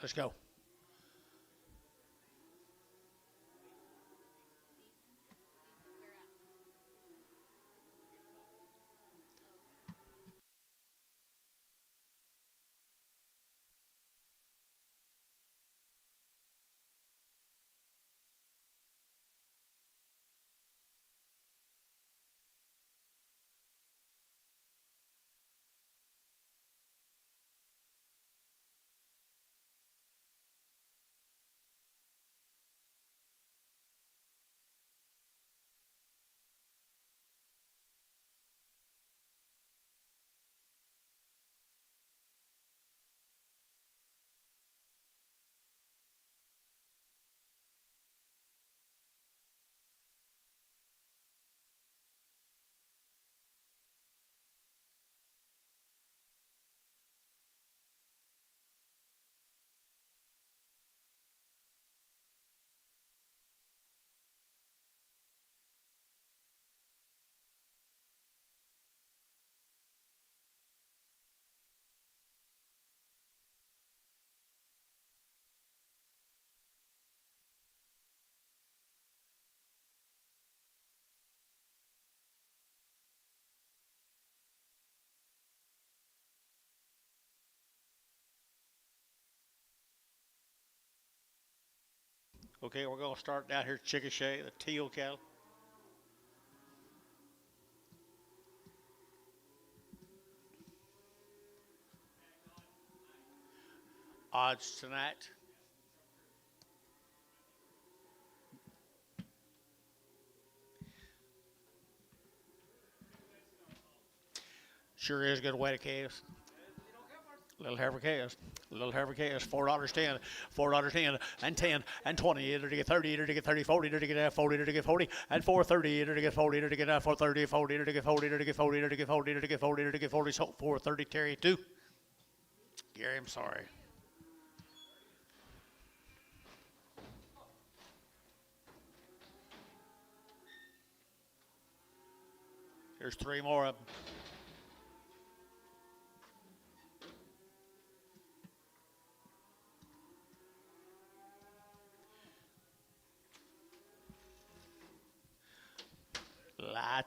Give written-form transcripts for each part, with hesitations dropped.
Let's go. Okay, we're going to start down here at Chicochet, the teal cattle. Odds tonight. Sure is good way to calves. Little heifer calves. Little heifer calves. $4.10. $4.10 and 10 and 20. Either to get 30. Either to get 30. 40. Either to get 40. Either to get 40 and 4.30. Either to get 40. Either to get 4.30. 40. Either to get 40. Either to get 40. Either to get 40. Either to get 40. Either to get 40. So 4.30. Terry 2. Gary, I'm sorry. Here's 3 more of them.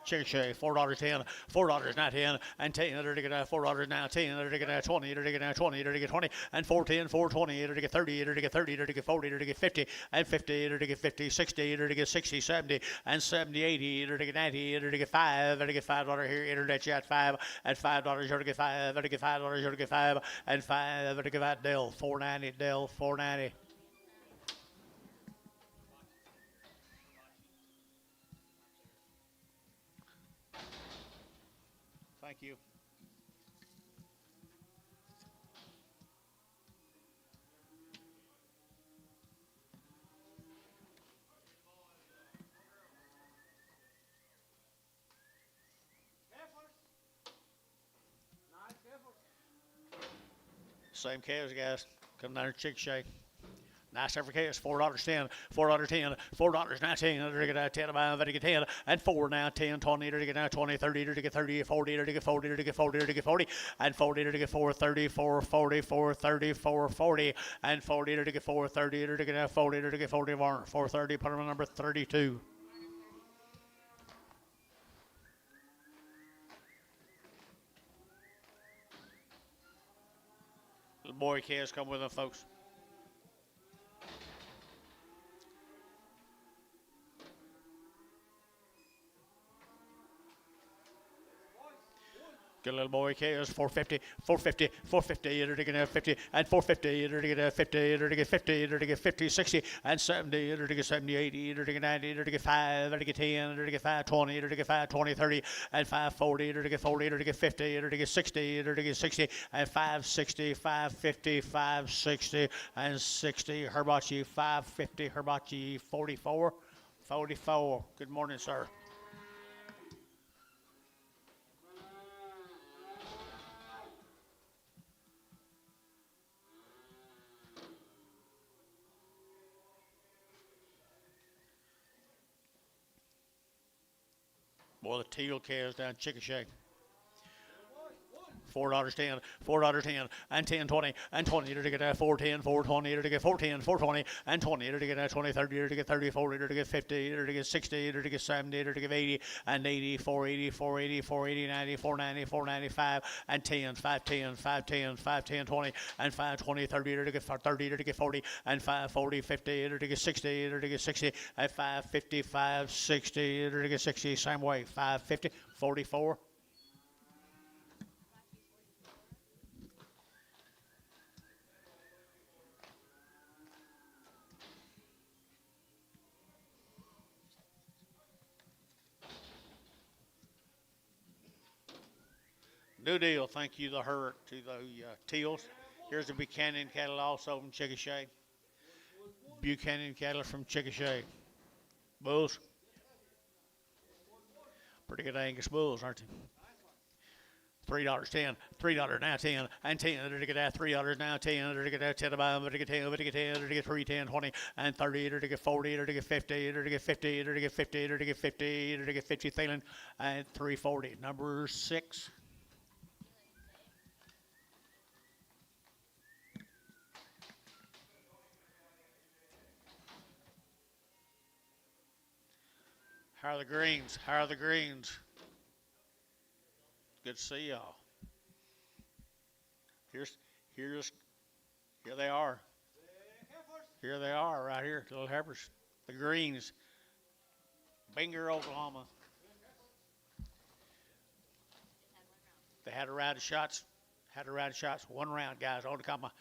Chicochet, $4.10, $4.19 and 10. Either to get $4 now, 10. Either to get 20. Either to get 20. Either to get 20 and 4.10, 4.20. Either to get 30. Either to get 30. Either to get 40. Either to get 50 and 50. Either to get 50, 60. Either to get 60, 70 and 70, 80. Either to get 90. Either to get 5. Either to get $5 here. Internet you at 5 and $5. Either to get 5. Either to get $5. Either to get 5 and 5. Either to get that Dell $4.90. Dell $4.90. Thank you. Same calves, guys. Come down to Chicochet. Nice heifer calves, $4.10, $4.10, $4.19, either to get 10, either to get 10, and 4 now, 10, 20, either to get 20, 30, either to get 30, 40, either to get 40, either to get 40, either to get 40, and 40, either to get 4, 30, 4, 40, 4, 30, 4, 40, and 40, either to get 4, 30, either to get 40, either to get 40, 4, 30, put them on number 32. The boy calves come with them, folks. Good little boy calves, 450, 450, 450, either to get 50, and 450, either to get 50, either to get 50, either to get 50, 60, and 70, either to get 70, 80, either to get 90, either to get 5, either to get 10, either to get 5, 20, either to get 5, 20, 30, and 5, 40, either to get 40, either to get 50, either to get 60, either to get 60, and 5, 60, 5, 50, 5, 60, and 60. Herbachi, 550, Herbachi, 44, 44. Good morning, sir. Boy, the teal calves down Chicochet. $4.10, $4.10, and 10, 20, and 20 to get 410, 420 to get 410, 420, and 20 to get 20, 30 to get 30, 40 to get 50 to get 60 to get 70 to get 80, and 80, 480, 480, 480, 90, 490, 495, and 10, 510, 510, 510, 20, and 520, 30 to get 30 to get 40, and 540, 50 to get 60 to get 60, and 550, 560 to get 60, same way, 550, 44. New deal. Thank you, the herd, to the teals. Here's the Buchanan cattle also from Chicochet. Buchanan cattle from Chicochet. Bulls. Pretty good Angus bulls, aren't they? $3.10, $3 now 10, and 10 to get that $3 now 10 to get that 10 above to get 10 to get 10 to get 3, 10, 20, and 30 to get 40 to get 50 to get 50 to get 50 to get 50 to get 50 feeling, and 340. Number 6. How are the greens? How are the greens? Good to see y'all. Here they are. Here they are right here, little heifers. The greens. Binger, Oklahoma. They had a round of shots. One round, guys. On the comma.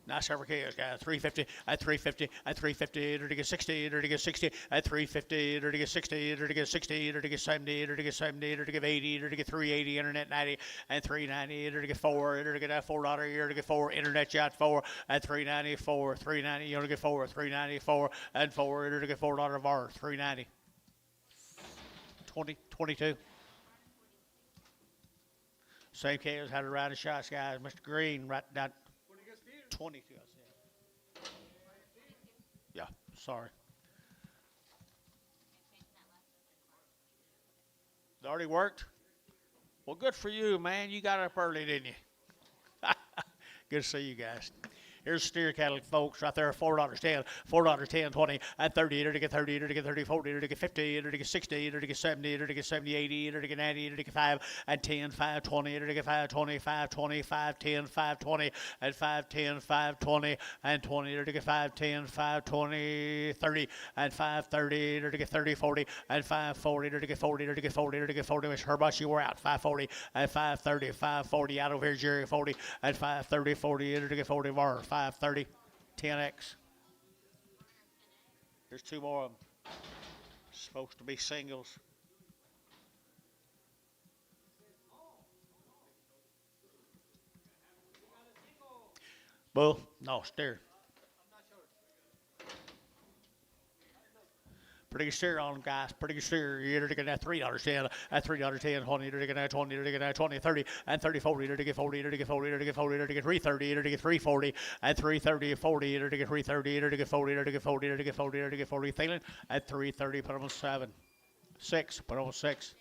Nice heifer calves, guys. 350 at 350 at 350 to get 60 to get 60 at 350 to get 60 to get 60 to get 70 to get 70 to get 80 to get 380 internet 90 and 390 to get 4 to get that $4 a year to get 4 internet shot 4 at 394 390 you to get 4 394 and 4 to get $4 bar 390 20 22. Same calves had a round of shots, guys. Mr. Green right down. 22, I said. Yeah, sorry. It already worked? Well, good for you, man. You got up early, didn't you? Good to see you guys. Here's steer cattle, folks, right there, $4.10, $4.10, 20, and 30, to get 30, to get 30, 40, to get 50, to get 60, to get 70, to get 70, 80, to get 90, to get 5, and 10, 5, 20, to get 5, 20, 5, 20, 5, 10, 5, 20, and 5, 10, 5, 20, and 20, to get 5, 10, 5, 20, 30, and 5, 30, to get 30, 40, and 5, 40, to get 40, to get 40, to get 40, Mr. Herbush, you were out, 5, 40, and 5, 30, 5, 40, out over here, Jerry, 40, and 5, 30, 40, to get 40, bar, 530, 10X. There's 2 more of them. Supposed to be singles. Bull? No, steer. Pretty good steer on them, guys. Pretty good steer. You're going to get $3.10, at $3.10, 20, to get 20, to get 20, 30, and 30, 40, to get 40, to get 40, to get 40, to get 330, to get 340, and 330, 40, to get 330, to get 40, to get 40, to get 40, to get 40, Thielen, at 330, put them on 7. 6, put them on 6.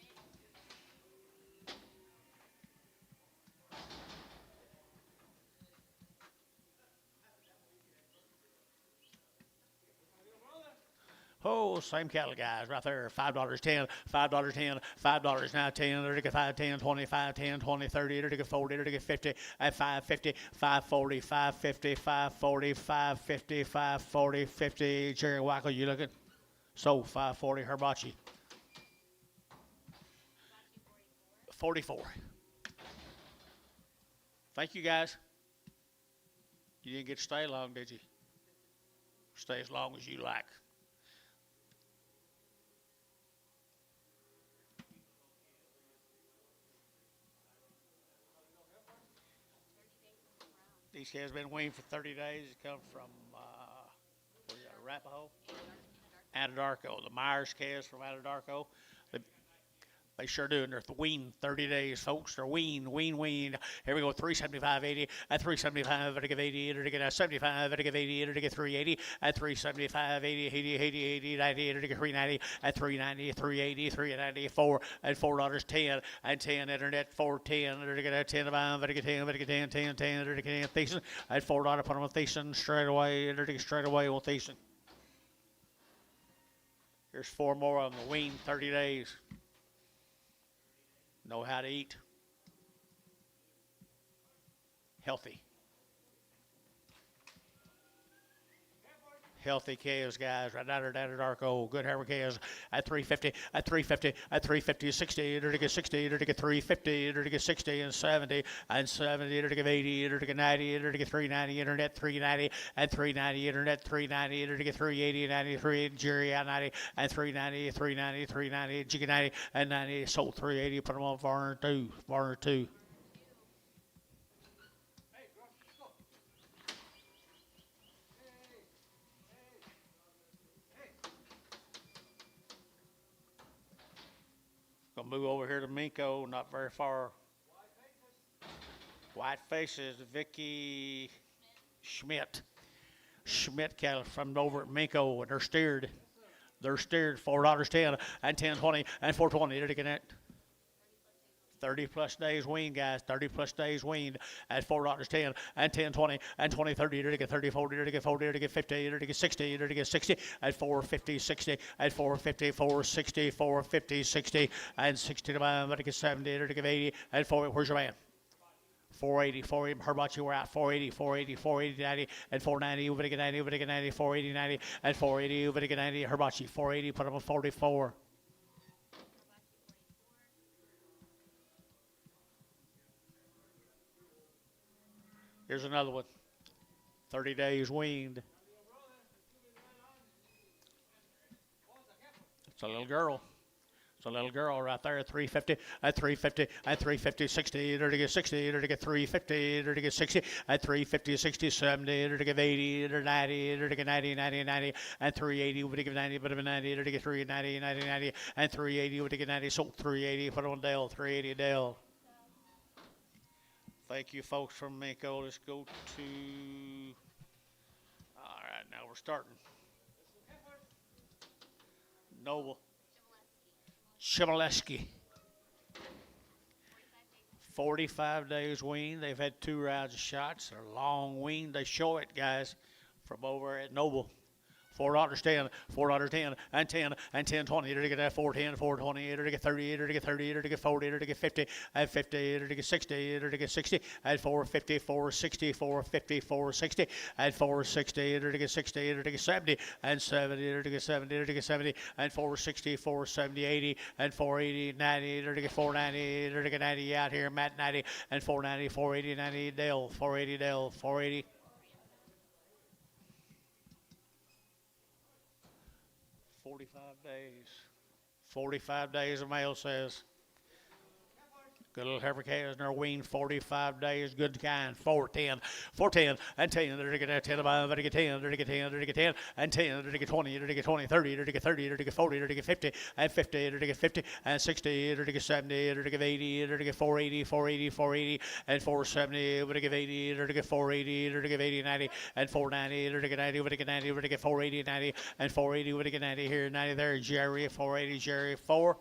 Oh, same cattle, guys, right there. $5.10, $5.10, $5 now 10, to get 5, 10, 25, 10, 20, 30, to get 40, to get 50, at 550, 540, 550, 540, 550, 540, 50. Jerry Wackle, you looking? So 540, Herbachi. 44. Thank you, guys. You didn't get to stay long, did you? Stay as long as you like. These calves been weaned for 30 days. They come from Rapolearco, Anadarko. The Myers calves from Anadarko. They sure do. And they're weaned 30 days, folks. They're weaned. Here we go. 375.80 at 375. To give 80. To get 75. To give 80. To get 380 at 375. 80, 90. To get 390 at 390. 380. 390. 4 at $4. 10 and 10. Internet 410. To get 10 5. To get 10. To get 10. 10. 10. To get 10. Thiessen at $4. Put them on Thiessen straight away. To get straight away on Thiessen. Here's 4 more of them. Weaned 30 days. Know how to eat. Healthy. Healthy calves, guys, right down there at Arco. Good heifer calves at 350, at 350, at 350, 60, to get 60, to get 350, to get 60 and 70, and 70, to get 80, to get 90, to get 390, internet 390, and 390, internet 390, to get 380, 90, 380, Jerry out 90, and 390, 390, 390, Chicken 90, and 90, sold 380, put them on Varner 2. Gonna move over here to Minko, not very far. White faces, Vicky Schmidt cattle from over at Minko, and they're steered. They're steered $4.10 and 10.20 and 4.20. They're taking it. 30 plus days weaned, guys. 30 plus days weaned at $4.10 and 10.20 and 20.30. To get 30, 40, to get 40, to get 50, to get 60, to get 60 at 4.50, 60 at 4.50, 4.60, 4.50, 60 and 60 to buy. To get 70, to get 80 at 4. Where's your man? 480, Herbachi, we're out. 480, 90, and 490, over to get 90, 480, 90, and 480, over to get 90, Herbachi, 480, put up a 44. Here's another one. 30 days weaned. It's a little girl. It's a little girl right there at 350, at 350, at 350, 60, to get 60, to get 350, to get 60, at 350, 60, 70, to get 80, to 90, to get 90, 90, 90, and 380, would get 90, but 90, to get 390, 90, 90, and 380, would get 90, sold 380, put on Dell, 380 Dell. Thank you, folks from Minko. Let's go to. All right, now we're starting. Noble. Chmielewski. 45 days weaned. They've had 2 rounds of shots. They're long weaned. They show it, guys, from over at Noble. $4.10, and 10, and 10.20, to get that 4.10, 4.20, to get 30, to get 30, to get 40, to get 50, and 50, to get 60, to get 60, and 4.50, 4.60, 4.50, 4.60, and 4.60, to get 60, to get 70, and 70, to get 70, to get 70, and 4.60, 4.70, 80, and 4.80, 90, to get 4.90, to get 90 out here, Matt 90, and 4.90, 4.80, 90, Dale, 4.80, Dale, 4.80. 45 days. 45 days, the male says. Good little heifer calves, and they're weaned 45 days, good kind. 4.10, 4.10, and 10, to get 10, to get 10, to get 10, to get 10, and 10, to get 20, to get 20, 30, to get 30, to get 40, to get 50, and 50, to get 50, and 60, to get 70, to get 80, to get 480, 480, 480, and 470, to get 80, to get 480, to get 80, 90, and 490, to get 90, to get 90, to get 480, 90, and 480, to get 90 here, 90 there, Jerry, 480, Jerry, 4.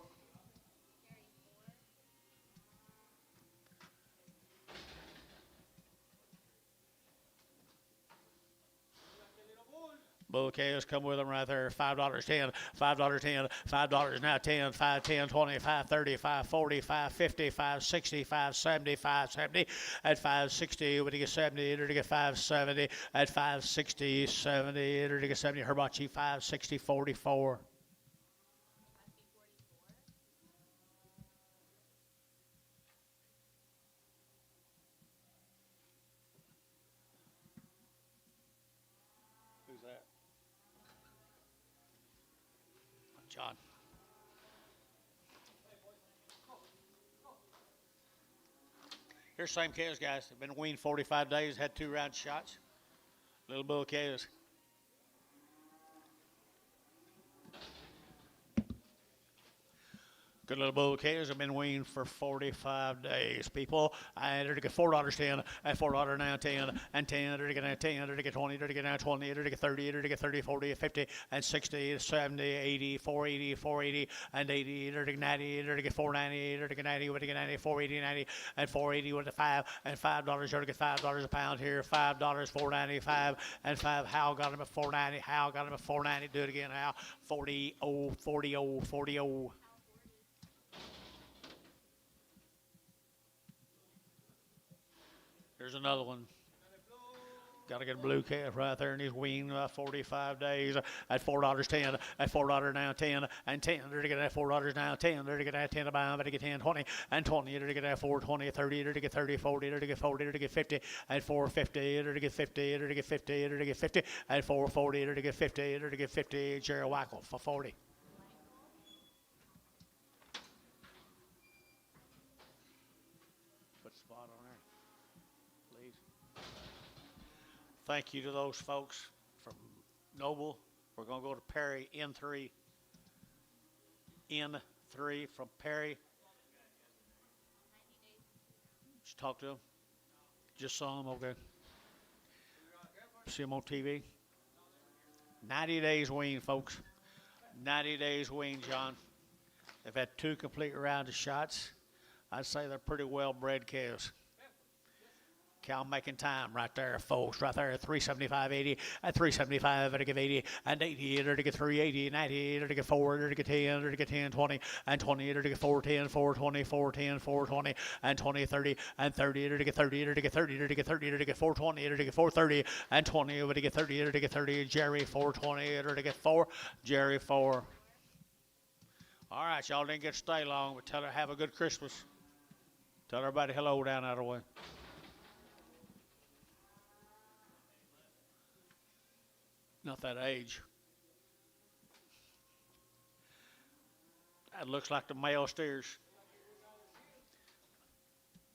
Bull calves come with them right there. $5.10, $5.10, $5 now 10, 5, 10, 20, 5, 30, 5, 40, 5, 50, 5, 60, 5, 70, 5, 70, at 560, when you get 70, to get 570, at 560, 70, to get 70, Herbachi 560, 44. Who's that? John. Here's same calves, guys. They've been weaned 45 days, had 2 round shots. Little bull calves. Good little bull calves have been weaned for 45 days, people. And they're to get $4.10, and $4 now 10, and 10, they're to get 10, they're to get 20, they're to get now 20, they're to get 30, they're to get 30, 40, 50, and 60, 70, 80, 480, 480, and 80, they're to get 90, they're to get 490, they're to get 90, we're to get 90, 480, 90, and 480 with the 5, and $5, you're to get $5 a pound here, $5, 495, and 5. Hal got him at 490, Hal got him at 490, do it again, Hal, 40, 40, 40. Here's another one. Got to get a blue calf right there, and he's weaned 45 days at $4.10, at $4 now 10, and 10. They're to get at $4 now 10. They're to get at 10 a pound, but to get 10, 20, and 20. They're to get at 420, 30. They're to get 30, 40. They're to get 40. They're to get 50, and 450. They're to get 50. They're to get 50. They're to get 50, and 440. They're to get 50. They're to get 50. Jerry Wackel for 40. Put the spot on there, please. Thank you to those folks from Noble. We're going to go to Perry, N3. N3 from Perry. Just talk to him. Just saw him, okay. See him on TV. 90 days wean, folks. 90 days wean, John. They've had 2 complete rounds of shots. I'd say they're pretty well-bred calves. Cow making time right there, folks. Right there at 375.80, at 375, they're to give 80, and 80, they're to get 380, 90, they're to get 4, they're to get 10, they're to get 10, 20, and 20, they're to get 410, 420, 410, 420, and 20, 30, and 30, they're to get 30, they're to get 30, they're to get 30, they're to get 420, they're to get 430, and 20, they're to get 30, they're to get 30, Jerry 420, they're to get 4, Jerry 4. All right, y'all didn't get to stay long, but tell her have a good Christmas. Tell everybody hello down that way. Not that age. That looks like the male steers.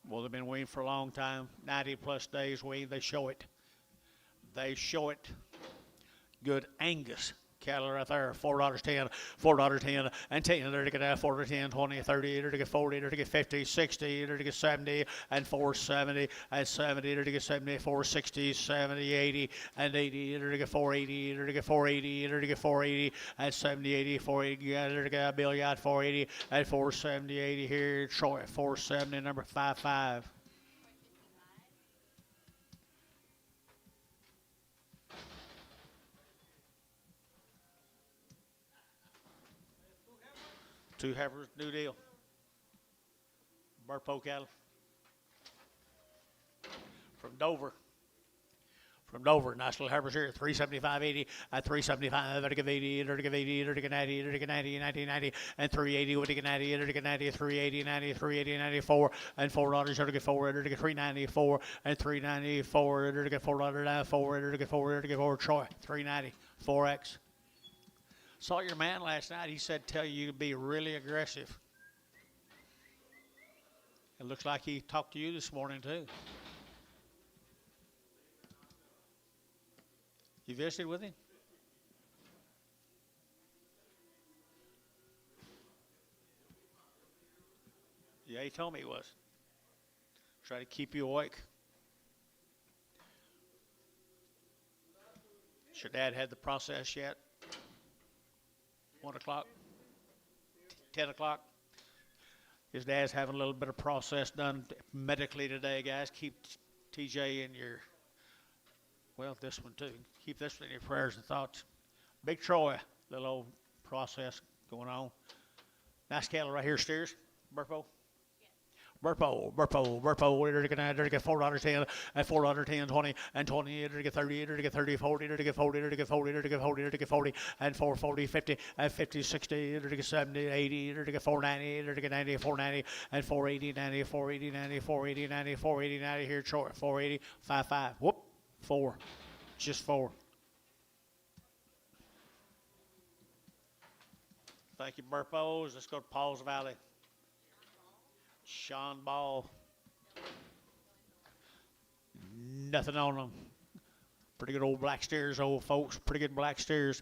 Well, they've been weaned for a long time. 90 plus days weaned. They show it. They show it. Good Angus cattle right there. $4.10, $4.10, and 10. They're to get $4.10, 20, 30. They're to get 40. They're to get 50, 60. They're to get 70, and 470, and 70. They're to get 70, 460, 70, 80, and 80. They're to get 480. They're to get 480. They're to get 480, and 70, 80, 480. They're to get Bill Yacht 480, and 470, 80 here. Troy 470, number 55. Two heifers, new deal. Burpo cattle. From Dover. From Dover, nice little heifers here, 375.80 at 375. They're to give 80, they're to give 80, they're to get 90, they're to get 90, 90, 90, and 380. We're to get 90, they're to get 90, 380, 90, 380, 94, and $4. They're to get 4, they're to get 394, and 394. They're to get $4, 4, they're to get 4, they're to get 4. Troy, 390, 4X. Saw your man last night. He said tell you to be really aggressive. It looks like he talked to you this morning, too. You visited with him? Yeah, he told me he was. Try to keep you awake. Has your dad had the process yet? 1 o'clock, 10 o'clock. His dad's having a little bit of process done medically today, guys. Keep TJ in your, well, this one too. Keep this one in your prayers and thoughts. Big Troy, little old process going on. Nice cattle right here, steers. Burpo. Burpo, they're to get $4.10, and $4.10, 20, and 20, they're to get 30, they're to get 30, 40, they're to get 40, they're to get 40, they're to get 40, they're to get 40, and 440, 50, and 50, 60, they're to get 70, 80, they're to get 490, they're to get 90, 490, and 480, 90, 480, 90, 480, 90, 480, 90 here, Troy, 480, 55, whoop, 4, just 4. Thank you, Burpos. Let's go to Paul's Valley. Sean Ball. Nothing on them. Pretty good old black steers, old folks. Pretty good black steers.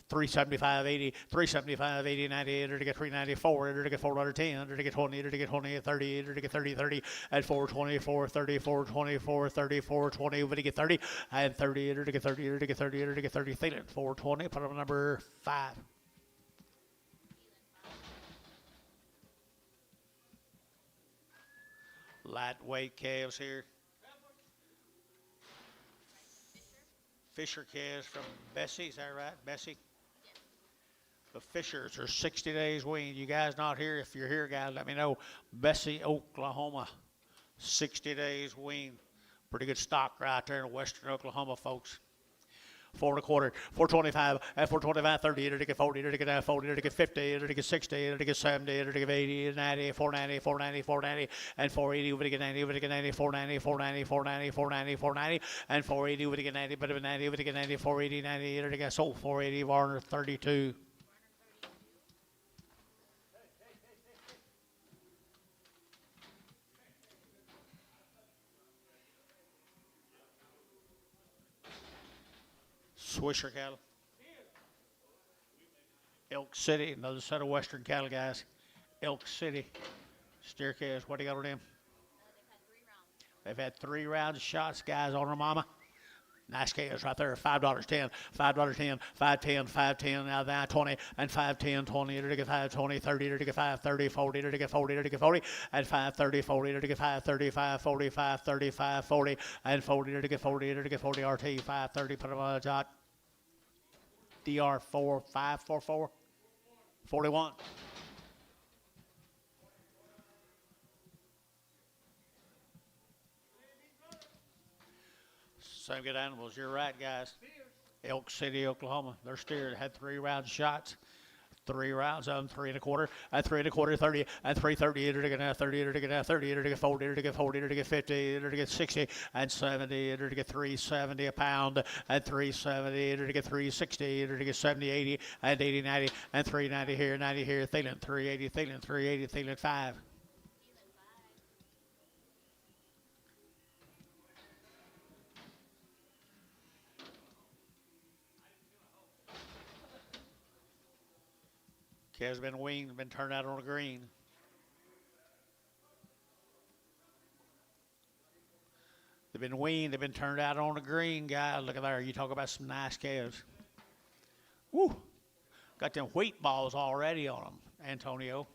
375, 80, 375, 80, 90, enter to get 394, enter to get 410, enter to get 20, enter to get 20, 30, enter to get 30, 30, and 420, 430, 424, 30, 420, enter to get 30, and 30, enter to get 30, enter to get 30, enter to get 30, Thielen, 420, put on number 5. Lightweight calves here. Fisher calves from Bessie, is that right, Bessie? The Fishers are 60 days weaned. You guys not here? If you're here, guys, let me know. Bessie, Oklahoma, 60 days weaned. Pretty good stock right there in western Oklahoma, folks. 4 1/4, 425, and 425, 30, enter to get 40, enter to get 40, enter to get 50, enter to get 60, enter to get 70, enter to get 80, 90, 490, 490, 490, and 480, over to get 90, over to get 90, 490, 490, 490, 490, 490, and 480, over to get 90, but 90, over to get 90, 480, 90, enter to get sold, 480, Varner, 32. Swisher cattle. Elk City, another set of western cattle, guys. Elk City. Steer calves, what do you got on them? They've had 3 rounds of shots, guys, on her mama. Nice calves right there, $5.10, $5.10, $5.10, $5.10, now that 20, and $5.10, 20, to get 5.20, 30, to get 5.30, 40, to get 40, to get 40, and 5.30, 40, to get 5.30, 5.40, 5.30, 5.40, and 40, to get 40, to get 40, RT, 5.30, put them on the dot. DR 4544 41. Same good animals. You're right, guys. Elk City, Oklahoma. They're steered. Had 3 round shots. 3 rounds of them, 3 1/4, and 3 1/4, 30, and 330, enter to get 30, enter to get 30, enter to get 40, enter to get 40, enter to get 50, enter to get 60, and 70, enter to get 370 a pound, and 370, enter to get 360, enter to get 70, 80, and 80, 90, and 390 here, 90 here, Thielen, 380, Thielen, 380, Thielen, 5. Calves been weaned, been turned out on a green. They've been weaned, they've been turned out on a green, guys. Look at there. You talk about some nice calves. Woo! Got them wheat balls already on them, Antonio.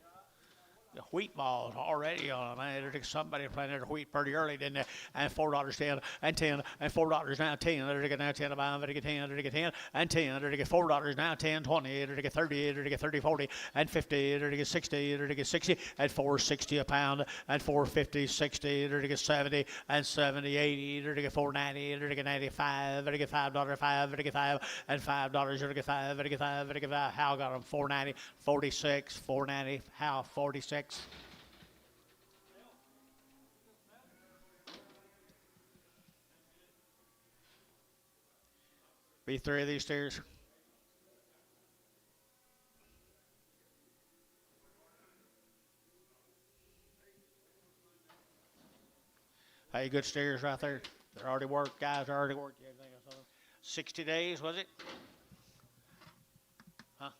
The wheat balls already on them. Man, there's somebody planted wheat pretty early, didn't they? And $4.10 and 10 and $4 now 10. They're to get now 10 about to get 10, they're to get 10 and 10. They're to get $4 now 10, 20. They're to get 30. They're to get 30, 40 and 50. They're to get 60. They're to get 60 and $4.60 a pound and $4.50, 60. They're to get 70 and 70, 80. They're to get $4.90. They're to get 95. They're to get $5, 5. They're to get 5 and $5. They're to get 5. They're to get 5. They're to get 5. Hal got them $4.90, 46, $4.90. Hal 46. Be 3 of these steers. Hey, good steers right there. They're already worked, guys. They're already worked. Everything else. 60 days, was it? Huh?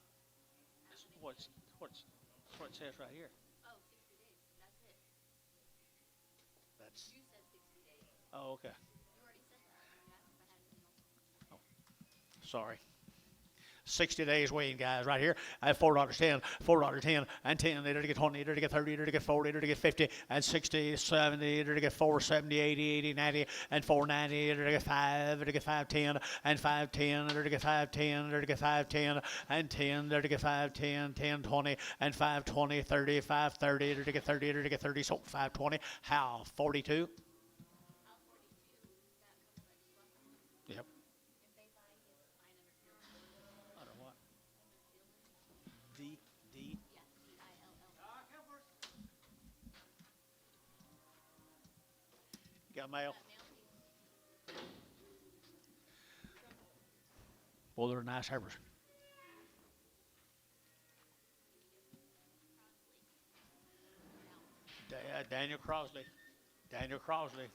What's what it says right here? Oh, 60 days. That's it. That's. You said 60 days. Oh, okay. You already said that. You asked if I had anything else. Sorry. 60 days weaned, guys, right here. I have $4.10, $4.10, and 10. They're to get 20, they're to get 30, they're to get 40, they're to get 50, and 60, 70, they're to get 470, 80, 80, 90, and 490, they're to get 5, they're to get 510, and 510, they're to get 510, they're to get 510, and 10, they're to get 510, 10, 20, and 520, 30, 530, they're to get 30, they're to get 30, so 520. How? 42? Yep. D. Yeah, D-I-L-L. You got mail? Well, they're nice heifers. Daniel Crosley. Daniel Crosley.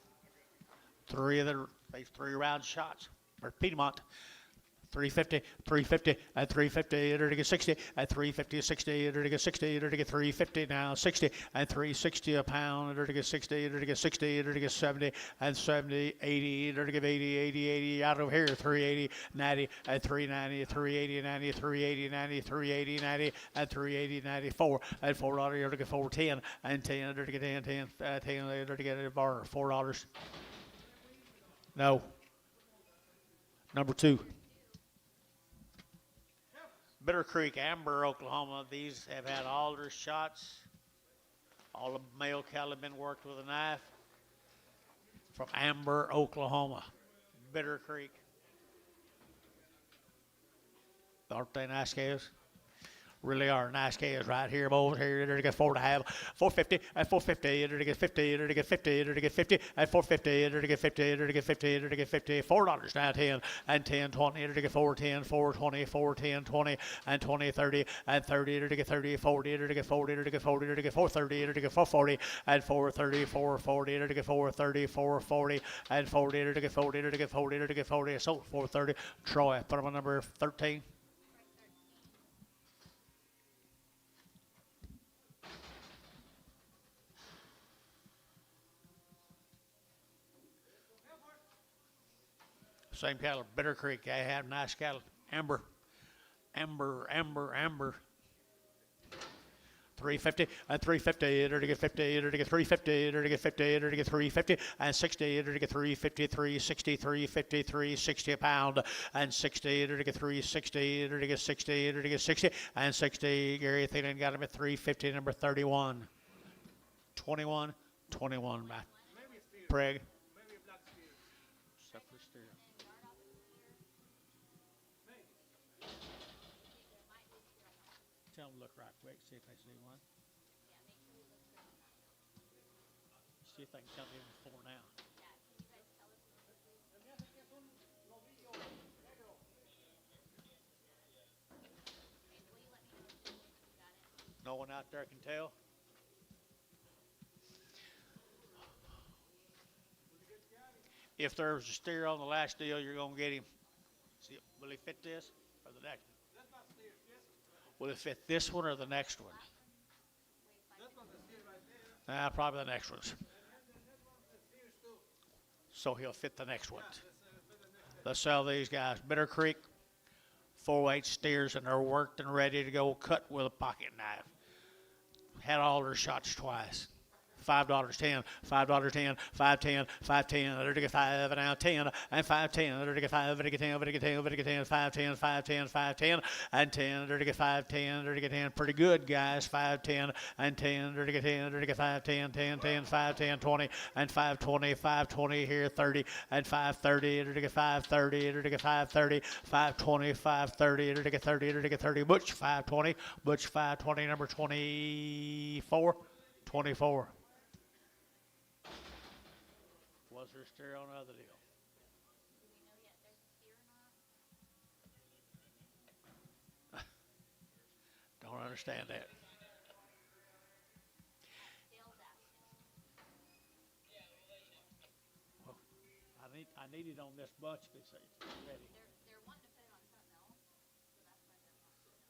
3 of the 3 round shots. Or Piedmont. 350, 350, at 350, enter to get 60, at 350, 60, enter to get 60, enter to get 350, now 60, and 360 a pound, enter to get 60, enter to get 60, enter to get 70, and 70, 80, enter to get 80, 80, 80, out of here, 380, 90, at 390, 380, 90, 380, 90, 380, 90, and 380, 94, and $4, enter to get 410, and 10, enter to get 10, 10, 10, enter to get a bar, $4. No. Number 2. Bitter Creek, Amber, Oklahoma. These have had all their shots. All the male cattle have been worked with a knife. From Amber, Oklahoma. Bitter Creek. Aren't they nice calves? Really are nice calves right here, boys. Here, to get 4.5, 450, at 450, to get 50, to get 50, to get 50, at 450, to get 50, to get 50, to get 50, $4 now 10, and 10, 20, to get 410, 420, 410, 20, and 20, 30, and 30, to get 30, 40, to get 40, to get 40, to get 430, to get 440, and 430, 440, to get 430, 440, and 40, to get 40, to get 40, to get 40, so 430. Troy, put them on number 13. Same cattle, Bitter Creek. They have nice cattle. Amber. 350 and 350, enter to get 50, enter to get 350, enter to get 50, enter to get 350, and 60, enter to get 350, 360, 350, 360 a pound, and 60, enter to get 360, enter to get 60, enter to get 60, and 60. Gary Thielen got him at 350, number 31. 21 by Preg. Tell them to look right quick, see if they see one. See if they can tell me before now. No one out there can tell? If there's a steer on the last deal, you're going to get him. See, will he fit this or the next one? Will it fit this one or the next one? Probably the next ones. So he'll fit the next one. Let's sell these guys. Bitter Creek, 4-weight steers, and they're worked and ready to go, cut with a pocket knife. Had all their shots twice. $5, 10, $5, 10, 510, 510, there to get 5, and now 10, and 510, there to get 5, and to get 10, and to get 10, and to get 10, 510, 510, 510, and 10, there to get 510, there to get 10. Pretty good, guys. 510, and 10, there to get 10, there to get 510, 10, 10, 510, 20, and 520, 520 here, 30, and 530, there to get 530, there to get 530, 520, 530, there to get 30, there to get 30. Butch 520, Butch 520, number 24, 24. Was there a steer on another deal? Do we know yet there's a steer or not? Don't understand that. Well, I need it on this bunch because it's ready. They're wanting to put it on something else, so that's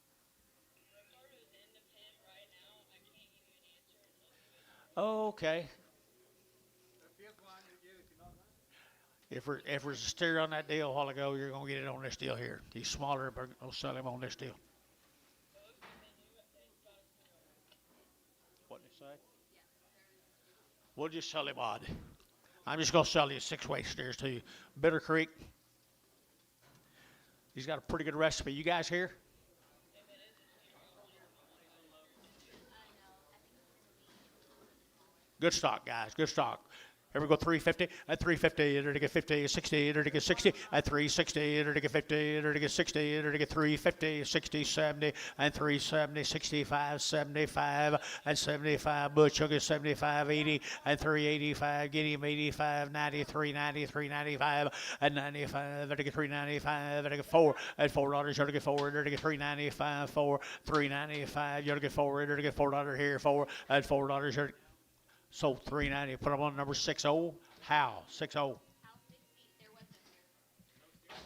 why they're not putting it on. The card is in the pen right now. I can't give you an answer until Okay. If there's a steer on that deal a while ago, you're going to get it on this deal here. He's smaller, but we'll sell him on this deal. What did they say? We'll just sell him odd. I'm just going to sell you 6-weight steers to you. Bitter Creek. He's got a pretty good recipe. You guys here? Good stock, guys. Good stock. Here we go, 350, at 350, enter to get 50, 60, enter to get 60, at 360, enter to get 50, enter to get 60, enter to get 350, 60, 70, and 370, 65, 75, and 75, Butch, he'll get 75, 80, and 385, get him 85, 90, 390, 395, and 95, enter to get 395, enter to get 4, at $4, enter to get 4, enter to get 395, 4, 395, enter to get 4, enter to get $4 here, 4, at $4, enter. So 390. Put them on number 60. How? 60. How 60? There was no steer. No steer.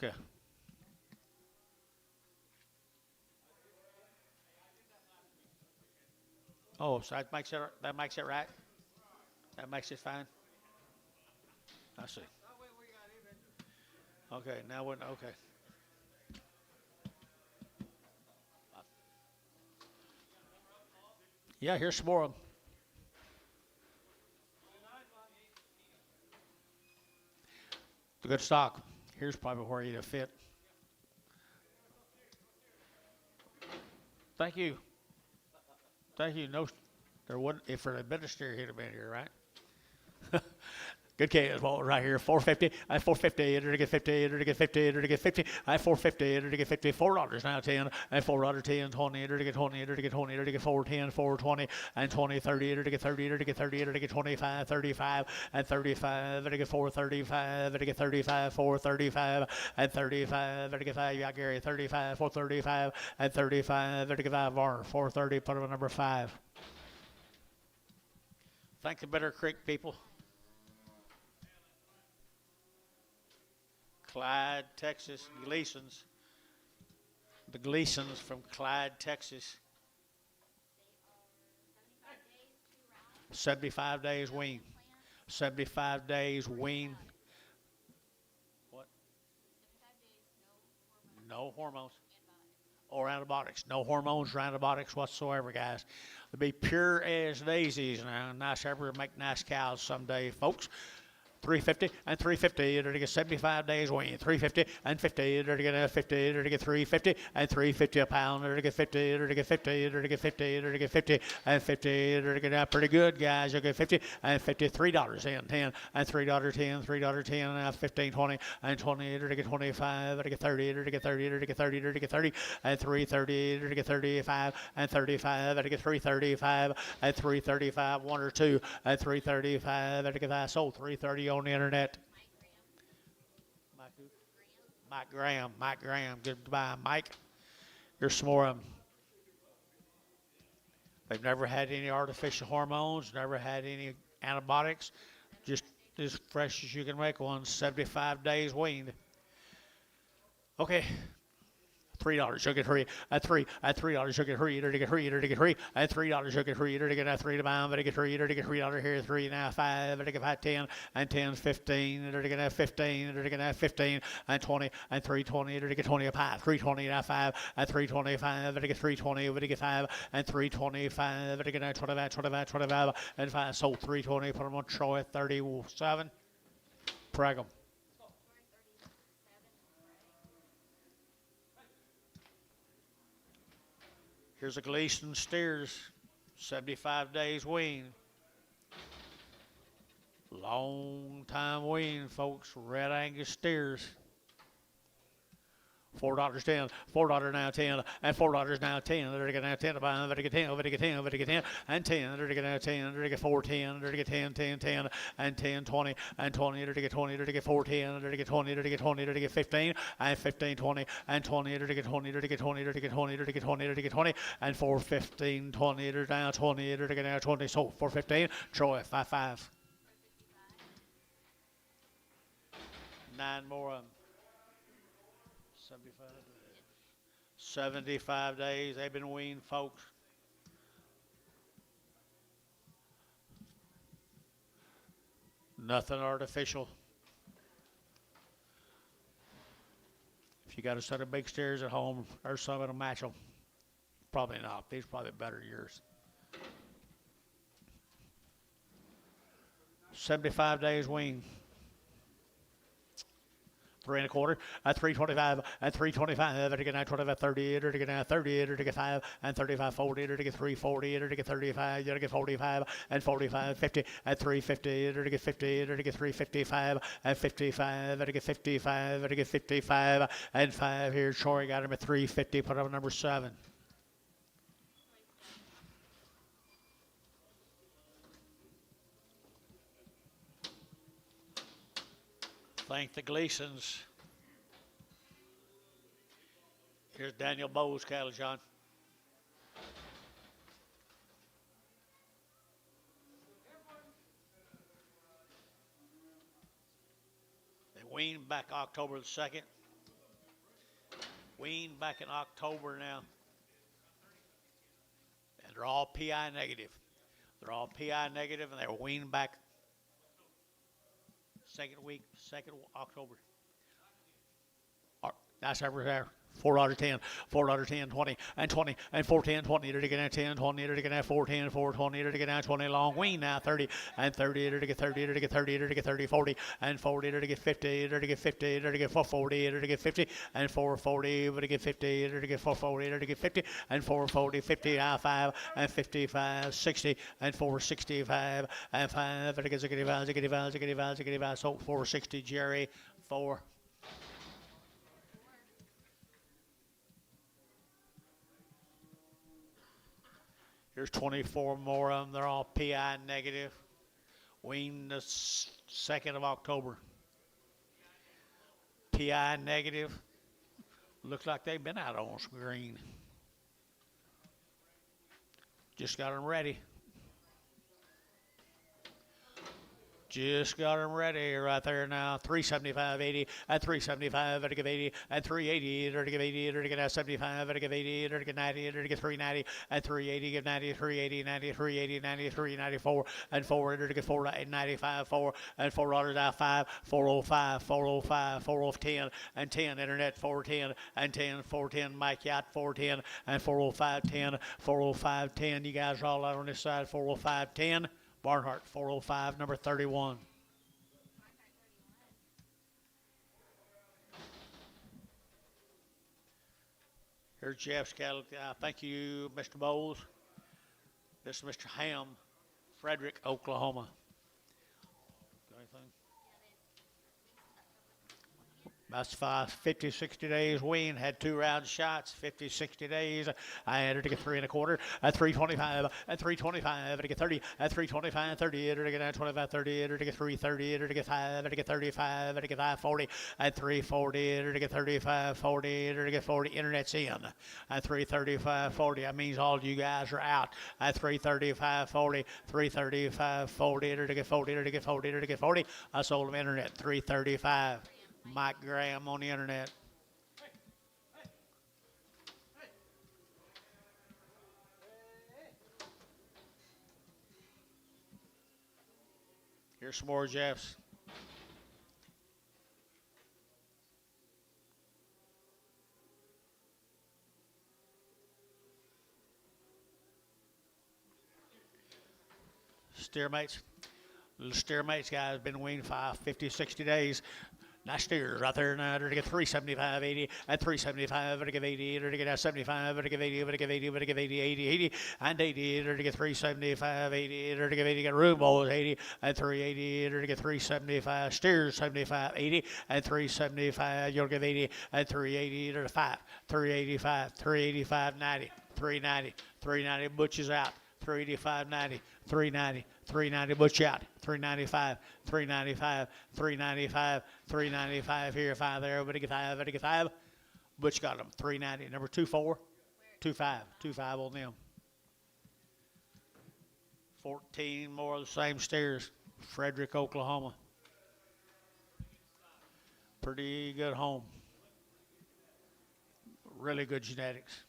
Okay. Oh, so that makes it right. That makes it fine. I see. Okay, now we're okay. Yeah, here's some more of them. The good stock. Here's probably where you'd fit. Thank you. Thank you. No, there wouldn't if there had been a steer, he'd have been here, right? Good case, well, right here, 450, I 450, enter to get 50, enter to get 50, enter to get 50, I 450, enter to get 50, $4 now 10, I $4 10, 20, enter to get 20, enter to get 20, enter to get 410, 420, and 20, 30, enter to get 30, enter to get 30, enter to get 25, 35, and 35, enter to get 435, enter to get 35, 435, and 35, enter to get 5, yeah, Gary, 35, 435, and 35, enter to get 5, Varner, 430, put him at number 5. Thank the Bitter Creek people. Clyde, Texas, Gleasons. The Gleasons from Clyde, Texas. 75 days wean. 75 days wean. What? No hormones or antibiotics. No hormones or antibiotics whatsoever, guys. They'll be pure as daisies. Now, nice ever make nice cows someday, folks. 350 and 350, enter to get 75 days wean. 350 and 50, enter to get 50, enter to get 350 and 350 a pound, enter to get 50, enter to get 50, enter to get 50, enter to get 50 and 50, enter to get out pretty good, guys. You'll get 50 and 50, $3 in 10 and $3 10, $3 10 and 15, 20 and 20, enter to get 25, enter to get 30, enter to get 30, enter to get 30, enter to get 30 and 330, enter to get 35 and 35, enter to get 335 and 335, 1 or 2 and 335, enter to get I sold 330 on the internet. Mike Graham. Goodbye, Mike. Here's some more of them. They've never had any artificial hormones, never had any antibiotics, just as fresh as you can make one, 75 days weaned. Okay. $3, you'll get free. At $3, you'll get free. Eater to get free. Eater to get free. At $3, you'll get free. Eater to get $3 to pound. But get free. Eater to get $3 here. 3 now 5. Eater to get 5 10 and 10 15. Eater to get 15. Eater to get 15 and 20 and 320. Eater to get 20 a pie. 320 now 5 and 325. Eater to get 320. Eater to get 5 and 325. Eater to get 25 and 5. Sold 320. Put them on Troy 37. Prag 'em. Here's a Gleason steers, 75 days wean. Long time wean, folks. Red Angus steers. $4 10, $4 now 10, and $4 now 10. They're going to get 10 to buy, they're get 10, they're get 10, they're get 10, and 10. They're going to get 10, they're get 4 10, they're get 10, 10, 10, and 10, 20, and 20. They're get 20, they're get 4 10, they're get 20, they're get 20, they're get 15, and 15, 20, and 20. They're get 20, they're get 20, they're get 20, they're get 20, they're get 20, and 4 15, 20. They're down 20, they're get down 20. So 4 15. Troy 5 5. 9 more of them. 75 days they've been weaned, folks. Nothing artificial. If you got a set of big steers at home, there's some that'll match them. Probably not. These are probably better years. 75 days weaned. 3 1/4, at 325, at 325, to get 925, 30, to get 30, to get 5, and 35, 40, to get 340, to get 35, to get 45, and 45, 50, at 350, to get 50, to get 355, and 55, to get 55, to get 55, and 5 here. Troy got him at 350, put him at number 7. Thank the Gleasons. Here's Daniel Bowes cattle, John. They weaned back October the 2nd. Weaned back in October now. And they're all PI negative. They're all PI negative, and they were weaned back second October. That's over there. 4 out of 10, 4 out of 10, 20, and 20, and 4, 10, 20, to get out 10, 20, to get out 4, 10, 4, 20, to get out 20, long wean now, 30, and 30, to get 30, to get 30, to get 30, 40, and 40, to get 50, to get 50, to get 440, to get 50, and 440, to get 50, to get 440, to get 50, and 440, 50, 5, and 55, 60, and 465, and 5, to get 65, so 460, Jerry, 4. Here's 24 more of them. They're all PI negative. Weaned the 2nd of October. PI negative. Looks like they've been out on some green. Just got them ready. Just got them ready right there now. 375, 80, and 375, to give 80, and 380, to give 80, to get 75, to give 80, to get 90, to get 390, and 380, give 90, 380, 90, 380, 90, 394, and 4, to get 495, 4, and $4 out 5, 405, 405, 410, and 10, internet 410, and 10, 410, Mike Yacht 410, and 405, 10, 405, 10. You guys are all out on this side, 405, 10. Barnhart, 405, number 31. Here's Jeff's cattle. Thank you, Mr. Bowles. This is Mr. Ham, Frederick, Oklahoma. Got anything? That's 50, 60 days wean. Had 2 round shots, 50, 60 days. I had her to get 3 1/4, at 325, at 325, to get 30, at 325, 30, to get 25, 30, to get 330, to get 5, to get 35, to get 540, at 340, to get 35, 40, to get 40. Internet's in. At 335, 40. That means all you guys are out. At 335, 40, 335, 40, to get 40, to get 40, to get 40. I sold them internet, 335. Mike Graham on the internet. Here's some more Jeffs. Steermates. Little Steermates guys been weaned 50, 60 days. Nice steers right there now. To get 375, 80, and 375, to give 80, to get 75, to give 80, to give 80, to give 80, 80, 80, and 80, to get 375, 80, to give 80, get room balls 80, and 380, to get 375, steers 75, 80, and 375, you'll give 80, and 380 to 5, 385, 385, 90, 390, 390, butches out. 385, 90, 390, 390, butch out, 395, 395, 395, 395 here, 5 there, everybody get 5, everybody get 5. Butch got them, 390, number 24, 25, 25 on them. 14 more of the same steers, Frederick, Oklahoma. Pretty good home. Really good genetics.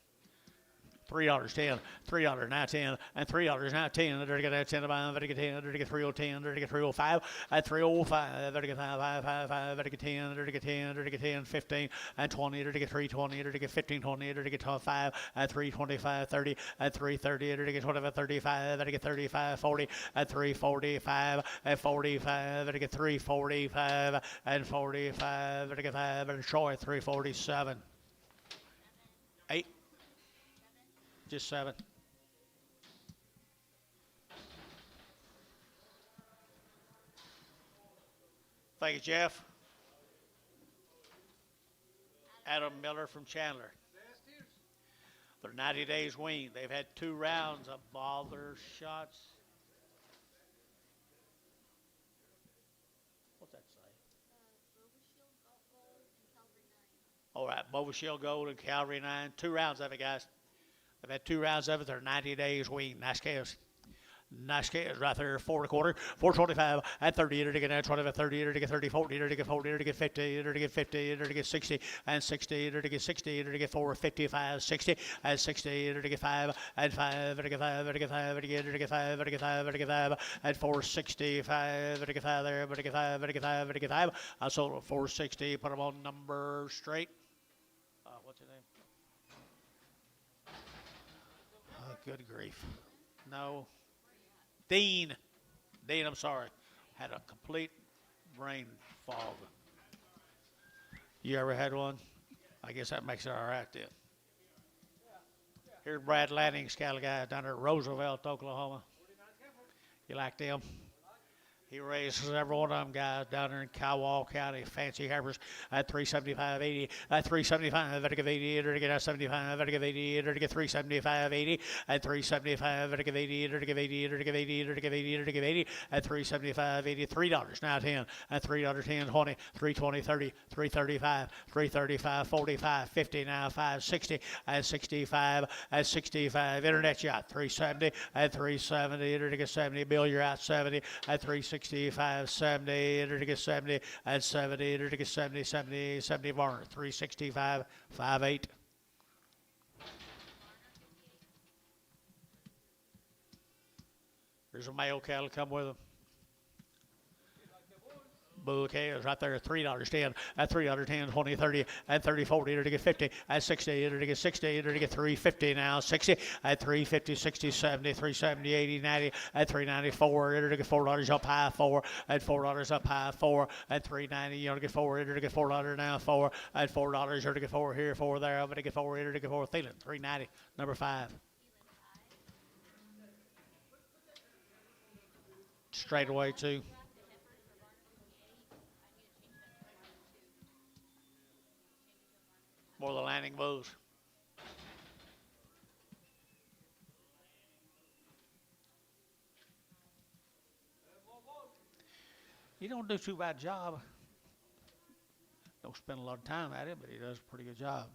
$3, 10, $3, now 10, and $3, now 10. They're going to get 10, they're get 10, they're get 310, they're get 305, at 305, they're get 5, 5, 5, they're get 10, they're get 10, they're get 10, 15, and 20, they're get 320, they're get 15, 20, they're get 5, at 325, 30, at 330, they're get 25, 35, they're get 35, 40, at 345, at 45, they're get 345, and 45, they're get 5, and Troy 347. 8. Just 7. Thank you, Jeff. Adam Miller from Chandler. They're 90 days weaned. They've had 2 rounds of all their shots. What's that say? All right, Bova Shield Gold and Calvary 9. 2 rounds of it, guys. They've had 2 rounds of it. They're 90 days weaned. Nice calves. Nice kids right there, 4 1/4, 425 and 30, to get 25, 30, to get 30, 40, to get 40, to get 50, to get 50, to get 60 and 60, to get 60, to get 4, 55, 60 and 60, to get 5 and 5, to get 5, to get 5, to get 5, to get 5, to get 5 and 465, to get 5 there, but to get 5, to get 5, to get 5. I sold it 460. Put them on number straight. What's your name? Oh, good grief. No. Dean, I'm sorry. Had a complete brain fog. You ever had one? I guess that makes it all right then. Here's Brad Lanning's cattle guy down there at Roosevelt, Oklahoma. You like them? He raises every one of them guys down there in Kiowa County, fancy heifers at 375.80, at 375, at 80, or to get 75, at 80, or to get 375, 80, at 375, at 80, or to get 80, or to get 80, or to get 80, or to get 80, at 375, 80, $3 now 10, at $3, 10, 20, 320, 30, 335, 335, 45, 50 now 560, at 65, at 65, internet yacht 370, at 370, or to get 70, bill you're out 70, at 365, 70, to get 70, and 70, to get 70, 70, 70 Varner, 365, 58. There's a male cattle come with them. Bouquet right there at $3, 10, at $3, 10, 20, 30, at 30, 40, to get 50, at 60, to get 60, to get 350 now, 60, at 350, 60, 70, 370, 80, 90, at 394, to get $4 up high, 4, at $4 up high, 4, at 390, to get 4, to get $4 now, 4, at $4, to get 4 here, 4 there, to get 4, to get 4, Thielen, 390, number 5. Straight away, too. More the landing moves. He don't do too bad job. Don't spend a lot of time at it, but he does a pretty good job.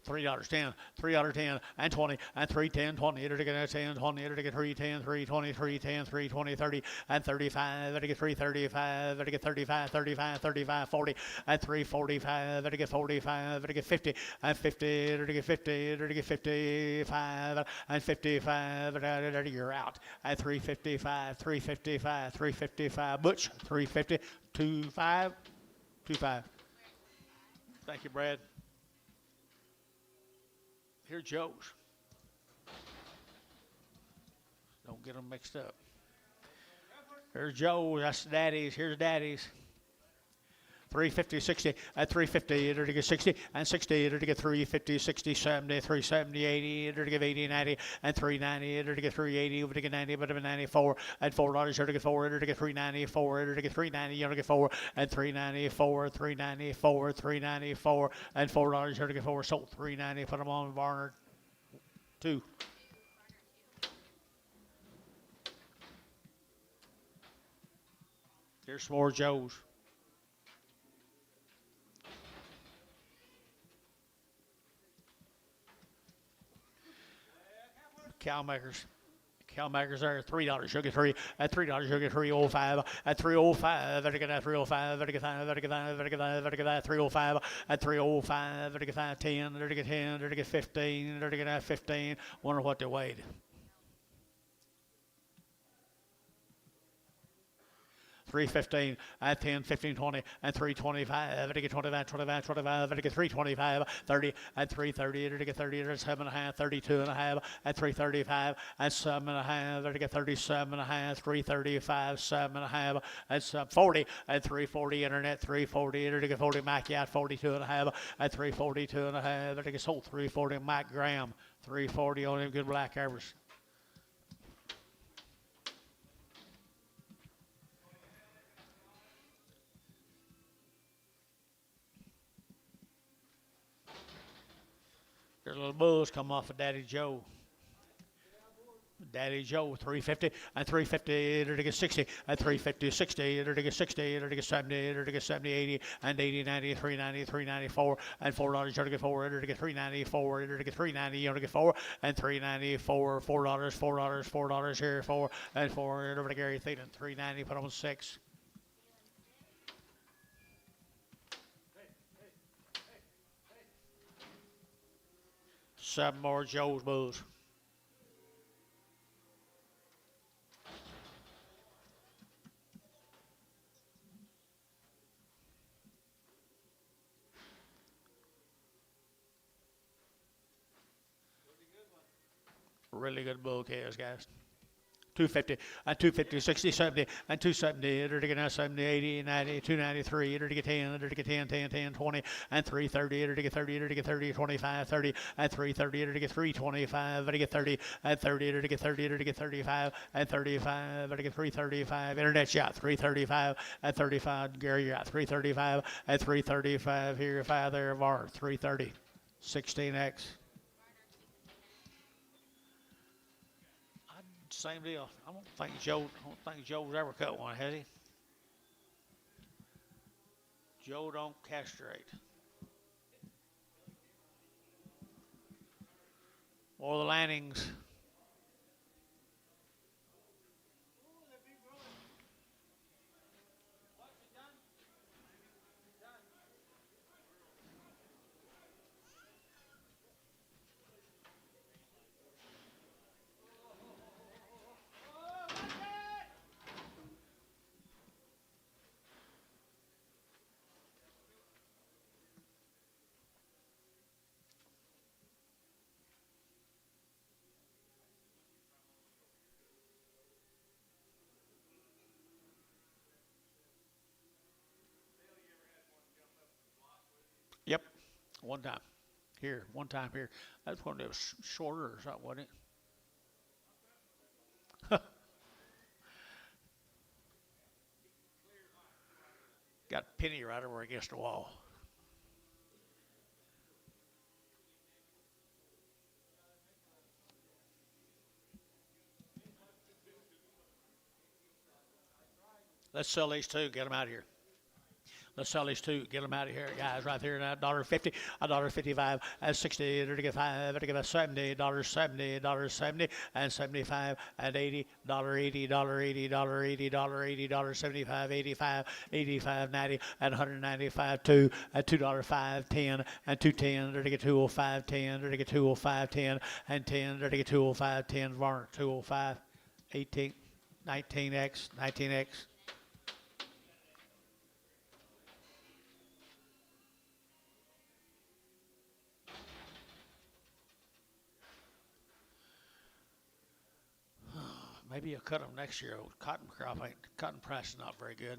$3, 10, $3, 10, and 20, and 310, 20, to get 10, 20, to get 310, 320, 310, 320, 30, and 35, to get 335, to get 35, 35, 35, 40, and 345, to get 45, to get 50, and 50, to get 50, to get 55, and 55, you're out. At 355, 355, 355, Butch, 350, 25, 25. Thank you, Brad. Here's Joe's. Don't get them mixed up. Here's Joe's. That's Daddy's. Here's Daddy's. 350, 60, at 350, to get 60, and 60, to get 350, 60, 70, 370, 80, to get 80, 90, and 390, to get 380, to get 90, but 94, and $4, to get 4, to get 394, to get 390, to get 4, and 394, 394, 394, and $4, to get 4, sold 390, put them on Varner 2. Here's some more Joe's. Cow makers are $3. You'll get 3 at $3. You'll get 305 at 305. Better get that 305. Better get that. Better get that. Better get that. Better get that 305 at 305. Better get that 10. Better get 10. Better get 15. Better get that 15. Wonder what they weighed. 315 at 10, 15, 20, and 325. To get 25, 25, 25. To get 325, 30 at 330. To get 30 at 7.5, 32.5 at 335 at 7.5. To get 37.5, 335, 7.5 at 40 at 340. Internet 340. To get 40 Mac out 42.5 at 342.5. To get sold 340 Mike Graham 340 on them good black heifers. There's little bulls come off of Daddy Joe. Daddy Joe, 350 and 350 to get 60 and 350, 60 to get 60 to get 70 to get 70, 80 and 80, 90, 390, 394 and $4 to get 4 to get 394 to get 390 to get 4 and 394, $4, $4 here, 4 and 4 over to Gary Thielen, 390, put on 6. Seven more Joe's bulls. Really good bull calves, guys. 250 and 250, 60, 70 and 270 to get 70, 80, 90, 293 to get 10 to get 10, 10, 10, 20 and 330 to get 30 to get 30, 25, 30 and 330 to get 325 to get 30 and 30 to get 30 to get 35 and 35 to get 335. Internet shot 335 and 35. Gary, you're at 335 and 335 here, 5 there, VAR 330, 16X. Same deal. I don't think Joe's ever cut one, has he? Joe don't castrate. Or the Lannings. Yep, one time. Here, one time here. That's when it was shorter or something, wasn't it? Got Penny right over against the wall. Let's sell these two, get them out of here. Let's sell these two, get them out of here, guys, right there. $1.50, $1.55, and 60 to get 5, to get $70, $70, 70, and 75, and $80, $80, $80, $80, $80, 75, 85, 85, 90, and 195, 2, and $2.05, 10, and 210 to get 205, 10 to get 205, 10, and 10 to get 205, 10, Varner, 205, 18, 19X, 19X. Maybe you'll cut them next year. Cotton crop ain't, cotton price is not very good.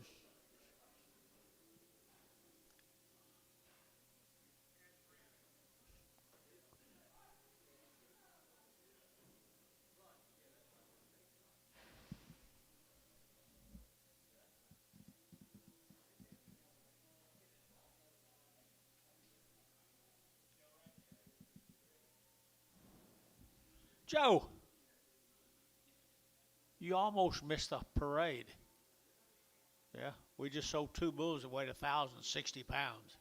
Joe, you almost missed the parade. Yeah, we just sold 2 bulls that weighed 1,060 pounds.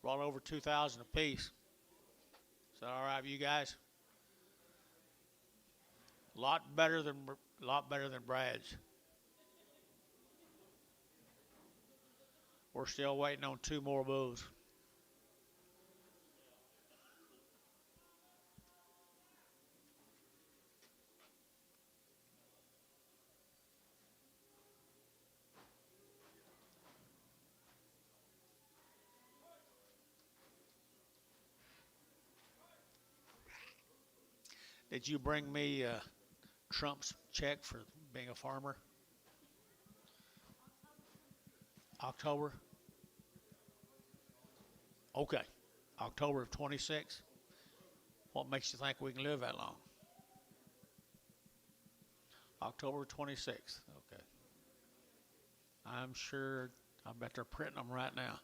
Brought over 2,000 apiece. Is that all right with you guys? A lot better than Brad's. We're still waiting on 2 more bulls. Did you bring me Trump's check for being a farmer? October? Okay. October of 26. What makes you think we can live that long? October 26th. Okay. I'm sure, I bet they're printing them right now.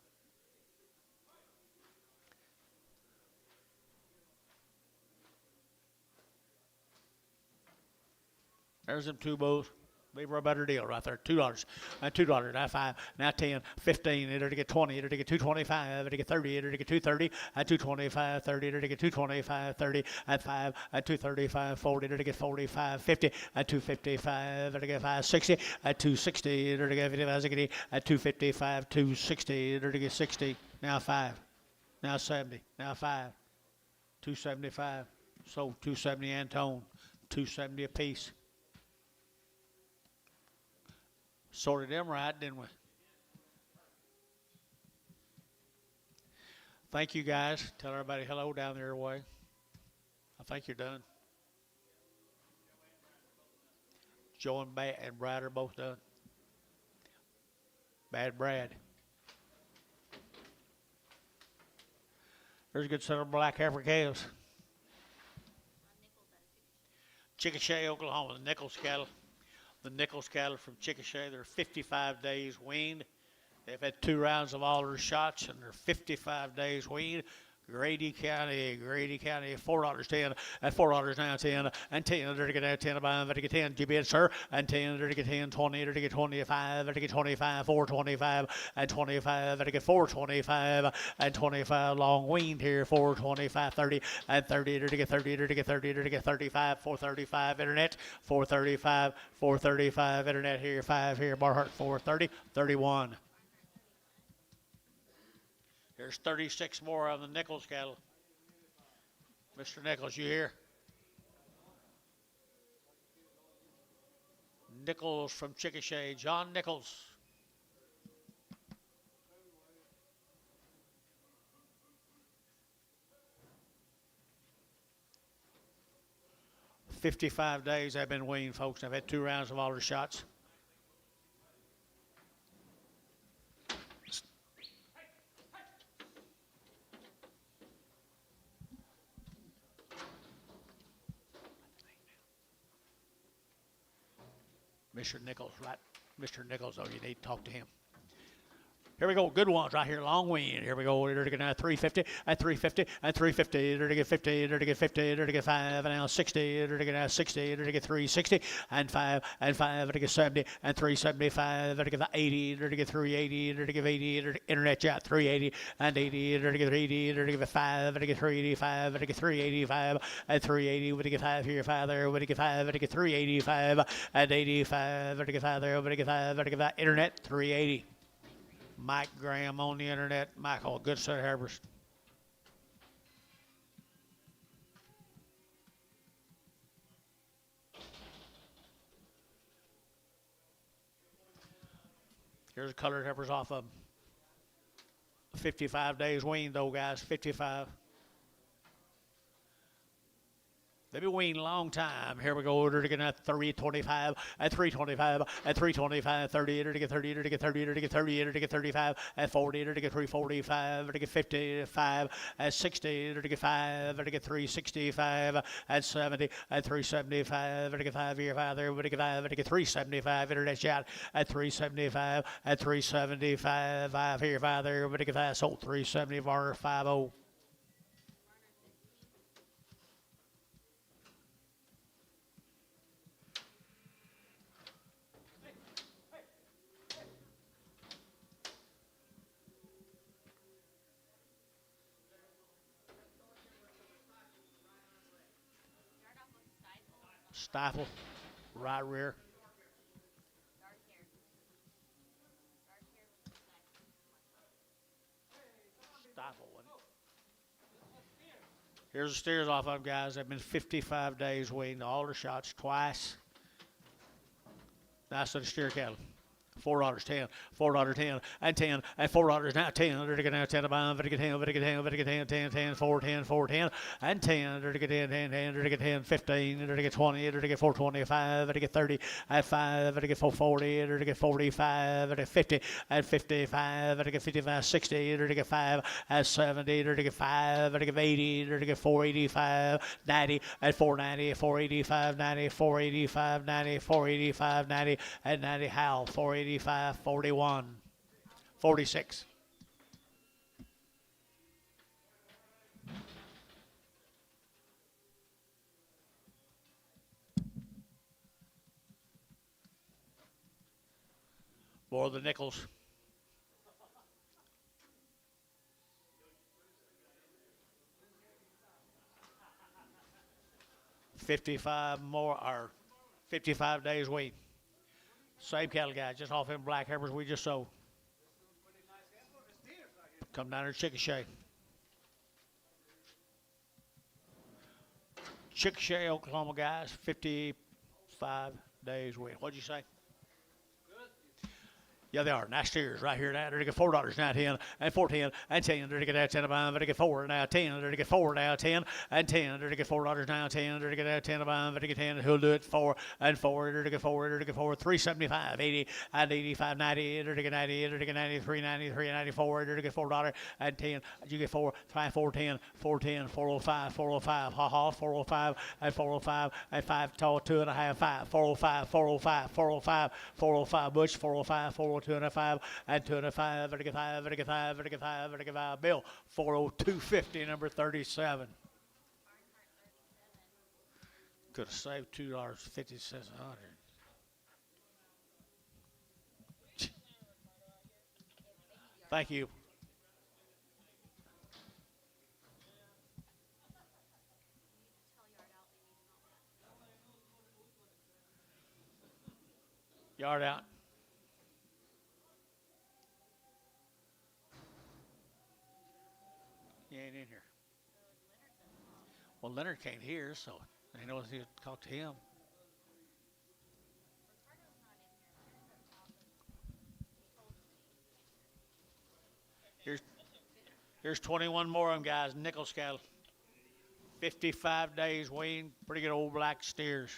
There's them two bulls. Maybe for a better deal right there. $2. And $2. Now 5. Now 10. 15. It'll get 20. It'll get 225. It'll get 30. It'll get 230. And 225. 30. It'll get 225. 30. And 5. And 235. 40. It'll get 45. 50. And 255. It'll get 560. And 260. It'll get 55. 60. And 255. 260. It'll get 60. Now 5. Now 70. Now 5. 275. So 270 Antone. 270 apiece. Sorted them right, didn't we? Thank you, guys. Tell everybody hello down there way. I think you're done. Joe and Brad are both done. Bad Brad. There's a good set of black heifer calves. Chicochet, Oklahoma, the Nichols cattle. The Nichols cattle from Chicochet, they're 55 days weaned. They've had 2 rounds of all their shots, and they're 55 days weaned. Grady County, $4.10, and $4 now 10, and 10, they're going to get 10, about to get 10, you bid, sir, and 10, they're going to get 10, 20, they're going to get 25, they're going to get 25, 425, and 25, they're going to get 425, and 25, long weaned here, 425, 30, and 30, they're going to get 30, they're going to get 30, they're going to get 35, 435, internet, 435, 435, internet here, 5 here, Barhart, 430, 31. There's 36 more of the Nichols cattle. Mr. Nichols, you here? Nichols from Chicochet, John Nichols. $55 days I've been weaned, folks. I've had 2 rounds of all the shots. Mr. Nichols, right? Mr. Nichols, oh, you need to talk to him. Here we go, good ones right here, long wean. Here we go, they're going to 350, and 350, and 350, they're to get 50, they're to get 50, they're to get 5, and now 60, they're to get 60, they're to get 360, and 5, and 5, they're to get 70, and 375, they're to get 80, they're to get 380, they're to get 80, they're to internet chat, 380, and 80, they're to get 80, they're to get 5, they're to get 385, they're to get 385, and 380, we're to get 5 here, 5 there, we're to get 5, they're to get 385, and 85, they're to get 5 there, we're to get 5, they're to get that internet, 380. Mike Graham on the internet. Michael, good set of heifers. Here's the colored heifers off of them. 55 days weaned though, guys. 55. They've been weaned a long time. Here we go. They're getting at 325, and 325, and 325, 30, they're to get 30, they're to get 30, they're to get 30, they're to get 35, and 40, they're to get 345, they're to get 55, and 60, they're to get 5, they're to get 365, and 70, and 375, they're to get 5 here, 5 there, they're to get 5, they're to get 375, internet shot, at 375, and 375, 5 here, 5 there, they're to get 5, sold 370, Varner 50. Stifle, right rear. Stifle one. Here's the steers off of them, guys. They've been 55 days weaned, all their shots twice. Nice set of steer cattle. $4, 10, $4, 10, and 10, and $4 now 10. They're to get now 10 about, they're to get 10, they're to get 10, they're to get 10, 10, 10, 4, 10, 4, 10, and 10. They're to get 10, 10, 10, they're to get 10, 15, they're to get 20, they're to get 425, they're to get 30, and 5, they're to get 440, they're to get 45, they're to get 50, and 55, they're to get 55, 60, they're to get 5, and 70, they're to get 5, they're to get 80, they're to get 485, 90, and 490, 485, 90, 485, 90, 485, 90, and 90, Hal, 485, 41, 46. for the Nichols. Or 55 days wait. Same cattle guy, just off them black heifers we just sold. Come down here to Chicochet. Chicochet, Oklahoma guys, 55 days wait. What'd you say? Yeah, they are. Nice steers right here now. They're to get $4 now, 10 and 4, 10 and 10. They're to get out 10 about. They're to get 4 now, 10. They're to get 4 now, 10 and 10. They're to get $4 now, 10. They're to get out 10 about. They're to get 10. Who'll do it? 4 and 4. They're to get 4. They're to get 4. 375, 80 and 85, 90. They're to get 90. They're to get 93, 93 and 94. They're to get $4 and 10. You get 4, 5, 4, 10, 4, 10, 405, 405. Ha ha, 405 and 405 and 5 tall, 2.5, 5, 405, 405, 405, 405. Bush, 405, 402. 205 and 205, vertical 5, vertical 5, vertical 5, vertical 5. Bill 40250, number 37. Could have saved $2.50. Thank you. Yard out. He ain't in here. Well, Leonard can't hear, so I know he talk to him. Here's 21 more of them guys. Nichols cattle. 55 days weaned. Pretty good old black steers.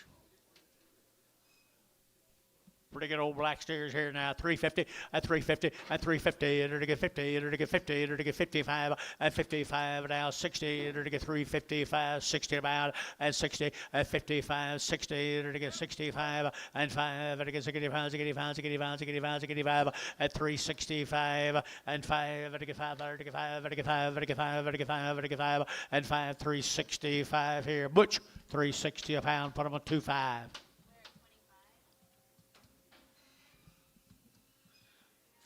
Pretty good old black steers here now. 350 and 350 and 350. Enter to get 50. Enter to get 50. Enter to get 55 and 55 now. 60. Enter to get 355. 60 about and 60 and 55. 60. Enter to get 65 and 5. Enter to get 65, 65, 65, 65, 65 at 365 and 5. Enter to get 5. Enter to get 5. Enter to get 5. Enter to get 5. Enter to get 5. Enter to get 5 and 5. 365 here. Butch 360 a pound. Put them on 2.5.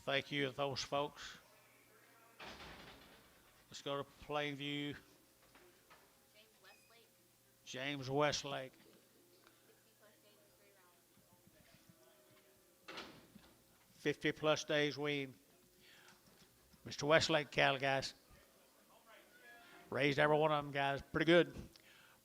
Thank you, those folks. Let's go to Plainview. James Westlake. 50 plus days wean. Mr. Westlake cattle, guys. Raised every one of them, guys. Pretty good.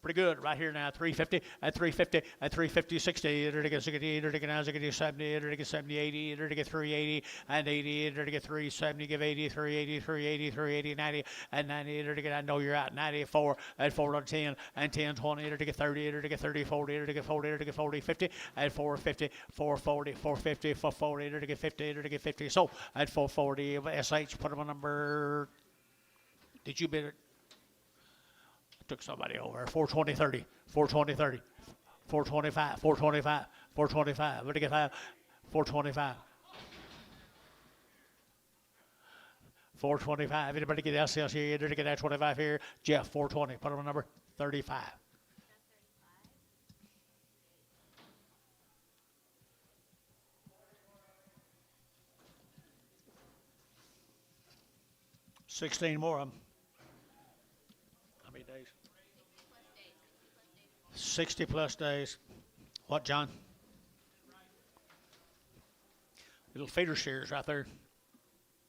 Pretty good right here now. 350 and 350 and 350, 60. Enter to get 60. Enter to get now 60, 70. Enter to get 70, 80. Enter to get 380 and 80. Enter to get 370. Give 80, 380, 380, 380, 90 and 90. Enter to get. I know you're out. 94 and 4 on 10 and 10, 20. Enter to get 30. Enter to get 30, 40. Enter to get 40. Enter to get 40, 50 and 450, 440, 450, 440. Enter to get 50. Enter to get 50. So at 440, SH. Put them on number. Did you bid it? Took somebody over. 420, 30, 420, 30, 425, 425, 425. Where'd you get 5? 425. 425. Anybody get LCS here? Did you get that 25 here? Jeff, 420. Put on number 35. 16 more of them. 60 plus days. What, John? Little feeder steers right there.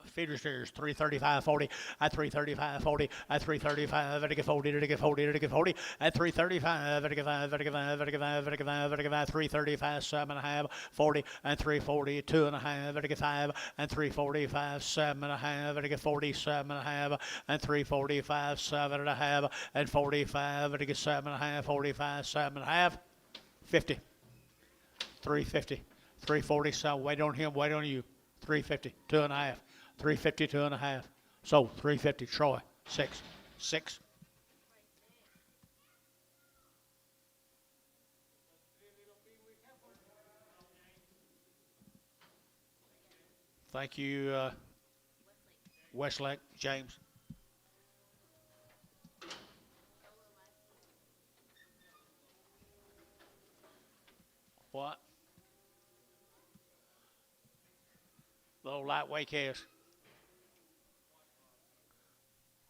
Feeder steers, 335, 40, at 335, 40, at 335, at 40, at 40, at 40, at 335, at 5, at 5, at 5, at 5, at 5, 335, 7.5, 40, and 340, 2.5, at 5, and 345, 7.5, at 40, 7.5, and 345, 7.5, and 45, at 7.5, 45, 7.5, 50, 350, 340, so wait on him, wait on you, 350, 2.5. 350, 2.5. So 350, Troy, 6. Thank you, Westlake, James. What? old lightweight calves.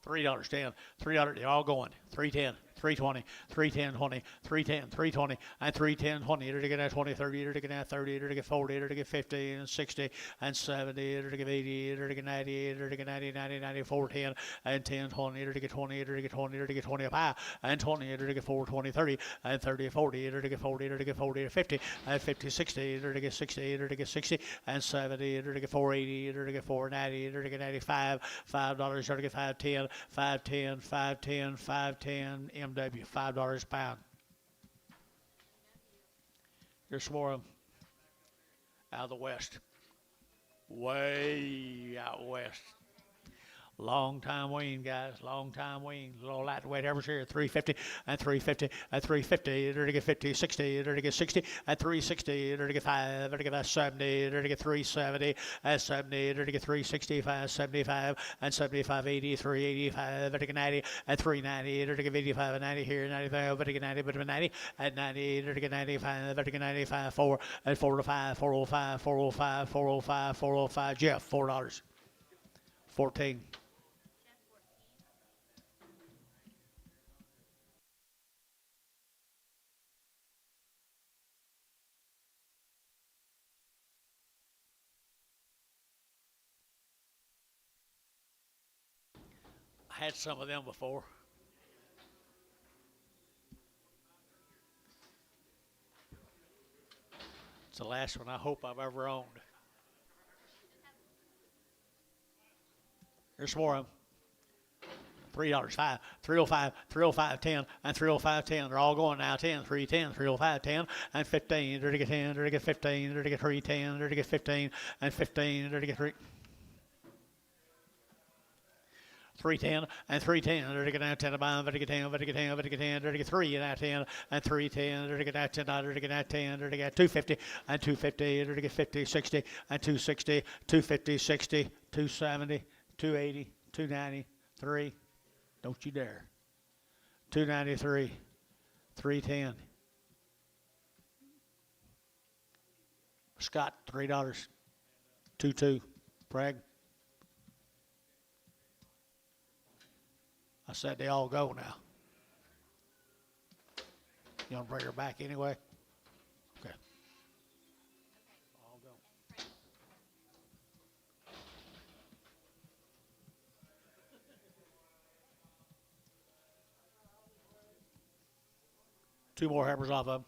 $3.10, $3, they're all going. 310, 320, 310, 20, 310, 320, and 310, 20. You're to get at 20, 30, you're to get at 30, you're to get 40, you're to get 50, and 60, and 70, you're to get 80, you're to get 90, you're to get 90, 90, 94, 10, and 10, 20, you're to get 20, you're to get 20, you're to get 20 up high, and 20, you're to get 4, 20, 30, and 30, 40, you're to get 40, you're to get 40, 50, and 50, 60, you're to get 60, you're to get 60, and 70, you're to get 480, you're to get 490, you're to get 95, $5, you're to get 510, 510, 510, 510, MW, $5 a pound. Here's some more of them out of the west. Way out west. Long time wean, guys. Long time wean. Little lightweight heifers here. 350 and 350 and 350. They're to get 50, 60. They're to get 60 and 360. They're to get 5. They're to get 70. They're to get 370 and 70. They're to get 365, 75 and 75, 80, 385. They're to get 90 and 390. They're to get 85 and 90 here. 95. They're to get 90, but 90 and 90. They're to get 95. They're to get 95, 4 and 4 to 5, 405, 405, 405, 405. Jeff, $4. 14. I had some of them before. It's the last one I hope I've ever owned. Here's some more of them. $3, 5, 305, 305, 10, and 305, 10. They're all going now. 10, 310, 305, 10, and 15. They're to get 10, they're to get 15, they're to get 310, they're to get 15, and 15, they're to get 3. 310 and 310. They're to get out 10 about. They're to get 10. They're to get 10. They're to get 10. They're to get 3 and out 10 and 310. They're to get out 10. They're to get out 10. They're to get 250 and 250. They're to get 50, 60 and 260, 250, 60, 270, 280, 290, 3. Don't you dare. 293, 310. Scott, $3. 22. Preg. I said they all go now. You want to bring her back anyway? Okay. All go. Two more heifers off of them.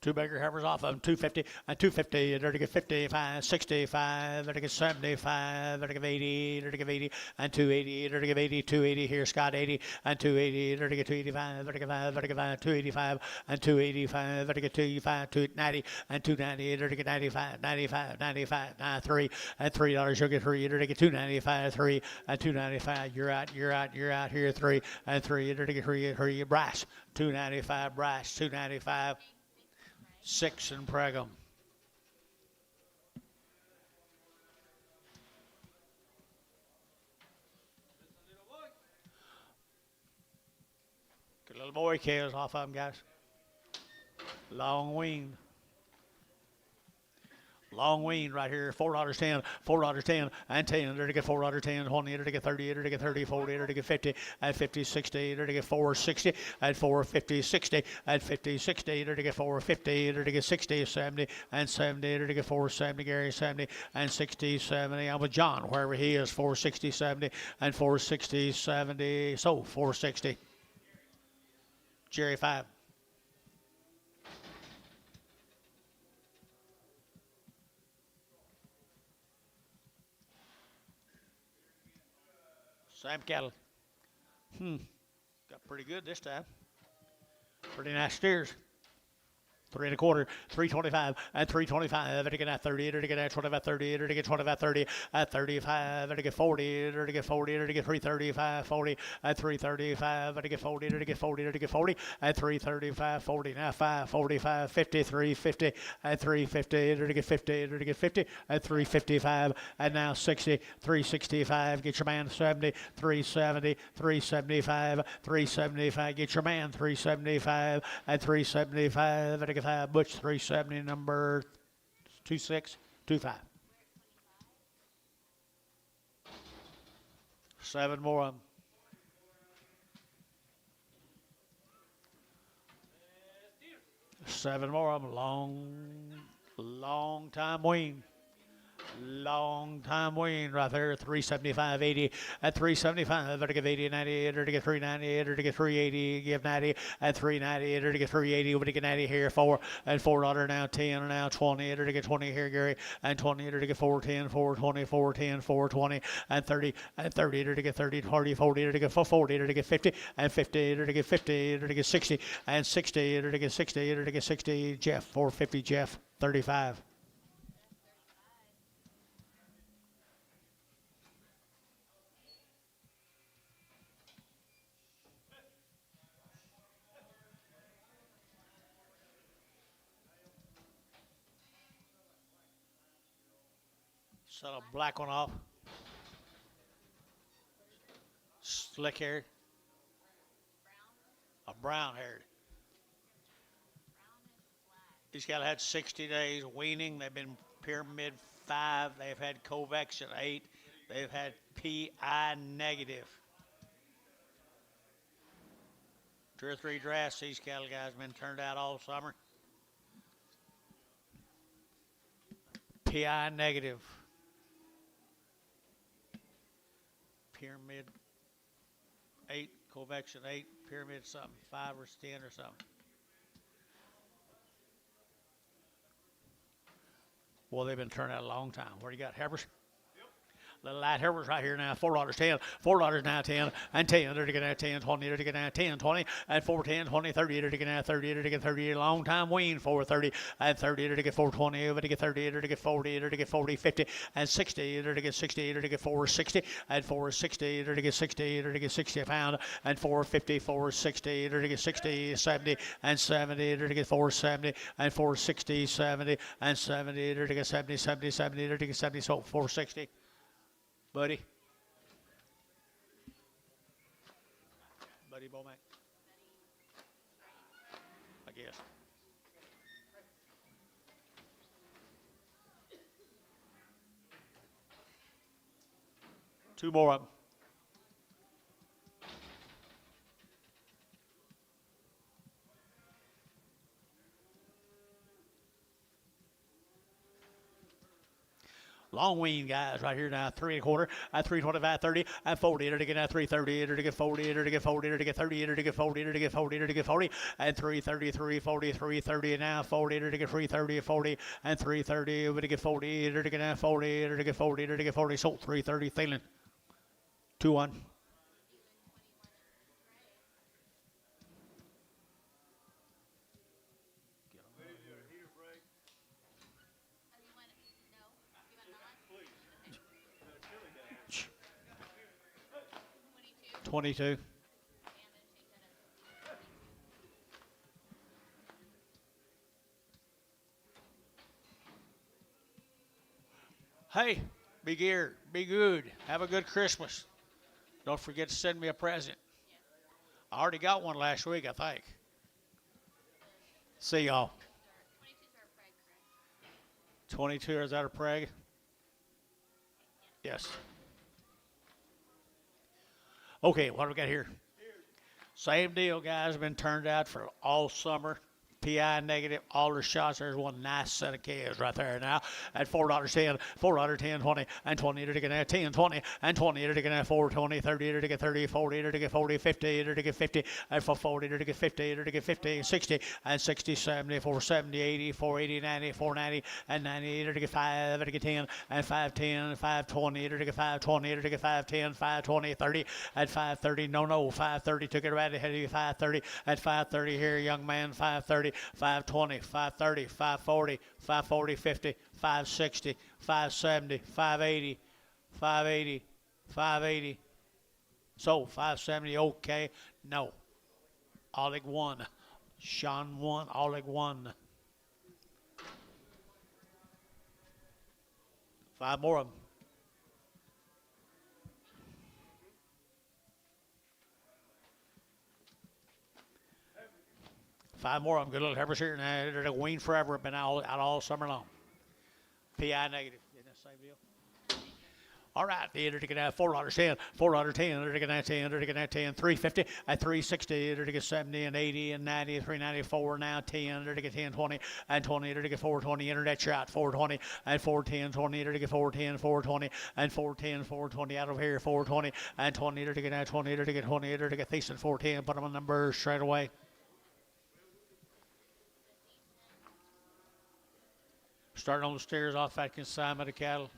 Two bigger heifers off of them, 250 and 250. They're to get 55, 65. They're to get 75. They're to get 80. They're to get 80 and 280. They're to get 80, 280. Here, Scott, 80 and 280. They're to get 285. They're to get 5. They're to get 5, 285 and 285. They're to get 285, 290 and 290. They're to get 95, 95, 95, 93 and $3. You'll get 3. They're to get 295, 3 and 295. You're out, you're out, you're out here, 3 and 3. They're to get 3. Brass, 295. Brass, 295. 6 and Pregum. Get a little boy calves off of them, guys. Long weaned. Long wean right here, $4.10, $4.10, and 10. They're to get $4.10, 20. They're to get 30. They're to get 30, 40. They're to get 50, and 50, 60. They're to get 460, and 450, 60, and 50, 60. They're to get 450. They're to get 60, 70, and 70. They're to get 470, Gary, 70, and 60, 70. I'm with John, wherever he is, 460, 70, and 460, 70. So 460. Jerry, 5. Same cattle. Got pretty good this time. Pretty nice steers. 3 1/4, 325, and 325. They're to get at 30. They're to get at 25, 30. They're to get 25, 30, at 35. They're to get 40. They're to get 40. They're to get 335, 40, at 335. They're to get 40. They're to get 40. They're to get 40, at 335, 40. Now 5, 45, 50, 350, at 350. They're to get 50. They're to get 50, at 355. And now 60, 365. Get your man 70, 370, 375, 375. Get your man 375, at 375. They're to get 375. Butch 370. Number 2625. 7 more of them. Seven more of them. Long time wean. Long time wean right there. 375.80 at 375. Better give 80, 90. Better get 390. Better get 380. Give 90 at 390. Better get 380. Better get 90 here. 4 and $4 now. 10 and now 20. Better get 20 here, Gary. And 20. Better get 410. 420. 410. 420 and 30 and 30. Better get 30. 40. 40. Better get 40. Better get 50 and 50. Better get 50. Better get 60 and 60. Better get 60. Better get 60. Jeff 450. Jeff 35. Set a black one off. Slick hair. A brown haired. These guys had 60 days weaning. They've been Pyramid 5. They've had Covex at 8. They've had PI negative. 2 or 3 drafts these cattle guys have been turned out all summer. PI negative. Pyramid 8, Covex at 8, Pyramid something, 5 or 10 or something. Well, they've been turned out a long time. Where you got heifers? Little light heifers right here now. $4, 10. $4 now, 10. And 10. They're to get now 10, 20. They're to get now 10, 20. And 4, 10, 20, 30. They're to get now 30. They're to get 30. Long time wean. 4, 30. And 30. They're to get 420. They're to get 30. They're to get 40. They're to get 40, 50. And 60. They're to get 60. They're to get 460. And 460. They're to get 60. They're to get 60 a pound. And 450. 460. They're to get 60, 70. And 70. They're to get 470. And 460, 70. And 70. They're to get 70, 70, 70. They're to get 70. So 460. Buddy. Buddy Bomac. I guess. Two more of them. Long wean guys right here now, 3 1/4, at 325, 30, at 40, to get now 330, to get 40, to get 40, to get 30, to get 40, to get 40, to get 40, and 333, 40, 330 now, 40, to get 330, 40, and 330, to get 40, to get now 40, to get 40, to get 40, so 330, Thielen, 2-1. No. 22. Hey, be geared, be good, have a good Christmas. Don't forget to send me a present. I already got one last week, I think. See y'all. 22, is that a preg? Yes. Okay, what do we got here? Same deal, guys. Have been turned out for all summer. PI negative, all the shots. There's one nice set of calves right there now at $4, 10, $4, 10, 20, and 20. To get that 10, 20, and 20. To get that 4, 20, 30. To get 30, 40. To get 40, 50. To get 50, and for 40. To get 50. To get 50, 60, and 60, 70, 470, 80, 480, 90, 490, and 90. To get 5. To get 10, and 510, 520. To get 520. To get 510, 520, 30, and 530. No, 530. Took it right ahead of you. 530 at 530 here, young man. 530. 520, 530, 540, 540, 50, 560, 570, 580, 580, 580. So 570, okay. No. Oleg 1. Sean 1, Oleg 1. 5 more of them. 5 more of them. Good little heifers here. Now they're weaned forever. Been out all summer long. PI negative. Isn't that the same deal? All right, the enter to get out $4.10, $4.10, enter to get out 10, enter to get out 10, 350, at 360, enter to get 70 and 80 and 90, 394 now 10, enter to get 10, 20 and 20, enter to get 420, internet shot 420 and 410, 20, enter to get 410, 420 and 410, 420 out of here 420 and 20, enter to get out 20, enter to get 20, enter to get decent 410. Put them on numbers straight away. Starting on the stairs off that consignment of cattle.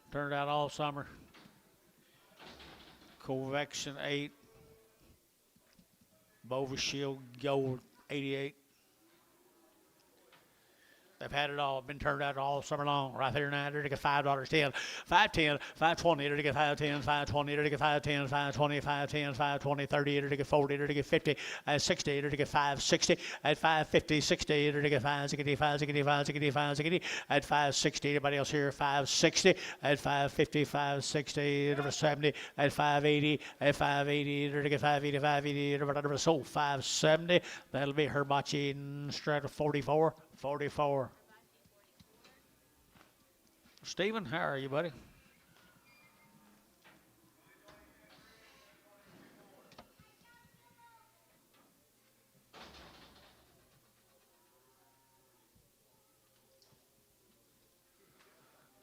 Turned out all summer. Convection 8. Bova Shield Gold 88. They've had it all. Been turned out all summer long. Right there now, they're to get $5.10, $5.10, $5.20, they're to get $5.10, $5.20, they're to get $5.10, $5.20, $5.10, $5.20, $30, they're to get $40, they're to get $50, and $60, they're to get $5.60, at $5.50, $60, they're to get $5.60, $5.60, $5.60, $5.60, at $5.60. Anybody else here? $5.60, at $5.50, $5.60, number 70, at $5.80, at $5.80, they're to get $5.80, $5.80, number sold $5.70. That'll be Herbachi Strata 44. 44. Stephen, how are you, buddy?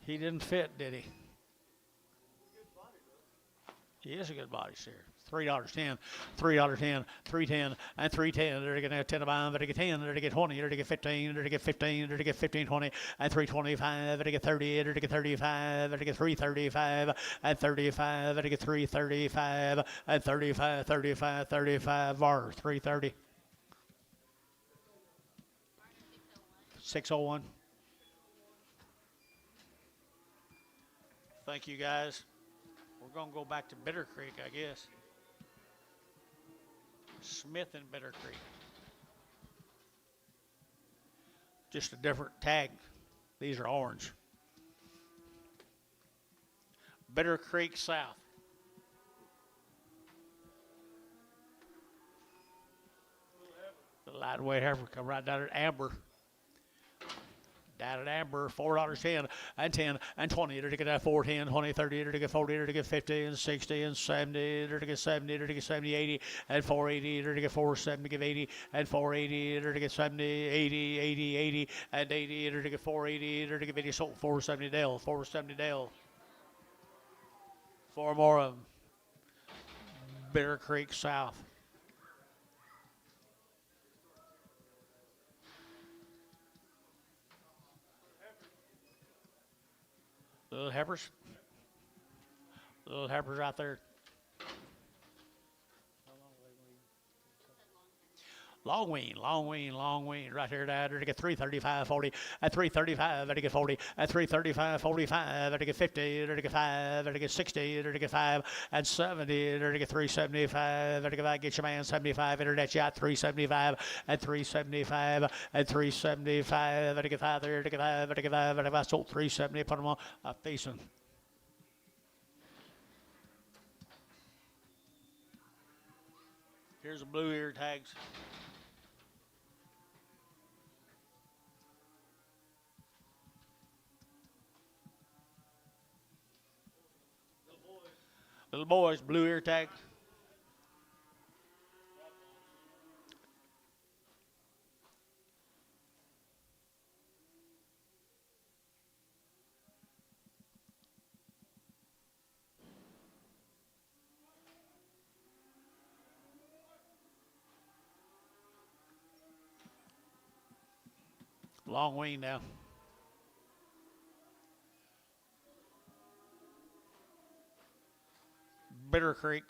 He didn't fit, did he? He is a good body, sir. $3.10, $3.10, $3.10, and $3.10. They're going to get 10 to buy, they're to get 10, they're to get 20, they're to get 15, they're to get 15, they're to get 15, 20, and $3.25, they're to get 30, they're to get 35, they're to get $3.35, and 35, they're to get $3.35, and 35, 35, 35, var, $3.30. 601. Thank you, guys. We're going to go back to Bitter Creek, I guess. Smith and Bitter Creek. Just a different tag. These are orange. Bitter Creek South. The lightweight heifer come right down at Amber. Down at Amber, $4.10 and 10 and 20. They're to get that 410, 20, 30. They're to get 40. They're to get 50 and 60 and 70. They're to get 70. They're to get 70, 80 and 480. They're to get 470, give 80 and 480. They're to get 70, 80, 80, 80 and 80. They're to get 480. They're to get 80. Sold 470 Dale. 470 Dale. 4 more of them. Bitter Creek South. Little heifers. Little heifers out there. Long wean, right here, Dad. To get 335, 40, at 335, to get 40, at 335, 45, to get 50, to get 5, to get 60, to get 5, and 70, to get 375, to get 5, get your man 75, internet shot 375, and 375, and 375, to get 5 there, to get 5, to get 5, and if I sold 370, put them on facing. Here's the blue ear tags. Little boys, blue ear tag. Long wean now. Bitter Creek.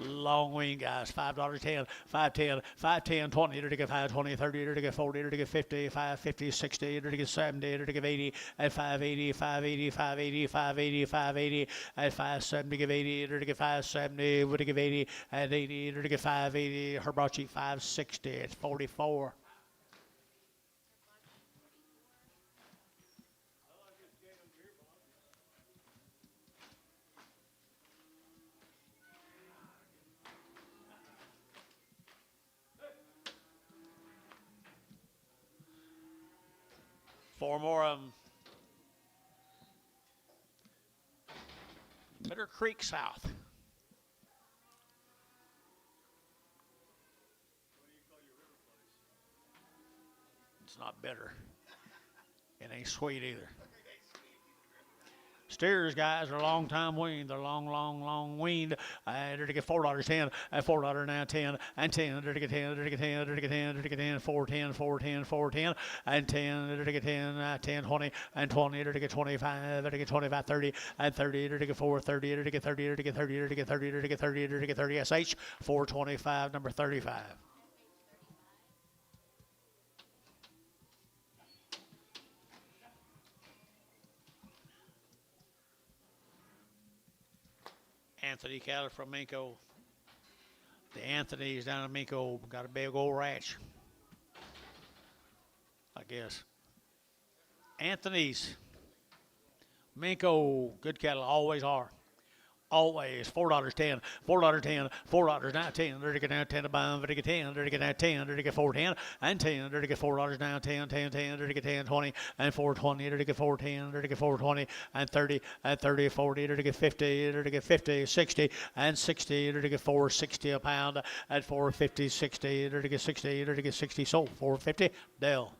Long wean, guys. $5.10, $5.10, $5.10, 20, to get 5.20, 30, to get 40, to get 50, 5.50, 60, to get 70, to get 80, at 5.80, 5.80, 5.80, 5.80, 5.80, at 5.70, give 80, to get 5.70, to give 80, at 80, to get 5.80, Herbachi 5.60, it's 44. 4 more of them. Bitter Creek South. It's not bitter. It ain't sweet either. Steers, guys, are long time weaned. They're long weaned. They're to get $4.10, and $4 now 10, and 10. They're to get 10. They're to get 10. They're to get 10. They're to get 10. 4.10, 4.10, 4.10, and 10. They're to get 10, 10, 20, and 20. They're to get 25. They're to get 25, 30, and 30. They're to get 4, 30. They're to get 30. They're to get 30. They're to get 30. They're to get 30. They're to get 30. SH 425, number 35. Anthony cattle from Minko. The Anthony's down in Minko got a big old ranch, I guess. Anthony's, Minko, good cattle, always are. Always $4.10, $4.10, $4 now 10. They're to get now 10 to buy them. They're to get 10. They're to get now 10. They're to get 4.10 and 10. They're to get $4 now 10, 10, 10. They're to get 10, 20 and 4.20. They're to get 4.10. They're to get 4.20 and 30 and 30, 40. They're to get 50. They're to get 50, 60 and 60. They're to get 4.60 a pound at 4.50, 60. They're to get 60. They're to get 60. Sold 4.50. Dell.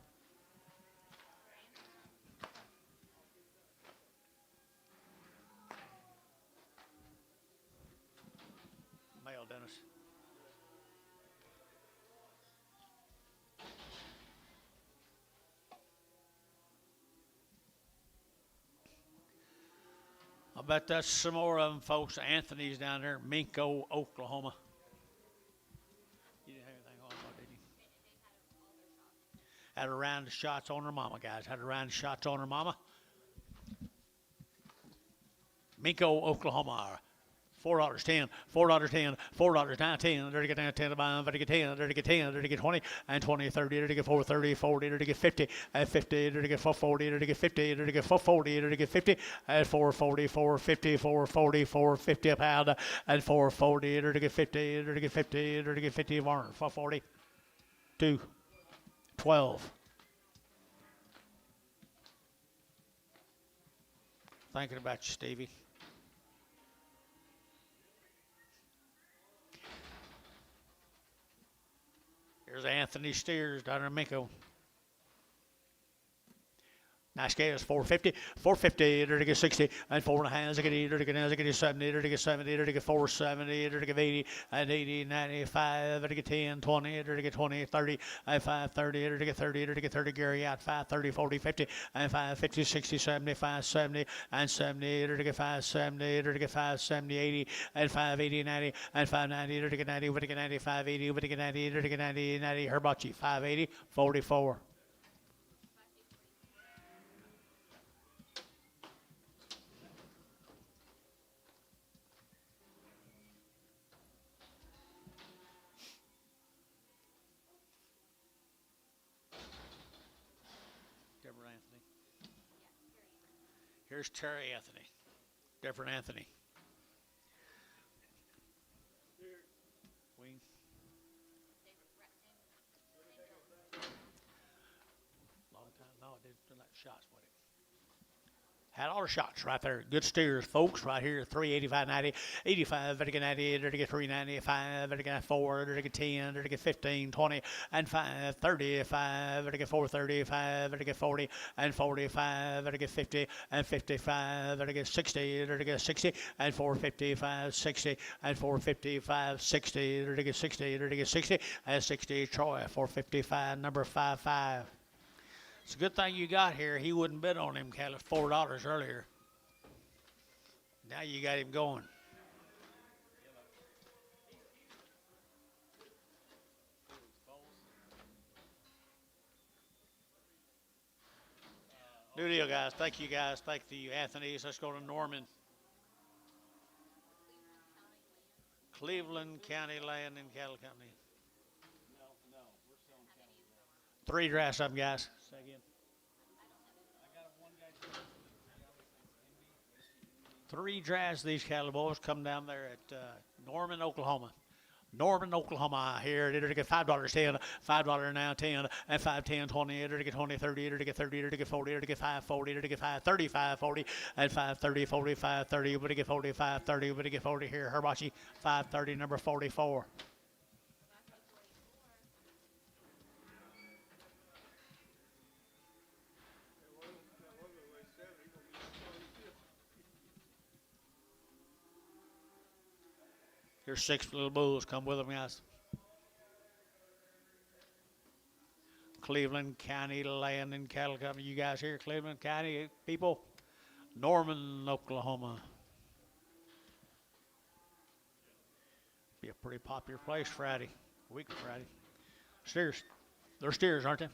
Dennis. I bet that's some more of them, folks. Anthony's down there, Minko, Oklahoma. You didn't have anything on, did you? Had a round of shots on her mama, guys. Had a round of shots on her mama. Minko, Oklahoma. $4.10, $4.10, $4 now 10. They're to get down 10 to buy them. They're to get 10. They're to get 10. They're to get 20 and 20, 30. They're to get 4.30, 40. They're to get 50 and 50. They're to get 4.40. They're to get 50. They're to get 4.40. They're to get 50 and 4.40, 4.50, 4.40, 4.50 a pound and 4.40. They're to get 50. They're to get 50. They're to get 50 Varner. 4.40, 2, 12. Thinking about you, Stevie. Here's Anthony Steers down in Minko. Nice scales, 450, 450, they're to get 60, and 4.5, they get 8, they're to get 70, they're to get 70, they're to get 470, they're to get 80, and 80, 95, they're to get 10, 20, they're to get 20, 30, and 530, they're to get 30, they're to get 30, Gary out, 530, 40, 50, and 550, 60, 70, 570, and 70, they're to get 570, they're to get 570, 80, and 580, 90, and 590, they're to get 90, we're to get 90, 580, we're to get 90, they're to get 90, 90, Herbachi, 580, 44. Here's Terry Anthony, different Anthony. Wing. Long time, no, it didn't let shots with it. Had all the shots right there. Good steers, folks, right here. 385, 90, 85, they're to get 90, they're to get 395, they're to get 4, they're to get 10, they're to get 15, 20, and 5, 35, they're to get 435, they're to get 40, and 45, they're to get 50, and 55, they're to get 60, they're to get 60, and 455, 60, and 455, 60, they're to get 60, they're to get 60, and 60, Troy, 455, number 55. It's a good thing you got here. He wouldn't bid on him, Caleb, $4 earlier. Now you got him going. New deal, guys. Thank you, guys. Thank you, Anthony's. Let's go to Norman. Cleveland County Land and Cattle Company. No, we're selling cattle. 3 drafts of them, guys. Say again. I got one guy. 3 drafts of these cattle boys come down there at Norman, Oklahoma. Norman, Oklahoma. Here, it'll get $5.10, $5 now 10, and 5, 10, 20. It'll get 20, 30. It'll get 30. It'll get 40. It'll get 5, 40. It'll get 5, 35, 40, and 5, 30, 45, 30. It'll get 45, 30. It'll get 40 here. Herbachi, 530, number 44. Here's 6 little bulls. Come with them, guys. Cleveland County Land and Cattle Company. You guys here, Cleveland County people? Norman, Oklahoma. Be a pretty popular place Friday, week Friday. Steers. They're steers, aren't they?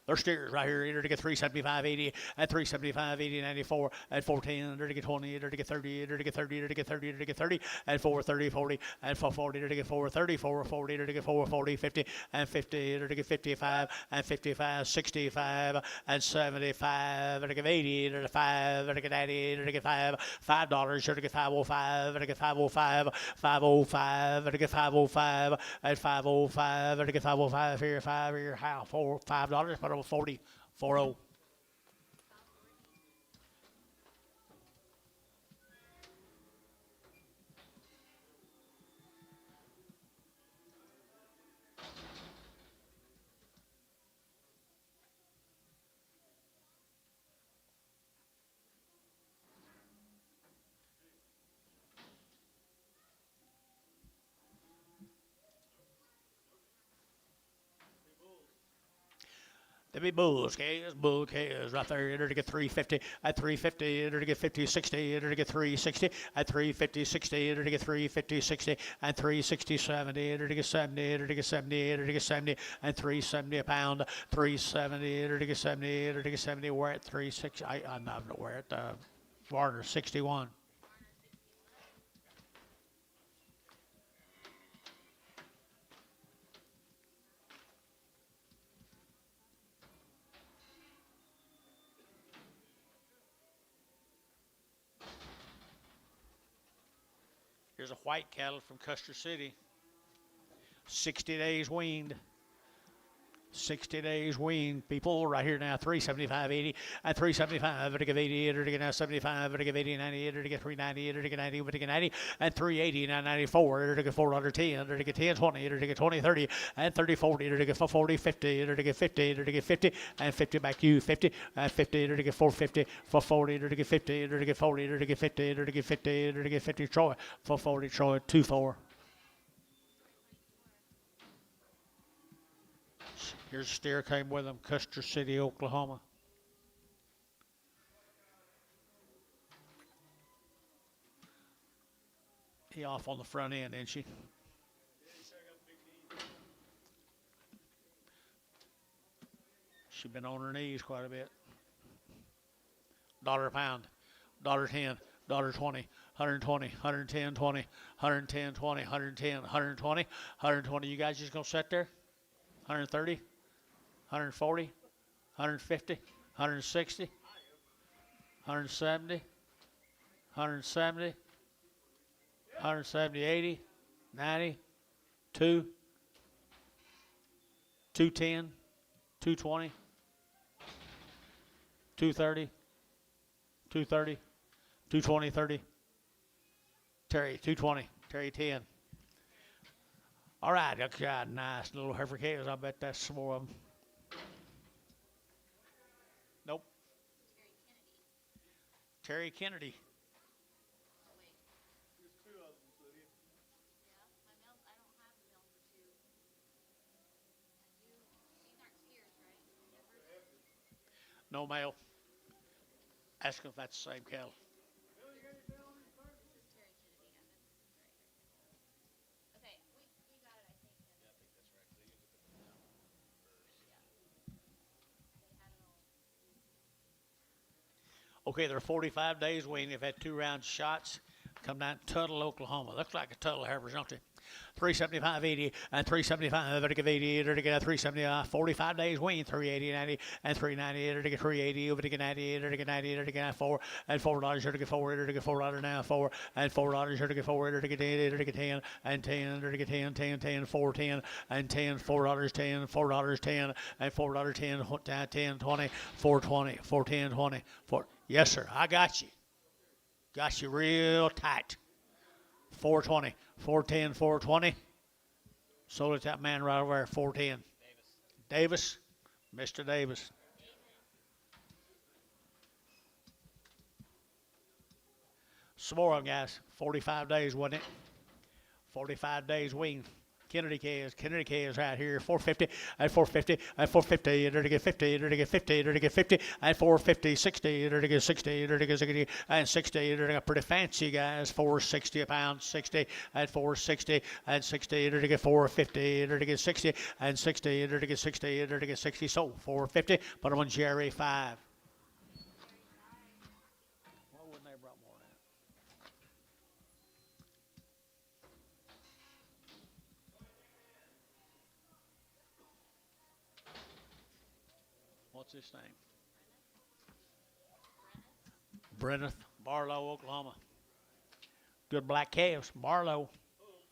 They're steers right here. Either to get 375.80 at 375.80 94 at 410. Either to get 20. Either to get 30. Either to get 30. Either to get 30. Either to get 30 at 430 40 at 440. Either to get 430 440. Either to get 440 50 and 50. Either to get 55 and 55 65 and 75. Either to get 80. Either to 5. Either to get 80. Either to get $5. Either to get 505. Either to get 505 505. Either to get 505 at 505. Either to get 505 here 5 here how $5. But 40, 40. There be bulls, calves, bull calves right there. It'll get 350 at 350. It'll get 50, 60. It'll get 360 at 350, 60. It'll get 350, 60 and 360, 70. It'll get 70. It'll get 70. It'll get 70 and 370 a pound. 370. It'll get 70. It'll get 70. We're at 360. I'm not where at Varner 61. Here's a white cattle from Kuster City. 60 days weaned. 60 days weaned, people. Right here now, 375.80 and 375. It'll give 80. It'll get now 75. It'll give 80, 90. It'll get 390. It'll get 90. It'll get 90 and 380. Now 94. It'll get 410. It'll get 10, 20. It'll get 20, 30 and 30, 40. It'll get 40, 50. It'll get 50. It'll get 50 and 50 back to you. 50 and 50. It'll get 450. 440. It'll get 50. It'll get 40. It'll get 50. It'll get 50. It'll get 50. Troy. 440. Troy. 24. Here's a steer came with him, Kuster City, Oklahoma. He off on the front end, isn't she? She's been on her knees quite a bit. $1 a pound, $1.10, $1.20, 120, 110, 20, 110, 20, 110, 120, 120. You guys just gonna sit there? 130? 140, 150, 160, 170, 170, 170, 80, 90, 2, 210, 220, 230, 230, 220, 30. Terry, 220, Terry 10. All right, that's got nice little heifer calves. I bet that's some more of them. Nope. Terry Kennedy. Oh, wait. There's 2 of them, Lydia. Yeah, my male, I don't have the male for 2. I do. These aren't steers, right? No male. Ask him if that's the same cattle. This is Terry Kennedy. Okay, we got it, I think. Yeah, I think that's right. They use it for the They had it all. Okay, they're 45 days weaned. They've had 2 rounds of shots. Come down to Tuttle, Oklahoma. Looks like a Tuttle heifers, don't they? 375.80 and 375 to give 80 to get 370 45 days wean 380 90 and 390 to get 380 over to get 90 to get 90 to get 4 and $4 to get 4 to get $4 now 4 and $4 to get 4 to get 8 to get 10 and 10 to get 10 10 10 4 10 and 10 $4 10 $4 10 and $4 10 10 20 420 410 20 4. Yes sir, I got you real tight. 420 410 420. Sold it to that man right over there, 410. Davis. Mr. Davis. Some more of them, guys. 45 days, wasn't it? 45 days wean. Kennedy calves right here, 450 and 450 and 450 to get 50 to get 50 to get 50 and 450 60 to get 60 to get 60 and 60 to get pretty fancy guys, 460 a pound, 60 and 460 and 60 to get 450 to get 60 and 60 to get 60 to get 60. So 450. Put them on Jerry 5. Why wouldn't they brought more now? What's his name? Brenneth, Barlo, Oklahoma. Good black calves, Barlo,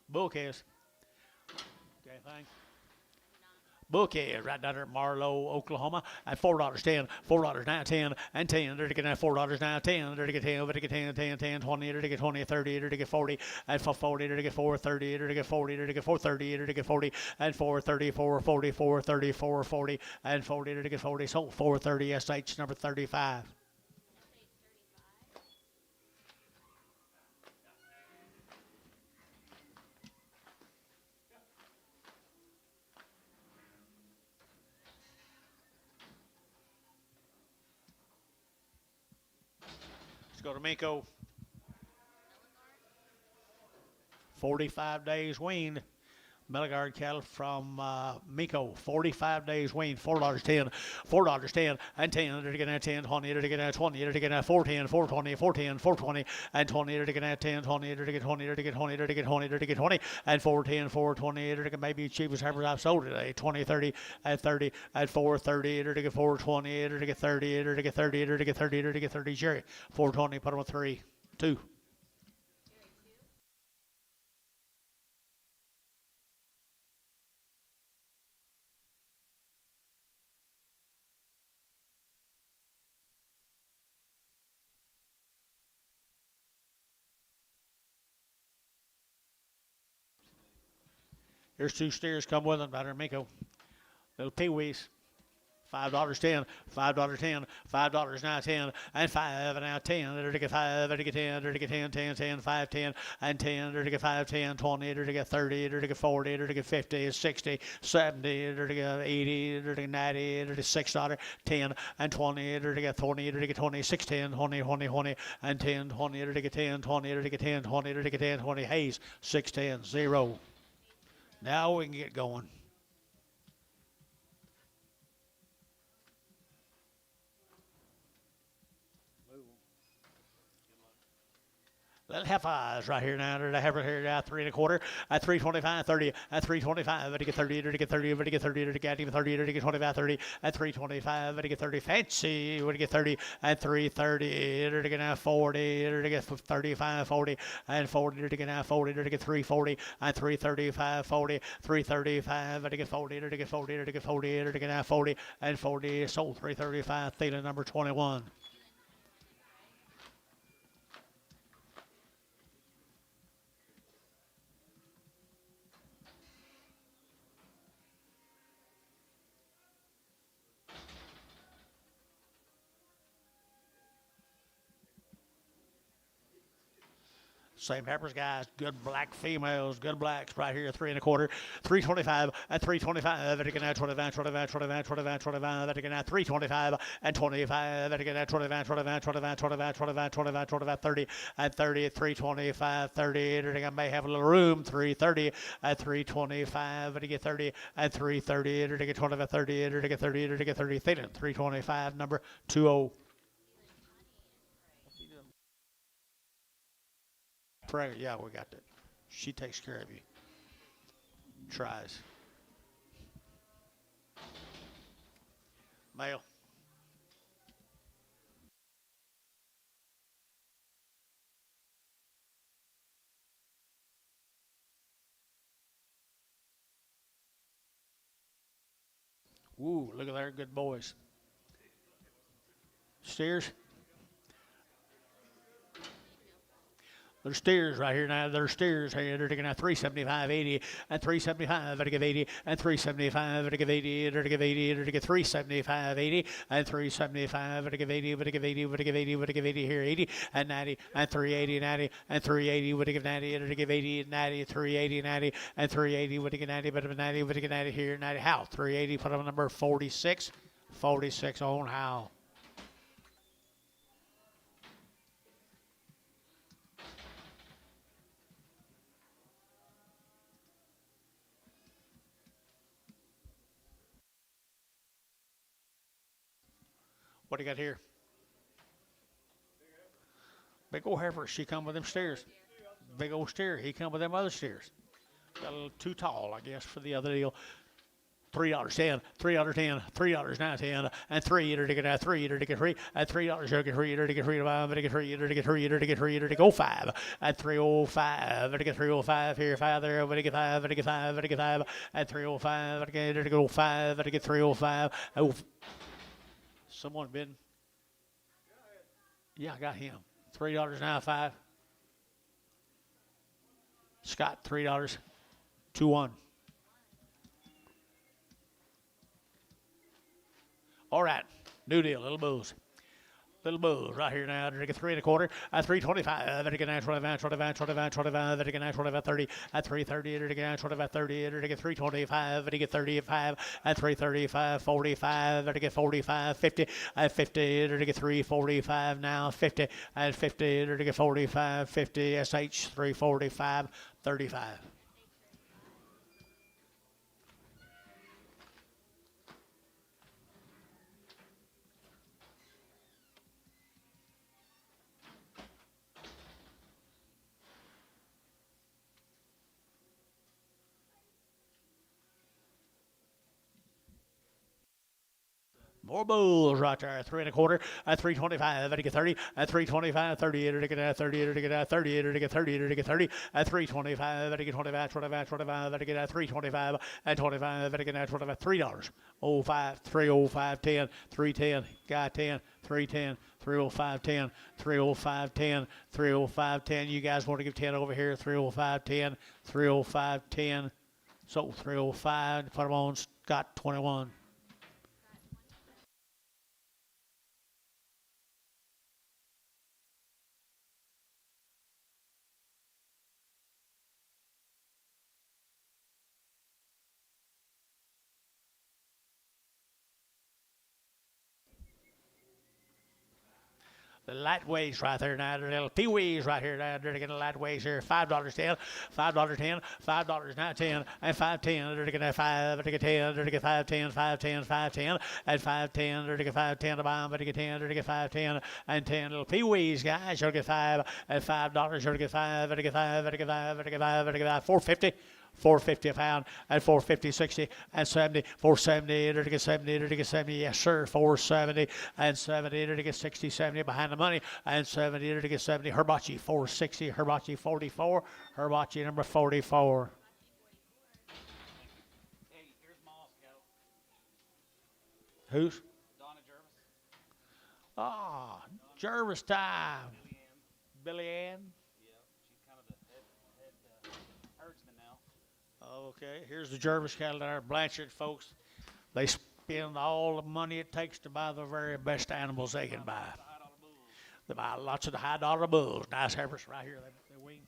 bull calves. Okay, thanks. Bull calves right down there at Barlo, Oklahoma, at $4.10, $4 now 10, and 10. There to get $4 now 10. There to get 10, to get 10, 10, 10, 20. There to get 20, 30. There to get 40, and 40. There to get 430. There to get 40. There to get 430. There to get 40, and 430, 440, 430, 440, and 40. There to get 40. So 430 SH number 35. Let's go to Minko. 45 days weaned. Milligard cattle from Minko, 45 days weaned, $4.10, $4.10, and 10, to get 10, 20, to get 20, to get 410, 420, 410, 420, and 20, to get 10, 20, to get 20, to get 20, to get 20, to get 20, and 410, 420, to get maybe cheapest heifers I've sold today, 20, 30, and 30, and 430, to get 420, to get 30, to get 30, to get 30, to get 30, Jerry, 420, put them on 3, 2. Here's 2 steers come with them out there in Minko. Little peewees. $5.10, $5.10, $5 now 10, and 5 and now 10. There to get 5, there to get 10, there to get 10, 10, 10, 5, 10, and 10. There to get 5, 10, 20, there to get 30, there to get 40, there to get 50, 60, 70, there to get 80, there to get 90, there to get $6, 10, and 20, there to get 20, there to get 20, 6, 10, 20, 20, 20, and 10, 20, there to get 10, 20, there to get 10, 20, there to get 10, 20. Hayes, 6, 10, 0. Now we can get going. Little heifers right here now. The heifer here now, 3 1/4 at 325, 30 at 325. To get 30, to get 30, to get 30, to get 30, to get 25, 30 at 325. To get 30, fancy. To get 30 at 330. To get now 40. To get 35, 40 and 40. To get now 40. To get 340 and 335, 40, 335. To get 40. To get 40. To get 40. To get now 40 and 40. Sold 335. Theta number 21. Same peppers, guys. Good black females, good blacks right here. 3 1/4, 325 and 325. That again at 25, 25, 25, 25, 25. That again at 325 and 25. That again at 25, 25, 25, 25, 25, 25, 25, 30 and 30 at 325, 30. That again may have a little room. 330 at 325. That get 30 and 330. That get 25, 30. That get 30. That get 30. Theta 325 number 20. Pray, yeah, we got that. She takes care of you. Tries. Male. Woo, look at there, good boys. Steers. There's steers right here now. There's steers here. They're taking out 375, 80, and 375. They're give 80, and 375. They're give 80. They're give 80. They're give 375, 80, and 375. They're give 80. Would give 80. Would give 80. Would give 80 here. 80 and 90 and 380, 90 and 380. Would give 90. They're give 80, 90, 380, 90 and 380. Would give 90. But 90. Would give 90 here. 90. How? 380. Put on number 46. 46 on how. What do you got here? Big old heifer. She come with them steers. Big old steer. He come with them other steers. Got a little too tall, I guess, for the other deal. $3.10, $3.10, $3.10, and $3 to get that $3 to get free, and $3 to get free, to get free, to get free, to get free, to get free, to go 5, and 305, to get 305 here, 5 there, to get 5, to get 5, to get 5, and 305, to go 5, to get 305. Oh, someone been? Yeah, I got him. $3.95. Scott, $3. 2-1. All right, new deal, little booze. Little booze right here now. They get 3 1/4 at 325. They get 25, 25, 25, 25. They get 25, 30 at 330. They get 25, 30. They get 325. They get 35 at 335, 45. They get 45, 50 at 50. They get 345 now, 50 at 50. They get 45, 50. SH 345, 35. More bulls right there. 3 1/4 at 325. They get 30 at 325. 30. They get 30. They get 30. They get 30. They get 30 at 325. They get 25. 25. 25. They get 325 at 25. They get 25. $3. 05. 305. 10. 310. Got 10. 310. 305. 10. 305. 10. 305. 10. You guys want to give 10 over here? 305. 10. 305. 10. So 305. Put them on. Scott 21. The lightweights right there now. The little peewees right here now. They're getting lightweights here. $5.10, $5.10, $5 now 10, and $5.10. They're getting 5. They get 10. They get 5.10, 5.10, 5.10, and 5.10. They get 5.10 to buy them. They get 10. They get 5.10 and 10. Little peewees guys. You'll get 5 at $5. You'll get 5. They get 5. They get 5. They get 5. They get 5. $4.50. $4.50 a pound at $4.50, 60 and 70, $4.70 to get 70 to get 70, yes sir, $4.70 and 70 to get 60, 70 behind the money and 70 to get 70. Herbachi $4.60, Herbachi 44, Herbachi number 44. Hey, here's Moss cattle. Who's? Donna Jervis. Ah, Jervis time. Billy Ann. Yeah, she's kind of the head herdsman now. Okay, here's the Jervis cattle there, Blanchard folks. They spend all the money it takes to buy the very best animals they can buy. They buy lots of the high dollar bulls. Nice heifers right here. They wing.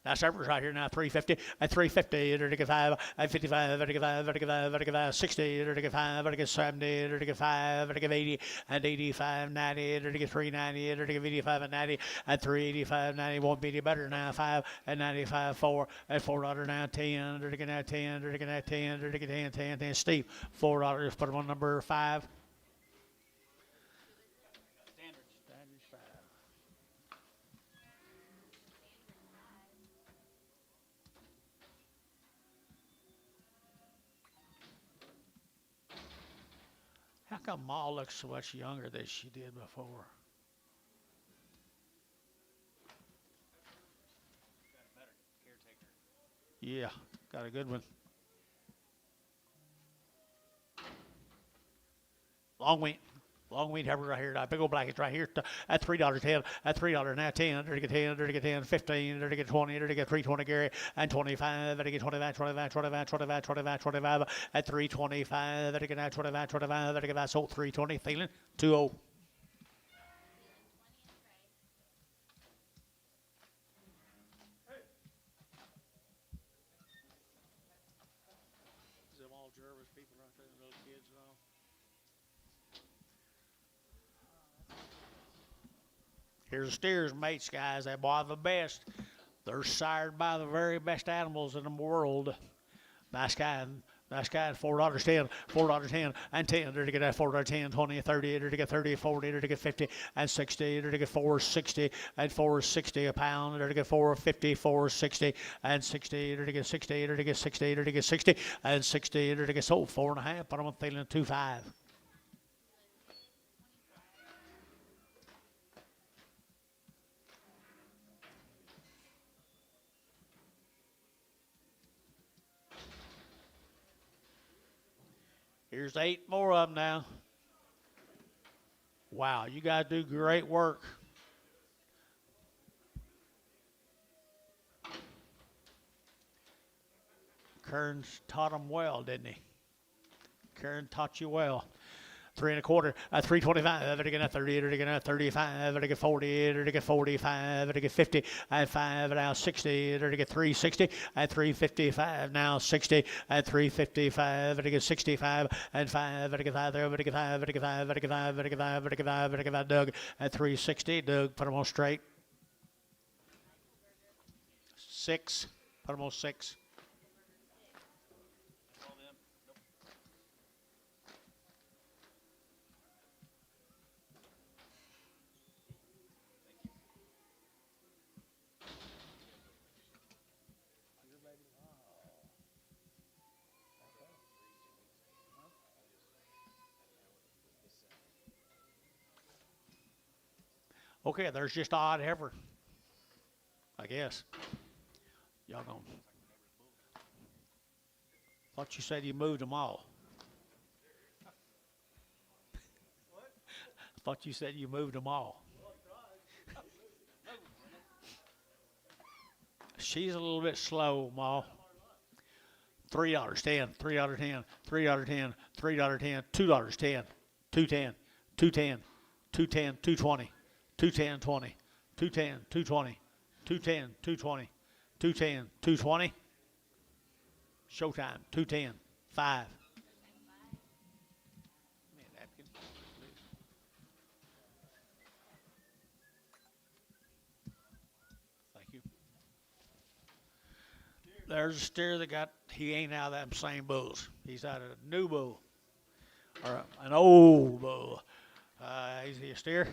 Nice heifers right here now, $3.50 and $3.50. They're to get 5 and 55. They're to get 5. They're to get 5. They're to get 5. 60. They're to get 5. They're to get 70. They're to get 5. They're to get 80 and 85, 90. They're to get 390. They're to get 85 and 90 and 385, 90. Won't be any better now. 5 and 95, 4 and $4 now 10. They're to get now 10. They're to get now 10. They're to get 10, 10, 10. Steve, $4. Put them on number 5. Standards 5. come Ma looks so much younger than she did before? Got a better caretaker. Yeah, got a good one. Long wheat heifer right here. That big old blackets right here. At $3.10. At $3 now. 10. There to get 10. There to get 10. 15. There to get 20. There to get 320 Gary. And 25. There to get 25. 25. 25. 25. 25. 25. At 325. There to get 25. 25. There to get that sold 320. Feeling 2-0. Them all Jervis people right there, little kids and all. Here's the steers, mates, guys. They buy the best. They're sired by the very best animals in the world. Nice guy. $4.10, $4.10, and 10. There to get that $4.10, 20, 30. There to get 30, 40. There to get 50, and 60. There to get $4.60, and $4.60 a pound. There to get $4.50, $4.60, and 60. There to get 60. There to get 60. There to get 60, and 60. There to get sold 4.5. But I'm feeling 2.5. Here's 8 more of them now. Wow, you guys do great work. Kern's taught them well, didn't he? Kern taught you well. 3 1/4, 325, to get a 30, to get a 35, to get 40, to get 45, to get 50, and 5, now 60, to get 360, and 355, now 60, and 355, to get 65, and 5, to get 5, to get 5, to get 5, to get 5, to get 5, to get 5, to get 5, Doug, at 360, Doug, put them on straight. 6, put them on 6. Okay, there's just odd heifer, I guess. Y'all gonna. Thought you said you moved them all. Thought you said you moved them all. She's a little bit slow, Ma. $3.10, $3.10, $3.10, $3.10, $2.10, $2.10, $2.10, $2.10, $2.20. 210, 20, 210, 220, 210, 220, 210, 220. Showtime, 210, 5. Thank you. There's a steer that he ain't out of them same bulls. He's out of a new bull, or an old bull. Is he a steer?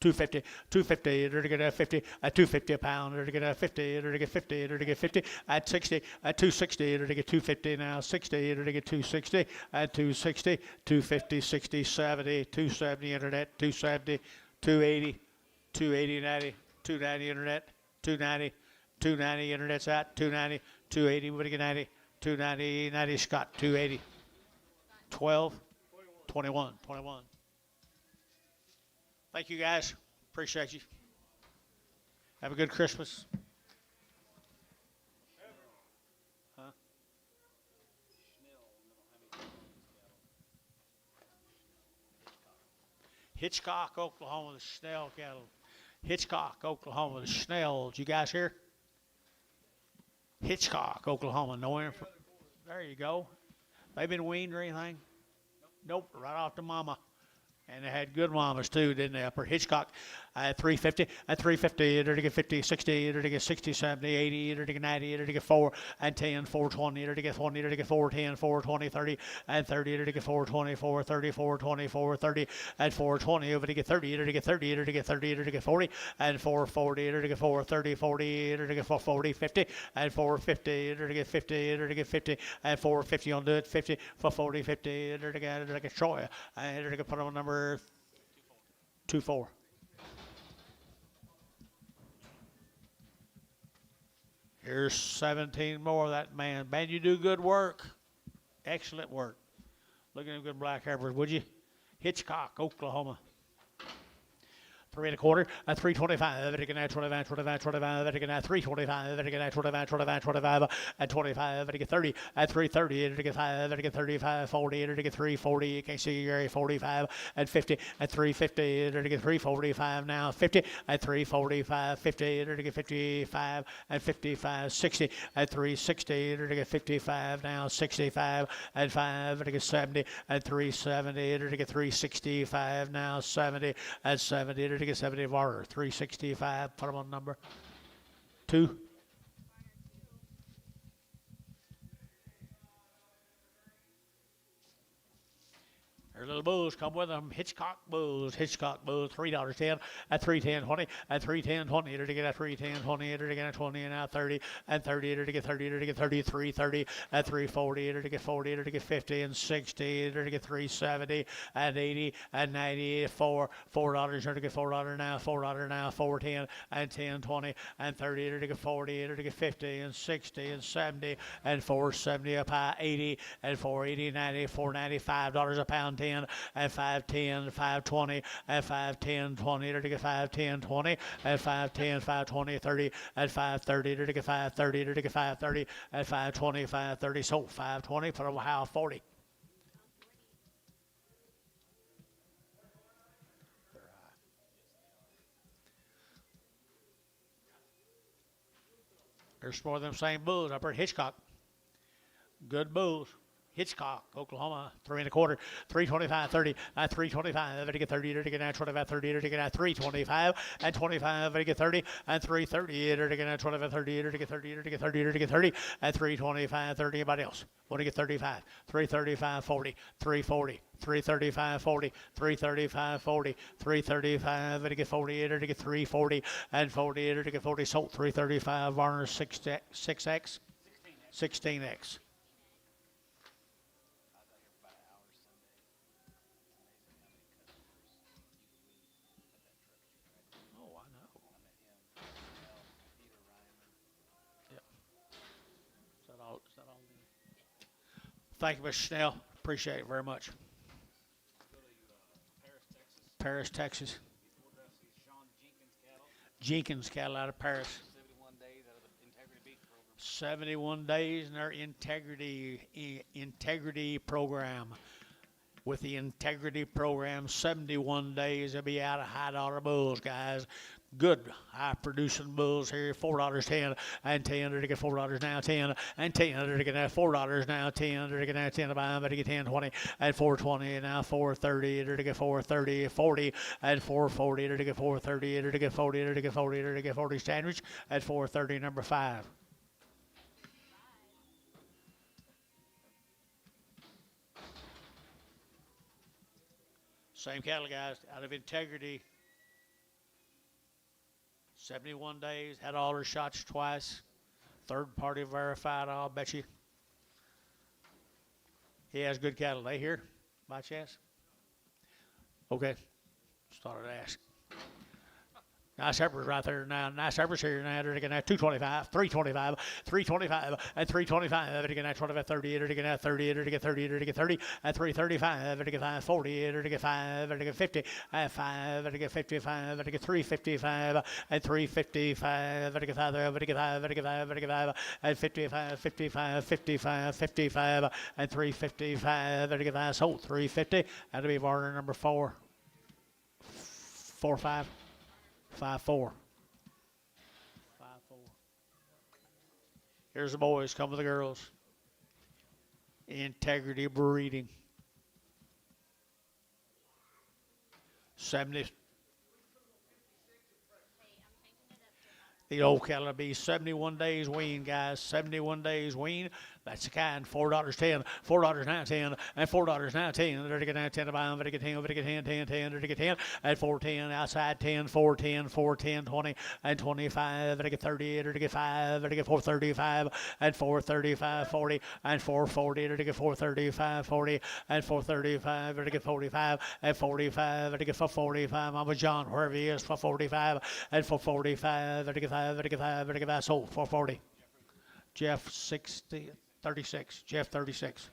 250, 250, to get a 50, at 250 a pound, to get a 50, to get 50, to get 50, at 60, at 260, to get 250 now, 60, to get 260, at 260, 250, 60, 70, 270 internet, 270, 280, 280, 90, 290 internet, 290, 290 internet's at, 290, 280, what do you get 90, 290, 90 Scott, 280, 12, 21, 21. Thank you, guys. Appreciate you. Have a good Christmas. Huh? Hitchcock, Oklahoma, the Snell cattle. Hitchcock, Oklahoma, the Snells. You guys here? Hitchcock, Oklahoma. No info. There you go. They been weaned or anything? Nope. Right off the mama. And they had good mamas too, didn't they? Upper Hitchcock at 350, at 350, enter to get 50, 60, enter to get 60, 70, 80, enter to get 90, enter to get 4 and 10, 420, enter to get 20, enter to get 410, 420, 30 and 30, enter to get 420, 430, 420, 430 and 420, over to get 30, enter to get 30, enter to get 30, enter to get 40 and 440, enter to get 430, 40, enter to get 440, 50 and 450, enter to get 50, enter to get 50 and 450 on do it, 50 for 40, 50, enter to get Troy, and enter to get put on number 24. Here's 17 more of that man. Man, you do good work. Excellent work. Look at them good black heifers, would you? Hitchcock, Oklahoma. 3 1/4, at 325, at 25, 25, 25, at 325, at 25, 25, 25, at 25, at 30, at 330, at 5, at 35, 40, at 340, you can't see your 45, at 50, at 350, at 345 now, 50, at 345, 50, at 55, at 55, 60, at 360, at 55 now, 65, at 5, at 70, at 370, at 365 now, 70, at 70, at 70 Varner, 365, put them on number 2. Their little bulls come with them. Hitchcock bulls, $3.10 at 310 20 at 310 20 to get at 310 20 to get at 20 and now 30 and 30 to get 30 to get 33 30 at 340 to get 40 to get 50 and 60 to get 370 and 80 and 90 $4 to get $4 now $410 and 10 20 and 30 to get 40 to get 50 and 60 and 70 and 470 a pie 80 and 480 90 $4.95 a pound 10 and 510 520 and 510 20 to get 510 20 and 510 520 30 and 530 to get 530 to get 530 and 520 530 so 520 put them how 40. There's more of them same bulls up at Hitchcock. Good bulls. Hitchcock, Oklahoma, 3 1/4, 325, 30, at 325, to get 30, to get at 25, 30, to get at 325, and 25, to get 30, and 330, to get at 25, 30, to get 30, to get 30, to get 30, and 325, 30, anybody else? Want to get 35, 335, 40, 340, 335, 40, 335, 40, 335, to get 40, to get 340, and 40, to get 40, sold 335, Varner 6X, 16X. Thank you, Mr. Snell. Appreciate it very much. Paris, Texas. Jenkins cattle out of Paris. 71 days out of the Integrity Beef Program. 71 days in their integrity program. With the integrity program, 71 days, they'll be out of high dollar bulls, guys. Good high producing bulls here, $4.10 and 10 to get $4 now 10 and 10 to get $4 now 10 to get 10 to buy them to get 10 20 and 420 and now 430 to get 430 40 and 440 to get 430 to get 40 to get 40 to get 40 sandwich at 430 number 5. Same cattle, guys, out of integrity. 71 days, had all her shots twice. Third party verified, I'll bet you. He has good cattle. They here, by chance? Okay, just thought I'd ask. Nice heifers right there now. Nice heifers here now. They're getting at 225, 325, 325, and 325. They're getting at 25, 30. They're getting at 30. They're getting 30. They're getting 30. At 335. They're getting 540. They're getting 5. They're getting 50. At 5. They're getting 55. They're getting 355. At 355. They're getting 5. They're getting 5. They're getting 5. They're getting 5. At 55, 55, 55, 55. At 355. They're getting 5. So 350. That'll be Varner number 4. 4 5. 5-4. 5-4. Here's the boys. Come with the girls. Integrity breeding. 70. Hey, I'm changing it up to about The old cattle will be 71 days wean, guys. 71 days wean. That's the kind. $4.10, $4.9, and $4.19. There to get 10 to buy them. There to get 10, there to get 10, 10, 10, there to get 10, and 410 outside 10, 410, 410, 20, and 25. There to get 30, there to get 5, there to get 435, and 435, 40, and 440. There to get 435, 40, and 435. There to get 45, and 45. There to get 445. Mama John, wherever he is, for 45, and 445. There to get 5, there to get 5, there to get 5. Sold 440. Jeff 60. 36. Jeff 36.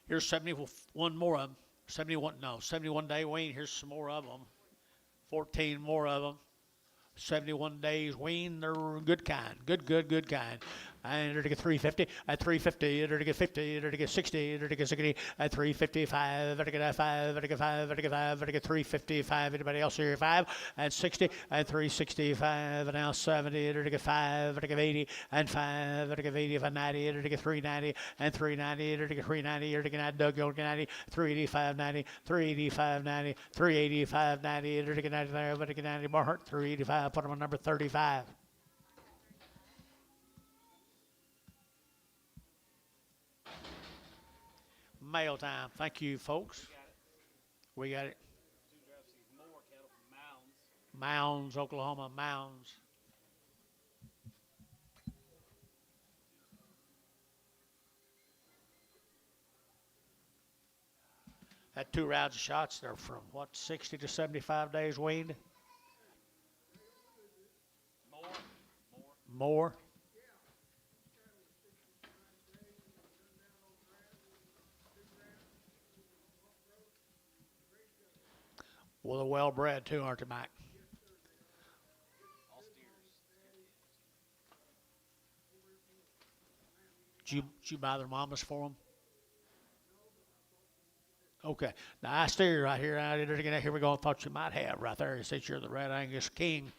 Here's 71 more of them. 71 day wean. Here's some more of them. 14 more of them. 71 days wean. They're good kind. Good kind. And they're to get 350, at 350, they're to get 50, they're to get 60, they're to get 60, at 355, they're to get 5, they're to get 5, they're to get 5, they're to get 355. Anybody else here? 5 and 60 and 365, and now 70, they're to get 5, they're to get 80 and 5, they're to get 80 and 90, they're to get 390 and 390, they're to get 390, they're to get Doug, you're to get 90, 385, 90, 385, 90, 385, 90, they're to get 90 there, but to get 90 more, 385, put them on number 35. Mail time. Thank you, folks. We got it. Two drafts, more cattle from Mounds. Mounds, Oklahoma, Mounds. Had 2 rounds of shots. They're from, what, 60 to 75 days weaned? More. Well, they're well bred too, aren't they, Mike? All steers. Did you buy their mamas for them? Okay. Now, I steer right here. Here we go. I thought you might have right there. It says you're the Red Angus King.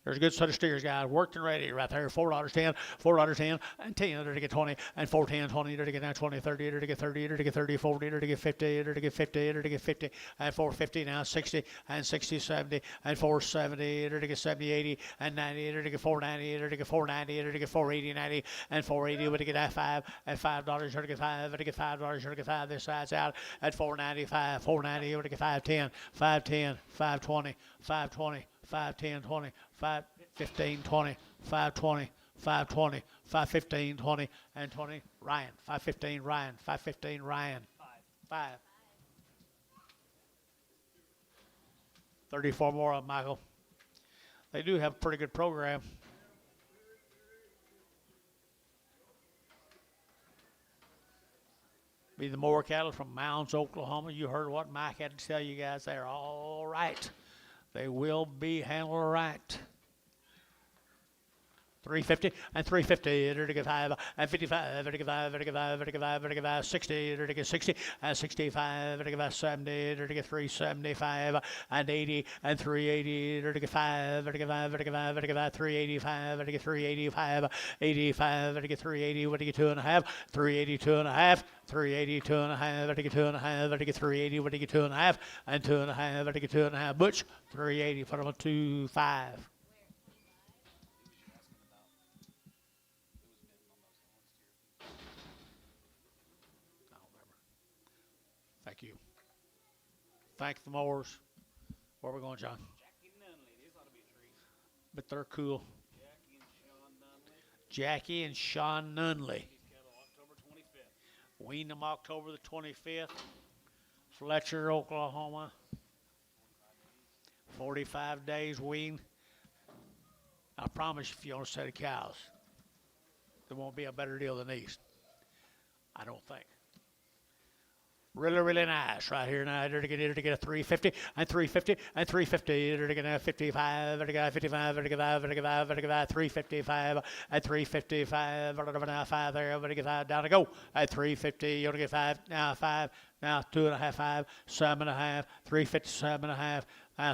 There's a good set of steers, guys. Worked and ready right there. $4.10, $4.10, and 10. There to get 20, and 410, 20. There to get now 20, 30. There to get 30. There to get 30, 40. There to get 50. There to get 50. There to get 50, and 450 now 60, and 60, 70, and 470. There to get 70, 80, and 90. There to get 490. There to get 490. There to get 480, 90, and 480. There to get $5, and $5. There to get 5. There to get $5. There to get 5. This side's out at 495, 490. There to get 510, 510, 520, 520. 5, 10, 20, 5, 15, 20, 5, 20, 5, 20, 5, 15, 20, and 20. Ryan, 5, 15, Ryan, 5, 15, Ryan. 5. 34 more of them, Michael. They do have a pretty good program. Be the more cattle from Mounds, Oklahoma. You heard what Mike had to tell you guys. They're all right. They will be handled right. 350 and 350, there to get 5 and 55, there to get 5, there to get 5, there to get 5, there to get 5, 60, there to get 60 and 65, there to get 5, 70, there to get 375 and 80 and 380, there to get 5, there to get 5, there to get 5, there to get 5, 385, there to get 385, 85, there to get 380, there to get 2.5, 382 and a half. 382 and a half, there to get 2.5, there to get 380, there to get 2.5, and 2.5, there to get 2.5. Butch, 380, put them on 2.5. Thank you. Thank the mowers. Where are we going, John? Jackie Nunley. This ought to be a treat. But they're cool. Jackie and Sean Nunley. Jackie and Sean Nunley. These cattle October 25th. Weaned them October the 25th. Fletcher, Oklahoma. 45 days weaned. I promise you, if you own a set of cows, there won't be a better deal than these. I don't think. Really, really nice right here now. They're to get a 350 and 350 and 350. They're to get a 55. They're to get a 55. They're to get 5. They're to get 5. They're to get 5. 355 and 355. They're to get 5 there. They're to get 5 down to go at 350. You're to get 5 now. 5 now. 2.5. 5. 7.5. 357.5.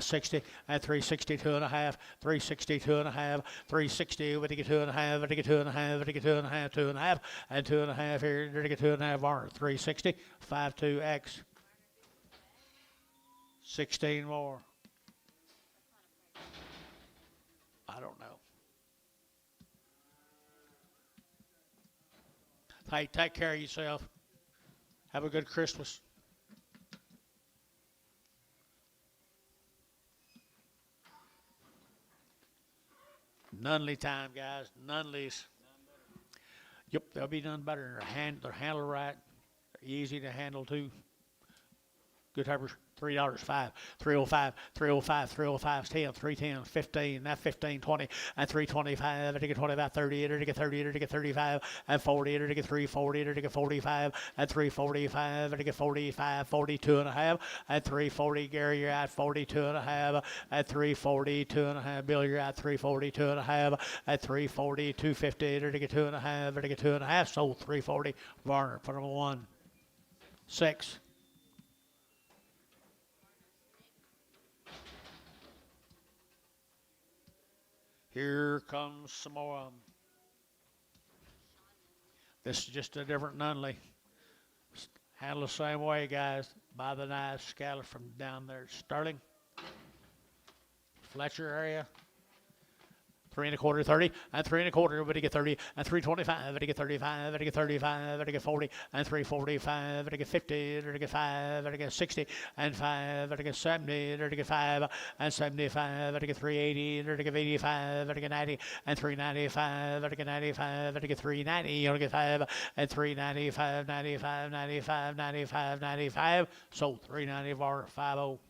60 and 360, 2.5, 360, 2.5, 360, with to get 2.5, with to get 2.5, with to get 2.5, 2.5, and 2.5 here, to get 2.5 Varner, 360, 52X, 16 more. I don't know. Hey, take care of yourself. Have a good Christmas. Nunley time, guys. Nunleys. Yep, they'll be done better. They're handled right. They're easy to handle too. Good heifers. $3, 5, 305, 305, 305, 10, 310, 15, that 15, 20, and 325, to get 25, 30, to get 30, to get 35, and 40, to get 340, to get 45, and 345, to get 45, 42.5, and 340, Gary, you're at 42.5, and 340, 2.5, Bill, you're at 340, 2.5, and 340, 250, to get 2.5, to get 2.5, sold 340, Varner, put them 1, 6. Here comes some more of them. This is just a different Nunley. Handle the same way, guys. Buy the nice scallop from down there at Sterling, Fletcher area. 3 1/4, 30, and 3 1/4, but to get 30, and 325, but to get 35, but to get 35, but to get 40, and 345, but to get 50, but to get 5, but to get 60, and 5, but to get 70, but to get 5, and 75, but to get 380, but to get 85, but to get 90, and 395, but to get 95, but to get 390, you get 5, and 395, 95, 95, 95, 95, sold 390 bar 50.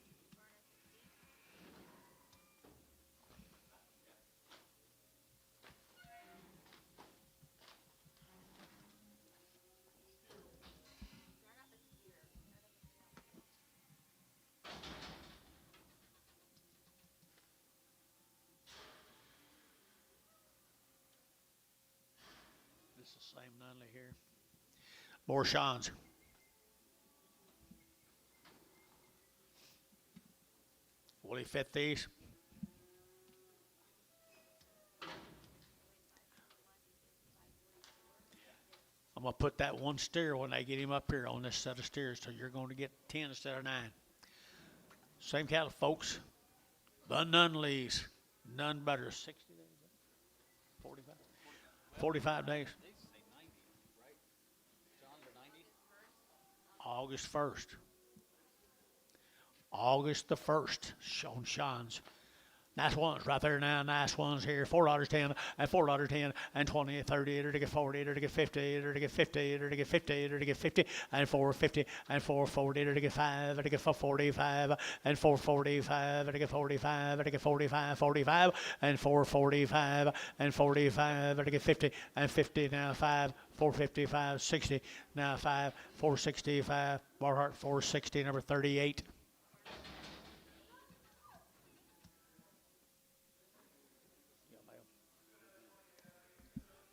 Same Nunley here. More Sean's. Will he fit these? I'm going to put that one steer when they get him up here on this set of steers, so you're going to get 10 instead of 9. Same cattle, folks. The Nunleys. None better. 60 days? 45? 45 days. August 1st. August the 1st. On Sean's. Nice ones right there now. Nice ones here. $4.10 and $4.10 and 20, 30, to get 40, to get 50, to get 50, to get 50, to get 50, and 450 and 440, to get 5, to get 45 and 445, to get 45, to get 45, 45 and 445 and 45, to get 50 and 50 now 5. 455, 60, now 5, 465, Barhart 460, number 38.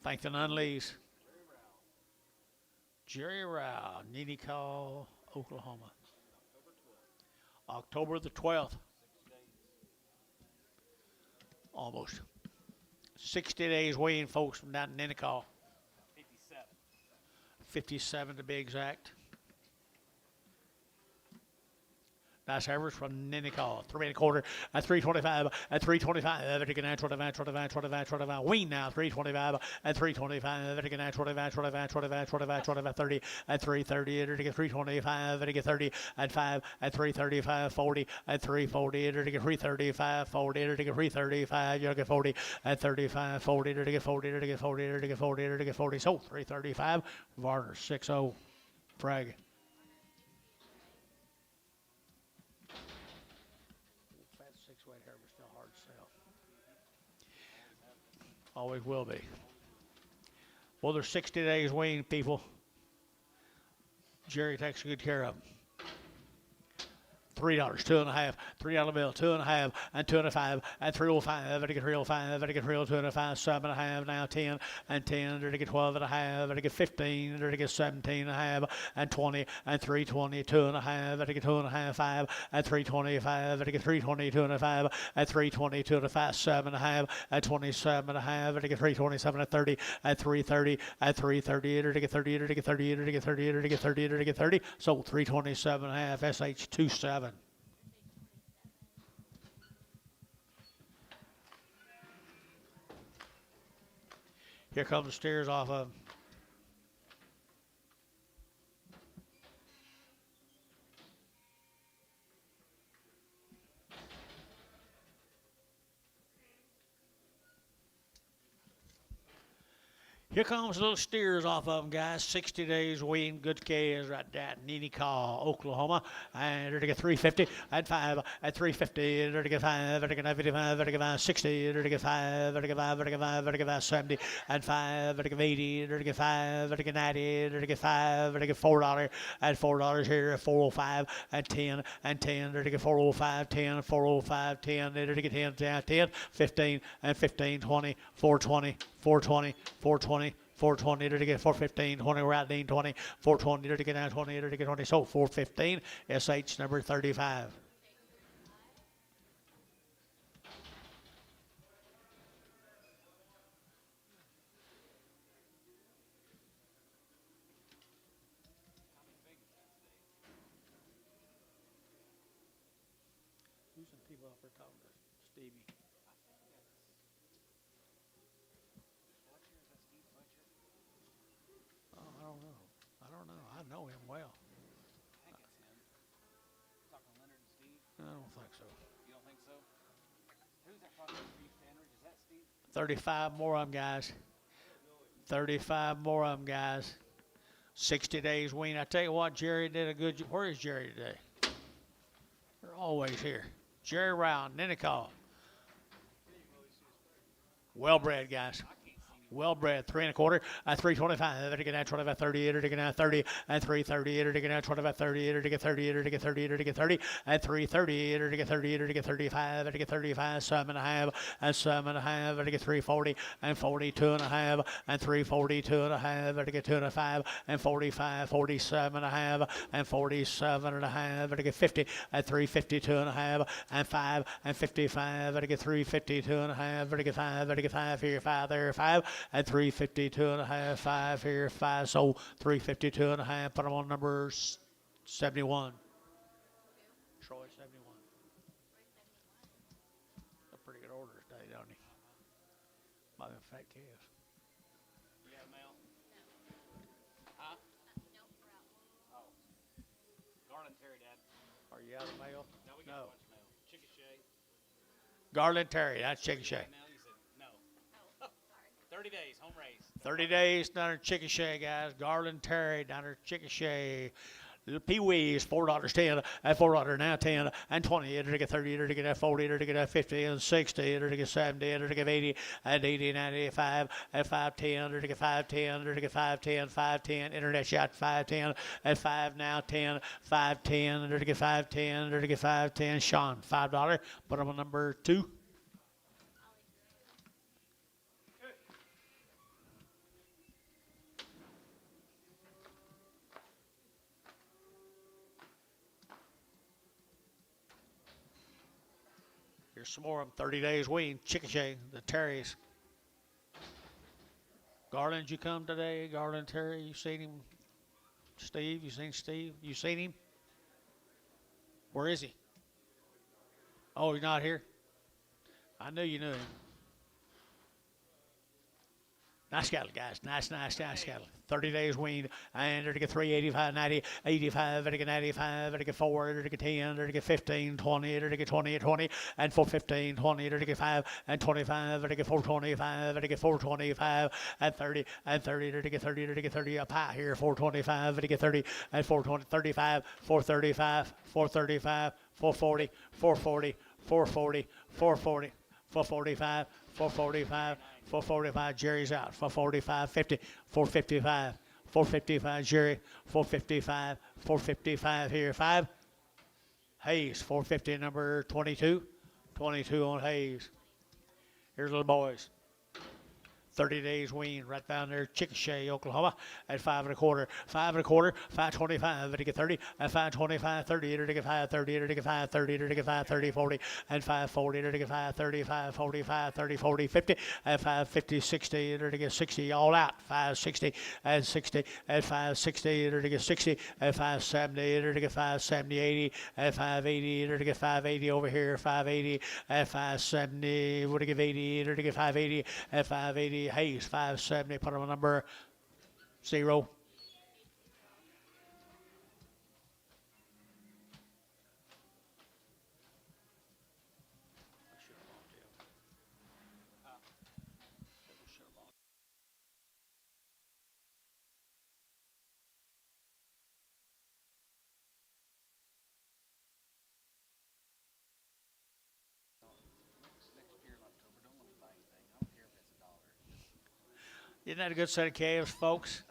Thank the Nunleys. Jerry Rao, Nichols, Oklahoma. October the 12th. Almost. 60 days weighing, folks, from down in Nichols. 57 to be exact. Nice average from Nichols. 3 1/4 at 325 at 325. Vatican 25, 25, 25, 25. Ween now 325 at 325. Vatican 25, 25, 25, 25, 25, 30 at 330. Vatican 325. Vatican 30 at 5 at 335. 40 at 340. Vatican 335. 40. Vatican 335. You get 40 at 35. 40. Vatican 40. Vatican 40. Vatican 40. Vatican 40. So 335. Varner 6-0. Frag. Six-weight hair was still hard to sell. Always will be. Well, there's 60 days weaned, people. Jerry takes good care of them. $3, 2.5, $3 bill, 2.5, and 2.5, and 305, and I get 305, and I get 302.5, 7.5, now 10, and 10, and I get 12.5, and I get 15, and I get 17.5, and 20, and 320, 2.5, and I get 2.5, 5, and 325, and I get 320, 2.5, and 320, 2.5, 7.5, and 27.5, and I get 327, and 30, and 330, and 330, and I get 30, and I get 30, and I get 30, and I get 30, and I get 30, so 327.5, SH27. Here comes the steers off of. Here comes little steers off of them, guys. 60 days wean, good calves right there at Neenecaw, Oklahoma. And they're to get 350 and 5 and 350. And they're to get 5, they're to get 55, they're to get 5, 60, they're to get 5, they're to get 5, they're to get 5, they're to get 5, 70 and 5, they're to get 80, they're to get 5, they're to get 90, they're to get 5, they're to get $4 and $4 here at 405 and 10 and 10, they're to get 405, 10, 405, 10, they're to get 10, 10, 10, 15 and 15, 20, 420, 420, 420. 420 to get 415, 20 right lean 20, 420 to get down 20 to get 20, so 415, SH number 35. Who's some people up there talking to Stevie? I don't know. I know him well. I think it's him. Talking to Leonard and Steve. I don't think so. You don't think so? Who's that talking to Steve Sandridge? Is that Steve? 35 more of them, guys. 35 more of them, guys. 60 days wean. I tell you what, Jerry did a good job. Where is Jerry today? They're always here. Jerry Round, Neenecaw. Well-bred, guys. Well-bred, 3 1/4, 325, to get out 25, 30, to get out 30, and 330, to get out 25, 30, to get 30, to get 30, to get 30, and 330, to get 30, to get 35, to get 35, 7.5, and 7.5, to get 340, and 42.5, and 342.5, to get 2.5, and 45, 47.5, and 47.5, to get 50, and 352.5, and 5, and 55, to get 352.5, to get 5, to get 5 here, 5 there, 5. And 352.5, 5 here, 5. So 352.5. Put them on number 71. Troy 71. A pretty good order today, don't he? By them fat calves. You got a male? No. Huh? No, we're out. Oh. Garland Terry, Dad. Are you out of mail? No, we got No. a bunch of male. Chicochet. Garland Terry, that's Chicochet. Now you said no. Oh, sorry. 30 days, home raised. 30 days down at Chicochet, guys. Garland Terry down at Chicochet. Little Pee-wees, $4.10, and $4 now 10, and 20, to get 30, to get 40, to get 50, and 60, to get 70, to get 80, and 80, 95, and 510, to get 510, to get 510, 510, internet shot 510, and 5 now 10, 510, to get 510, to get 510, Sean, $5, put them on number 2. Here's some more of them. 30 days wean. Chicochet, the Terrys. Garland, you come today? Garland Terry, you seen him? Steve, you seen Steve? You seen him? Where is he? Oh, he's not here? I knew you knew him. Nice cattle, guys. Nice cattle. 30 days weaned. And to get 385, 90, 85, to get 95, to get 4, to get 10, to get 15, 20, to get 20, 20, and 415, 20, to get 5, and 25, to get 425, to get 425, and 30, to get 30, to get 30 up high here, 425, to get 30, and 420, 35, 435, 435, 440, 440, 440, 440, 445, 445, 445, Jerry's out, 445, 50, 455, 455 Jerry, 455, 455 here, 5. Hayes, 450, number 22. 22 on Hayes. Here's little boys. 30 days wean right down there, Chicochet, Oklahoma, at 5 1/4, 5 1/4, 525, to get 30, at 525, 30, to get 530, to get 530, to get 530, 40, and 540, to get 530, 545, 30, 40, 50, at 550, 60, to get 60, all out, 560, at 60, at 560, to get 60, at 570, to get 570, 80, at 580, to get 580 over here, 580, at 570, would give 80, to get 580, at 580. Hayes, 570, put him on number 0. Isn't that a good set of calves, folks?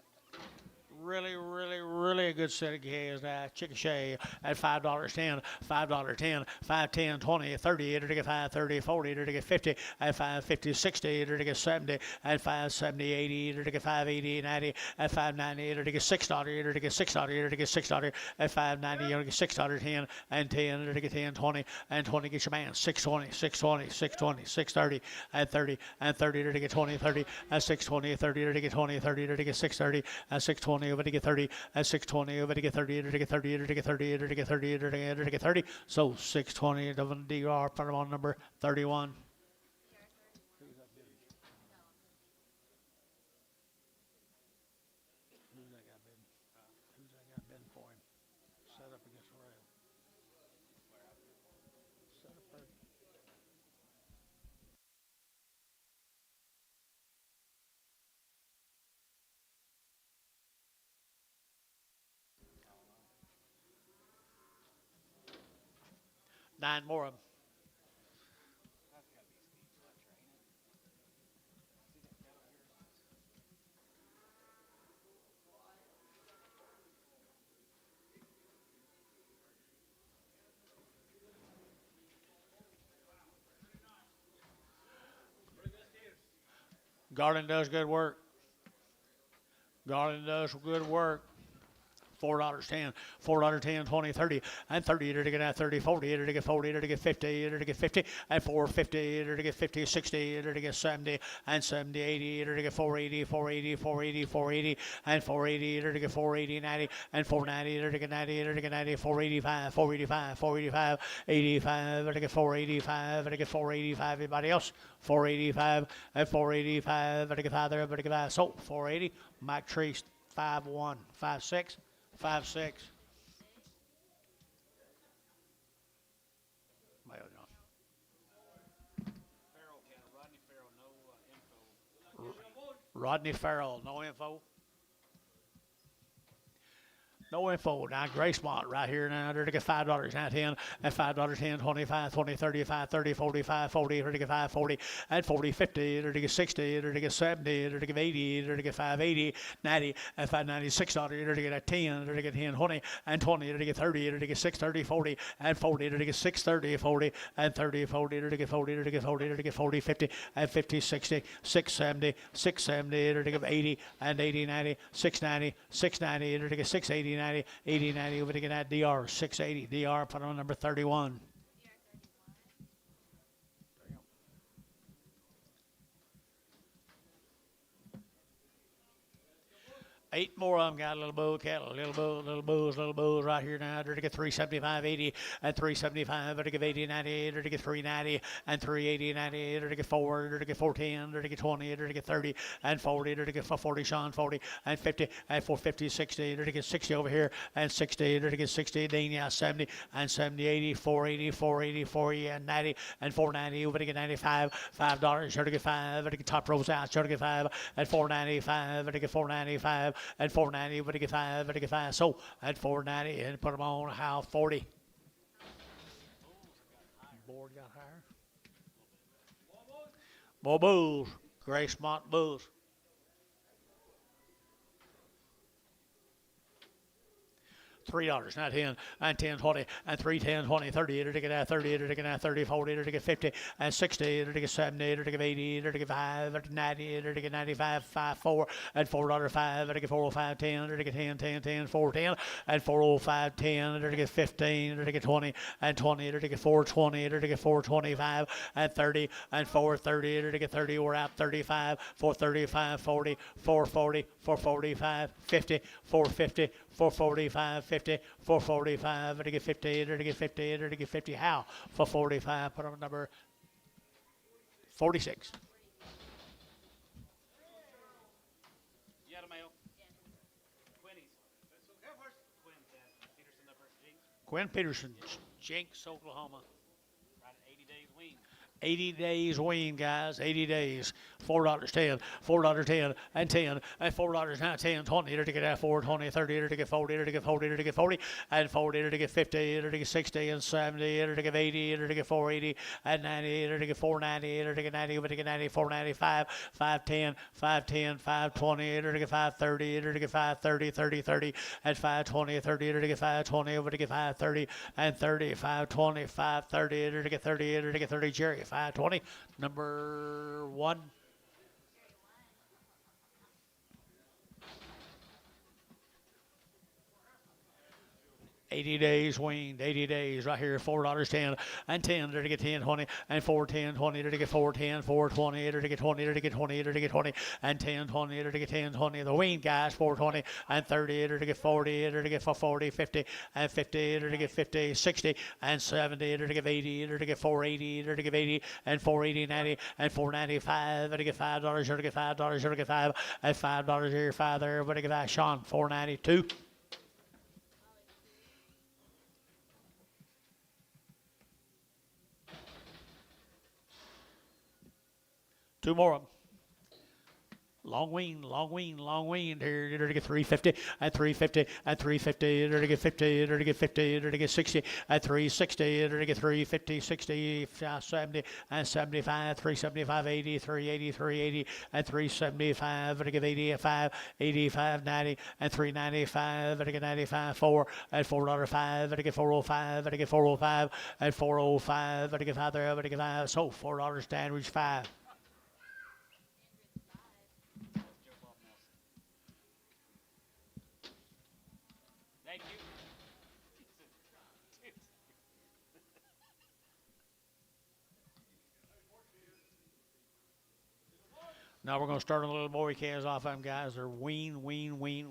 Really a good set of calves now. Chicochet at $5.10, $5.10, 5.10, 20, 30, to get 530, 40, to get 50, at 550, 60, to get 70, at 570, 80, to get 580, 90, at 590, to get $6, to get $6, to get $6, at 590, to get $6, 10, and 10, to get 10, 20, and 20, get your man, 620, 620, 620, 630, and 30, and 30, to get 20, 30, at 620, 30, to get 20, 30, to get 630, at 620, over to get 30, at 620, over to get 30, to get 30, to get 30, to get 30, to get 30. So 620, DR, put him on number 31. Who's that got bid for him? Set up against the rail. Set up for 9 more of them. Garland does good work. Garland does good work. $4.10, $4.10, 20, 30, and 30 to get 30, 40 to get 40 to get 50 to get 50, and 450 to get 50, 60 to get 70, and 70, 80 to get 480, 480, 480, 480, and 480 to get 480, 90, and 490 to get 90 to get 90, 485, 485, 485, 85 to get 485 to get 485. Everybody else, 485 and 485 to get 5 there, but to get 5. So 480. Mike Treese, 5-1, 5-6. 5-6. Rodney Farrell, no info. No info. Now, Gracemont right here now. They're to get $5 now, 10, and $5, 10, 25, 20, 35, 30, 45, 40, they're to get 540, and 40, 50, they're to get 60, they're to get 70, they're to get 80, they're to get 580, 90, and $590, $6, they're to get a 10, they're to get 10, 20, and 20, they're to get 30, they're to get 630, 40, and 40, they're to get 630, 40, and 30, 40, they're to get 40, they're to get 40, they're to get 40, 50, and 50, 60, 670, 670, they're to get 80, and 80, 90, 690, 690, they're to get 680, 90, 80, 90, over to get that DR, 680, DR, put on number 31. 8 more of them got a little bull cattle, little bulls right here now. They're to get 375, 80, and 375. They're to get 80, 90. They're to get 390, and 380, 90. They're to get 4. They're to get 14. They're to get 20. They're to get 30, and 40. They're to get 40, Sean, 40, and 50, and 450, 60. They're to get 60 over here, and 60. They're to get 60, Dania, 70, and 70, 80, 480, 480, 480, and 90, and 490. Over to get 95, $5. They're to get 5. They're to get top rows out. They're to get 5, and 495. They're to get 495. And 490, but to get 5, but to get 5. So at 490, and put them on how 40. Board got higher. More bulls. Gracemont bulls. $3, not 10, and 10, 20, and 3, 10, 20, 30, to get out 30, to get out 30, 40, to get 50, and 60, to get 70, to get 80, to get 5, to 90, to get 95, 5, 4, and $4, 5, to get 405, 10, to get 10, 10, 10, 4, 10, and 405, 10, to get 15, to get 20, and 20, to get 420, to get 425, and 30, and 430, to get 30, we're out 35, 435, 40, 440, 445, 50, 450, 445, 50, 445, to get 50, to get 50, to get 50. How? For 45, put on number 46. You got a male? Quinnies. Quinn, Peterson up versus Jinx. Quinn Peterson, Jinx, Oklahoma. Right at 80 days wean. 80 days wean, guys. 80 days. $4, 10, $4, 10, and 10, and $4, now 10, 20, to get out 4, 20, 30, to get 40, to get 40, to get 40, and 40, to get 50, to get 60, and 70, to get 80, to get 480, and 90, to get 490, to get 90, to get 90, 495, 510, 510, 520, to get 530, to get 530, 30, 30, and 520, 30, to get 520, to get 530, and 30, 520, 530, to get 30, to get 30, Jerry, 520, number 1. 80 days weaned, 80 days right here, $4, 10, and 10, to get 10, 20, and 4, 10, 20, to get 4, 10, 4, 20, to get 20, to get 20, to get 20, and 10, 20, to get 10, 20. The weaned guys, 4, 20, and 30, to get 40, to get 40, 50, and 50, to get 50, 60, and 70, to get 80, to get 480, to get 80, and 480, 90, and 495, to get $5, to get $5, to get 5, and $5 here, 5 there, but to get that Sean, 492. Two more of them. Long wean here, to get 350, and 350, and 350, to get 50, to get 50, to get 60, and 360, to get 350, 60, 70, and 75, 375, 80, 380, 380, and 375, to get 85, 85, 90, and 395, to get 95, 4, and $4, to get 405, to get 405, and 405, to get 5 there, to get 5, so $4 standards 5. Thank you. Now we're going to start a little more we cans off them guys. They're wean. 80 days.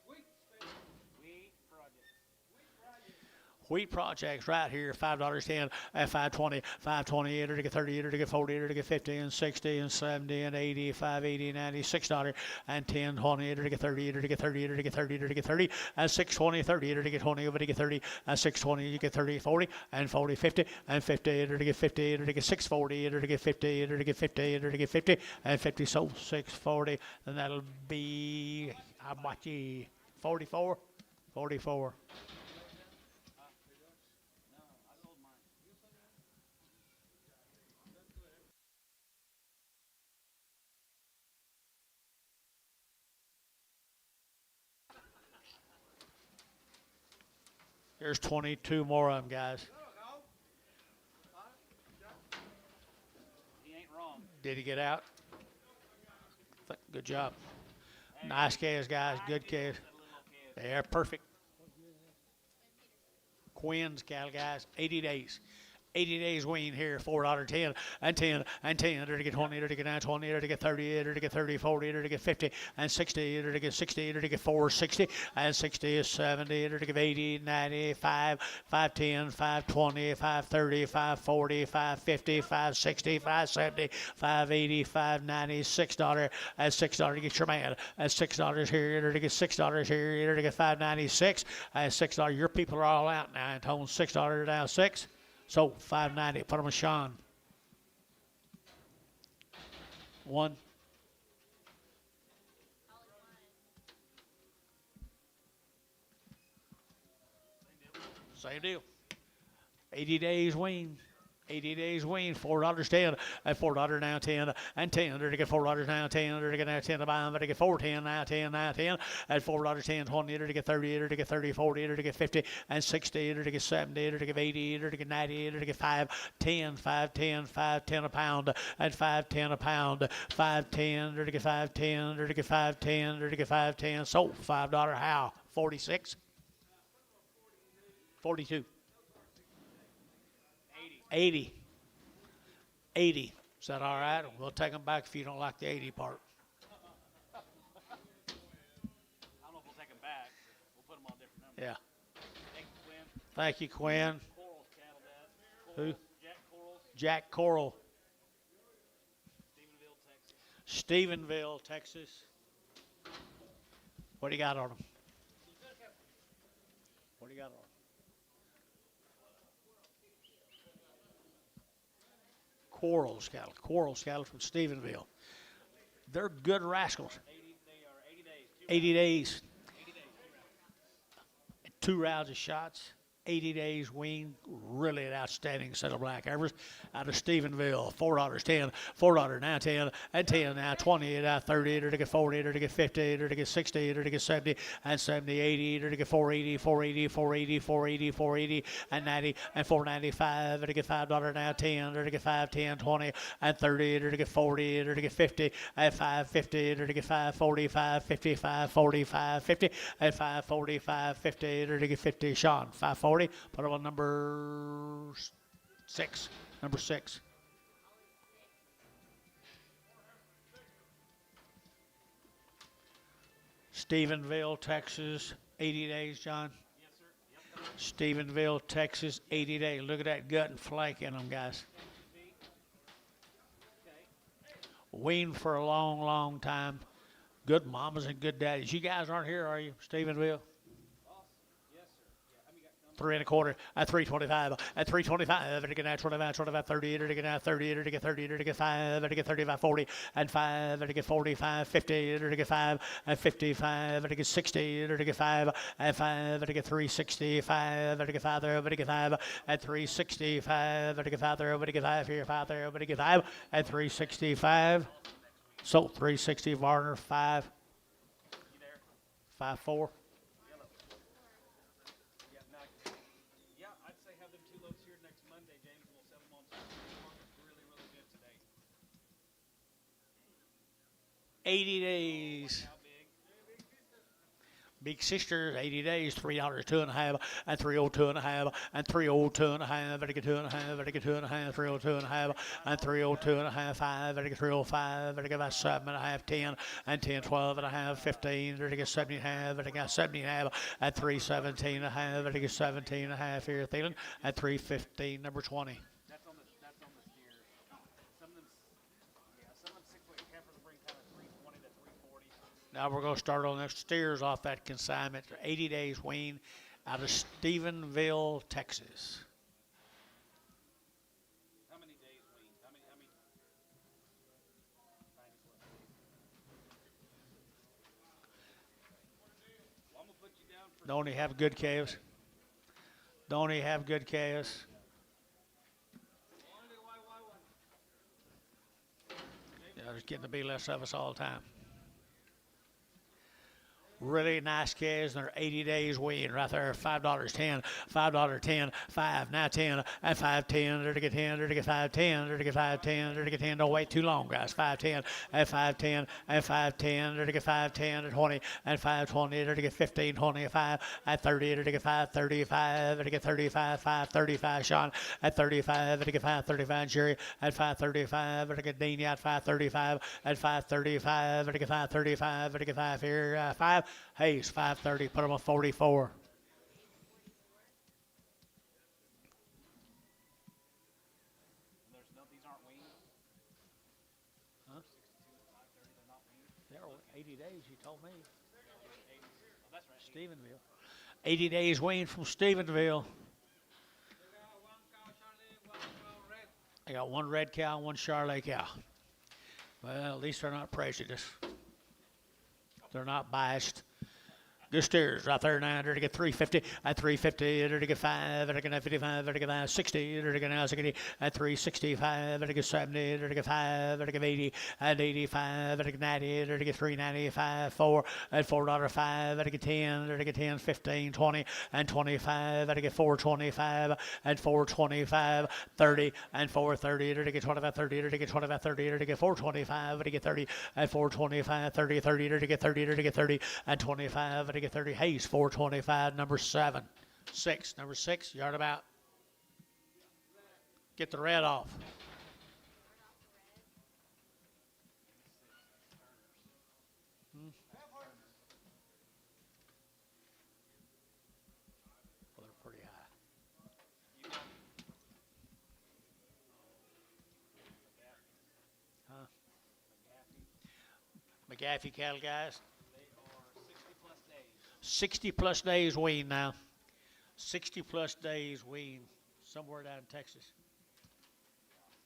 Wheat project. Wheat projects right here, $5, 10, and 520, 520, to get 30, to get 40, to get 50, and 60, and 70, and 80, 580, 90, $6, and 10, 20, to get 30, to get 30, to get 30, to get 30, and 620, 30, to get 20, to get 30, and 620, you get 30, 40, and 40, 50, and 50, to get 50, to get 640, to get 50, to get 50, to get 50, and 50, so 640, and that'll be, how much, 44? 44. There's 22 more of them, guys. He ain't wrong. Did he get out? Good job. Nice calves, guys. Good calves. They're perfect. Quinn's cattle, guys. 80 days. 80 days wean here, $4, 10, and 10, and 10, to get 20, to get 9, 20, to get 30, to get 30, 40, to get 50, and 60, to get 60, to get 460, and 60, 70, to get 80, 95, 510, 520, 530, 540, 550, 560, 570, 580, 590, $6, and $6 to get your man, and $6 here, to get $6 here, to get 596, and $6. Your people are all out now, and told $6 down 6. So $590. Put them on Sean. 1. Same deal. 80 days wean. 80 days wean, $4.10, and $4 now 10, and 10, to get $4 now 10, to get now 10 to buy, to get 4.10 now 10, now 10, and $4.10, 20, to get 30, to get 30, 40, to get 50, and 60, to get 70, to get 80, to get 90, to get 5, 10, 5, 10, 5, 10 a pound, and 5, 10 a pound, 5, 10, to get 5, 10, to get 5, 10, to get 5, 10, sold $5 how? 46, 42. 80. 80. Is that all right? We'll take them back if you don't like the 80 part. I don't know if we'll take them back. We'll put them on different numbers. Yeah. Thank you, Quinn. Thank you, Quinn. Coral's cattle, Dad. Who? Jack Coral's, Jack Coral, Stephenville, Texas. Stephenville, Texas. What do you got on them? What do you got on them? Quarles cattle from Stephenville. They're good rascals. 80 days. 2 rounds of shots. 80 days wean, really an outstanding set of black heifers out of Stephenville. $4.10, $4 now 10, and 10 now 20, now 30, to get 40, to get 50, to get 60, to get 70, and 70, 80, to get 480, 480, 480, 480, 480, and 90, and 495, to get $5 now 10, to get 5, 10, 20, and 30, to get 40, to get 50, and 550, to get 545, 55, 45, 50, and 545, 50, to get 50. Sean, 540. Put them on number 6. Number 6. Stephenville, Texas, 80 days, John. Yes, sir. Yep. Stephenville, Texas, 80 days. Look at that gut and flank in them, guys. Weaned for a long, long time. Good mamas and good daddies. You guys aren't here, are you, Stephenville? 3 1/4 at 325 at 325 to get now 25 25 30 to get now 30 to get 30 to get 5 to get 35 40 and 5 to get 45 50 to get 5 and 55 to get 60 to get 5 and 5 to get 365 to get 5 there to get 5 and 365 to get 5 there to get 5 here 5 there to get 5 and 365. So 360 Varner 5 5 4. I'd say have them 2 loads here next Monday, James, and we'll sell them on Saturday. Market's really, really good today. 80 days. How big? Big Sisters, 80 days, $3, 2.5, and 302.5, and 302.5, to get 2.5, to get 2.5, 302.5, and 302.5, 5, to get 305, to get about 7.5, 10, and 10, 12.5, 15, to get 70.5, to get 70.5, and 317.5, to get 17.5 here, Thielen, and 315, number 20. That's on the steers. Some of them 6-weight heifers will bring kind of 320 to 340. Now we're going to start on the steers off that consignment. 80 days wean out of Stephenville, Texas. How many days wean? How many? Well, I'm gonna put you down for. Don't he have good calves? Don't he have good calves? Yeah, there's getting to be less of us all the time. Really nice calves, and they're 80 days wean right there. $5, 10, $5, 10, 5, now 10, and 5, 10, to get 10, to get 5, 10, to get 5, 10, to get 10. Don't wait too long, guys. 5, 10, and 5, 10, and 5, 10, to get 5, 10, and 20, and 5, 20, to get 15, 25, and 30, to get 5, 35, to get 35, 5, 35, Sean, at 35, to get 5, 35, Jerry, at 5, 35, to get Dean at 5, 35, at 5, 35, to get 5, 35, to get 5 here, 5. Hayes, 530, put them on 44. These aren't weaned. Huh? 530, they're not weaned. They're 80 days, you told me. Oh, that's right. Stephenville. 80 days weaned from Stephenville. I got one red cow and one Charolais cow. Well, at least they're not prejudiced. They're not biased. Good steers right there now. They're to get 350 at 350. They're to get 5. They're to get 55. They're to get 60. They're to get now 60 at 365. They're to get 70. They're to get 5. They're to get 80 at 85. They're to get 90. They're to get 395. 4 at $4.05. They're to get 10. They're to get 10, 15, 20 and 25. They're to get 425 at 425. 30 and 430. They're to get 25, 30. They're to get 25, 30. They're to get 425. They're to get 30 at 425. 30, 30. They're to get 30. They're to get 30 at 25. They're to get 30. Hayes 425. Number 7. 6. Number 6. Yard about. Get the red off. Well, they're pretty high. Huh? McGaffey cattle guys. They are 60 plus days. 60 plus days wean now. 60 plus days wean. Somewhere down in Texas.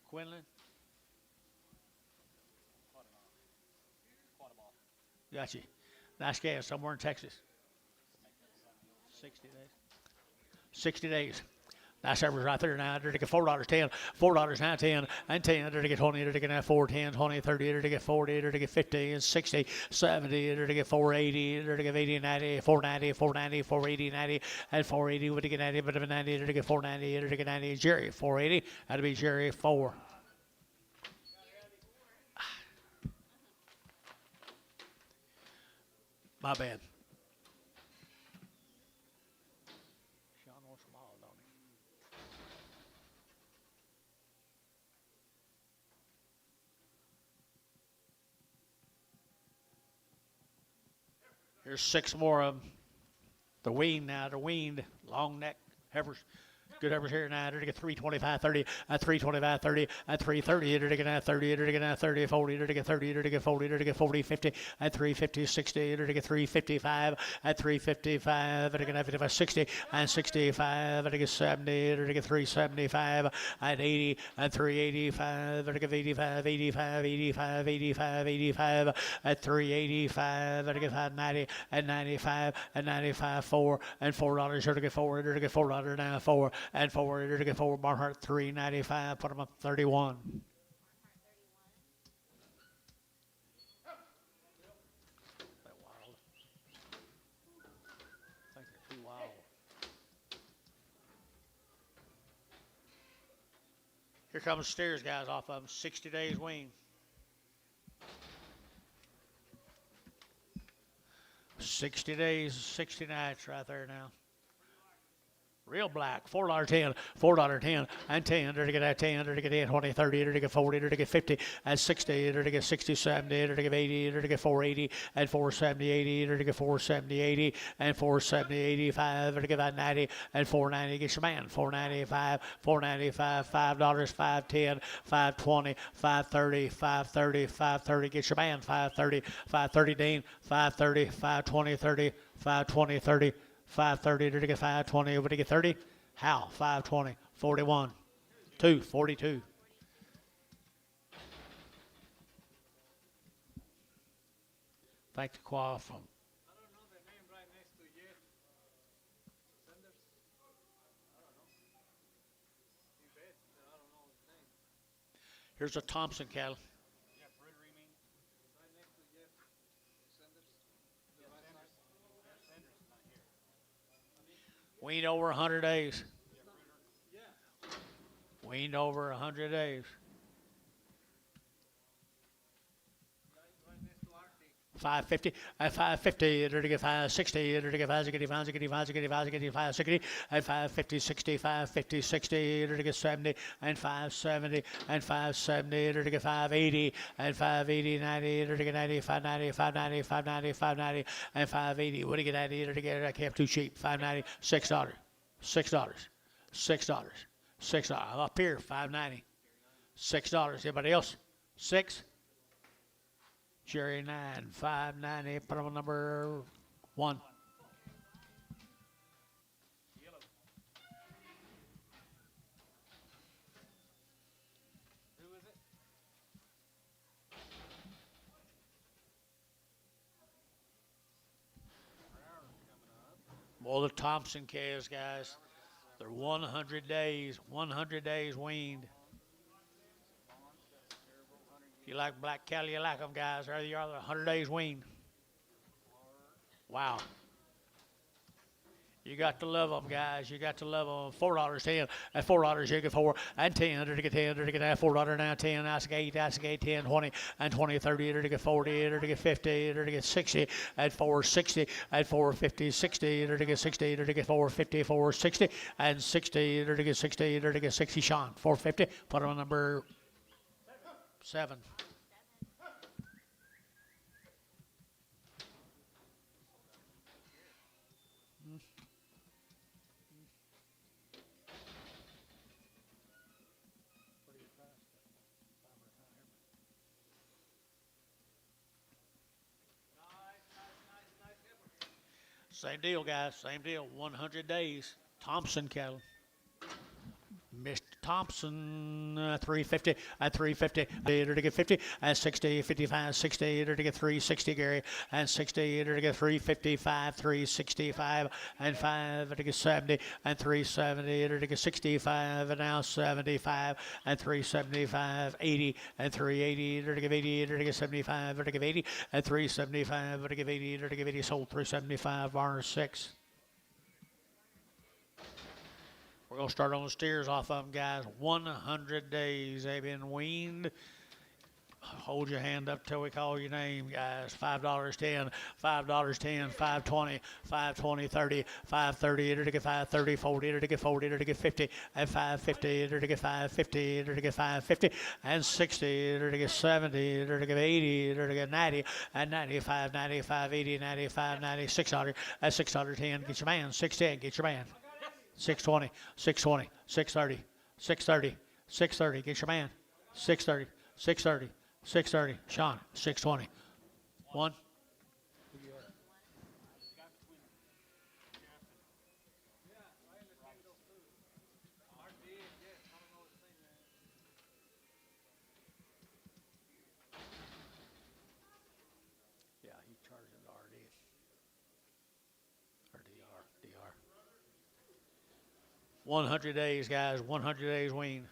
Quinlan? Got you. Nice gas. Somewhere in Texas. 60 days. 60 days. Nice numbers right there now. They're to get $4.10. $4 now 10 and 10. They're to get 20. They're to get now 4, 10, 20, 30. They're to get 40. They're to get 50 and 60, 70. They're to get 480. They're to get 80, 90, 490, 490, 480, 90, and 480. Would to get 90, but 90. They're to get 490. They're to get 90. Jerry 480. That'd be Jerry 4. My bad. Sean wants them all, don't he? Here's 6 more of them. They're weaned now. They're weaned. Long neck heifers. Good heifers here now. They're to get 325, 30, at 325, 30, at 330. They're to get now 30. They're to get now 30, 40. They're to get 30. They're to get 40. They're to get 40, 50, at 350, 60. They're to get 355, at 355. They're to get 55, 60, and 65. They're to get 70. They're to get 375, at 80, at 385. They're to get 85, 85, 85, 85, 85, at 385. They're to get 590, at 95, at 95, 4, and $4. They're to get 4. They're to get $4 now, 4. And 4, they're to get 4. Barnhart 395. Put them up 31. That wild. I think they're too wild. Here comes steers, guys, off of them. 60 days wean. 60 days, 60 nights right there now. Real black, $4.10, $4.10, and 10. They're to get that 10. They're to get 10, 20, 30. They're to get 40. They're to get 50, and 60. They're to get 60, 70. They're to get 80. They're to get 480, and 470, 80. They're to get 470, 80, and 470, 85. They're to get that 90, and 490. Get your man. 495, 495, $5, 510, 520, 530, 530, 530. Get your man. 530, 530, Dean. 530, 520, 30, 520, 30. 530, to get 520, over to get 30. How? 520, 41, 2, 42. Thank the choir from. I don't know the name right next to Jeff Sanders. I don't know. He bet, but I don't know his name. Here's a Thompson cattle. Yeah, Frederick, mean. Right next to Jeff Sanders. The right side. Sanders is not here. Weaned over 100 days. Yeah. Weaned over 100 days. Right next to Arctic. 550, at 550, they're to get 560, they're to get 560, 560, 560, 560, 560, at 550, 60, 550, 60, they're to get 70, and 570, and 570, they're to get 580, and 580, 90, they're to get 90, 590, 590, 590, 590, and 580. What do you get 90, they're to get, I can't too cheap, 590, $6, $6, $6, $6. Up here, 590, $6. Anybody else? 6? Jerry 9, 590, put them on number 1. Yellow. Who is it? Oh, the Thompson calves, guys. They're 100 days weaned. If you like black cattle, you like them, guys. There you are, they're 100 days weaned. Wow. You got to love them, guys. You got to love them. $4.10 and $4 you get 4 and 10 to get 10 to get that $4 now 10. That's 8. That's 8 10 20 and 20 30 to get 40 to get 50 to get 60 and 460 and 450 60 to get 60 to get 450 460 and 60 to get 60 to get 60. Sean 450. Put on number 7. Same deal, guys. Same deal. 100 days. Thompson cattle. Mr. Thompson, 350 and 350 to get 50 and 60, 55, 60 to get 360, Gary, and 60 to get 355, 365 and 5 to get 70 and 370 to get 65 and now 75 and 375, 80 and 380 to get 80 to get 75 to get 80 and 375 to get 80 to get 80. Sold 375, Varner 6. We're going to start on the steers off of them, guys. 100 days they've been weaned. Hold your hand up till we call your name, guys. $5.10, $5.10, $5.20, $5.20, $30, $5.30, to get $5.30, $40, to get $40, to get $50, and $5.50, to get $5.50, to get $5.50, and $60, to get $70, to get $80, to get $90, and $95, $95, $80, $95, $90, $600, and $610. Get your man. $610. Get your man. $620, $620, $630, $630, $630. Get your man. $630, $630, $630. Sean, $620. 1. Yeah, he charges RD. Or DR. 100 days, guys. 100 days wean.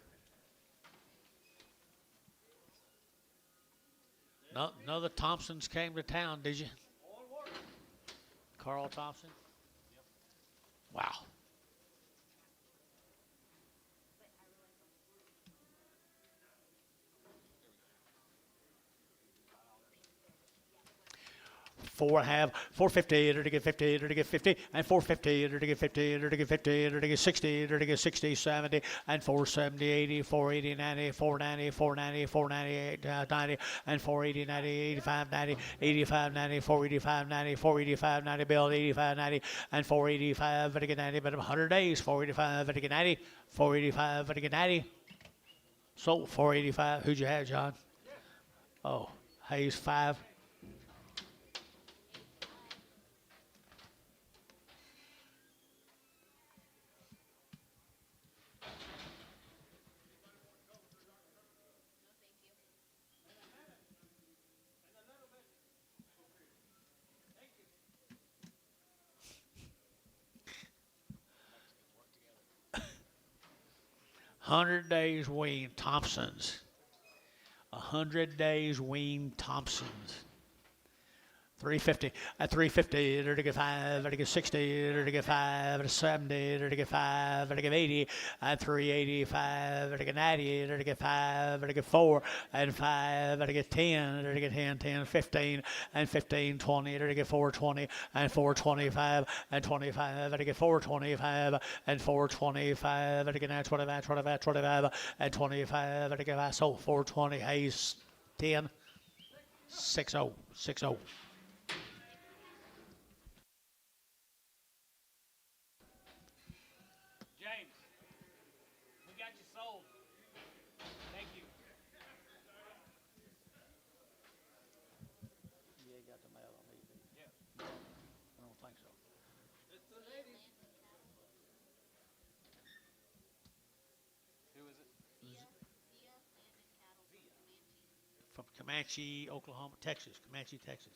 No, none of the Thompsons came to town, did you? Carl Thompson? Wow. $4.50 to get 50 to get 50 and $4.50 to get 50 to get 50 to get 60 to get 60 70 and $4.70 80 $4.80 90 $4.90 $4.90 $4.98 90 and $4.80 90 $85 90 $85 90 $4.85 90 $4.85 90 bill $85 90 and $4.85 to get 90 but 100 days $4.85 to get 90 $4.85 to get 90. So $4.85. Who'd you have, John? Oh, Hayes 5. $100 days wean Thompsons. 100 days wean Thompsons. $3.50 at $3.50 to get 5 to get 60 to get 5 to 70 to get 5 to get 80 and $3.85 to get 90 to get 5 to get 4 and 5 to get 10 to get 10 10 15 and 15 20 to get 4.20 and 4.25 and 25 to get 4.25 and 4.25 to get 25 25 and 25 to get 5. So 4.20 Hayes 10 6-0 6-0. From Comanche, Oklahoma, Texas. Comanche, Texas.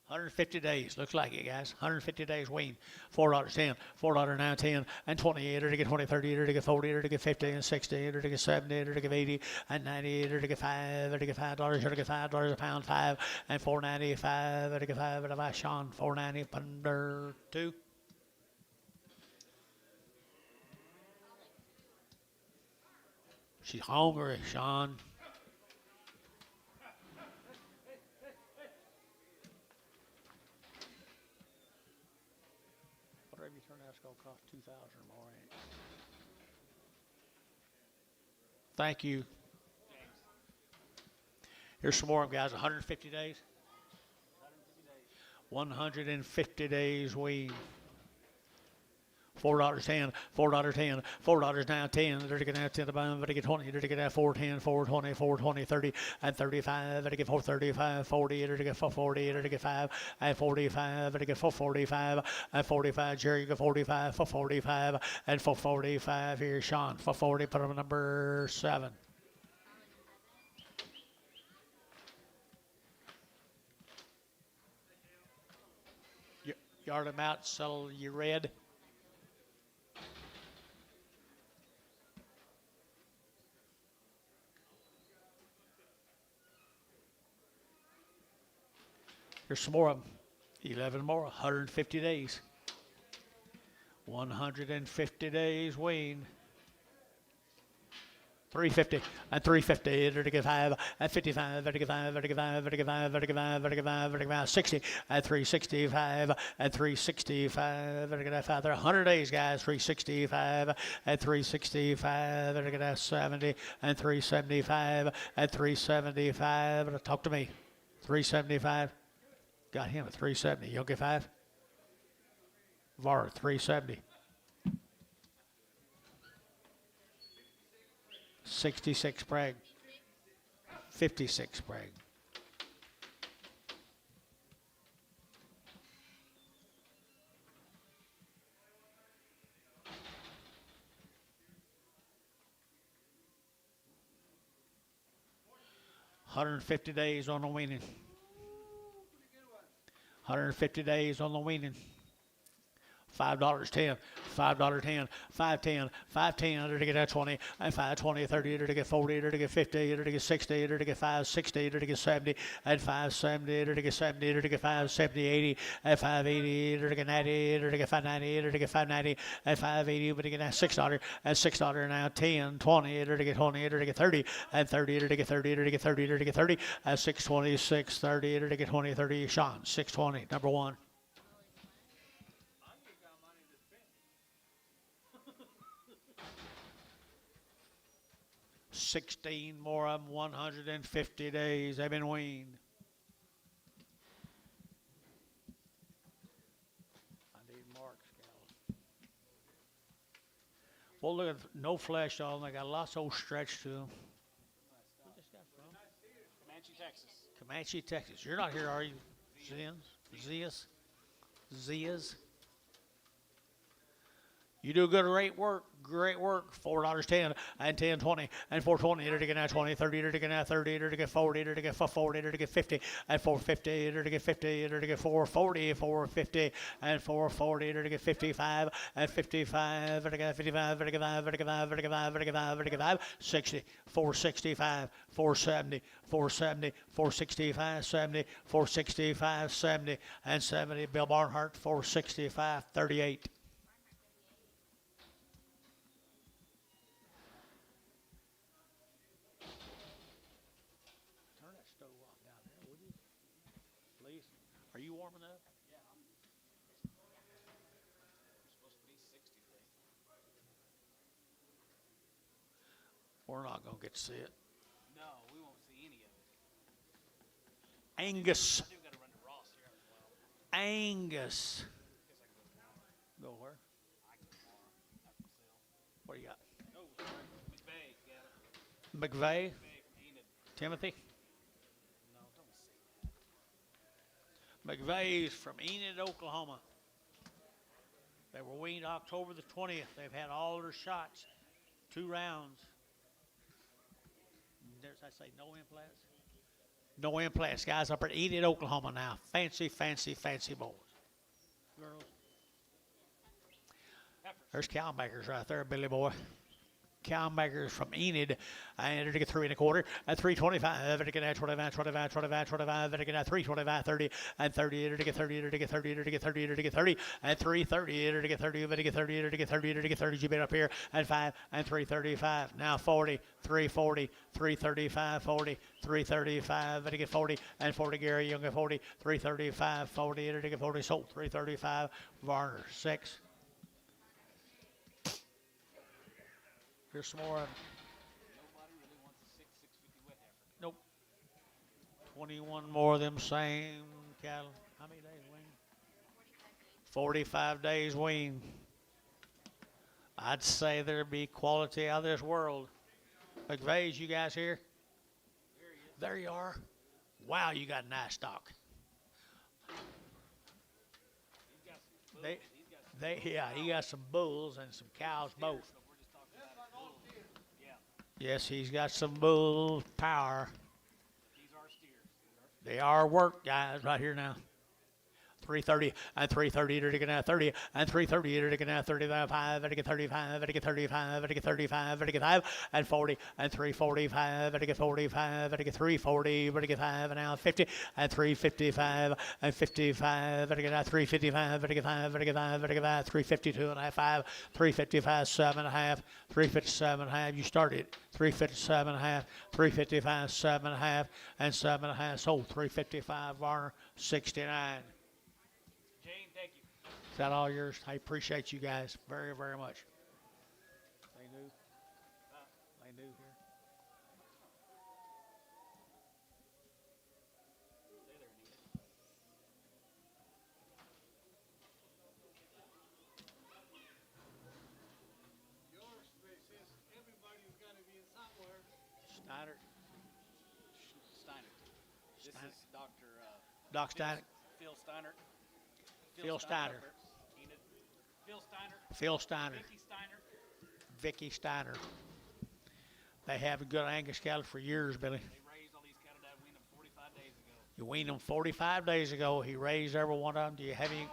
150 days. Looks like it, guys. 150 days wean. $4.10, $4.9, 10, and 20, to get 20, 30, to get 40, to get 50, and 60, to get 70, to get 80, and 90, to get 5, to get $5, to get $5 a pound, 5, and 4.95, to get 5, and about Sean, 4.90, under 2. She's hungry, Sean. Whatever you turn out, it's going to cost $2,000 or more, ain't it? Thank you. Here's some more of them, guys. 150 days. 150 days wean. $4.10, $4.10, $4 10, to get now 10 above, to get 20, to get now 4.10, 4.20, 4.20, 30, and 35, to get 4.35, 40, to get 4.40, to get 5, and 45, to get 4.45, and 45, Jerry, you get 45, 4.45, and 4.45 here, Sean, 4.40, put him number 7. Yard them out, sell you red. Here's some more of them. 11 more, 150 days. 150 days wean. 350 and 350 to get 5 and 55 to get 5 to get 5 to get 5 to get 5 to get 5 to get 5 60 and 365 and 365 to get 5. There are 100 days, guys. 365 and 365 to get 70 and 375 and 375. Talk to me. 375. Got him at 370. You'll get 5. VAR 370. 66 Sprague. 56 Sprague. $150 days on the weaning. 150 days on the weaning. $5.10, $5.10, $5.10, $5.10 to get that 20, and $5.20, 30 to get 40 to get 50 to get 60 to get 5.60 to get 70, and $5.70 to get 70 to get 5.70, 80, and $5.80 to get 90 to get 5.90 to get 5.90, and $5.80 but to get $6, and $6 now 10, 20 to get 20 to get 30, and 30 to get 30 to get 30 to get 30, and 6.20, 6.30 to get 20, 30. Sean, 6.20, number 1. 16 more of them, 150 days. They've been weaned. I need marks, gal. Well, look at no flesh on them. They got lots of old stretch to them. Where's this guy from? Comanche, Texas. Comanche, Texas. You're not here, are you? Zias? You do great work, $4.10 and 10.20 and 4.20 to get now 20, 30 to get now 30 to get 40 to get 40 to get 50 and 4.50 to get 50 to get 4.40, 4.50 and 4.40 to get 55 and 55 to get 55 to get 5 to get 5 to get 5 to get 5 to get 5, 60, 465, 470, 470, 465, 70, 465, 70 and 70. Bill Barnhart, 465, 38. Are you warming up? Yeah, I'm supposed to be 60 today. We're not going to get to see it. No, we won't see any of it. Angus. I do got to run to Ross here as well. Angus. Guess I can go tomorrow. Go where? I can go tomorrow. After the sale. What do you got? Oh, McVeigh, got it. McVeigh? McVeigh from Enid. Timothy? No, don't say that. McVeigh's from Enid, Oklahoma. They were weaned October the 20th. They've had all their shots. 2 rounds. There's, I say, no implants. No implants. Guys up at Enid, Oklahoma now. Fancy, fancy, fancy bulls. Girls. There's cow makers right there, Billy boy. Cow makers from Enid. And to get 3 1/4 at 325. And to get 25, 25, 25, 25. And to get 325, 30 and 30. And to get 30. And to get 30. And to get 30. And to get 30 and 330. And to get 30. And to get 30. And to get 30. And to get 30. You been up here and 5 and 335. Now 40, 340, 335, 40, 335. And to get 40 and 40. Gary Young at 40, 335, 40. And to get 40. Sold 335. Varner 6. Here's some more. Nobody really wants a 650 wet heifer. Nope. 21 more of them same cattle. How many days wean? 45 days wean. I'd say there'd be quality out of this world. McVeigh's, you guys here? There you are. Wow, you got nice stock. He got some bulls and some cows both. Yes, he's got some bull power. These are steers. They are work, guys, right here now. 330 and 330 to get 30 and 330 to get 35 and to get 35 and to get 35 and to get 35 and to get 5 and 40 and 345 and to get 45 and to get 340 and to get 5 and now 50 and 355 and 55 and to get 355 and to get 5 and to get 5 and to get 5 352 and a half 5 355 7 and a half 357 and a half. You started 357 and a half 355 7 and a half and 7 and a half. Sold 355 Varner 69. Jane, thank you. Is that all yours? I appreciate you guys very, very much. They new? They new here? Yours, they says everybody's got to be in somewhere. Snyder? Steiner. This Steiner. is Dr. Doc Steiner? Phil Steiner. Phil Steiner. Enid. Phil Steiner. Phil Steiner. Vicky Steiner. Vicky Steiner. They have a good Angus cattle for years, Billy. They raised all these cattle that weaned them 45 days ago. You weaned them 45 days ago. He raised every one of them. Do you have any?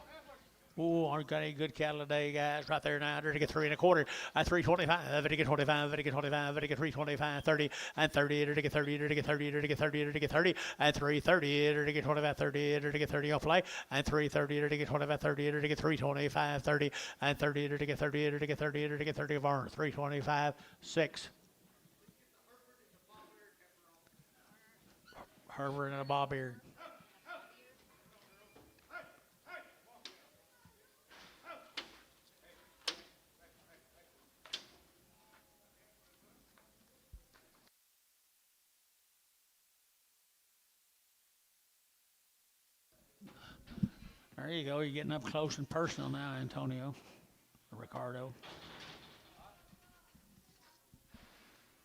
Ooh, aren't got any good cattle today, guys? Right there now. To get 3 1/4 at 325. To get 25. To get 25. To get 325. 30 and 30. To get 30. To get 30. To get 30. To get 30 and 330. To get 25. 30. To get 30 on fly and 330. To get 25. 30. To get 325. 30 and 30. To get 30. To get 30. To get 30 of Varner 325 6. Herbert and a bob ear. There you go. You're getting up close and personal now, Antonio. Or Ricardo.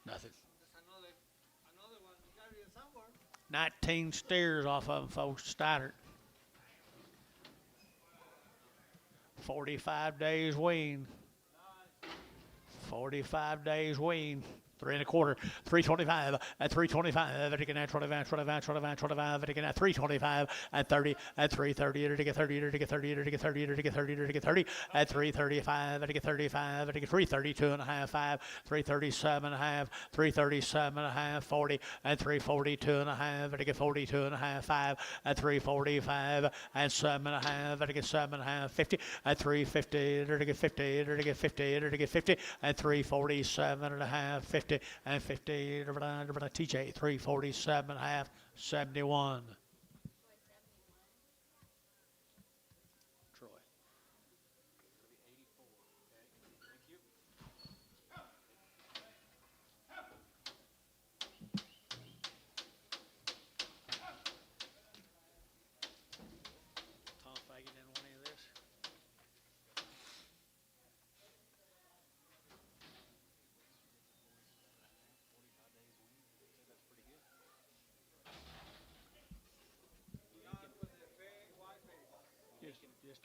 Nothing. Another one. You got to be in somewhere. 19 steers off of them, folks. Steiner. 45 days wean. 45 days wean. 3 1/4, 325 at 325, and again at 25, 25, 25, 25, and again at 325 and 30 at 330, to get 30, to get 30, to get 30, to get 30, to get 30 at 335, and to get 35, and to get 332 and a half, 5, 337 and a half, 337 and a half, 40 and 342 and a half, and to get 42 and a half, 5 at 345 and 7 and a half, and to get 7 and a half, 50 at 350, to get 50, to get 50, to get 50 and 347 and a half, 50 and 50, TJ 347 and a half, 71. Troy. Tom Fagan didn't want any of this. Just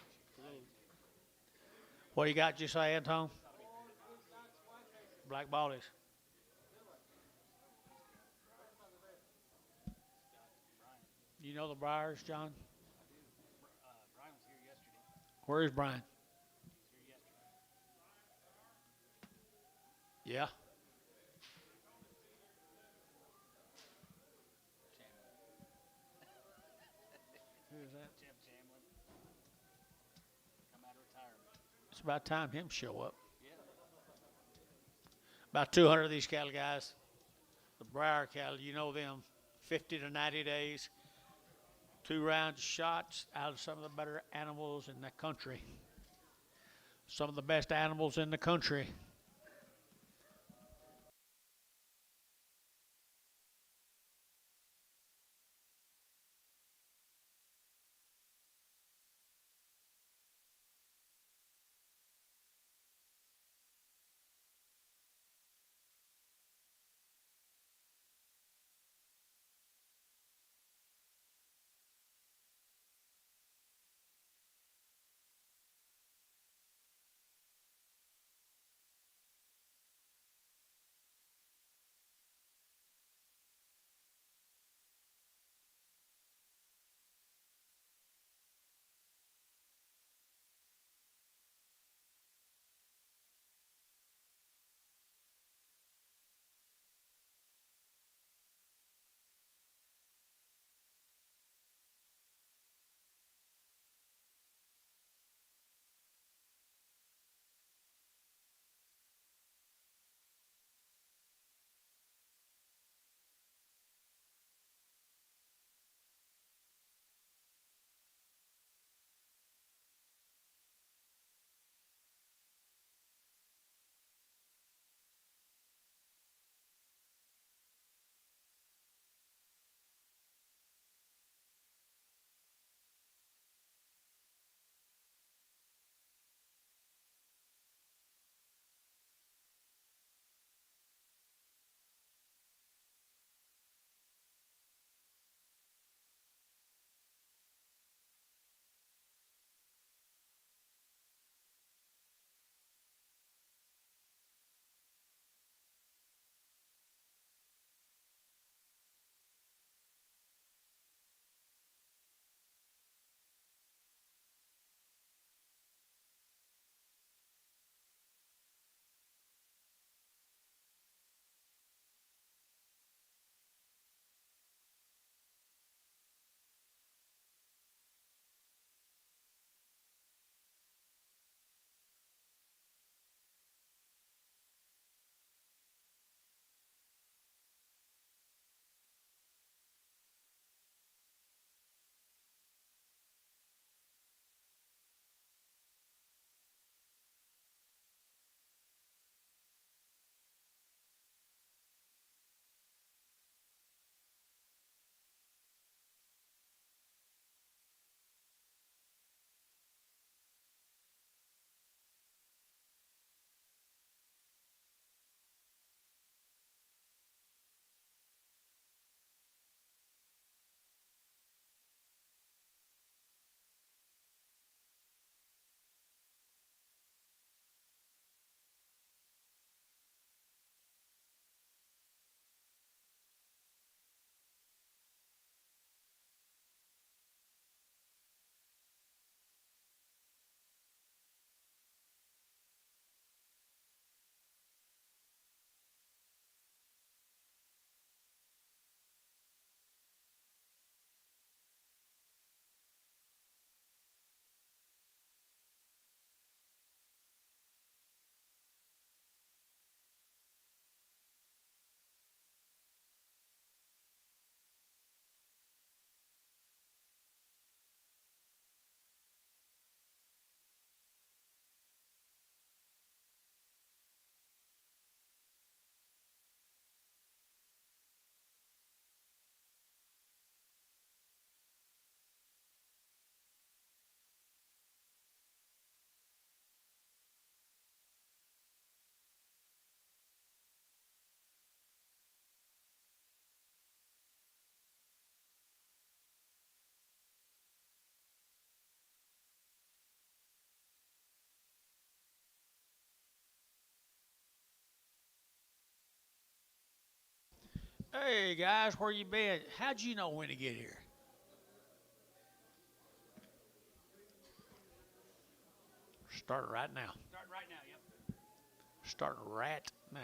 what you got, you say, Anton? Black ballies. You know the Briars, John? I do. Brian was here yesterday. Where is Brian? He was here yesterday. Yeah. Who is that? Jim Chamlin. Come out of retirement. It's about time him show up. Yeah. About 200 of these cattle guys. The Briar cattle, you know them, 50 to 90 days. 2 rounds of shots out of some of the better animals in the country. Some of the best animals in the country. Hey guys, where you been? How'd you know when to get here? Start right now. Start right now, yep. Start right now.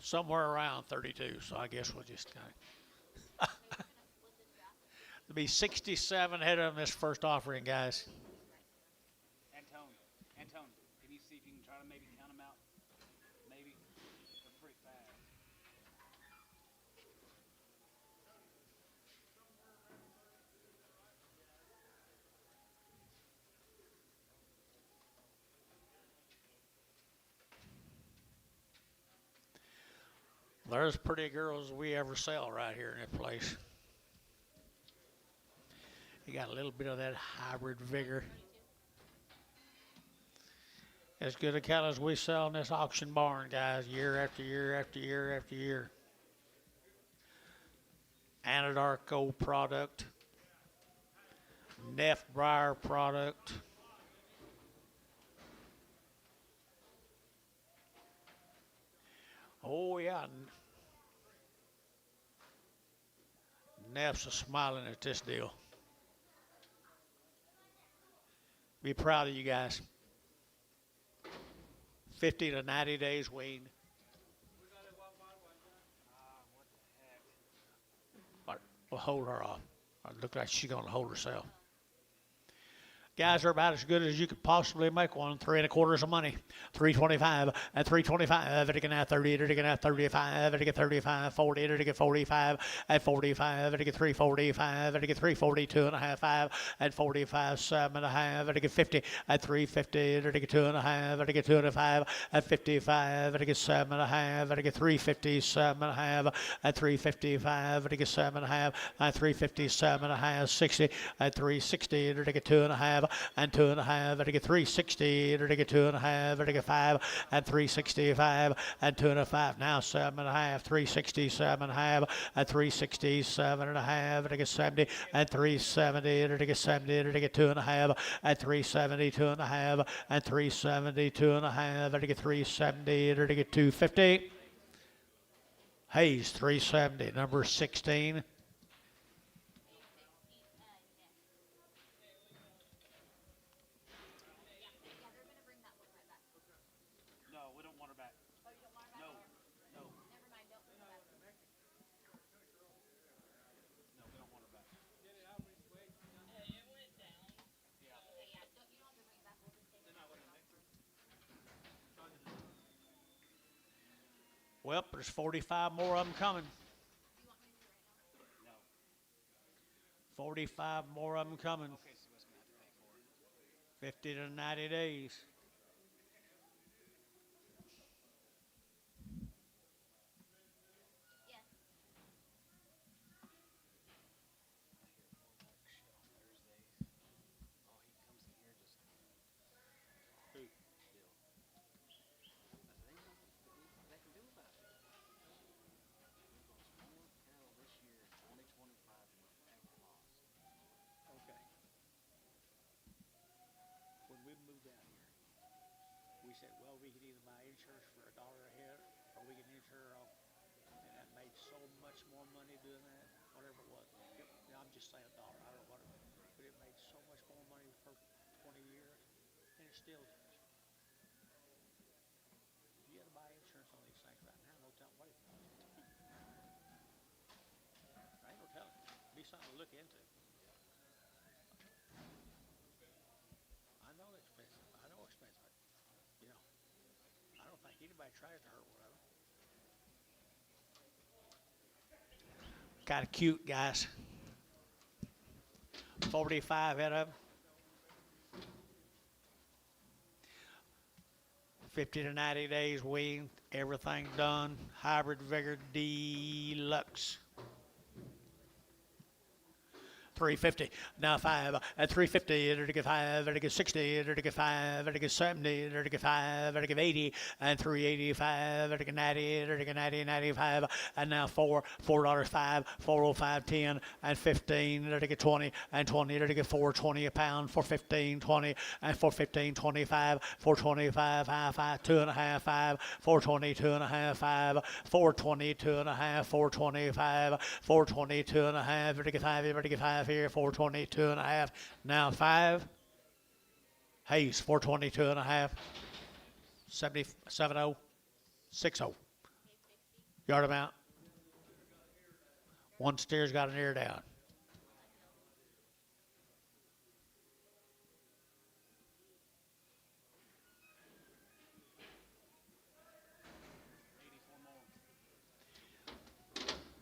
Somewhere around 32, so I guess we'll just kind of. There'll be 67 head on this first offering, guys. Antone, can you see if you can try to maybe count them out? Maybe. They're pretty fast. There's pretty girls we ever sell right here in this place. You got a little bit of that hybrid vigor. As good a cattle as we sell in this auction barn, guys, year after year after year after year. Anadarko product. Neff Briar product. Oh, yeah. Neff's a smiling at this deal. Be proud of you guys. 50 to 90 days weaned. What the heck? We'll hold her off. It looks like she's going to hold herself. Guys are about as good as you could possibly make one. 3 1/4 is a money. 325 and 325. It can 30. It can 35. It can 35. 40. It can 45 and 45. It can 345. It can 342 and a half. 5 and 45. 7 and a half. It can 50 and 350. It can 2 and a half. It can 2 and a 5 and 55. It can 7 and a half. It can 357 and a half and 355. It can 7 and a half and 357 and a half. 60 and 360. It can 2 and a half. And 2 and a half, and I get 360, and I get 2 and a half, and I get 5, and 365, and 2 and a 5. Now 7 and a half, 367 and a half, and 367 and a half, and I get 70, and 370, and I get 70, and I get 2 and a half, and 372 and a half, and 372 and a half, and I get 370, and I get 250. Hayes 370, number 16. No, we don't want her back. Oh, you don't want her back? No. Never mind, don't bring her back. No, we don't want her back. It went down. Yeah. Okay, yeah, don't, you don't have to bring it back. We'll just take it. Well, there's 45 more of them coming. Do you want me to do it right now? No. 45 more of them coming. OKC West gonna have to pay for it. 50 to 90 days. Yes. Okay. When we moved down here, we said, well, we could either buy insurance for $1 a head, or we can insure all. And that made so much more money doing that, whatever it was. I'm just saying $1. I don't know what it was, but it made so much more money for 20 years, and it still does. You got to buy insurance on these things right now. No telling what it costs. I ain't no telling. Be something to look into. I know it's expensive. I know it's expensive. You know, I don't think anybody tries to hurt one of them. Kind of cute, guys. 45 head of them. 50 to 90 days weaned, everything done. Hybrid Vigor Deluxe. 350. Now 5 at 350. It'll get 5. It'll get 60. It'll get 5. It'll get 70. It'll get 5. It'll get 80 and 385. It'll get 90. It'll get 90, 95. And now $4, 5, 405, 10 and 15. It'll get 20 and 20. It'll get 420 a pound for 15, 20 and 415, 25, 425, 5, 2 and a half, 5, 420, 2 and a half, 5, 420, 2 and a half, 425, 420, 2 and a half. It'll get 5. It'll get 5 here, 422 and a half. Now 5. Hayes, 422 and a half. 70, 70, 60. Yard amount. One steer's got an ear down.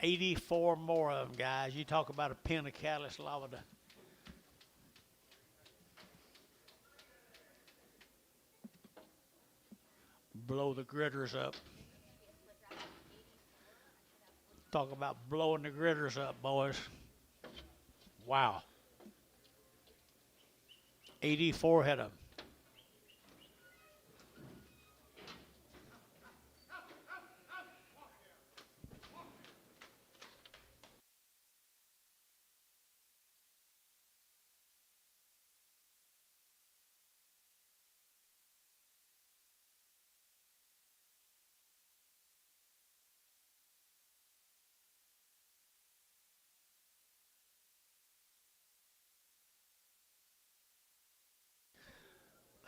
$84 more of them, guys. You talk about a pen of cattle, it's allowed to. Blow the gritters up. Talk about blowing the gritters up, boys. Wow. 84 head of them.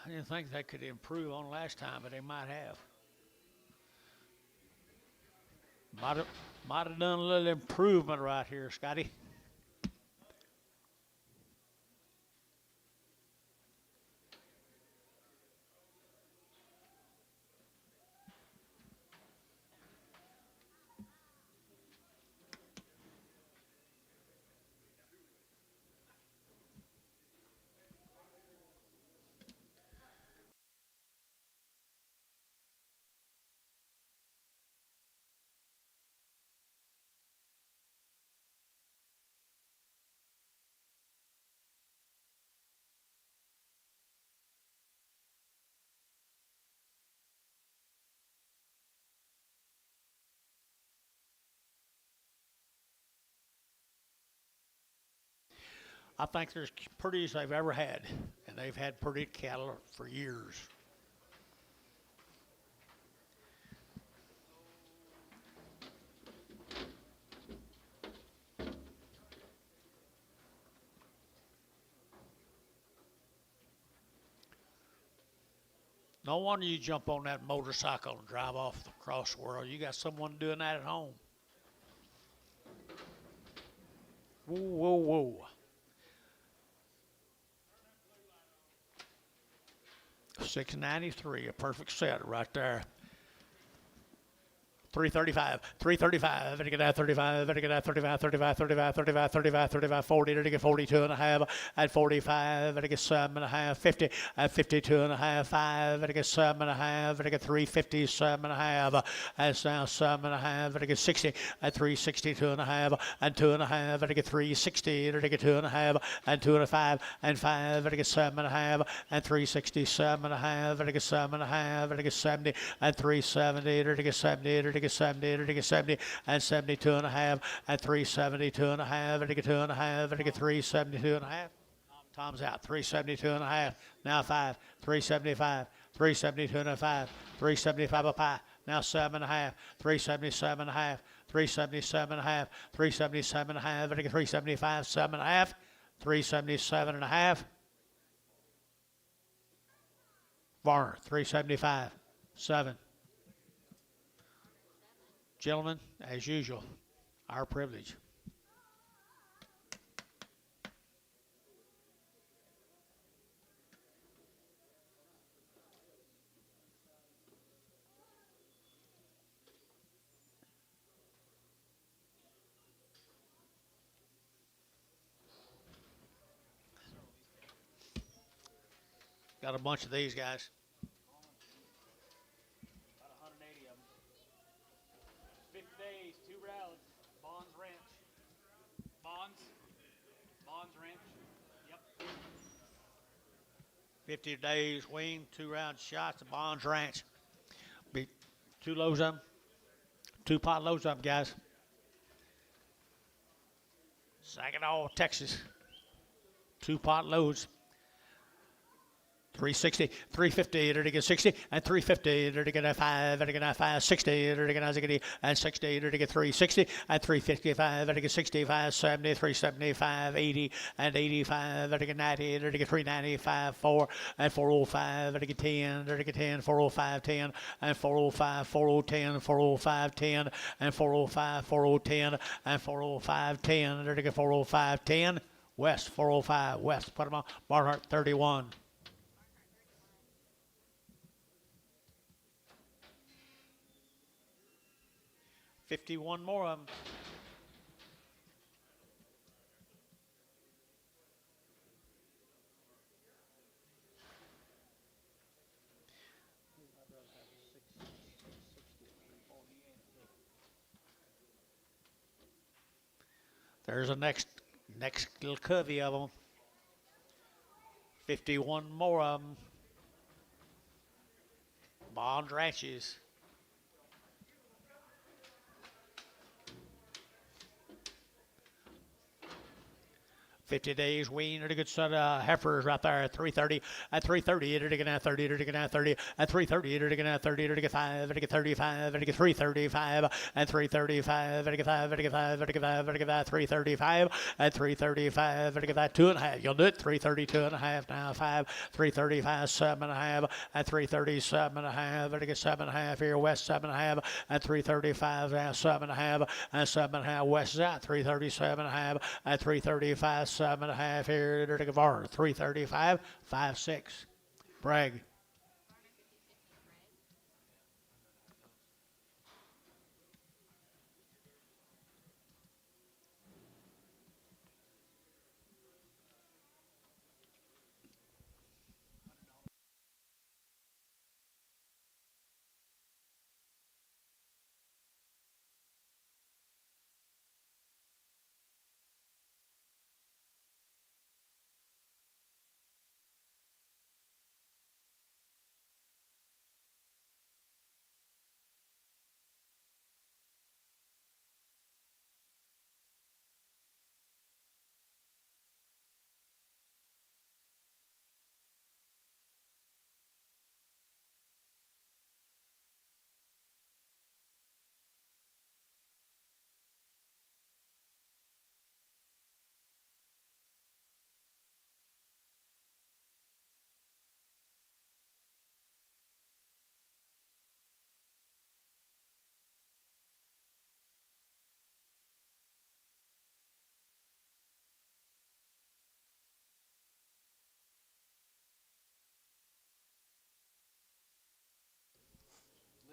I didn't think they could improve on last time, but they might have. Might have done a little improvement right here, Scotty. I think there's prettiest they've ever had, and they've had pretty cattle for years. No wonder you jump on that motorcycle and drive off across the world. You got someone doing that at home. Whoa, whoa, whoa. $693, a perfect set right there. 335, 335, and get that 35, and get that 35, 35, 35, 35, 35, 35, 40, and get 42 and a half, at 45, and get 7 and a half, 50, at 52 and a half, 5, and get 7 and a half, and get 357 and a half, and now 7 and a half, and get 60, at 362 and a half, and 2 and a half, and get 360, and get 2 and a half, and 2 and a 5, and 5, and get 7 and a half, and 367 and a half, and get 7 and a half, and get 70, and 370, and get 70, and get 70, and get 70, and 72 and a half, and 372 and a half, and get 2 and a half, and get 372 and a half. Tom's out. 372 and a half. Now 5. 375. 372 and a 5. 375 a pie. Now 7 and a half. 377 and a half. 377 and a half. 377 and a half. And get 375. 7 and a half. 377 and a half. Varner. 375. 7. Gentlemen, as usual, our privilege. Got a bunch of these guys. Bonds Ranch. Yep. 50 days wean, 2 round shots at Bonds Ranch. Be 2 loads of them. 2 pot loads of them, guys. Saginaw, Texas. 2 pot loads. 360, 350, they're to get 60, and 350, they're to get a 5, they're to get a 560, they're to get a 60, and 60, they're to get 360, and 355, they're to get 65, 70, 375, 80, and 85, they're to get 90, they're to get 395, 4, and 405, they're to get 10, they're to get 10, 405, 10, and 405, 4010, 405, 10, and 405, 4010, and 405, 10, they're to get 405, 10, West, 405, West, put them on, Barnhart 31. 51 more of them. There's a next little covey of them. 51 more of them. Bond ranches. 50 days wean at a good set of heifers right there at 330. At 330, it'll get at 30, it'll get at 30. At 330, it'll get at 30, it'll get 5, it'll get 35, it'll get 335. At 335, it'll get 5, it'll get 5, it'll get 5, it'll get that 335. At 335, it'll get that 2.5. You'll do it. 332.5 now 5. 335, 7.5. At 337.5, it'll get 7.5 here west 7.5. At 335, 7.5. And 7.5 west is out. 337.5. At 335. 7.5 here to the bar. 335, 5.6. Bragg.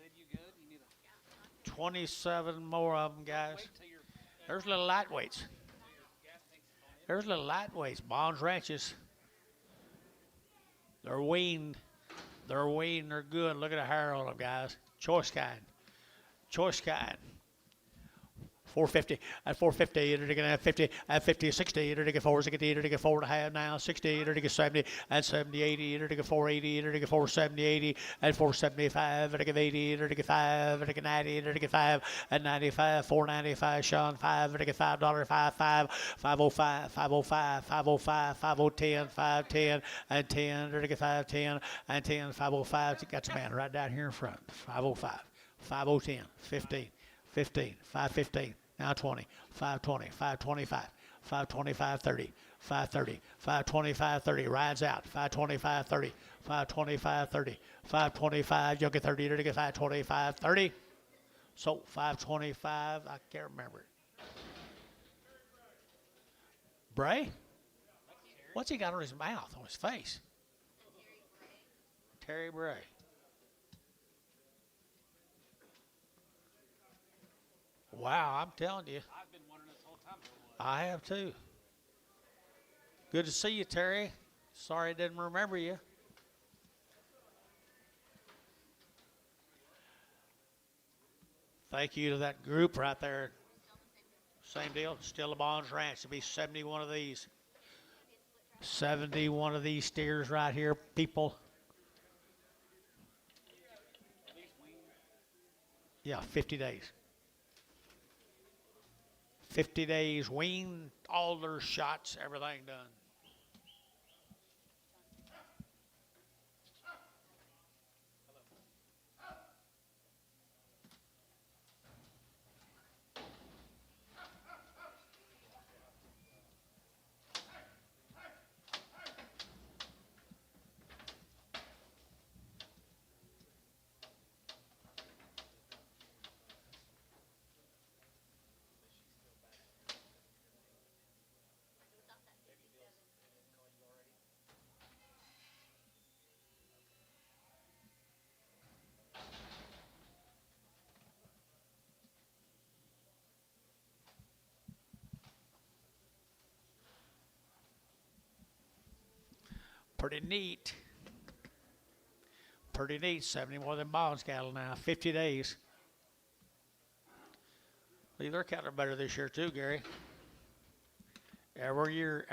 Lid, you good? You need a 27 more of them, guys. wait till you're There's little lightweights. gas tank's on in. There's little lightweights. Bonds ranches. They're weaned. They're weaned. They're good. Look at the hair on them, guys. Choice kind. Choice kind. 450 at 450, it'll get at 50 at 50, 60, it'll get 4, it'll get 4.5 now, 60, it'll get 70 at 70, 80, it'll get 480, it'll get 470, 80 at 475, it'll get 80, it'll get 5, it'll get 90, it'll get 5 at 95, 495, Sean 5, it'll get $5, 55, 505, 505, 505, 5010, 510, and 10, it'll get 510, and 10, 505. You got your man right down here in front. 505, 5010, 15, 15, 515. Now 20, 520, 525, 525, 30, 530, 525, 30. Rides out, 525, 30, 525, 30, 525. You'll get 30, you'll get 525, 30. So 525, I can't remember it. Bray? What's he got on his mouth, on his face? Terry Bray. Wow, I'm telling you. I've been wondering this whole time. I have too. Good to see you, Terry. Sorry I didn't remember you. Thank you to that group right there. Same deal. Still a Bonds Ranch. There'll be 71 of these. 71 of these steers right here, people. Are these weaned? Yeah, 50 days. 50 days weaned, all their shots, everything done. Pretty neat. Pretty neat. 70 more than Mounds cattle now. 50 days. Leave their cattle better this year too, Gary. Every year.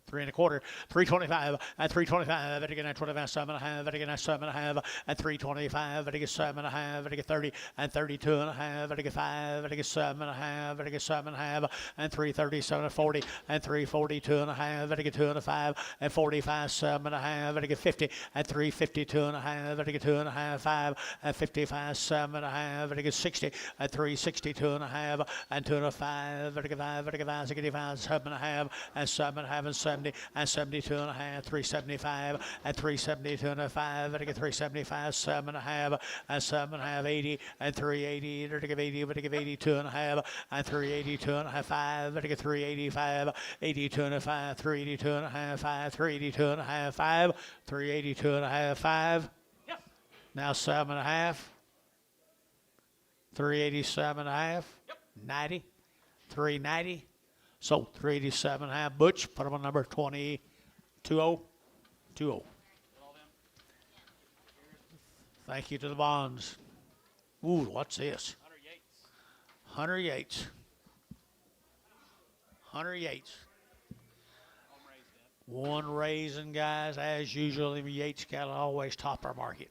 3.25, 325, and 325, and again 25, 7.5, and again 7.5, and 325, and again 7.5, and again 30, and 32.5, and again 5, and again 7.5, and again 7.5, and 337 and 40, and 342.5, and again 2.5, and 45, 7.5, and again 50, and 352.5, and again 2.5, 5, and 55, 7.5, and again 60, and 362.5, and 2.5, and again 5, and again 5, 65, 7.5, and 7.5, and 70, and 72.5, 375, and 372.5, and again 375, 7.5, and 7.5, 80, and 380, and again 80, but again 82.5, and 382.5, 5, and again 385, 82.5, 382.5, 5, 382.5, 5, 382.5, 5. Yes. Now 7.5, 387.5, Yep. 90, 390. So 387.5. Butch, put them on number 2020. 20. With all them? Thank you to the bonds. Ooh, what's this? Hunter Yates. Hunter Yates. Hunter Yates. Home raised in. One raising, guys, as usual. The Yates cattle always top our market.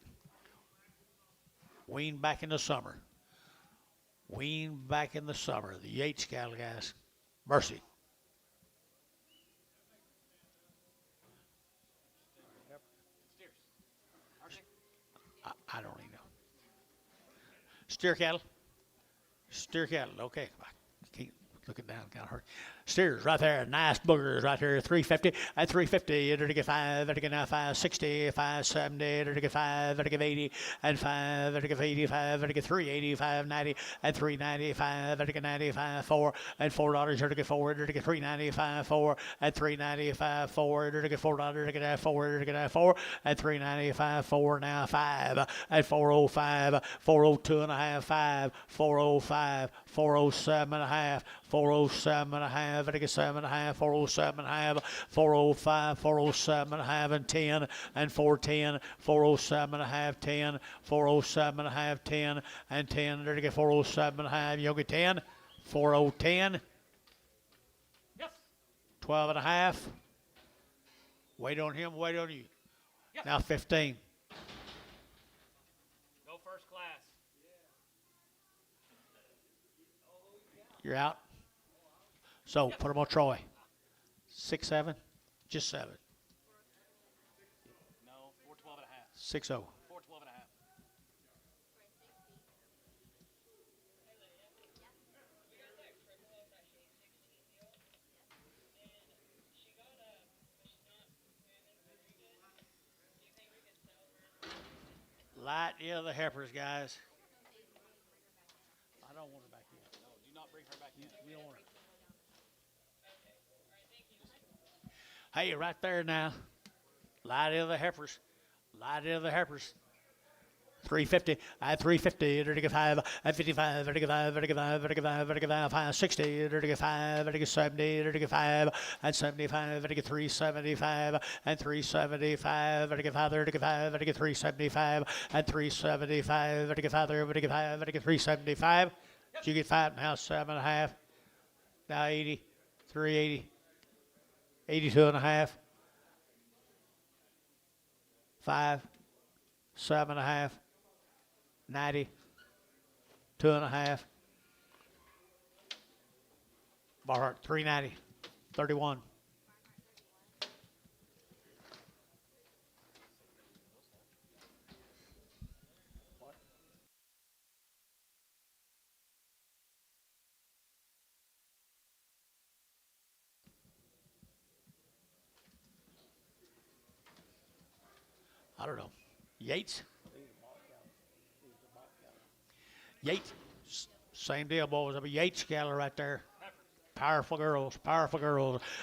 Weaned back in the summer. Weaned back in the summer. The Yates cattle, guys. Mercy. Steers. Aren't they? I don't even know. Steer cattle. Steer cattle. Okay. I keep looking down. Kind of hurt. Steers right there. Nice boogers right there. 350 and 350. It'll get 5. It'll get 560. 570. It'll get 5. It'll get 80 and 5. It'll get 85. It'll get 385. 90 and 395. It'll get 95. 4 and $4. It'll get 4. It'll get 395. 4 and 395. 4. It'll get $4. It'll get 4. It'll get 4 and 395. 4 now 5 and 405. 402 and a half. 5. 405. 407 and a half. 407 and a half. It'll get 7.5, 407 and a half, 405, 407 and a half, and 10, and 410, 407 and a half, 10, 407 and a half, 10, and 10. It'll get 407 and a half. You'll get 10, 4010, Yes. 12 and a half. Wait on him, wait on you. Yes. Now 15. Go first class. You're out. So put him on Troy. 6, 7, just 7. No, 412 and a half. 6, 0. 412 and a half. She got a, but she's not Buchanan, but do you think we could sell her? Light, yeah, the heifers, guys. I don't want her back in. No, do not bring her back in. We don't want her. Hey, right there now. Light of the heifers. Light of the heifers. 350. At 350. It'll get 5. At 55. It'll get 5. It'll get 5. It'll get 5. It'll get 5. 560. It'll get 5. It'll get 70. It'll get 5. At 75. It'll get 375. And 375. It'll get 5. It'll get 5. It'll get 375. At 375. It'll get 5. It'll get 5. It'll get 375. Did you get 5? Now 7.5. Now 80. 380. 82 and a half. 5, 7 and a half. 90. 2 and a half. Barhart, 390. 31. I don't know. Yates? Yates. Same deal, boys. There'll be Yates cattle right there. Powerful girls,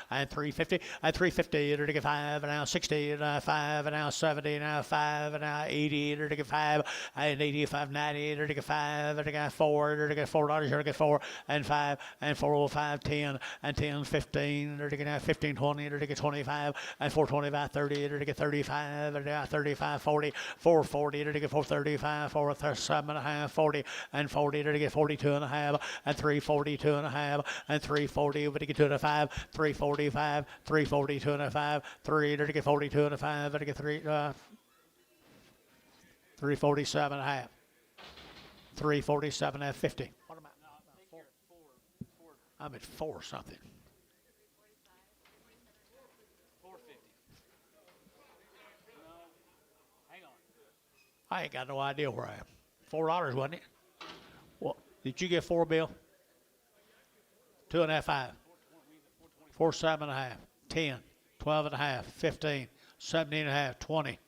and 350, and 350, and to 5, and now 60, and 5, and now 70, and now 5, and now 80, and to 5, and 85, 90, and to 5, and to 4, and to $4, and to 4, and 5, and 405, 10, and 10, 15, and to 15, 20, and to 25, and 425, 30, and to 35, and 35, 40, 440, and to 435, 437 and a half, 40, and 40, and to 42 and a half, and 342 and a half, and 340, but to get 2 and a 5, 345, 342 and a 5, 3 to get 42 and a 5, but to get 347 and a half, 347 and a half, 50. What am I? No, I think you're at four. I'm at 4 something. 450. No, hang on. I ain't got no idea where I am. $4, wasn't it? Well, did you get 4, Bill? 2 and a half, 5. 4, 7 and a half, 10, 12 and a half, 15, 17 and a half, 20,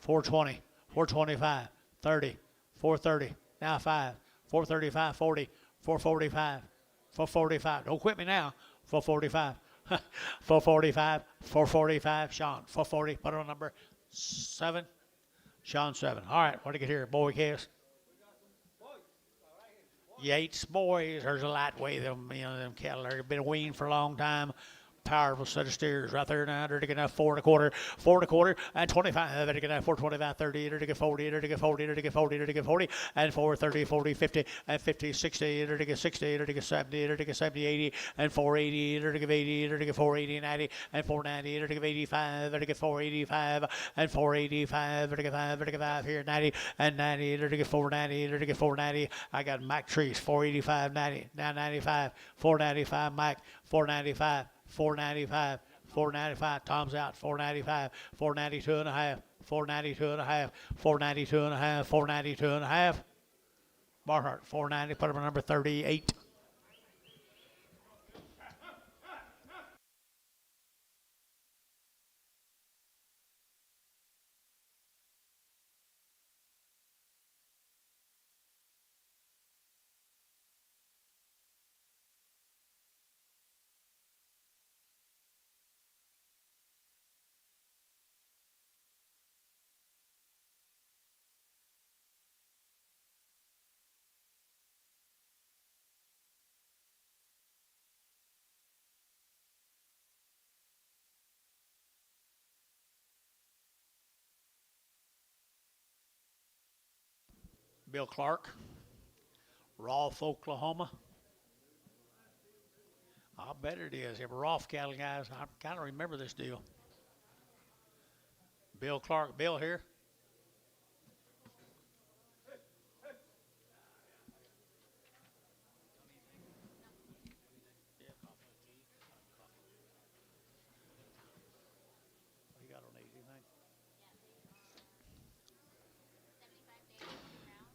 420, 425, 30, 430, now 5, 435, 40, 445, 445. Don't quit me now. 445, 445, 445. Sean, 440. Put on number 7. Sean 7. All right, what do you get here? Boy case. Yates boys, there's a lightweight, them cattle. They've been weaned for a long time. Powerful set of steers right there now. They're going to 4 and a quarter, and 25. They're going to 425, 30. They're going to 40. They're going to 40. They're going to 40. They're going to 40, and 430, 40, 50, and 50, 60. They're going to 60. They're going to 70. They're going to 70, 80, and 480. They're going to 80. They're going to 480, 90, and 490. They're going to 85. They're going to 485, and 485. They're going to 5. They're going to 5 here, 90, and 90. They're going to 490. They're going to 490. I got Mike Trees, 485, 90, now 95, 495, Mike, 495. 495, 495, Tom's out, 495, 492 and a half, 492 and a half, 492 and a half, 492 and a half. Barhart, 490, put him at number 38. Bill Clark, Rolfe, Oklahoma. I'll bet it is. If Rolfe cattle guys, I kind of remember this deal. Bill Clark, Bill here. What do you got on these, anything?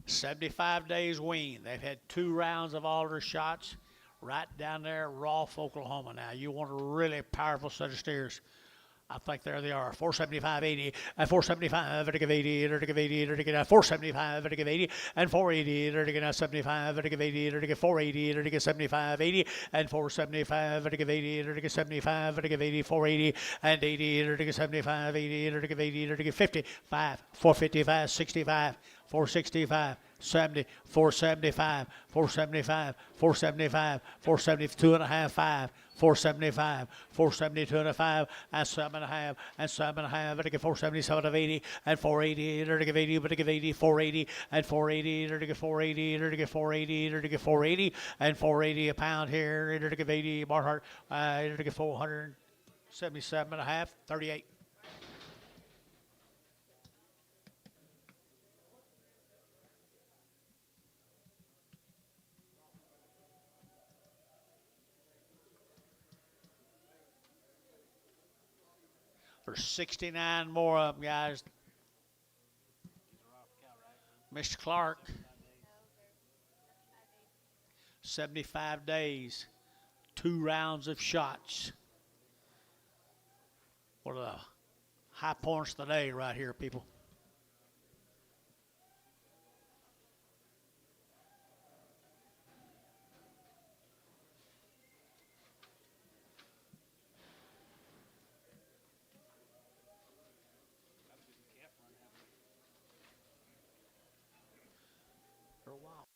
75 days wean. They've had 2 rounds of all their shots right down there at Rolfe, Oklahoma. Now, you want a really powerful set of steers. I think there they are. 475, 80, and 475, and to give 80, and to give 80, and to give 475, and to give 80, and 480, and to give 75, and to give 80, and to give 480, and to give 75, 80, and 475, and to give 80, and to give 75, and to give 80, 480, and 80, and to give 75, 80, and to give 80, and to give 55, 455, 65, 465, 70, 475, 475, 475, 472 and a half, 5, 475, 472 and a 5, and 7 and a half, and 7 and a half, and to give 477 of 80, and 480, and to give 80, but to give 80, 480, and 480, and to give 480, and to give 480, and to give 480, and 480 a pound here, and to give 80, Barhart, and to give 400. 77 and a half, 38. There's 69 more of them, guys. These are off cow, right? Mr. Clark, 5 days. 75 days, 2 rounds of shots. One of the high points of the day right here, people. Got a good calf run happening. For a while.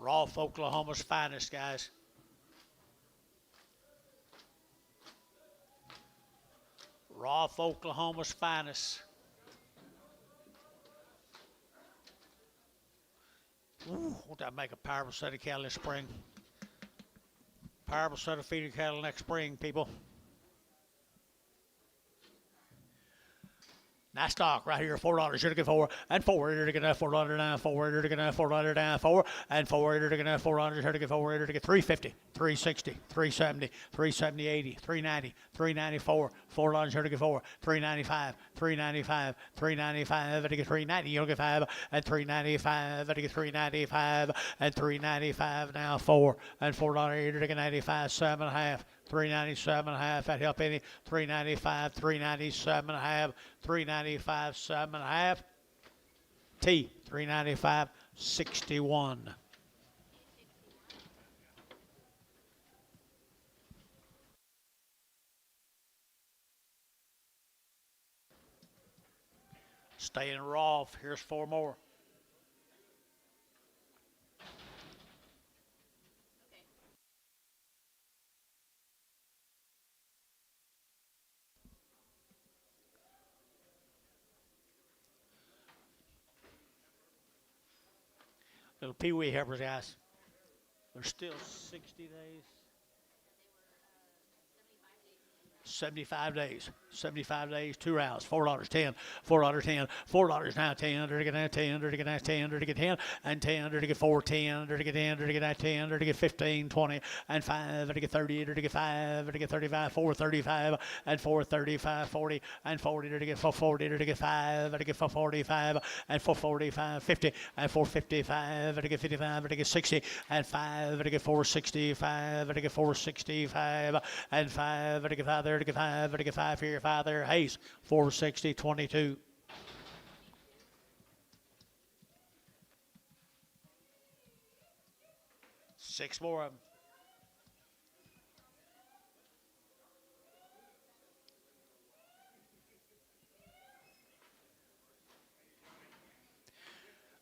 Rolfe, Oklahoma's finest, guys. Rolfe, Oklahoma's finest. Ooh, won't that make a powerful set of cattle this spring? Powerful set of feeder cattle next spring, people. Nice stock right here, $4. You're looking for and $4. You're looking at $4 down, $4. You're looking at $4 down, $4 and $4. You're looking at $4. You're looking for. You're looking at $3.50, $3.60, $3.70, $3.70, $80, $3.90, $3.94, $4. You're looking for $3.95, $3.95, $3.95. I think it's $3.90. You're looking at $5 and $3.95. I think it's $3.95 and $3.95 now $4 and $4. You're looking at $85, 7.5. 397 and a half. That help any? 395, 397 and a half, 395, 7 and a half. T, 395, 61. Staying raw. Here's 4 more. Little peewee heifers, guys. They're still 60 days. 75 days. 75 days, 2 rounds, $4.10, $4.10, $4 now, 10, to get 10, to get 10, to get 10, and 10, to get 4, 10, to get 10, to get 10, to get 15, 20, and 5, to get 30, to get 5, to get 35, 435, and 435, 40, and 40, to get 440, to get 5, to get 445, and 445, 50, and 455, to get 55, to get 60, and 5, to get 465, to get 465, and 5, to get 5 there, to get 5, to get 5 here, 5 there. Hayes, 460, 22. Six more of them.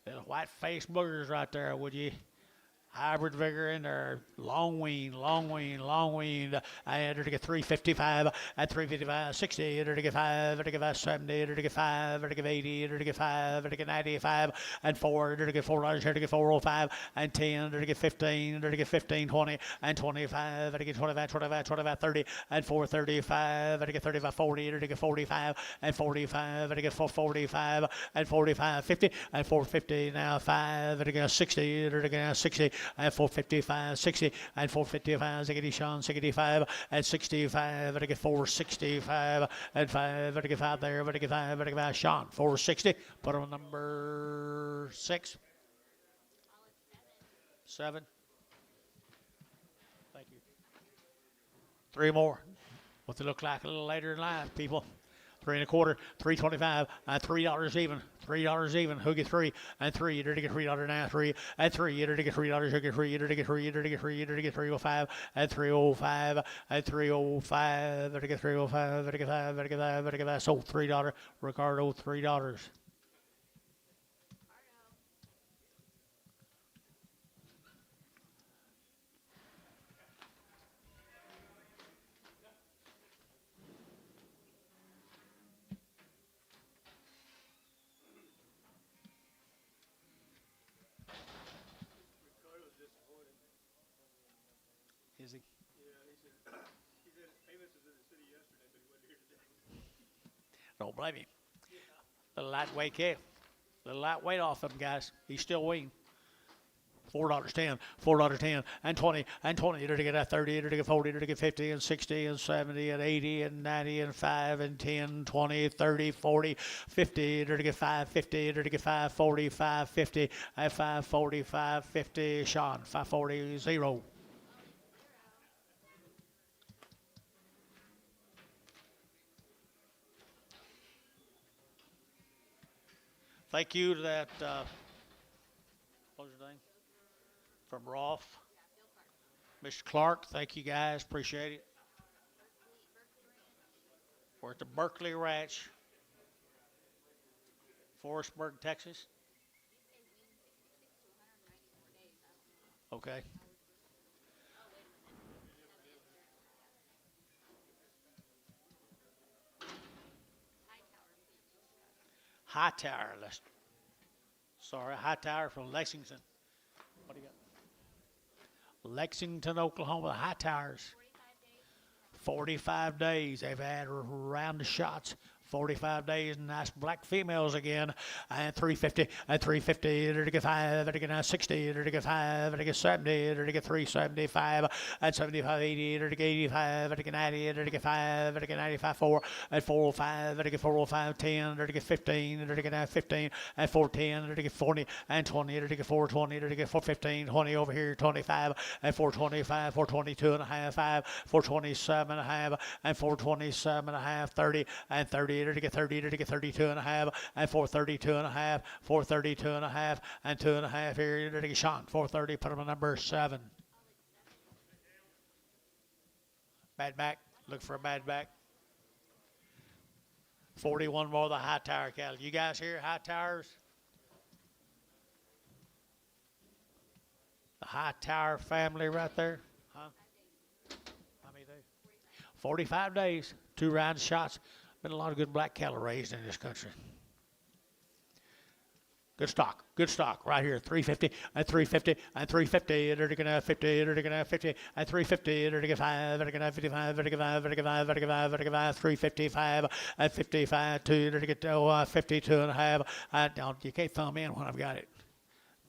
Little white-faced boogers right there, would you? Hybrid vigor in there, long wean, and to get 355, and 355, 60, to get 5, to get 5, 70, to get 5, to get 80, to get 5, to get 95, and 4, to get $4, to get 405, and 10, to get 15, to get 15, 20, and 25, to get 25, 25, 25, 30, and 435, to get 35, 40, to get 45, and 45, to get 445, and 45, 50, and 450, now 5, to get 60, to get 60, and 455, 60, and 455, 65, 65, and 65, to get 465, and 5, to get 5 there, to get 5, to get 5, Sean, 460, put on number 6. 7. Thank you. 3 more. What they look like a little later in life, people. 3 1/4, 325, and $3 even. $3 even. Who get 3 and 3? To get $3 now. 3 and 3. To get $3. Who get 3? To get 3. To get 3. To get 305 and 305 and 305. To get 305. To get 5. To get 5. To get 5. Sold $3. Ricardo $3. Is he? Yeah, he said Amos was in the city yesterday, but he wasn't here today. Don't blame him. Little lightweight calf. Little lightweight off of him, guys. He's still weaned. $4.10, $4.10, and 20, and 20, to get 30, to get 40, to get 50, and 60, and 70, and 80, and 90, and 5, and 10, 20, 30, 40, 50, to get 5, 50, to get 5, 40, 5, 50, and 5, 40, 5, 50, Sean, 540, 0. Thank you to that, what was your name? From Rolf. Mr. Clark, thank you guys, appreciate it. We're at the Berkeley Ranch, Forestburg, Texas. Okay. Hightower, Hightower from Lexington. What do you got? Lexington, Oklahoma, Hightowers. 45 days they've had round the shots. 45 days, nice black females again, and 350, and 350, to get 5, to get 60, to get 5, to get 70, to get 375, and 75, 80, to get 85, to get 90, to get 5, to get 95, 4, and 405, to get 405, 10, to get 15, to get 15, and 410, to get 40, and 20, to get 420, to get 415, 20 over here, 25, and 425, 422 and a half, 5, 427 and a half, and 427 and a half, 30, and 30, to get 30, to get 32 and a half, and 432 and a half, 432 and a half, and 2 and a half here, to get Sean, 430, put him on number 7. Bad back, look for a bad back. 41 more of the Hightower cattle. You guys hear Hightowers? The Hightower family right there, huh? How many days? 45 days, 2 round shots. Been a lot of good black cattle raised in this country. Good stock, right here. 350 and 350 and 350. They're gonna 50. They're gonna 50 and 350. They're gonna 5. They're gonna 55. They're gonna 5. They're gonna 5. They're gonna 5. They're gonna 5. 355 and 55. 2. They're gonna 52 and a half. You can't thumb in when I've got it.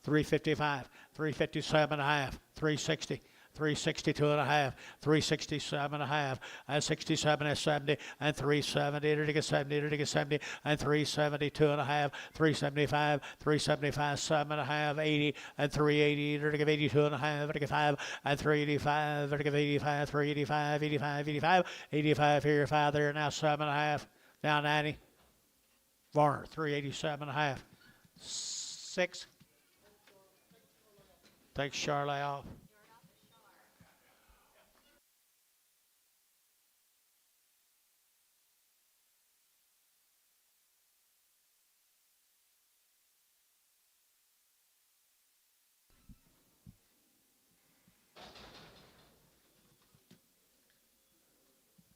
355, 357 and a half, 360. 362 and a half, 367 and a half, and 67 and 70, and 370, to get 70, to get 70, and 372 and a half, 375, 375, 7 and a half, 80, and 380, to get 82 and a half, to get 5, and 385, to get 85, 385, 85, 85, 85 here, 5 there, now 7 and a half, now 90. Varner, 387 and a half, 6. Takes Charlotte off.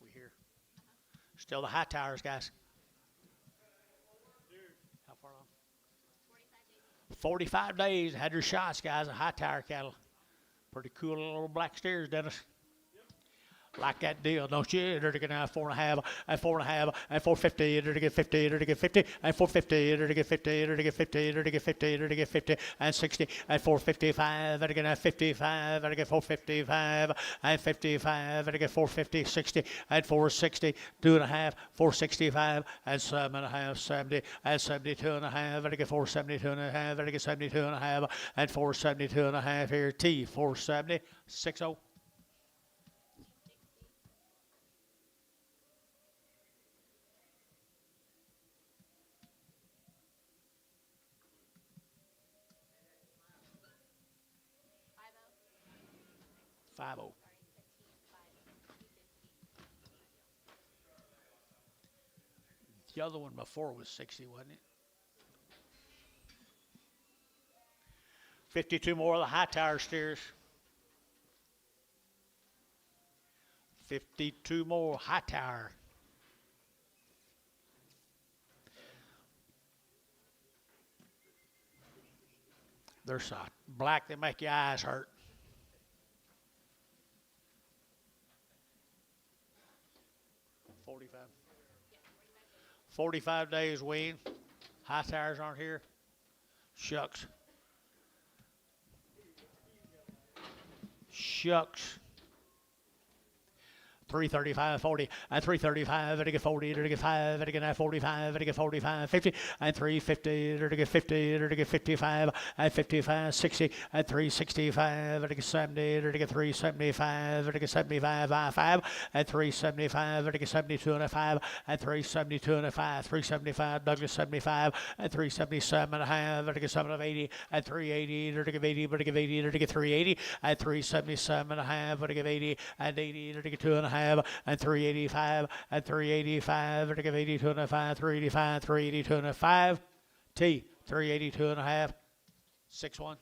We here. Still the high towers, guys. How far along? 45 days. Had your shots, guys. A high tower cattle. Pretty cool little black steers, Dennis. Like that deal, don't you? They're going to have 4.5 and 4.5 and 450. They're to get 50. They're to get 50 and 450. They're to get 50. They're to get 50. They're to get 50. They're to get 50 and 60 and 455. They're going to have 55. They're to get 455 and 55. They're to get 450, 60 and 460. 2.5, 465 and 7.5, 70 and 72 and a half. They're to get 472 and a half. They're to get 72 and a half and 472 and a half here. T 470, 60. Five oh. The other one before was 60, wasn't it? 52 more of the high tower steers. 52 more high tower. They're so black they make your eyes hurt. 45. 45 days wean. High tires aren't here. Shucks. Shucks. 335, 40, and 335, and to get 40, and to get 5, and to get 45, and to get 45, 50, and 350, and to get 50, and to get 55, and 55, 60, and 365, and to get 70, and to get 375, and to get 75, 5, and 375, and to get 72 and a 5, and 372 and a 5, 375, Douglas 75, and 377 and a half, and to get 7 of 80, and 380, and to get 80, but to get 80, and to get 380, and 377 and a half, and to get 80, and 80, and to get 2 and a half, and 385 and 385 and to give 82 and a 5, 385, 382 and a 5, T 382 and a half, 6-1.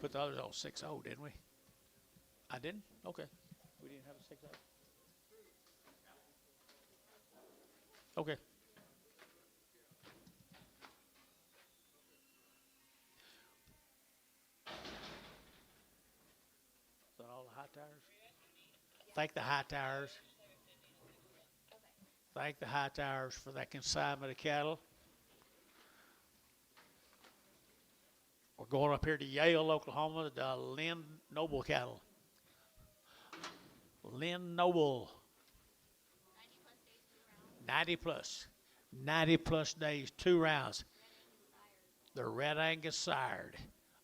Put the others on 6-0, didn't we? I didn't? Okay. We didn't have a 6-0. Okay. All the high tires. Thank the high tires. Thank the high tires for that consignment of cattle. We're going up here to Yale, Oklahoma, the Lynn Noble cattle. Lynn Noble. 90 plus days, 2 rounds. The Red Angus sired.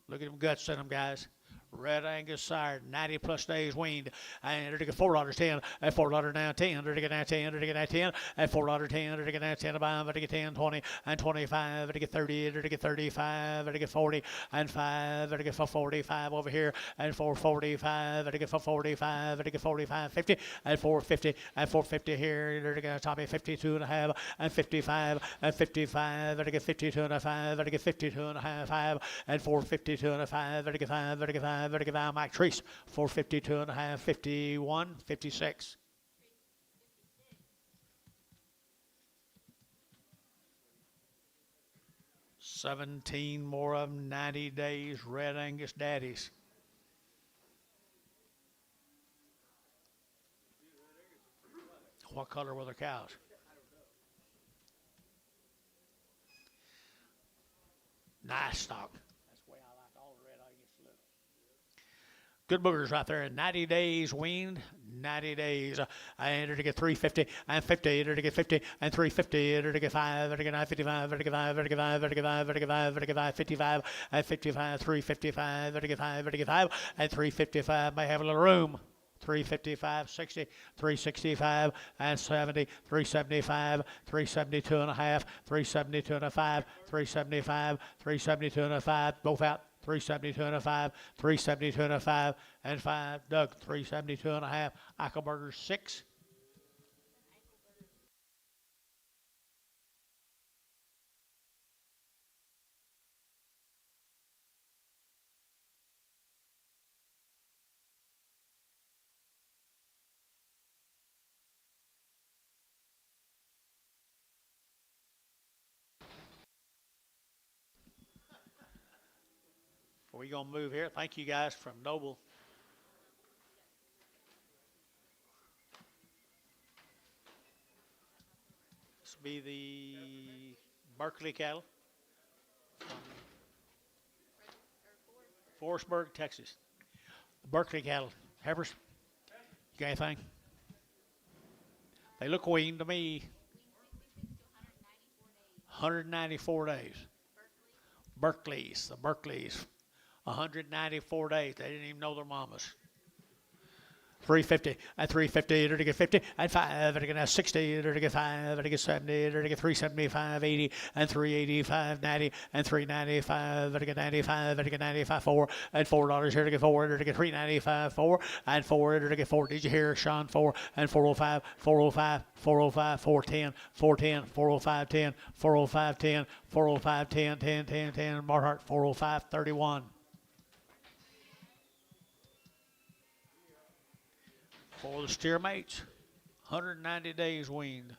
Look at them guts in them, guys. Red Angus sired, 90 plus days weaned, and they're to get $4.10, and $4 now 10, they're to get now 10, they're to get now 10, and $4.10, they're to get now 10 about, they're to get 10, 20, and 25, they're to get 30, they're to get 35, they're to get 40, and 5, they're to get 45 over here, and 445, they're to get 45, they're to get 45, 50, and 450, and 450 here, they're to get Tommy 52 and a half, and 55, and 55, they're to get 52 and a 5, they're to get 52 and a half, 5, and 452 and a 5, they're to get 5, they're to get 5, 5, 5, Mike Treese, 450, 2.5, 51, 56. 17 more of them, 90 days, Red Angus Daddies. What color were the cows? Nice stock. That's the way I like all the Red Angus to look. Good boogers right there. 90 days weaned. 90 days. I entered to get 350 and 50. Entered to get 50 and 350. Entered to get 5. Entered to get 55. Entered to get 5. Entered to get 5. Entered to get 5. Entered to get 5. Entered to get 5. 55 and 55. 355. Entered to get 5. Entered to get 5 and 355. May have a little room. 355, 60, 365 and 70, 375, 372 and a half, 372 and a 5, 375, 372 and a 5, both out, 372 and a 5, 372 and a 5, and 5, Doug, 372 and a half, Eichelberger 6. We're going to move here. Thank you guys from Noble. This will be the Berkeley cattle from Forestburg, Texas. Berkeley cattle. Heifers, you got anything? They look weaned to me. 194 days. Berkeley's, the Berkeley's. 194 days. They didn't even know their mamas. 350 and 350, to get 50 and 5, to get 60, to get 5, to get 70, to get 375, 80 and 385, 90 and 395, to get 95, to get 95, 4 and $4 here to get 4, to get 395, 4 and 4, to get 4. Did you hear Sean? 4 and 405, 405, 405, 410, 410, 405, 10, 405, 10, 405, 10, 10, 10, 10, Marhart 405, 31. For the steer mates, 190 days weaned.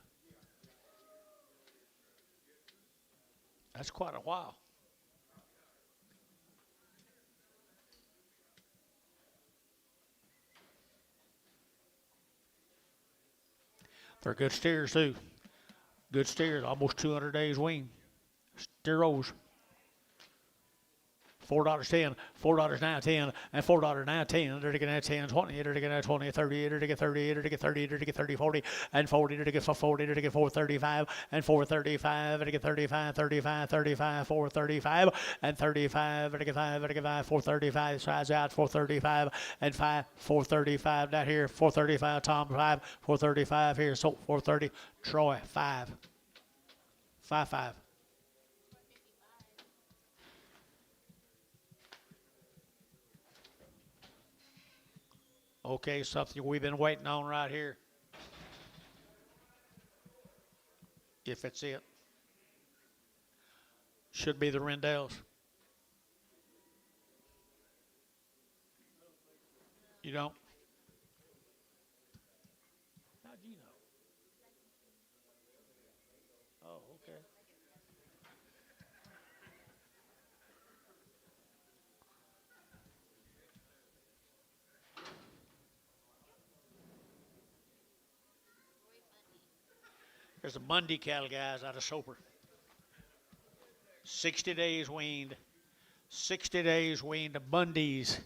That's quite a while. They're good steers too. Good steers, almost 200 days weaned. Steeros. $4.10, $4 now 10, and $4 now 10, to get now 10, 20, to get now 20, 30, to get 30, to get 30, to get 30, 40, and 40, to get 40, to get 435, and 435, to get 35, 35, 35, 435, and 35, to get 5, to get 5, 435, size out, 435, and 5, 435, down here, 435, Tom, 5, 435 here, so 430, Troy, 5, 5, 5. Okay, something we've been waiting on right here. If it's it. Should be the Rendells. You don't? How'd you know? Oh, okay. There's a Monday cattle guys out of Soper. 60 days weaned. 60 days weaned to Bundy's.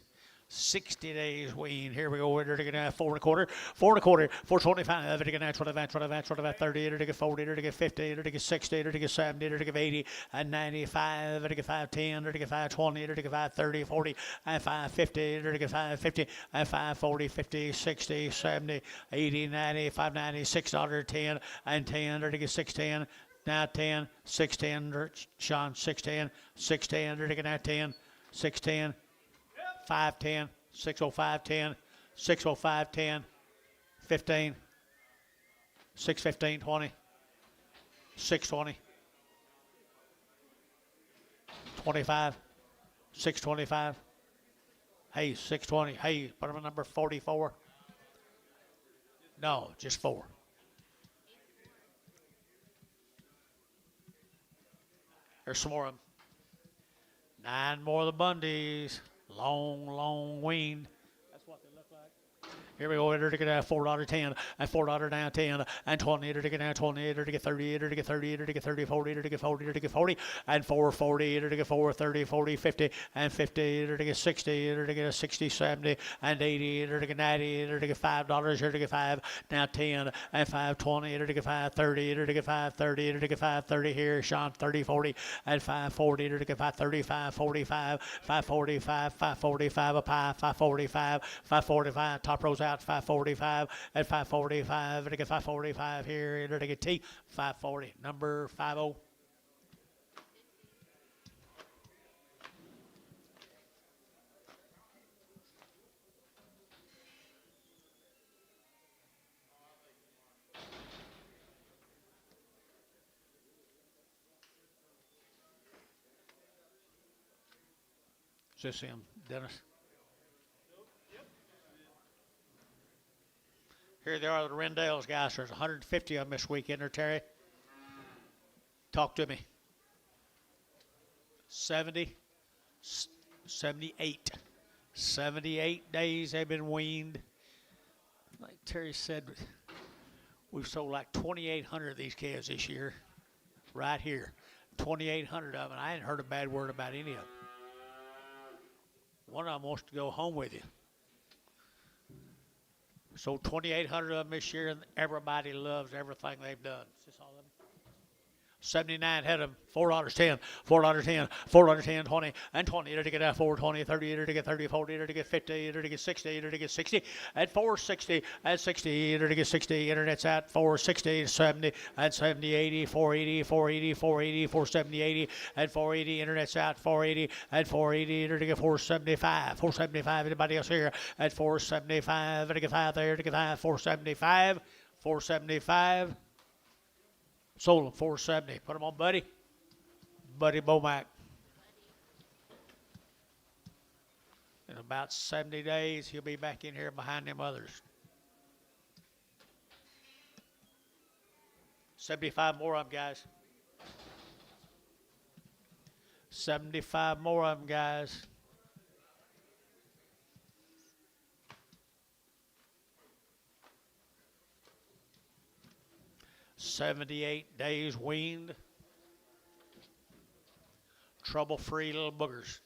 60 days weaned. Here we go. We're to get 4 1/4, 4 1/4, 425, to get 25, 25, 25, 30, to get 40, to get 50, to get 60, to get 70, to get 80, and 95, to get 510, to get 520, to get 530, 40, and 550, to get 550, and 540, 50, 60, 70, 80, 90, 590, $6.10, and 10, to get 610. Now 10, 610, Sean, 610, 610, to get now 10, 610, 510, 605, 10, 605, 10, 15, 615, 20, 620, 25, 625, Hey, 620. Hey, put him at number 44. No, just 4. There's some more of them. 9 more of the Bundys. Long weaned. That's what they look like. Here we go. Enter to get $4.10 and $4 down 10 and 20. Enter to get down 20. Enter to get 30. Enter to get 30. Enter to get 30. 40. Enter to get 40. Enter to get 40 and 440. Enter to get 430. 40. 50 and 50. Enter to get 60. Enter to get 60. 70 and 80. Enter to get 90. Enter to get $5. Enter to get 5 now 10 and 520. Enter to get 530. Enter to get 530. Enter to get 530 here. Sean 30 40 and 540. Enter to get 530. 545. 545. 545 a pie. 545. 545. Top rows out. 545 and 545. Enter to get 545 here. Enter to get T. 540. Number 50. Is this him, Dennis? Here they are, the Rendales guys. There's 150 of them this weekend, there, Terry. Talk to me. 70, 78. 78 days they've been weaned. Like Terry said, we've sold like 2,800 of these calves this year. Right here. 2,800 of them. I ain't heard a bad word about any of them. One of them wants to go home with you. So 2,800 of them this year, and everybody loves everything they've done. Is this all of them? 79 head of them. $4.10, $4.10, $4.10, 20, and 20. Enter to get 420, 30, enter to get 30, 40, enter to get 50, enter to get 60, enter to get 60, and 460, and 60, enter to get 60, internet's at 460, 70, and 70, 80, 480, 480, 480, 470, 80, and 480, internet's out 480, and 480, enter to get 475, 475, anybody else here at 475, enter to get 5 there, enter to get 5, 475, 475. Sold them 470. Put them on Buddy. Buddy Bomac. In about 70 days, he'll be back in here behind them others. 75 more of them, guys. 75 more of them, guys. $78 days weaned. Trouble-free little boogers.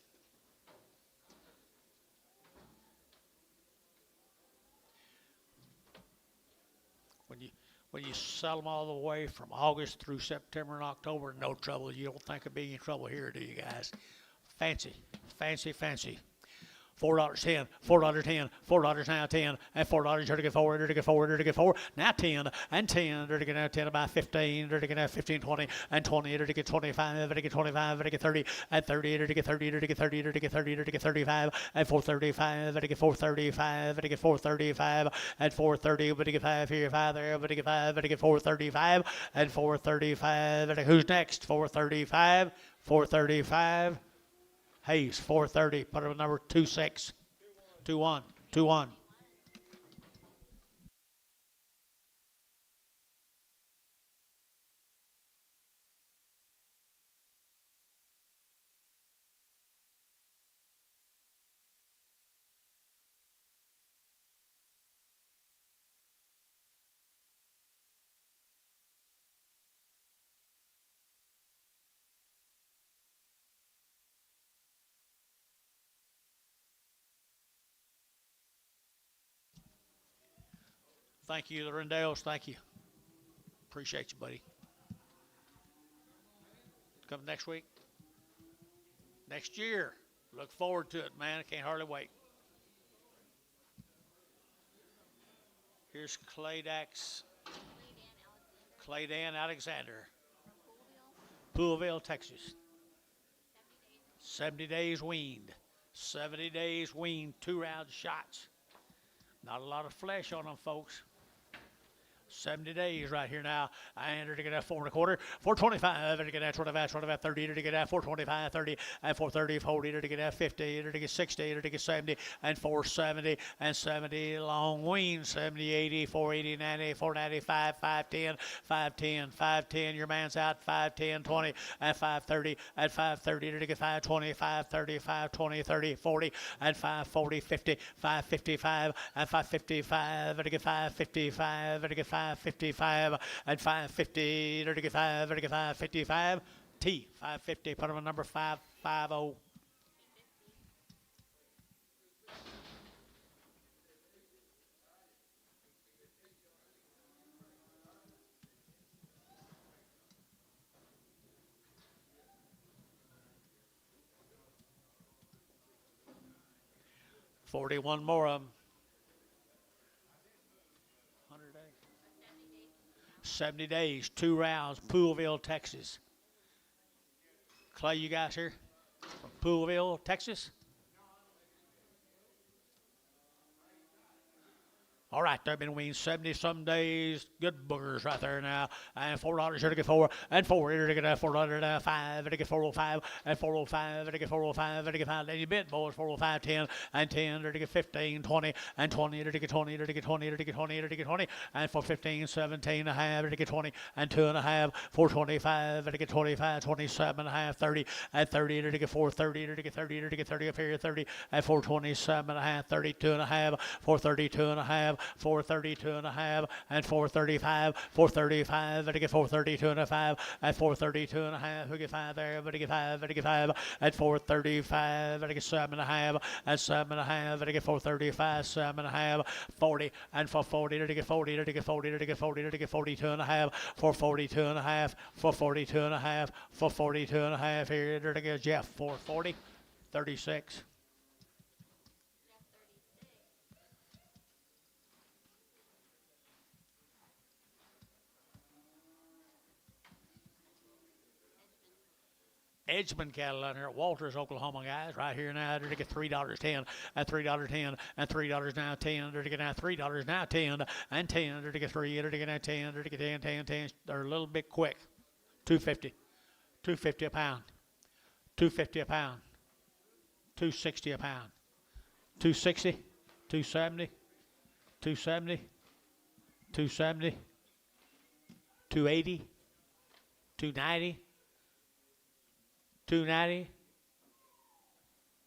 When you sell them all the way from August through September and October, no trouble. You don't think of being in trouble here, do you guys? Fancy, fancy, fancy. $4.10, $4.10, $4 now 10, and $4 to get 4, to get 4, to get 4, now 10, and 10, to get now 10 about 15, to get now 15, 20, and 20, to get 25, to get 25, to get 30, and 30, to get 30, to get 30, to get 30, to get 35, and 435, to get 435, to get 435, and 430, but to get 5 here, 5 there, but to get 5, to get 435, and 435, who's next? 435, 435. Hayes, 430. Put it with number 26. 21. 21. Thank you, the Rendales. Thank you. Appreciate you, buddy. Come next week. Next year. Look forward to it, man. I can't hardly wait. Here's Clyde Alexander. Poolville, Texas. 70 days weaned. 70 days weaned, 2 round shots. Not a lot of flesh on them, folks. 70 days right here now. And to get that 4 1/4, 425, and to get that 25, 25, 30, to get that 425, 30, and 430, 40, to get that 50, to get 60, to get 70, and 470, and 70 long wean, 70, 80, 480, 90, 495, 510, 510, 510. Your man's out, 510, 20, and 530, and 530, to get 520, 530, 520, 30, 40, and 540, 50, 555, and 555, to get 555, to get 555, and 550, to get 5, to get 555, T, 550, put him on number 550. $41 more of them. 100 days. 70 days, 2 rounds, Poolville, Texas. Clay, you guys here from Poolville, Texas? All right, they've been weaned 70-some days. Good boogers right there now. And $4 here to get 4, and 4 here to get $4, 5 to get 405, and 405 to get 405 to get 5. Then you bid, boys, 405, 10, and 10 to get 15, 20, and 20 to get 20 to get 20 to get 20 to get 20, and for 15, 17 and a half to get 20, and 2 and a half, 425 to get 25, 27 and a half, 30, and 30 to get 430 to get 30 to get 30 up here, 30, and 427 and a half, 32 and a half, 432 and a half, 432 and a half, and 435, 435, to get 432 and a half, and 432 and a half, we get 5 there, but to get 5, to get 5, and 435, to get 7 and a half, and 7 and a half, to get 435, 7 and a half, 40, and for 40, to get 40, to get 40, to get 40, to get 42 and a half, for 42 and a half, for 42 and a half, for 42 and a half, here to get Jeff, 440, 36. Edgeman cattle out here at Walters, Oklahoma, guys. Right here now, they're to get $3.10, and $3.10, and $3 now 10. They're to get now $3 now 10, and 10. They're to get 3. They're to get now 10. They're to get 10, 10, 10. They're a little bit quick. 250, 250 a pound, 250 a pound, 260 a pound, 260, 270, 270, 270, 280, 290. 290,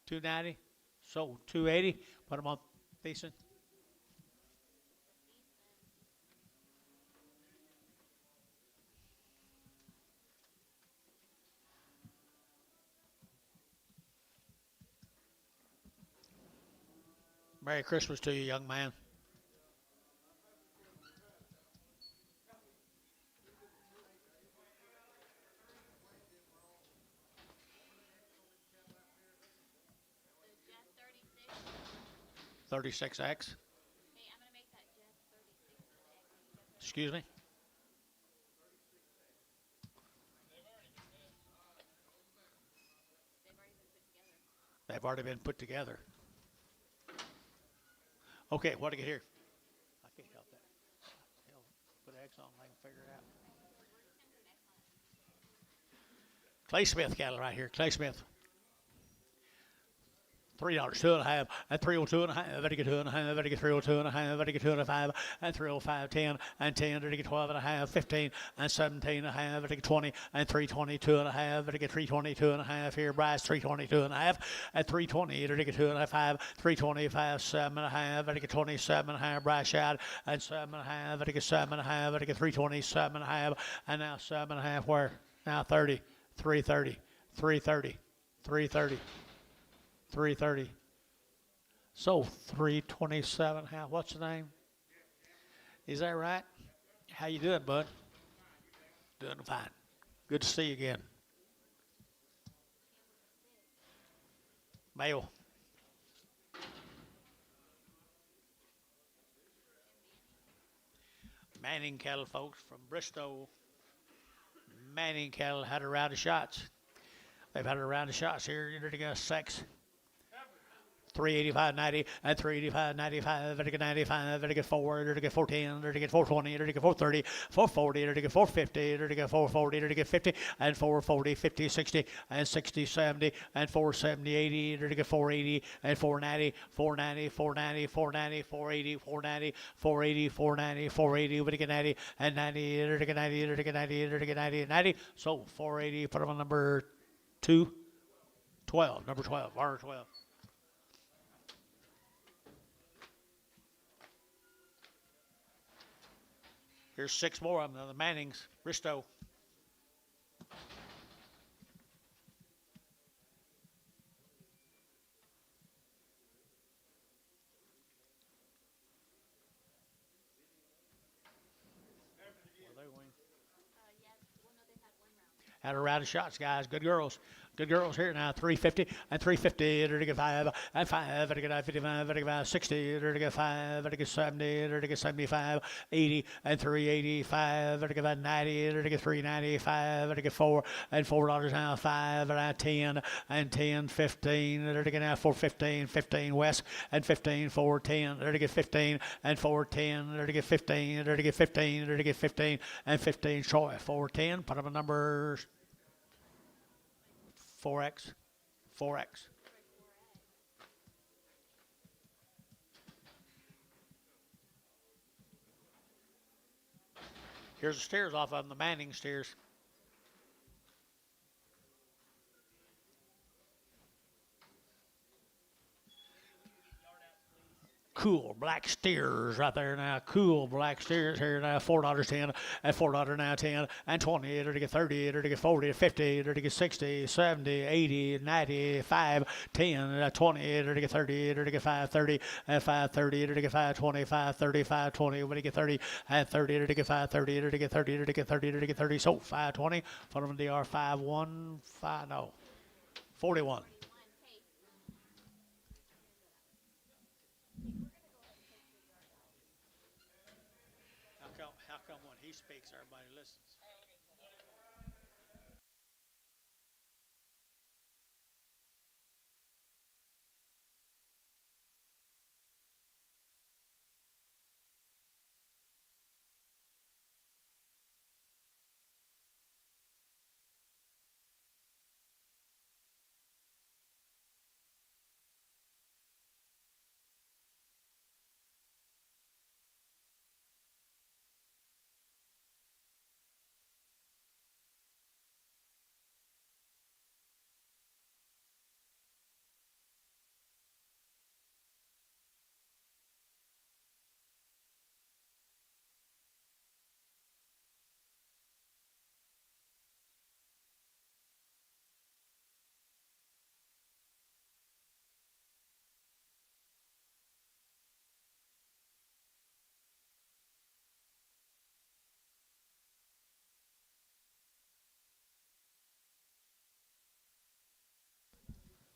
290, so 280, put them on decent. Merry Christmas to you, young man. $36X. Hey, I'm gonna make that just 36X. Excuse me? They've already been put together. Okay, what do I get here? I can't help that. Hell, put X on, I can figure it out. Clay Smith cattle right here, Clay Smith. $3, 2 and a half, and 302 and a half, to get 2 and a half, to get 302 and a half, to get 2 and a 5, and 305, 10, and 10, to get 12 and a half, 15, and 17 and a half, to get 20, and 322 and a half, to get 322 and a half, here, Bryce, 322 and a half, and 320, to get 2 and a half, 5, 325, 7 and a half, to get 27 and a half, Bryce shot, and 7 and a half, to get 7 and a half, to get 327 and a half, and now 7 and a half, where? Now 30, 330, 330, 330. 330. So 327. What's the name? Is that right? How you doing, bud? Doing fine. Good to see you again. Male. Manning cattle, folks, from Bristol. Manning cattle had a round of shots. They've had a round of shots here. You're to get 6. 385.90 and 385.95. Better get 95. Better get 4. Better get 410. Better get 420. Better get 430. 440. Better get 450. Better get 440. Better get 50 and 440. 50, 60 and 60, 70 and 470, 80. Better get 480 and 490. 490, 490, 490, 480, 490, 480, 490, 480. Better get 90 and 90. Better get 90. Better get 90. Better get 90 and 90. So 480. Put them on number 2. 12. Number 12. R12. Here's 6 more of them, the Mannings, Bristow. Yeah, well, no, they had 1 round. Had a round of shots, guys. Good girls. Good girls here now. 350 and 350. They're to get 5 and 5. They're to get 55. They're to get 60. They're to get 5. They're to get 70. They're to get 75. 80 and 385. They're to get 90. They're to get 395. They're to get 4 and $4 now. 5 and 10 and 10. 15. They're to get now 415. 15 West and 15. 410. They're to get 15 and 410. They're to get 15. They're to get 15. They're to get 15 and 15 Troy. 410. Put them in numbers. 4X. 4X. Here's the steers off of them, the Manning steers. Cool black steers right there now. Cool black steers here now. $4.10 and $4 now 10 and 20. They're to get 30. They're to get 40, 50. They're to get 60, 70, 80, 95, 10, 20. They're to get 30. They're to get 530 and 530. They're to get 520, 530, 520. When you get 30 and 30. They're to get 530. They're to get 30. They're to get 30. They're to get 30. So 520. Put them in DR 515. No. 41. How come when he speaks, everybody listens?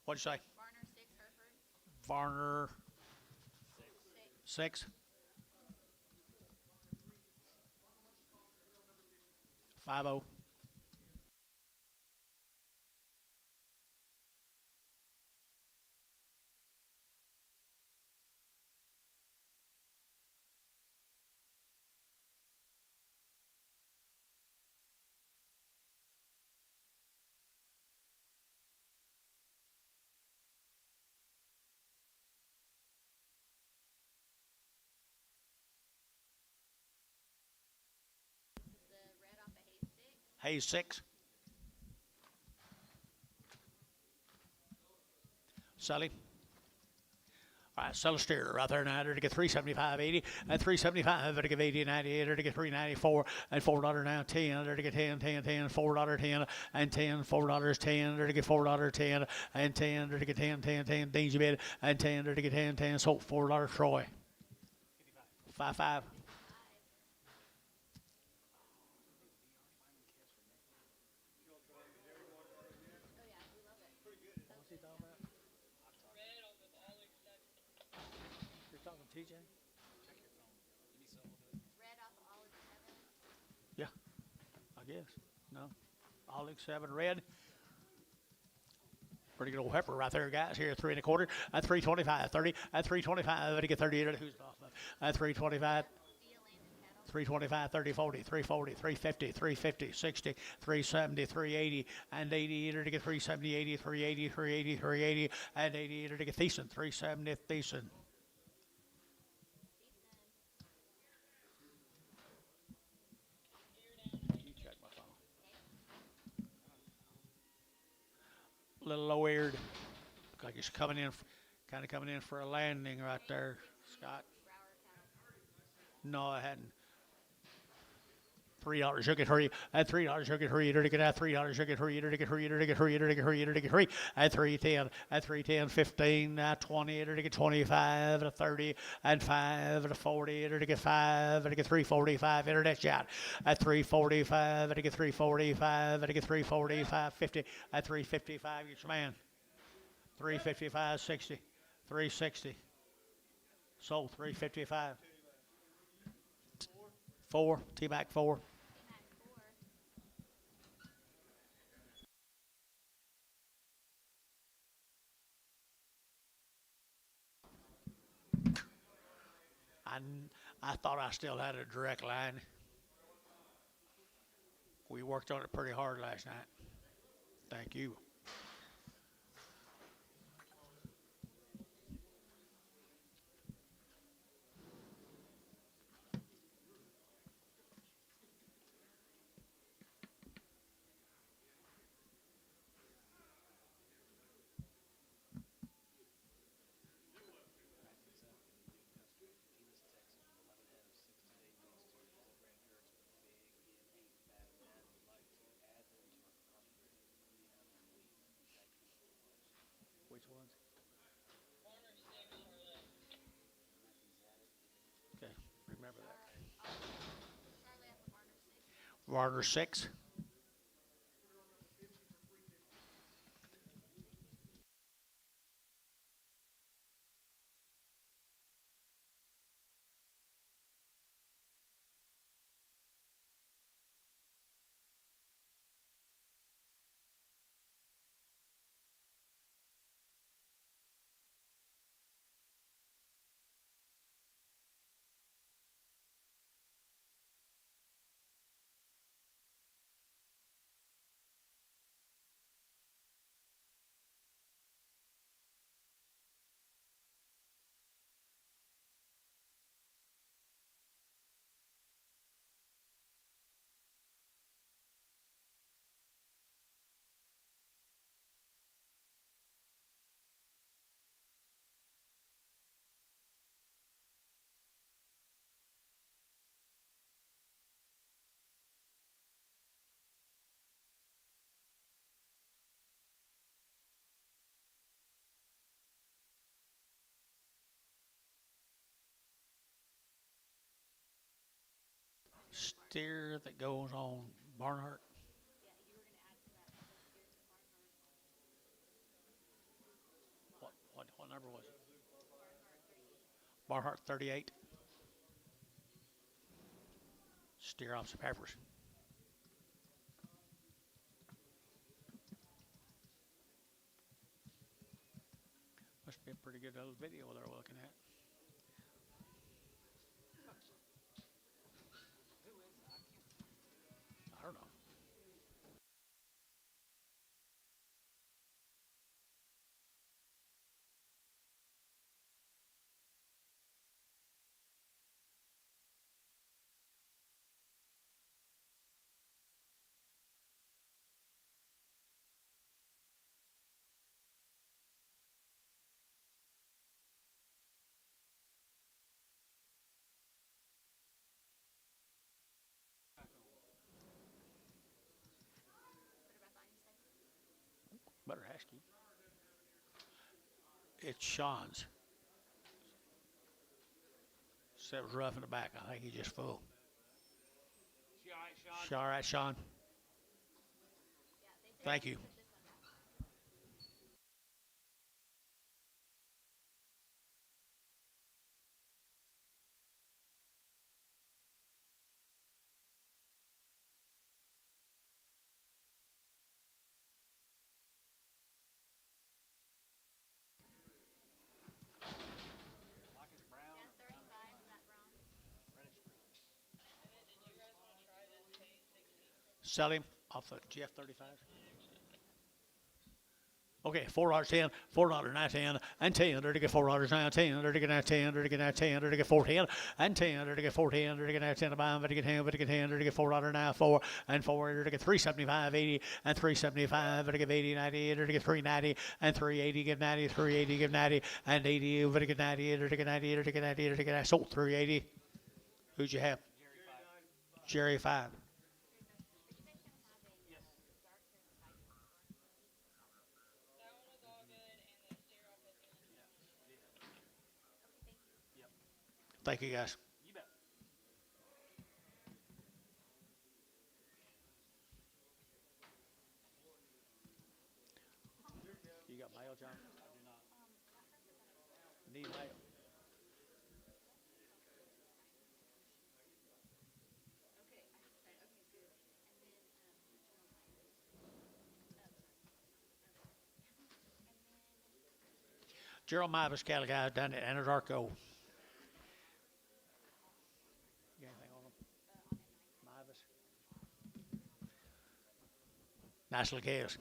What'd you say? Varner 6, Hereford Varner 6. 50. the red off of Haystick. Hayes 6. Sully. All right, sell a steer right there now. They're to get 375, 80, and 375. They're to get 80, 90. They're to get 394 and $4 now 10. They're to get 10, 10, 10, $4 10 and 10, $4 10. They're to get $4 10 and 10. They're to get 10, 10, 10. Dingy bid and 10. They're to get 10, 10. So $4 Troy. 55. Oh, yeah, we love it. Red on the all exception. You're talking TJ? Red off of Olive 7. Yeah, I guess. No. Olive 7 red. Pretty good old heifer right there, guys. Here, 3 1/4 at 325, 30 at 325. Let get 30. Who's off at 325? 325, 30, 40, 340, 350, 350, 60, 370, 380, and 80 to get 370, 80, 380, 380, 380, and 80 to get Thiessen, 370, Thiessen. You check my phone. A little low-eared. Looks like he's coming in, kind of coming in for a landing right there, Scott. No, I hadn't. $3 you get hurry at $3 you get hurry to get at $3 you get hurry to get hurry to get hurry to get hurry to get hurry at 310 at 310 15 at 20 to get 25 at 30 and 5 at 40 to get 5 to get 345 internet shot at 345 to get 345 to get 345 50 at 355 each man 355 60 360 sold 355 4 T-Mac 4. I thought I still had a direct line. We worked on it pretty hard last night. Thank you. Which ones? Okay, remember that. Varner 6. Steer that goes on Barnhart. What number was it? Barnhart 38. Steer off some heifers. Must be a pretty good little video they're looking at. I don't know. Better ask you. It's Sean's. Said it was rough in the back. I think he's just full. She all right, Sean? She all right, Sean? Thank you. Sell him off the GF35. Okay, $4.10, $4.9, and 10. There to get $4.9, 10. There to get 10. There to get 10. There to get 4.10, and 10. There to get 4.10. There to get 10. There to get 10. There to get 10. There to get $4.9, 4 and 4. There to get 3.75, 80 and 3.75. There to get 80, 90. There to get 3.90 and 3.80. Give 90, 3.80. Give 90 and 80. There to get 90. There to get 90. There to get 90. There to get sold 3.80. Who'd you have? Jerry 5. That one was all good, and the steer off this one. Thank you, guys. You bet. You got mail, John? I do not. Need mail. Gerald Mavis cattle guy down at Anadarko. You got anything on them? Mavis. Nice little calves.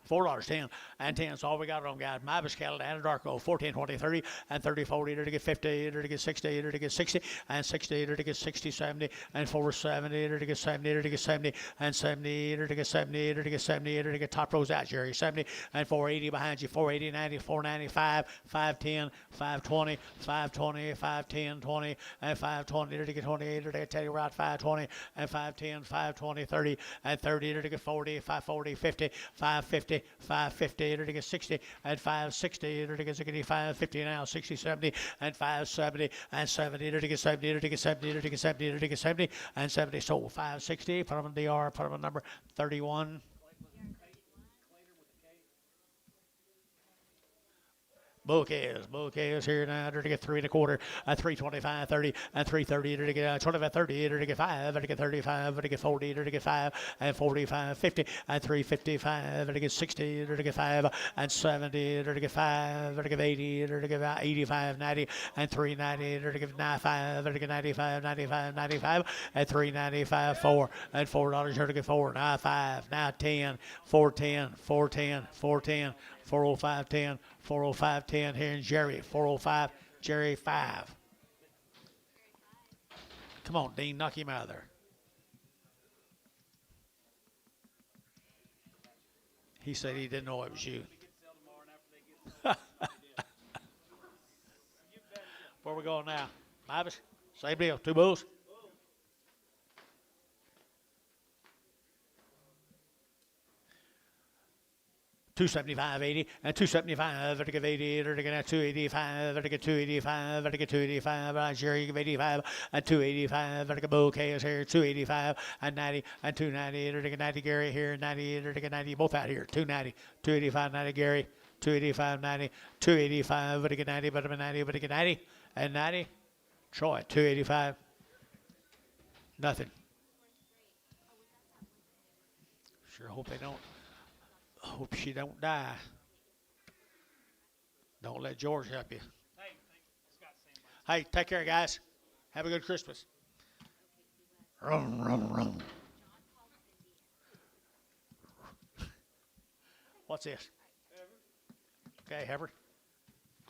$4.10 and 10. That's all we got on, guys. Mavis cattle, Anadarko, 14, 20, 30, and 30, 40. There to get 50, there to get 60, there to get 60, and 60, there to get 60, 70, and 470, there to get 70, there to get 70, and 70, there to get 70, there to get 70, there to get top rows out, Jerry, 70, and 480 behind you, 480, 90, 495, 510, 520, 520, 510, 20, and 520, there to get 28, there to get Teddy Rod, 520, and 510, 520, 30, and 30, there to get 40, 540, 50, 550, 550, there to get 60, and 560, there to get 550 now, 60, 70, and 570, and 70, there to get 70, there to get 70, there to get 70, there to get 70, and 70, sold 560, put them in DR, put them in number 31. Bull calves here now. There to get 3 1/4, 325, 30, and 330. There to get 25, 30. There to get 5. There to get 35. There to get 40. There to get 5 and 45, 50, and 355. There to get 60. There to get 5 and 70. There to get 5. There to get 80. There to get 85, 90, and 390. There to get 95. There to get 95, 95, 95, and 395, 4 and $4. There to get 4. Now 5. Now 10. 410, 410, 410. 405.10, 405.10 here in Jerry, 405, Jerry 5. Come on, Dean, knock him out of there. He said he didn't know it was you. Where we going now? Mavis, same deal, 2 bulls. $275.80 and $275. There to get 80. There to get 285. There to get 285. There to get 285. Jerry give 85 and 285. There to get bull calves here 285 and 90 and 290. There to get 90 Gary here 90. There to get 90 both out here 290, 285, 90 Gary 285, 90, 285. There to get 90. But 90. But to get 90 and 90. Troy 285. Nothing. Sure hope they don't. Hope she don't die. Don't let George help you. Hey, Scott, same way. Hey, take care, guys. Have a good Christmas. Rum, rum, rum. What's this? Okay, heifer.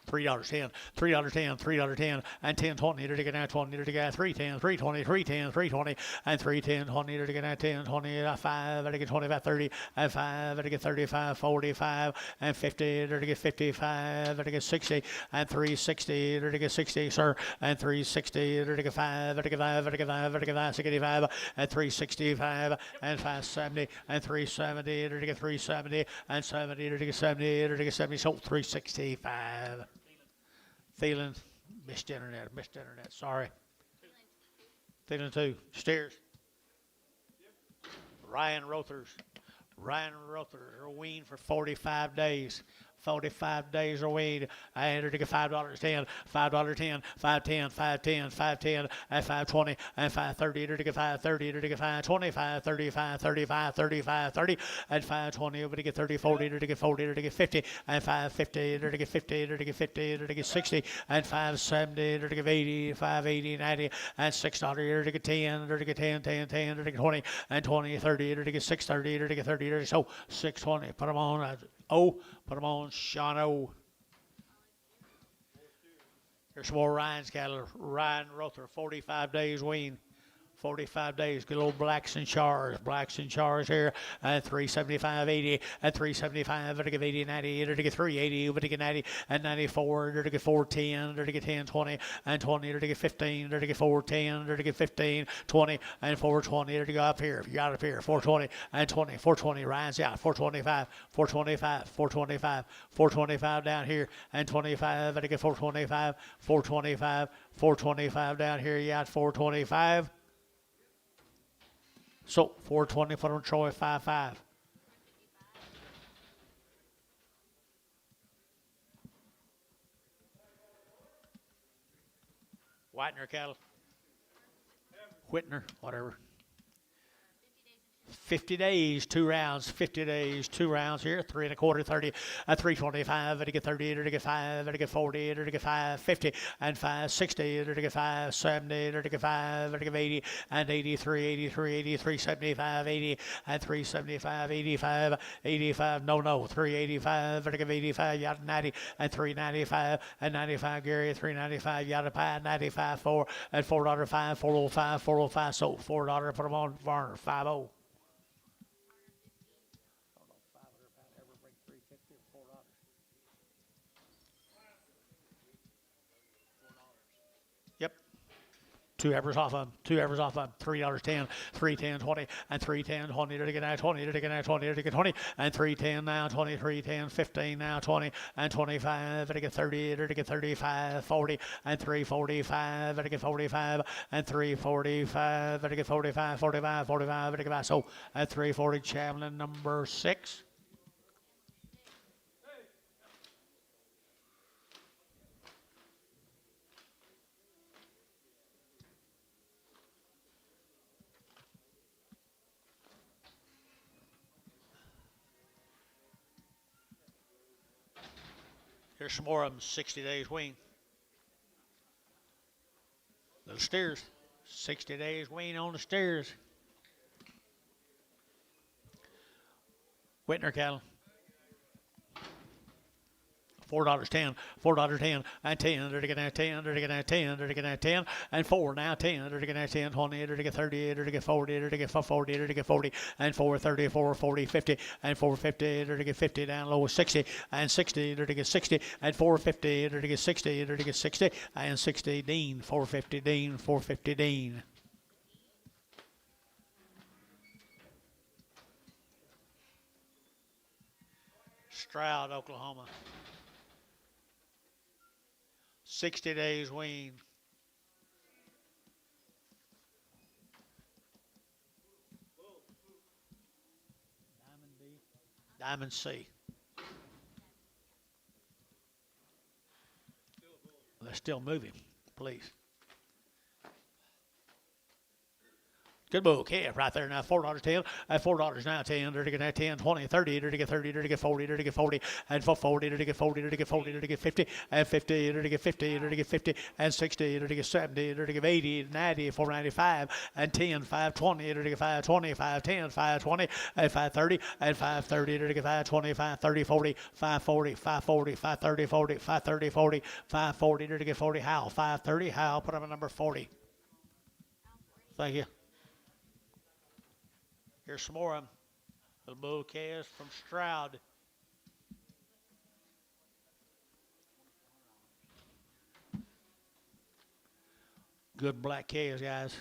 $3.10, $3.10, $3.10, and 10.20. There to get 20. There to get 3.10, 3.20, 3.10, 3.20, and 3.10, 20. There to get 10, 20, 5. There to get 25, 30, and 5. There to get 35, 45, and 50. There to get 55. There to get 60, and 360. There to get 60, sir, and 360. There to get 5. There to get 5. There to get 5. There to get 5, 65, and 365, and 570, and 370. There to get 370, and 70. There to get 70. There to get 70. Sold 365. Thielen, missed internet, sorry. Thielen 2, Steers. Ryan Rothers, weaned for 45 days. 45 days are weighed. I entered to get $5.10, $5.10, $5.10, $5.10, $5.10, and $5.20, and $5.30, entered to get $5.30, entered to get $5.20, $5.30, $5.30, $5.30, $5.30, and $5.20, over to get $30, $40, entered to get $40, entered to get $50, and $5.50, entered to get $50, entered to get $50, entered to get $60, and $5.70, entered to get $80, $5.80, $90, and $6, entered to get $10, entered to get $10, $10, $10, entered to get $20, and $20, $30, entered to get $6.30, entered to get $30, entered, so $6.20, put them on, put them on, Sean O. Here's some more Ryan's cattle. Ryan Rother, 45 days wean. 45 days, good old blacks and chars here, and 375.80, and 375, to get 80, 90, to get 380, to get 90, and 94, to get 410, to get 10, 20, and 20, to get 15, to get 410, to get 15, 20, and 420, to go up here. If you got up here, 420, and 20, 420, Ryan's out, 425, 425, 425, 425 down here, and 25, to get 425, 425, 425 down here, you got 425. So 420 for on Troy, 5.5. Whitener cattle. Whitner, whatever. 50 days, 2 rounds, 50 days, 2 rounds here, 3 1/4, 30, 325, to get 30, to get 5, to get 40, to get 550, and 560, to get 570, to get 5, to get 80, and 83, 83, 83, 75, 80, and 375, 85, 85, no, 385, to get 85, yada 90, and 395, and 95, Gary, 395, yada pie, 95, 4, and $4.05, 405, 405, so $4, put them on, Varner, 50. Yep. 2 heifers off of them. 2 heifers off of them. $3.10, 310, 20, and 310, 20, to get now 20, to get now 20, to get 20, and 310 now 20, 310, 15 now 20, and 25, to get 30, to get 35, 40, and 345, to get 45, and 345, to get 45, 45, 45, to get back. So at 340, Chamberlain number 6. Here's some more of them, 60 days wean. Little steers, 60 days wean on the steers. Whitner cattle. $4.10, $4.10, and 10, to get now 10, to get now 10, to get now 10, and 4 now 10, to get now 10, 20, to get 30, to get 40, to get 40, to get 40, and 430, 440, 50, and 450, to get 50 down low 60, and 60, to get 60, and 450, to get 60, to get 60, and 60 Dean, 450 Dean, 450 Dean. Stroud, Oklahoma. 60 days wean. Diamond B. Diamond C. Let's still move him, please. Good bull calf right there now, $4.10, $4 now 10, to get now 10, 20, 30, to get 30, to get 40, to get 40, and for 40, to get 40, to get 40, to get 50, and 50, to get 50, to get 50, and 60, to get 70, to get 80, 90, 495, and 10, 520, to get 520, 510, 520, and 530, and 530, to get 520, 530, 40, 540, 540, 530, 40, 530, 40, 540, to get 40, Howell, 530, Howell, put him at number 40. Thank you. Here's some more of them. Little bull calves from Stroud. Good black calves, guys.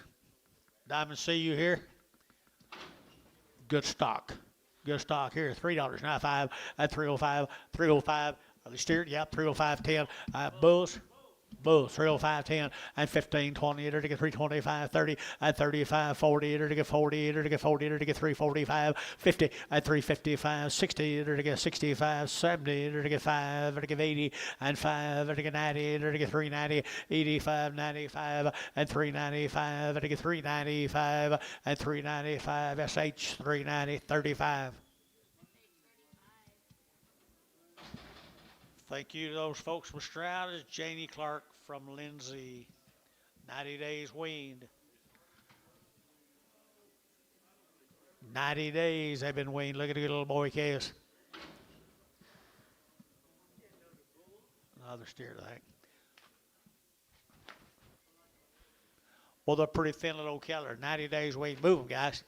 Diamond C, you here? Good stock. Good stock here. $3.95 at 305. 305. Are they steered? Yep, 305.10. Bulls. Bulls 305, 10 and 15, 20, to get 325, 30 and 35, 40, to get 40, to get 40, to get 345, 50 and 355, 60, to get 65, 70, to get 5, to get 80 and 5, to get 90, to get 390, 85, 95 and 395, to get 395 and 395, SH 390, 35. Thank you to those folks with Stroud. It's Janie Clark from Lindsay. 90 days weaned. 90 days they've been weaned. Look at the little boy calves. Another steer, I think. Well, they're pretty thin little cattle. 90 days weaned. Move them, guys.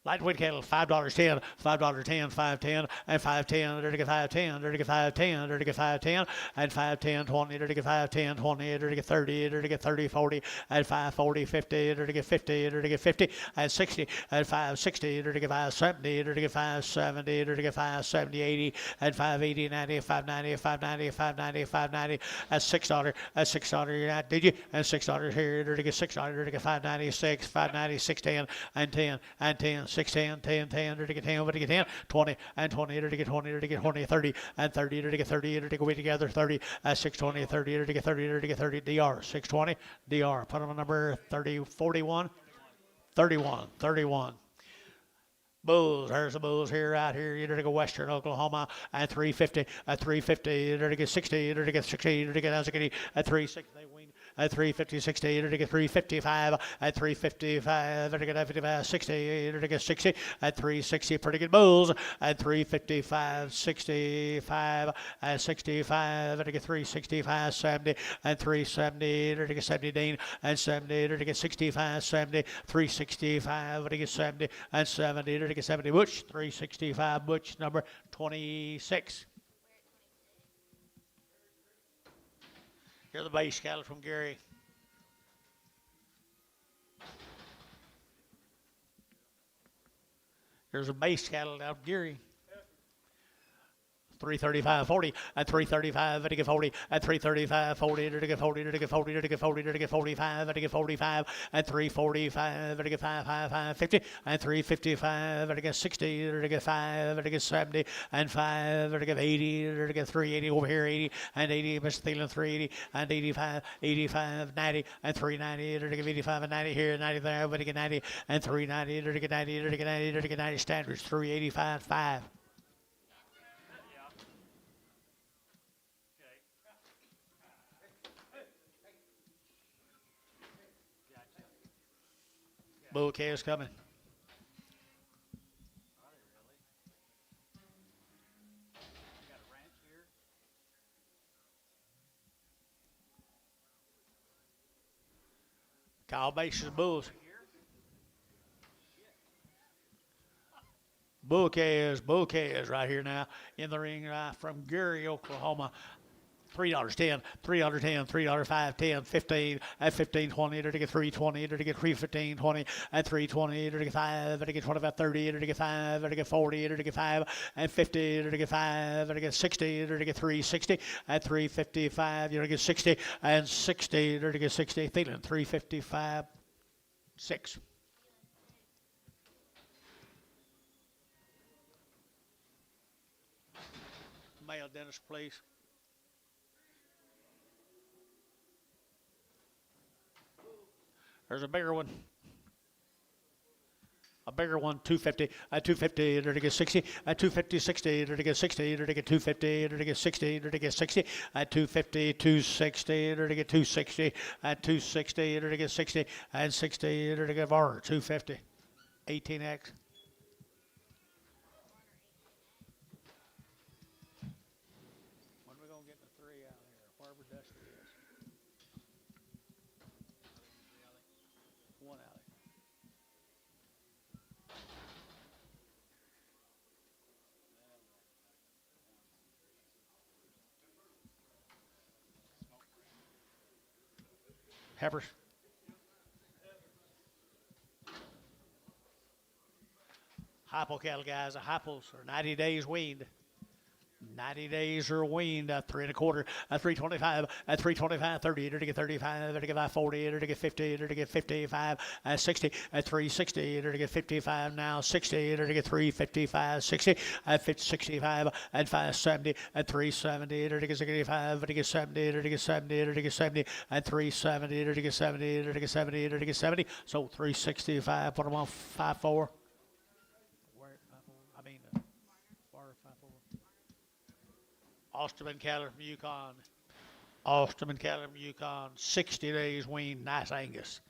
Lightweight cattle, $5.10, $5.10, $5.10, and $5.10, to get $5.10, to get $5.10, to get $5.10, and $5.10, 20, to get $5.10, 20, to get 30, to get 30, 40, and $5.40, 50, to get 50, to get 50, and 60, and $5.60, to get $5.70, to get $5.70, to get $5.70, 80, and $5.80, 90, $5.90, $5.90, $5.90, $5.90, and $6, and $6, did you? And $6 here, to get $6, to get $5.96, $5.90, $6.10, and 10, and 10. 6, 10, 10, 10, to get 10, to get 10, 20, and 20, to get 20, to get 20, 30, and 30, to get 30, to get we together, 30, 620, 30, to get 30, to get 30, DR, 620, DR, put them on number 30, 41, 31, 31. Bulls, there's the bulls here, right here, you're to go Western Oklahoma, and 350, at 350, to get 60, to get 60, to get at 360, they win. At 350, 60, to get 355, at 355, to get 55, 60, to get 60, at 360, pretty good bulls, at 355, 65, at 65, to get 365, 70, and 370, to get 70, Dean, and 70, to get 65, 70, 365, to get 70, and 70, to get 70, Butch, 365, Butch, number 26. Here are the base cattle from Gary. Here's a base cattle out of Gary. 335, 40, and 335, to get 40, and 335, 40, to get 40, to get 40, to get 40, to get 45, to get 45, and 345, to get 5, 5, 5, 50, and 355, to get 60, to get 5, to get 70, and 5, to get 80, to get 380 over here, 80, and 80, Mr. Thielen, 380, and 85, 85, 90, and 390, to get 85, and 90 here, 90 there, to get 90, and 390, to get 90, to get 90, to get 90 standards, 385, 5. Bull calves coming. Cow bases bulls. Bull calves right here now in the ring right from Gary, Oklahoma. $3.10, $3.10, $3.05, 10, 15, at 15, 20, to get 320, to get 315, 20, at 320, to get 5, to get 25, 30, to get 5, to get 40, to get 5, and 50, to get 5, to get 60, to get 360, at 355, to get 60, and 60, to get 60, Thielen, 355, 6. Male dentist, please. There's a bigger one. A bigger one, 250, at 250, to get 60, at 250, 60, to get 60, to get 250, to get 60, to get 60, at 250, 260, to get 260, at 260, to get 60, and 60, to get VAR, 250, 18X. When are we going to get the 3 out here? Wherever Dusty is. One out. Heifers. Hypo cattle, guys. The hypos are 90 days weaned. 90 days are weaned at 3 1/4, at 325, at 325, 30, to get 35, to get 40, to get 50, to get 55, at 60, at 360, to get 55 now, 60, to get 355, 60, at 50, 65, at 570, at 370, to get 65, to get 70, to get 70, to get 70, at 370, to get 70, to get 70, to get 70. So 365, put them on 54. Where 54? I mean, where 54? Osterman cattle from Yukon. Osterman cattle from Yukon. 60 days weaned, nice Angus.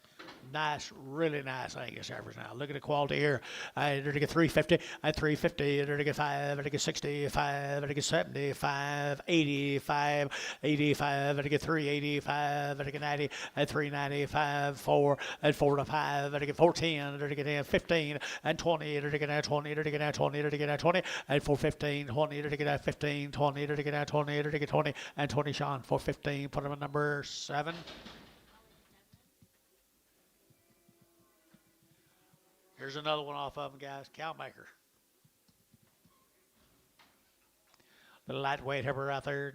Nice, really nice Angus heifers now. Look at the quality here. I to get 350, at 350, to get 5, to get 65, to get 75, 85, 85, to get 385, to get 90, at 395, 4, at 4 to 5, to get 410, to get 15, and 20, to get 20, to get 20, to get 20, and 415, 20, to get 15, 20, to get 20, to get 20, and 20, Sean, 415, put them at number 7. Here's another one off of them, guys. Cowmaker. The lightweight heifer out there.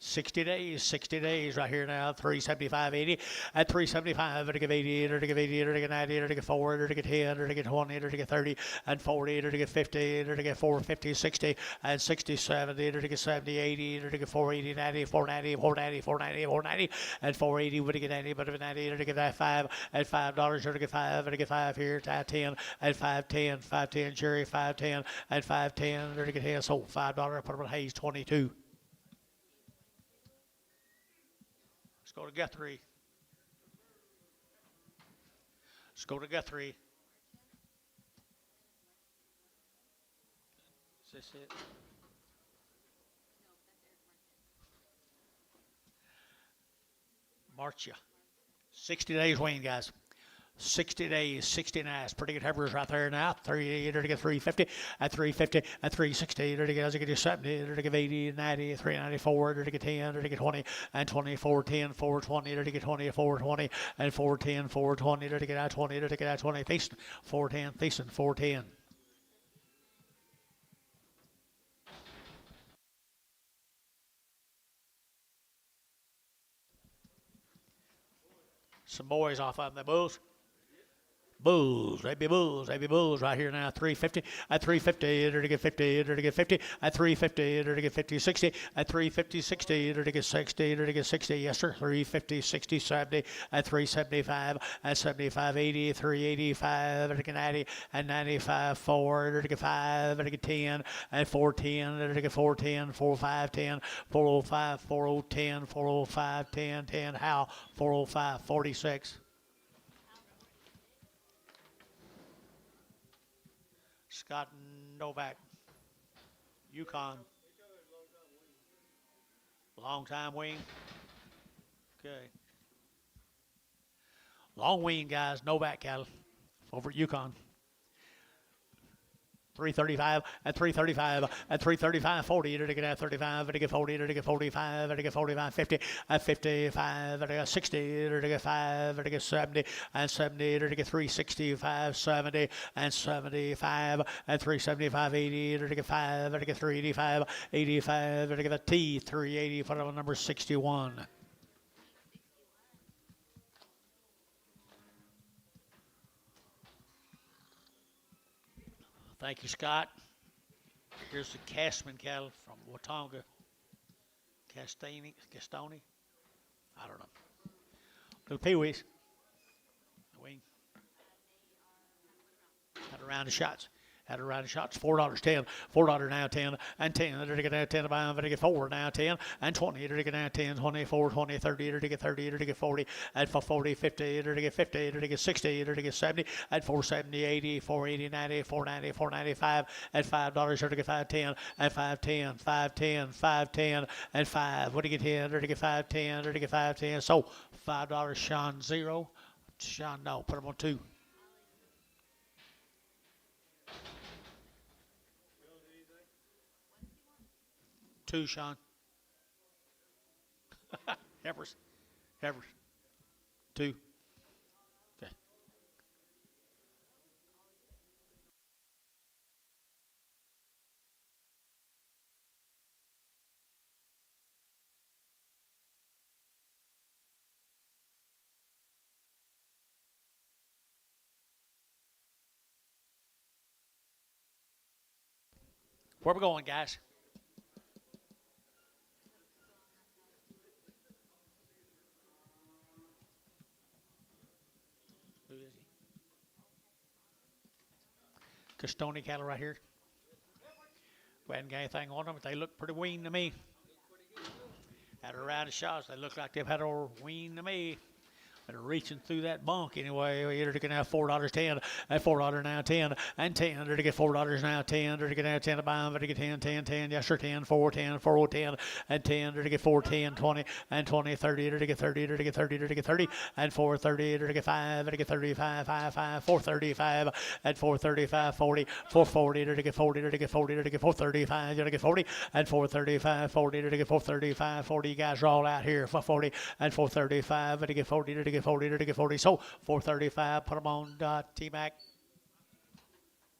60 days right here now. 375, 80. At 375, to give 80, to give 80, to get 90, to get 4, to get 10, to get 20, to get 30, and 40, to get 50, to get 450, 60, and 60, 70, to get 70, 80, to get 480, 90, 490, 490, 490, 490, and 480, to get 90, but 90, to get that 5, at $5, to get 5, to get 5 here, at 10, at 510, 510, Jerry, 510, and 510, to get 10, so $5, put them on Hayes, 22. Let's go to Guthrie. Let's go to Guthrie. Is this it? Marcia. 60 days weaned, guys. 60 days, 60 nights. Pretty good heifers right there now. 38 to get 350, at 350, at 360 to get 70, to get 80, 90, 394 to get 10, to get 20, and 24, 10, 420 to get 20, 420, and 410, 420 to get out 20, to get out 20. Thiessen, 410, Thiessen, 410. Some boys off of them, the bulls. Bulls right here now. 350, at 350, to get 50, to get 50, at 350, to get 50, 60, at 350, 60, to get 60, to get 60, yes sir, 350, 60, 70, at 375, at 75, 80, 385, to get 90, and 95, 4, to get 5, to get 10, and 410, to get 410, 4510, 405, 4010, 405, 10, 10, how, 405, 46. Scott Novak, Yukon. Long time wean. Okay. Long wean, guys. Novak cattle over at Yukon. 335, at 335, at 335, 40, to get 35, to get 40, to get 45, to get 45, 50, at 55, to get 60, to get 5, to get 70, and 70, to get 365, 70, and 75, and 375, 80, to get 5, to get 385, 85, to get a T, 380, for number 61. Thank you, Scott. Here's the Castman cattle from Watonga. Castoni? I don't know. Little peewees. Wing. Had a round of shots. $4, 10, $4 now, 10, and 10, to get 10, to get 4 now, 10, and 20, to get now, 10, 24, 20, 30, to get 30, to get 40, at 40, 50, to get 50, to get 60, to get 70, at 470, 80, 480, 90, 490, 495, at $5, to get 510, at 510, 510, 510, and 5, what do you get 10, to get 510, to get 510, so $5, Sean, 0, Sean, no, put them on 2. 2, Sean. Heifers. 2. Okay. Where we going, guys? Who is he? Custoni cattle right here. We hadn't got anything on them, but they look pretty wean to me. Had a round of shots. They look like they've had a wean to me. They're reaching through that bunk anyway. They're going to have $4.10 and $4 now 10 and 10. They're to get $4 now 10. They're to get now 10 to buy them. They're to get 10, 10, 10. Yes, sir, 10, 4, 10, 4, 10 and 10. They're to get 4, 10, 20 and 20, 30. They're to get 30. They're to get 30. They're to get 30 and 4, 30. They're to get 5. They're to get 35, 5, 5, 4, 35 and 4, 35, 40, 4, 40. They're to get 40. They're to get 40. They're to get 4, 35. They're to get 40 and 4, 35, 40. They're to get 4, 35, 40. You guys are all out here for 40 and 4, 35. They're to get 40. They're to get 40. They're to get 40. So 435, put them on T-Mac.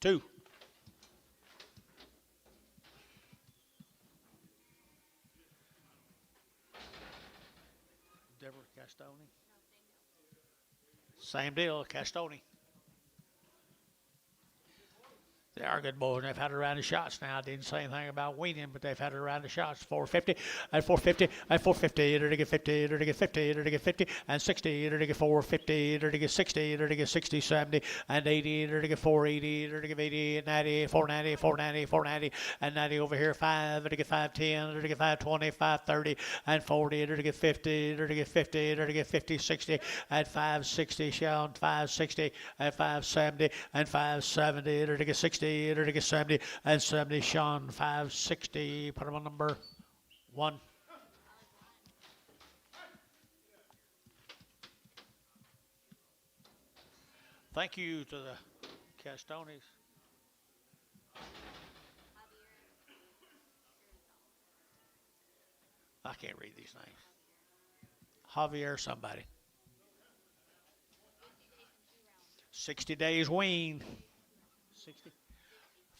2. Deborah Castoni. Same deal, Castoni. They are good boys. They've had a round of shots now. I didn't say anything about weaning, but they've had a round of shots. 450 and 450 and 450. They're to get 50. They're to get 50. They're to get 50 and 60. They're to get 450. They're to get 60. They're to get 60, 70 and 80. They're to get 480. They're to get 80 and 90, 490, 490, 490 and 90 over here. 5. They're to get 510. They're to get 520, 530 and 40. They're to get 50. They're to get 50. They're to get 50, 60 and 560. Sean 560 and 570 and 570. They're to get 60. They're to get 70 and 70. Sean 560. Put him on number 1. Thank you to the Castonis. I can't read these names. Javier somebody. 60 days wean. 60.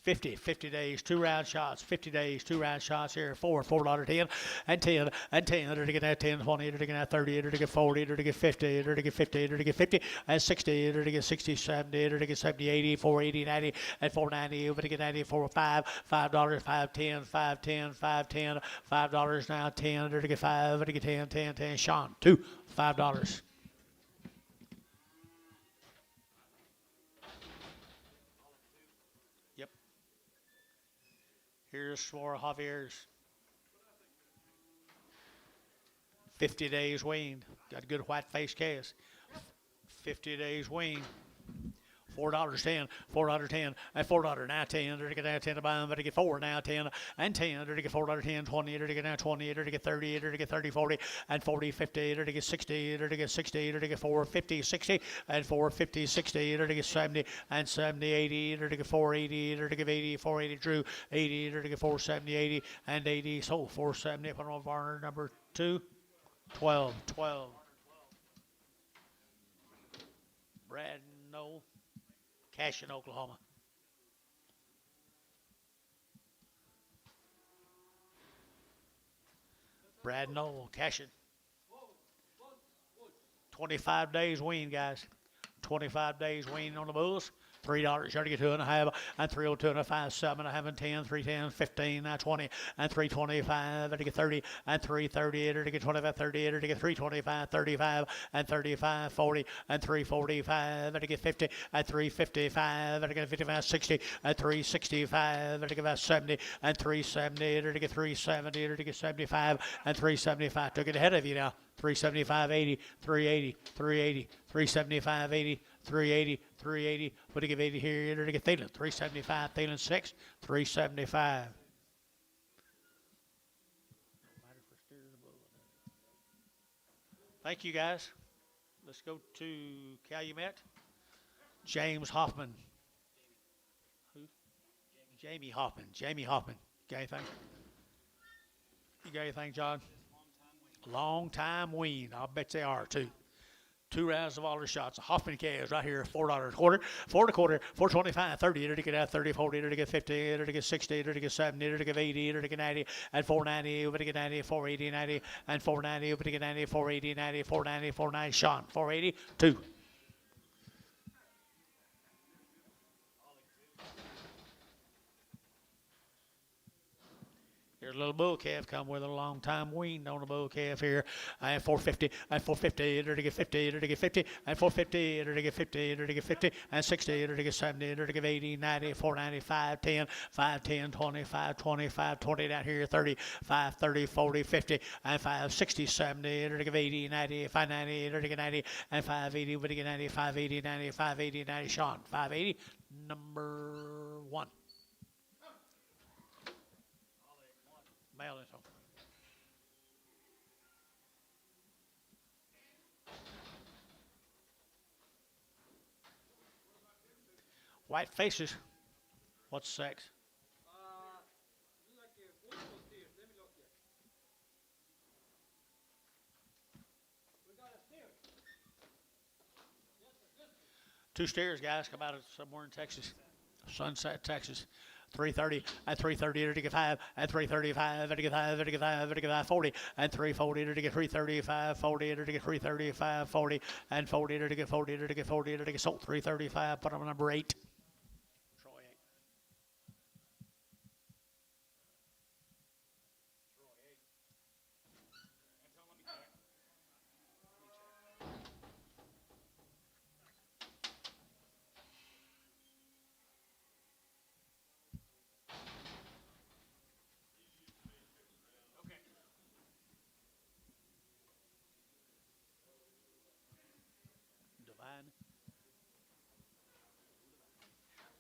50 days, 2 round shots, 50 days, 2 round shots here, $4, 10 and 10 and 10. They're to get that 10, 20, they're to get that 30, they're to get 40, they're to get 50, they're to get 50, they're to get 50 and 60, they're to get 60, 70, they're to get 70, 80, 480, 90 and 490, over to get 90, 4, 5, $5, 510, 510, 510, $5 now 10, they're to get 5, they're to get 10, 10, 10. Sean, 2, $5. Here's for Javier's. 50 days weaned. Got a good white face cast. 50 days weaned. $4.10, $4.10, and $4 now 10. They're to get now 10 to buy them. They're to get 4 now 10 and 10. They're to get $4.10, 20. They're to get now 20. They're to get 30. They're to get 30, 40 and 40, 50. They're to get 60. They're to get 60. They're to get 4, 50, 60 and 4, 50, 60. They're to get 70 and 70, 80. They're to get 480. They're to get 80, 480. Drew 80. They're to get 470, 80 and 80. So 470. Put on Varner number 2, 12, 12. Brad Noel. Cash in Oklahoma. Brad Noel, Cashin. 25 days wean, guys. 25 days wean on the bulls. $3. You're to get 2.5 and 302 and 5, 7 and 7, 10, 310, 15, 20 and 325. To get 30 and 330. To get 25, 30. To get 325, 35 and 35, 40 and 345. To get 50 and 355. To get 55, 60 and 365. To get about 70 and 370. To get 370. To get 75 and 375. Took it ahead of you now. 375, 80, 380, 380, 375, 80, 380, 380. What do you give 80 here? You're to get Thielen. 375, Thielen 6, 375. Thank you, guys. Let's go to Calumet. James Hoffman. Who? Jamie Hoffman. Jamie Hoffman. Got anything? You got anything, John? Long time wean. I'll bet they are, too. 2 rounds of all the shots. Hoffman calves right here, $4 quarter, 4 and a quarter, 425, 30, to get out 30, 40, to get 50, to get 60, to get 70, to get 80, to get 90, and 490, over to get 90, 480, 90, and 490, over to get 90, 480, 90, 490, 490. Sean, 480, 2. little bull calf come with a long time weaned on a bull calf here. And 450, and 450, to get 50, to get 50, and 450, to get 50, to get 50, and 60, to get 70, to get 80, 90, 495, 10, 5, 10, 25, 25, 20 down here, 30, 5, 30, 40, 50, and 5, 60, 70, to get 80, 90, 590, to get 90, and 580, to get 90, 580, 90, 580, 90, Sean, 580, number 1. Male info. White faces. What's sex? Like a Burpo steer. Let me look here. We got a steer. Yes, a good steer. 2 steers, guys, come out of somewhere in Texas. Sunset, Texas. 330 and 330 to get 5 and 335 to get 5 to get 5 to get 5 40 and 340 to get 335 40 to get 335 40 and 40 to get 40 to get 40 to get sold 335. Put on number 8. Troy 8.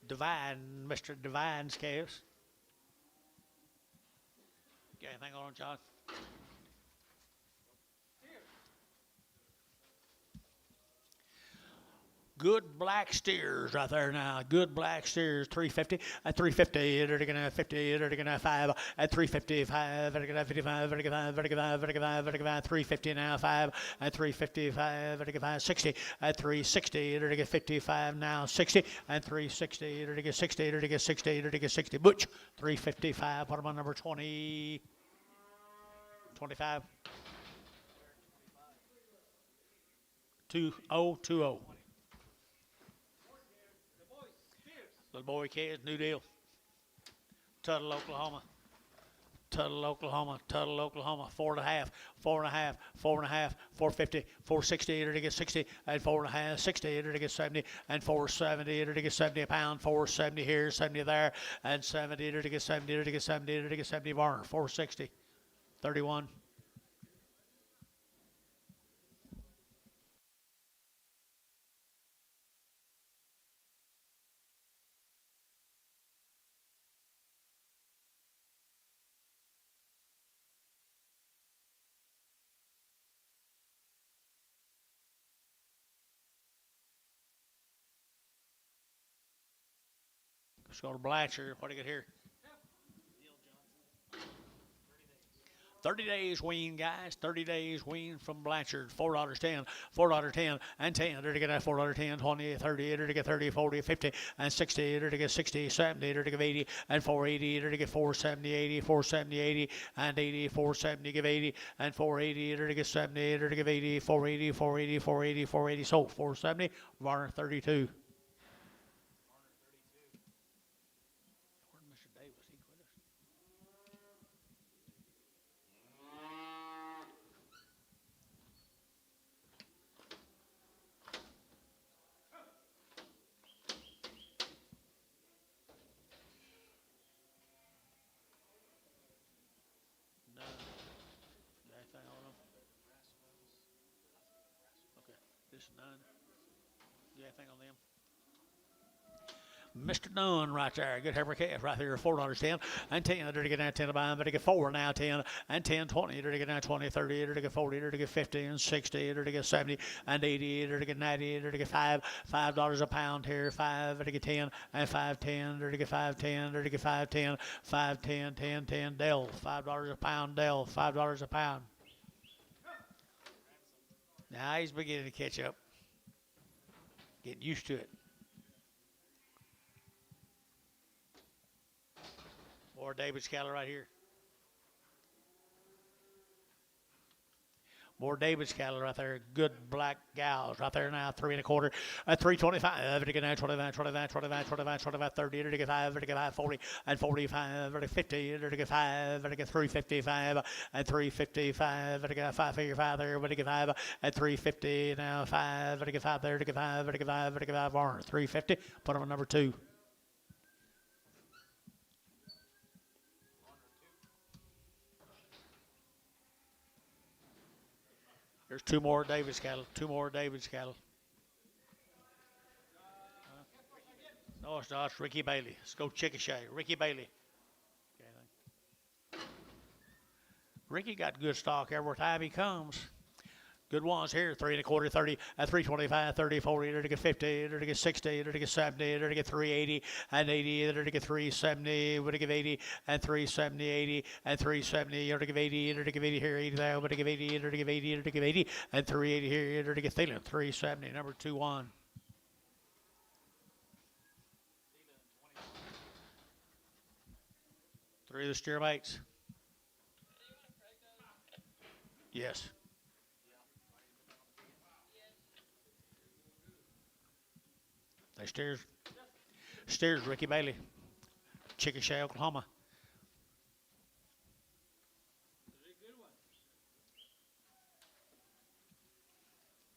Divine, Mr. Divine's calves. Got anything on, John? Good black steers right there now. Good black steers. 350 and 350. They're gonna 50. They're gonna 5 and 355. They're gonna 55. They're gonna 55. They're gonna 55. 350 now 5 and 355. They're gonna 5 60 and 360. They're gonna 55 now 60 and 360. They're gonna 60. They're gonna 60. They're gonna 60. Butch 355. Put them on number 20. 25. 2020. Little boy kids, new deal. Tuttle, Oklahoma. Tuttle, Oklahoma. Tuttle, Oklahoma. 4.5, 4.5, 4.5, 450, 460, to get 60, and 4.5, 60, to get 70, and 470, to get 70 a pound, 470 here, 70 there, and 70, to get 70, to get 70, to get 70 barn, 460, 31. Let's go to Blanchard. What do you get here? 30 days wean, guys. 30 days wean from Blanchard. $4.10, $4.10, and 10. To get $4.10, 20, 30, to get 30, 40, 50, and 60. To get 60, 70, to get 80, and 480. To get 470, 80, 470, 80, and 80, 470, give 80, and 480. To get 70, to give 80, 480, 480, 480, 480. So 470, Varner 32. None. You got anything on them? Mr. Dunn right there. Good heifer calf right there. $4.10 and 10. To get now 10 to buy. But to get 4 now 10 and 10, 20. To get now 20, 30. To get 40. To get 50 and 60. To get 70 and 80. To get 90. To get $5 a pound here. 5. To get 10 and 5.10. To get 5.10. To get 5.10. 5.10. 10.10. Dell. $5 a pound. Dell. $5 a pound. Now he's beginning to catch up. Getting used to it. Or David's cattle right here. More David's cattle right there. Good black gals right there now. 3 1/4 at 325. To get now 25, 25, 25, 25, 25, 30. To get 5, to get 5, 40 and 45. To get 50. To get 5. To get 355 and 355. To get 5 figure 5 there. To get 5 at 350 now 5. To get 5 there. To get 5. To get 5. To get 5 barn 350. Put them on number 2. There's 2 more David's cattle. 2 more David's cattle. No, it's not. It's Ricky Bailey. Let's go Chicochet. Ricky Bailey. Okay, Ricky got good stock every time he comes. Good ones here. 3 1/4, 30, at 325, 30, 40, to get 50, to get 60, to get 70, to get 380 and 80, to get 370, to get 80 and 370, 80 and 370, to get 80, to get 80 here, 80 there, to get 80, to get 80, to get 80 and 380 here, to get Thielen, 370, number 2-1. Three of the steer mates. Yes. They steers Ricky Bailey, Chicochet, Oklahoma.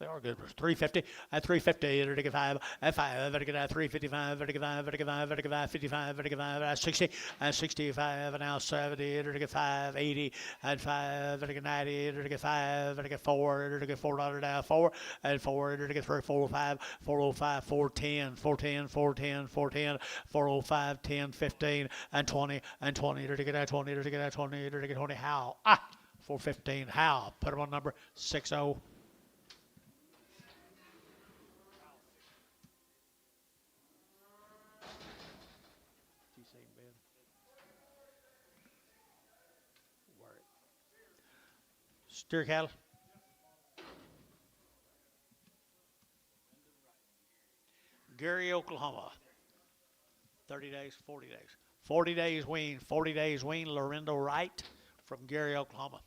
They are good. 350 at 350, to get 5 at 5, to get 355, to get 5, to get 5, to get 5, 55, to get 5 at 60 and 65, and now 70, to get 5, 80 and 5, to get 90, to get 5, to get 4, to get $4 now 4 and 4, to get 3, 405, 405, 410, 410, 410, 410, 405, 10, 15 and 20 and 20, to get 20, to get 20, to get 20. How? 415. How? Put them on number 60. Steer cattle. Gary, Oklahoma. 30 days, 40 days. 40 days wean, 40 days wean, Lorendo Wright from Gary, Oklahoma.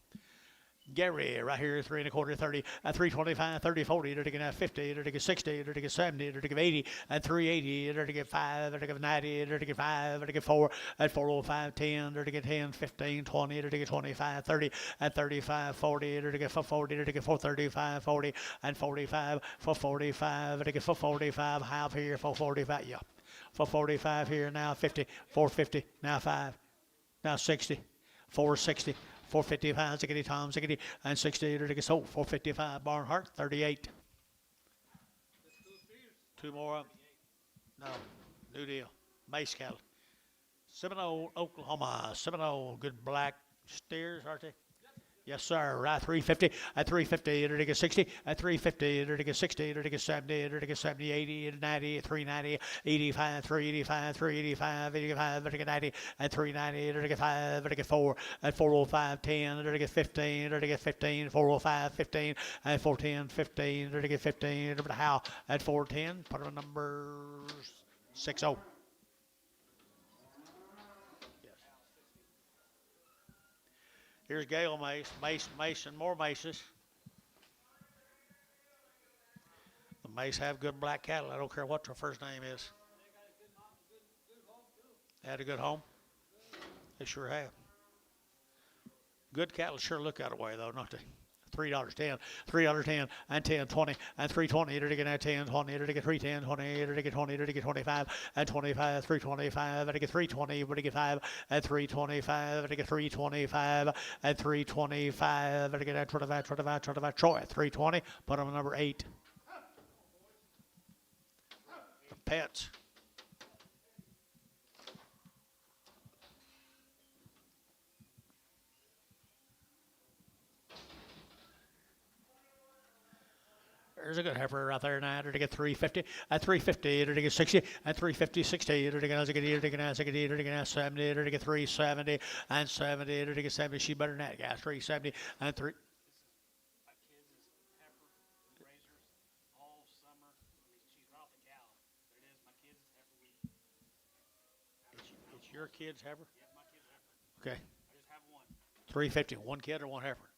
Gary, right here, 3 1/4, 30, at 325, 30, 40, to get 50, to get 60, to get 70, to get 80, and 380, to get 5, to get 90, to get 5, to get 4, at 405, 10, to get 10, 15, 20, to get 25, 30, at 35, 40, to get 40, to get 435, 40, and 45, 445, to get 445, half here, 445, yeah. 445 here, now 50, 450, now 5, now 60, 460. 455, ziggity Tom, ziggity, and 60 to get sold. 455, Barnhart, 38. 2 more up. No, new deal. Mace cattle. Seminole, Oklahoma. Seminole, good black steers, aren't they? Yes, sir. Right, 350, at 350, to get 60, at 350, to get 60, to get 70, to get 70, 80, 90, 390, 85, 385, 385, 85, to get 90, at 390, to get 5, to get 4, at 405, 10, to get 15, to get 15, 405, 15, at 410, 15, to get 15, to how, at 410, put on number 60. Here's Gale Mace, and more Maces. The Mace have good black cattle. I don't care what their first name is. They had a good home. They sure have. Good cattle sure look that way, though, don't they? $3.10, $3.10, and 10, 20, and 320, to get 10, 20, to get 310, 20, to get 20, to get 25, and 25, 325, to get 320, to get 5, and 325, to get 325, and 325, to get 25, 25, 25, Troy, 320, put on number 8. The Pets. There's a good heifer right there now, to get 350, at 350, to get 60, at 350, 60, to get 70, to get 70, to get 370, and 70, to get 70. She better than that, guys. 370, and 3. My kids is heifer raisers all summer. She's right off the cow. There it is. My kids is heifer week. It's your kid's heifer? Yep, my kids heifer. Okay. I just have one. 350, one kid or one heifer?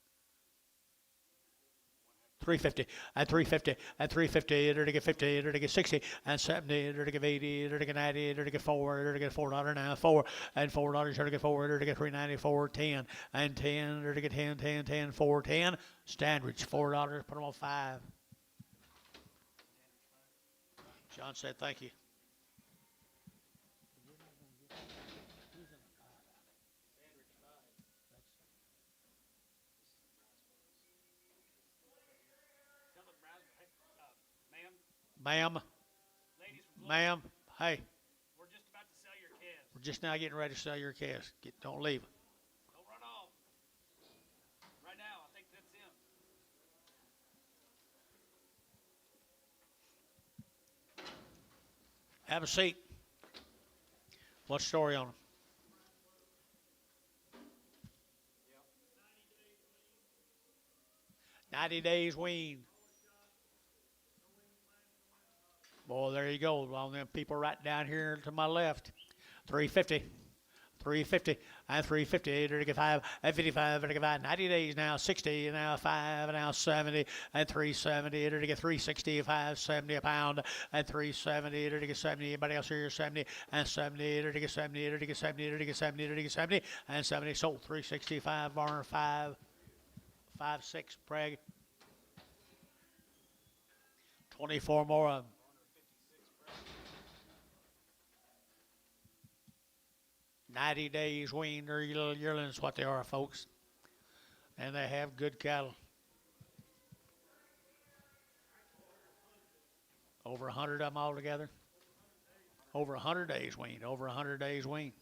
350 and 350 and 350, it'll get 50, it'll get 60 and 70, it'll get 80, it'll get 90, it'll get 4, it'll get $4 now, 4 and $4, it'll get 4, it'll get 394, 10 and 10, it'll get 10, 10, 10, 4, 10. Standridge, $4, put them on 5. John said thank you. Ma'am, ma'am, hey, We're just about to sell your calves. we're just now getting ready to sell your calves. Don't leave. Don't run off. Right now, I think that's him. Have a seat. What story on them? Yep. 90 days wean. Boy, there you go. On them people right down here to my left. 350. 350 and 350, it'll get 5 and 55, it'll get 5, 90 days now, 60 now, 5 now, 70 and 370, it'll get 360, 570 a pound and 370, it'll get 70. Anybody else here? 70 and 70, it'll get 70, it'll get 70, it'll get 70, it'll get 70 and 70. Sold 365, barn 5, 5, 6, Prague. 24 more of them. 90 days weaned, they're little yearlings, what they are, folks. And they have good cattle. Over 100 of them altogether. Over 100 days weaned, over 100 days weaned.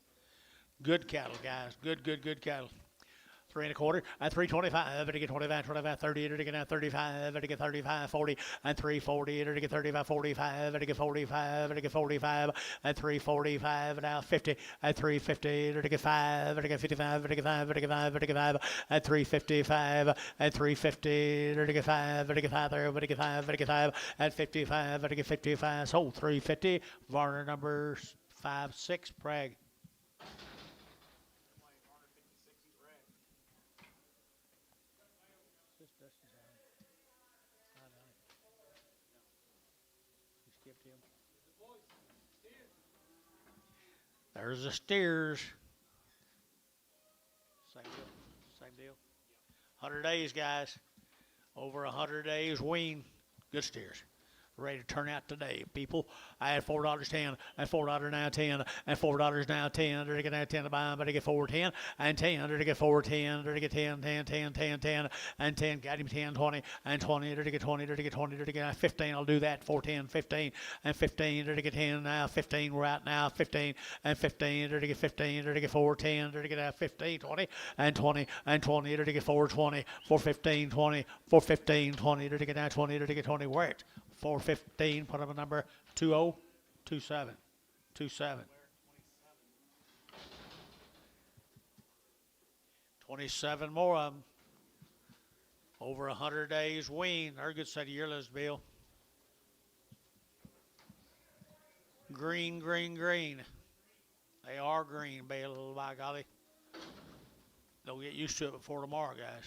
Good cattle, guys, good cattle. 3 1/4 and 325, it'll get 25, 25, 30, it'll get 35, it'll get 35, 40 and 340, it'll get 35, 45, it'll get 45, it'll get 45 and 345, now 50 and 350, it'll get 5, it'll get 55, it'll get 5, it'll get 5, it'll get 5 and 355 and 350, it'll get 5, it'll get 5 there, it'll get 5, it'll get 5 and 55, it'll get 55, sold 350, Varner number 5, 6, Prague. There's the steers. Same deal. 100 days, guys. Over 100 days wean. Good steers. Ready to turn out today, people. I had $4.10 and $4 now 10 and $4 now 10. They're getting 10 to buy them, but they get 4.10 and 10. They're get 4.10. They're get 10, 10, 10, 10, 10 and 10. Got him 10, 20 and 20. They're get 20. They're get 20. They're get 15. I'll do that. 4.10, 15 and 15. They're get 10 now. 15. We're out now. 15 and 15. They're get 15. They're get 4.10. They're get 15, 20 and 20 and 20. They're get 4.20, 4.15, 20, 4.15, 20. They're get 20. They're get 20. Where it? 415, put up a number 2027. 27. 27 more of them. Over 100 days wean. They're a good set of yearlings, Bill. Green, green, green. They are green, Bill, by golly. They'll get used to it before tomorrow, guys.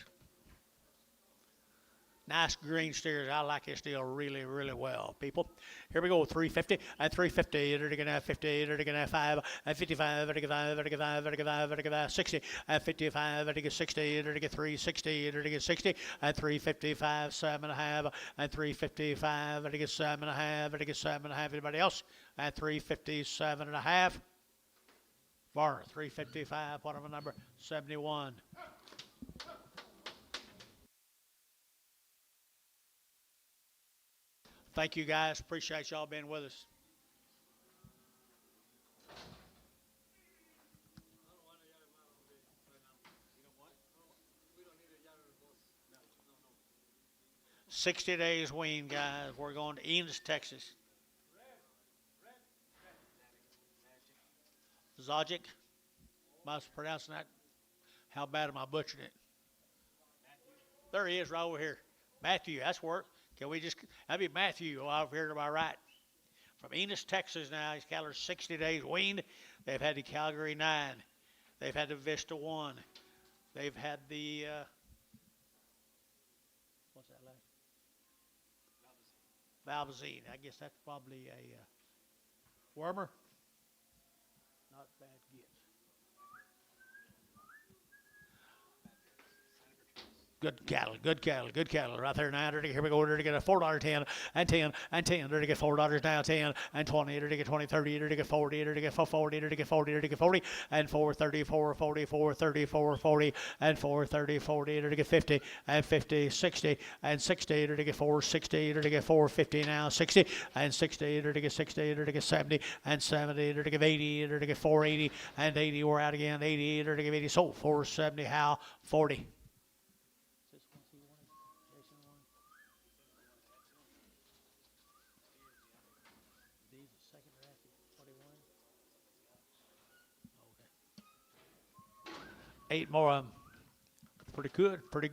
Nice green steers. I like this deal really, really well, people. Here we go. 350 and 350. They're going to have 50. They're going to have 5 and 55. They're going to 5. They're going to 5. They're going to 5. They're going to 60 and 55. They're going to 60. They're going to 360. They're going to 60 and 355. 7.5 and 355. They're going to 7.5. They're going to 7.5. Anybody else? At 357.5. Varner 355. Whatever number 71. Thank you, guys. Appreciate y'all being with us. I don't want a yard man on this right now. You know what? We don't need a yard boss. No. 60 days wean, guys. We're going to Enos, Texas. Zogic. Am I pronouncing that? How bad am I butchering it? There he is right over here. Matthew, that's work. Can we just, that'd be Matthew over here to my right. From Enos, Texas now. His cattle are 60 days weaned. They've had the Calgary 9. They've had the Vista 1. They've had the, what's that last? Valvazine. I guess that's probably a wormer. Not bad guess. Good cattle right there now. Here we go. Here to get a $4.10 and 10 and 10. Here to get $4 now, 10 and 20. Here to get 20, 30. Here to get 40. Here to get 40. Here to get 40. Here to get 40 and 4, 34, 44, 34, 40 and 4, 30, 40. Here to get 50 and 50, 60 and 60. Here to get 4, 60. Here to get 4, 50 now, 60 and 60. Here to get 60. Here to get 70 and 70. Here to get 80. Here to get 480 and 80. We're out again. 80. Here to get 80. So 470. How 40. Eight more of them. Pretty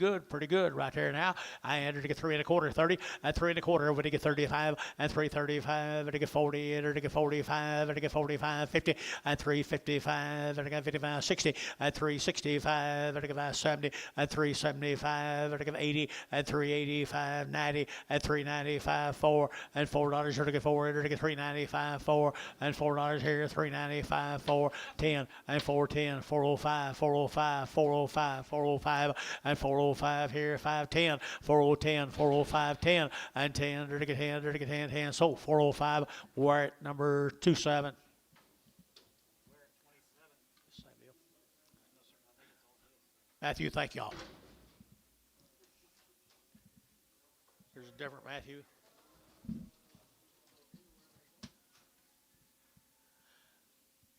good right there now. I entered to get 3 1/4, 30, and 3 1/4. We're to get 35, and 335, and to get 40, and to get 45, and to get 45, 50, and 355, and to get 55, 60, and 365, and to get 570, and 375, and to get 80, and 385, 90, and 395, 4, and $4 here to get 4, here to get 395, 4, and $4 here, 395, 4, 10, and 410, 405, 405, 405, 405. And 405 here, 510, 410, 405, 10, and 10, there to get 10, there to get 10, 10. So 405, we're at number 27. We're at 27. Same deal. No, sir. I think it's all this. Matthew, thank y'all. Here's a different Matthew.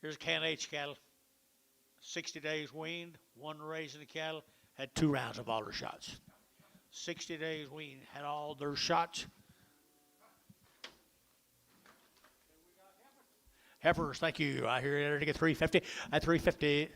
Here's Can H cattle. 60 days weaned, one raising the cattle. Had 2 rounds of all their shots. 60 days weaned, had all their shots. Heifers, thank you. Right here to get 350 at 350.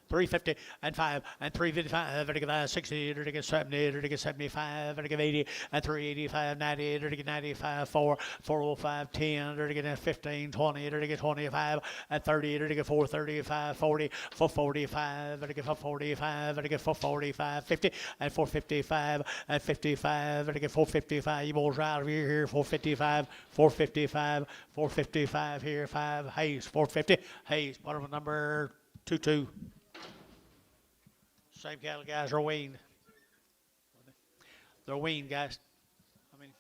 350 and 5 and 355, to get 60, to get 70, to get 75, to get 80 and 385, 90, to get 95, 4, 405, 10, to get 15, 20, to get 25 and 30, to get 435, 40, 445, to get 445, to get 445, 50 and 455 and 55, to get 455. You boys right over here, 455, 455, 455 here, 5 Hayes, 450 Hayes, bottom number 22. Same cattle guys are weaned. They're weaned, guys. I mean,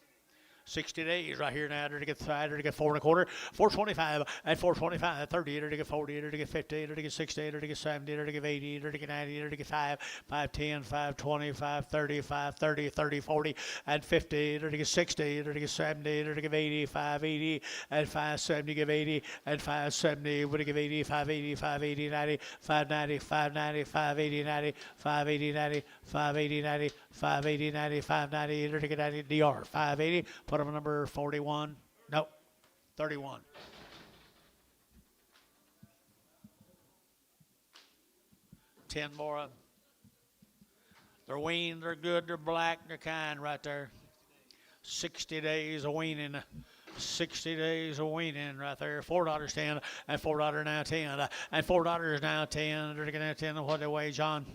60 days right here now to get 5, to get 4 1/4, 425 and 425, 30, to get 40, to get 50, to get 60, to get 70, to get 80, to get 90, to get 5, 510, 520, 530, 530, 30, 40 and 50, to get 60, to get 70, to get 80, 580 and 570, give 80 and 570, would give 80, 580, 580, 90, 590, 590, 580, 90, 580, 90, 580, 90, 580, 90, 590, to get 90, DR, 580, put them on number 41, no, 31. Ten more of them. They're weaned, they're good, they're black, they're kind right there. 60 days of weaning. 60 days of weaning right there. $4 10 and $4 now 10 and $4 now 10. They're going to 10. What they weigh, John?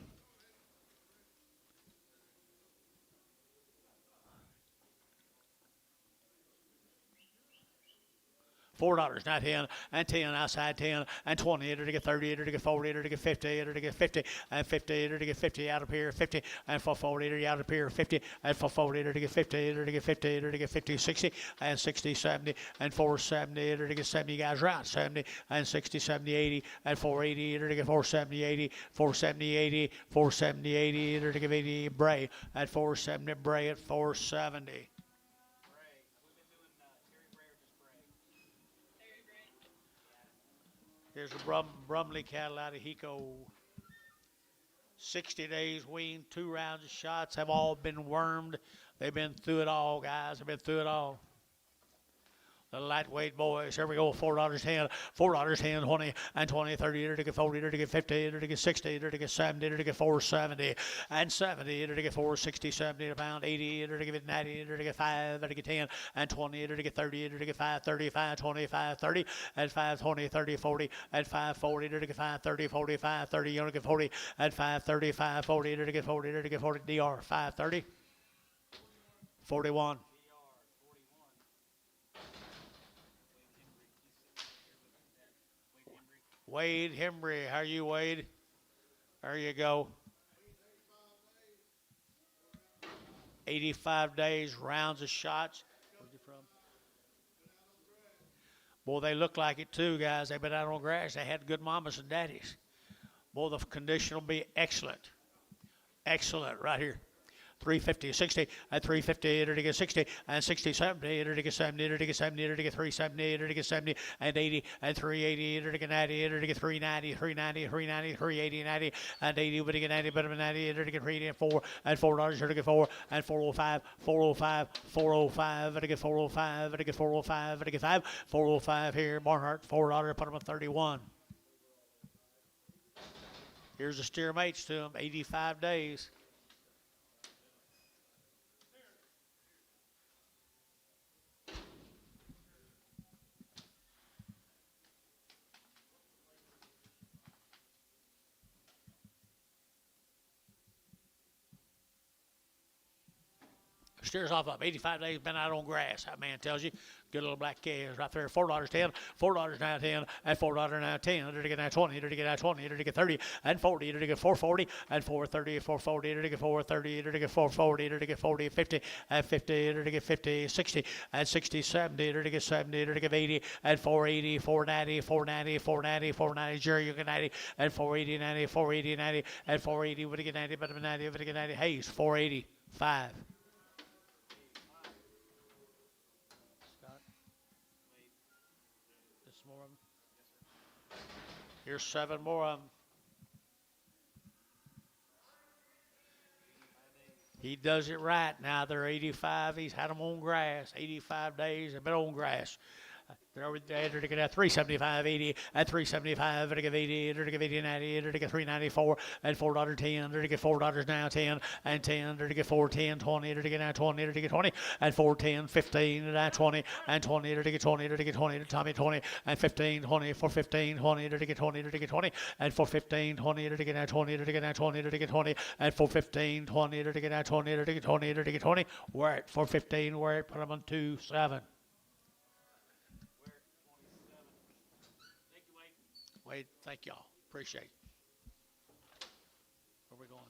$4, not 10, and 10 outside 10, and 20, to get 30, to get 40, to get 50, to get 50, and 50, to get 50 out of here, 50, and 440, to get out of here, 50, and 440, to get 50, to get 50, to get 50, 60, and 60, 70, and 470, to get 70, guys right, 70, and 60, 70, 80, and 480, to get 470, 80, 470, 80, 470, 80, to get 80, Bray, at 470, Bray at 470. Here's a Brumley cattle out of Hiko. 60 days weaned, 2 rounds of shots, have all been wormed. They've been through it all, guys. They've been through it all. The lightweight boys. Here we go. $4.10, $4.10, 20 and 20, 30, 40, 50, 60, 70, 470 and 70, 460, 70 a pound, 80, 90, 5, 10 and 20, 30, 5, 35, 25, 30 and 5, 20, 30, 40 and 5, 40, 5, 30, 45, 30, 40 and 5, 35, 40, 40, 40, DR 530, 41. Wade Hembry, how are you, Wade? There you go. 85 days, rounds of shots. Where's he from? Boy, they look like it too, guys. They've been out on grass. They had good mamas and daddies. Boy, the condition will be excellent. Excellent right here. 350, 60, and 350, 60, and 60, 70, 70, 70, 370, 70, and 80, and 380, 90, 390, 390, 390, 380, 90, and 80, 90, 90, 380, and 4, and $4, 4, and 405, 405, 405, 405, 405, 5, 405 here. Barnhart, $4, put them at 31. Here's the steer mates to them, 85 days. Steers off up. 85 days been out on grass. That man tells you. Good little black calves right there. $4.10, $4 now 10, and $4 now 10. To get now 20, to get now 20, to get 30, and 40, to get 440, and 430, 440, to get 430, to get 440, to get 40, 50, and 50, to get 50, 60, and 60, 70, to get 70, to get 80, and 480, 490, 490, 490, 490, Jerry, you get 90, and 480, 90, 480, 90, and 480, would get 90, but 90, would get 90, Hayes, 485. Here's 7 more of them. He does it right. Now they're 85. He's had them on grass. 85 days. They've been on grass. They're over there to get 375, 80, and 375, to get 80, to get 80, 90, to get 394, and $4.10, to get $4 now 10, and 10, to get 410, 20, to get now 20, to get 20, and 410, 15, to now 20, and 20, to get 20, to get 20, to Tommy 20, and 15, 20, for 15, 20, to get 20, to get 20, and for 15, 20, to get now 20, to get now 20, to get 20, and for 15, 20, to get now 20, to get 20, to get 20, wear it for 15, wear it, put them on 2, 7. Wade, thank y'all. Appreciate it. Where we going?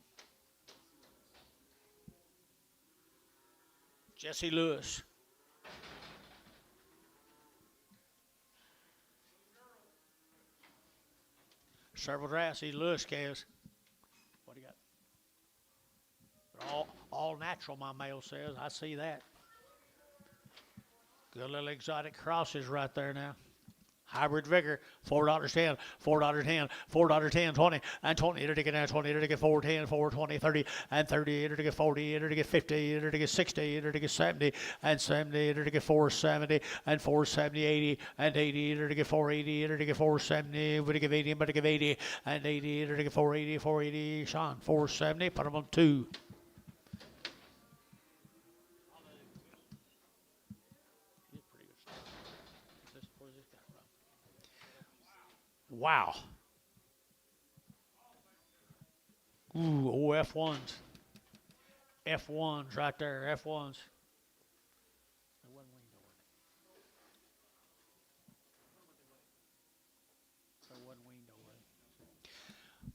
Jesse Lewis. Several drafts. He's Lewis calves. What do you got? They're all natural, my male says. I see that. Good little exotic crosses right there now. Hybrid vigor, $4.10, $4.10, $4.10, 20, and 20, to get now 20, to get 410, 420, 30, and 30, to get 40, to get 50, to get 60, to get 70, and 70, to get 470, and 470, 80, and 80, to get 480, to get 470, to get 80, but to get 80, and 80, to get 480, 480, Sean, 470, put them on 2. Wow. Ooh, oh, F1s. F1s right there, F1s.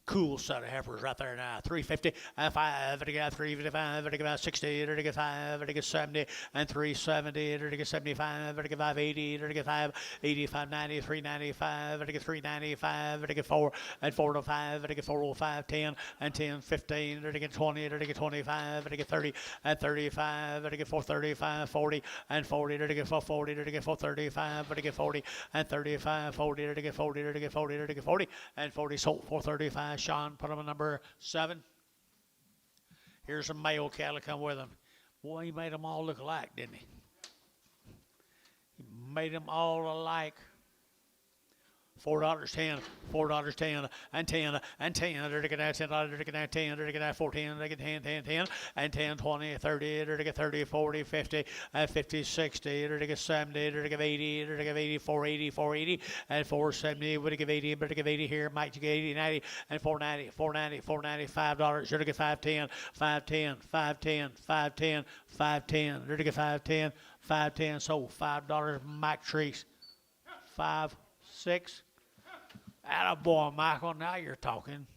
Cool set of heifers right there now. 350 and 5, to get 355, to get 60, to get 5, to get 70, and 370, to get 75, to get 580, to get 580, 590, 395, to get 395, to get 4, and 405, to get 405, 10, and 10, 15, to get 20, to get 25, to get 30, and 35, to get 435, 40, and 40, to get 440, to get 435, to get 40, and 35, 40, to get 40, to get 40, to get 40, and 40 sold 435. Sean, put him on number 7. Here's a male cattle come with him. Boy, he made them all look alike, didn't he? He made them all alike. $4.10, $4.10, and 10, and 10, they're get $10, they're get 10, they're get 14, they get 10, 10, 10, and 10, 20, 30, they're get 30, 40, 50, and 50, 60, they're get 70, they're get 80, they're get 80, 480, 480, and 470, would give 80, but give 80 here, might get 80, 90, and 490, 490, 490, $5, should get 510, 510, 510, 510, 510, they're get 510, 510, so $5, Mike Treese, 5, 6. Attaboy, Michael, now you're talking.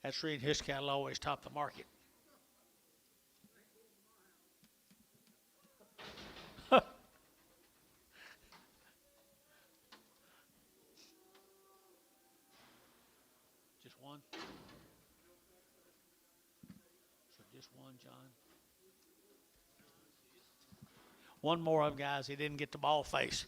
That's reading his cattle always top the market. Just one? So just one, John? One more of them, guys. He didn't get the ball face.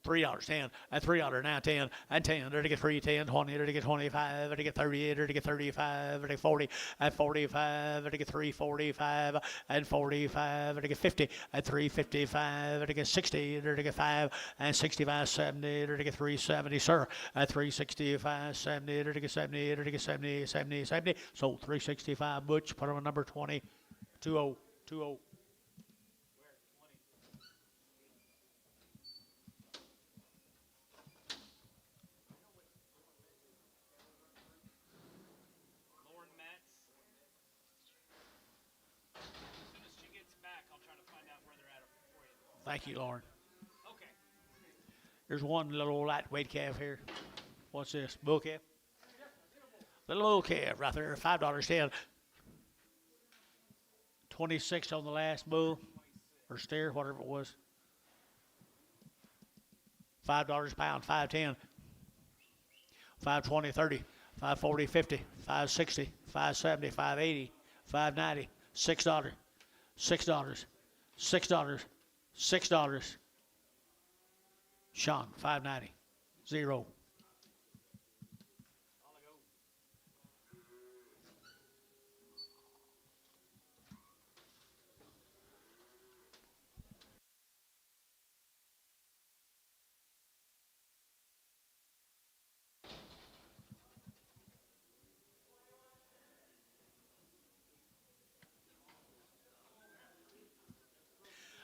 $3, 10, and $3 now, 10, and 10, there to get 3, 10, 20, there to get 25, there to get 30, there to get 35, there to get 40, and 45, there to get 345, and 45, there to get 50, and 355, there to get 60, there to get 5, and 65, 70, there to get 370, sir, and 365, 70, there to get 70, there to get 70, 70, 70, so 365, Butch, put him on number 20, 20, 20. Thank you, Lauren. Okay. There's one little lightweight calf here. What's this? Bull calf? Little bull calf right there, $5, 10. 26 on the last bull or steer, whatever it was. $5 a pound, 510. 520, 30, 540, 50, 560, 570, 580, 590, $6, $6, $6. $6. Sean, 590. 0.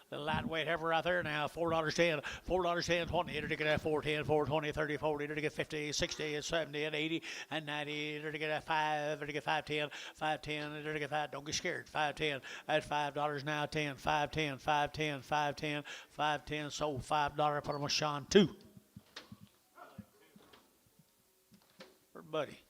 The lightweight heifer right there now, $4.10, $4.10, 20, here to get at 410, 420, 30, 40, here to get 50, 60, and 70, and 80, and 90, here to get at 5, here to get 510, 510, here to get 5, don't get scared, 510, at $5 now, 10, 510, 510, 510, 510, sold $5, put them on Sean, 2. For Buddy.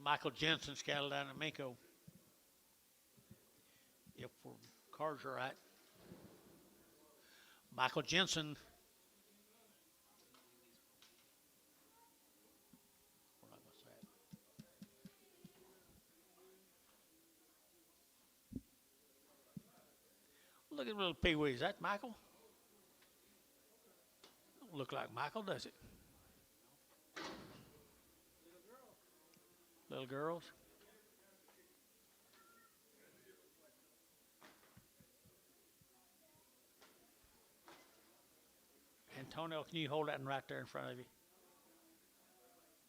Michael Jensen's cattle down at Minko. If we're cards are right. Michael Jensen. Look at little Pee-wee. Is that Michael? Don't look like Michael, does it? Little girls. Antonio, can you hold that one right there in front of you?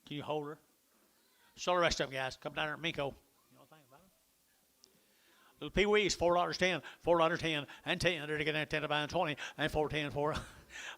Can you hold her? Show the rest of them, guys. Come down here at Minko. You know anything about them? Little Pee-wee's, $4.10, $4.10, and 10. They're getting 10 to buy 20, and 410,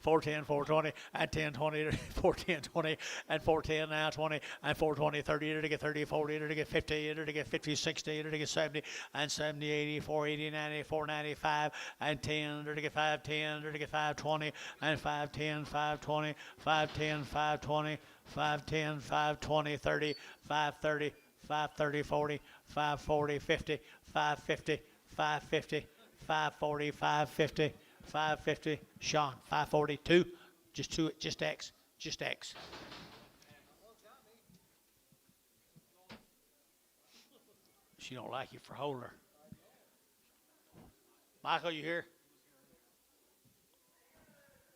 410, 420, and 10, 20, 410, 20, and 410, now 20, and 420, 30, to get 30, 40, to get 50, to get 50, 60, to get 70, and 70, 80, 480, 90, 495, and 10, to get 510, to get 520, and 510, 520, 510, 520, 510, 520, 30, 530, 530, 40, 540, 50, 550, 550, 540, 550, 550, Sean, 542, just X, just X. She don't like you for holding her. Michael, you here?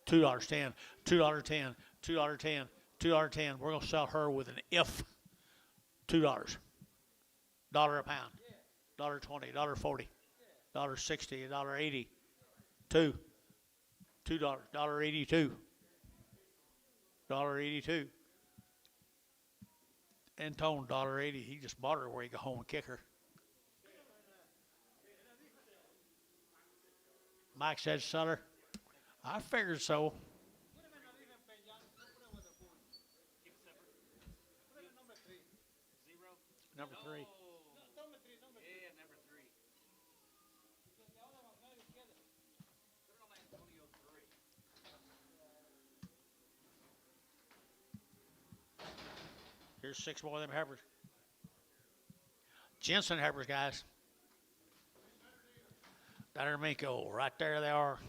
$2.10, $2.10, $2.10, $2.10. We're gonna sell her with an if. $2. Dollar a pound. $1.20, $1.40, $1.60, $1.80. $2. $2.82. $1.82. And Tone $1.80. He just bought her where he go home and kick her. Mike said sell her. I figured so. Number 3. Yeah, number 3. Put it on Antonio 3. Here's 6 more of them heifers. Jensen heifers, guys. Down there in Minko. Right there they are.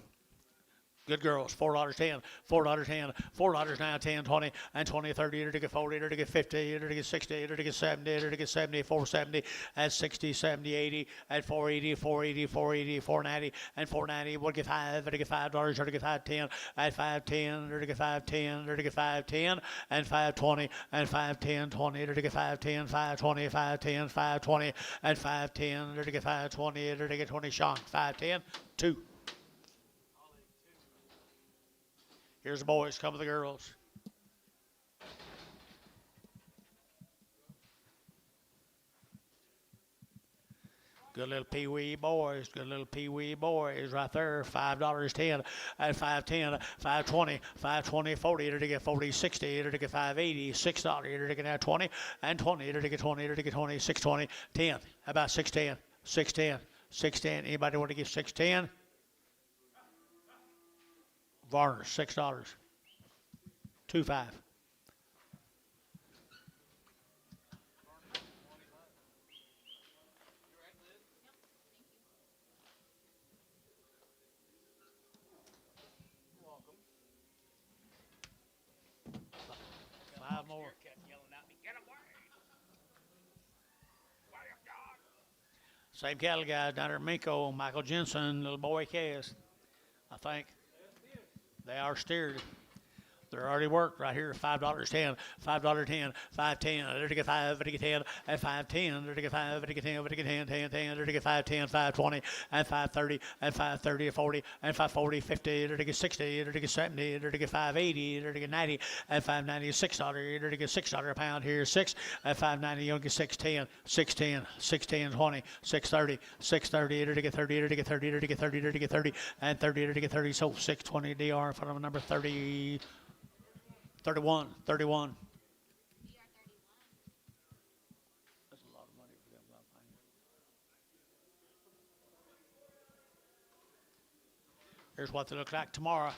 Good girls, $4.10, $4.10, $4 now, 10, 20, and 20, 30, to get 40, to get 50, to get 60, to get 70, to get 70, 470, and 60, 70, 80, and 480, 480, 480, 490, and 490, we'll get 5, to get $5, to get 510, and 510, to get 510, to get 510, and 520, and 510, 20, to get 510, 520, 510, 520, and 510, to get 520, to get 20, Sean, 510, 2. Here's the boys, come with the girls. Good little pee-wee boys, good little pee-wee boys right there. $5.10 at 510, 520, 520, 40, to get 40, 60, to get 580, $6, to get now 20, and 20, to get 20, to get 20, 620, 10. How about 610, 610, 610? Anybody want to give 610? Varner, $6. 2.5. Five more. Same cattle guys down there in Minko, Michael Jensen, little boy Cass, I think. They are steered. They're already worked right here. $5.10, $5.10, $5.10, to get 5, to get 10, and $5.10, to get 5, to get 10, to get 10, 10, 10, to get 5.10, $5.20, and $5.30, and $5.30, 40, and $5.40, 50, to get 60, to get 70, to get $5.80, to get 90, and $5.90, $6, to get $6 a pound here, 6, and $5.90, you'll get 6.10, 6.10, 6.10, 20, 6.30, 6.30, to get 30, to get 30, to get 30, to get 30, and 30, to get 30, so 6.20 DR in front of number 30. 31, 31. That's a lot of money for them. Here's what they look like tomorrow.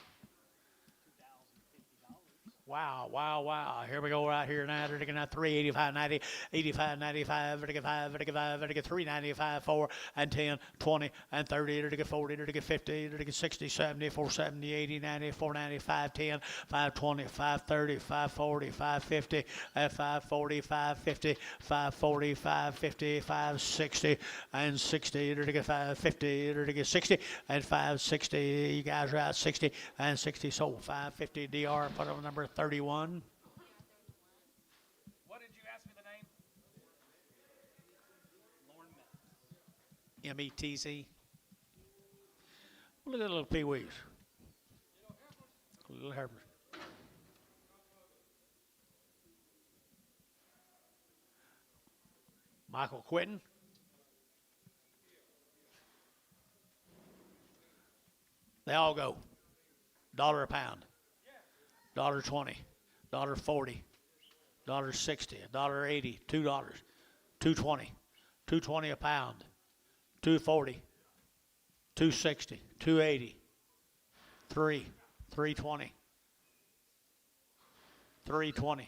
Wow, wow, wow. Here we go right here now. They're taking out 385, 90, 85, 95, to get 5, to get 5, to get 395, 4, and 10, 20, and 30, to get 40, to get 50, to get 60, 70, 470, 80, 90, 490, 510, 520, 530, 540, 550, and 540, 550, 540, 550, 560, and 60, to get 550, to get 60, and 560. You guys are out 60 and 60, so 550 DR, put on number 31. What did you ask me the name? Lauren METZ. Look at the little pee-wees. Little heifers. Michael Quinton. They all go. $1 a pound. $1.20, $1.40, $1.60, $1.80, $2, $2.20, $2.20 a pound, $2.40, $2.60, $2.80, $3.20, $3.20.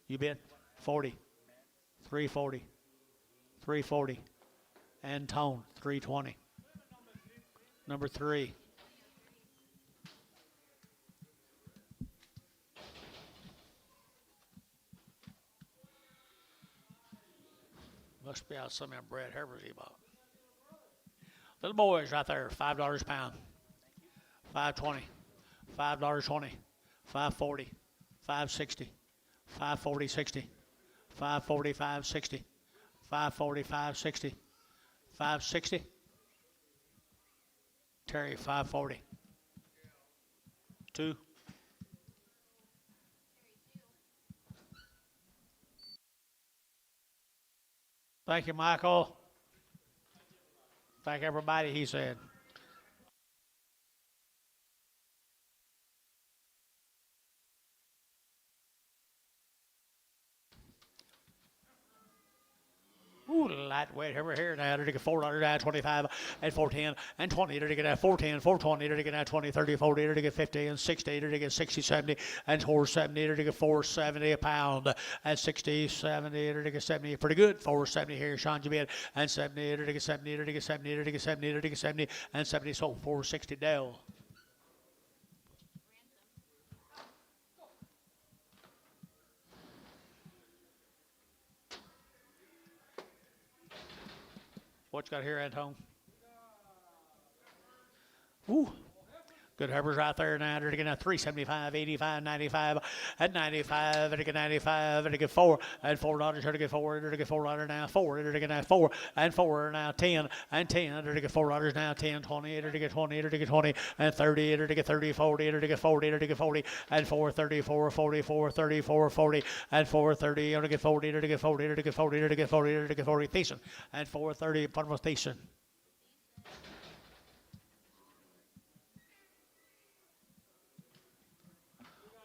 You bid? 40, $3.40, $3.40, and Tone $3.20. Number 3. Must be out some of them bred heifers he bought. Little boys right there, $5 a pound. $5.20, $5.20, $5.40, $5.60, $5.40, $60, $5.40, $5.60, $5.40, $5.60, $5.60. Terry, $5.40. 2. Thank you, Michael. Thank everybody, he said. Ooh, lightweight over here now. They're to get $4 down, 25 and 410 and 20. They're to get 410, 420. They're to get 20, 30, 40. They're to get 50 and 60. They're to get 60, 70 and 470. They're to get 470 a pound and 60, 70. They're to get 70. Pretty good. 470 here, Sean Jabid and 70. They're to get 70. They're to get 70. They're to get 70. They're to get 70 and 70. So 460 Dell. What you got here, Antone? Ooh. Good heifers right there now. They're getting 375, 85, 95, and 95. They're getting 95. They're getting 4 and $4. They're getting 4. They're getting $4 now. 4. They're getting 4 and 4 now. 10 and 10. They're getting $4 now. 10, 20. They're getting 20. They're getting 20 and 30. They're getting 30, 40. They're getting 40. They're getting 40 and 4, 34, 44, 34, 40 and 430. They're getting 40. They're getting 40. They're getting 40. They're getting 40. They're getting 40. Thiessen and 430. Panama Thiessen.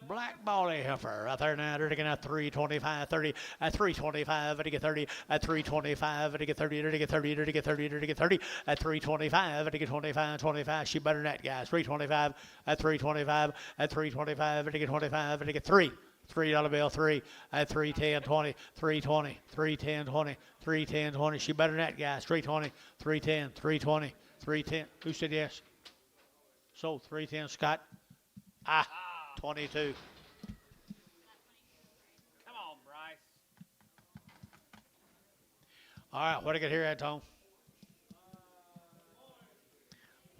Black Baldy heifer right there now. They're getting 325, 30 at 325. They're get 30 at 325. They're get 30. They're get 30. They're get 30. They're get 30 at 325. They're get 25, 25. She better than that, guys. 325 at 325 at 325. They're get 25. They're get 3. $3 bill, 3 at 310, 20, 320, 310, 20, 310, 20. She better than that, guys. 320, 310, 320, 310. Who said yes? So 310, Scott. 22. Come on, Bryce. All right, what do I get here, Antone?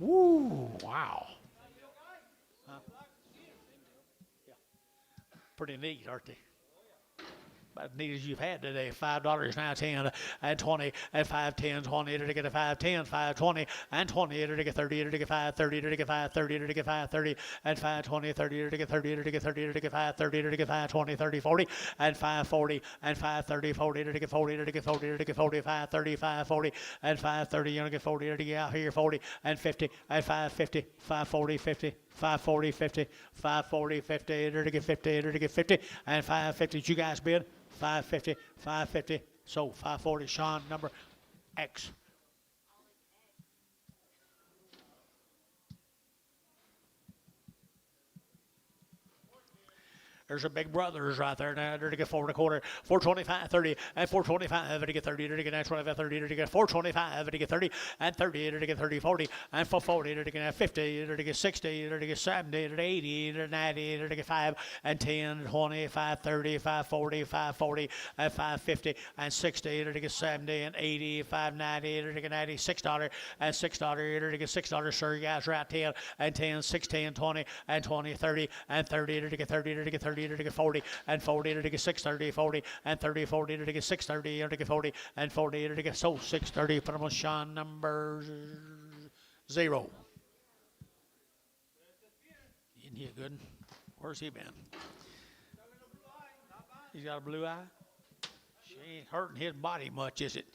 Woo, wow. Huh? Yeah. Pretty neat, aren't they? About as neat as you've had today. $5 now, 10 and 20 and 5, 10, 20. It'll get a 5, 10, 5, 20 and 20. It'll get 30. It'll get 5, 30. It'll get 5, 30. It'll get 5, 30 and 5, 20, 30. It'll get 30. It'll get 30. It'll get 5, 30. It'll get 5, 20, 30, 40 and 5, 40 and 5, 30, 40. It'll get 40. It'll get 40. It'll get 40, 5, 30, 5, 40 and 5, 30. You're gonna get 40. It'll get out here 40 and 50 and 5, 50, 5, 40, 50. 540, 50, 540, 50, it'll get 50, it'll get 50, and 550. Did you guys bid? 550, 550. So 540, Sean, number X. There's a big brothers right there now. They're to get 4 1/4, 425, 30, and 425. To get 30, to get 25, 30, to get 425, to get 30, and 30, to get 30, 40, and 440, to get 50, to get 60, to get 70, to 80, to 90, to get 5, and 10, 20, 530, 540, 540, and 550, and 60, to get 70, and 80, 590, to get $96, and $6, to get $6, sir, you guys, right, 10, and 10, 16, 20, and 20, 30, and 30, to get 30, to get 30, to get 40, and 40, to get 630, 40, and 30, 40, to get 630, to get 40, and 40, to get so 630, put them on Sean number 0. Isn't he a good one? Where's he been? He's got a blue eye? She ain't hurting his body much, is it?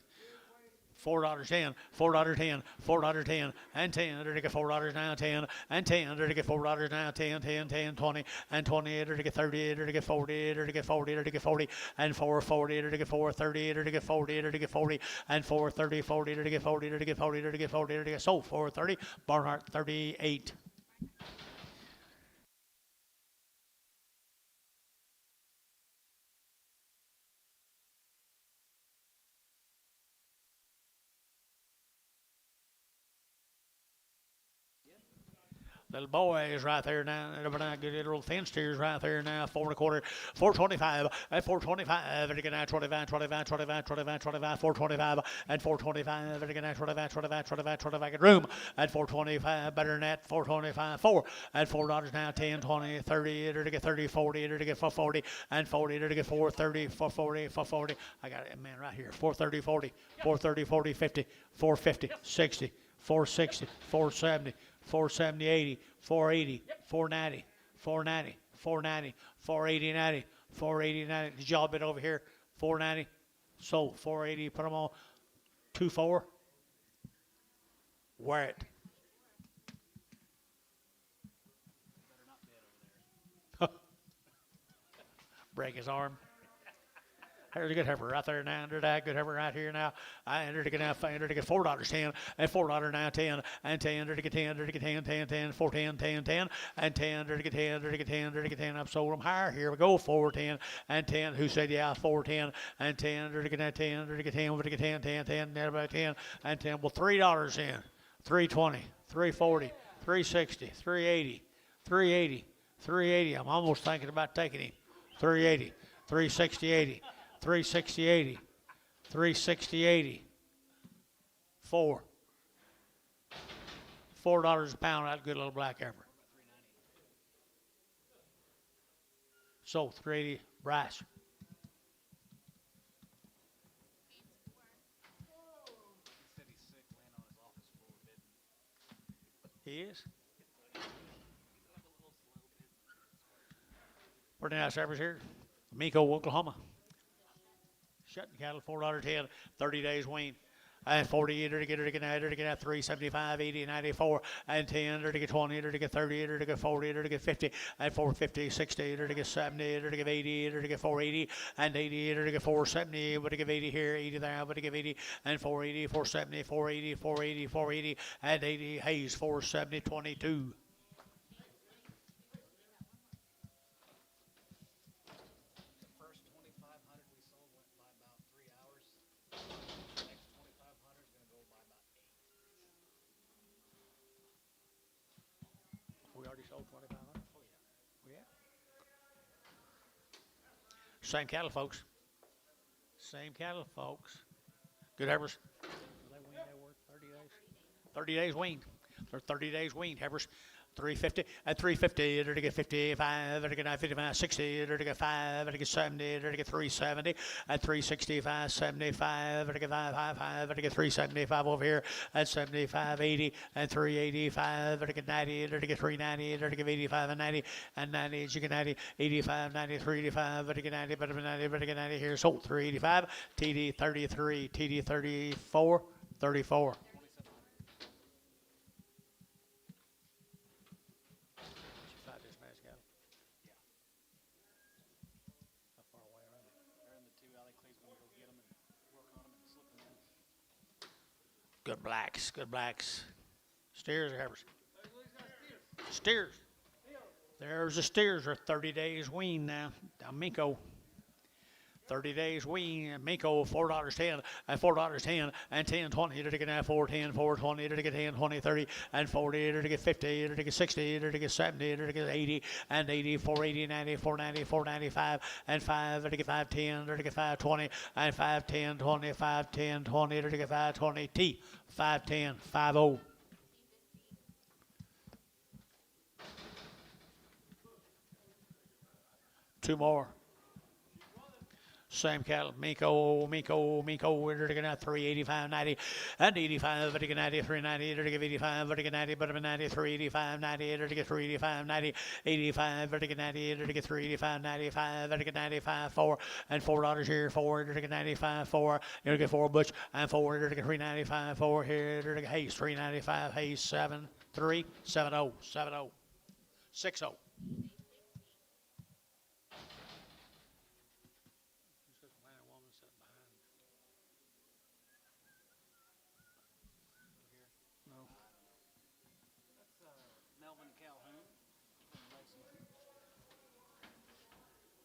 $4.10, $4.10, $4.10, and 10. They're to get $4 now, 10, and 10. They're to get $4 now, 10, 10, 10, 20, and 20. They're to get 30. They're to get 40. They're to get 40. They're to get 40, and 440. They're to get 430. They're to get 40. They're to get 40, and 430, 40. They're to get 40. They're to get 40. They're to get 40. They're to get so 430. Barnhart 38. Little boys right there now. Good little thin steers right there now. 4 1/4, 425, and 425. And again, 25, 25, 25, 25, 25, 425, and 425. And again, 25, 25, 25, 25. Get room. And 425. Better than that. 425, 4. And $4 now. 10, 20, 30. To get 30, 40. To get 440. And 40. To get 430, 440, 440. I got it, man, right here. 430, 40. 430, 40, 50. 450, 60. 460, 470. 470, 80, 480, 490, 490, 490, 480, 90, 480, 90. Did y'all been over here? 490. Sold. 480. Put them on. 24. Wear it. Break his arm. There's a good heifer right there now. Under that good heifer right here now. I entered to get now. I entered to get $4.10 and $4 now 10 and 10 entered to get 10 entered to get 10 10 10 4 10 10 10 and 10 entered to get 10 entered to get 10 entered to get 10. I've sold them higher. Here we go. 4 10 and 10. Who said yeah? 4 10 and 10 entered to get that 10 entered to get 10 over to get 10 10 10 then about 10 and 10. Well, $3 in. 320, 340, 360, 380, 380, 380. I'm almost thinking about taking him. 380, 360, 80. 360, 80. 360, 80. 4. $4 a pound, that good little black heifer. So 380, Bryce. He is? Where the nice heifers here? Minko, Oklahoma. Shutting cattle, $4.10, 30 days wean. And 40 to get 375, 80, 94, and 10 to get 20 to get 30 to get 40 to get 50, and 450, 60 to get 70 to get 80 to get 480, and 80 to get 470, but to give 80 here, 80 there, but to give 80, and 480, 470, 480, 480, 480, and 80, Hayes, 470, 22. Sold 2,500. Oh yeah. Same cattle, folks. Same cattle, folks. Good heifers. They weaned, they were 30 days. 30 days weaned. They're 30 days weaned heifers. 350 and 350 to get 55 to get 55 60 to get 5 to get 70 to get 370 and 365 75 to get 555 to get 375 over here and 75 80 and 385 to get 90 to get 390 to get 85 and 90 to get 90 85 90 385 to get 90 but 90 to get 90 here so 385 TD 33 TD 34 34. Good blacks, good blacks. Steers or heifers? Steers. There's the steers are 30 days wean now. Down Minko. 30 days wean. Minko $4.10 and $4.10 and 10 20 to get 410 420 to get 10 20 30 and 40 to get 50 to get 60 to get 70 to get 80 and 80 480 90 490 495 and 5 to get 510 to get 520 and 510 20 510 20 to get 520 T 510 50. Two more. Same cattle, Minko, we're to get 385, 90, and 85, to get 90, 390, to get 85, to get 90, but 90, 385, 90, to get 385, 90, 85, to get 90, to get 385, 95, to get 95, 4, and $4 here, 4, to get 95, 4, to get 4 Butch, and 4, to get 395, 4 here, to get Hayes, 395, Hayes, 7, 3, 7-0, 7-0, 6-0.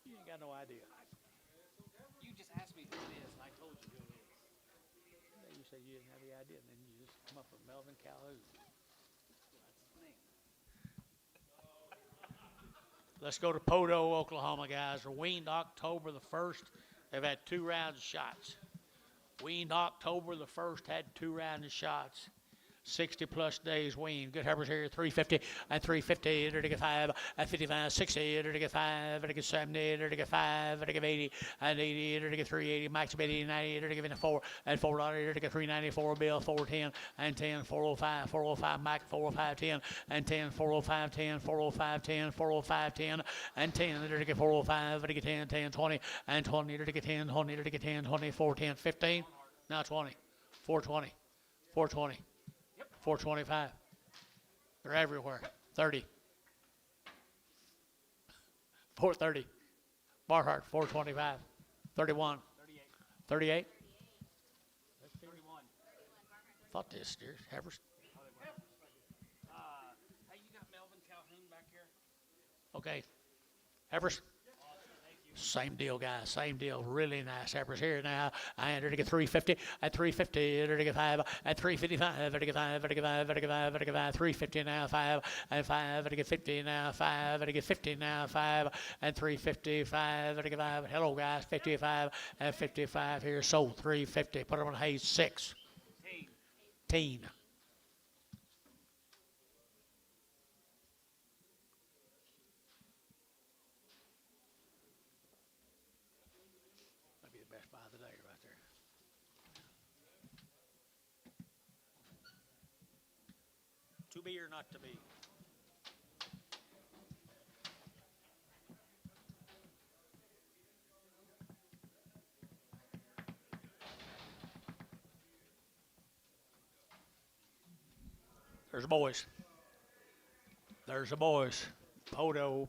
You ain't got no idea. You just asked me who it is, and I told you who it is. You said you didn't have the idea, and then you just come up with Melvin Calhoun. That's his name. Let's go to Podo, Oklahoma, guys. They're weaned October the 1st. They've had 2 rounds of shots. Weaned October the 1st, had 2 rounds of shots. 60-plus days weaned. Good heifers here, 350 and 350, to get 5 and 55, 60, to get 5, to get 70, to get 5, to get 80 and 80, to get 380, max of 80, 90, to get 4 and $4, to get 394, bill 410 and 10, 405, 405, max 405, 10 and 10, 405, 10, 405, 10, 405, 10 and 10, to get 405, to get 10, 10, 20 and 20, to get 10, 20, to get 10, 20, 410, 15, now 20, 420, 420. 425. They're everywhere. 30. 430. Barhart, 425. 31. 38. 31. Thought this steers. Heifers. Hey, you got Melvin Calhoun back here? Okay. Heifers. Same deal, guys. Same deal. Really nice heifers here now. I entered to get 350 at 350, to get 5 at 355, to get 5, to get 5, to get 5, to get 5, 350 now, 5 and 5, to get 50 now, 5, to get 50 now, 5 and 355, to get 5. Hello, guys. 55 and 55 here. Sold 350. Put them on hay 6. Teen. That'd be the best buy of the day right there. To be or not to be? There's the boys. There's the boys. Podo,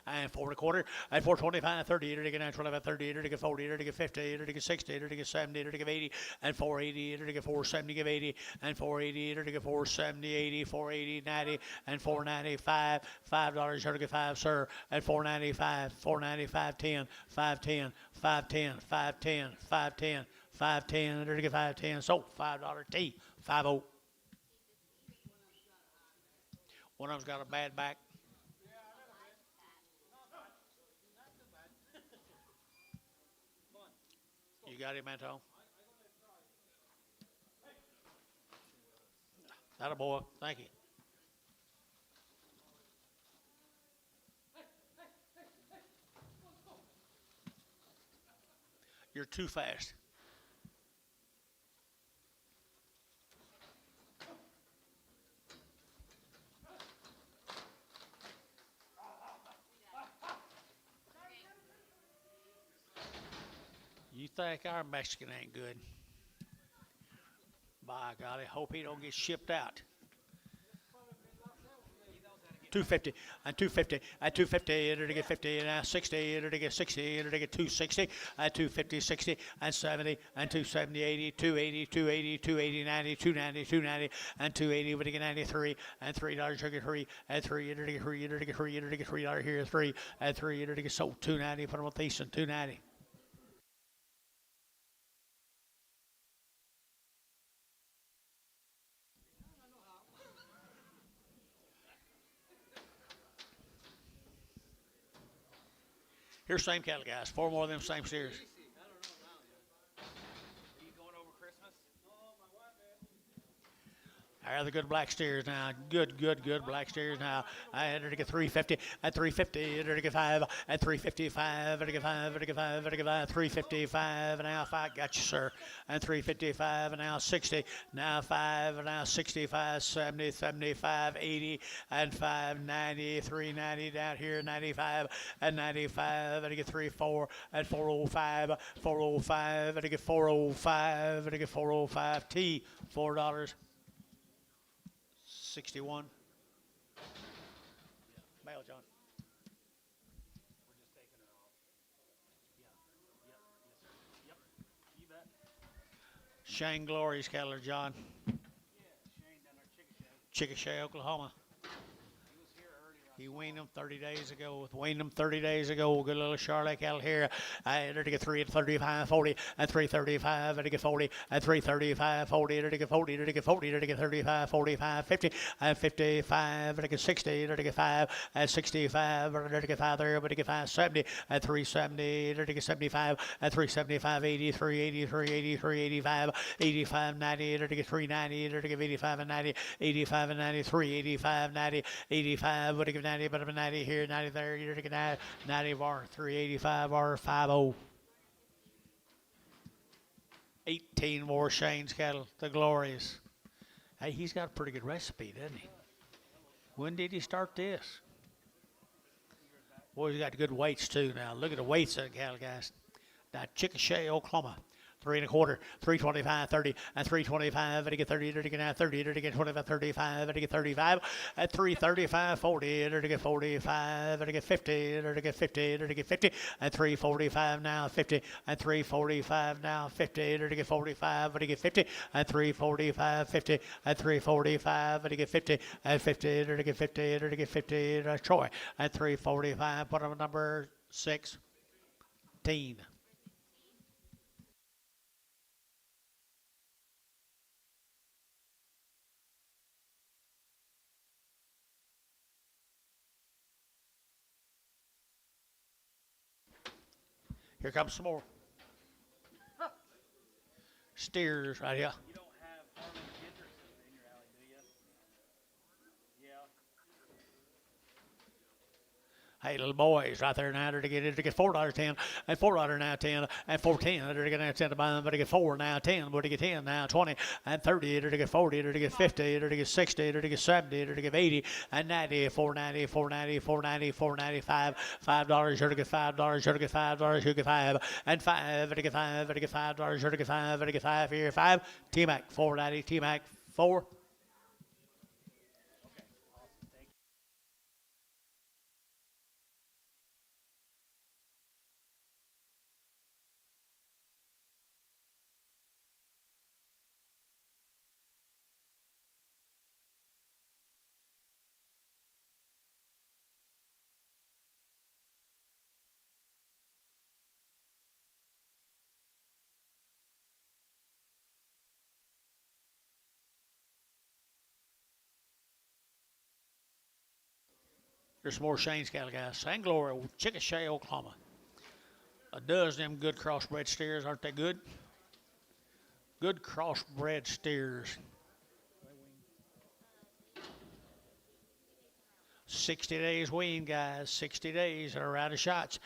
and 4 1/4, and 425, 30, to get 25, 30, to get 40, to get 50, to get 60, to get 70, to get 80, and 480, to get 470, give 80, and 480, to get 470, 80, 480, 90, and 495, $5, to get 5, sir, and 495, 495, 10, 510, 510, 510, 510, 510, to get 510, so $5 T, 50. One of them's got a bad back. You got him, Anto? That a boy. Thank you. You're too fast. You think our Mexican ain't good? By golly, hope he don't get shipped out. 250 and 250 and 250 to get 50 and now 60 to get 60 to get 260 and 250 60 and 70 and 270 80 280 280 280 90 290 290 and 280 to get 93 and $3 to get 3 and 3 to get 3 to get 3 to get $3 here 3 and 3 to get sold 290 put them on Thiessen 290. Here's same cattle, guys. 4 more of them same steers. Are you going over Christmas? There are the good black steers now. Good black steers now. I entered to get 350 at 350 to get 5 at 355 to get 5 to get 5 to get 5 355 and now 5 got you, sir. And 355 and now 60 now 5 and now 65 70 75 80 and 5 90 390 down here 95 and 95 and to get 34 and 405 405 and to get 405 and to get 405 T $4. 61. Mail, John. We're just taking it off. Yes, sir. Yep, you bet. Shane Glory's cattle, John. Yeah, Shane down there, Chicochet. Chicochet, Oklahoma. He was here earlier. He weaned them 30 days ago. Weaned them 30 days ago. Good little Charlotte cattle here. There to get 3 at 35, 40, and 335, and to get 40, and 335, 40, and to get 40, and to get 40, and to get 35, 45, 50, and 55, and to get 60, and to get 5, and 65, and to get 5 there, but to get 570, and 370, and to get 75, and 375, 80, 380, 380, 385, 85, 90, and to get 390, and to get 85 and 90, 85 and 90, 385, 90, 85, but to get 90, but 90 here, 90 there, you're taking 90 bar, 385 bar, 50. 18 more Shane's cattle, the Glorious. Hey, he's got a pretty good recipe, doesn't he? When did he start this? Boy, he's got good weights too now. Look at the weights of the cattle, guys. Now, Chicochet, Oklahoma. 3 1/4, 325, 30, and 325, and to get 30, and to get 30, and to get 25, 35, and to get 35, and 335, 40, and to get 45, and to get 50, and to get 50, and to get 50, and 345 now, 50, and 345 now, 50, and to get 45, and to get 50, and 345, 50, and 345, and to get 50, and 50, and to get 50, and to get 50, and Troy, and 345, put on number 16. Here comes some more. Steers right here. You don't have Harlan Genders in your alley, do you? Yeah. Hey, little boys, right there now, to get $4.10, and $4 now 10, and $4.10, to get now 10 to buy, but to get 4 now 10, but to get 10 now 20, and 30, to get 40, to get 50, to get 60, to get 70, to get 80, and 90, $4.90, $4.90, $4.90, $4.95, $5, to get $5, to get $5, to get 5, and 5, to get 5, to get $5, to get 5, to get 5 here, 5, T-Mac, $4.90, T-Mac, 4. There's some more Shane's cattle, guys. St. Gloria, Chicochet, Oklahoma. A dozen of them good crossbred steers, aren't they good? Good crossbred steers. 60 days wean, guys. 60 days and a round of shots.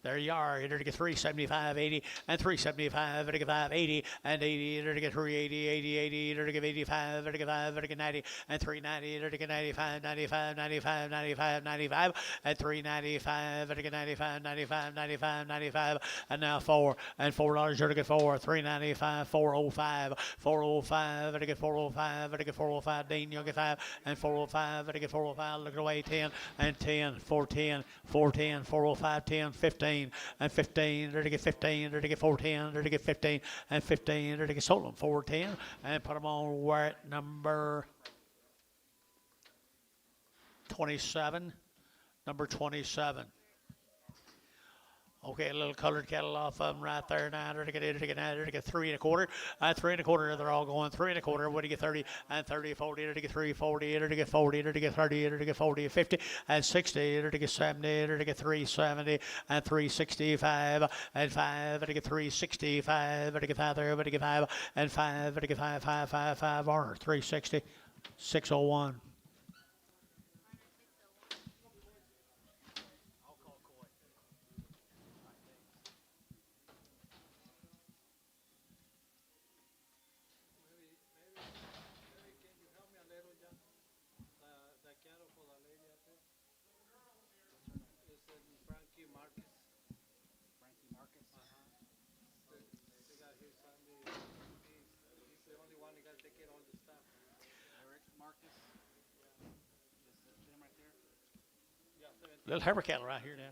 There you are. Enter to get 375, 80, and 375, enter to get 580, and 80, enter to get 380, 80, 80, enter to get 85, enter to get 5, enter to get 90, and 390, enter to get 95, 95, 95, 95, 95, and 395, enter to get 95, 95, 95, 95, and now 4, and $4, enter to get 4, 395, 405, 405, enter to get 405, enter to get 405, Dean, you'll get 5, and 405, enter to get 405, look away, 10, and 10, 410, 410, 405, 10, 15, and 15, there to get 15, there to get 410, there to get 15, and 15, there to get sold them 410, and put them on where at number 27, number 27. Okay, a little colored cattle off of them right there now. They're to get 3 1/4. 3 1/4. They're all going 3 1/4. What do you get 30 and 30, 40? They're to get 340. They're to get 40. They're to get 30. They're to get 40, 50 and 60. They're to get 70. They're to get 370 and 365 and 5. They're to get 365. They're to get 5 there. They're to get 5 and 5. They're to get 5, 5, 5, 5 or 360, 601. Little heifer cattle right here now.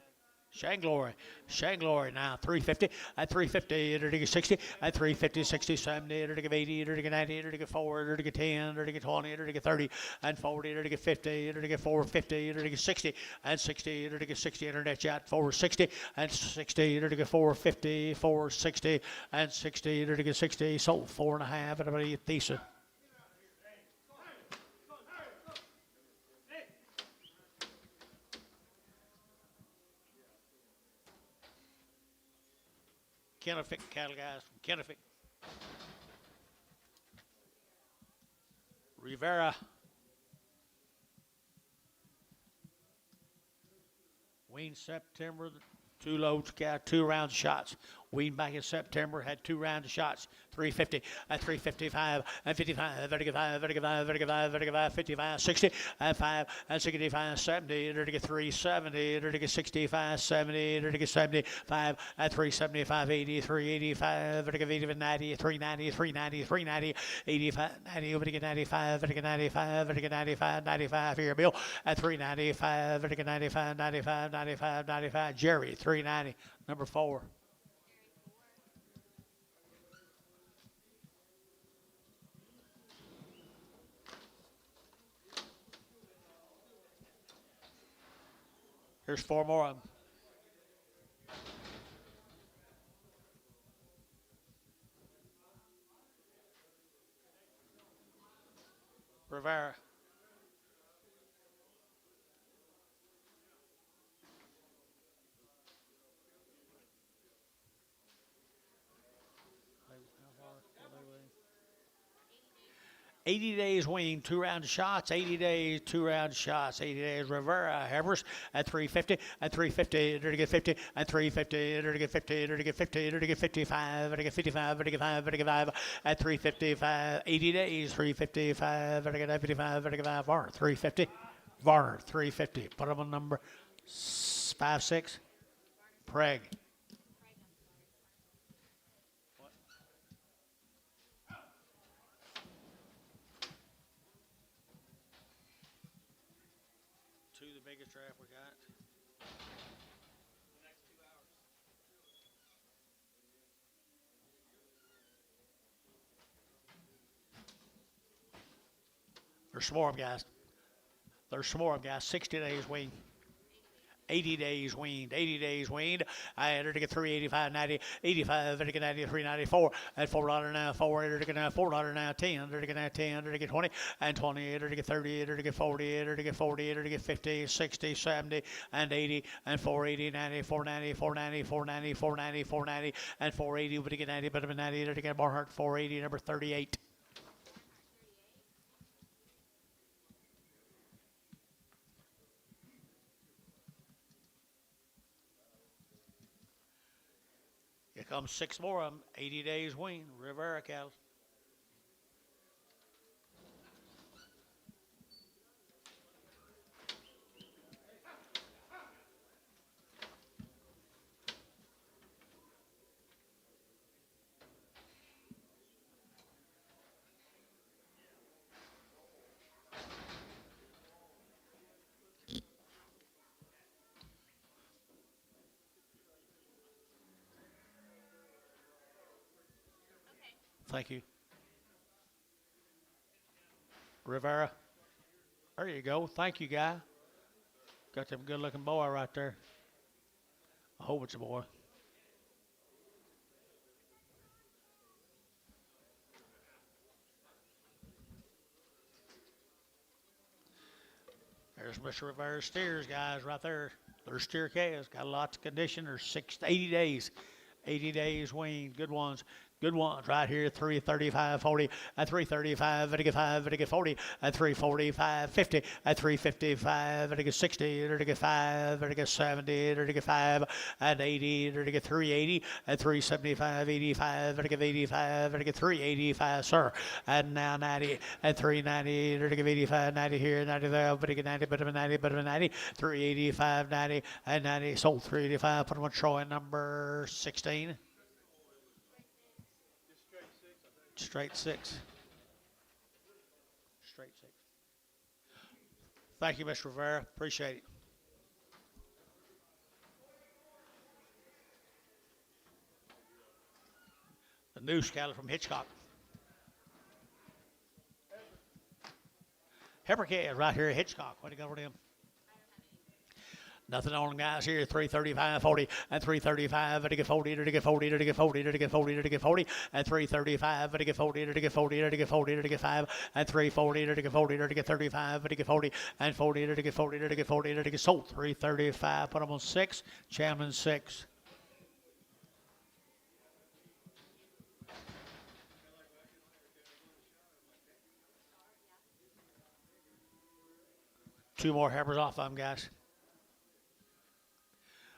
Shanglory now 350 at 350 to 60 at 350 60 70 to 80 to 90 to 4 to 10 to 20 to 30 and 40 to 50 to 450 to 60 and 60 to 60 internet chat 460 and 60 to 450 460 and 60 to 60 sold 4.5 at a decent. Kennefic cattle guys from Kennefic. Rivera. Wean September, 2 loads, 2 rounds of shots. Wean back in September had 2 rounds of shots. 350 at 355 and 55, 35, 35, 35, 35, 55, 60 and 5 and 65, 70, 370, 65, 70, 75 at 375, 80, 385, 80, 90, 390, 390, 390, 85, 90, 95, 95, 95, 95 here, Bill at 395, 95, 95, 95, 95, Jerry 390, number 4. Here's 4 more of them. Rivera. $80 days wean, 2 rounds of shots, 80 days, 2 rounds of shots, 80 days Rivera Heifers at 350, at 350, to get 50, at 350, to get 50, to get 50, to get 55, to get 55, to get 5, to get 5, at 355, 80 days, 355, to get 55, to get 5, Varner, 350, Varner, 350, put them on number 5-6, Preg. Biggest draft we got. The next 2 hours. There's some more of them, guys. There's some more of them, guys. 60 days weaned. 80 days weaned. 80 days weaned. I had her to get 385, 90, 85, to get 90, 394, at $4 now, 4, to get now, $4 now, 10, to get now, 10, to get 20, and 20, to get 30, to get 40, to get 40, to get 50, 60, 70, and 80, and 480, 90, 490, 490, 490, 490, 490, and 480, but to get 90, but 90, to get Barhart, 480, number 38. Here comes 6 more of them, 80 days wean, Rivera cows. Thank you. Rivera. There you go. Thank you, guy. Got them good-looking boy right there. I hope it's a boy. There's Mr. Rivera's steers, guys, right there. There's steer calves. Got lots of condition. There's 80 days. 80 days weaned. Good ones. Good ones right here, 335, 40, at 335, at 5, at 40, at 345, 50, at 355, at 60, at 5, at 70, at 5, at 80, at 380, at 375, 85, at 85, at 385, sir, and now 90, at 390, at 85, 90 here, 90 there, but 90, but 90, but 90, 385, 90, and 90, sold 385, put them on Troy number 16. Straight 6. Straight 6. Thank you, Mr. Rivera. Appreciate it. Noose cattle from Hitchcock. Heifer calves right here at Hitchcock. What do you got for them? Nothing on them, guys. Here, 335, 40, and 335, to get 40, to get 40, to get 40, to get 40, to get 40, and 335, to get 40, to get 40, to get 40, to get 5, and 340, to get 40, to get 35, to get 40, and 40, to get 40, to get 40, to get sold. 335, put them on 6, Chairman 6. Two more heifers off of them, guys.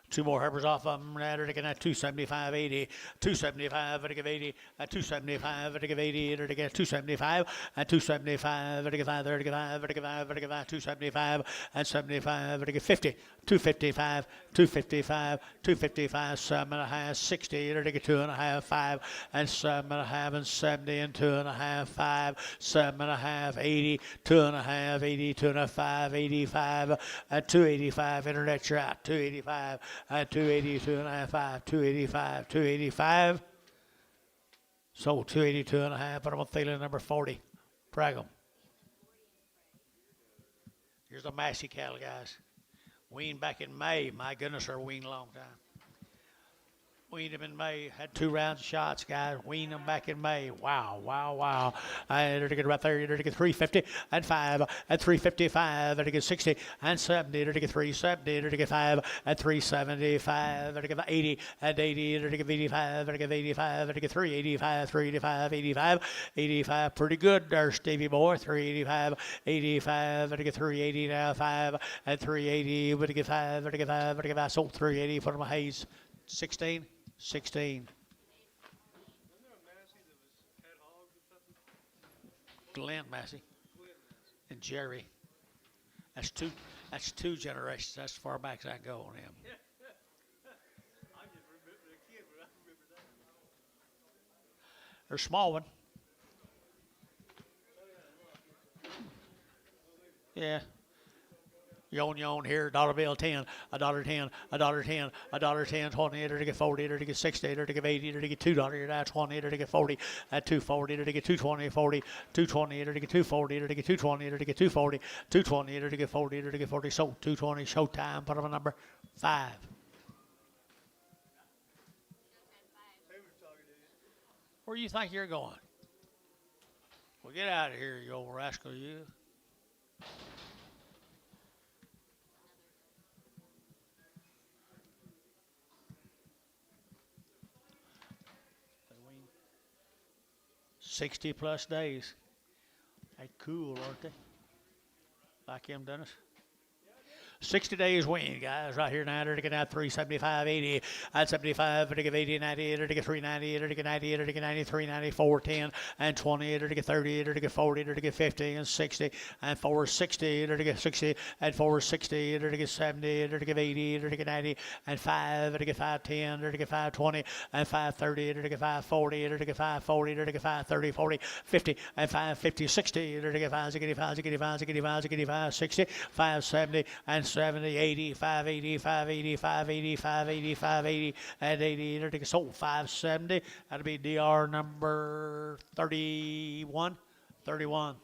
Two more heifers off of them. They're taking at 275, 80, 275, to give 80, at 275, to give 80, to get 275, at 275, to give 5, to give 5, to give 5, to give 5, 275, and 75, to give 50, 255, 255, 255, 7.5, 60, to get 2.5, 5, and 7.5, and 70, and 2.5, 5, 7.5, 80, 2.5, 80, 2.5, 85, at 285, internet you're out, 285. 280, 2.5, 285, 285. So 282 and a half, but I'm going to throw in number 40. Drag them. Here's the Massey cattle, guys. Weaned back in May. My goodness, they're weaned a long time. Weaned them in May. Had 2 rounds of shots, guys. Weaned them back in May. Wow, wow, wow. They're to get right there. They're to get 350 and 5 and 355. They're to get 60 and 70. They're to get 370. They're to get 5 and 375. They're to get 80 and 80. They're to get 85. They're to get 85. They're to get 385, 385, 85, 85. Pretty good there, Stevie boy. 385, 85. They're to get 380 now. 5 and 380. They're to get 5. They're to get 5. They're to get 5. Sold 380 for my Hayes. 16. 16. Glenn Massey and Jerry. That's two generations. That's as far back as I go on him. I just remember the kid, but I remember that. There's a small one. Yeah. Yon here, dollar bill 10, $1, $10, $1, $10, $1, 10, 20, to get 40, to get 60, to get 80, to get $2, that's 20, to get 40, at 240, to get 220, 40, 220, to get 240, to get 220, to get 240, 220, to get 40, to get 40, so 220, showtime, put them a number 5. Where do you think you're going? Well, get out of here, you old rascal, you. +60 days. They cool, aren't they? Like him, Dennis. 60 days wean, guys, right here now. They're to get out 375, 80, at 75, to get 80, 90, to get 390, to get 90, to get 90, 390, 410, and 20, to get 30, to get 40, to get 50, and 60, and 460, to get 60, and 460, to get 70, to get 80, to get 90, and 5, to get 510, to get 520, and 530, to get 540, to get 540, to get 530, 40, 50, and 550, 60, to get 565, 65, 65, 65, 60, 570, and 70, 80, 580, 580, 580, 580, 580, and 80. To get sold 570. That'll be DR number 31. 31.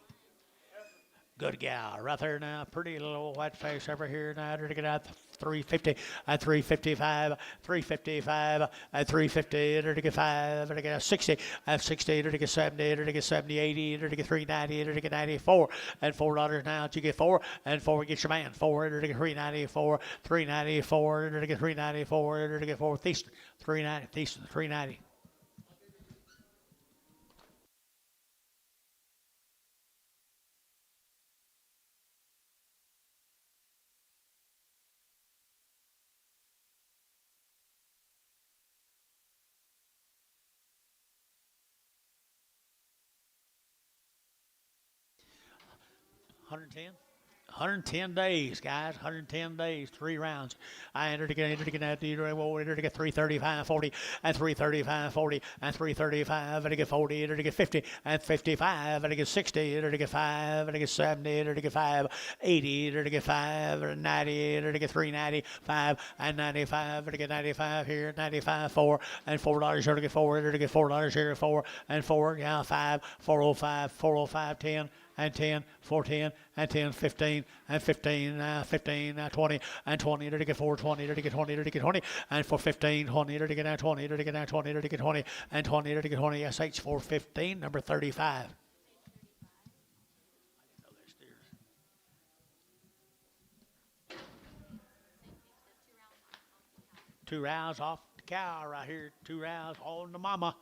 Good gal, right there now. Pretty little white face over here now. To get out 350 and 355, 355 and 350. To get 5, to get 60 and 60. To get 70, to get 70, 80. To get 390, to get 94 and $4 now. To get 4 and 4 get your man 4. To get 394, 394. To get 394. To get 4 Eastern 390, Eastern 390. $110, 110 days, guys. 110 days, 3 rounds. I entered again, entered again, entered again, 335, 40, and 335, 40, and 335, and again 40, entered again 50, and 55, and again 60, entered again 5, and again 70, entered again 5, 80, entered again 5, and 90, entered again 395, and 95, and again 95 here, 95, 4, and $4, entered again 4, entered again $4 here, 4, and 4, yeah, 5, 405, 405, 10, and 10, 410, and 10, 15, and 15, 15, 20, and 20, to get 4, 20, to get 20, to get 20, and for 15, 20, to get 20, to get 20, to get 20, and 20, to get 20, SH 415, number 35. Two rounds off the cow right here. 2 rounds on the mama.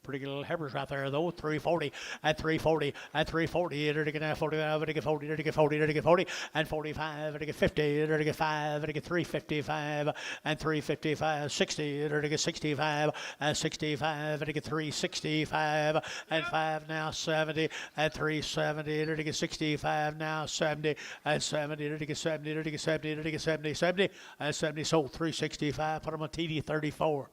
Pretty good little heifers right there, though. 340 and 340 and 340. To get 45, to get 40, to get 40, to get 40, and 45, to get 50, to get 5, to get 355, and 355, 60, to get 65, and 65, to get 365, and 5 now 70, and 370, to get 65, now 70, and 70, to get 70, to get 70, to get 70, 70, and 70 sold 365. Put them on TD 34.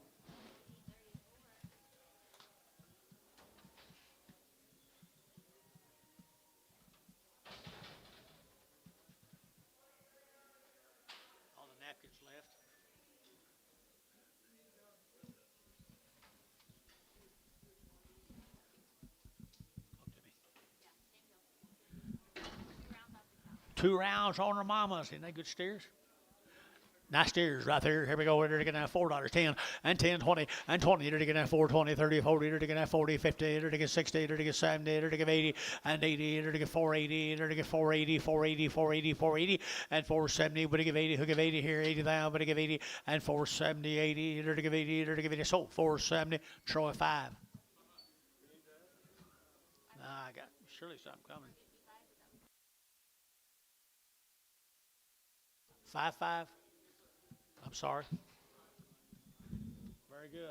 Two rounds on her mamas. Isn't that good steers? Nice steers right there. Here we go. We're going to get $4, 10, and 10, 20, and 20. We're going to get 4, 20, 30, 40. We're going to get 40, 50. We're going to get 60. We're going to get 70. We're going to get 80, and 80. We're going to get 480. We're going to get 480, 480, 480, 480, and 470. We're going to give 80. Who give 80 here? 80,000. We're going to give 80, and 470, 80. We're going to give 80. We're going to give 80. So 470. Troy 5. I got surely something coming. 5-5. I'm sorry. Very good.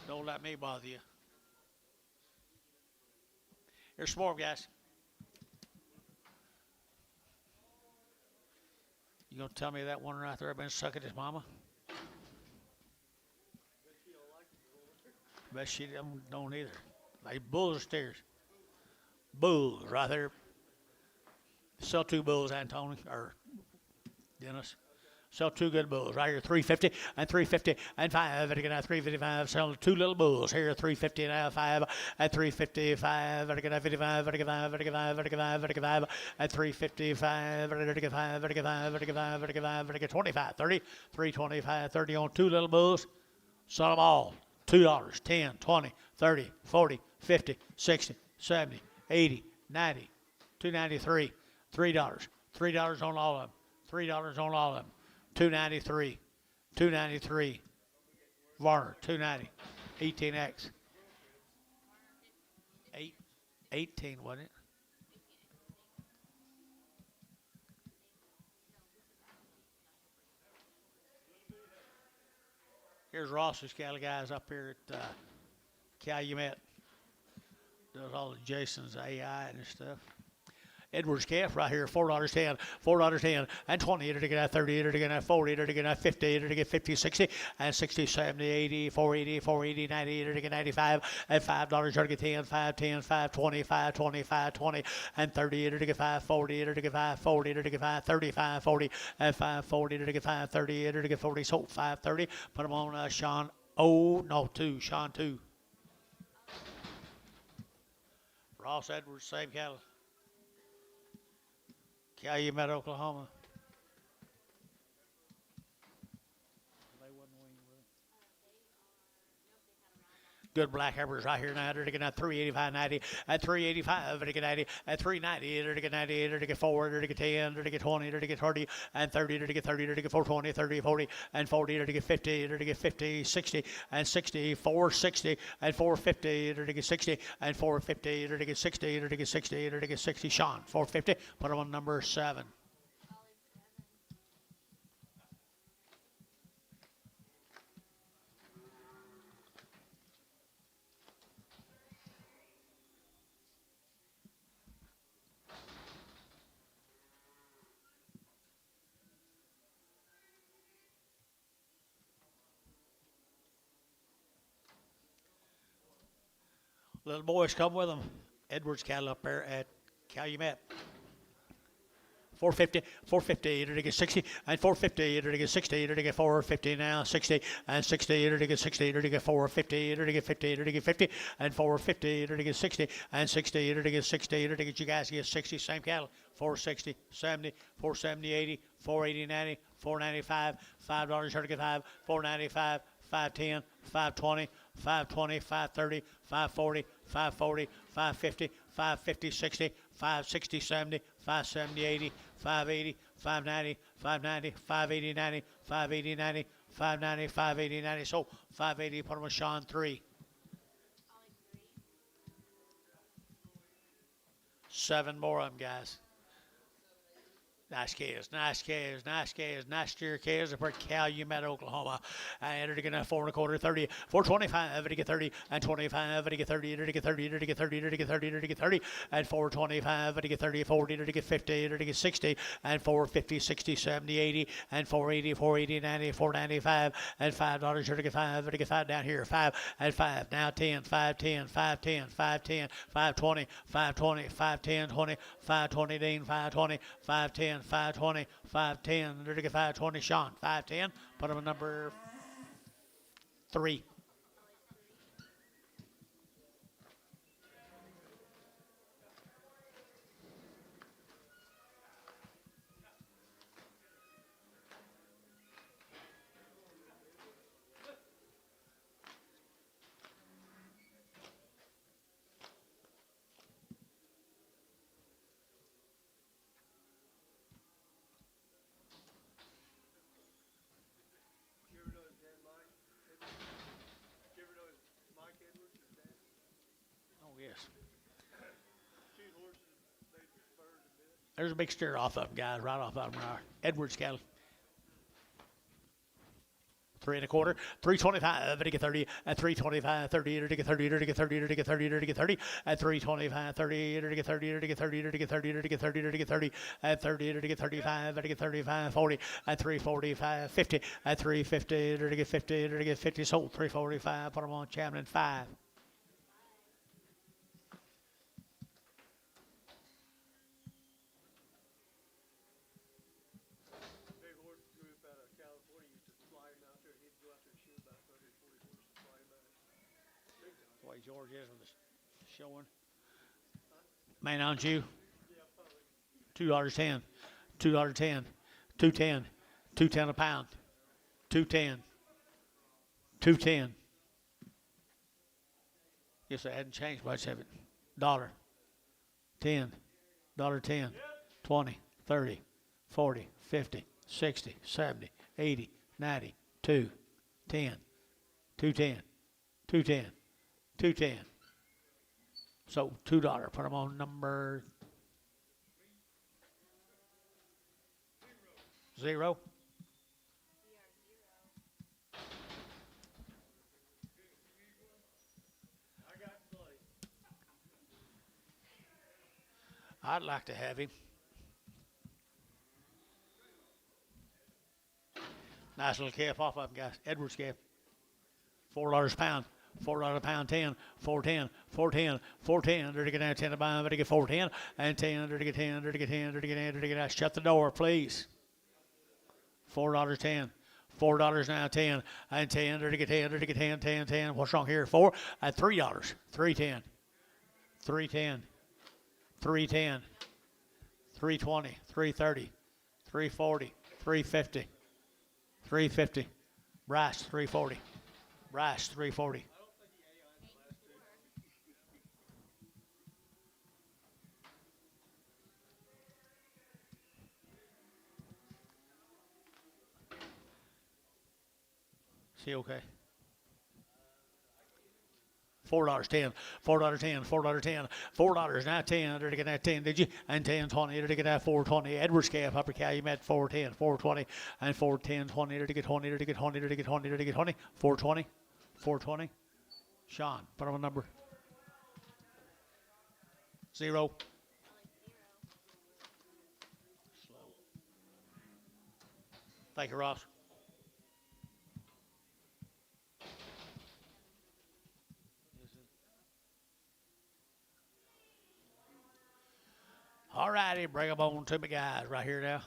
Don't let me bother you. Here's some more, guys. You gonna tell me that one right there been sucking his mama? Bet she don't either. They bulls or steers? Bulls right there. Sell 2 bulls, Antony, or Dennis. Sell 2 good bulls right here, 350 and 350 and 5. And again, 355. Sell 2 little bulls here, 350 and 5 and 355. And again, 55. And again, 5. And again, 5. And again, 5. And again, 5 and 355. And again, 5. And again, 5. And again, 5. And again, 5. And again, 25, 30, 325, 30 on 2 little bulls. Sell them all. $2, 10, 20, 30, 40, 50, 60, 70, 80, 90, 293. $3. $3 on all of them. $3 on all of them. 293. 293. Varner, 290. 18X. 18, wasn't it? Here's Ross's cattle guys up here at Calumet. Does all the Jason's AI and stuff. Edwards calf right here, $4, 10, $4, 10, and 20, to get 30, to get 40, to get 50, to get 50, 60, and 60, 70, 80, 480, 480, 90, to get 95, and $5, to get 10, 5, 10, 5, 20, 5, 20, 5, 20, and 30, to get 5, 40, to get 5, 40, to get 5, 30, 5, 40, and 5, 40, to get 5, 30, to get 40, so 5, 30. Put them on Sean, 2, Sean 2. Ross Edwards, same cattle. Calumet, Oklahoma. Good black heifers right here now. They're to get 385, 90, at 385, to get 90, at 390, to get 90, to get 4, to get 10, to get 20, to get 30, and 30, to get 30, to get 420, 30, 40, and 40, to get 50, to get 50, 60, and 60, 460, and 450, to get 60, and 450, to get 60, to get 60, to get 60. Sean, 450. Put them on number 7. Little boys come with them. Edwards cattle up there at Calumet. 450, 450, to get 60, and 450, to get 60, to get 450 now, 60, and 60, to get 60, to get 450, to get 50, to get 50, and 450, to get 60, and 60, to get 60, to get you guys get 60, same cattle, 460, 70, 470, 80, 480, 90, 495, $5 to get 5, 495, 510, 520, 520, 530, 540, 540, 550, 550, 60, 560, 70, 570, 80, 580, 590, 590, 580, 90, 580, 90, 590, 580, 90. So 580, put them with Sean 3. 7 more of them, guys. Nice calves, nice calves, nice calves, nice steer calves up at Calumet, Oklahoma. And to get 4 1/4, 30, 425, to get 30, and 25, to get 30, to get 30, to get 30, to get 30, to get 30, and 425, to get 30, 40, to get 50, to get 60, and 450, 60, 70, 80, and 480, 480, 90, 495, and $5 to get 5, to get 5 down here, 5, and 5, now 10, 510, 510, 510, 520, 520, 510, 20, 520, Dean, 520, 510, 520, 510, to get 520, Sean, 510, put him at number 3. You ever know his dad, Mike? You ever know his Mike Edwards, his dad? Oh, yes. 2 horses, they spurred a bit. There's a big steer off of them, guys, right off of them. Edwards cattle. 3 1/4, 325, to get 30, and 325, 30, to get 30, to get 30, to get 30, to get 30, and 325, 30, to get 30, to get 30, to get 30, to get 30, to get 30, and 30, to get 35, to get 35, 40, and 345, 50, and 350, to get 50, to get 50, sold 345, put them on Chapman 5. Big horse group out of California used to fly him out there. He'd go out there and shoot about 30, 40 horses and fly him out. Big time. Boy, George is with the showing. Man on you. Yeah, probably. $2.10, $2.10, 210, 210 a pound, 210, 210. Guess I hadn't changed much of it. $1, 10, $1.10, 20, 30, 40, 50, 60, 70, 80, 90, 2, 10, 210, 210, 210. So $2. Put them on number 0. I got plenty. I'd like to have him. Nice little calf off of him, guys. Edwards calf. $4 a pound. $4 a pound, 10, 410, 410, 410, to get down 10 to buy, to get 410, and 10, to get 10, to get 10, to get 10, to get out. Shut the door, please. $4, 10. $4 now, 10, and 10, to get 10, to get 10, 10, 10. What's wrong here? 4 at $3, 310, 310, 310, 320, 330, 340, 350, 350. Bryce, 340. Bryce, 340. See, okay. $4, 10, $4, 10, $4, 10, $4 now 10, to get that 10, did you? And 10, 20, to get that 420. Edwards calf, Upper Calumet, 410, 420, and 410, 20, to get 20, to get 20, to get 20, to get 20, 420, 420. Sean, put on a number. 0. Slow. Thank you, Ross. All righty, bring them on to me, guys, right here now.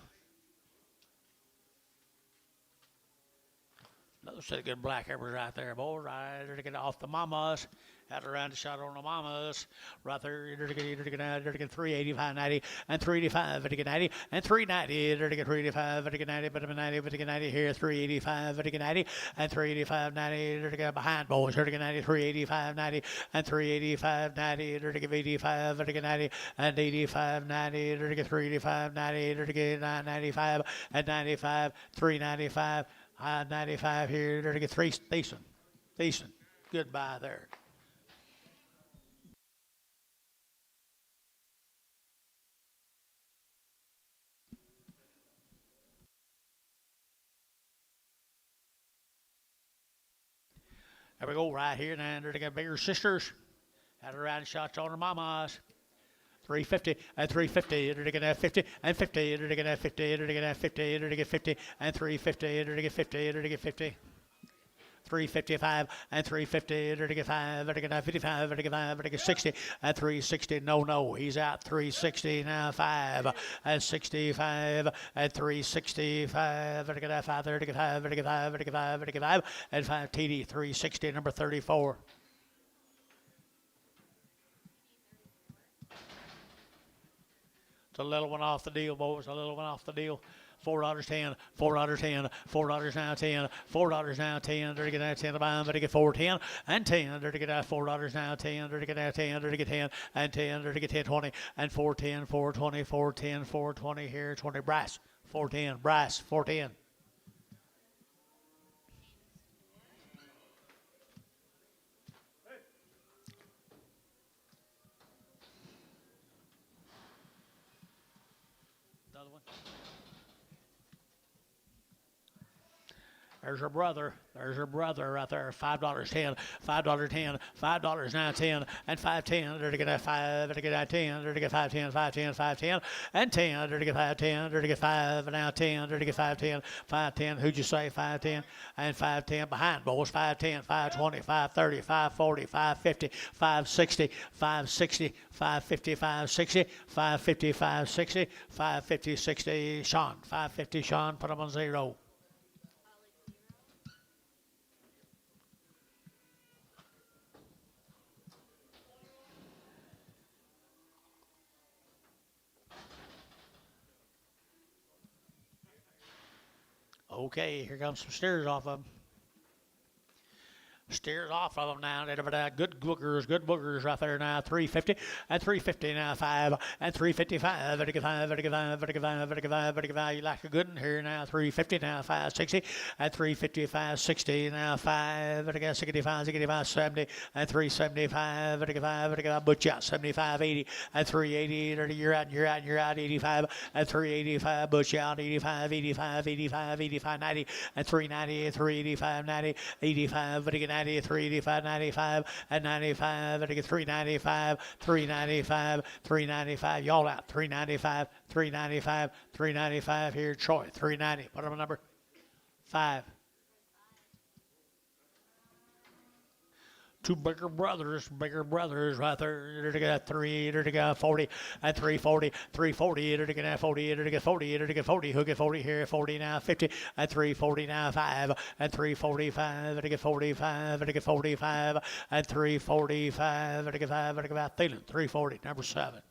Another set of good black heifers right there, boys. Right there to get off the mamas. Out around the shot on the mamas. Right there, to get 385.90 and 385 to get 90 and 390 to get 385 to get 90, but 90 to get 90 here, 385 to get 90 and 385.90 to get behind, boys. To get 90, 385.90 and 385.90 to get 85 to get 90 and 85.90 to get 385.90 to get 95 and 95, 395. 95 here. There to get 3. Decent. Goodbye there. There we go right here. Now there to get bigger sisters. Had around shots on her mamas. 350 and 350, to get 50 and 50, to get 50, to get 50, to get 50 and 350, to get 50, to get 50. 355 and 350 to get 5 to get 55 to get 5 to get 60 and 360. No, he's out. 360 now 5 and 65 and 365 to get 5 to get 5 to get 5 to get 5 to get 5 and 5 TD 360 number 34. It's a little one off the deal, boys. A little one off the deal. $4.10, $4.10, $4 now 10, $4 now 10, to get 10 to buy, but to get 4.10 and 10, to get $4 now 10, to get 10, to get 10 and 10, to get 10, 20 and 4.10, 4.20, 4.10, 4.20 here, 20 brass, 4.10, brass, 4.10. Another one. There's her brother. There's her brother right there. $5.10, $5.10, $5 now 10, and 5.10. There to get 5, there to get 10, there to get 5.10, 5.10, 5.10, and 10. There to get 5.10, there to get 5, and now 10. There to get 5.10, 5.10. Who'd you say 5.10 and 5.10 behind, boys? 5.10, 5.20, 5.30, 5.40, 5.50, 5.60, 5.60, 5.50, 5.60, 5.50, 5.60, 5.50, 60. Sean, 5.50. Sean, put them on 0. Okay, here comes some steers off of them. Steers off of them now. Good boogers right there now. 350 and 350 now 5 and 355. Very good 5. Very good 5. Very good 5. Very good 5. Very good 5. You like a good one here now. 350 now 560 and 355 60 now 5. Very good 65 65 70 and 375. Very good 5. Very good 5. Butch out 75 80 and 380. You're out 85 and 385. Butch out 85 85 85 85 90 and 390 385 90 85. Very good 90, 385, 95, and 95, and I get 395, 395, 395. Y'all out. 395, 395, 395 here. Troy, 390. What am I number? 5. Two bigger brothers right there. To get 3, to get 40, and 340, 340, to get 40, to get 40, to get 40, who get 40 here, 40 now, 50, and 340 now, 5, and 345, to get 45, to get 45, and 345, to get 5, to get about Thielen, 340, number 7.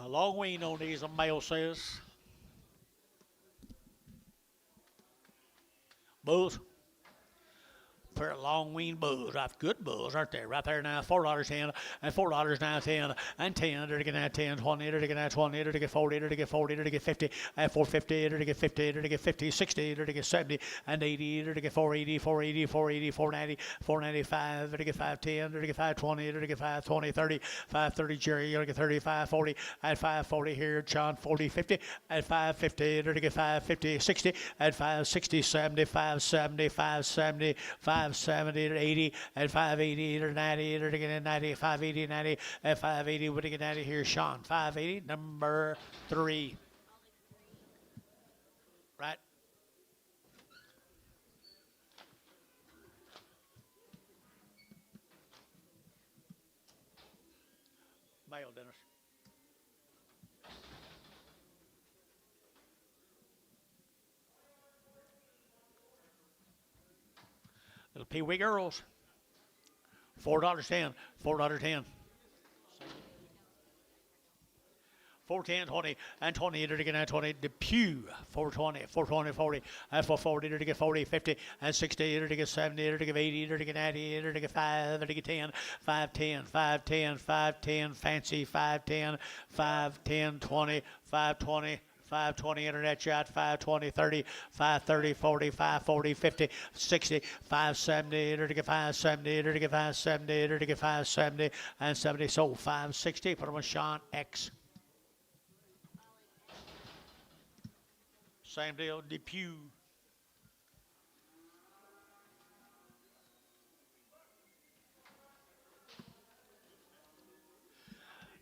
Long wean on these, the male says. Bulls. pair of long weaned bulls. Right, good bulls, aren't they? Right there now, $4.10 and $4 now 10 and 10. To get now 10, 20. To get now 20. To get 40. To get 40. To get 50 and 450. To get 50. To get 50, 60. To get 70 and 80. To get 480, 480, 480, 490, 495. To get 510. To get 520. To get 520, 30, 530. Jerry, to get 35, 40 and 540 here. John 40, 50 and 550. To get 550, 60 and 560, 70, 570, 570, 570 to 80 and 580 to 90. To get 90, 580, 90 and 580. What to get 90 here? Sean 580, number 3. Right. Male, Dennis. Little Pee Wee girls. $4.10. $4.10. 410, 20, and 20 to get 20. Depew, 420, 420, 40, and 440 to get 40, 50, and 60 to get 70 to get 80 to get 90 to get 5 to get 10, 510, 510, 510, fancy, 510, 510, 20, 520. 520 internet shot, 520, 30, 530, 40, 540, 50, 60, 570, to get 570, to get 570, to get 570, and 70. So 560. Put them on Sean X. Same deal, Depew.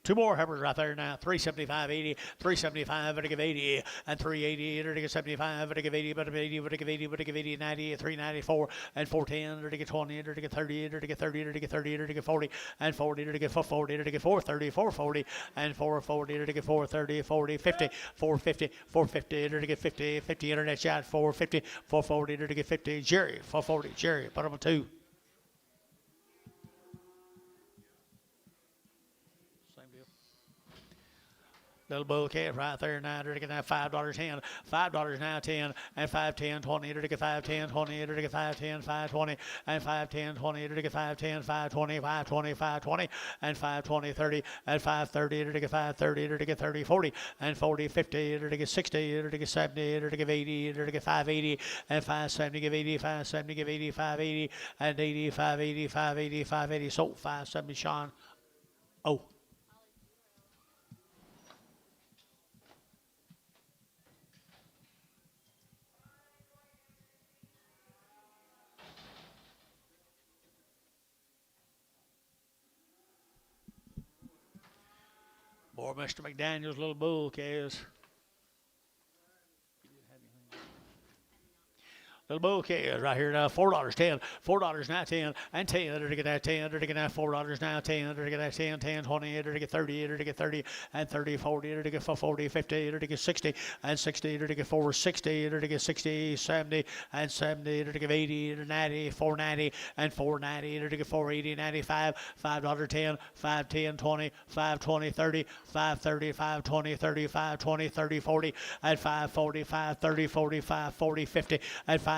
Two more heifers right there now. 375, 80, 375, but to give 80, and 380, to give 75, but to give 80, but to give 80, but to give 80, but to give 80, 90, 394, and 410, to get 20, to get 30, to get 30, to get 30, to get 40, and 40, to get 440, to get 430, 440, and 440, to get 430, 40, 50, 450, 450, to get 50, 50 internet shot, 450, 440, to get 50. Jerry, 440, Jerry, put them on 2. Little bull calf right there now. To get now $5.10, $5 now 10, and 510, 20. To get 510, 20. To get 510, 520, and 510, 20. To get 510, 520, 520, 520, and 520, 30, and 530. To get 530. To get 30, 40, and 40, 50. To get 60. To get 70. To get 80. To get 580, and 570. Give 80, 570. Give 80, 580, and 80, 580, 580, 580. So 570, Sean. Oh. Boy, Mr. McDaniel's little bull calves. Little bull calves right here now. $4.10, $4 now 10, and 10. To get that 10. To get that $4 now 10. To get that 10, 10, 20. To get 30. To get 30, and 30, 40. To get 40, 50. To get 60, and 60. To get 460. To get 60, 70, and 70. To get 80, to 90, 490, and 490. To get 480, 95, $5.10, 510, 20, 520, 30, 530, 520, 30, 520, 30, 40, and 540, 530, 40, 540, 50, and 550,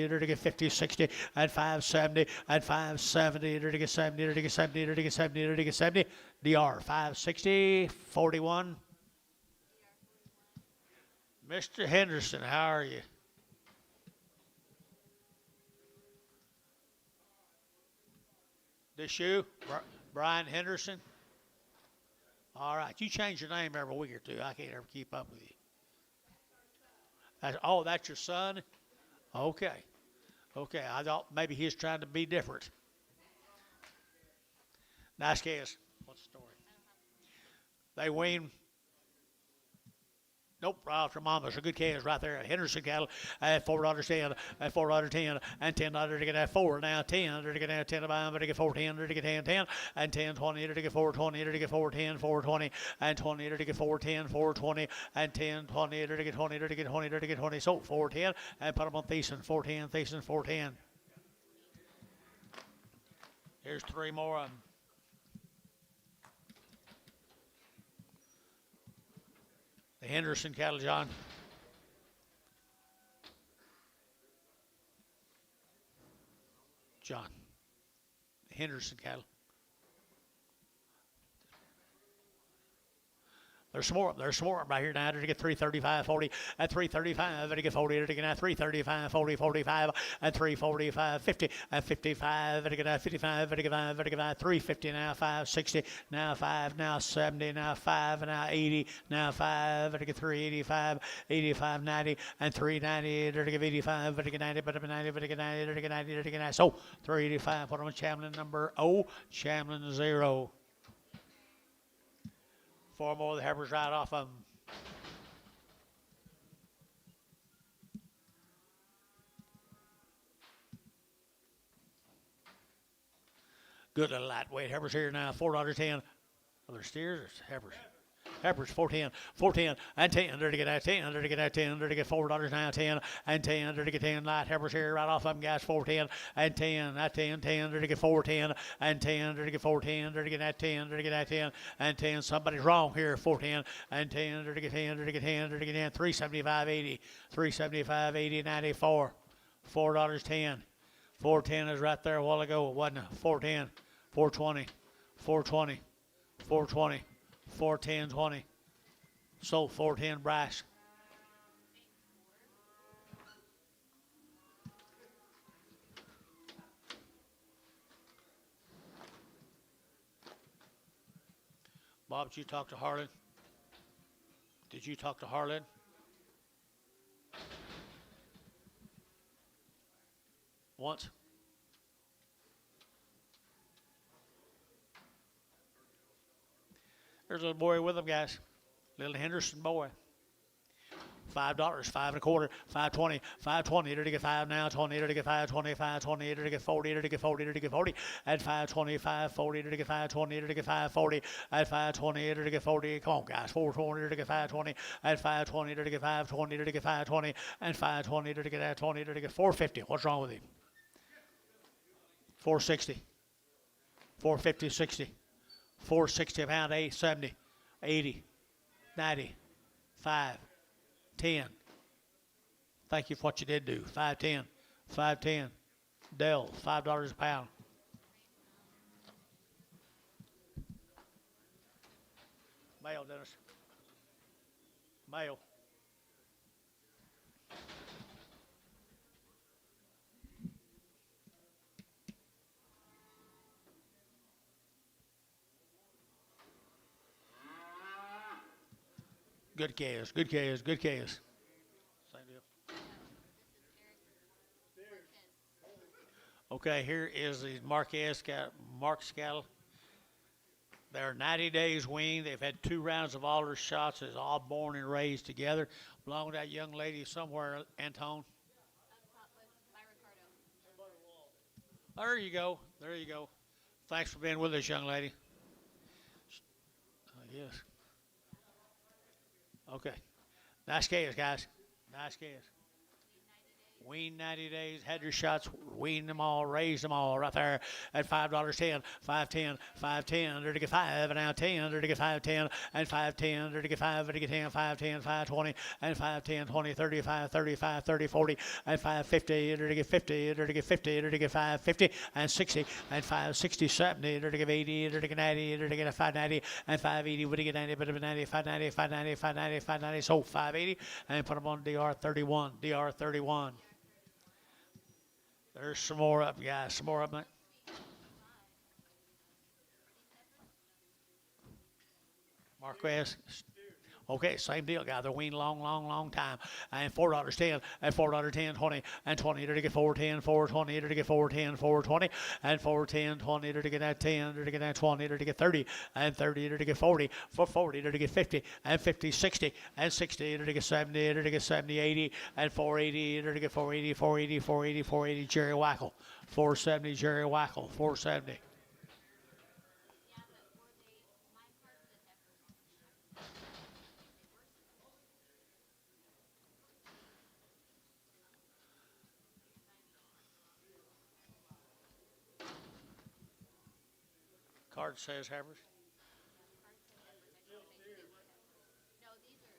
to get 50, 60, and 570, and 570, to get 70, to get 70, to get 70, to get 70. DR 560, 41. Mr. Henderson, how are you? This you, Brian Henderson? All right, you change your name every week or two. I can't ever keep up with you. That's your son? Okay. Okay, I thought maybe he's trying to be different. Nice case. What's the story? They wean. Nope, right from Mama's a good calves right there. Henderson cattle at $4.10, at $4.10, and $10 to get that 4. Now 10 to get that 10 to buy them, to get 410 to get 10, 10, and 10, 20 to get 420 to get 410, 420, and 20 to get 410, 420, and 10, 20 to get 20 to get 20 to get 20. So 410, and put them on Thiessen, 410, Thiessen, 410. Here's 3 more of them. The Henderson cattle, John. John? Henderson cattle. There's some more. There's some more right here now. To get 335, 40, at 335, to get 40, to get now 335, 40, 45, at 345, 50, at 55, to get now 55, to get 5, to get 5, 350 now, 560, now 5, now 70, now 5, now 80, now 5, to get 385, 85, 90, and 390, to get 85, to get 90, but 90, to get 90, to get 90, to get 90. So 385, put on Chamlin number 0, Chamlin 0. 4 more of the heifers right off of them. Good little lightweight heifers here now. $4.10. Are there steers or heifers? Heifers, 410, 410, and 10. There to get that 10. There to get that 10. There to get $4 now, 10, and 10. There to get 10 light heifers here right off of them, guys. 410, and 10. That 10, 10. There to get 410, and 10. There to get 410. There to get that 10. There to get that 10, and 10. Somebody's wrong here. 410, and 10. There to get 10. There to get 10. There to get 10. 375, 80. 375, 80, 94. $4.10. 410 is right there a while ago, wasn't it? 410, 420, 420, 420. 410, 20. Sold 410 Bryce. Bob, did you talk to Harlan? Did you talk to Harlan? Once? There's a little boy with him, guys. Little Henderson boy. $5, 5.25, 5.20, 5.20. There to get 5 now, 20. There to get 5.20, 5.20. There to get 40. There to get 40. There to get 40. At 5.20, 5.40. There to get 5.20. There to get 5.40. At 5.20. There to get 40. Come on, guys. 4.20. There to get 5.20. At 5.20. There to get 5.20. There to get 5.20. And 5.20. There to get that 20. There to get 4.50. What's wrong with him? 4.60. 4.50, 60. 460 a pound, 870, 80, 90, 5, 10. Thank you for what you did do. 510, 510. Dell, $5 a pound. Mail, Dennis. Mail. Good calves, good calves, good calves. Same deal. Okay, here is the Marquez Mark's cattle. They're 90 days weaned. They've had 2 rounds of alder shots. It's all born and raised together. Along with that young lady somewhere, Antone. There you go. There you go. Thanks for being with us, young lady. Yes. Okay. Nice calves, guys. Nice calves. Weaned 90 days, had your shots, weaned them all, raised them all right there at $5.10, 5.10, 5.10, there to get 5, and now 10, there to get 5.10, and 5.10, there to get 5, there to get 10, 5.10, 5.20, and 5.10, 20, 35, 35, 30, 40, and 5.50, there to get 50, there to get 50, there to get 5.50, and 60, and 5.60, 70, there to get 80, there to get 90, there to get a 5.90, and 5.80, would get 90, but 90, 5.90, 5.90, 5.90, 5.90, so 5.80, and put them on DR31, DR31. There's some more up, guys. Some more up. Marquez. Okay, same deal, guys. They're weaned long time. And $4.10, and $4.10, 20, and 20, there to get 4.10, 4.20, there to get 4.10, 4.20, and 4.10, 20, there to get that 10, there to get that 20, there to get 30, and 30, there to get 40, for 40, there to get 50, and 50, 60, and 60, there to get 70, there to get 70, 80, and 480, there to get 480, 480, 480, 480, Jerry Wackel, 470, Jerry Wackel, 470. Card says heifers. No, these are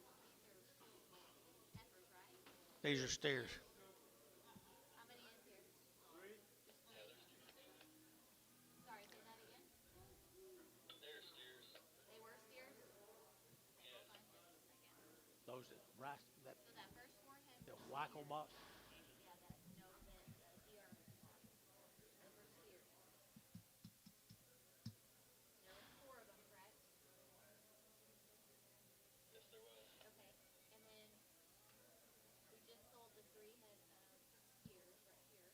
heifers, right? These are steers. How many is here? Michael Box. Yeah, that, no, the DR box. Those were steers. There was 4 of them, correct? Yes, there was. Okay, and then we just sold the 3 head of steers right here.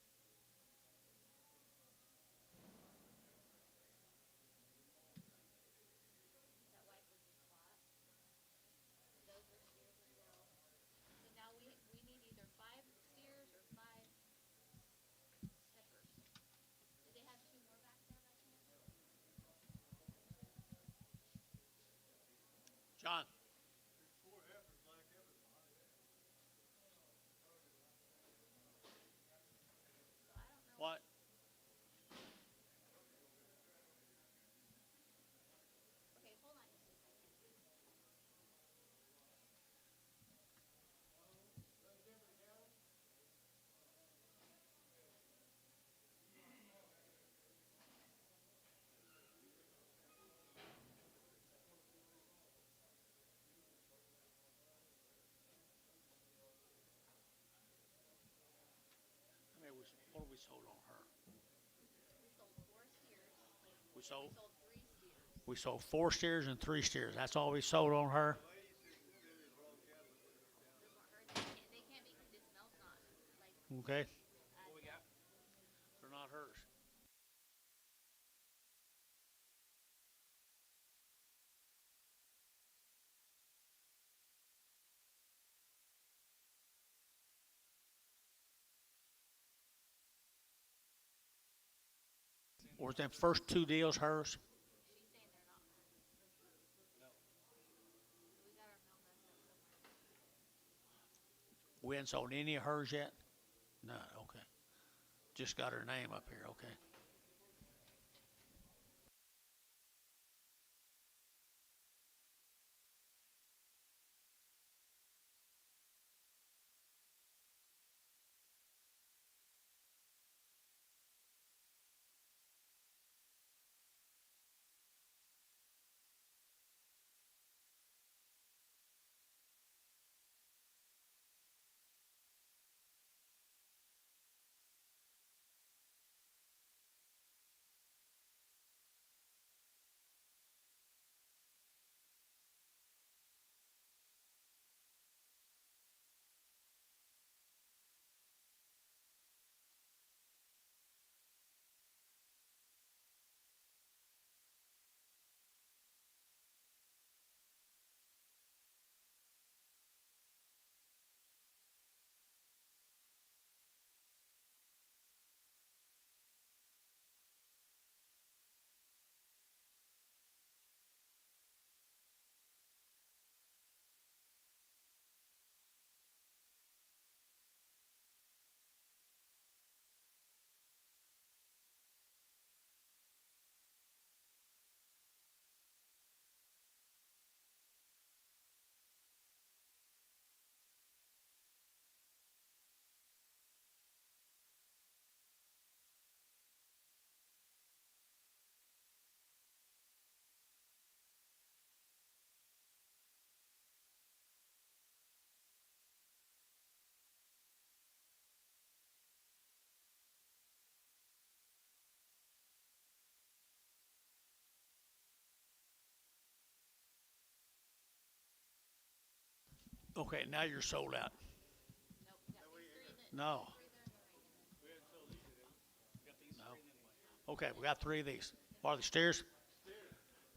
That white was the spot. Those were steers as well. So now we need either 5 steers or 5 heifers. Do they have 2 more back there by chance? John, Four heifers, black heifers behind that. So I don't know. what? Okay, hold on just a second. I mean, what have we sold on her? We sold 4 steers. We sold. We sold 3 steers. We sold 4 steers and 3 steers. That's all we sold on her. Those weren't hers. They can't be. The smell's not like. Okay. What we got? They're not hers. Was them first 2 deals hers? She's saying they're not hers. No. We got our mail messed up somewhere. We hadn't sold any of hers yet? No, okay. Just got her name up here, okay. Okay, now you're sold out. Nope, we got these 3 that. No. 3 that are right here. We got these No. 3 and then what? Okay, we got 3 of these. What are the steers?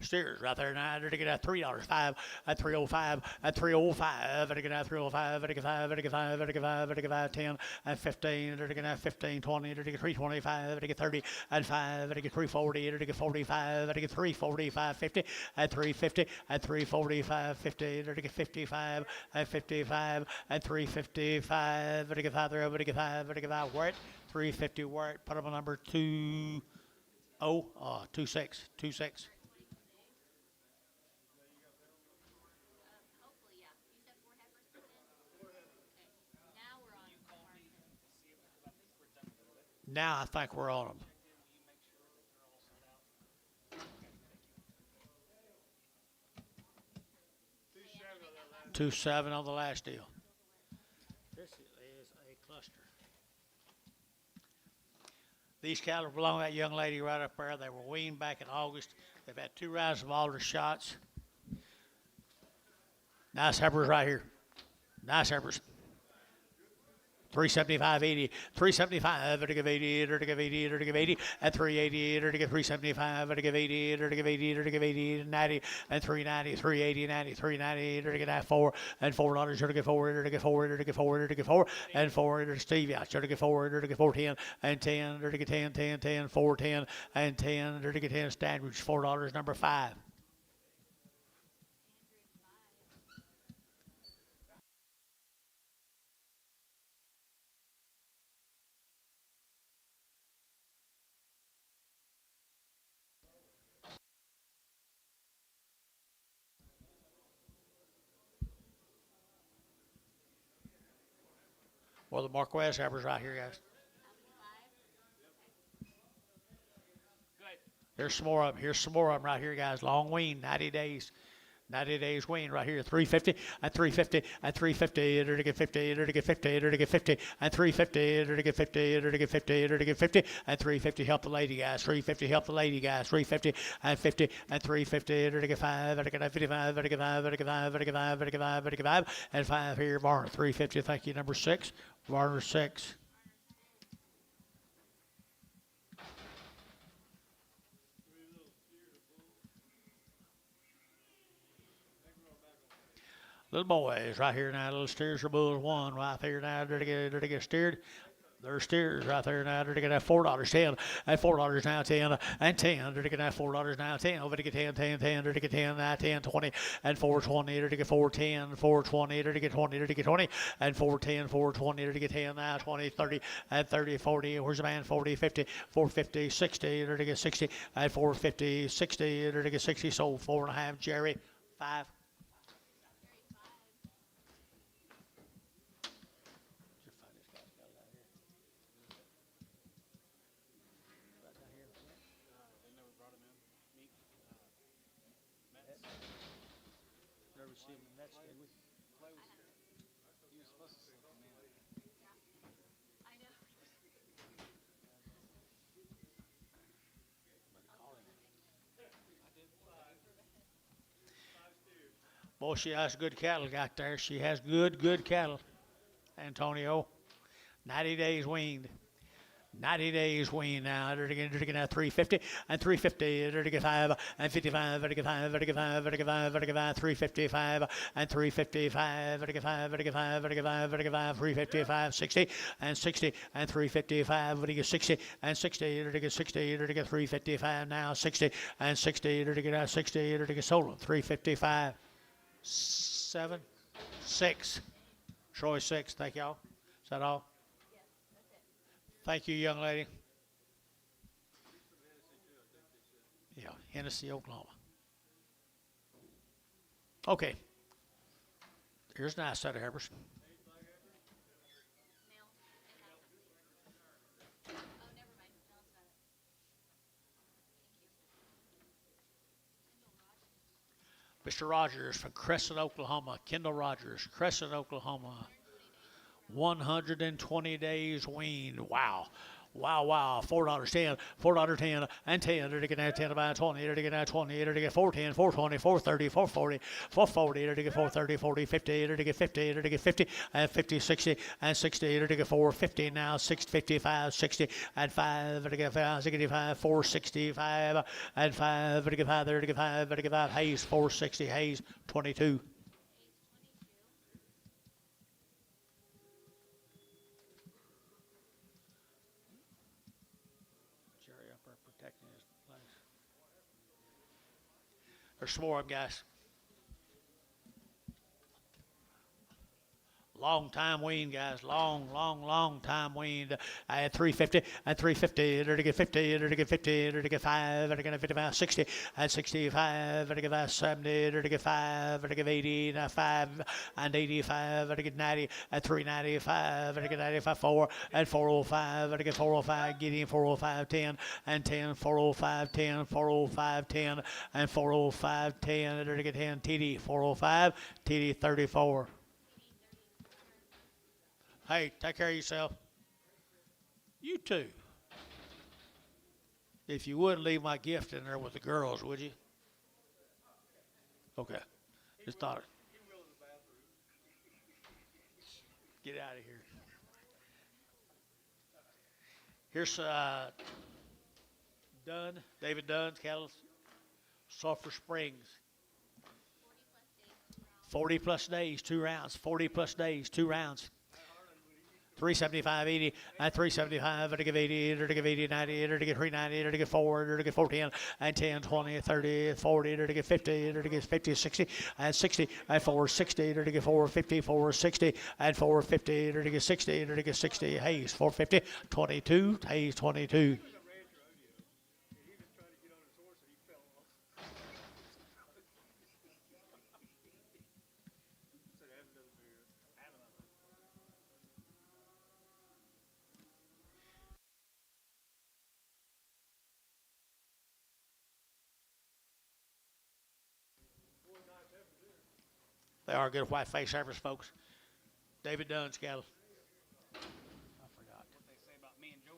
Steers right there now. They're to get at $3, 5 at 305 at 305. They're to get at 305. They're to get 5. They're to get 5. They're to get 5. They're to get 5. 10 at 15. They're to get at 15, 20. They're to get 325. They're to get 30 at 5. They're to get 340. They're to get 45. They're to get 345. 50 at 350 at 345. 50. They're to get 55 at 55 at 355. They're to get 5. They're to get 5. They're to get 5. Where 350 where put up a number 20 26 26. Hopefully, yeah. You said 4 heifers put in? 4 heifers. Okay. Now we're on market. See if, because I think we're done with it. Now I think we're on them. Will you make sure that they're all sold out? Okay, thank you. 2-7 on that last. 2.7 on the last deal. This is Cluster. These cattle belong to that young lady right up there. They were weaned back in August. They've had 2 rounds of alder shots. Nice heifers right here. Nice heifers. 375.80, 375, to give 80, to give 80, to give 80, at 380, to give 375, to give 80, to give 80, to give 80, 90, and 390, 380, 90, 390, to get 4, and $4, to get 4, to get 4, to get 4, to get 4, and 4, to Stevie out, to get 4, to get 4, 10, and 10, to get 10, 10, 10, 4, 10, and 10, to get 10, Standridge, $4, number 5. Well, the Marquez heifers right here, guys. Here's some more of them. Here's some more of them right here, guys. Long wean, 90 days. 90 days wean right here. 350 and 350 and 350. To get 50. To get 50. To get 50 and 350. To get 50. To get 50. To get 50 and 350. Help the lady, guys. 350. Help the lady, guys. 350 and 50 and 350. To get 5. To get 55. To get 5. To get 5. To get 5. To get 5. To get 5 and 5 here. Varner 350. Thank you. Number 6. Varner 6. Little boys right here now, little steers are bulls 1 right there now. They're to get steered. They're steers right there now. They're to get that $4, 10, and $4 now, 10, and 10. They're to get that $4 now, 10. Over to get 10, 10, 10. They're to get 10, now 10, 20, and 420. They're to get 410, 420. They're to get 20. They're to get 20, and 410, 420. They're to get 10, now 20, 30, and 30, 40. Where's the man? 40, 50, 450, 60. They're to get 60, and 450, 60. They're to get 60. Sold 4.5. Jerry 5. Boy, she has good cattle out there. She has good cattle. Antonio, 90 days weaned. 90 days weaned now. They're going to get 350 and 350. They're to get 5 and 55. They're to get 5. They're to get 5. They're to get 5. They're to get 5. 355 and 355. They're to get 5. They're to get 5. They're to get 5. They're to get 5. 355, 60 and 60 and 355. They're to get 60 and 60. They're to get 60. They're to get 355 now. 60 and 60. They're to get 60. They're to get sold. 355. 7, 6. Troy 6. Thank y'all. Is that all? Thank you, young lady. Yeah, Hennessy, Oklahoma. Okay. Here's a nice set of heifers. Mr. Rogers from Crescent, Oklahoma. Kendall Rogers, Crescent, Oklahoma. 120 days weaned. Wow. Wow, wow. $4, 10, $4, 10, and 10. They're to get that 10 about 20. They're to get that 20. They're to get 410, 420, 430, 440, 440. They're to get 430, 40, 50. They're to get 50. They're to get 50 and 50, 60 and 60. They're to get 450 now, 655, 60 and 5. They're to get 5, 65, 465 and 5. They're to get 5. They're to get 5. They're to get 5. Hayes 460. Hayes 22. There's some more of them, guys. Long time weaned, guys. Long time weaned. I had 350 and 350. They're to get 50. They're to get 50. They're to get 5. They're to get 55, 60 and 65. They're to get 70. They're to get 5. They're to get 80. Now 5 and 85. They're to get 90 and 395. They're to get 95, 4 and 405. They're to get 405. Getting 405, 10 and 10. 405, 10. 405, 10 and 405, 10. They're to get 10. TD 405. TD 34. Hey, take care of yourself. You too. If you would, leave my gift in there with the girls, would you? Okay. Just thought it. Get out of here. Here's Dunn, David Dunn's cattle, Sulphur Springs. 40 plus days, 2 rounds. 40 plus days, 2 rounds. 375, 80, and 375, to give 80, to give 80, 90, to give 390, to give 4, to give 410, and 10, 20, 30, 40, to give 50, to give 50, 60, and 60, and 460, to give 450, 460, and 450, to give 60, to give 60, Hayes, 450, 22, Hayes, 22. They are good white face heifers, folks. David Dunn's cattle. I forgot. What they say about me and George.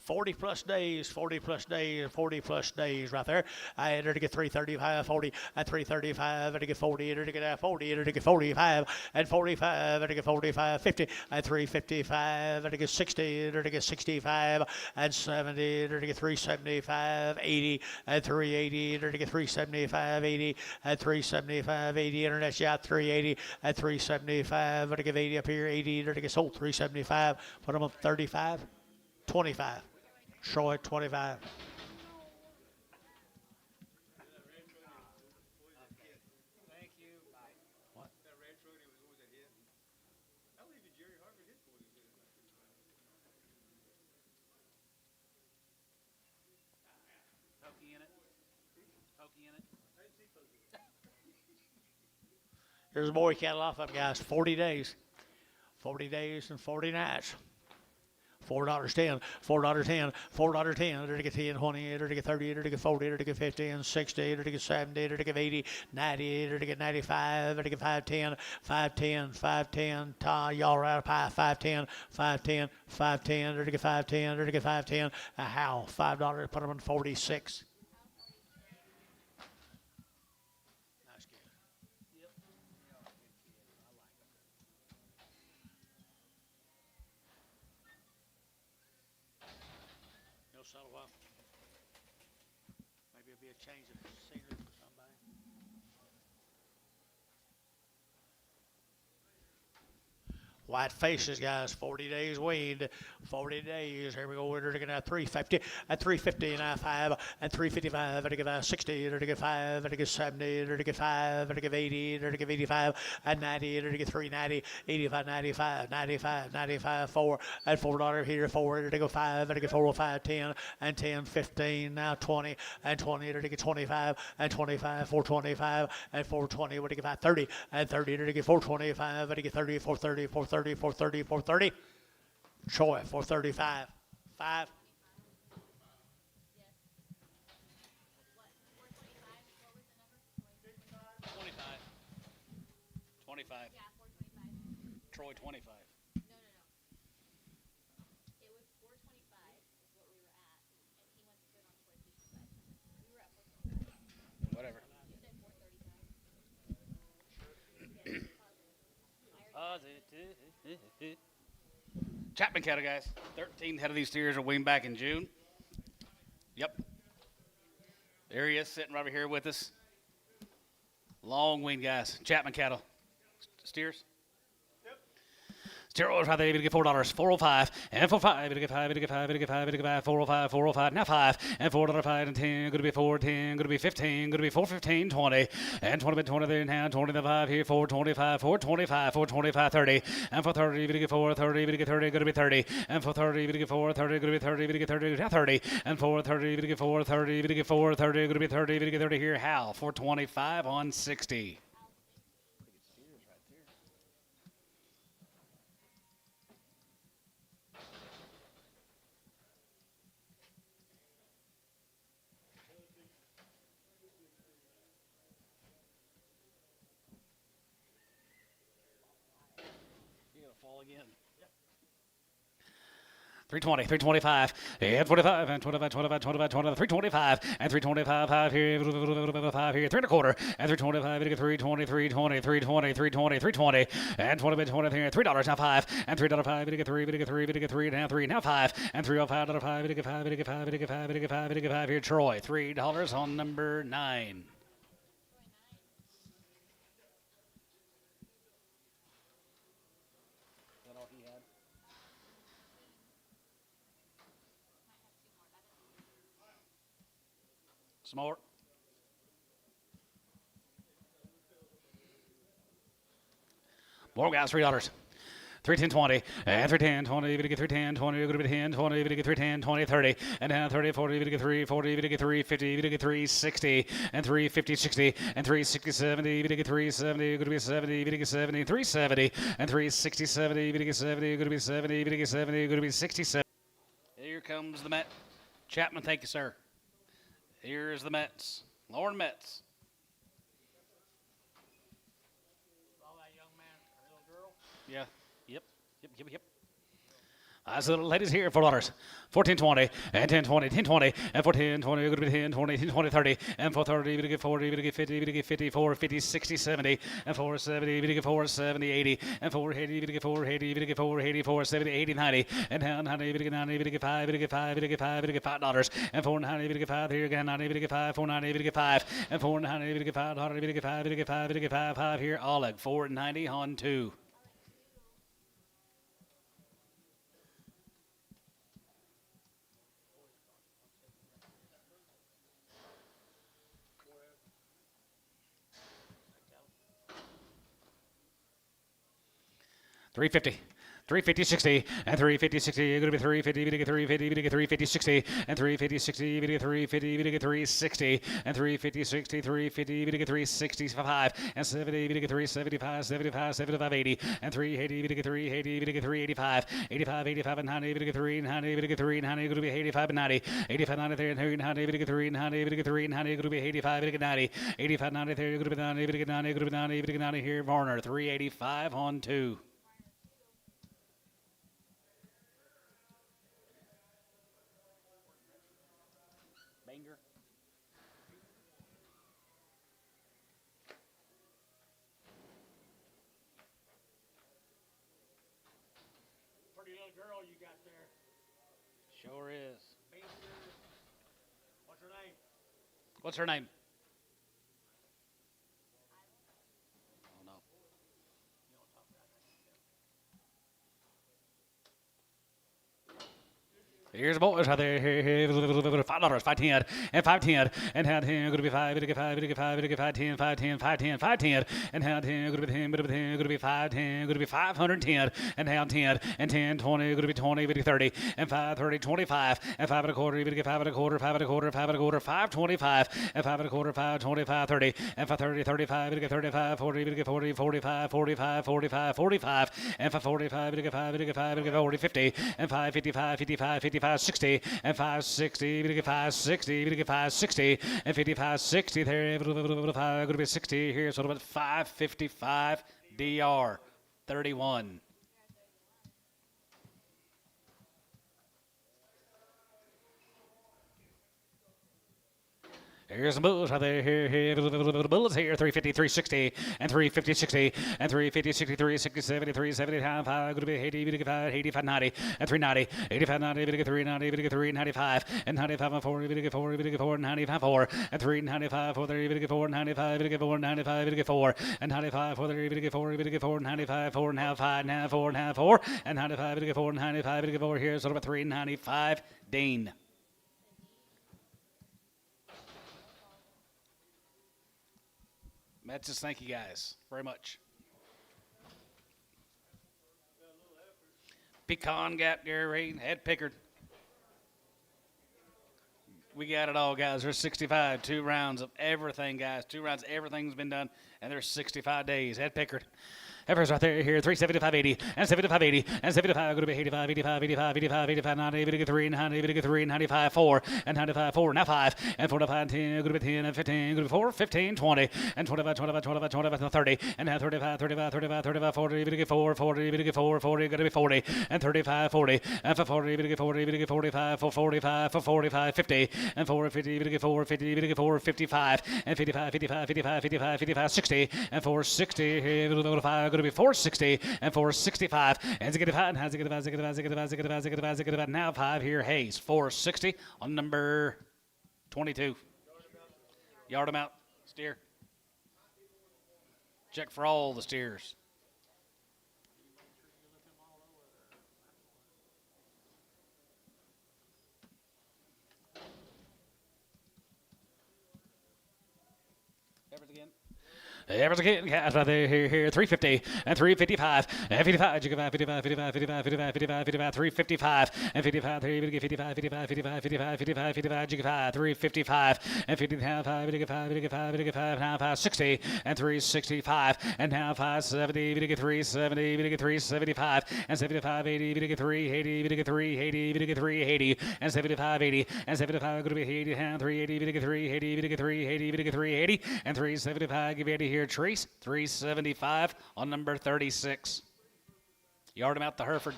40 plus days, 40 plus days, 40 plus days right there. I had her to get 335, 40, and 335, and to get 40, and to get 40, and to get 45, and 45, and to get 45, 50, and 355, and to get 60, and to get 65, and 70, and to get 375, 80, and 380, and to get 375, 80, and 375, 80, internet's out 380, and 375, and to get 80 up here, 80, and to get sold 375, put them up 35, 25. Troy, 25. Thank you. Bye. What? That ranch road, it was always a hit. How did Jerry Harvey hit for you? Pokey in it. Pokey in it. Here's a boy cattle off of guys. 40 days. 40 days and 40 nights. $4.10, $4.10, $4.10, to get 10, 20, to get 30, to get 40, to get 50, and 60, to get 70, to get 80, 90, to get 95, to get 510, 510, 510, y'all are out of pie, 510, 510, 510, to get 510, to get 510, how? $5, put them on 46. Nice kid. Yep. They are good kids. I like them. No settle well. Maybe it'll be a change of scenery for somebody. White faces, guys. 40 days weaned. 40 days. Here we go. We're going to have 350 and 350 and 5 and 355 and to give 60 and to give 5 and to give 70 and to give 5 and to give 80 and to give 85 and 90 and to give 390, 85, 95, 95, 95, 4 and $4 here, 4 and to go 5 and to give 405, 10 and 10, 15, now 20 and 20 and to get 25 and 25, 425 and 420 and to give 30 and 30 and to get 425 and to get 30, 430, 430, 430, 430. Troy, 435. 5. Yes. What, 425? What was the number? 25. 25. Yeah, 425. Troy, 25. No. It was 425 is what we were at, and he wants to put it on 455. We were at 425. Whatever. You said 435. Chapman cattle, guys. 13 head of these steers are weaned back in June. Yep. There he is, sitting right over here with us. Long weaned, guys. Chapman cattle. Steers. Steroids right there, able to get $4, 405, and for 5, able to get 5, able to get 5, able to get 5, able to get 5, 405, 405, now 5, and $4, 5, and 10, going to be 4, 10, going to be 15, going to be 415, 20, and 20, 20 there now, 20, the 5 here, 425, 425, 425, 30, and for 30, able to get 4, 30, able to get 30, going to be 30, and for 30, able to get 4, 30, going to be 30, able to get 30, now 30, and 4, 30, able to get 4, 30, able to get 4, 30, going to be 30, able to get 30 here, Hal, 425 on 60. again. 320, 325, and 25, and 25, 25, 25, 25, 325, and 325, 5 here, 5 here, 3 and a quarter, and 325, 320, 320, 320, 320, 320, and 20, 20 here, $3 now 5, and $3 5, 3, now 3, now 5, and $3 5, 5, 5 here, Troy, $3 on number 9. Smart. More guys, $3. 310 20 and 310 20 even to get 310 20 you're going to be 10 20 even to get 310 20 30 and now 30 40 even to get 3 40 even to get 350 even to get 360 and 350 60 and 360 70 even to get 370 you're going to be 70 even to get 70 370 and 360 70 even to get 70 you're going to be 70 even to get 70 you're going to be 67. Here comes the Met. Chapman, thank you, sir. Here's the Mets. Lauren Mets. All that young man, or little girl. Yeah. Yep. Nice little ladies here, $4. 14 20 and 10 20 10 20 and 14 20 you're going to be 10 20 10 20 30 and 430 you're going to get 40 you're going to get 50 you're going to get 54 50 60 70 and 470 you're going to get 470 80 and 480 you're going to get 480 you're going to get 480 470 80 90 and down 90 you're going to get 90 you're going to get 5 you're going to get 5 you're going to get 5 you're going to get $5 and 490 you're going to get 5 here again 90 you're going to get 5 490 you're going to get 5 and 490 you're going to get 5 you're going to get 5 you're going to get 5 you're going to get 5 5 here Oleg 490 on 2. $350. 350 60 and 350 60 you're going to be 350 you're going to get 350 you're going to get 350 60 and 350 60 you're going to get 350 you're going to get 360 and 350 60 350 you're going to get 365 and 70 you're going to get 375 75 75 80 and 380 you're going to get 380 you're going to get 385 85 85 and 90 you're going to get 390 you're going to get 390 you're going to be 85 and 90 85 90 there and 390 you're going to get 390 you're going to get 390 you're going to be 85 you're going to get 90 85 90 there you're going to be 90 you're going to get 90 you're going to be 90 you're going to get 90 here Varner 385 on 2. Pretty little girl you got there. Sure is. What's her name? What's her name? Oh, no. Here's the boys right there. $5, 510, and 510, and how 10 going to be 5, it'll get 5, it'll get 5, it'll get 510, 510, 510, 510, and how 10 going to be 10, but 10 going to be 510, going to be 510, and how 10, and 10, 20 going to be 20, 50, 30, and 530, 25, and 5 and a quarter, you're going to get 5 and a quarter, 5 and a quarter, 5 and a quarter, 525, and 5 and a quarter, 525, 30, and 530, 35, it'll get 35, 40, it'll get 40, 45, 45, 45, 45, and 545, it'll get 5, it'll get 5, it'll get 40, 50, and 555, 55, 55, 60 and 560, you're gonna get 560, you're gonna get 560 and 55, 60 there, gonna be 60 here, so about 555 DR 31. Here's the bulls right there. Here, the bulls here. 350, 360, and 350, 60, and 350, 63, 60, 73, 75. Going to be 80, 85, 85, 90, and 390, 85, 90, 390, 395, and 95, and 4, 4, 4, 95, 4, and 395, 4, 4, 95, 4, 95, 4, and 95, 4, 4, 4, 95, 4, and half, 5, and 4, and half, 4, and 95, 4, 95, 4 here. So about 395, Dean. Mets, thank you guys very much. Pecan Gap, Gary, Head Pickard. We got it all, guys. There's 65, 2 rounds of everything, guys. 2 rounds, everything's been done, and there's 65 days. Head Pickard. Heifers right there, here, 375.80, and 75.80, and 75, going to be 85, 85, 85, 85, 85, 90, 83, 90, 83, 95, 4, and 95, 4, now 5, and 45, 10, going to be 10, and 15, going to be 4, 15, 20, and 25, 25, 25, 25, 30, and now 35, 35, 35, 35, 40, going to get 4, 40, going to get 4, 40, going to be 40, and 35, 40, and for 40, going to get 40, going to get 45, for 45, for 45, 50, and 4, 50, going to get 4, 50, going to get 4, 55, and 55, 55, 55, 55, 55, 60, and 460, here, going to 5, going to be 460 and 465 and now 5 here. Hayes 460 on number 22. Yard them out. Steer. Check for all the steers. Heifers again, calves right there, here, 350 and 355 and 55, 55, 55, 55, 55, 55, 55, 355 and 55, 55, 55, 55, 55, 55, 55, 355 and 55, 55, 55, 55, now 560 and 365 and now 570, 370, 375 and 75, 80, 380, 380, 380 and 75, 80 and 75 going to be 80 and 380, 380, 380, 380 and 375. Give Eddie here, Trace 375 on number 36. Yard him out to Hereford.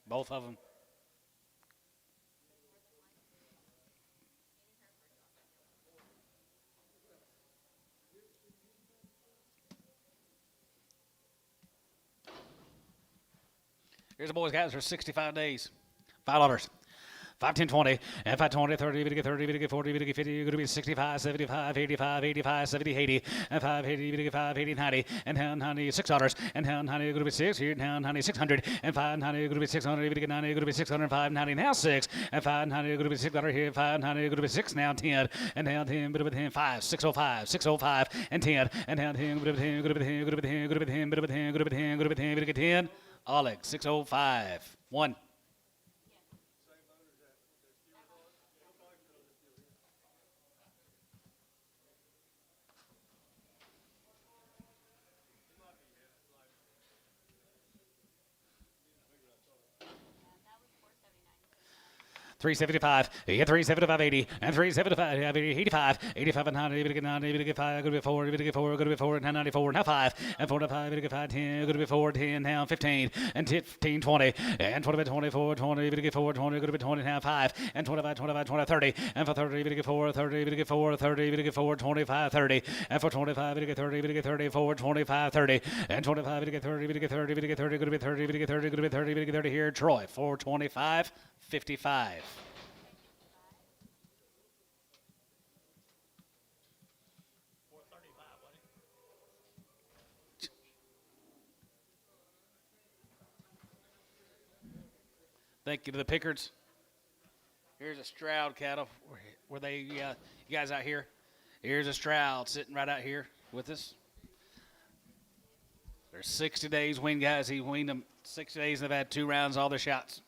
Both of them. Here's the boys, guys, for 65 days. $5. 5, 10, 20, and 5, 20, 30, 30, 30, 40, 50, 50, going to be 65, 75, 85, 85, 70, 80, and 5, 80, 5, 80, 90, and down, honey, $6, and down, honey, going to be 6, here, down, honey, 600, and 5, honey, going to be 600, 90, going to be 605, 90, now 6, and 5, honey, going to be $6 here, 5, honey, going to be 6, now 10, and down 10, going to be 10, 5, 605, 605, and 10, and down 10, going to be 10, going to be 10, going to be 10, going to be 10, going to be 10, going to be 10, going to be 10, going to be 10, Oleg, 605, 1. $375, yeah, $375, 80, and $375, 85, 85, and 90, 90, 5, going to be 4, going to be 4, going to be 4, and 94, now 5, and 4 to 5, going to be 5, 10, going to be 4, 10, now 15, and 15, 20, and 20, 24, 20, going to be 4, 20, going to be 20, now 5, and 25, 25, 20, 30, and for 30, going to be 4, 30, going to be 4, 30, going to be 4, 25, 30, and for 25, going to be 30, going to be 30, 4, 25, 30, and 25, going to be 30, going to be 30, going to be 30, going to be 30, going to be 30, going to be 30, going to be 30 here, Troy, 425, 55. Thank you to the Pickards. Here's a Stroud cattle. Were they, you guys out here? Here's a Stroud sitting right out here with us. There's 60 days weaned, guys. He weaned them 60 days and they've had 2 rounds, all their shots.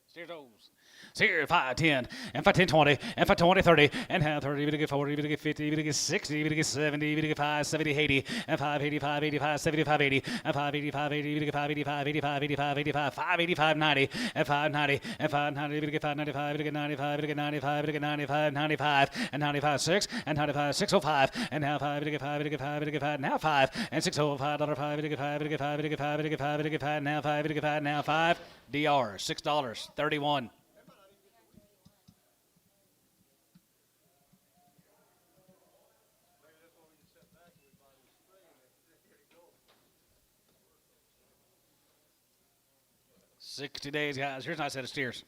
Steers those. Here, 5, 10, and 5, 10, 20, and 5, 20, 30, and 30, we get 40, we get 50, we get 60, we get 70, we get 5, 70, 80, and 5, 85, 85, 75, 80, and 5, 85, 80, we get 5, 85, 85, 85, 85, 5, 85, 90, and 5, 90, and 5, 90, we get 5, 95, we get 95, we get 95, we get 95, 95, and 95, 6, and 95, 605, and now 5, we get 5, we get 5, we get 5, now 5, and 605, $5, we get 5, we get 5, we get 5, we get 5, we get 5, now 5, we get 5, now 5, DR, $6, 31. $60 days, guys. Here's a nice set of steers.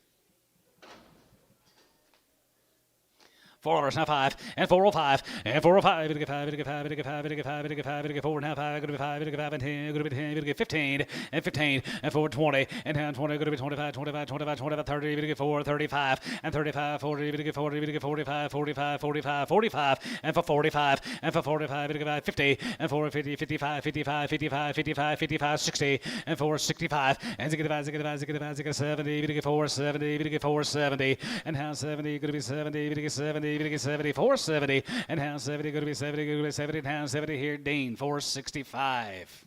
$4, now 5, and 405, and 405, we get 5, we get 5, we get 5, we get 5, we get 5, we get 4, now 5, going to be 5, we get 5, and 10, going to be 10, we get 15, and 15, and 4, 20, and 10, 20, going to be 25, 25, 25, 25, 30, we get 4, 35, and 35, 40, we get 40, we get 45, 45, 45, 45, and for 45, and for 45, we get 5, 50, and 4, 50, 55, 55, 55, 55, 55, 60, and 4, 65, and 65, 65, 65, 70, we get 4, 70, we get 4, 70, and now 70, going to be 70, we get 70, 70, going to get 70, 470, and now 70, going to be 70, going to be 70, now 70 here, Dean, 465.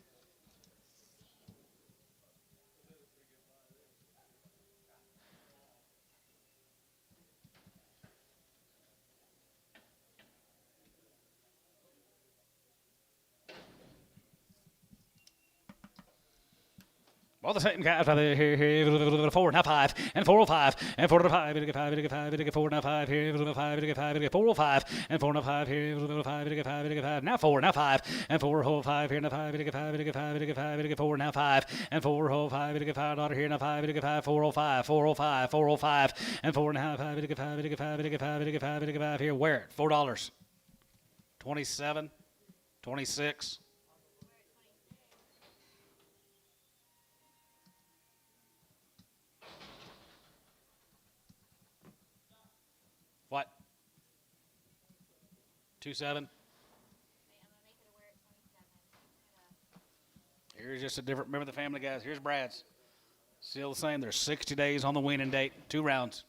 All the same guys right there, here, 4, now 5, and 405, and 405, going to get 5, going to get 5, going to get 4, now 5, here, 5, going to get 5, going to get 405, and 4, now 5, here, 5, going to get 5, going to get 5, now 4, now 5, and 405, here, now 5, going to get 5, going to get 5, going to get 5, going to get 4, now 5, and 405, going to get 5, daughter here, now 5, going to get 5, 405, 405, 405, and 4, now 5, going to get 5, going to get 5, going to get 5, going to get 5, going to get 5, here, where it? $4. 27, 26. What? 27. I'm gonna make it aware at 27. Here's just a different. Remember the family guys. Here's Brad's. Still the same. There's 60 days on the weaning date. 2 rounds.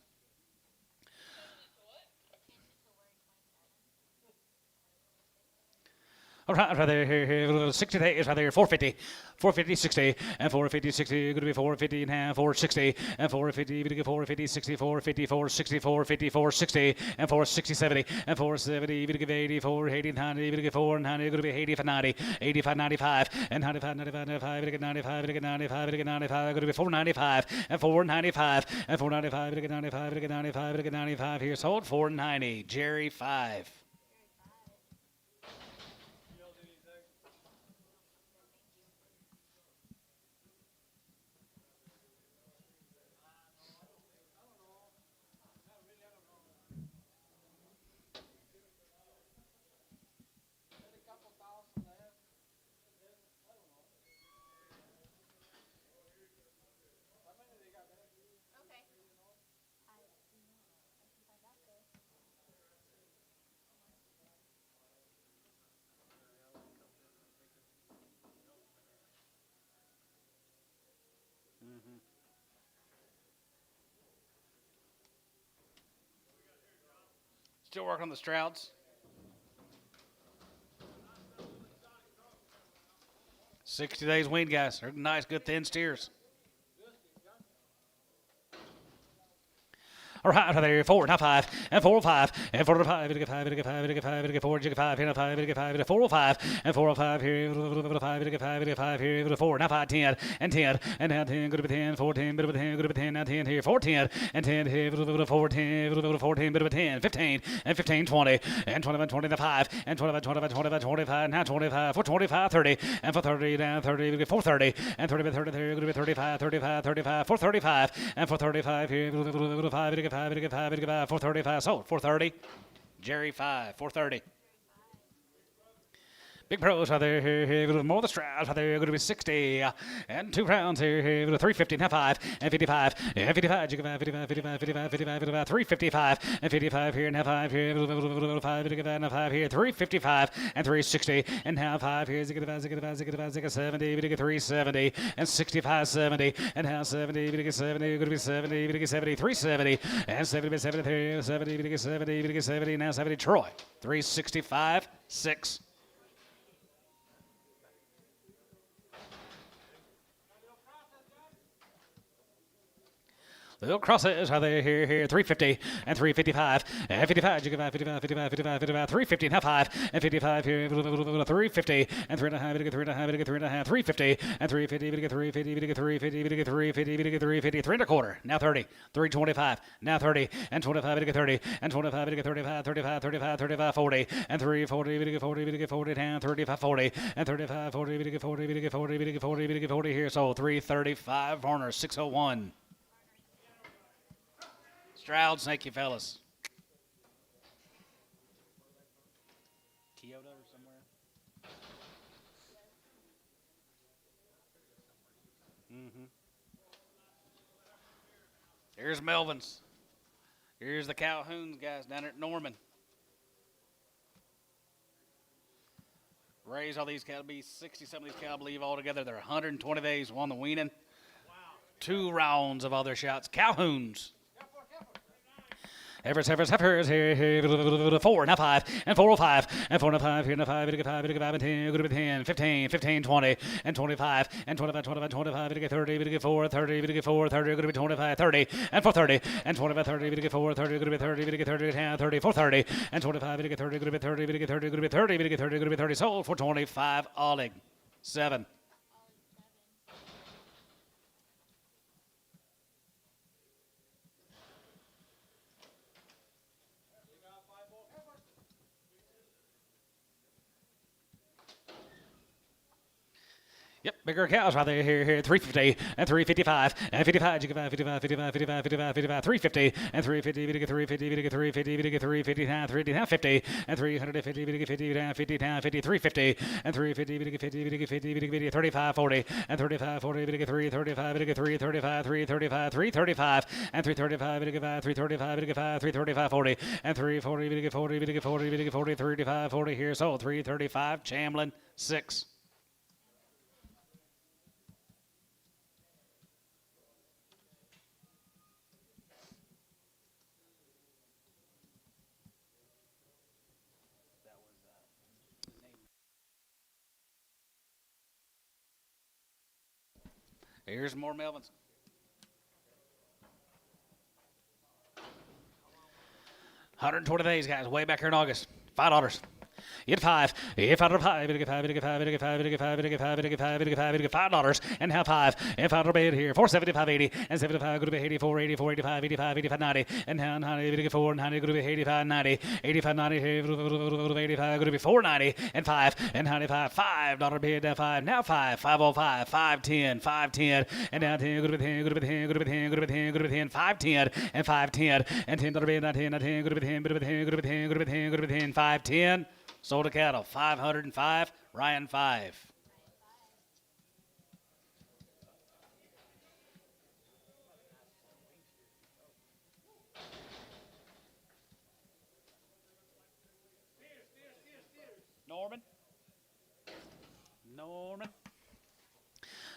All right, right there, here, 60 days, right there, 450, 450, 60, and 450, 60, going to be 450 and half, 460, and 450, going to get 450, 60, 450, 460, 450, 460, and 460, 70, and 470, going to give 80, 480, 90, going to get 490, going to be 80 for 90, 85, 95, and 95, 95, 95, going to get 95, going to get 95, going to get 95, going to be 495, and 495, and 495, going to get 95, going to get 95, going to get 95, here, sold, 490, Jerry 5. Okay. I can find out though. Still working on the Strouds. 60 days weaned, guys. They're nice, good, thin steers. All right, there, 4, now 5, and 405, and 405, to get 5, to get 5, to get 5, to get 4, to get 5, here, now 5, to get 5, to 405, and 405, here, 5, to get 5, to get 5, here, to 4, now 5, 10, and 10, and now 10, go to be 10, 14, bit of a 10, go to be 10, now 10, here, 410, and 10, here, 14, 14, bit of a 10, 15, and 15, 20, and 21, 20, now 5, and 25, 25, 25, 25, now 25, for 25, 30, and for 30, now 30, we get 430, and 30, 30, there, going to be 35, 35, 35, 435, and for 35, here, 5, to get 5, to get 5, to get 5, 435, sold, 430, Jerry 5, 430. Big pros out there, here, more of the Strouds out there, going to be 60, and 2 rounds here, 350, now 5, and 55, and 55, you get 5, 55, 55, 55, 55, 55, 355, and 55 here, now 5 here, 5, to get 5, now 5 here, 355, and 360, and now 5 here, you get 5, you get 5, you get 5, you get 70, to get 370, and 65, 70, and now 70, to get 70, going to be 70, to get 70, 370, and 70, 73, 70, to get 70, to get 70, now 70, Troy, 365, 6. Little crosses are there, here, 350, and 355, and 55, you get 5, 55, 55, 55, 55, 350, now 5, and 55 here, 350, and 3.5, to get 3.5, to get 3.5, 350, and 350, to get 350, to get 350, to get 350, to get 350, 3.25, now 30, 325, now 30, and 25, to get 30, and 25, to get 35, 35, 35, 35, 40, and 340, to get 40, to get 40, down 35, 40, and 35, 40, to get 40, to get 40, to get 40, to get 40 here, so 335, Horner, 601. Strouds, thank you, fellas. Kyoto or somewhere? Here's Melvin's. Here's the Calhoun's guys down at Norman. Raise all these cattle, be 60 some of these cattle, I believe altogether. They're 120 days on the weaning. Wow. 2 rounds of other shots. Calhoun's. Heifers, here, 4, now 5, and 405, and 405, here, now 5, and 5, and 10, good to be 10, 15, 15, 20, and 25, and 25, 25, 25, and 30, and 4, 30, and 4, 30, good to be 25, 30, and 430, and 25, 30, and 4, 30, good to be 30, and 30, 30, 430, and 25, and 30, good to be 30, and 30, good to be 30, and 30, good to be 30, sold for 25, Oleg, 7. Yep, bigger cows right there, here, 350, and 355, and 55, 55, 55, 55, 55, 55, 350, and 350, 350, 350, 350, 350, 50, and 350, 50, 50, 50, 350, and 350, 50, 50, 50, 35, 40, and 35, 40, 3, 35, 3, 35, 3, 35, 3, 35, and 335, 335, 335, 40, and 340, 40, 40, 40, 35, 40 here, so 335, Chamlin, 6. Here's more Melvins. $120 days, guys. Way back here in August. $5. You get 5. If I $5, you get 5, you get 5, you get 5, you get 5, you get 5, you get 5, you get 5, you get $5, and have 5. If I bid here, 475, 80, and 75 go to be 84, 84, 85, 85, 85, 90, and now 90, you get 4, 90 go to be 85, 90, 85, 90, 85 go to be 490, and 5, and 95, $5 bid, now 5, now 5, 505, 510, 510, and now 10 go to be 10, go to be 10, go to be 10, go to be 10, go to be 10, 510, and 510, and $10 bid, now 10, now 10, go to be 10, go to be 10, go to be 10, go to be 10, go to be 10, 510. Sold a cattle, 505, Ryan 5. Norman.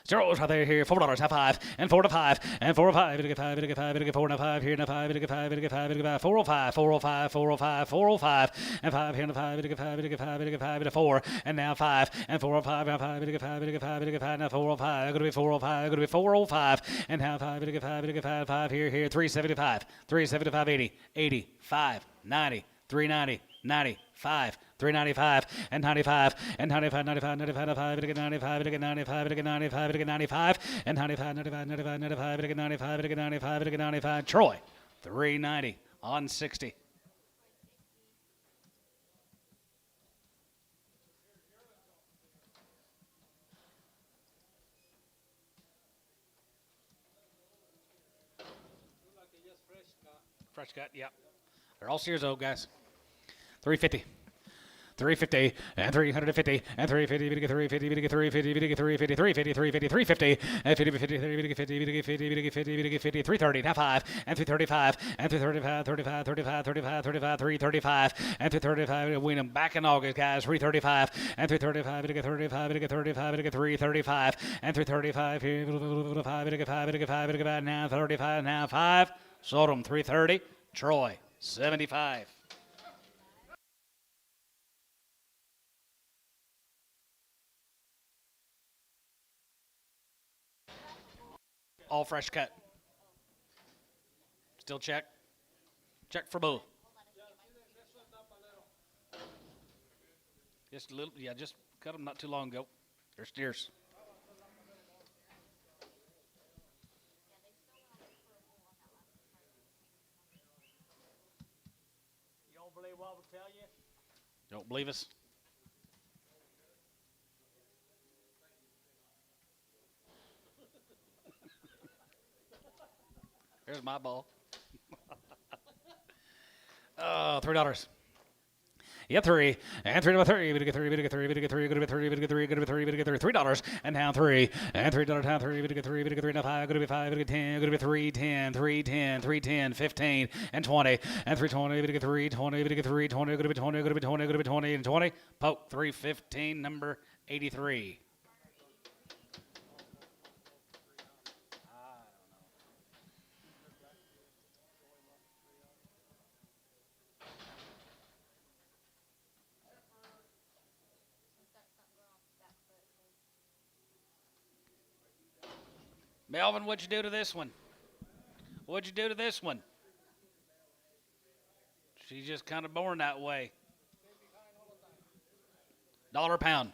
Zeros right there, here, $4, now 5, and 4 to 5, and 4 to 5, you get 5, you get 5, you get 4, now 5, here, now 5, you get 5, you get 5, you get 5, 405, 405, 405, 405, and 5, here, now 5, you get 5, you get 5, you get 5, you get 4, and now 5, and 405, now 5, you get 5, you get 5, you get 5, now 405, going to be 405, going to be 405, and now 5, you get 5, you get 5, 5, here, 375, 375, 80, 85, 90, 390, 95, 395, and 95, and 95, 95, 95, 95, to get 95, to get 95, to get 95, to get 95, and 95, 95, 95, 95, to get 95, to get 95, to get 95. Troy, 390 on 60. Fresh cut, yep. They're all Sears old guys. 350. 350 and 350 and 350 to get 350 to get 350 to get 350 350 350 350 and 50 50 30 to get 50 to get 50 to get 50 to get 50 330 now 5 and 335 and 335 35 35 35 35 335 and 335 win them back in August guys 335 and 335 to get 35 to get 35 to get 335 and 335 here 5 to get 5 to get 5 to get 5 now 35 now 5 sold them 330 Troy 75. All fresh cut. Still check. Check for bull. Just a little, yeah, just cut them not too long ago. They're steers. You don't believe what we tell you? Don't believe us? Here's my ball. Oh, $3. Yep, 3 and 3 to 30. We get 3. We get 3. We get 3. Go to 3. We get 3. Go to 3. We get $3 and now 3 and $3 down 3. We get 3. We get 3 now 5. Go to 5. We get 10. Go to 3 10 3 10 3 10 15 and 20 and 320. We get 3 20. We get 3 20. Go to 20. Go to 20. Go to 20 and 20. Poke 315 number 83. Melvin, what'd you do to this one? What'd you do to this one? She's just kind of born that way. Dollar a pound.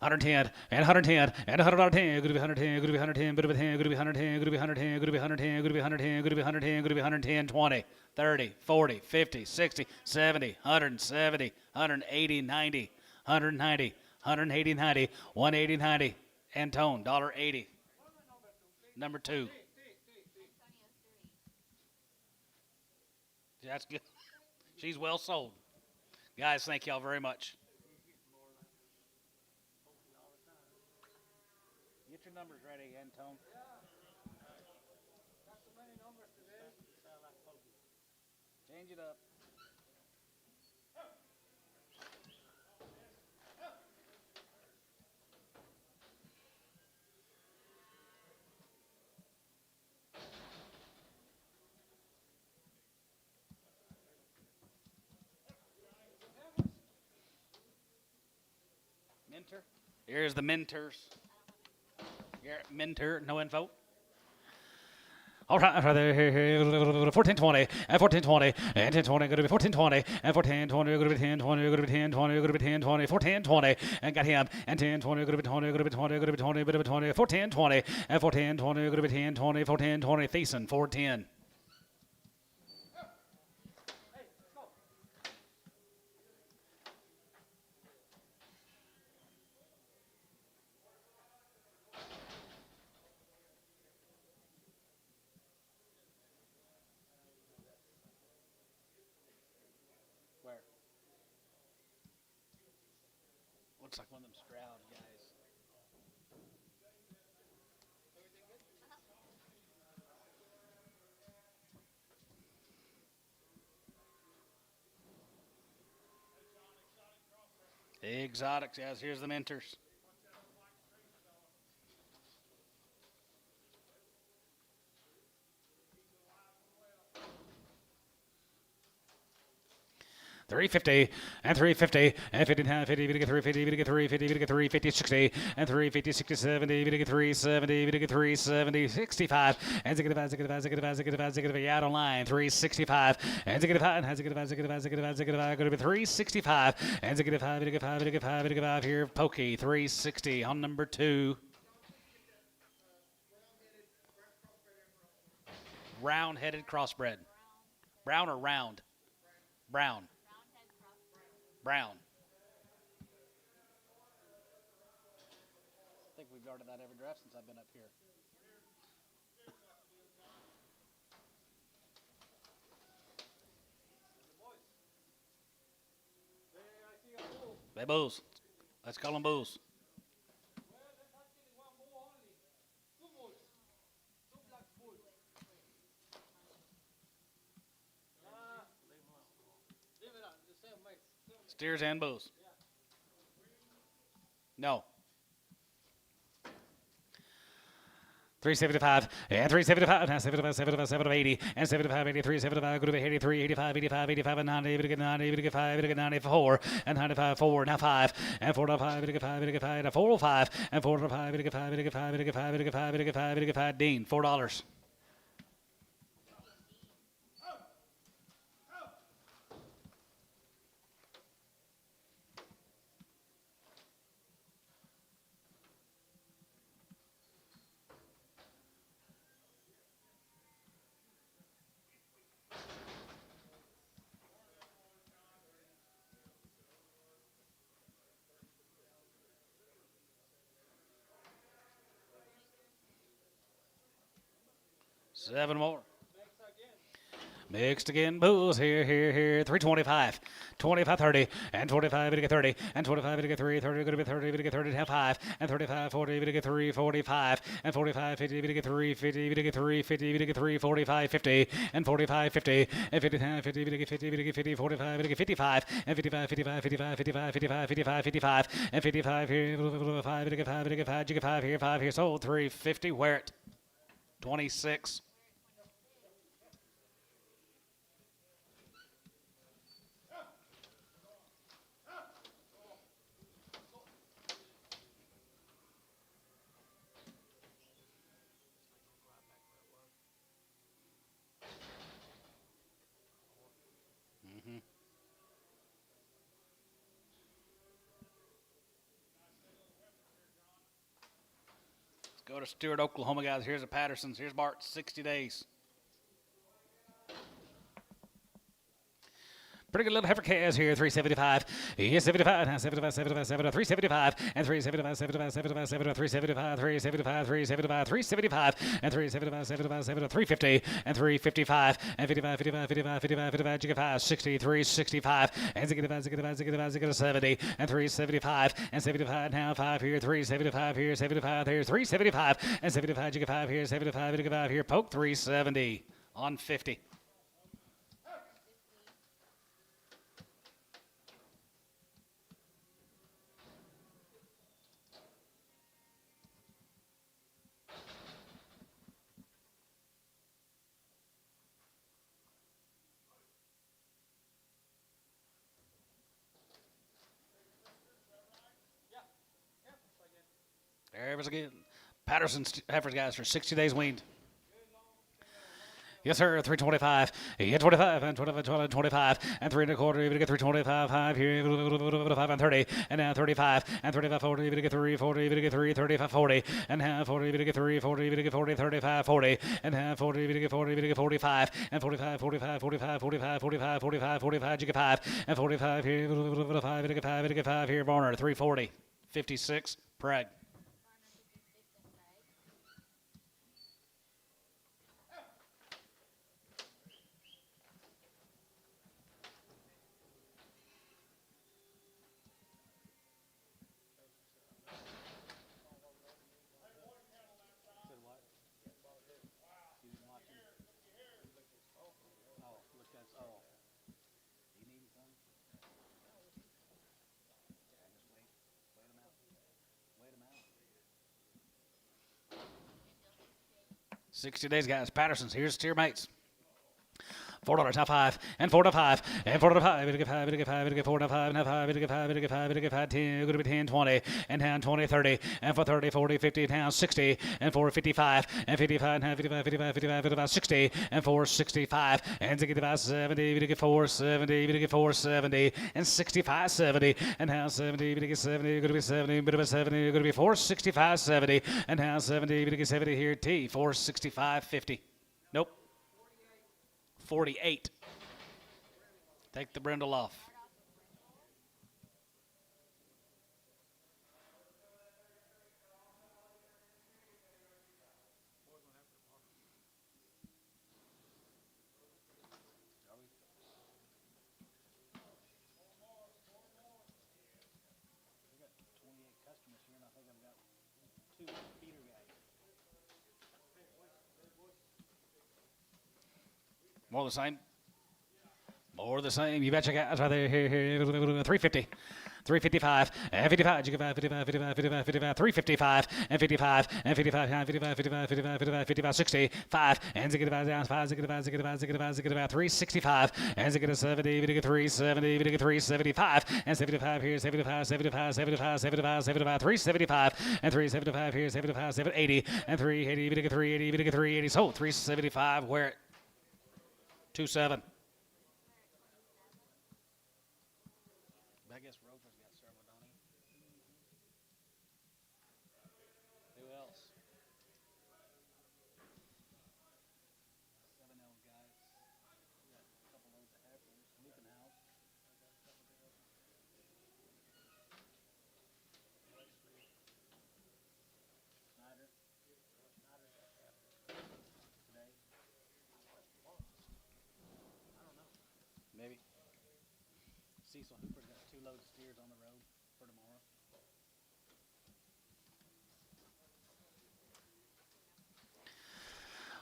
110 and 110 and 110. Good to be 110. Good to be 110. Good to be 110. Good to be 110. Good to be 110. Good to be 110. Good to be 110. Good to be 110. Good to be 110. 20, 30, 40, 50, 60, 70, 170, 180, 90, 190, 180, 90, 180, 90. Antone, $1.80. Number 2. That's good. She's well sold. Guys, thank y'all very much. Get your numbers ready, Antone. Change it up. Mentor. Here's the mentors. Mentor, no info. All right, here, 1420, and 1420, and 1020, going to be 1420, and 1420, going to be 1020, going to be 1020, going to be 1020, 1420, and got him, and 1020, going to be 20, going to be 20, going to be 20, going to be 20, 1420, and 1420, going to be 1020, 1420, Thiessen, 410. Looks like one of them Stroud guys. Exotics, yes, here's the mentors. $350 and $350 and 59, 50, to get 350, to get 350, to get 350, 60 and 350, 60, 70, to get 370, to get 370, 65 and zigga out on line 365 and zigga going to be 365 and zigga here Pokey 360 on number 2. Round-headed crossbred. Brown or round? Brown. Brown. I think we've guarded that every draft since I've been up here. They bulls. Let's call them bulls. Steers and bulls. No. 375 and 375 and 75 80 and 75 83 75 go to 83 85 85 85 and 90 to get 90 to get 5 to get 94 and 95 4 now 5 and 4 to 5 to get 5 to get 5 and 405 and 4 to 5 to get 5 to get 5 to get 5 to get 5 to get 5 to get 5 Dean $4. Seven more. Mixed again, bulls here, 325, 25, 30, and 25, to get 30, and 25, to get 3, 30, to get 30, to get 30, to have 5, and 35, 40, to get 3, 45, and 45, 50, to get 3, 50, to get 3, 50, to get 3, 45, 50, and 45, 50, and 55, 50, to get 50, to get 50, 45, to get 55, and 55, 55, 55, 55, 55, 55, 55, and 55 here, 5, to get 5, to get 5, to get 5 here, sold, 350, wear it, 26. Go to Stewart, Oklahoma, guys. Here's the Pattersons. Here's Bart, 60 days. Pretty good little heifer calves here, 375. Yes, 75, 75, 75, 75, 375, and 375, 75, 75, 75, 375, 375, 375, 375, and 375, 75, 75, 350, and 355, and 55, 55, 55, 55, 55, Chicochet, 60, 365, and 65, 65, 65, 65, 70, and 375, and 75, now 5 here, 375 here, 75 here, 375, and 75, Chicochet here, 75, 55 here, poke 370 on 50. There it was again. Patterson's heifers, guys, for 60 days weaned. Yes, sir, 325. Yeah, 25, and 25, 25, and 3 1/4. You're going to get 325, 5 here, 5 and 30, and now 35, and 35, 40. You're going to get 3, 40, you're going to get 3, 35, 40, and half 40, you're going to get 3, 40, you're going to get 40, 35, 40, and half 40, you're going to get 40, you're going to get 45, and 45, 45, 45, 45, 45, 45, 45, you get 5, and 45 here, 5, you're going to get 5, you're going to get 5 here, Varner, 340, 56, Prague. 60 days, guys. Patterson's. Here's steer mates. $4, now 5, and 4 to 5, and 4 to 5, going to get 5, going to get 5, going to get 4 to 5, now 5, going to get 5, going to get 5, going to get 5, 10, going to be 10, 20, and down 20, 30, and for 30, 40, 50, down 60, and 4, 55, and 55, and 55, 55, 55, 55, 60, and 4, 65, and 65, 70, going to get 4, 70, going to get 4, 70, and 65, 70, and now 70, going to get 70, going to be 70, bit of a 70, going to be 4, 65, 70, and now 70, going to get 70 here, T, 4, 65, 50. Nope. 48. Take the brindle off. More the same. More the same. You betcha, guys. Right there. Here. 350. 355, and 55, 55, 55, 55, 55, 55, 355, and 55, and 55, 55, 55, 55, 55, 55, 60, 5, and 65 down, 5, 65, 65, 65, 65, 365, and 70, 370, 375, and 75 here, 75, 75, 75, 75, 75, 375, and 375 here, 75, 780, and 380, 380, 380, so 375, where 27. I guess Rover's got several, don't he? Who else? 7 old guys. We got a couple loads of heifers. Lucan House. Snyder. Today. I don't know. Maybe. Cecil Hooper's got 2 loads of steers on the road for tomorrow.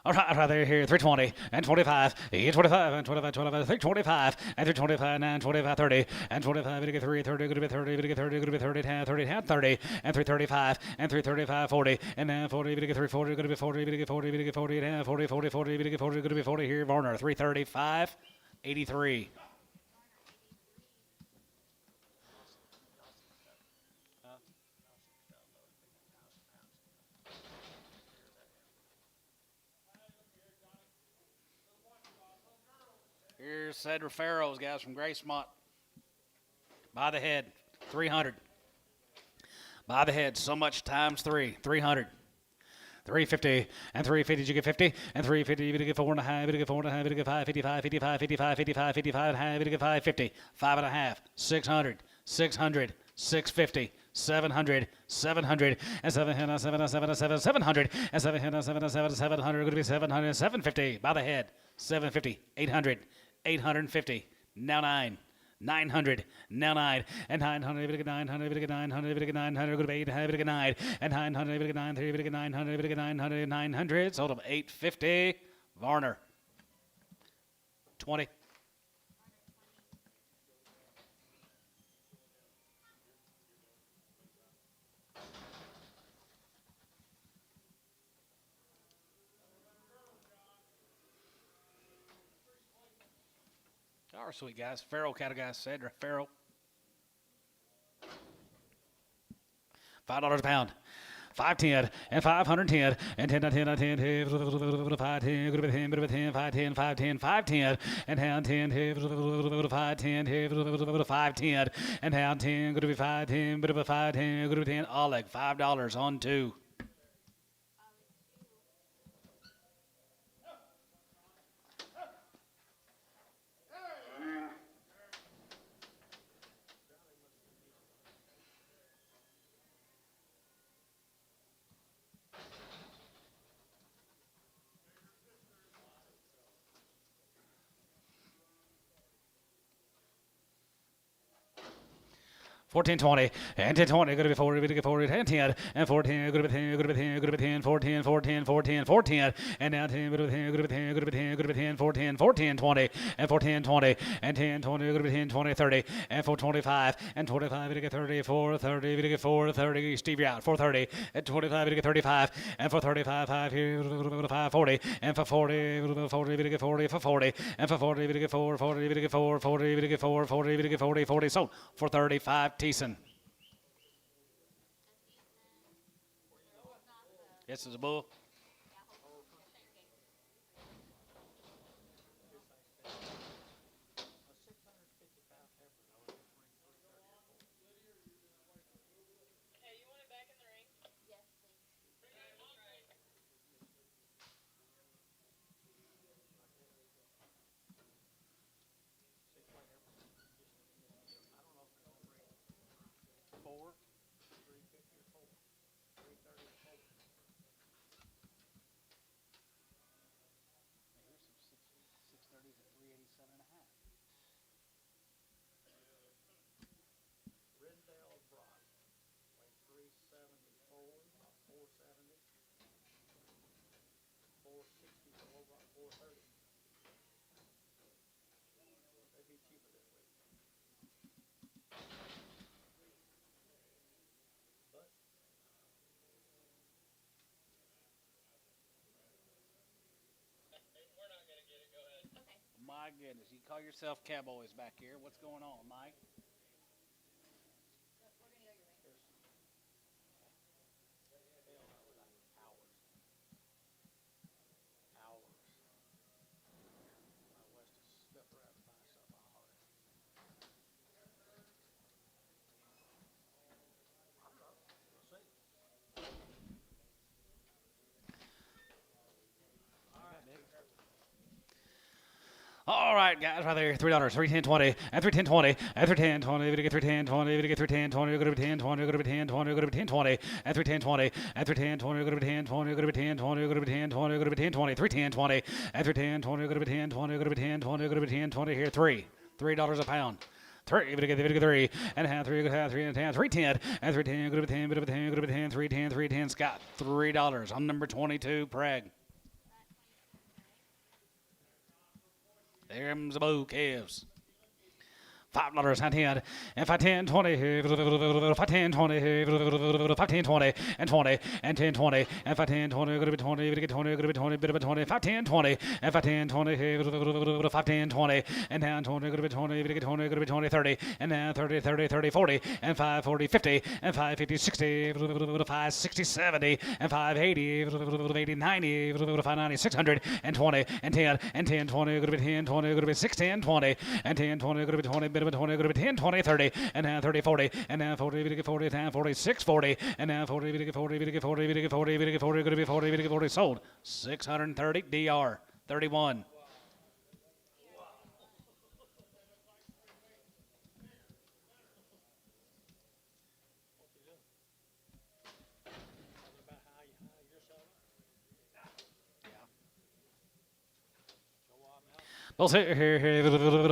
All right there, here, 320, and 25, 25, and 25, 25, 325, and 325, and 25, 30, and 25, going to get 3, 30, going to be 30, going to get 30, going to be 30, 10, 30, 10, 30, and 335, and 335, 40, and then 40, going to get 340, going to be 40, going to get 40, going to get 40, and 40, 40, 40, going to get 40, going to be 40 here, Varner, 335, 83. Here's Cedric Farrows, guys, from Gracemont. By the head, 300. By the head, so much times 3, 300. 350 and 350. Did you get 50? And 350. Did you get 4.5? Did you get 4.5? Did you get 5? 55, 55, 55, 55, 55 and a half. Did you get 550? 5.5. 600, 600, 650. 700, 700, and 700, 700, 700, and 700, 700, going to be 700, 750 by the head, 750, 800, 850, now 9. 900, now 9, and 900, 900, 900, 900, go to 800, 9, and 900, 900, 900, 900, 900, sold them 850. Varner, 20. Our sweet guys, Farrell cattle guys, Cedra, Farrell. $5 a pound. 510 and 510 and 10 10 10 510 good 10 bit of 10 510 510 510 and down 10 510 510 and down 10 good to be 510 bit of a 510 good to be 10 Oleg $5 on 2. $14.20 and $10.20. Going to be 40. Going to get 40 and 10 and 14. Going to be 10. Going to be 10. Going to be 10. 14. 14. 14. 14 and now 10. Going to be 10. Going to be 10. Going to be 10. Going to be 10. 14. 14. 20 and 14. 20 and 10. 20. Going to be 10. 20. 30 and 425 and 25. Going to get 30. 430. Going to get 430. Steve, you're out. 430 and 25. Going to get 35 and 435. 5 here. 540 and for 40. 40. Going to get 40 for 40 and for 40. Going to get 440. Going to get 440. Going to get 440. Going to get 40. 40 sold for 35. Thiessen. This is a bull. Hey, you want it back in the ring? Yes, please. Bring it on, right? Rindell Brock, like 374, 470, 464, about 430. They'd be cheaper this week. But We're not gonna get it. Go ahead. Okay. My goodness, you call yourself cowboys back here. What's going on, Mike? So we're gonna go your way. hours. My West is stuff around by myself on hard. I don't know. We'll see. All right, guys, right there, $3, 310.20, and 310.20, and 310.20, we get 310.20, we get 310.20, go to 10.20, go to 10.20, go to 10.20, and 310.20, and 310.20, go to 10.20, go to 10.20, go to 10.20, go to 10.20, 310.20, and 310.20, go to 10.20, go to 10.20, go to 10.20, here, $3 a pound. 3, we get 3, and a half, 3, half, 3 and a half, 310, and 310, go to 10, go to 10, go to 10, 310, 310, Scott, $3 on number 22, Prague. There's the bull calves. $5 and 10 and 510 20 510 20 510 20 and 20 and 10 20 and 510 20 go to be 20 we get 20 go to be 20 bit of a 20 510 20 and 510 20 510 20 and down 20 go to be 20 we get 20 go to be 20 30 and down 30 30 30 40 and 540 50 and 550 60 560 70 and 580 80 90 590 600 and 20 and 10 and 10 20 go to be 10 20 go to be 6 10 20 and 10 20 go to be 20 bit to be 20, going to be 10, 20, 30, and now 30, 40, and now 40, we to get 40, now 46, 40, and now 40, we to get 40, we to get 40, we to get 40, we to get 40, going to be 40, we to get 40, sold. 630, DR, 31. We'll see here,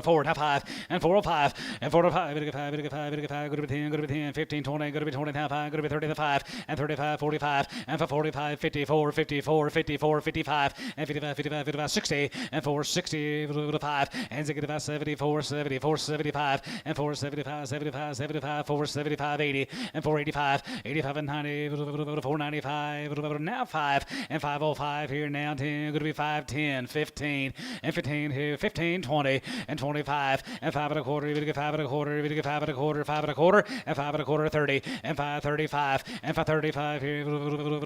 forward, half 5, and 405, and 405, going to get 5, going to get 5, going to get 5, going to be 10, going to be 10, 15, 20, going to be 20, half 5, going to be 30, 5, and 35, 45, and for 45, 54, 54, 54, 55, and 55, 55, 55, 60, and 460, 5, and 65, 74, 74, 75, and 475, 75, 75, 475, 80, and 485, 85, and 90, 495, now 5, and 505 here, now 10, going to be 5, 10, 15, and 15 here. 15, 20, and 25, and 5 1/4, we get 5 1/4, we get 5 1/4, 5 1/4, and 5 1/4, 30, and 535, and 535 here,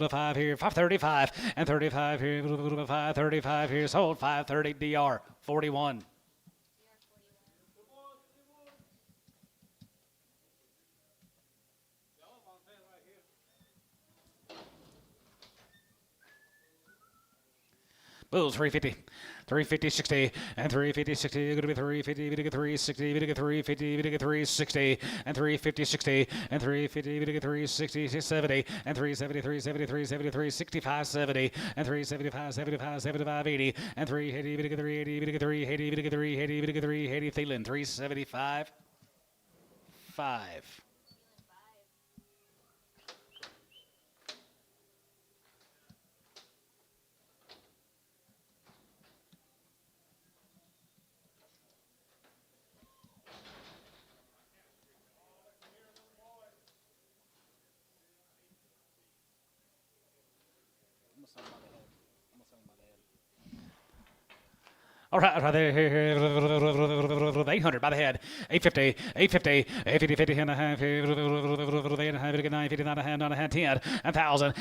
5 here, 535, and 35 here, 535 here, sold, 530 DR, 41. Bulls 350. 350, 60, and 350, 60, going to be 350, we to get 360, we to get 350, we to get 360, and 350, 60, and 350, we to get 360, 70, and 370, 370, 373, 65, 70, and 375, 75, 75, 80, and 380, we to get 380, we to get 380, we to get 380, we to get 380, Thielen, 375, 5. All right, there, 800 by the head, 850, 850, 850, 50 and a half, 8 and a half, 9, 59 and a half, 9 and a half, 10, 1,000,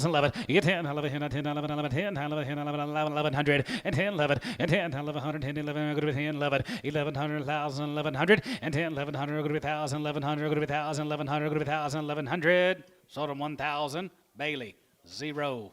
11, you get 10, 11, 10, 11, 11, 10, 11, 11, 1100, and 10, 11, and 10, 11, 100, 10, 11, go to 10, 11, 1100, 1,000, 1100, and 10, 1100, go to 1,000, 1100, go to 1,000, 1100, go to 1,000, 1100, sold him 1,000, Bailey, 0.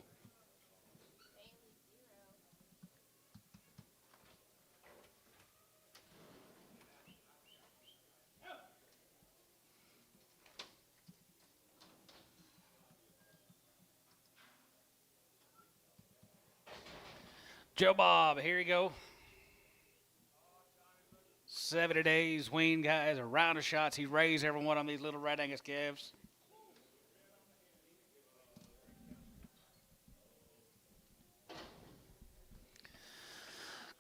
Joe Bob, here you go. 70 days, wean guys, a round of shots. He raised every one of these little Red Angus calves.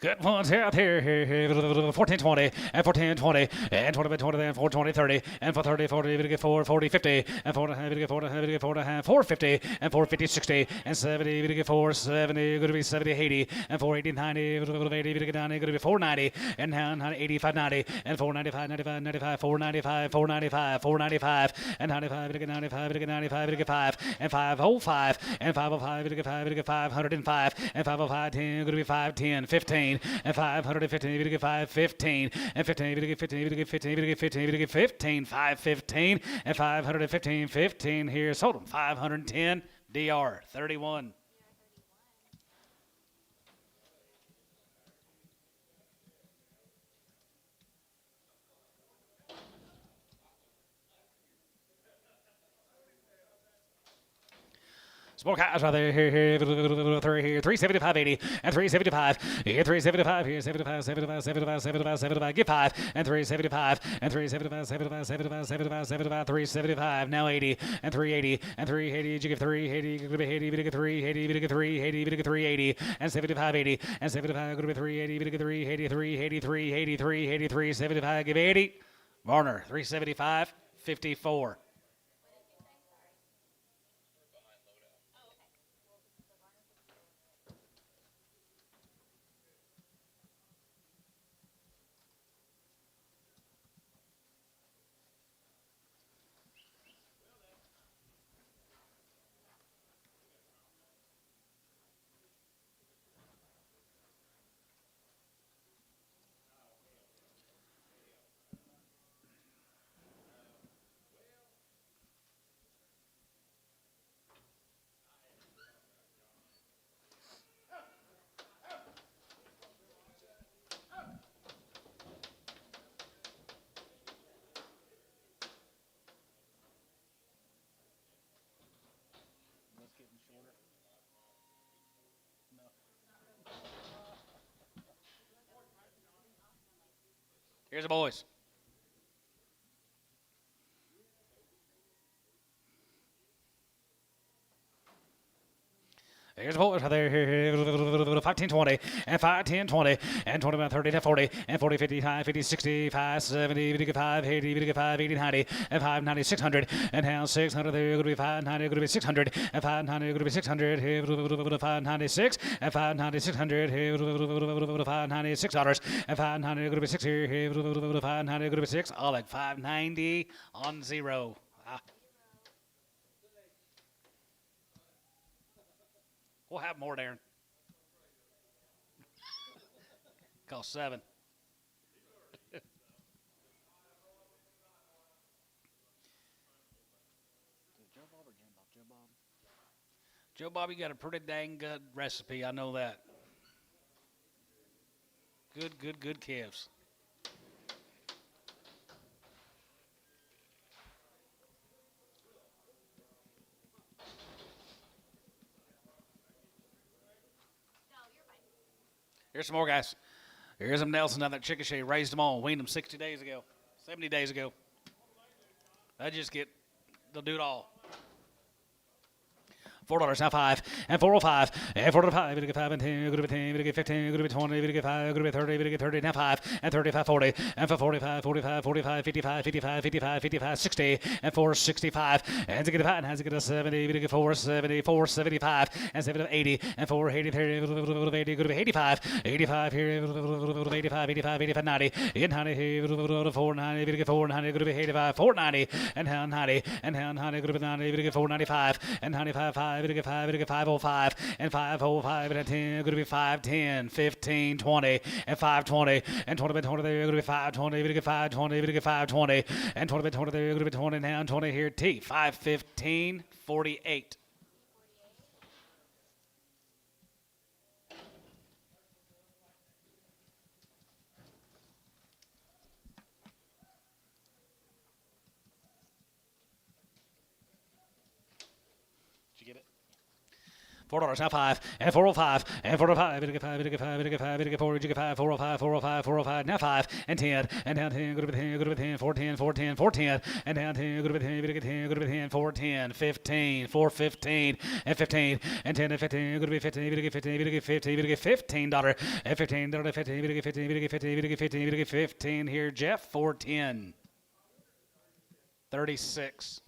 Good ones out here, 1420, and 1420, and 20 by 20, and 420, 30, and 430, 40, we get 4, 40, 50, and 4 and a half, we get 4 and a half, we get 4 and a half, 450, and 450, 60, and 70, we get 470, going to be 70, 80, and 480, 90, 80, we get 90, going to be 490, and now 85, 90, and 495, 95, 95, 495, 495, 495, and 95, we get 95, we get 95, we get 5, and 505, and 505, we get 5, we get 505, and 505, 10, going to be 510, 15. And 515, we get 515, and 15, we get 15, we get 15, we get 15, we get 15, 515, and 515, 15 here, sold them 510, DR 31. Smoke house right there, here, 375, 80, and 375, here, 375, here, 75, 75, 75, 75, 75, get 5, and 375, and 375, 75, 75, 75, 75, 375, now 80, and 380, and 380, you get 380, going to be 80, we get 380, we get 380, we get 380, and 75, 80, and 75, going to be 380, we get 380, 380, 380, 380, 375, give 80, Varner, 375, 54. shorter. No. Here's the boys. Here's the boys right there. Here, 5, 10, 20, and 5, 10, 20, and 20, 30, to 40, and 40, 55, 50, 65, 70, 55, 80, 55, 80, 90, and 5, 90, 600, and now 600. There, going to be 5, 90, going to be 600, and 5, 90, going to be 600. Here, 5, 96, and 5, 90, 600. Here, 5, 90, $6, and 5, 90, going to be 6 here. Here, 5, 90, going to be 6. I like 590 on 0. We'll have more, Darren. Cost 7. Joe Bob, you got a pretty dang good recipe. I know that. Good calves. Here's some more, guys. Here's some Nelson down there at Chicochet. Raised them all. Weaned them 60 days ago. 70 days ago. They'll do it all. $4 now 5 and 405 and 405. Going to get 5 and 10. Going to be 10. Going to get 15. Going to be 20. Going to get 5. Going to be 30. Going to get 30 now 5 and 35 40 and for 45 45 45 55 55 55 55 60 and 465 and to get a 5 and has to get a 70. Going to get 470 475 and 7 80 and 480 30 80. Going to be 85 85 here 85 85 85 90 in 90 here 490. Going to get 490. Going to be 85 490 and 90 and 90. Going to be 90. Going to get 495 and 95 5. Going to get 5, going to get 505 and 505 and 10, going to be 510, 15, 20 and 520 and 20 20 there, going to be 520, going to get 520, going to get 520 and 20 20 there, going to be 20 now, 20 here, T, 515, 48. Did you get it? $4 now 5 and 405 and 405. Going to get 5. Going to get 5. Going to get 5. Going to get 4. Going to get 5. 405 405 405 now 5 and 10 and down 10. Going to be 10. Going to be 10. 410 410 410 and down 10. Going to be 10. Going to get 10. Going to be 10. 410 15 415 and 15 and 10 and 15. Going to be 15. Going to get 15. Going to get 15. Going to get $15 and $15 to 15. Going to get 15. Going to get 15. Going to get 15. Going to get 15 here, Jeff. 410 36.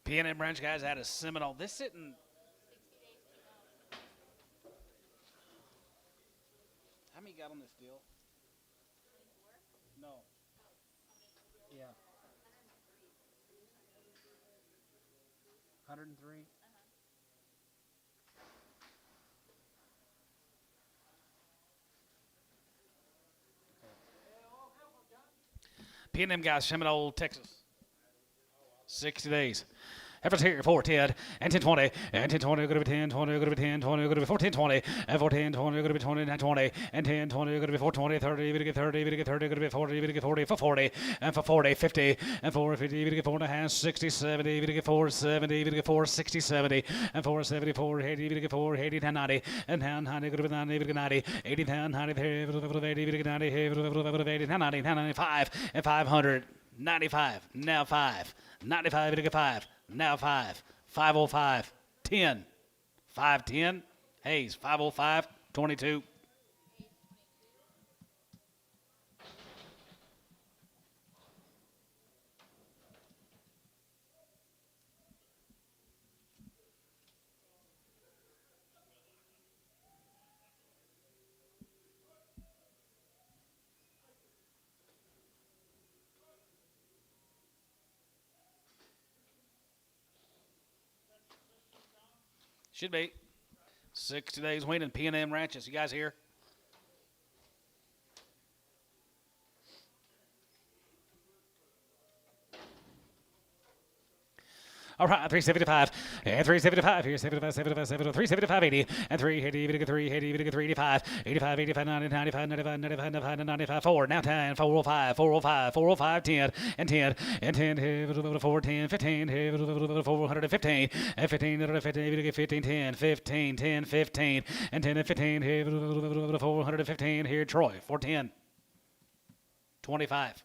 PNM Ranch guys had a Seminole. This sitting. 60 days to go. How many got on this deal? 24? No. Yeah. 103. PNM guys, Seminole, Texas. 60 days. Efforts here, 410 and 1020 and 1020, going to be 10, 20, going to be 10, 20, going to be 14, 20 and 14, 20, going to be 20 and 20 and 10, 20, going to be 420, 30, going to get 30, going to get 30, going to be 40, going to get 40 for 40 and for 40, 50 and 450, going to get 4 and a half, 60, 70, going to get 470, going to get 4, 60, 70 and 474, 80, going to get 4, 80, 10, 90 and 10, 90, going to be 90, going to get 90, 80, 10, 90, 80, going to get 90, 80, 10, 90, 10, 95 and 500, 95, now 5, 95, going to get 5. Now 5, 505, 10, 510, Hayes, 505, 22. Should be. 60 days winning P&M Ranches. You guys here? All right, 375 and 375 here, 75, 75, 75, 375, 80 and 380, 380, 385, 85, 85, 90, 95, 95, 95, 95, 95, 4. Now 10, 405, 405, 405, 10 and 10 and 10, 4, 10, 15, 415 and 15, 15, 15, 10, 15, 10, 15 and 10 and 15, 415 here, Troy, 410, 25.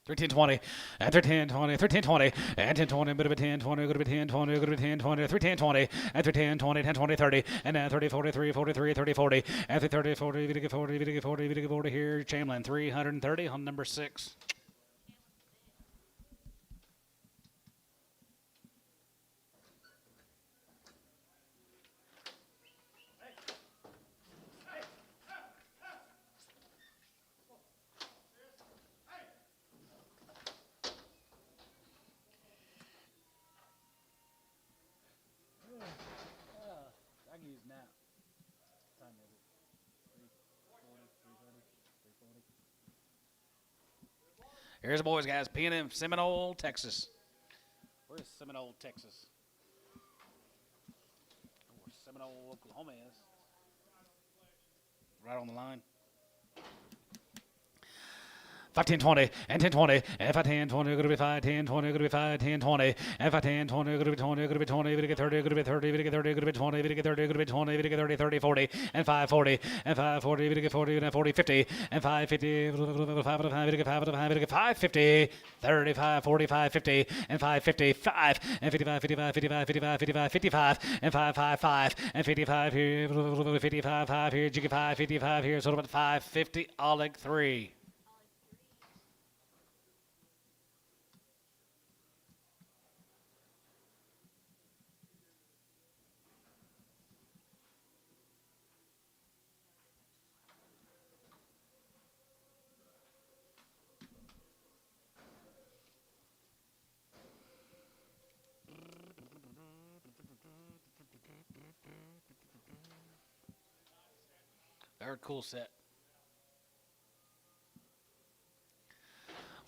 Thirteen 20 and 13 20 13 20 and 10 20 bit of a 10 20 good to be 10 20 good to be 10 20 310 20 and 310 20 10 20 30 and then 30 43 43 30 40 and 30 40 40 40 40 40 here Chamberlain 330 on number 6. I can use now. Time is it? 340, 330, 340. Here's the boys, guys. P&M, Seminole, Texas. Where's Seminole, Texas? Where Seminole, Oklahoma is. Right on the line. 5, 10, 20, and 10, 20, and 5, 10, 20, going to be 5, 10, 20, going to be 5, 10, 20, and 5, 10, 20, going to be 20, going to be 20, going to get 30, going to be 30, going to get 30, going to be 20, going to get 30, going to be 20, going to get 30, 30, 40, and 5, 40, and 5, 40, going to get 40, and 40, 50, and 5, 50, 5, 5, going to get 5, 5, going to get 5, 50, 35, 45, 50, and 5, 55, and 55, 55, 55, 55, 55, 55, and 5, 5, 5, and 55 here, 55, 5 here, Jiggy 5, 55 here, so about 5, 50, Oleg 3. Very cool set.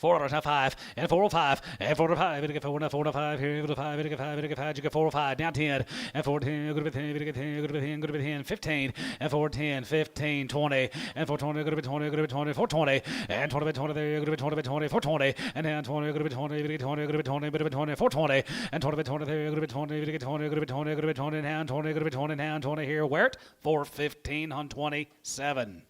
$4 now 5 and 405 and 405. It'll get 4 now 405 here. It'll 5. It'll get 5. It'll get 5. You get 405 down 10 and 410. Go to 10. It'll get 10. Go to 10. Go to 10. 15 and 410. 15 20 and 420. Go to 20. Go to 20. 420 and 20 20 there. Go to 20 20 420 and then 20. Go to 20. It'll get 20. Go to 20. Go to 20 420 and 20 20 there. Go to 20. It'll get 20. Go to 20. Go to 20 down 20. Go to 20 down 20 here. Where it 415 on 27.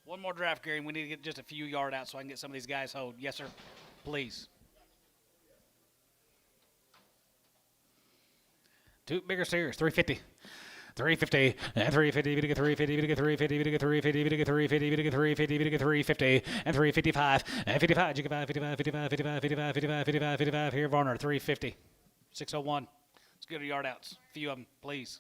One more draft, Gary. We need to get just a few yard out so I can get some of these guys hold. Yes, sir. Please. Two bigger steers. 350. 350 and 350. We get 350. We get 350. We get 350. We get 350. We get 350. We get 350 and 355 and 55. You get 55, 55, 55, 55, 55, 55, 55. Here, Varner. 350. 601. Let's get a yard outs. A few of them, please.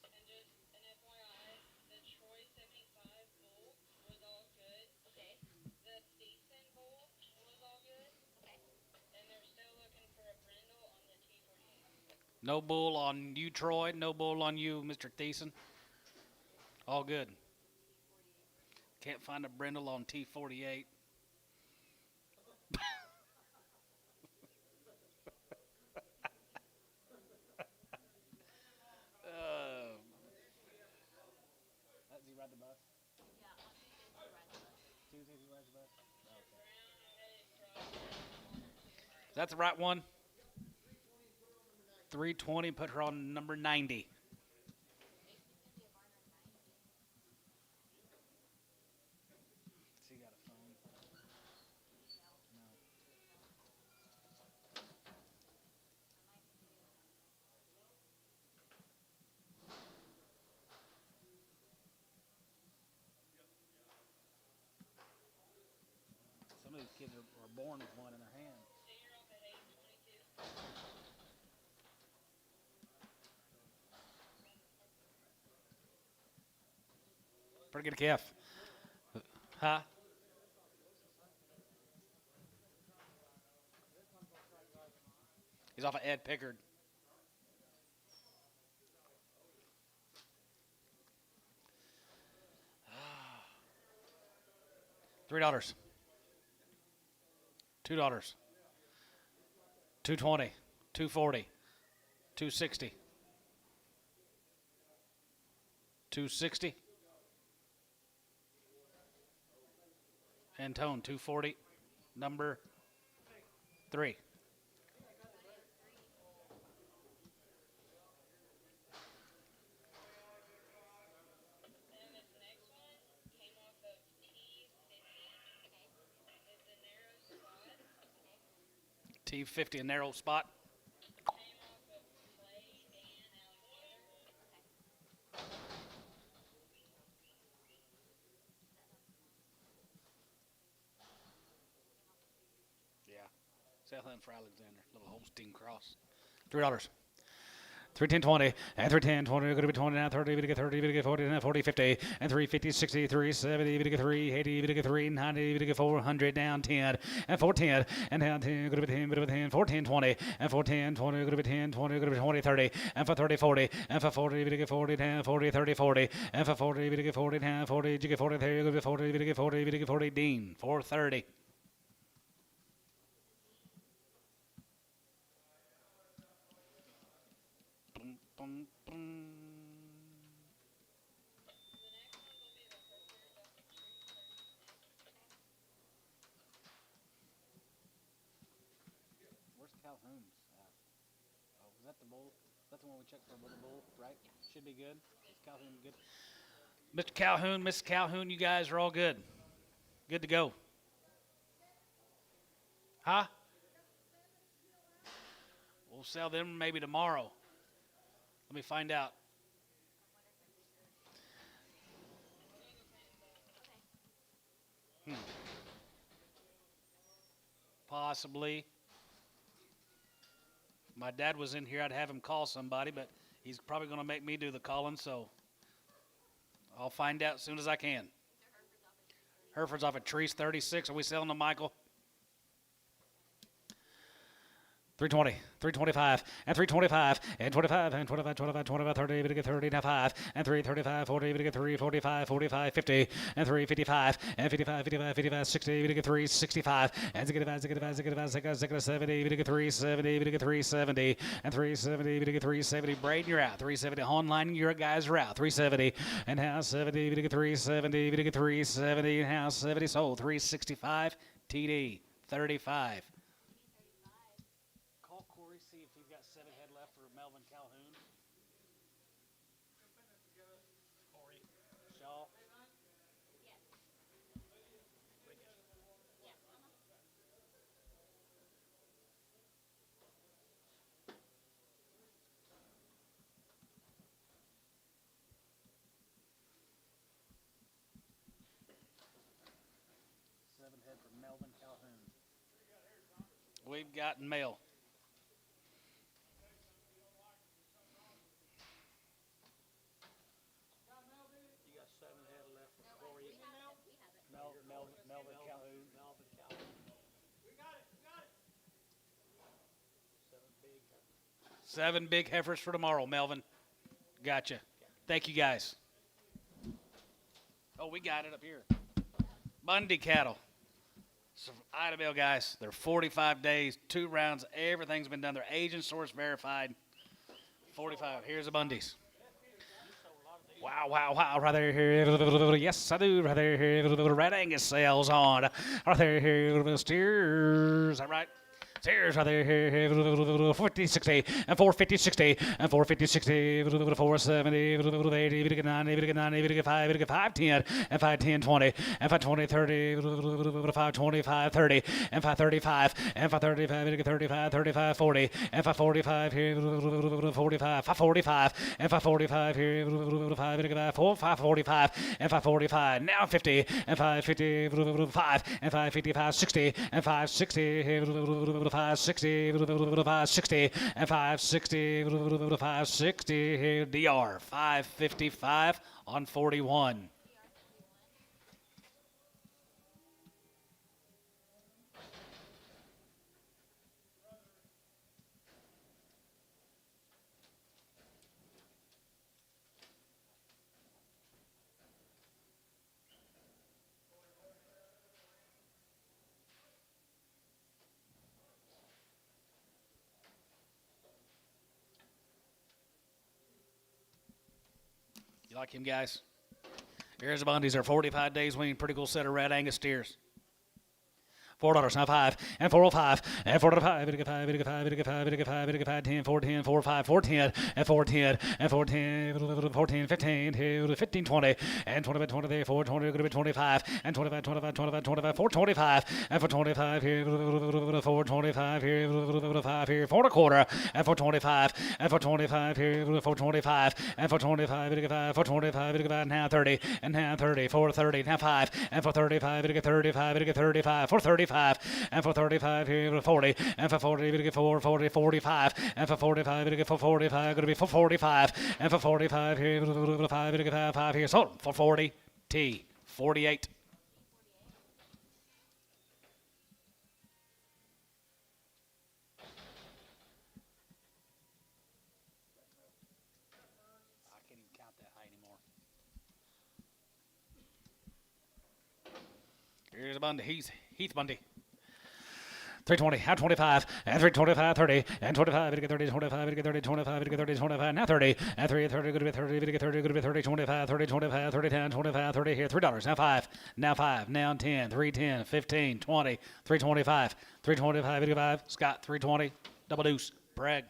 And just an FYI, the Troy 75 bull was all good. Okay. The Thiessen bull was all good. Okay. And they're still looking for a brindle on the T48. No bull on you, Troy. No bull on you, Mr. Thiessen. All good. Can't find a brindle on T48. Does he ride the bus? Yeah, on Tuesdays we ride the bus. Tuesdays he rides the bus? Okay. That's the right one. 320, put her on number 90. She got a phone. No. Some of these kids are born with one in their hand. So you're off at 822. Pretty good calf. Huh? He's off of Ed Pickard. $3. $2. 220. 240. 260. 260. Antone, 240. Number 3. And this next one came off of T50. It's a narrow spot. T50, a narrow spot. Came off of Clay Dan Alexander. Yeah. Southland for Alexander. Little Holstein cross. $3. 310 and 310 20 going to be 20 now 30 we get 30 we get 40 now 40 50 and 350 60 370 we get 380 we get 390 we get 400 down 10 and 410 and down 10 going to be 10 going to be 10 14 20 and 410 20 going to be 10 20 going to be 20 30 and for 30 40 and for 40 we get 40 10 40 30 40 and for 40 we get 40 10 40 you get 40 there going to be 40 we get 40 we get 40 Dean 430. Bum, bum. The next one will be the Hookers off of Troop 36. Where's Calhoun's at? Oh, is that the bull? That's the one we checked for the bull, right? Should be good. Is Calhoun good? Mr. Calhoun, you guys are all good. Good to go. Huh? We'll sell them maybe tomorrow. Let me find out. Possibly. My dad was in here. I'd have him call somebody, but he's probably going to make me do the calling, so I'll find out as soon as I can. Hereford's off at Trees 36. Are we selling to Michael? 320, 325, and 325, and 25, and 25, 25, 25, 30, but to get 30, now 5, and 3, 35, 40, but to get 3, 45, 45, 50, and 3, 55, and 55, 55, 55, 60, but to get 3, 65, and 65, 65, 65, 70, but to get 3, 70, but to get 3, 70, and 3, 70, but to get 3, 70. Braden, you're out. 370. Online, your guys are out. 370, and house 70, but to get 3, 70, but to get 3, 70, and house 70. Sold. 365, TD 35. See if we've got 7 head left for Melvin Calhoun. Corey. Shaw. Yes. Yes. 7 head for Melvin Calhoun. We've got mail. Melvin Calhoun. We got it. 7 big heifers for tomorrow, Melvin. Gotcha. Thank you, guys. Oh, we got it up here. Bundy cattle. So, Ida Bell, guys. They're 45 days, 2 rounds. Everything's been done. They're agent source verified. 45. Here's the Bundys. Wow. Right there, here. Yes, I do. Right there, here. Red Angus sales on. Right there, here. Steers. Is that right? Steers right there, here. 40, 60, and 450, 60, and 450, 60, 470, 80, 90, 90, 5, 510, and 510, 20, and 520, 30, 525, 30, and 535, and 535, 35, 35, 40, and 545 here, 45, 545, and 545 here, 545, and 545, now 50, and 555, and 555, 60, and 560 here, 560, 560, and 560, 560 here, DR 555 on 41. You like him, guys? Here's the Bundys. Are 45 days weaned. Pretty cool set of red Angus steers. $4, now 5, and 405, and 405, 10, 410, 45, 410, and 410, and 410, 14, 15, 15, 20, and 20, 20 there, 420, going to be 25, and 25, 25, 25, 25, 425, and 425 here, 425 here, 5 here, 4 and a quarter, and 425, and 425 here, 425, and 425, 425, now 30, and now 30, 430, now 5, and 435, 35, 35, 435, and for 35 here for 40, and for 40 we get 40, 45, and for 45 we get 45, going to be for 45, and for 45 here for 5 we get 5 here, so for 40 T 48. I can't even count that high anymore. Here's a Bundy. Heath Bundy. 320, and 25, and 325, 30, and 25, we get 30, 25, we get 30, 25, we get 30, 25, now 30, and 3, 30, going to be 30, we get 30, going to be 30, 25, 30, 25, 30, 10, 25, 30 here, $3, now 5, now 10, 310, 15, 20, 325, 325, 85, Scott, 320, double deuce, Bragg.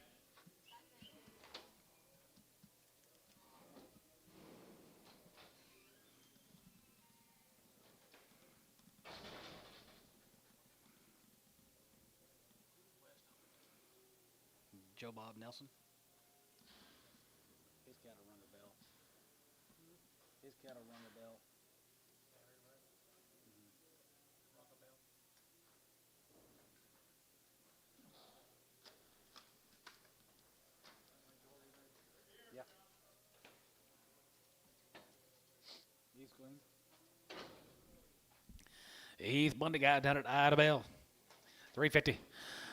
Joe Bob Nelson. His cattle rung a bell. His cattle rung a bell. Yeah. He's Queen. Heath Bundy guy down at Ida Bell. 350.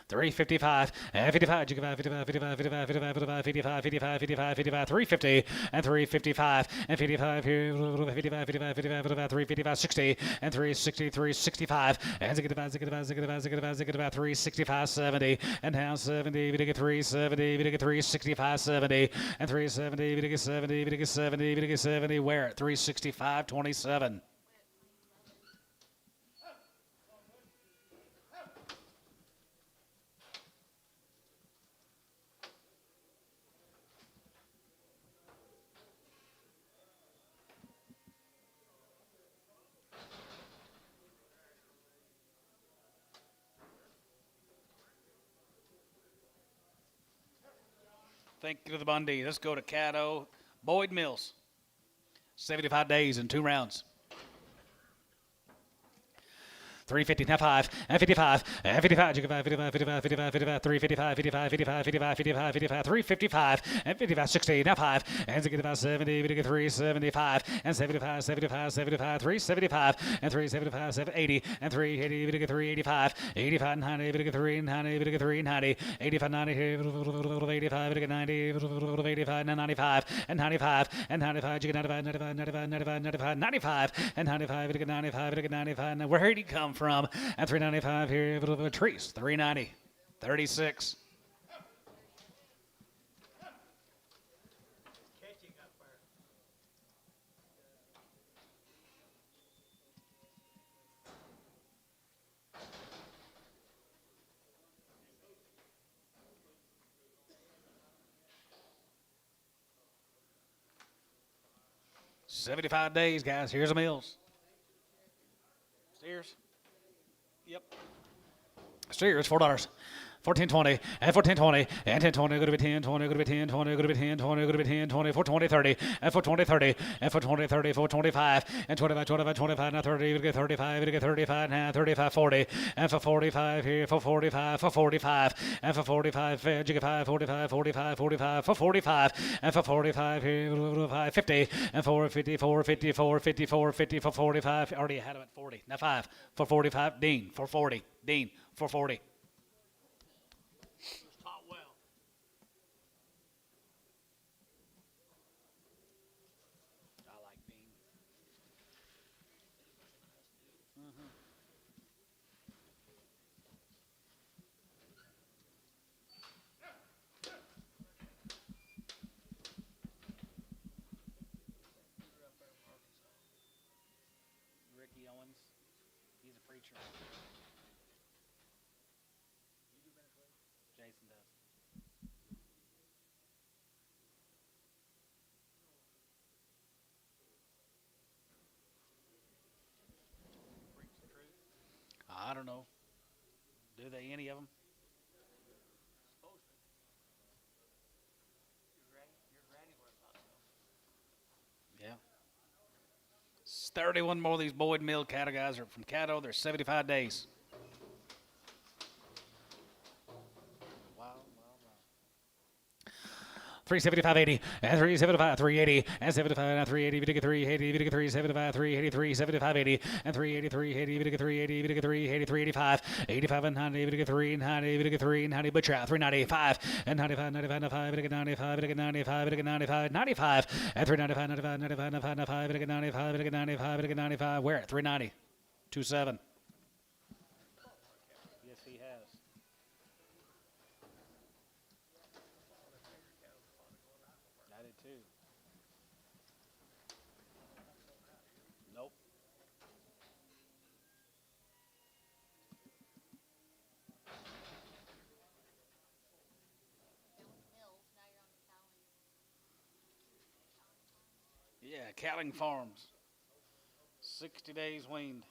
355 and 55, 55, 55, 55, 55, 55, 55, 55, 55, 55, 350 and 355 and 55 here, 55, 55, 55, 55, 355, 60 and 360, 365 and 65, 65, 65, 65, 65, 365, 70 and now 70, we get 370, we get 365, 70 and 370, we get 70, we get 70, we get 70, where at 365, 27. Thank you to the Bundy. Let's go to Caddo. Boyd Mills. 75 days and 2 rounds. 350, now 5, and 55, and 55, 55, 55, 55, 55, 55, 355, 55, 55, 55, 55, 55, 355, and 55, 60, now 5, and 65, 70, we get 375, and 75, 75, 75, 375, and 375, 80, and 380, we get 385, 85, 90, we get 390, we get 390, 85, 90, 85, we get 90, 85, 95, and 95, and 95, you get 95, 95, 95, 95, 95, 95, and 95, we get 95, we get 95, now where did he come from? And 395 here, Trees, 390, 36. Catching up there. $75 days, guys. Here's the Mills. Steers. Yep. Steers, $4. 1420 and 1420 and 1020 go to be 1020 go to be 1020 go to be 1020 go to be 1020 420 30 and 420 30 and 420 30 425 and 25 25 25 now 30 we get 35 we get 35 now 35 40 and for 45 here for 45 for 45 and for 45 you get 5 45 45 45 for 45 and for 45 here 5 50 and 450 450 450 450 for 45 already had him at 40 now 5 for 45 Dean for 40 Dean for 40. He's a preacher. Jason does. I don't know. Do they, any of them? Yeah. 31 more of these Boyd Mill cattle guys are from Caddo. They're 75 days. Wow. 375.80 and 375 380 and 75 and 380 we get 380 we get 375 383 75.80 and 383 80 we get 380 we get 380 385 85 and 90 we get 390 we get 390 butcher out 395 and 95 95 95 we get 95 we get 95 we get 95 95 and 395 95 95 95 95 we get 95 we get 95 we get 95 where at 390 27. Yes, he has. I did too. Nope. Mills, now you're on the Cowling. Yeah, Cowling Farms. 60 days weaned.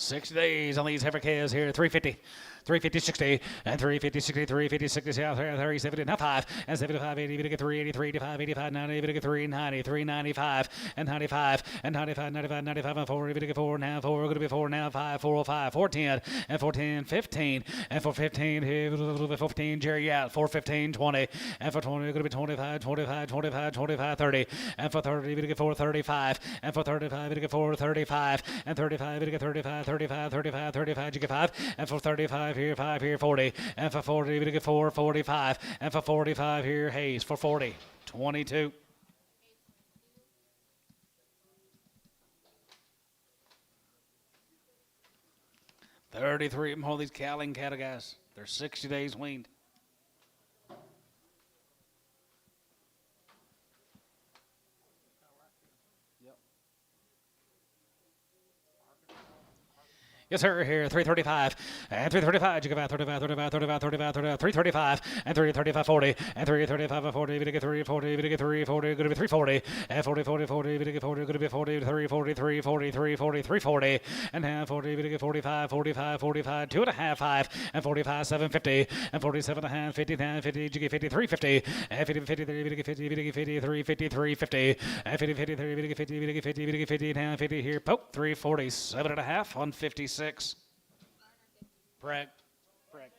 60 days on these heifer calves here. 350. 350, 60, and 350, 60, 350, 60, 30, 70, now 5, and 75, 80, we get 383, 85, 85, 90, we get 390, 395, and 95, and 95, 95, 95, and 4, we get 4, now 4, going to be 4, now 5, 405, 410, and 410, 15, and 415, here, 15, Jerry out, 415, 20, and for 20, going to be 25, 25, 25, 25, 30, and for 30, we get 435, and for 35, we get 435, and 35, we get 35, 35, 35, 35, you get 5, and for 35, here, 5 here, 40, and for 40, we get 4, 45, and for 45 here, Hayes, for 40, 22. $33 of them, all these cowling cattle guys. They're 60 days weaned. Yes, sir, here, 335, and 335, you get 35, 35, 35, 35, 35, 335, and 335, 40, and 335, 40, we get 340, we get 340, going to be 340, and 40, 40, 40, we get 40, going to be 40, 340, 340, 340, 340, and half 40, we get 45, 45, 45, 2.5, 5, and 45, 750, and 47 and a half, 50, 50, you get 50, 350, and 50, 53, we get 50, we get 50, 350, 350, and 50, 53, we get 50, we get 50, we get 50, and 50 here, poke, 340, 7.5 on 56. Brag. Brag.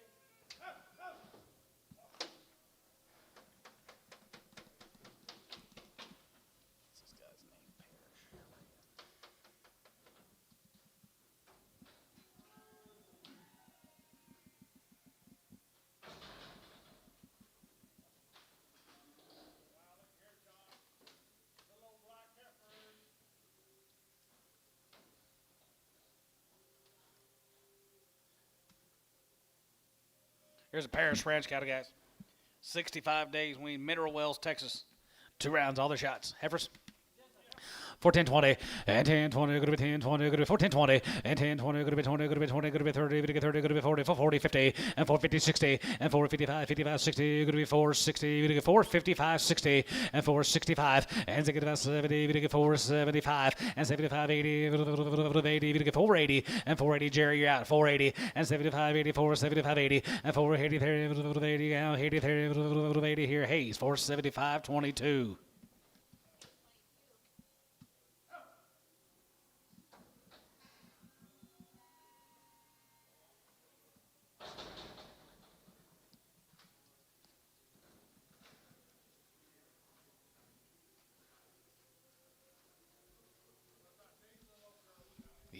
Here's a Parish Ranch cattle, guys. 65 days weaned, Mineral Wells, Texas. 2 rounds, all the shots. Heifers. 1420 and 1020, going to be 1020, going to be 1420 and 1020, going to be 20, going to be 20, going to be 30, going to be 30, going to be 40, 440, 50 and 450, 60 and 455, 55, 60, going to be 460, going to be 455, 60 and 465 and 70, going to get 475 and 75, 80, 80, going to get 480 and 480, Jerry, you're out, 480 and 75, 84, 75, 80 and 480, 30, 80, 80, 30, 80 here, Hayes, 475, 22.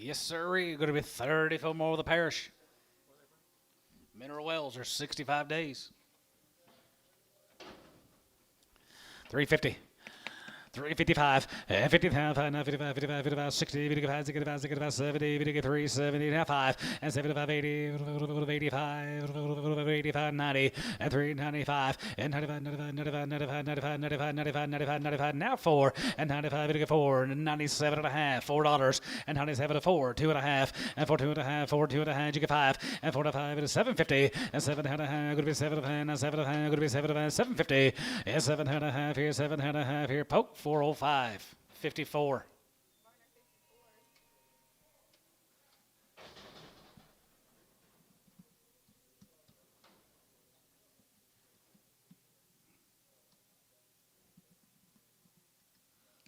Yes, sir. Going to be 34 more of the parish. Mineral Wells are 65 days. 350. 355, 55, 55, 55, 55, 60, 55, 65, 65, 70, 53, 70, now 5, and 75, 80, 85, 85, 90, and 395, and 95, 95, 95, 95, 95, 95, 95, 95, 95, now 4, and 95, 4, and 97 and a half, $4, and 97 to 4, 2.5, and 4, 2.5, 4, 2.5, you get 5, and 4 to 5, it is 750, and 7.5, going to be 7 and 7.5, going to be 7 and 750, and 7.5 here, 7.5 here, poke. 405, 54.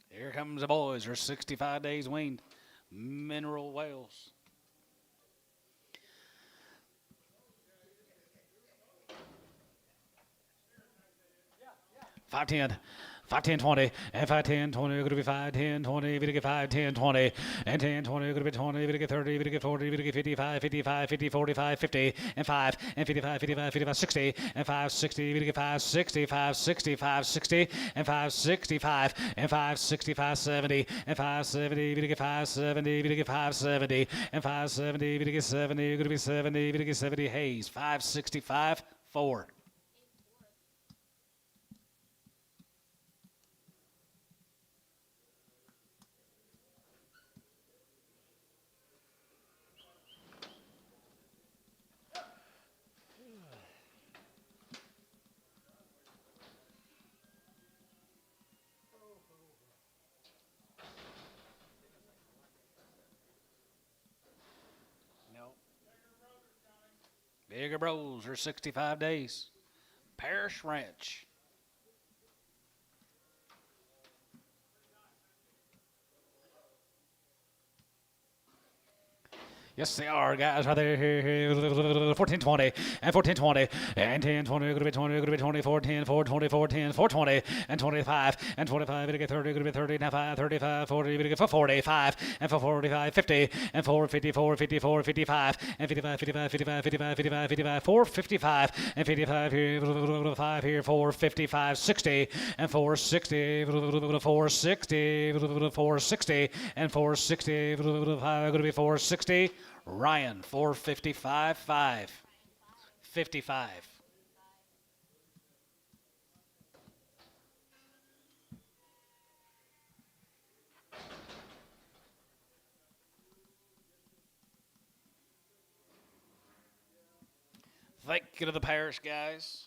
Here comes the boys. They're 65 days weaned. Mineral Wells. $510. 510-20 and 510-20 going to be 510-20 we get 510-20 and 10-20 going to be 20 we get 30 we get 40 we get 55 55 50 45 50 and 5 and 55 55 55 60 and 560 we get 560 560 560 and 565 and 565 70 and 570 we get 570 we get 570 and 570 we get 70 going to be 70 we get 70 Hayes 565 4. bigger bros are 65 days. Parish Ranch. Yes, they are, guys. Right there, 14-20 and 14-20 and 10-20. Going to be 20. Going to be 24, 10, 4, 24, 10, 4-20 and 25 and 25. Going to get 30. Going to be 30. Now 5, 35, 40. Going to get 45 and 45, 50 and 454, 54, 55 and 55, 55, 55, 55, 55, 55, 455 and 55 here, 5 here, 455, 60 and 460, 460, 460 and 460. Going to be 460. Ryan, 455, 5. 55. Thank you to the parish guys.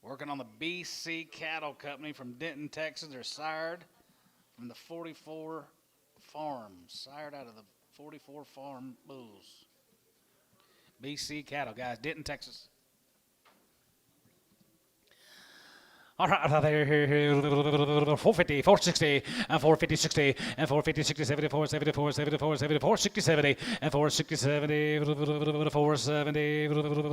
Working on the BC Cattle Company from Denton, Texas. They're sired from the 44 farm. Sired out of the 44 farm bulls. BC Cattle, guys. Denton, Texas. All right, there, 450, 460, and 450, 60, and 450, 60, 74, 74, 74, 74, 60, 70, and 460, 70, 470,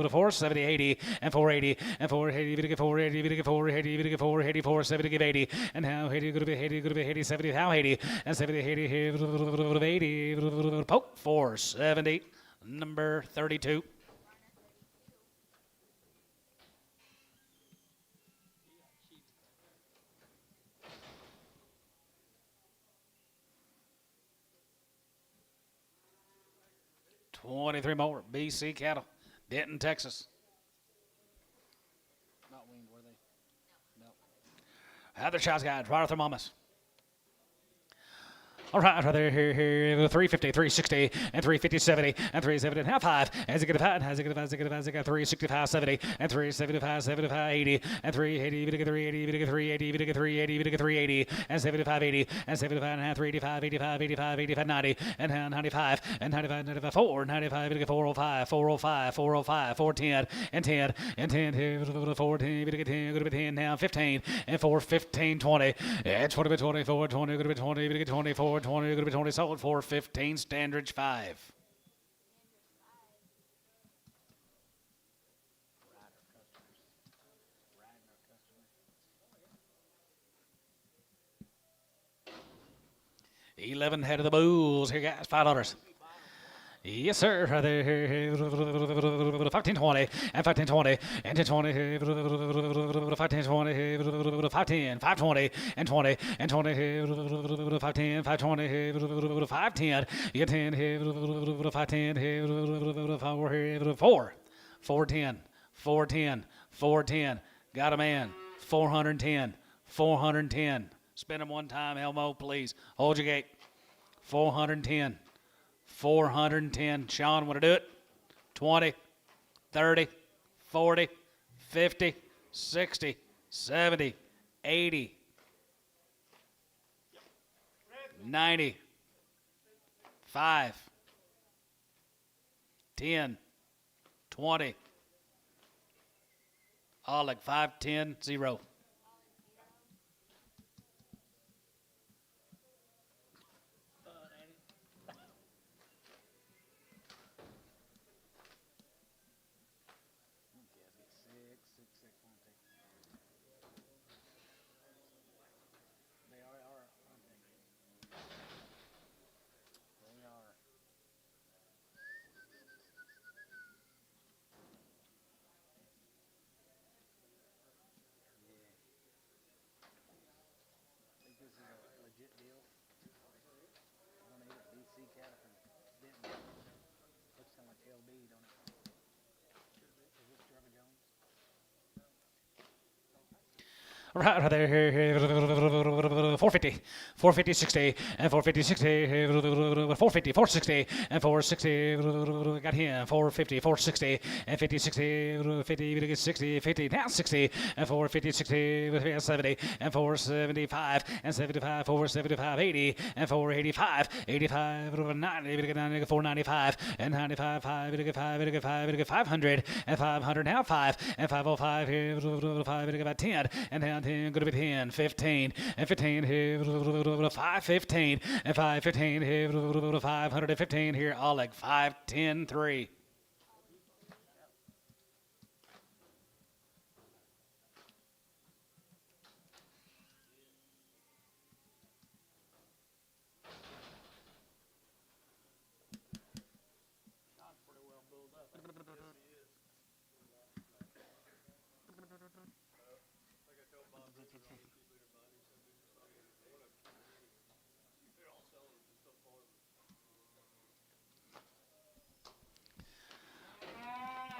470, 80, and 480, and 480, 480, 480, 480, 470, 80, and how 80, going to be 80, going to be 80, 70, how 80, and 70, 80, 80, poke, 470, number 32. $23 more. BC Cattle, Denton, Texas. Not weaned, were they? No. Other shots, guys. Right off their mamas. All right, right there, here, 350, 360, and 350, 70, and 370, and half 5, as it get a 5, as it get a 5, as it get a 5, as it get 365, 70, and 375, 75, 80, and 380, even get 380, even get 380, even get 380, even get 380, and 75, 80, and 75 and a half, 385, 85, 85, 85, 90, and 95, and 95, 95, 4, 95, even get 405, 405, 405, 410, and 10, and 10, here, 410, even get 10, going to be 10 now, 15, and 4, 15, 20, and 20, 24, 20, going to be 20, even get 24, 20, going to be 20, solid 4, 15, Standridge 5. $11 head of the bulls. Here, guys, $5. Yes, sir. Right there, 1520 and 1520 and 1020, 1520, 510, 520 and 20 and 20, 510, 520, 510, you 10, 510, 4, 410, 410, 410. Got a man. 410, 410. Spin him one time, Elmo, please. Hold your gate. 410. 410. Sean, want to do it? 20, 30, 40, 50, 60, 70, 80, 90, 5, 10, 20. All like 5, 10, 0. Right there, here, 450, 450, 60, and 450, 60, 450, 460, and 460, got him, 450, 460, and 50, 60, 50, 60, 50, now 60, and 450, 60, 70, and 475, and 75, 475, 80, and 485, 85, 90, 495, and 95, 5, 500, and 500, now 5, and 505, here, 5, about 10, and now 10, going to be 10, 15, and 15 here, 515, and 515 here, 515 here, all like 5, 10, 3.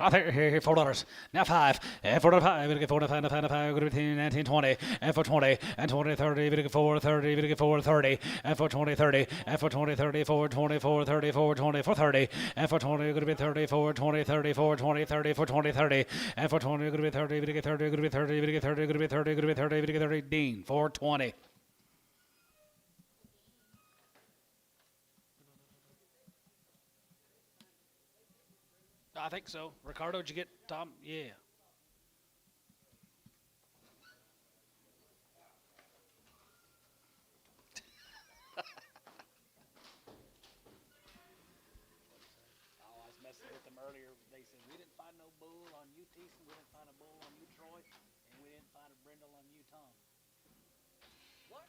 Right there, here, $4. Now 5, and 4 we get 4 5, 5, go to 10, 19, 20, and for 20, and 20, 30, we get 4, 30, we get 4, 30, and for 20, 30, and for 20, 30, 4, 24, 30, 4, 20, for 30, and for 20, going to be 30, 4, 20, 30, 4, 20, 30, for 20, 30, and for 20, going to be 30, we get 30, going to be 30, we get 30, going to be 30, going to be 30, we get 30, Dean, 420. I think so. Ricardo, did you get Tom? Yeah. Oh, I was messing with them earlier. They said we didn't find no bull on you, Teeson. We didn't find a bull on you, Troy, and we didn't find a brindle on you, Tom. What?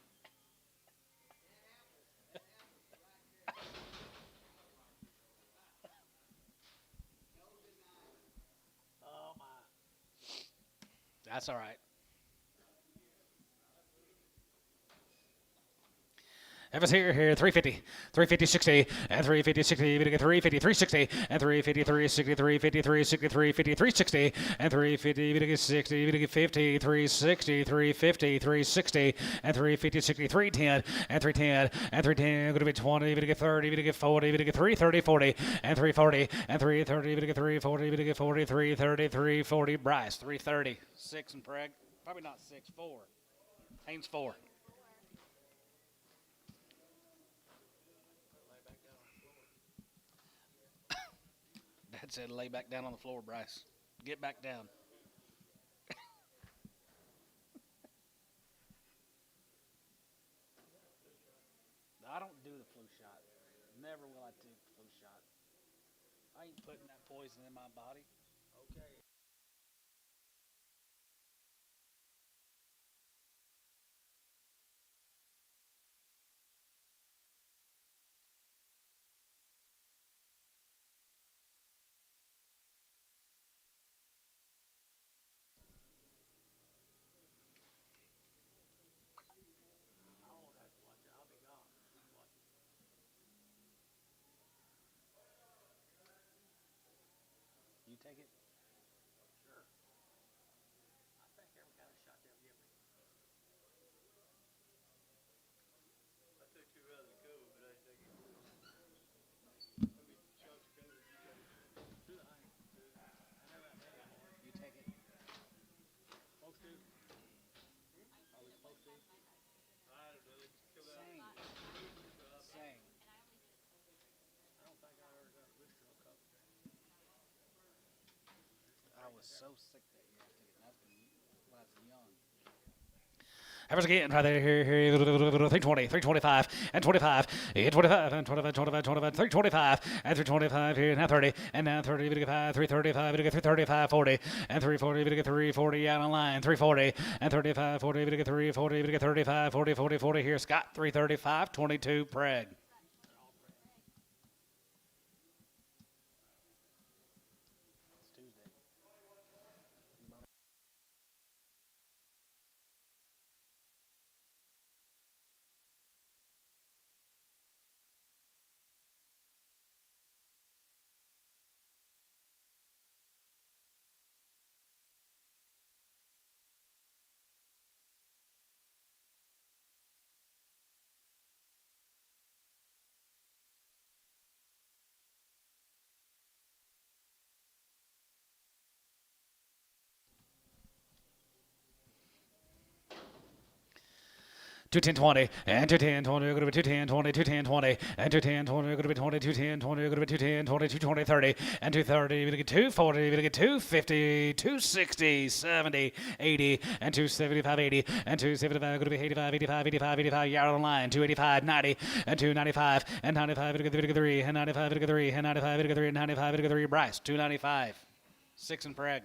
Oh my. That's all right. Evans here, 350, 350, 60, and 350, 60, we get 350, 360, and 350, 360, 350, 360, 350, 360, and 350, we get 60, we get 50, 360, 350, 360, and 350, 60, 310, and 310, and 310, going to be 20, we get 30, we get 40, we get 330, 40, and 340, and 330, we get 340, we get 40, 330, 340, Bryce, 330, 6 and Preg, probably not 6, 4, Haynes 4. Dad said, lay back down on the floor, Bryce. Get back down. I don't do the flu shot. Never will I take the flu shot. I ain't putting that poison in my body. Okay. You take it? Sure. I think every kind of shot they'll give me. I took 2 rounds of COVID, but I take it. I mean, shots of COVID, you take it. Do the honey. I never have any more. You take it. Supposed to? Are we supposed to? I don't know, they just come out. Sing. Sing. I don't think I ever got a booster on COVID. I was so sick that year. That's when I was young. Evers again, right there, here, 320, 325, and 25, 25, and 25, 25, 25, 325, and 325 here, now 30, and now 30, we get 5, 335, we get 335, 40, and 340, we get 340 out on line, 340, and 35, 40, we get 340, we get 35, 40, 40, 40 here, Scott, 335, 22, Preg. 210-20, and 210-20, going to be 210-20, 210-20, and 210-20, going to be 20, 210-20, going to be 210-20, 220-30, and 230, we're going to get 240, we're going to get 250, 260, 70, 80, and 275, 80, and 275, going to be 85, 85, 85, 85, yard on the line, 285, 90, and 295, and 95, we're going to get 3, and 95, we're going to get 3, and 95, we're going to get 3, and 95, we're going to get 3, Bryce, 295, 6 and Prague.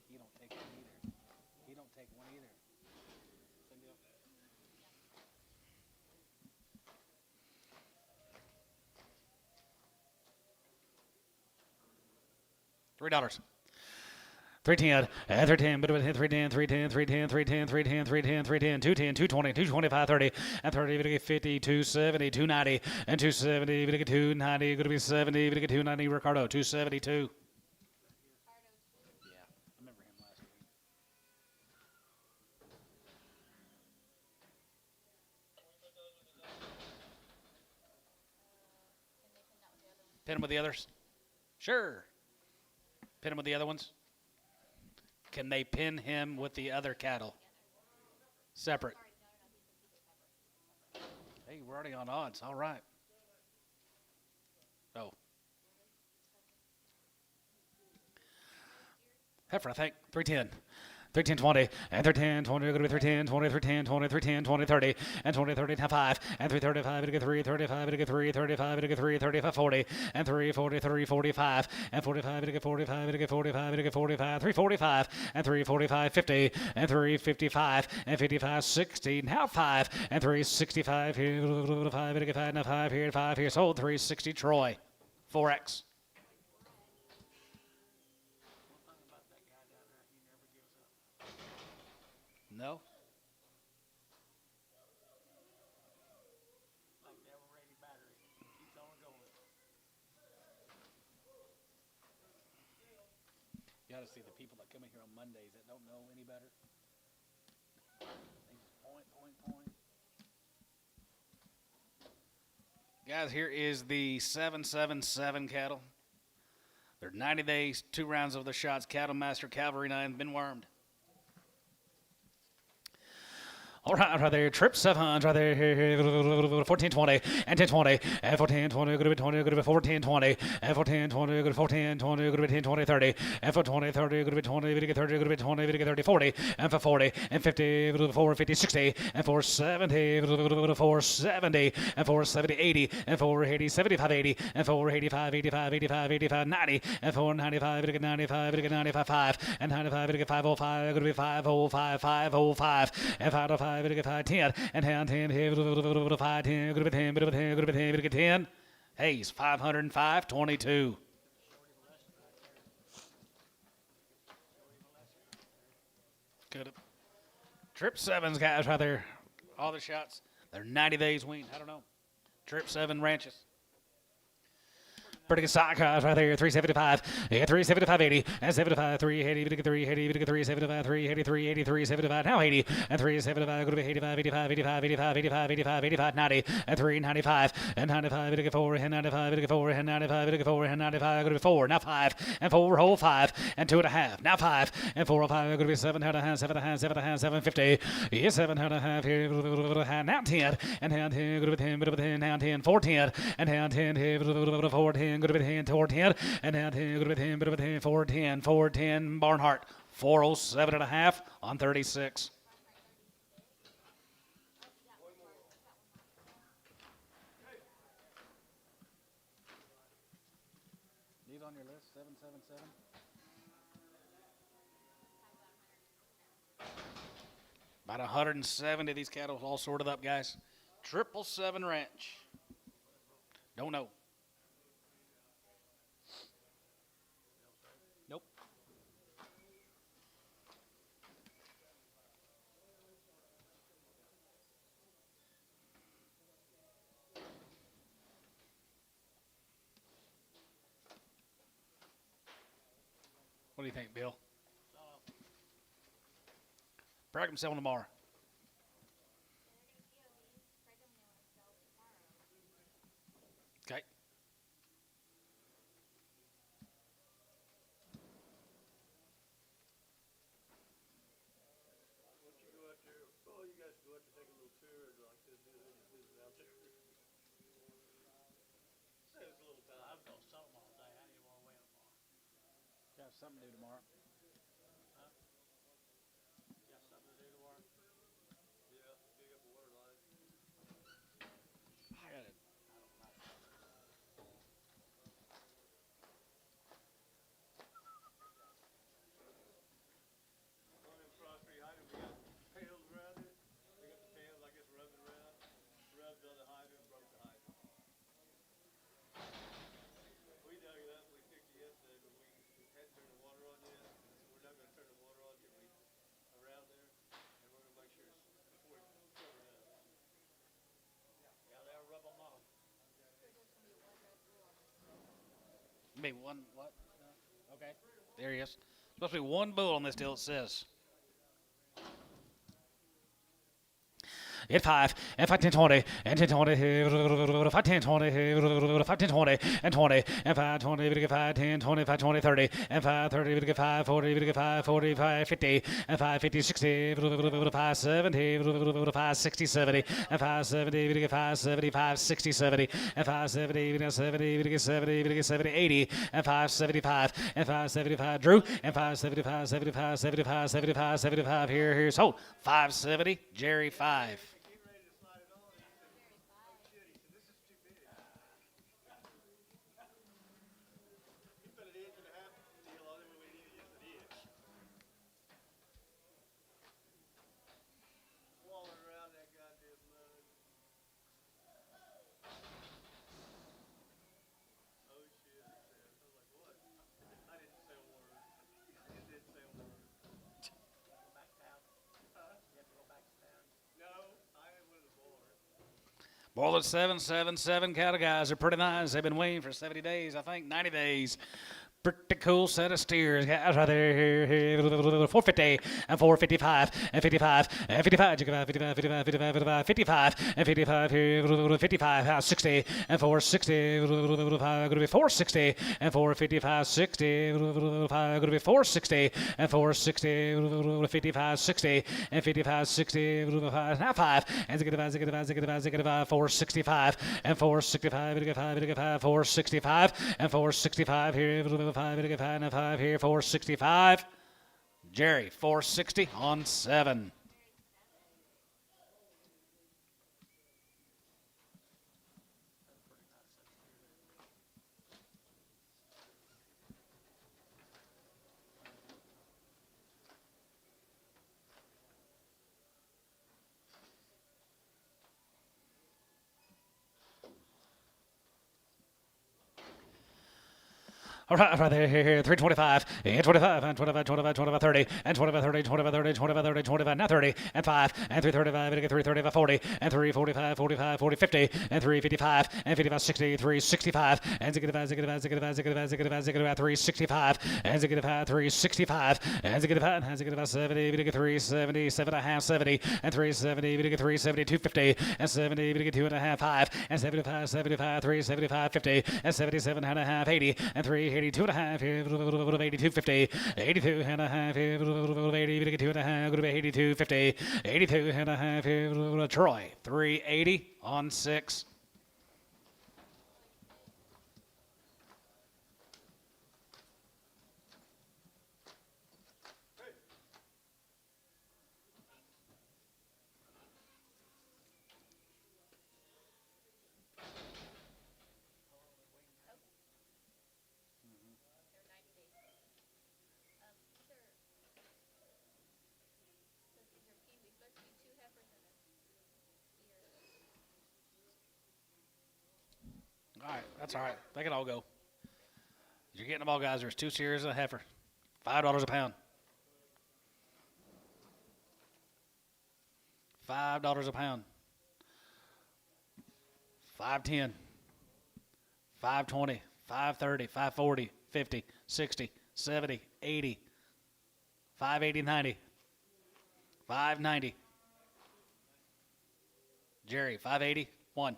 He don't take one either. He don't take one either. $3. 310, and 310, but 310, 310, 310, 310, 310, 310, 310, 210, 220, 225, 30, and 30, we're going to get 50, 270, 290, and 270, we're going to get 290, going to be 70, we're going to get 290, Ricardo, 272. Yeah, I remember him last week. Pin him with the others? Sure. Pin him with the other ones? Can they pin him with the other cattle? Separate. Hey, we're already on odds. All right. Oh. Heifer, I think. 310. 310-20, and 310-20, going to be 310-20, 310-20, 310-20, 30, and 20-30, 5, and 335, to get 3, 35, to get 3, 35, to get 3, 35, 40, and 340, 3, 45, and 45, to get 45, to get 45, to get 45, 345, and 345, 50, and 355, and 55, 60, now 5, and 365 here, 5, to get 5, now 5 here, 5 here, sold 360, Troy, 4X. No? Like the ever-ready battery. Keeps on going. You got to see the people that come in here on Mondays that don't know any better. They just point. Guys, here is the 777 cattle. They're 90 days, 2 rounds of the shots. Cattle Master Cavalry 9 been wormed. All right there. Trip 700 right there. 1420 and 1020 and 1420. Good to be 20. Good to be 1420 and 1420. Good to be 1420. Good to be 10 20 30 and for 20 30. Good to be 20. Good to get 30. Good to be 20. Good to get 30 40 and for 40 and 50. Good to be 4 50 60 and 470. Good to be 470 and 470 80 and 480 75 80 and 485 85 85 85 90 and 495. Good to get 95. Good to get 95 5 and 95. Good to get 505. Good to be 505 505 and 505. Good to get 510 and 10 here. Good to be 510. Good to be 10. Good to be 10. Good to be 10. Good to get 10. Hayes 505 22. Good. Trip 7's guys right there. All the shots. They're 90 days weaned. I don't know. Trip 7 ranches. Pretty good stock guys right there. 375. Yeah, 375 80 and 75 380. We get 380. We get 375 380 383 75 now 80 and 375. Going to be 85 85 85 85 85 85 85 90 and 395 and 95. We get 4 and 95. We get 4 and 95. We get 4 and 95. Going to be 4 now 5 and 4 whole 5 and 2.5 now 5 and 405. Going to be 7.5 7.5 750. Yeah, 7.5 here now 10 and now 10. Going to be 10 but 10 now 10 410 and now 10 here 410. Going to be 10 toward 10 and now 10. Going to be 10 but 10 410 410 Barnhart 407.5 on 36. These on your list 777. About 170 of these cattle all sorted up, guys. 777 Ranch. Don't know. Nope. What do you think, Bill? Bragg him selling tomorrow. Okay. Once you go out there, oh, you guys go out to take a little tour like this, out there. Saves a little time. I've got some all day. I didn't want to wait tomorrow. Got something to do tomorrow. You got something to do tomorrow? Yeah, pick up a water line. I got it. On them cross-free items, we got pails around it. They got the pails, I guess, rubbed it around. Rubbed on the hydrant, broke the hydrant. We dug it up, we fixed it yesterday, but we hadn't turned the water on yet. We're not gonna turn the water on till we around there, and we're gonna make sure it's before we cover it up. Yeah, they'll rub them off. Maybe one, what? Okay. There he is. Supposed to be one bull on this deal, it says. At 5, and 5, 10, 20, and 10, 20, 5, 10, 20, 5, 10, 20, and 20, and 5, 20, we get 5, 10, 20, 5, 20, 30, and 5, 30, we get 5, 40, we get 5, 45, 50, and 5, 50, 60, 5, 70, 5, 60, 70, and 5, 70, we get 5, 75, 60, 70, and 5, 70, we get 70, we get 70, we get 70, 80, and 5, 75, and 5, 75, Drew, and 5, 75, 75, 75, 75, 75, here's hold, 5, 70, Jerry, 5. Getting ready to slide it on, and he said, oh shit, he said, this is too big. He put an inch and a half deal on it when we needed just an inch. Walling around that goddamn mud. Oh shit, he said. I was like, what? I didn't say a word. I just didn't say a word. Go back down. You have to go back down. No, I am with the board. Boil at 777 cattle guys are pretty nice. They've been waiting for 70 days, I think 90 days. Pretty cool set of steers. Guys right there. 450 and 455 and 55 and 55. 55, 55, 55, 55, 55 and 55 here. 55, 60 and 460. Going to be 460 and 455, 60. Going to be 460 and 460. 55, 60 and 55, 60. Now 5 and 465 and 465. 465 and 465 here. 5 and 5 here, 465. Jerry, 460 on 7. All right there, here, 325, and 25, and 25, 25, 25, 30, and 25, 30, 25, 30, 25, 30, 25, now 30, and 5, and 335, and 335, 40, and 345, 45, 40, 50, and 355, and 55, 60, 365, and 65, 65, 65, 65, 65, 365, and 65, 365, and 65, and 65, 70, we get 370, 7.5, 70, and 370, we get 370, 250, and 70, we get 2.5, 5, and 75, 75, 375, 50, and 77.5, 80, and 382.5, 82, 50, 82.5, 80, we get 2.5, go to 82, 50, 82.5, Troy, 380 on 6. All right, that's all right. They can all go. You're getting them all, guys. There's 2 steers and a heifer. $5 a pound. $5 a pound. 510, 520, 530, 540, 50, 60, 70, 80, 580, 90, 590. Jerry, 580, 1.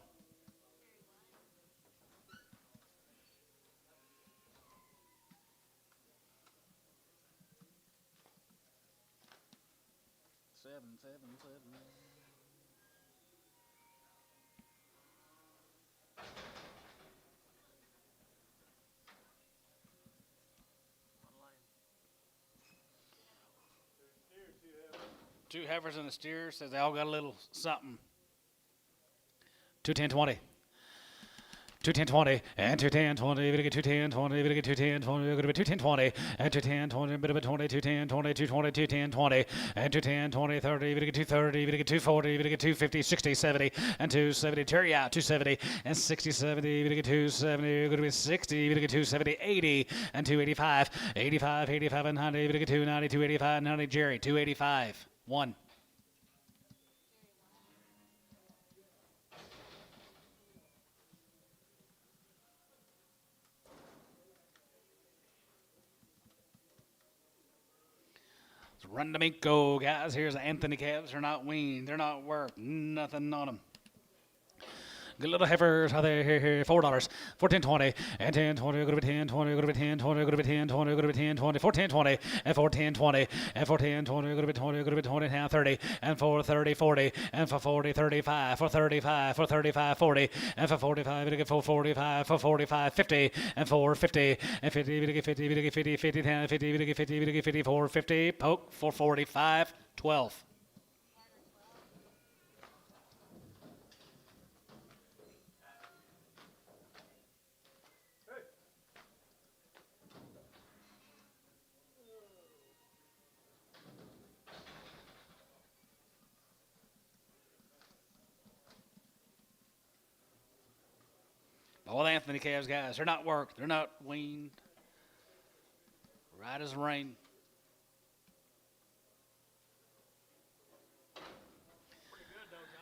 7, 7, 7. Two heifers and a steer. Says they all got a little something. 210-20. 210-20 and 210-20. We're gonna get 210-20. We're gonna get 210-20. We're gonna be 210-20 and 210-20. Bit of a 20. 210-20. 220. 210-20 and 210-20. 30. We're gonna get 230. We're gonna get 240. We're gonna get 250. 60. 70 and 270. Terry out 270 and 60. 70. We're gonna get 270. We're gonna be 60. We're gonna get 270. 80 and 285. 85. 85 and 90. We're gonna get 290. 285. 90. Jerry 285. 1. Run to Minko, guys. Here's Anthony calves. They're not weaned. They're not worked. Nothing on them. Good little heifers. How they here? $4. 14.20 and 10.20. Go to be 10.20. Go to be 10.20. Go to be 10.20. Go to be 10.20. 14.20 and 14.20 and 14.20. Go to be 20. Go to be 20 now 30 and 4.30 40 and for 40 35 for 35 for 35 40 and for 45 we get 4.45 for 45 50 and 4.50 and 50 we get 50 we get 50 50 10 50 we get 50 we get 50 4.50 poke 4.45 12. All the Anthony calves, guys, they're not worked. They're not weaned. Right as rain.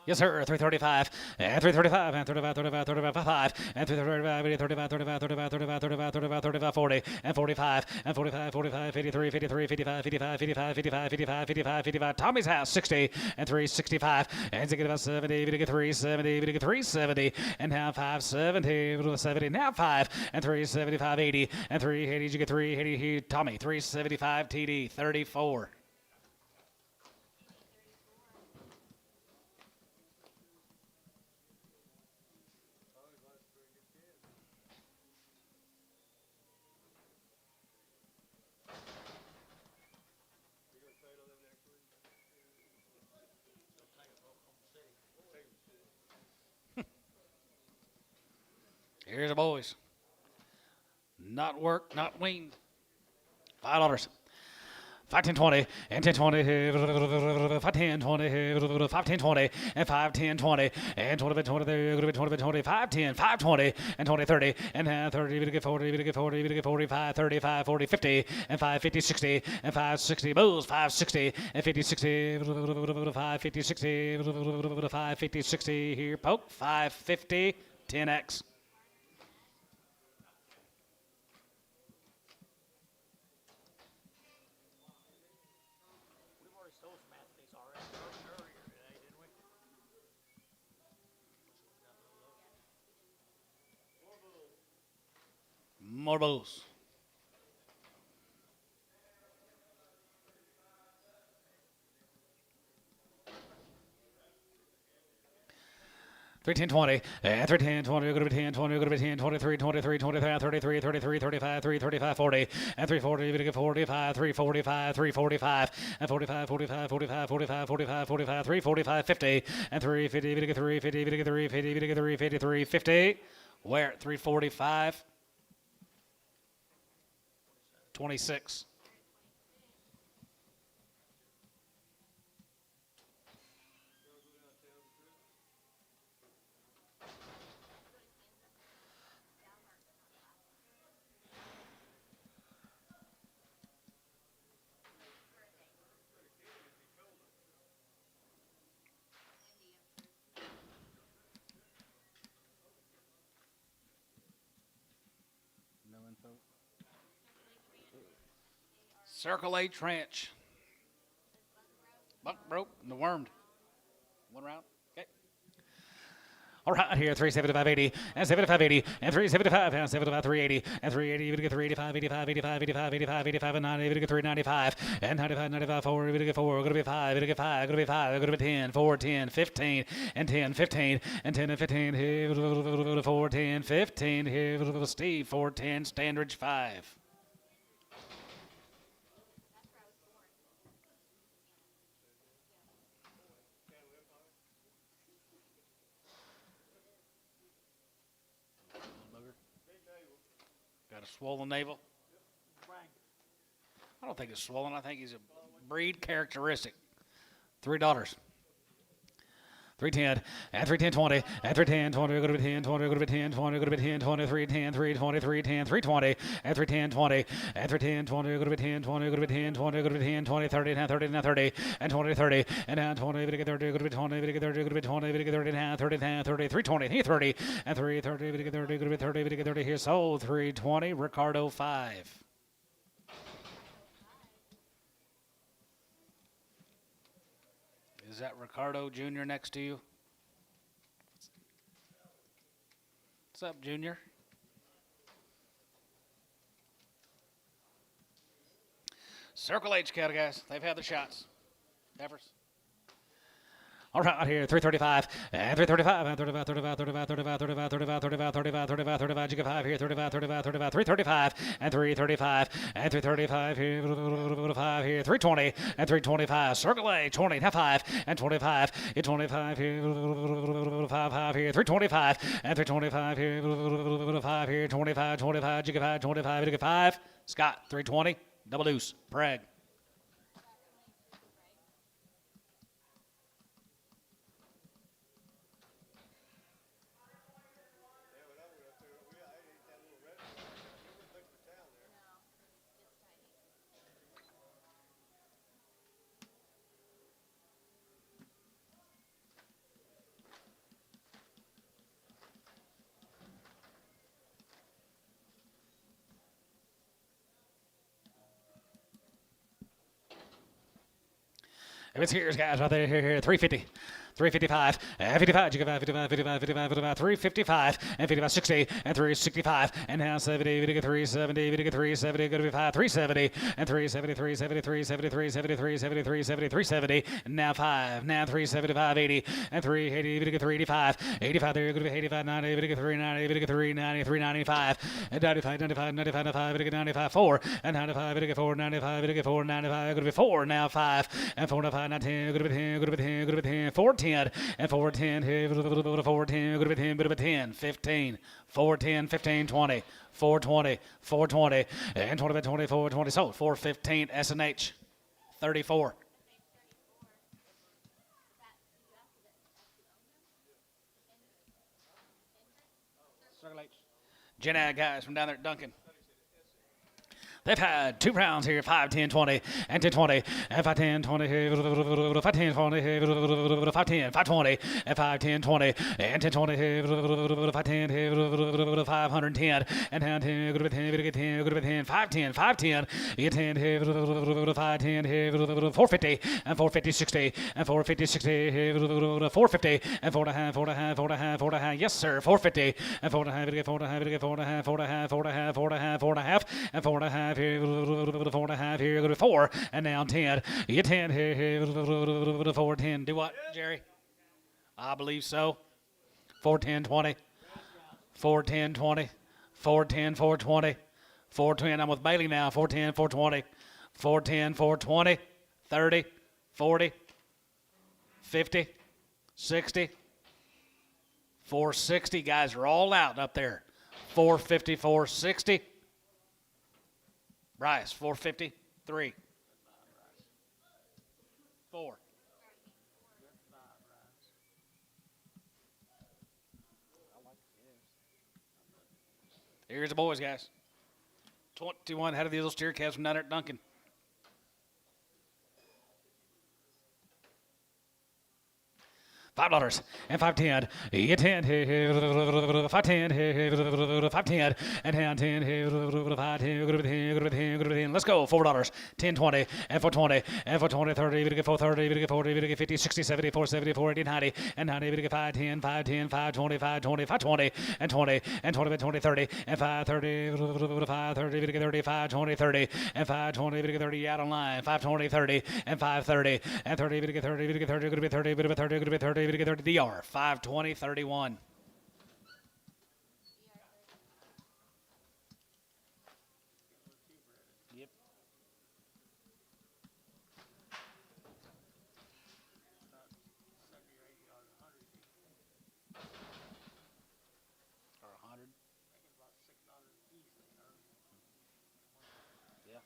Yes, sir. 335 and 335 and 35, 35, 35, 5 and 335, 35, 35, 35, 35, 35, 35, 35, 40 and 45 and 45, 45, 53, 53, 55, 55, 55, 55, 55, 55, 55. Tommy's house 60 and 365 and get about 70. We get 370. We get 370 and now 570. 70 now 5 and 375 80 and 380. You get 380 here. Tommy 375 TD 34. Here's the boys. Not worked, not weaned. $5. 510-20 and 10-20, 510-20, 510-20 and 510-20 and 20-20, 20-20, 510, 520 and 20-30 and 30, we get 40, we get 40, we get 45, 35, 40, 50 and 550, 60 and 560, bulls 560 and 50, 60, 550, 60, 550, 60 here, poke 550, 10x. More bulls. Three 10-20 and 310-20. Go to be 10-20. Go to be 10 23 23 23 33 33 35 335 40 and 340. We get 45 345 345 and 45 45 45 45 45 45 345 50 and 350. We get 350. We get 350. We get 350 350. Where at 345. 26. No info. Circle A trench. Buck broke and the wormed. One round. Okay. All right, here, 375.80, and 75.80, and 375, and 75, 380, and 380, you're going to get 385, 85, 85, 85, 85, 85, and 90, you're going to get 395, and 95, 95, 4, you're going to get 4, you're going to be 5, you're going to get 5, you're going to be 5, you're going to be 10, 4, 10, 15, and 10, 15, and 10, and 15, here, 4, 10, 15, here, Steve, 4, 10, Standridge, 5. Got a swollen navel? I don't think it's swollen. I think he's a breed characteristic. $3. 310, and 310, 20, and 310, 20, we're going to be 10, 20, we're going to be 10, 20, we're going to be 10, 20, 310, 320, 310, 320, and 310, 20, and 310, 20, we're going to be 10, 20, we're going to be 10, 20, we're going to be 10, 20, 30, now 30, now 30, and 20, 30, and now 20, we're going to get 30, we're going to be 20, we're going to get 30, we're going to be 20, we're going to get 30, now 30, now 30, 320, here 30, and 330, we're going to get 30, we're going to be 30, we're going to get 30, here, sold, 320, Ricardo, 5. Is that Ricardo Jr. next to you? What's up, Junior? Circle H cattle, guys. They've had the shots. Heifers. All right, here, 335, and 335, and 35, 35, 35, 35, 35, 35, 35, 35, 35, 35, you get 5 here, 35, 35, 35, 335, and 335, and 335, here, 5 here, 320, and 325, circle A, 20, now 5, and 25, and 25 here, 5 here, 325, and 325 here, 5 here, 25, 25, you get 5, 25, you get 5, Scott, 320, double deuce, Prague. If it's here, guys, right there, here, 350. 355, and 55, you get 55, 55, 55, 55, 355, and 55, 60, and 365, and now 70, we get 370, we get 370, going to be 5, 370, and 373, 73, 73, 73, 73, 73, 370, and now 5, now 375, 80, and 380, we get 385, 85, there, going to be 85, 90, we get 390, we get 390, 395, and 95, 95, 95, 95, we get 95, 4, and 95, we get 4, 95, we get 4, 95, going to be 4, now 5, and 4, 5, now 10, going to be 10, going to be 10, going to be 10, 14, and 410, 410, going to be 10, bit of a 10, 15, 410, 15, 20, 420, 420, and 20 by 20, 420, sold, 415, S&H, 34. Gen Ag guys from down there at Duncan. They've had 2 rounds here, 5, 10, 20, and 10, 20, and 5, 10, 20, 5, 10, 20, 5, 10, 5, 20, and 5, 10, 20, and 10, 20, 5, 10, 510, and 10, 10, go to 10, go to 10, go to 10, 5, 10, 5, 10, you 10, 5, 10, 450, and 450, 60, and 450, 60, 450, and 4 and a half, 4 and a half, 4 and a half, 4 and a half, yes, sir, 450, and 4 and a half, 4 and a half, 4 and a half, 4 and a half, 4 and a half, 4 and a half, 4 and a half, and 4 and a half, here, 4 and a half, here, go to 4, and now 10, you 10, here, 4, 10, do what, Jerry? I believe so. 4, 10, 20, 4, 10, 20, 4, 10, 4, 20, 4, 10, I'm with Bailey now, 4, 10, 4, 20, 4, 10, 4, 20, 30, 40, 50, 60, 460, guys are all out up there, 450, 460, Bryce, 450, 3, 4. Here's the boys, guys. 21 head of the little steer calves from down there at Duncan. $5 and 5.10. You 10 here, 5.10 here, 5.10 and 10 here, 5.10. Let's go. $4, 10.20 and 4.20 and 4.20, 30. We get 4.30. We get 40. We get 50, 60, 70, 4.70, 80, 90 and 90. We get 5.10, 5.10, 5.20, 5.20, 5.20 and 20 and 20, 20, 30 and 5.30, 5.30. We get 30, 5.20, 30 and 5.20. We get 30 out on line. 5.20, 30 and 5.30 and 30. We get 30. We get 30. Could be 30. Could be 30. Could be 30. We get 30. DR 5.20, 31. Yep. Or 100. Yeah.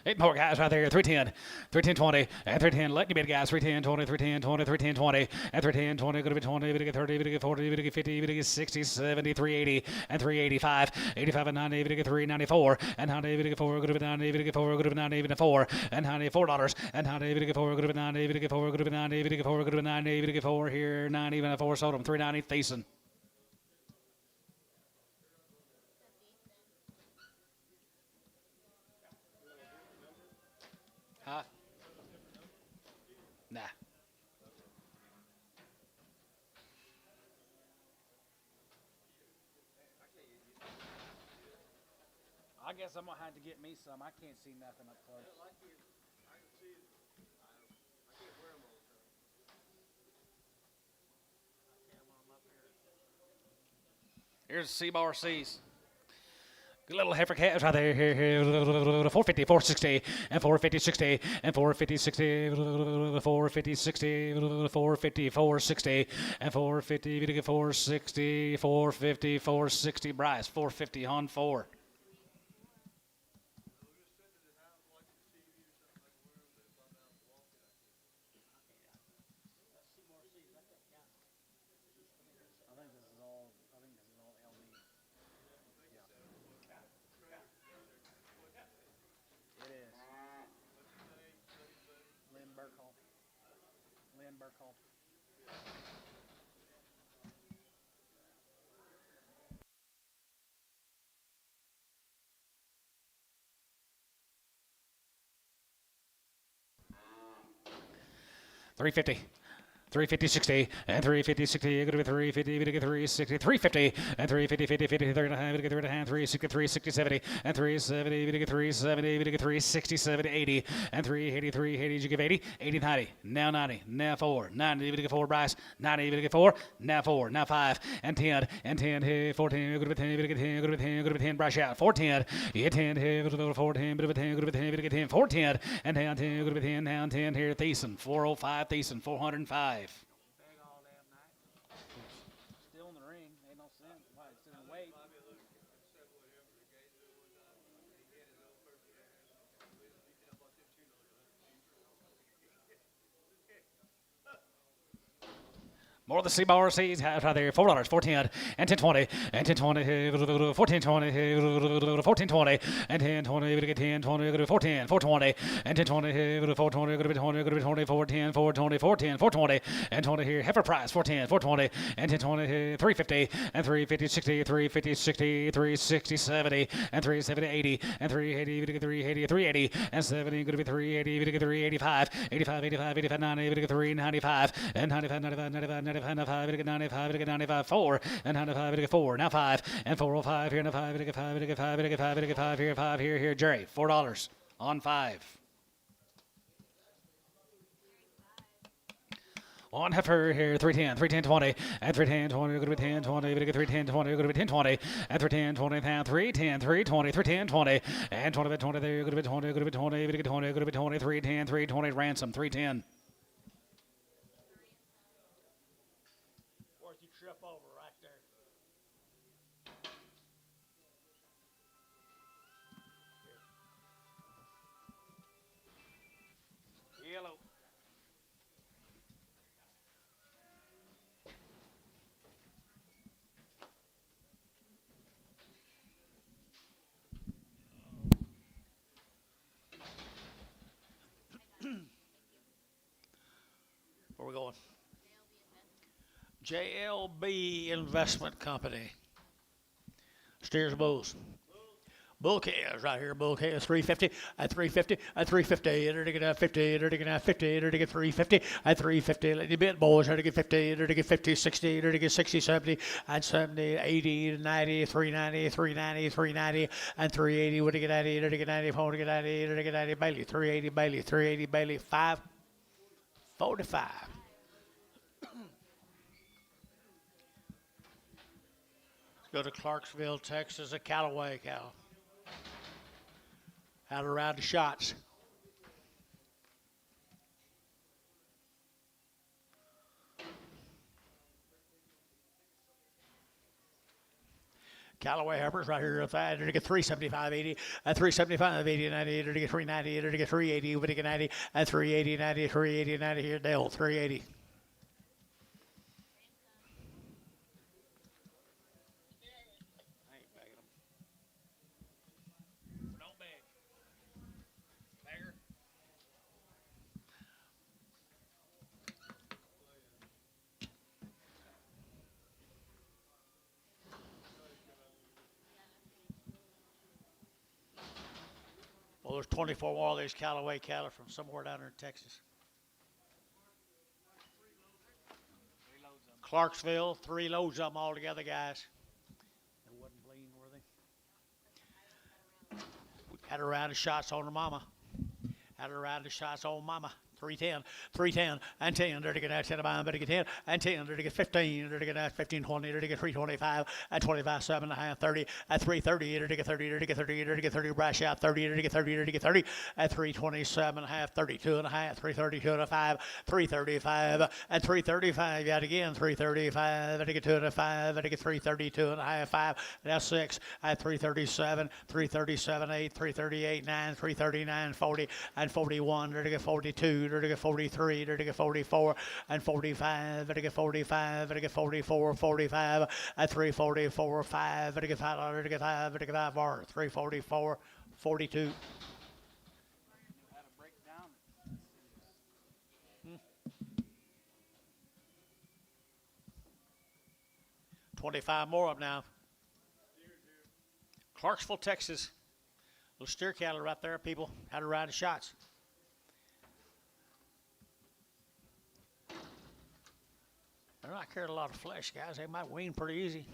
Eight more guys right there. 310, 310, 20, and 310. Let you bid, guys. 310, 20, 310, 20, 310, 20, and 310, 20. Going to be 20. We get 30. We get 40. We get 50. We get 60, 70, 380, and 385, 85 and 90. We get 394, and 90. We get 4. Going to be 90. We get 4. Going to be 90. Even 4, and $94, and 90. We get 4. Going to be 90. We get 4. Going to be 90. We get 4. Going to be 90. We get 4 here. 90. Even 4. Sold them. 390. Thiessen. Huh? Nah. I guess I'm gonna have to get me some. I can't see nothing up close. Here's the C-bar C's. Good little heifer calves right there. Here, 450, 460, and 450, 60, and 450, 60, 450, 60, 450, 460, and 450, we get 460, 450, 460. Bryce, 450 on 4. Burpo. 350. 350, 60, and 350, 60, you're going to be 350, we get 360, 350, and 350, 50, 50, 30 and a half, we get 30 and a half, 360, 360, 70, and 370, we get 370, we get 360, 70, 80, and 380, 380, you give 80, 80, 90, now 90, now 4, 90, we get 4, Bryce, 90, we get 4, now 4, now 5, and 10, and 10, hey, 14, you're going to be 10, we get 10, you're going to be 10, you're going to be 10, Bryce out, 410, you get 10, hey, 410, but 10, you're going to be 10, we get 10, 410, and down 10, you're going to be 10, down 10, here, Thiessen, 405, Thiessen, 405. Still in the ring, ain't no sense. Why, it's in the weight. More of the C-bar C's right there. $4, 410, and 1020, and 1020, 1420, 1420, and 1020, we get 1020, we're going to be 410, 420, and 1020, 420, we're going to be 20, we're going to be 20, 410, 420, 410, 420, and 20 here. Heifer price, 410, 420, and 1020, 350, and 350, 60, 350, 60, 360, 70, and 370, 80, and 380, we get 380, 380, and 70, going to be 380, we get 385, 85, 85, 85, 90, we get 395, and 95, 95, 95, 95, 95, we get 95, we get 95, 4, and 95, we get 4, now 5, and 405 here, and 5, we get 5, we get 5, we get 5, we get 5 here, 5 here, here, Jerry, $4 on 5. On heifer here, 310, 310, 20, and 310, 20, we're going to be 10, 20, we get 310, 20, we're going to be 10, 20, and 310, 20, now 310, 320, 310, 20, and 20, 20 there, you're going to be 20, you're going to be 20, we get 20, you're going to be 20, 310, 320, ransom, 310. Where'd you trip over right there? Yellow. we going? JLB Investment Company. Steers and bulls. Bull calves right here. Bull calves 350 at 350 at 350. They're to get 50. They're to get 50. They're to get 350 at 350. Let you bit boys. They're to get 50. They're to get 50, 60. They're to get 60, 70 and 70, 80, 90, 390, 390, 390 and 380. What to get 80? They're to get 90. Four to get 80. They're to get 80. Bailey 380. Bailey 380. Bailey 545. Go to Clarksville, Texas, a Callaway cow. Out around the shots. Callaway heifers right here. They're to get 375, 80, and 375, 80, 90, they're to get 390, they're to get 380, we're to get 90, and 380, 90, 380, 90 here. Dale, 380. Well, there's 24 more of these Callaway cattle from somewhere down there in Texas. Clarksville, 3 loads of them all together, guys. They wasn't bleeding, were they? Had a round of shots on her mama. Had a round of shots on mama. 310, 310, and 10. They're to get 10 about, better get 10, and 10. They're to get 15. They're to get 15, 20. They're to get 325, and 25, 7.5, 30, at 330. They're to get 30. They're to get 30. They're to get 30. Brash out 30. They're to get 30. They're to get 30, at 327.5, 32.5, 332.5, 335, and 335. Yet again, 335. They're to get 2.5. They're to get 332.5, 5. That's 6 at 337, 337, 8, 338, 9, 339, 40, and 41. They're to get 42. They're to get 43, they're to get 44, and 45, they're to get 45, they're to get 44, 45, at 344, 5, they're to get 5, they're to get 5, they're to get 5, 344, 42. How to break down. 25 more up now. Clarksville, Texas. Little steer cattle right there, people. How to ride the shots. They're not carrying a lot of flesh, guys. They might wean pretty easy.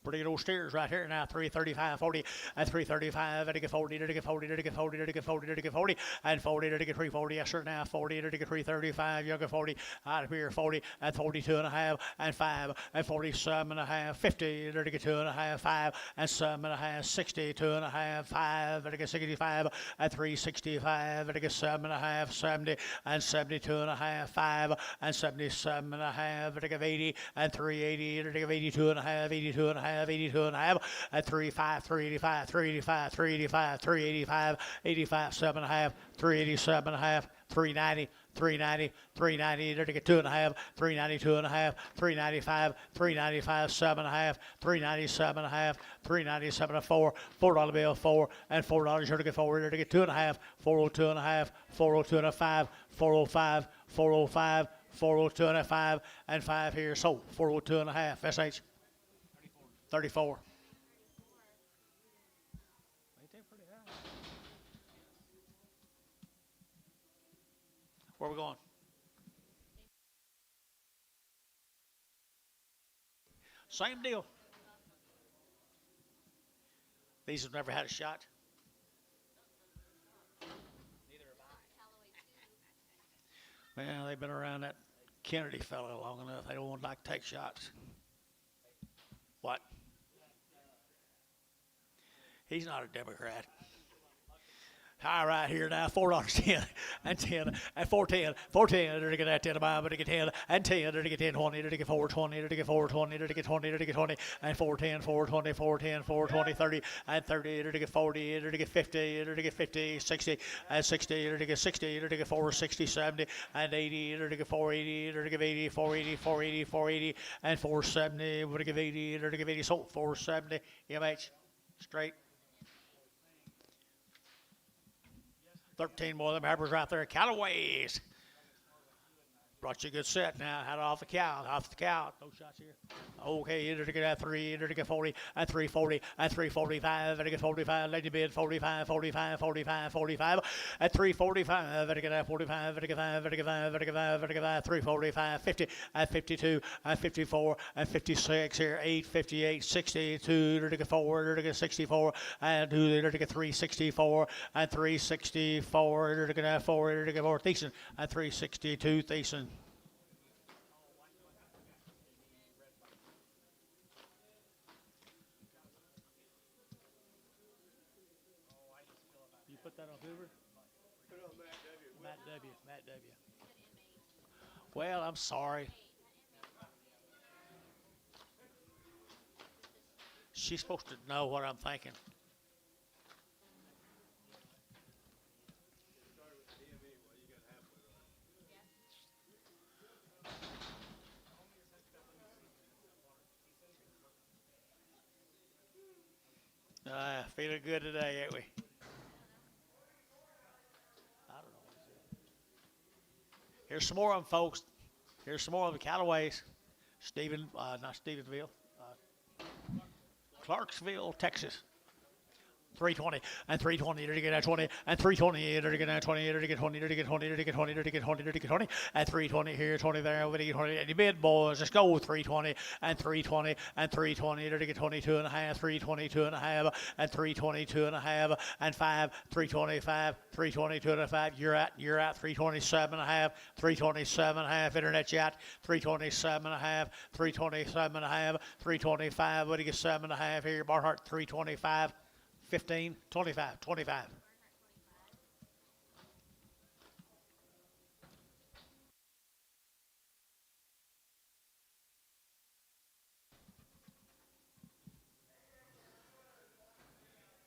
Pretty good old steers right here now. 335, 40, and 335. They're to get 40, they're to get 40, they're to get 40, they're to get 40, they're to get 40, and 40, they're to get 340. Yes, sir, now 40, they're to get 335. You'll get 40 out of here, 40, and 42.5, and 5, and 47.5, 50, they're to get 2.5, 5, and 7.5, 60, 2.5, 5, they're to get 65, and 365, they're to get 7.5, 70, and 72.5, 5, and 77.5, they're to get 80, and 380, they're to get 82.5, 82.5. 82.5 at 35, 385, 385, 385, 385, 85, 7.5, 387.5, 390, 390, 390, they're to get 2.5, 392.5, 395, 395, 7.5, 397.5, 397 4, $4 bill, 4, and $4 you're to get 4, you're to get 2.5, 402.5, 402.5, 405, 405, 402.5, and 5 here, so 402.5, SH. 34. Where are we going? Same deal. These have never had a shot. Man, they've been around that Kennedy fella long enough. They don't want to like take shots. What? He's not a Democrat. High right here now, $4.10 and 10 and 410, 410. They're to get that 10 a mile, but to get 10 and 10. They're to get 10, 20. They're to get 420. They're to get 420. They're to get 20. They're to get 20 and 410, 420, 410, 420, 30 and 30. They're to get 40. They're to get 50. They're to get 50, 60 and 60. They're to get 60. They're to get 460, 70 and 80. They're to get 480. They're to get 80, 480, 480, 480 and 470. We're to give 80. They're to give 80. So 470. MH straight. 13 more of them heifers right there. Callaways. Brought you a good set now. Had it off the count. Off the count. No shots here. Okay, enter to get at 3, enter to get 40, at 340, at 345, enter to get 45, lady bid 45, 45, 45, 45, at 345, enter to get at 45, enter to get 5, enter to get 5, enter to get 5, enter to get 5, 345, 50, at 52, at 54, at 56 here, 8, 58, 62, enter to get 4, enter to get 64, and 2, enter to get 364, at 364, enter to get 4, enter to get 4, decent, at 362, decent. You put that on Hoover? Put it on Matt W. Matt W. Matt W. Well, I'm sorry. She's supposed to know what I'm thinking. Started with the DME while you got halfway on. Feeling good today, ain't we? I don't know. Here's some more of them, folks. Here's some more of the Callaways. Not Stevensville. Clarksville, Texas. 320 and 320 to get at 20 and 320 to get at 20 to get 20 to get 20 to get 20 to get 20 to get 20 and 320 here 20 there over to get 20 and the bid boys let's go 320 and 320 and 320 to get 22 and a half 322 and a half and 322 and a half and 5 325 322 and a 5 you're at 327 and a half 327 and a half internet chat 327 and a half 327 and a half 325 what do you get 7 and a half here Barnhart 325 15, 25, 25.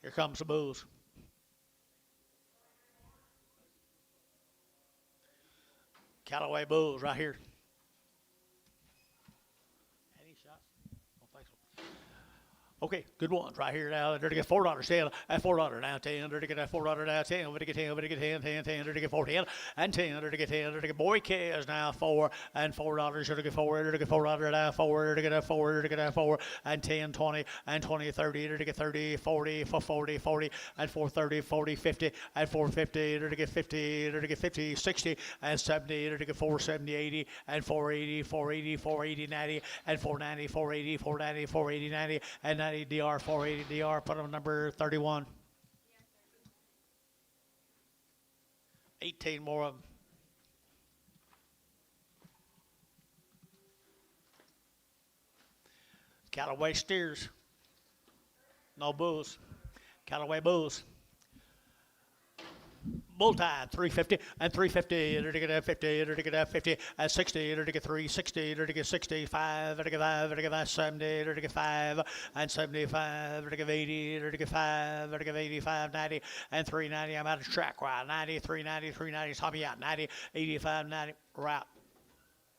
Here comes the bulls. Callaway bulls right here. Any shots? Don't think so. Okay, good ones right here now. They're to get $4 sale at $4 now 10. They're to get $4 now 10. Over to get 10. Over to get 10. 10. 10. They're to get 4 and 10. They're to get 10. They're to get boy is now 4 and $4. They're to get 4. They're to get $4 now 4. They're to get 4. They're to get 4 and 10. 20 and 20 30. They're to get 30 40 for 40 40 and 430 40 50 and 450. They're to get 50. They're to get 50 60 and 70. They're to get 470 80 and 480 480 480 90 and 490 480 490 480 90 and 90 DR 480 DR. Put on number 31. 18 more of them. Callaway steers. No bulls. Callaway bulls. Bull tide 350 and 350. They're to get 50. They're to get 50 and 60. They're to get 360. They're to get 65. They're to get 5. They're to get 70. They're to get 5 and 75. They're to get 80. They're to get 5. They're to get 85, 90 and 390. I'm out of track right. 90, 390, 390. Stop me out. 90, 85, 90. Route.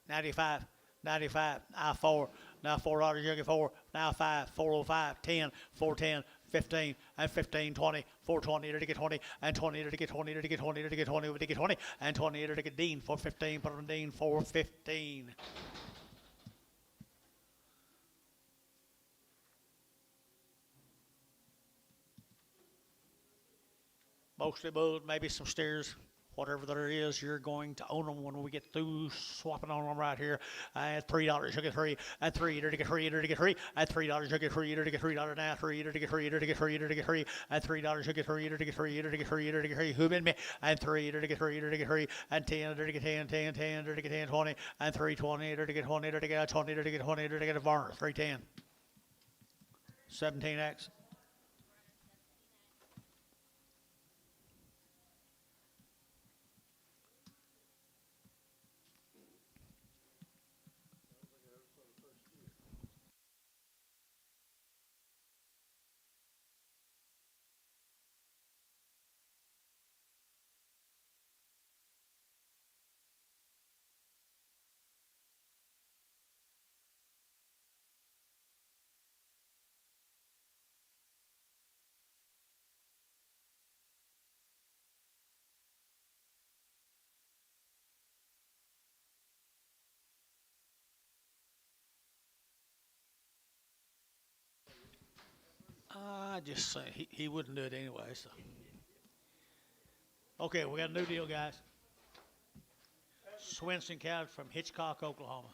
95, 95. Now 4. Now $4. You get 4. Now 5. 405, 10, 410. 15 and 15, 20, 420 to get 20 and 20 to get 20 to get 20 to get 20 to get 20 and 20 to get Dean for 15. Put on Dean for 15. Mostly bulls, maybe some steers. Whatever there is, you're going to own them when we get through swapping on them right here. At $3, you'll get 3. At 3, to get 3, to get 3. At $3, you'll get 3, to get $3 now. 3, to get 3, to get 3, to get 3. At $3, you'll get 3, to get 3, to get 3, to get 3. Who been me? And 3, to get 3, to get 3. And 10, to get 10, 10, 10, to get 10, 20. And 320, to get 20, to get 20, to get 20, to get a Varner. 310. 17X. I just say he wouldn't do it anyway. So. Okay, we got a new deal, guys. Swenson cows from Hitchcock, Oklahoma.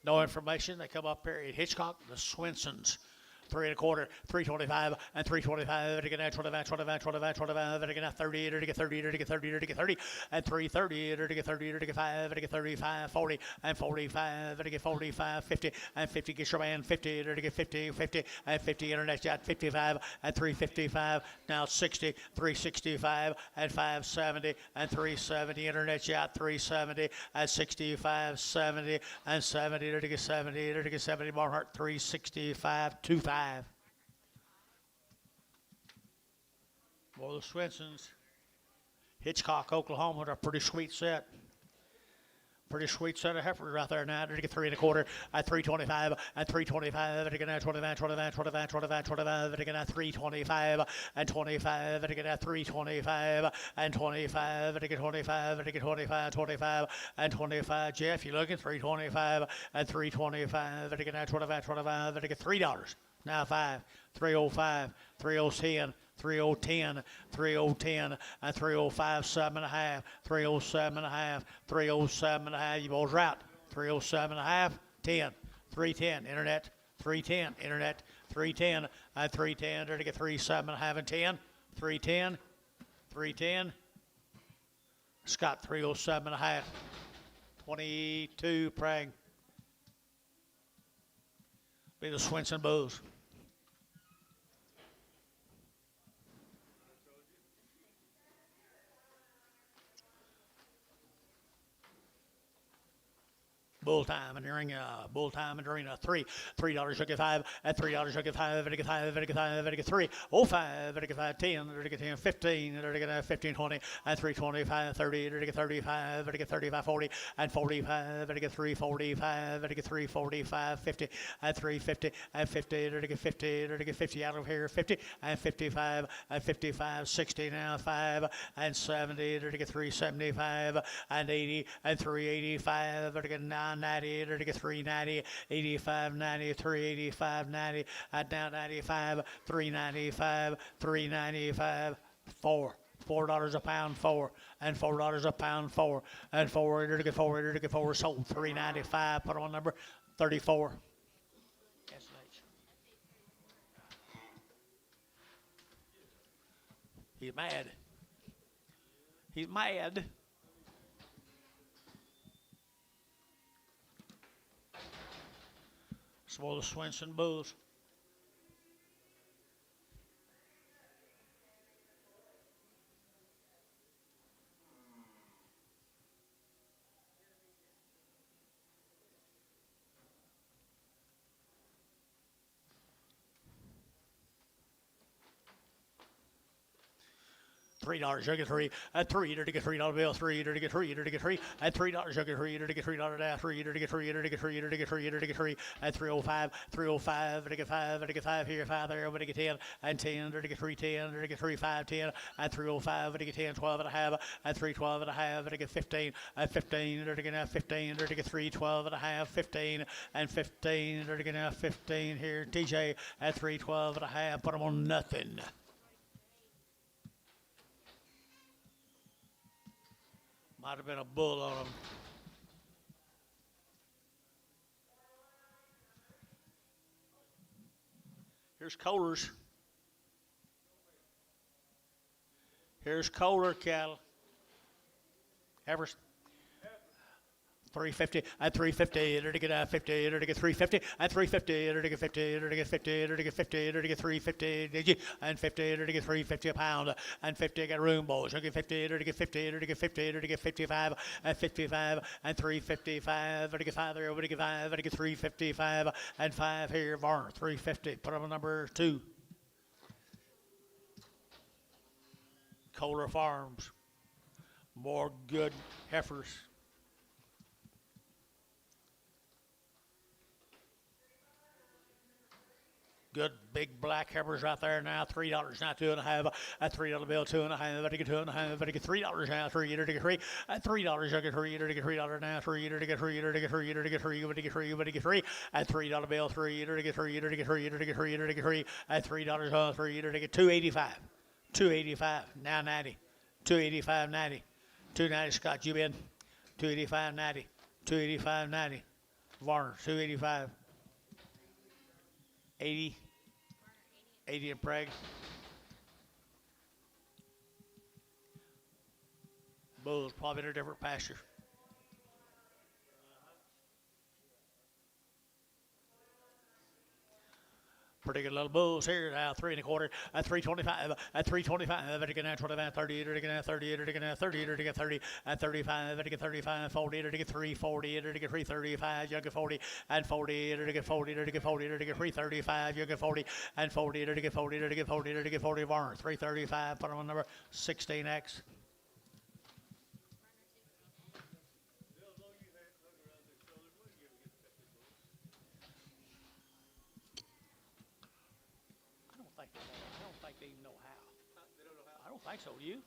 No information. They come up here at Hitchcock, the Swensons. 3 1/4, 325, and 325. To get at 25, 25, 25, 25. To get at 30, to get 30, to get 30, to get 30, and 330, to get 30, to get 5, to get 35, 40, and 45, to get 45, 50, and 50 gets your man 50, to get 50, 50, and 50 internet shot 55, and 355, now 60, 365, and 570, and 370 internet shot 370, and 65, 70, and 70, to get 70, to get 70 Barnhart 365, 25. Well, the Swensons, Hitchcock, Oklahoma, are a pretty sweet set. Pretty sweet set of heifers right there now. To get 3 1/4 at 325 and 325. To get at 25, 25, 25, 25, 25. To get at 325 and 25. To get at 325 and 25. To get 25. To get 25, 25 and 25. Jeff, you looking? 325 and 325. To get at 25, 25. To get $3. Now 5, 305, 3010, 3010, 3010, and 305, 7.5, 307 and a half, 307 and a half. You boys are out. 307 and a half, 10, 310, internet, 310, internet, 310, and 310. To get 37 and a half and 10, 310, 310. Scott, 307 and a half, 22, praying. Be the Swenson Bulls. Bull time and during bull time and during $3 sugar 5 at $3 sugar 5 at 5 at 5 at 3 oh 5 at 5 10 at 10 15 at 15 20 and 325 30 at 35 at 35 40 and 45 at 345 at 345 50 at 350 and 50 at 50 at 50 out of here 50 and 55 and 55 60 now 5 and 70 at 375 and 80 and 385 at 9 90 to get 390, 85, 90, 385, 90, at now 95, 395, 395, $4 a pound, 4, and $4 a pound, 4, and 4 to get 4 to get 4 sold 395. Put on number 34. SH. He's mad. He's mad. For the Swenson Bulls. $3 sugar 3 at 3 to get $3 bill 3 to get 3 to get 3 at $3 sugar 3 to get $3 down 3 to get 3 to get 3 to get 3 to get 3 at 305 305 to get 5 to get 5 here 5 there to get 10 and 10 to get 310 to get 3 5 10 at 305 to get 10 12 and a half at 312 and a half to get 15 at 15 to get 15 to get 312 and a half 15 and 15 to get 15 here DJ at 312 and a half. Put them on nothing. Might have been a bull on them. Here's Kohler's. Here's Kohler cattle. Heifers. 350 at 350 to get 50 to get 350 at 350 to get 50 to get 50 to get 50 to get 350 and 50 to get 350 a pound and 50 get room boys to get 50 to get 50 to get 50 to get 55 at 55 and 355 to get 5 there to get 5 to get 355 and 5 here Varner 350. Put on number 2. Kohler Farms. More good heifers. Good big black heifers right there now. $3 now, 2.5. At $3 bill, 2.5. Better get 2.5. Better get $3 now. Three. Eater to get free. At $3, you get free. Eater to get $3 now. Three. Eater to get free. Eater to get free. Eater to get free. Better get free. Better get free. At $3 bill, three. Eater to get free. Eater to get free. Eater to get free. Eater to get free. At $3 on three. Eater to get $2.85. $2.85 now 90. $2.85 90. $2.90 Scott Jubin. $2.85 90. $2.85 90. Varner $2.85. 80. 80 in Prague. Bulls probably in a different pasture. Pretty good little bulls here now, 3 1/4 at 325 at 325. Better get now 25, 30, to get now 30, to get now 30, to get 30 at 35, better get 35, 40, to get 340, to get 335, you get 40 and 40, to get 40, to get 40, to get 335, you get 40 and 40, to get 40, to get 40, to get 40. Varner 335. Put them on number 16X. I don't think they even know how. I don't think so. Do you?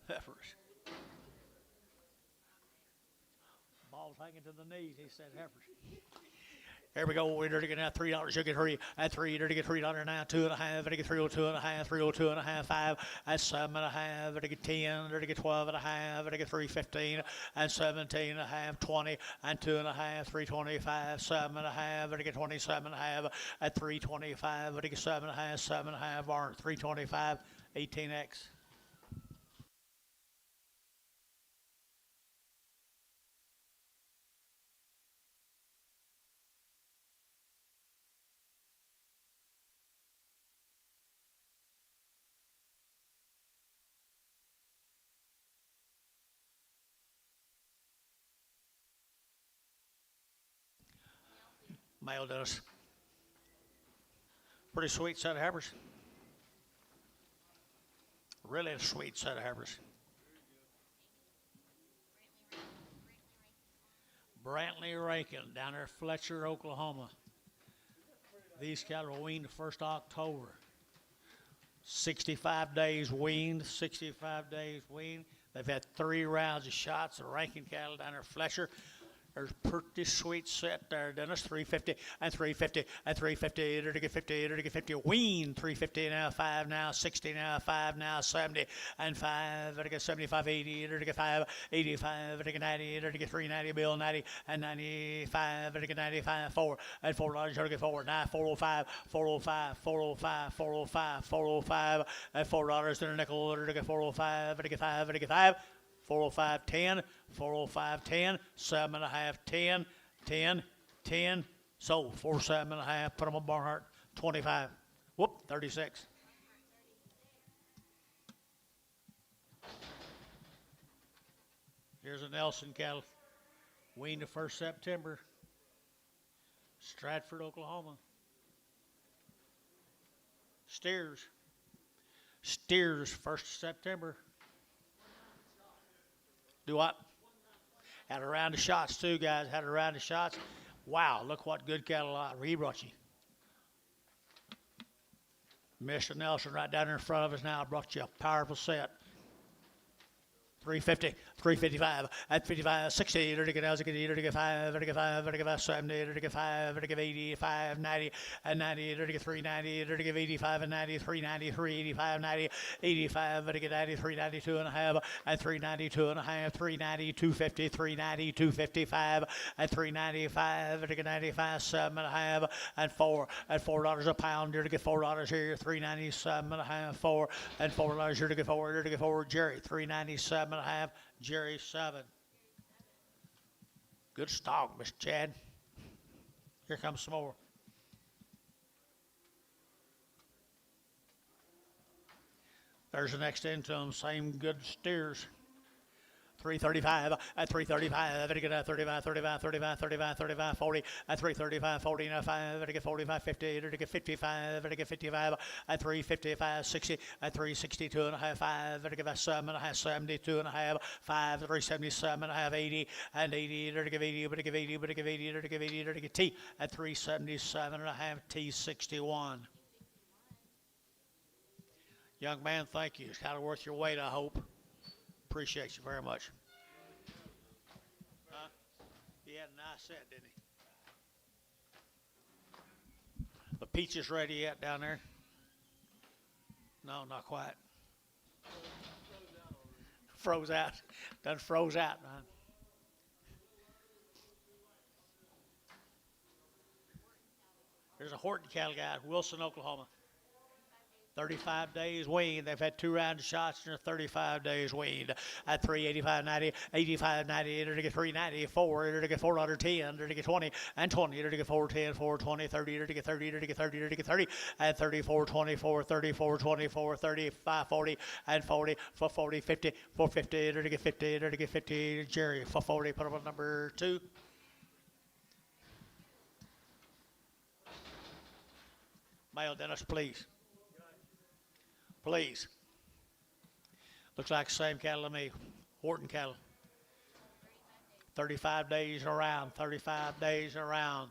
Heifers. Ball's hanging to the knees. He said heifers. Here we go. We're to get now $3. You get three at three. To get $3 now. 2.5. To get 302.5. 302.5. 5 at 7.5. To get 10. To get 12.5. To get 315 and 17.5. 20 and 2.5. 325. 7.5. To get 27.5 at 325. To get 7.5. 7.5. Aren't 325. 18X. Male does. Pretty sweet set of heifers. Really a sweet set of heifers. Brantley Rankin down there, Fletcher, Oklahoma. These cattle were weaned the 1st of October. 65 days weaned, 65 days weaned. They've had 3 rounds of shots of Rankin cattle down there, Fletcher. There's a pretty sweet set there, Dennis. 350 and 350 and 350. To get 50, to get 50. Wean 350 now, 5 now, 60 now, 5 now, 70 and 5. To get 75, 80. To get 5, 85. To get 90. To get 390. Bill 90 and 95. To get 95, 4 and $4. To get 4 now, 405, 405, 405, 405, 405 and $4 to the nickel. To get 405. To get 5. To get 5. 405, 10, 405, 10, 7.5, 10, 10, 10. Sold 47.5. Put them on Barnhart. 25. Whoop, 36. Here's a Nelson cattle. Weaned the 1st September. Stratford, Oklahoma. Steers. Steers, 1st September. Do what? Had a round of shots too, guys. Had a round of shots. Wow, look what good cattle he brought you. Mr. Nelson right down there in front of us now brought you a powerful set. 350, 355, at 55, 60, to get 5, to get 5, to get 5, 70, to get 5, to get 85, 90, and 90, to get 390, to get 85 and 90, 390, 385, 90, 85, to get 90, 392 and a half, and 392 and a half, 390, 250, 390, 255, and 395, to get 95, 7.5, and 4, at $4 a pound, to get $4 here, 397 and a half, 4, and $4 here to get 4, to get 4, Jerry, 397 and a half, Jerry 7. Good stock, Mr. Chad. Here comes some more. There's the next into them, same good steers. 335 at 335 at get 35 35 35 35 35 40 at 335 40 now 5 at get 45 50 at get 55 at get 55 at 355 60 at 362 and a half 5 at get 7 and a half 72 and a half 5 at 377 and a half 80 and 80 at get 80 but get 80 but get 80 at get 80 at get T at 377 and a half T61. Young man, thank you. It's kind of worth your weight, I hope. Appreciate you very much. He had a nice set, didn't he? The peaches ready yet down there? No, not quite. Froze out. Done froze out, man. There's a Horton cattle guy, Wilson, Oklahoma. 35 days weaned. They've had 2 rounds of shots and they're 35 days weaned. At 385.90, 85.90, to get 394, to get $4.10, to get 20 and 20, to get 410, 420, 30, to get 30, to get 30, to get 30, at 34, 24, 34, 24, 35, 40, and 40 for 40, 50, 450, to get 50, to get 50. Jerry for 40. Put up on number 2. Male Dennis, please. Please. Looks like the same cattle to me. Horton cattle. 35 days around. 35 days around.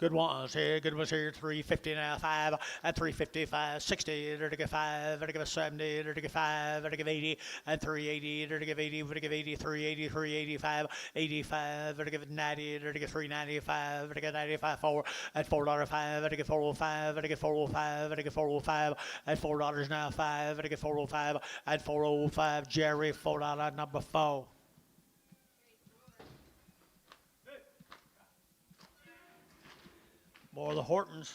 Good ones here. Good ones here. 350 now. 5 at 355. 60. To get 5. To get 70. To get 5. To get 80. And 380. To get 80. To get 80. 380. 385. 85. To get 90. To get 395. To get 95. 4 at $4.05. To get 405. To get 405. To get 405. At $4 now. 5. To get 405. At 405. Jerry $4 number 4. More of the Hortons.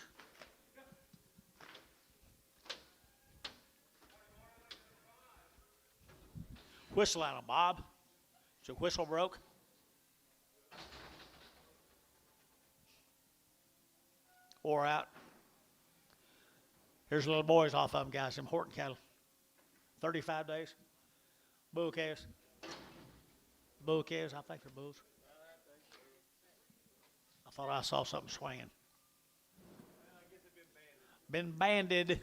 Whistle at him, Bob. Is your whistle broke? Or out. Here's the little boys off of them, guys. Them Horton cattle. 35 days. Bull calves. Bull calves, I think they're bulls. I thought I saw something swinging. Been banded.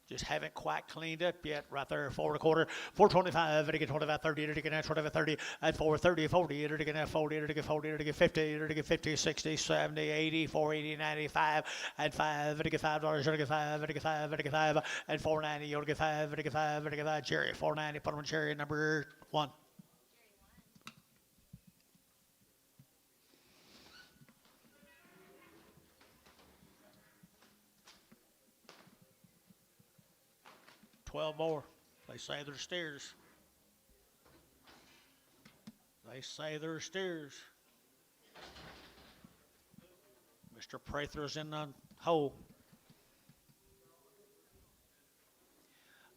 Just haven't quite cleaned up yet. Right there, 4 1/4, 425, to get 25, 30, to get 25, 30, at 430, 40, to get 40, to get 40, to get 50, to get 50, 60, 70, 80, 480, 95, at 5, to get $5, to get 5, to get 5, to get 5, at 490, to get 5, to get 5, to get 5, Jerry, 490, put him on Jerry, number 1. More. They say they're steers. They say they're steers. Mr. Prather's in the hole.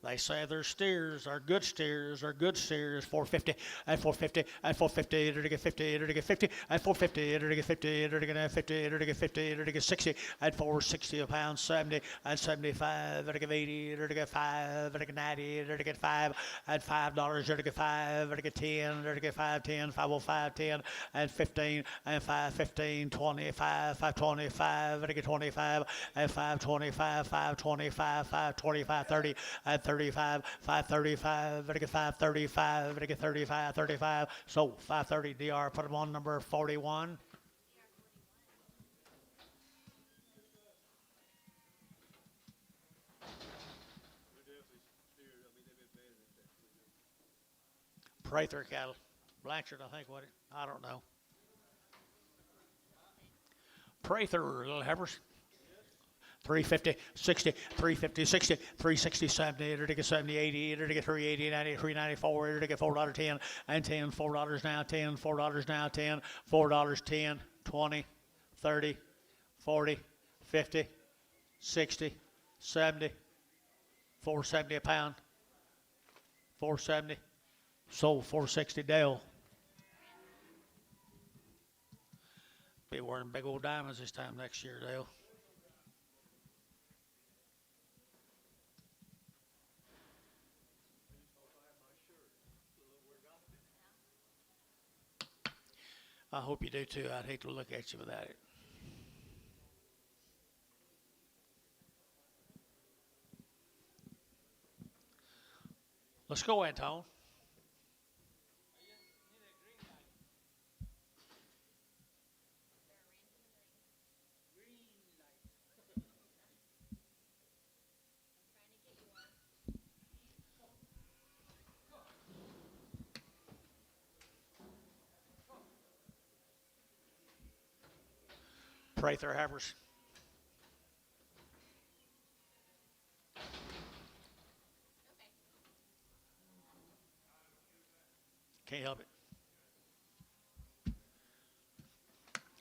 They say they're steers, are good steers, are good steers. 450 and 450 and 450 to get 50 to get 50 and 450 to get 50 to get 50 to get 50 to get 60 and 460 a pound 70 and 75 to get 80 to get 5 to get 90 to get 5 and $5 to get 5 to get 10 to get 5 10 505 10 and 15 and 5 15 25 525 to get 25 and 525 525 525 30 and 35, 535, to get 535, to get 35, 35. So 530 DR, put them on number 41. Prather cattle. Blanchard, I think, what it, I don't know. Prather, little heifers. 350, 60, 350, 60, 360, 70, to get 70, 80, to get 380, 90, 394, to get $4.10, and 10, $4 now, 10, $4 now, 10, $4, 10, 20, 30, 40, 50, 60, 70, 470 a pound, 470, sold 460 Dale. Be wearing big old diamonds this time next year, Dale. I hope you do too. I'd hate to look at you without it. Let's go, Anton. Prather heifers. Can't help it.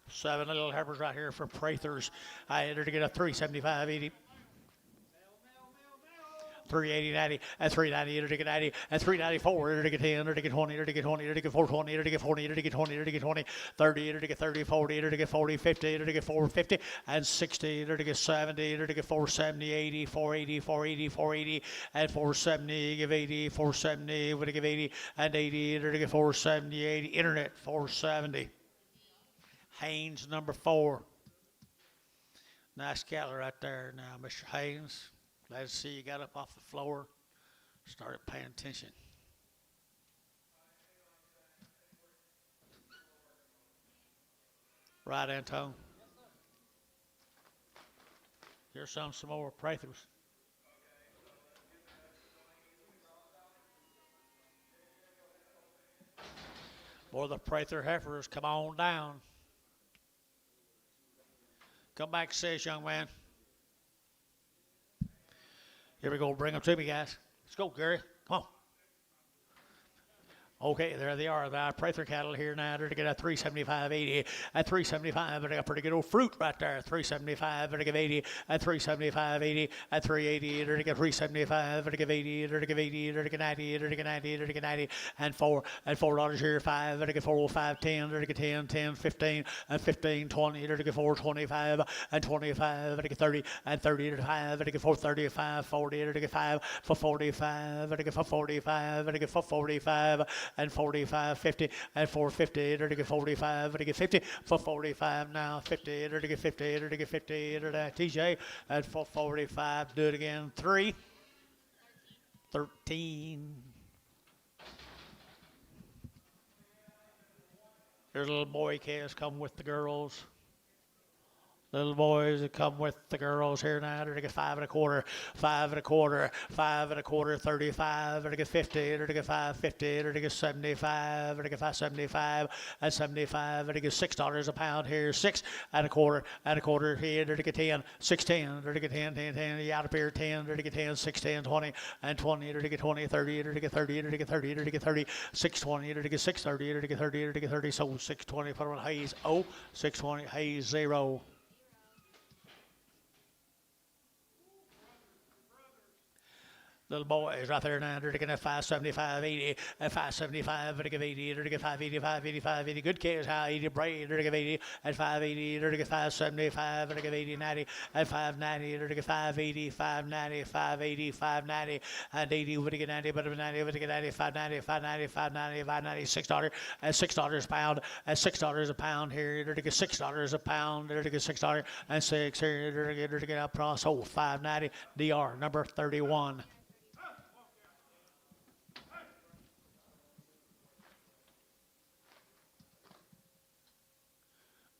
7 little heifers right here for Prathers. I entered to get a 375.80. 380.90 and 390 to get 90 and 394 to get 10 to get 20 to get 20 to get 420 to get 40 to get 20 to get 20 30 to get 30 40 to get 40 50 to get 450 and 60 to get 70 to get 470 80 480 480 480 and 470 give 80 470 to give 80 and 80 to get 470 80 internet 470 Haynes number 4. Nice cattle right there now, Mr. Haynes. Glad to see you got up off the floor, started paying attention. Right, Anton? Here's some more Prathers. More of the Prather heifers, come on down. Come back, says young man. Here we go. Bring them to me, guys. Let's go, Gary. Come on. Okay, there they are. The Prather cattle here now. They're to get a 375.80 at 375. But I got pretty good old fruit right there. 375. But I give 80 at 375.80 at 380. They're to get 375. But I give 80. They're to give 80. They're to get 90. They're to get 90. They're to get 90 and $4 here. 5. They're to get 405. 10. They're to get 10. 10. 15 and 15. 20. They're to get 425 and 25. They're to get 30 and 30 to 5. They're to get 435. 40. They're to get 5 for 45. They're to get 445. They're to get 445. And 45, 50, and 450, they're to get 45, they're to get 50, for 45 now, 50, they're to get 50, they're to get 50, they're to TJ, and for 45, do it again, 3, 13. There's a little boy calves come with the girls. Little boys that come with the girls here now. They're to get 5 1/4, 5 1/4, 5 1/4, 35. They're to get 50. They're to get 550. They're to get 75. They're to get 575 and 75. They're to get $6 a pound here. 6 1/4 here. They're to get 10. 610. They're to get 10, 10, 10. You out of here 10. They're to get 10, 6, 10, 20 and 20. They're to get 20, 30. They're to get 30. They're to get 30. They're to get 30. 620. They're to get 630. They're to get 30. They're to get 30. So 620. Put on Hayes. 620. Hayes 0. Little boys right there now. They're to get a 575, 80, and 575. They're to get 80. They're to get 585, 85, 80. Good kids, how 80 brave. They're to get 80 and 580. They're to get 575. They're to get 80, 90 and 590. They're to get 580, 590, 580, 590 and 80. We're to get 90, but 90. We're to get 90, 590, 590, 590, 590. $6 and $6 a pound and $6 a pound here. They're to get $6 a pound. They're to get $6 and 6 here. They're to get up across. 590. DR number 31.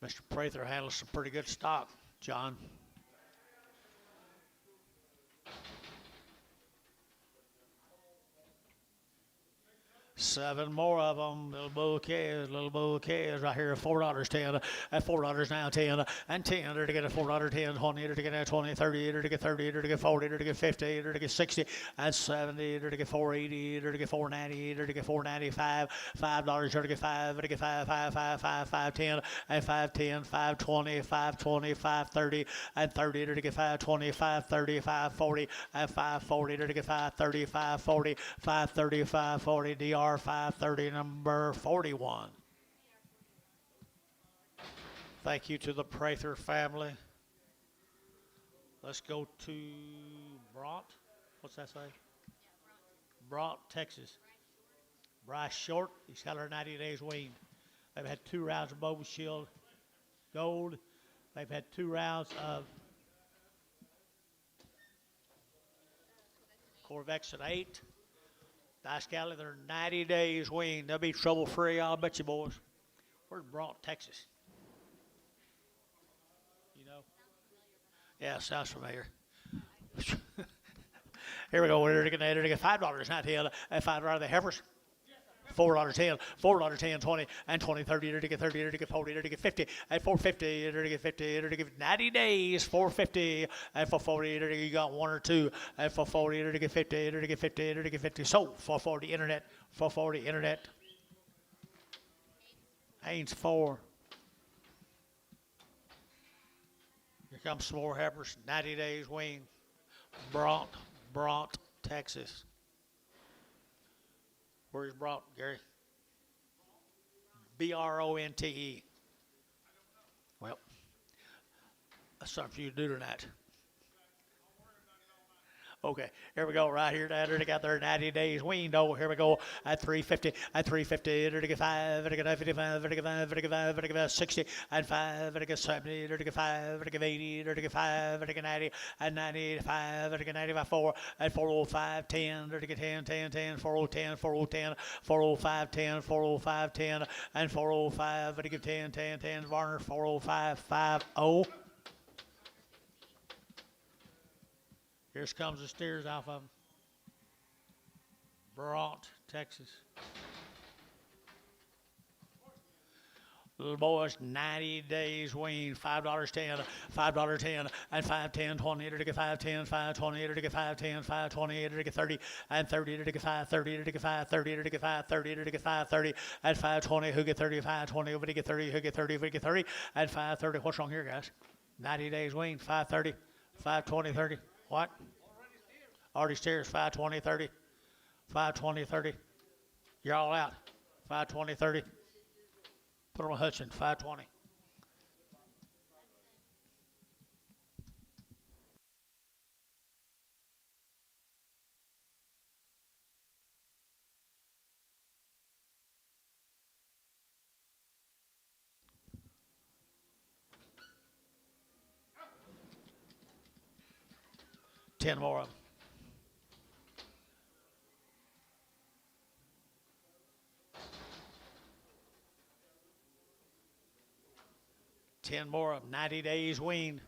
Mr. Prather handles some pretty good stock, John. Seven more of them, little bouquets right here, $4, 10, and $4 now, 10, and 10, they're to get a $4, 10, 20, they're to get a 20, 30, they're to get 30, they're to get 40, they're to get 50, they're to get 60, and 70, they're to get 480, they're to get 490, they're to get 495, $5, they're to get 5, they're to get 5, 5, 5, 5, 5, 10, and 5, 10, 5, 20, 5, 20, 5, 30, and 30, they're to get 5, 20, 5, 30, 5, 40, and 5, 40, they're to get 5, 30, 5, 40, 5, 30, 5, 40, DR 530, number 41. Thank you to the Prather family. Let's go to Bront. What's that say? Bront, Texas. Bryce Short. He's got her 90 days weaned. They've had 2 rounds of Boba Shield Gold. They've had 2 rounds of Corvettes at 8. Dice Galley, they're 90 days weaned. They'll be trouble free, I'll bet you, boys. Where's Broughton, Texas? You know? Yeah, sounds familiar. Here we go. We're going to get $5 not here. $5 the heifers. $4.10, $4.10, 20, and 20, 30, to get 30, to get 40, to get 50, and 450, to get 50, to get 90 days, 450, and for 40, to you got 1 or 2, and for 40, to get 50, to get 50, to get 50. So, 440 internet, 440 internet. Haynes 4. Here comes some more heifers, 90 days wean. Bront, Texas. Where's Broughton, Gary? Bronte. Well, that's something for you to do tonight. Okay, here we go. Right here, they got their 90 days weaned. Oh, here we go at 350, at 350, to get 5, to get 55, to get 5, to get 5, to get 60, and 5, to get 70, to get 5, to get 80, to get 5, to get 90, and 95, to get 95, 4, and 405, 10, to get 10, 10, 10, 4010, 4010, 405, 10, 405, 10, and 405, to get 10, 10, 10, Varner, 405, 50. Here comes the steers off of them. Bront, Texas. Little boys, 90 days weaned, $5.10, $5.10, and 5.10, 20, to get 5.10, 5.20, to get 5.10, 5.20, to get 30, and 30, to get 5.30, to get 5.30, to get 5.30, to get 5.30, and 5.20, who get 30, 5.20, who get 30, who get 30, who get 30, and 5.30. What's wrong here, guys? 90 days weaned, 5.30, 5.20, 30. What? Already steers, 5.20, 30, 5.20, 30. You're all out, 5.20, 30. Put on Hudson, 5.20. Ten more of them. Ten more of them, 90 days weaned.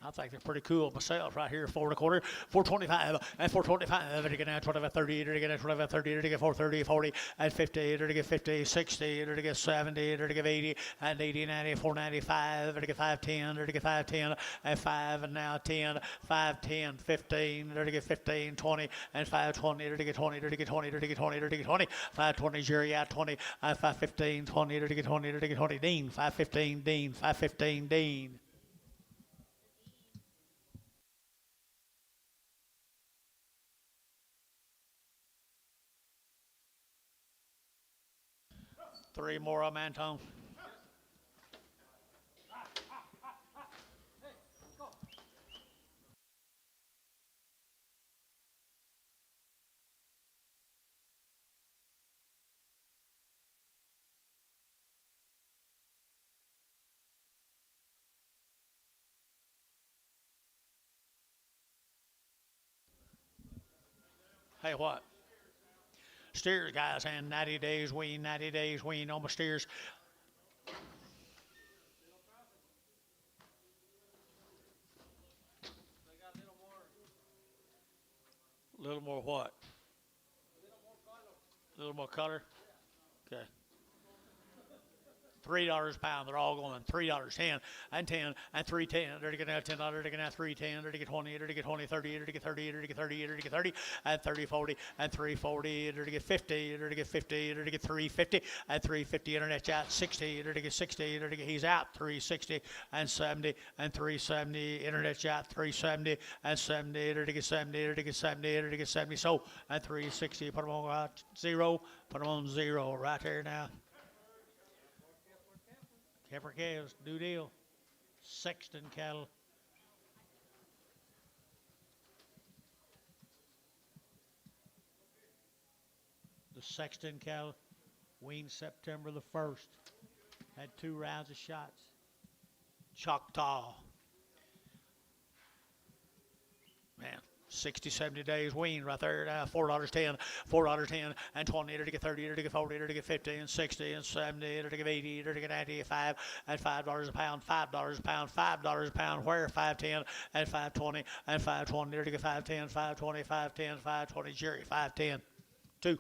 I think they're pretty cool myself right here, 4 1/4, 425, and 425, to get now 25, 30, to get 25, 30, to get 430, 40, and 50, to get 50, 60, to get 70, to get 80, and 80, 90, 495, to get 510, to get 510, and 5, and now 10, 510, 15, to get 15, 20, and 520, to get 20, to get 20, to get 20, to get 20, 520, Jerry out 20, and 515, 20, to get 20, to get 20, Dean, 515, Dean, 515, Dean. Three more of them, Anton. Hey, what? Steers, guys, and 90 days wean, 90 days wean on my steers. They got a little more Little more what? A little more color? Okay. $3 a pound. They're all going $3, 10, and 10, and 3.10. They're going to have $10. They're going to have 3.10. They're to get 20. They're to get 20, 30. They're to get 30. They're to get 30. They're to get 30, and 30, 40, and 340. They're to get 50. They're to get 50. They're to get 350, and 350. Internet's out 60. They're to get 60. They're to get he's out 360, and 70, and 370. Internet's out 370, and 70. They're to get 70. They're to get 70. They're to get 70. So and 360. Put them on 0. Put them on 0 right there now. Heifer calves, new deal. Sexton cattle. The Sexton cattle. Weaned September the 1st. Had 2 rounds of shots. Choctaw. Man, 60, 70 days weaned right there. $4.10, $4.10, and 20, to get 30, to get 40, to get 50, and 60, and 70, to get 80, to get 95, and $5 a pound, $5 a pound, $5 a pound. Where? 510, and 520, and 520, to get 510, 520, 510, 520. Jerry, 510, 2.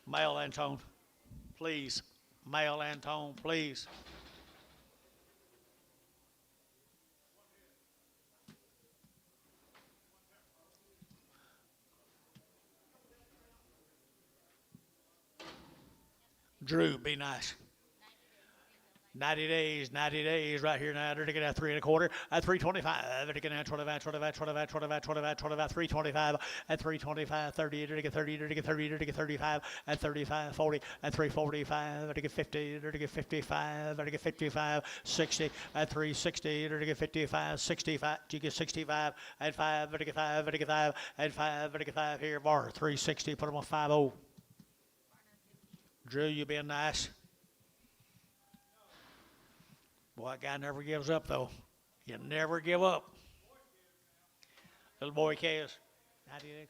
Male Antone, please. Male Antone, please. Drew, be nice. 90 days right here now. They're going to get 3 1/4 at 325. They're going to get 25, 325 at 325, 30, they're going to get 30, they're going to get 30, they're going to get 35 at 35, 40 at 345, they're going to get 50, they're going to get 55, they're going to get 55, 60 at 360, they're going to get 55, 65, you get 65 at 5, they're going to get 5, they're going to get 5 at 5, they're going to get 5 here, bar 360, put them on 5-0. Drew, you being nice. Boy, that guy never gives up, though. You never give up. Little boy calves. 90 days.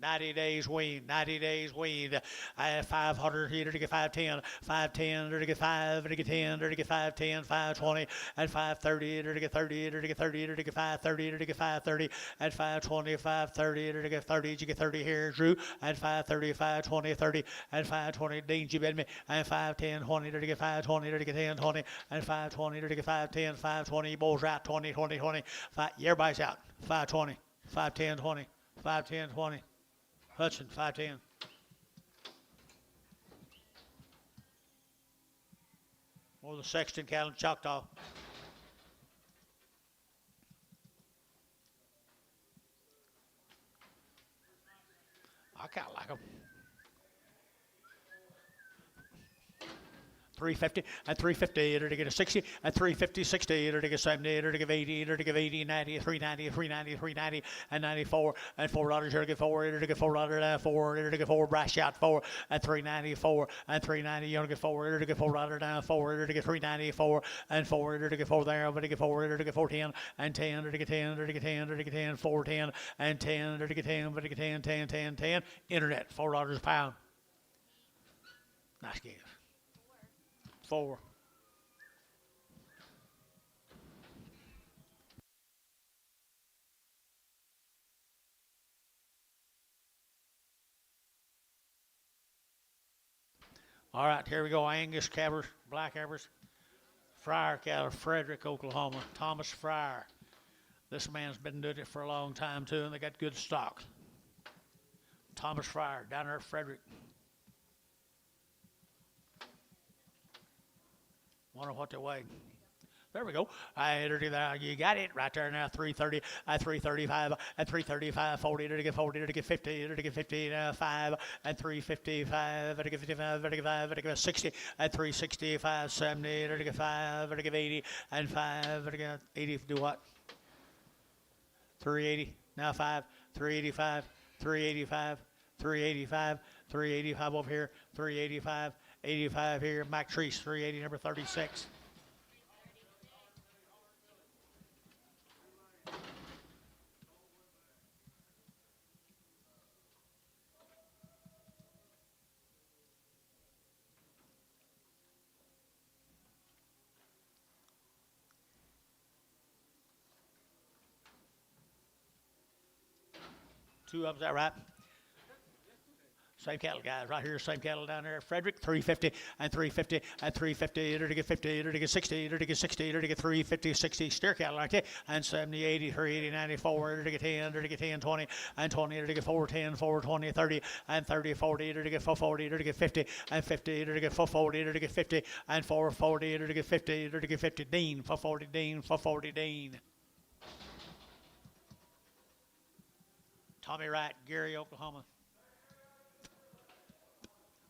90 days weaned, 90 days weaned. 500 here to get 510, 510 to get 5, to get 10, to get 510, 520, and 530 to get 30, to get 30, to get 530, to get 530, and 520, 530 to get 30. Did you get 30 here, Drew? And 530, 520, 30, and 520. Dean, you bet me. And 510, 20 to get 520, to get 10, 20, and 520 to get 510, 520. Bulls out 20, 20, 20. Everybody's out. 520, 510, 20, 510, 20. Hudson, 510. Or the Sexton cattle in Choctaw. I kind of like them. 350 at 350 to get a 60 at 350 60 to get 70 to get 80 to get 80 90 390 390 390 and 94 and $4 to get 4 to get $4 4 to get 4 brass shot 4 at 394 and 390 you to get 4 to get $4 down 4 to get 394 and 4 to get 4 there but to get 4 to get 410 and 10 to get 10 to get 10 to get 10 410 and 10 to get 10 but to get 10 10 10 10 internet $4 a pound. Nice give. 4. All right, here we go. Angus calvers, black calvers, Fryer cattle, Frederick, Oklahoma. Thomas Fryer. This man's been doing it for a long time too, and they got good stock. Thomas Fryer down there at Frederick. Wonder what they weigh. There we go. You got it right there now. 330 at 335 at 335 40 to get 40 to get 50 to get 55 at 355 to get 55 to get 5 to get 60 at 365 70 to get 5 to get 80 and 5 to get 80 do what? 380 now 5 385 385 385 385 over here 385 85 here, Mac Treese, 380, number 36. Two of them, is that right? Same cattle, guys, right here, same cattle down there. Frederick, 350 and 350 and 350 to get 50 to get 60 to get 60 to get 350, 60 steer cattle like that. And 70, 80, 380, 94 to get 10 to get 10, 20 and 20 to get 410, 420, 30 and 30, 40 to get 440 to get 50 and 50 to get 440 to get 50 and 440 to get 50 to get 50. Dean, 440, Dean, 440, Dean. Tommy Wright, Gary, Oklahoma.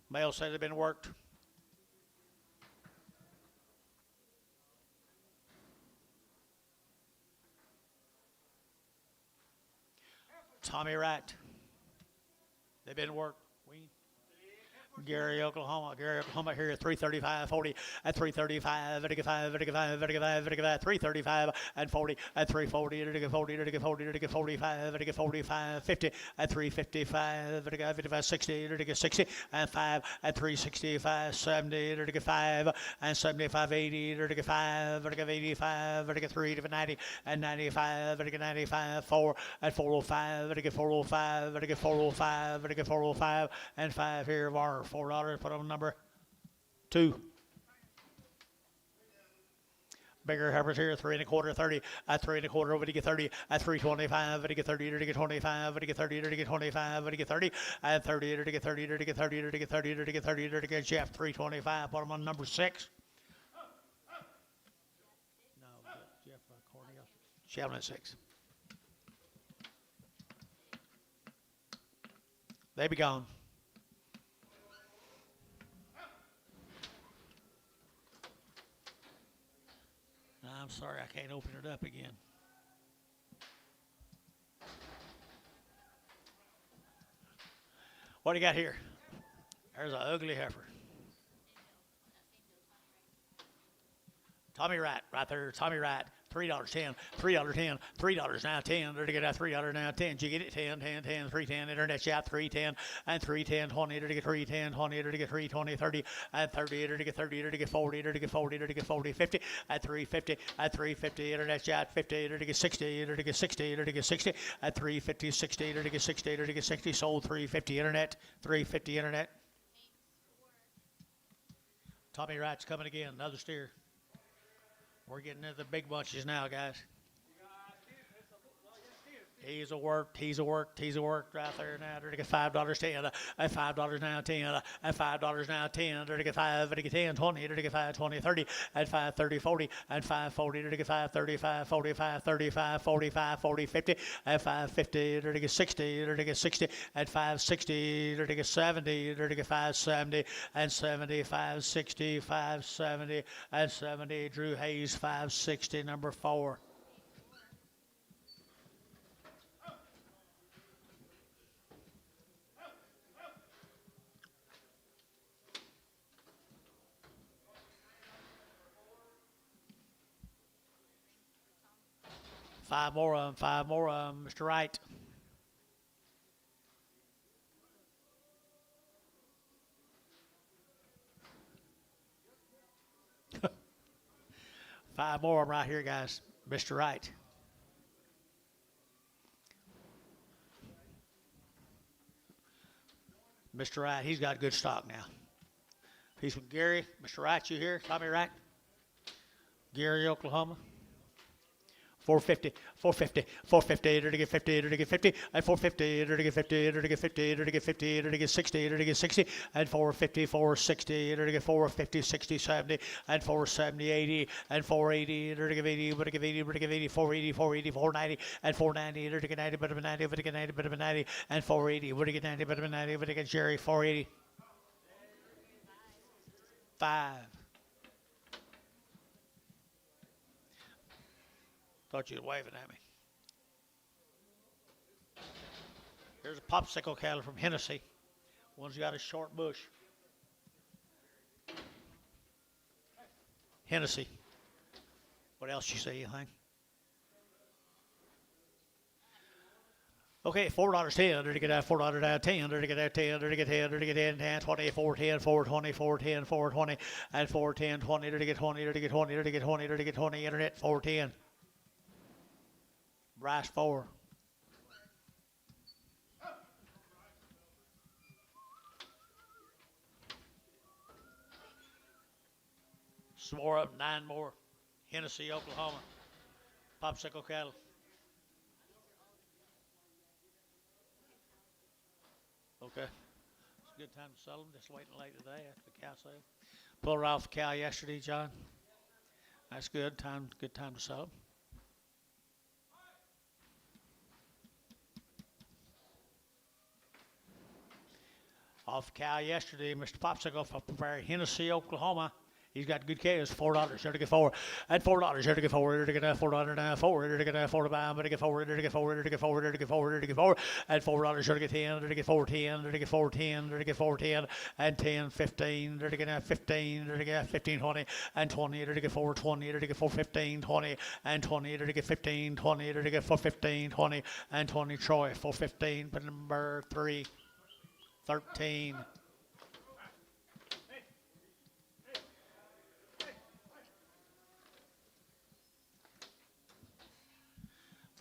Male said they've been worked. Tommy Wright. They've been worked. Gary, Oklahoma. Gary, Oklahoma here at 335, 40, at 335, 35, 35, 35, 35, 335, and 40, at 340, 40, 40, 45, 45, 50, at 355, 55, 60, 60, and 5, at 365, 70, 5, and 75, 80, 5, 85, 3, 90, and 95, 95, 4, at 405, 405, 405, 405, and 5 here, Var. $4. Put on number 2. Bigger heifers here, 3 1/4, 30. At 3 1/4, over to get 30. At 325, to get 30, to get 25, to get 30, to get 25, to get 30. At 30, to get 30, to get 30, to get 30, to get 30, to get Jeff 325. Put him on number 6. No, Jeff Cornell. Chevron 6. They be gone. I'm sorry, I can't open it up again. What do you got here? There's an ugly heifer. Tommy Wright, right there, Tommy Wright. $3.10, $3.10, $3 now 10. There to get that $3 now 10. Did you get it? 10, 10, 10, 310. Internet shop 310 and 310, 20. There to get 310, 20. There to get 320, 30 and 30. There to get 30. There to get 40. There to get 40. There to get 40, 50 at 350 at 350. Internet shop 50. There to get 60. There to get 60. There to get 60 at 350, 60. There to get 60. There to get 60. Sold 350. Internet 350. Internet. Tommy Wright's coming again. Another steer. We're getting into the big bunches now, guys. He's a worked right there now. They're to get $5 10, at $5 now 10, at $5 now 10. They're to get 5, they're to get 10, 20, they're to get 5, 20, 30, at 5, 30, 40, at 5, 40, they're to get 5, 35, 45, 35, 45, 40, 50, at 5, 50, they're to get 60, they're to get 60, at 5, 60, they're to get 70, they're to get 5, 70, and 75, 60, 5, 70, and 70. Drew Hayes, 560, number 4. Five more of them, Mr. Wright. Five more of them right here, guys. Mr. Wright. Mr. Wright, he's got good stock now. He's with Gary. Mr. Wright, you here? Tommy Wright? Gary, Oklahoma. 450, 450, 450, to get 50, to get 50, and 450, to get 50, to get 50, to get 50, to get 60, to get 60, and 450, 460, to get 450, 60, 70, and 470, 80, and 480, to get 80, to get 80, to get 80, 480, 480, 490, and 490, to get 90, but 90, to get 90, but 90, and 480, to get 90, but 90, to get Jerry, 480. 5. Thought you were waving at me. Here's a popsicle cattle from Hennessy. One's got a short bush. Hennessy. What else you say, you think? Okay, $4.10. There to get that $4 out 10. There to get that 10. There to get 10. There to get 10. 10, 20, 410, 420, 410, 420, and 410, 20. There to get 20. There to get 20. There to get 20. There to get 20. Internet 410. Bryce 4. Some more up, 9 more. Hennessy, Oklahoma. Popsicle cattle. Okay. It's a good time to sell them. Just waiting late today after the cow sale. Pulled her off the cow yesterday, John. That's good time. Good time to sell them. off cow yesterday, Mr. Popsicle from Hennessy, Oklahoma. He's got good calves. $4 here to get four, and $4 here to get four. Here to get $4 now. Four here to get 45. Here to get four. Here to get four. Here to get four. Here to get four. Here to get four. And $4 here to get 10. Here to get 410. Here to get 410. Here to get 410. And 10, 15. Here to get 15. Here to get 15, 20. And 20. Here to get 420. Here to get 415, 20. And 20. Here to get 15, 20. Here to get 415, 20. And 20. Troy 415. But number 3, 13.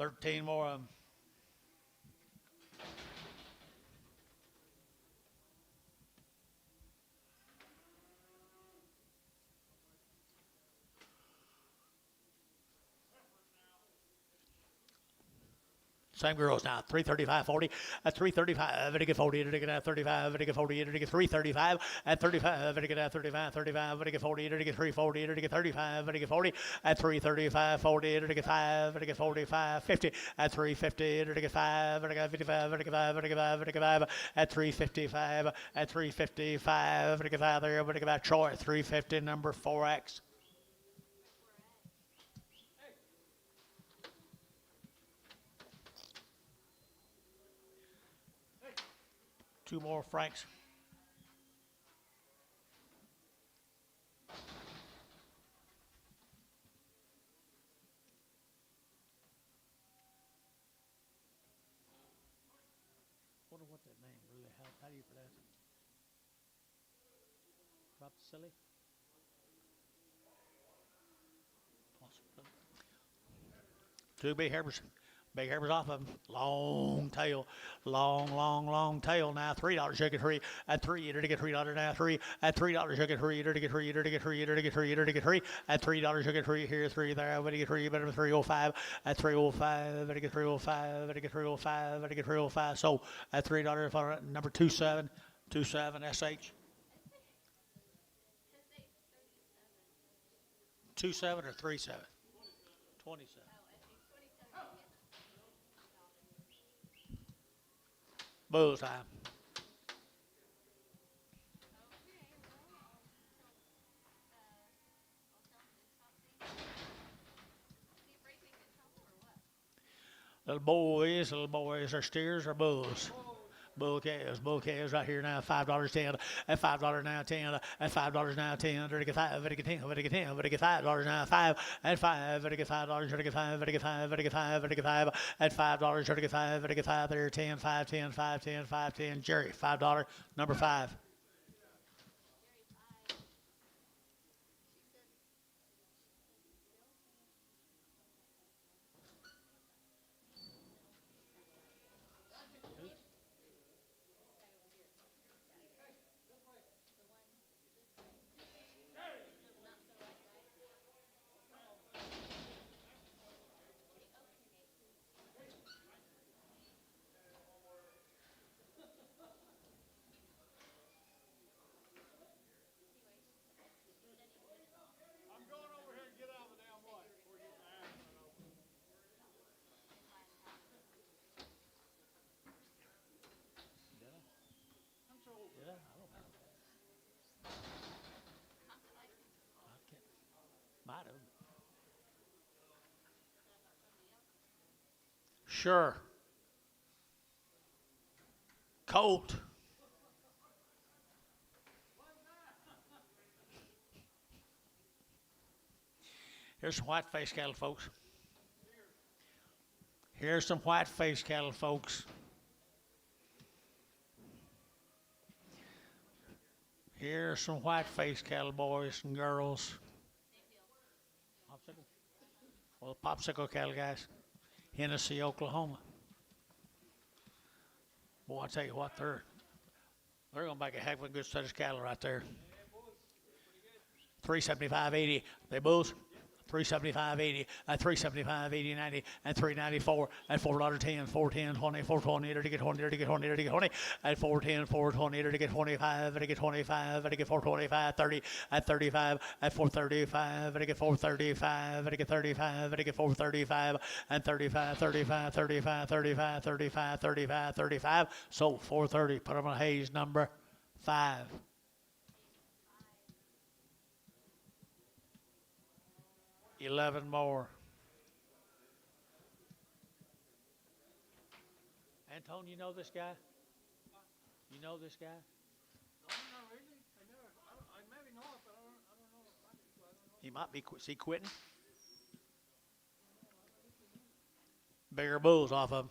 13 more of them. Same girls now. 335, 40, at 335, to get 40, to get 35, to get 40, to get 335, at 35, to get 35, 35, to get 40, to get 340, to get 35, to get 40, at 335, 40, to get 5, to get 45, 50, at 350, to get 5, to get 55, to get 5, to get 5, to get 5, at 355, at 355, to get 5 there, to get 5, Troy, 350, number 4X. Two more Franks. Wonder what that name really how do you pronounce it? Rapsilli? Possibly. Two big heifers. Big heifers off of them. Long tail. Long tail now. $3 you get 3. At 3, you get $3 now. 3. At $3 you get 3. You get 3. You get 3. You get 3. You get 3. At $3 you get 3 here. 3 there. But you get 3. You better 305. At 305. But you get 305. But you get 305. But you get 305. So at $3 for number 27. 27 SH. 27 or 37? 27. Bullseye. Little boys are steers or bulls. Bull calves right here now. $5 10, and $5 now 10, and $5 now 10. Ready to get 5, ready to get 10, ready to get 10, ready to get $5 now 5, and 5, ready to get $5, ready to get 5, ready to get 5, ready to get 5, ready to get 5, and $5, ready to get 5, ready to get 5 there 10, 5, 10, 5, 10, 5, 10. Jerry, $5, number 5. Sure. Colt. Here's some white-faced cattle, folks. Here's some white-faced cattle, folks. Here's some white-faced cattle, boys and girls. Popsicle? Well, popsicle cattle, guys. Hennessy, Oklahoma. Boy, I tell you what, they're gonna make a heck of a good set of cattle right there. 375.80. They bulls. 375.80, and 375.80, 90, and 394, and $4.10, 410, 20, 420, to get 20, to get 20, to get 20, and 410, 420, to get 25, to get 25, to get 425, 30, and 35, and 435, to get 435, to get 35, to get 435, and 35, 35, 35, 35, 35, 35, 35. So 430. Put them on Hayes number 5. 11 more. Antone, you know this guy? You know this guy? No, not really. I maybe know it, but I don't know. He might be. Is he quitting? Bigger bulls off of him.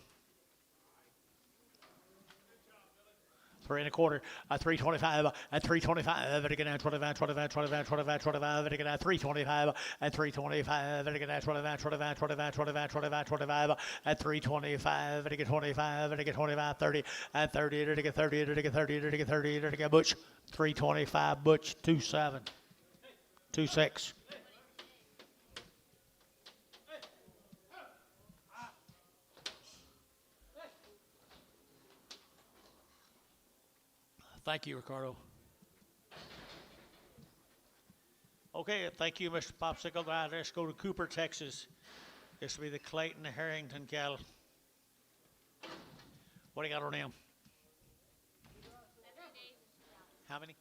3 1/4, at 325, at 325, and again at 25, 25, 25, 25, 25, and again at 325, at 325, and again at 25, 25, 25, 25, 25, 25, at 325, and again 25, and again 25, 30, at 30, and again 30, and again 30, and again 30, and again Butch, 325, Butch, 27, 26. Thank you, Ricardo. Okay, thank you, Mr. Popsicle. Now let's go to Cooper, Texas. This will be the Clayton Harrington cattle. What do you got on them? How many?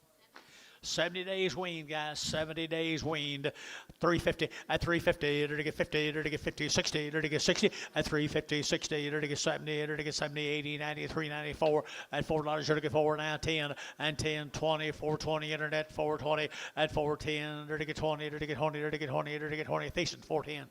70 days weaned, guys. 70 days weaned. 350 at 350. To get 50. To get 50. 60. To get 60 at 350. 60. To get 70. To get 70. 80. 90. 394 at $4. To get 4 now. 10 and 10. 20. 420. Internet 420 at 410. To get 20. To get 20. To get 20. To get 20. Thason 410.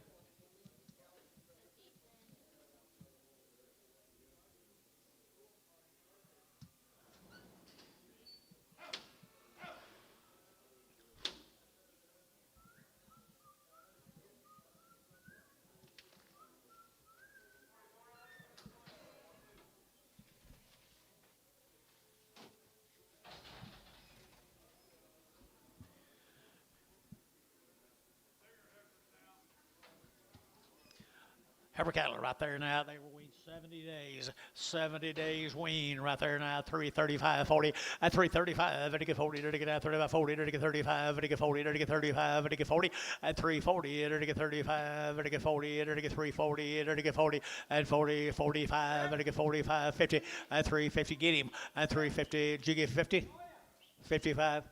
Heifer cattle right there now. They were weaned 70 days. 70 days weaned right there now. 335, 40. At 335, to get 40. To get 35, 40. To get 35. To get 40. To get 35. To get 40. At 340. To get 35. To get 40. To get 340. To get 40. At 40, 45. To get 45, 50. At 350. Get him. At 350. Did you get 50? 55.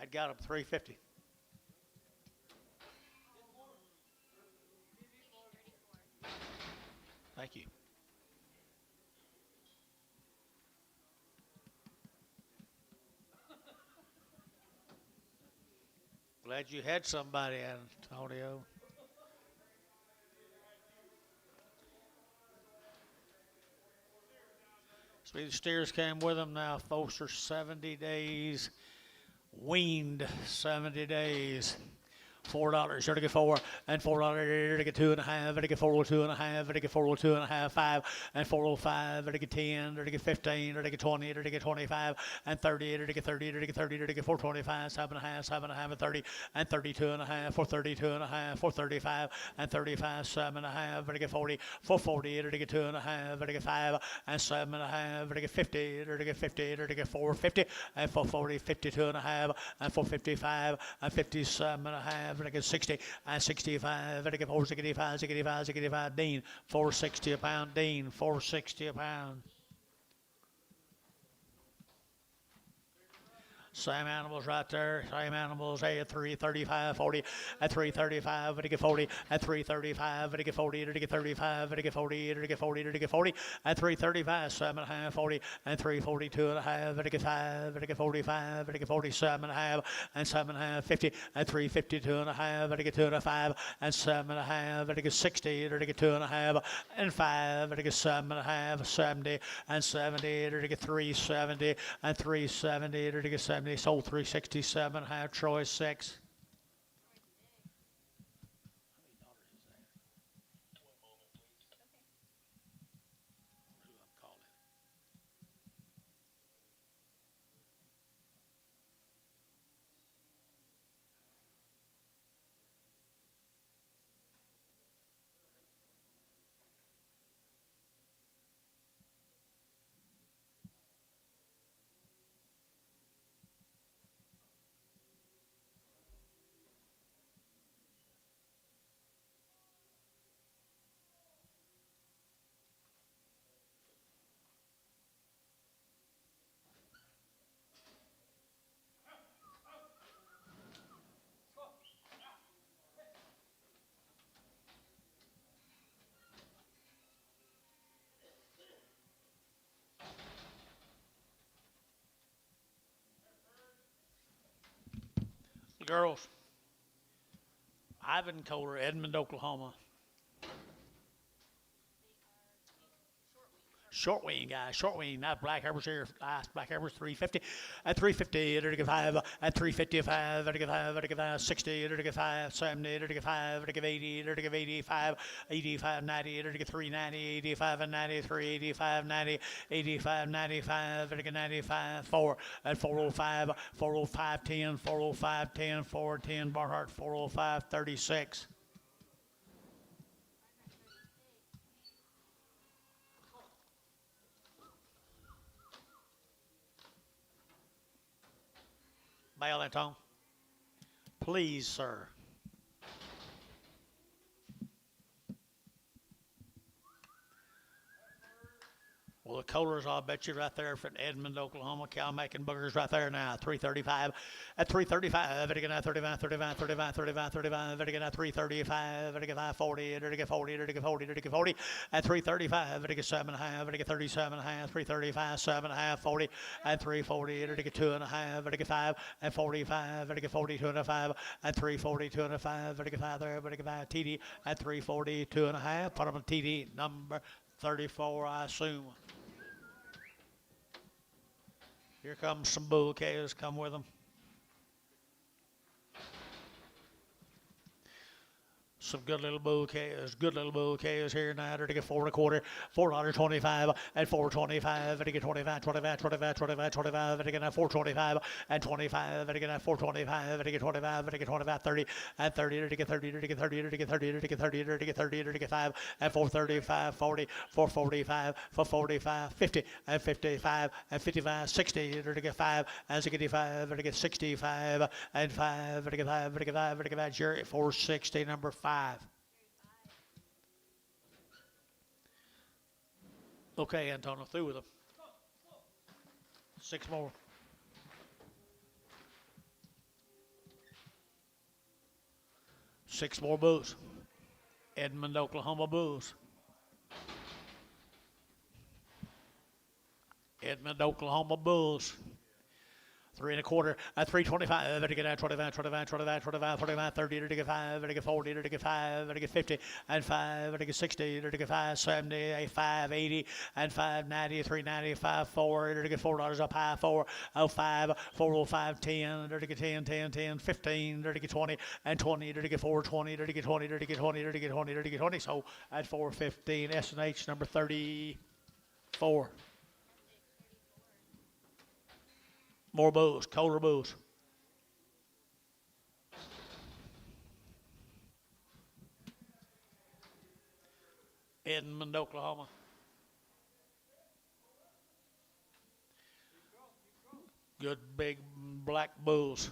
I got him 350. Thank you. Glad you had somebody, Antonio. So the steers came with them now. Folks are 70 days weaned. 70 days. $4. Here to get 4 and $4. Here to get 2.5. Here to get 402.5. Here to get 402.5. 5 and 405. Here to get 10. Here to get 15. Here to get 20. Here to get 25 and 30. Here to get 30. Here to get 30. Here to get 425. 7.5. 7.5 and 30 and 32.5. 432.5. 435 and 35. 7.5. Here to get 40. 440. Here to get 2.5. Here to get 5 and 7.5. Here to get 50. Here to get 50. Here to get 450 and 440. 52.5 and 455 and 57.5. I get 60 and 65. I get 465, 65, 65. Dean, 460 a pound. Dean, 460 a pound. Same animals right there. Same animals. Hey, at 335, 40. At 335, to get 40. At 335, to get 40. To get 35, to get 40. To get 40. To get 40. At 335, 7.5, 40. And 342.5. To get 5. To get 45. To get 47.5. And 7.5, 50. At 352.5. To get 2.5. And 7.5. To get 60. To get 2.5. And 5. To get 7.5. 70. And 70. To get 370. And 370. To get 70. Sold 367. Half Troy 6. girls. Ivan Kohler, Edmond, Oklahoma. Short wean, guys. Short wean. Now black heifers here. Last black heifers 350. At 350, it'll give 5. At 355, it'll give 5. It'll give 60. It'll give 5. 70. It'll give 5. It'll give 80. It'll give 85. 85, 90. It'll give 390. 85 and 93. 85, 90. 85, 95. It'll give 95. 4. At 405. 405, 10. 405, 10. 410. Barnhart 405, 36. Bail that on. Please, sir. Well, the Kohlers, I'll bet you right there from Edmond, Oklahoma. Cow making boogers right there now. 335. At 335, it'll get out 35, 35, 35, 35, 35. It'll get out 335. It'll get 540. It'll get 40. It'll get 40. It'll get 40. At 335, it'll get 7.5. It'll get 37.5. 335, 7.5, 40. At 340, it'll get 2.5. It'll get 5. At 45, it'll get 40, 2.5. At 340, 2.5. It'll get 5 there. It'll get 5 TD. At 340, 2.5. Put them on TD number 34, I assume. Here comes some bull calves. Come with them. Some good little bull calves. Good little bull calves here now. They're to get 4.25. $4.25 and 4.25. They get 25, 25, 25, 25, 25. They get 4.25 and 25. They get 4.25. They get 25. They get 25, 30 and 30. They get 30. They get 30. They get 30. They get 30. They get 30. They get 5 and 4.35, 40, 4.45, 4.45, 50 and 55 and 55, 60. They get 5 and 65. They get 65 and 5. They get 5. They get 5. They get 5. Jerry 460 number 5. Okay, Antonio, through with them. 6 more. Six more bulls. Edmond, Oklahoma bulls. Edmond, Oklahoma bulls. 3.25 at 3.25. Better get out 25, 25, 25, 25, 25, 30. Better get 5. Better get 40. Better get 5. Better get 50 and 5. Better get 60. Better get 5, 70, 5, 80 and 5, 90, 390, 5, 4. Better get $4 up high. 405, 405, 10. Better get 10, 10, 10, 15. Better get 20 and 20. Better get 420. Better get 20. Better get 20. Better get 20. Better get 20. So at 415, S&H number 34. More bulls, Kohler bulls. Edmond, Oklahoma. Good big black bulls.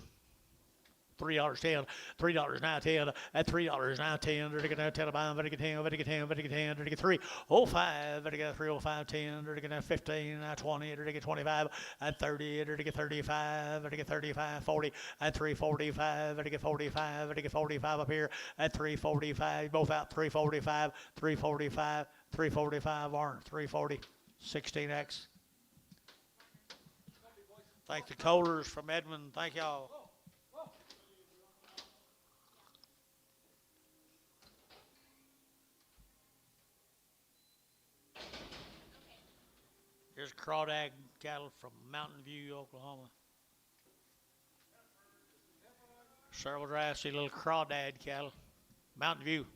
$3.10, $3 now 10, at $3 now 10, better get 10 about, better get 10, better get 10, better get 10, better get 305, better get 305, 10, better get 15, now 20, better get 25, and 30, better get 35, better get 35, 40, and 345, better get 45, better get 45 up here, at 345, both out 345, 345, 345, Warren, 340, 16X. Thank the Kohlers from Edmond. Thank y'all. Here's crawdad cattle from Mountain View, Oklahoma. Several drives, see little crawdad cattle. Mountain View.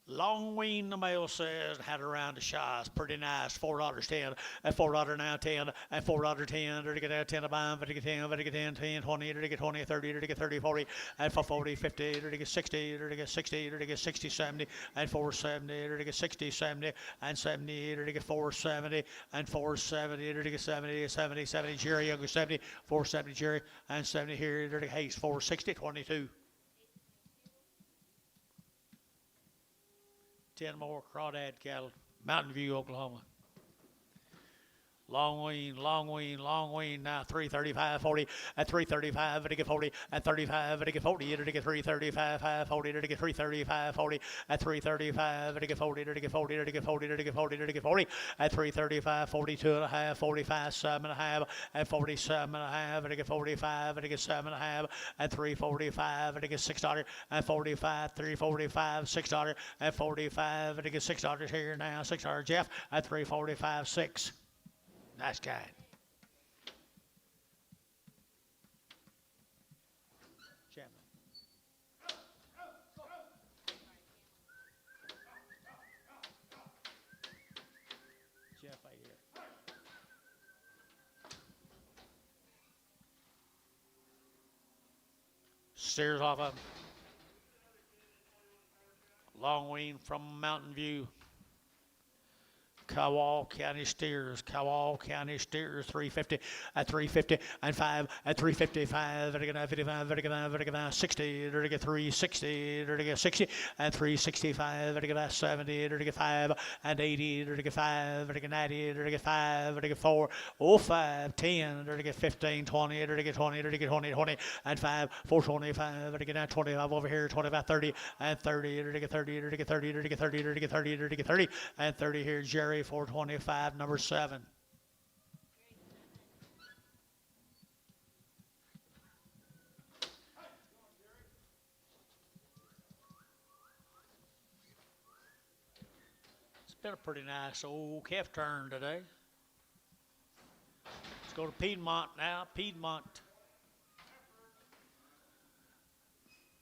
Long wean, the male says, had around the shies. Pretty nice. $4.10 and $4 now 10 and $4.10. Better get out 10 a bomb. Better get 10. Better get 10, 10, 20. Better get 20, 30. Better get 30, 40 and 40, 50. Better get 60. Better get 60. Better get 60, 70 and 470. Better get 60, 70 and 70. Better get 470 and 470. Better get 70, 70, 70. Jerry Younger 70, 470 Jerry and 70 here. Better get Hayes 460, 22. 10 more crawdad cattle, Mountain View, Oklahoma. Long wean, now 335, 40, at 335, and to get 40, at 35, and to get 40, and to get 335, 40, and to get 335, 40, at 335, and to get 40, and to get 40, and to get 40, and to get 40, and to get 40, at 335, 42 and a half, 45, 7 and a half, at 47 and a half, and to get 45, and to get 7 and a half, at 345, and to get $6, at 45, 345, $6, at 45, and to get $6 here now, $6, Jeff, at 345, 6. Nice guy. Chapman. Jeff right here. Steers off of him. Long wean from Mountain View. Kowal County Steers, 350 at 350 and 5 at 355, 55, 60, 360, 60 and 365, 70, 5 and 80, 5, 90, 5, 4, 05, 10, 15, 20, 20, 20 and 5, 425, 25 over here, 25, 30 and 30, 30, 30 and 30 here, Jerry. 425, number 7. It's been a pretty nice old calf turn today. Let's go to Piedmont now. Piedmont.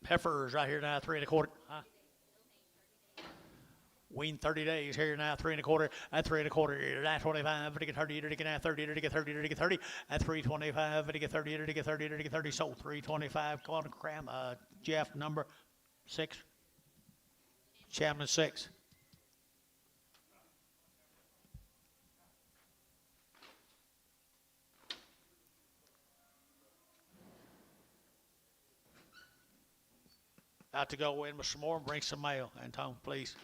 Heifers right here now, 3 1/4. Huh? Wean 30 days here now, 3 1/4 and 3 1/4. At 25, to get 30, to get 30, to get 30, to get 30. At 325, to get 30, to get 30, to get 30. So 325. Come on, cram. Jeff, number 6. Chapman 6. About to go in with some more and bring some mail. Anton, please.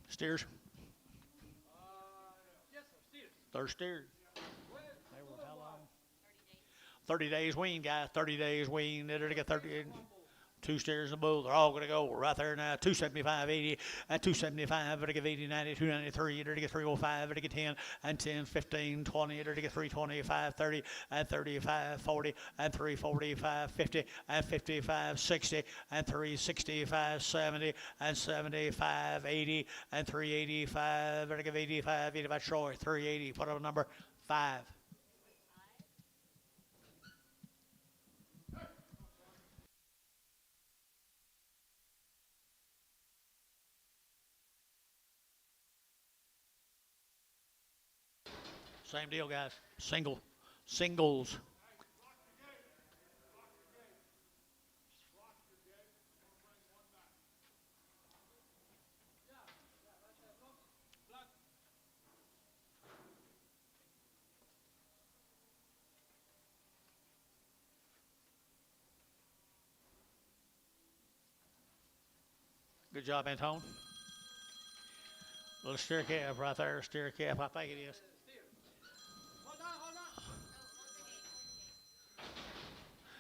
Steers? Yes, sir, steers. They're steers. When? They were how long? 30 days wean, guys. 30 days wean. They're to get 30. 2 steers and a bull. They're all going to go right there now. 275, 80, and 275. They're to get 80, 90, 293. They're to get 305. They're to get 10, and 10, 15, 20. They're to get 325, 30, and 35, 40, and 345, 50, and 55, 60, and 365, 70, and 75, 80, and 385. They're to give 85, 85. Troy, 380. Put on number 5. Same deal, guys. Singles. Good job, Anton. Little steer calf right there. Steer calf, I think it is.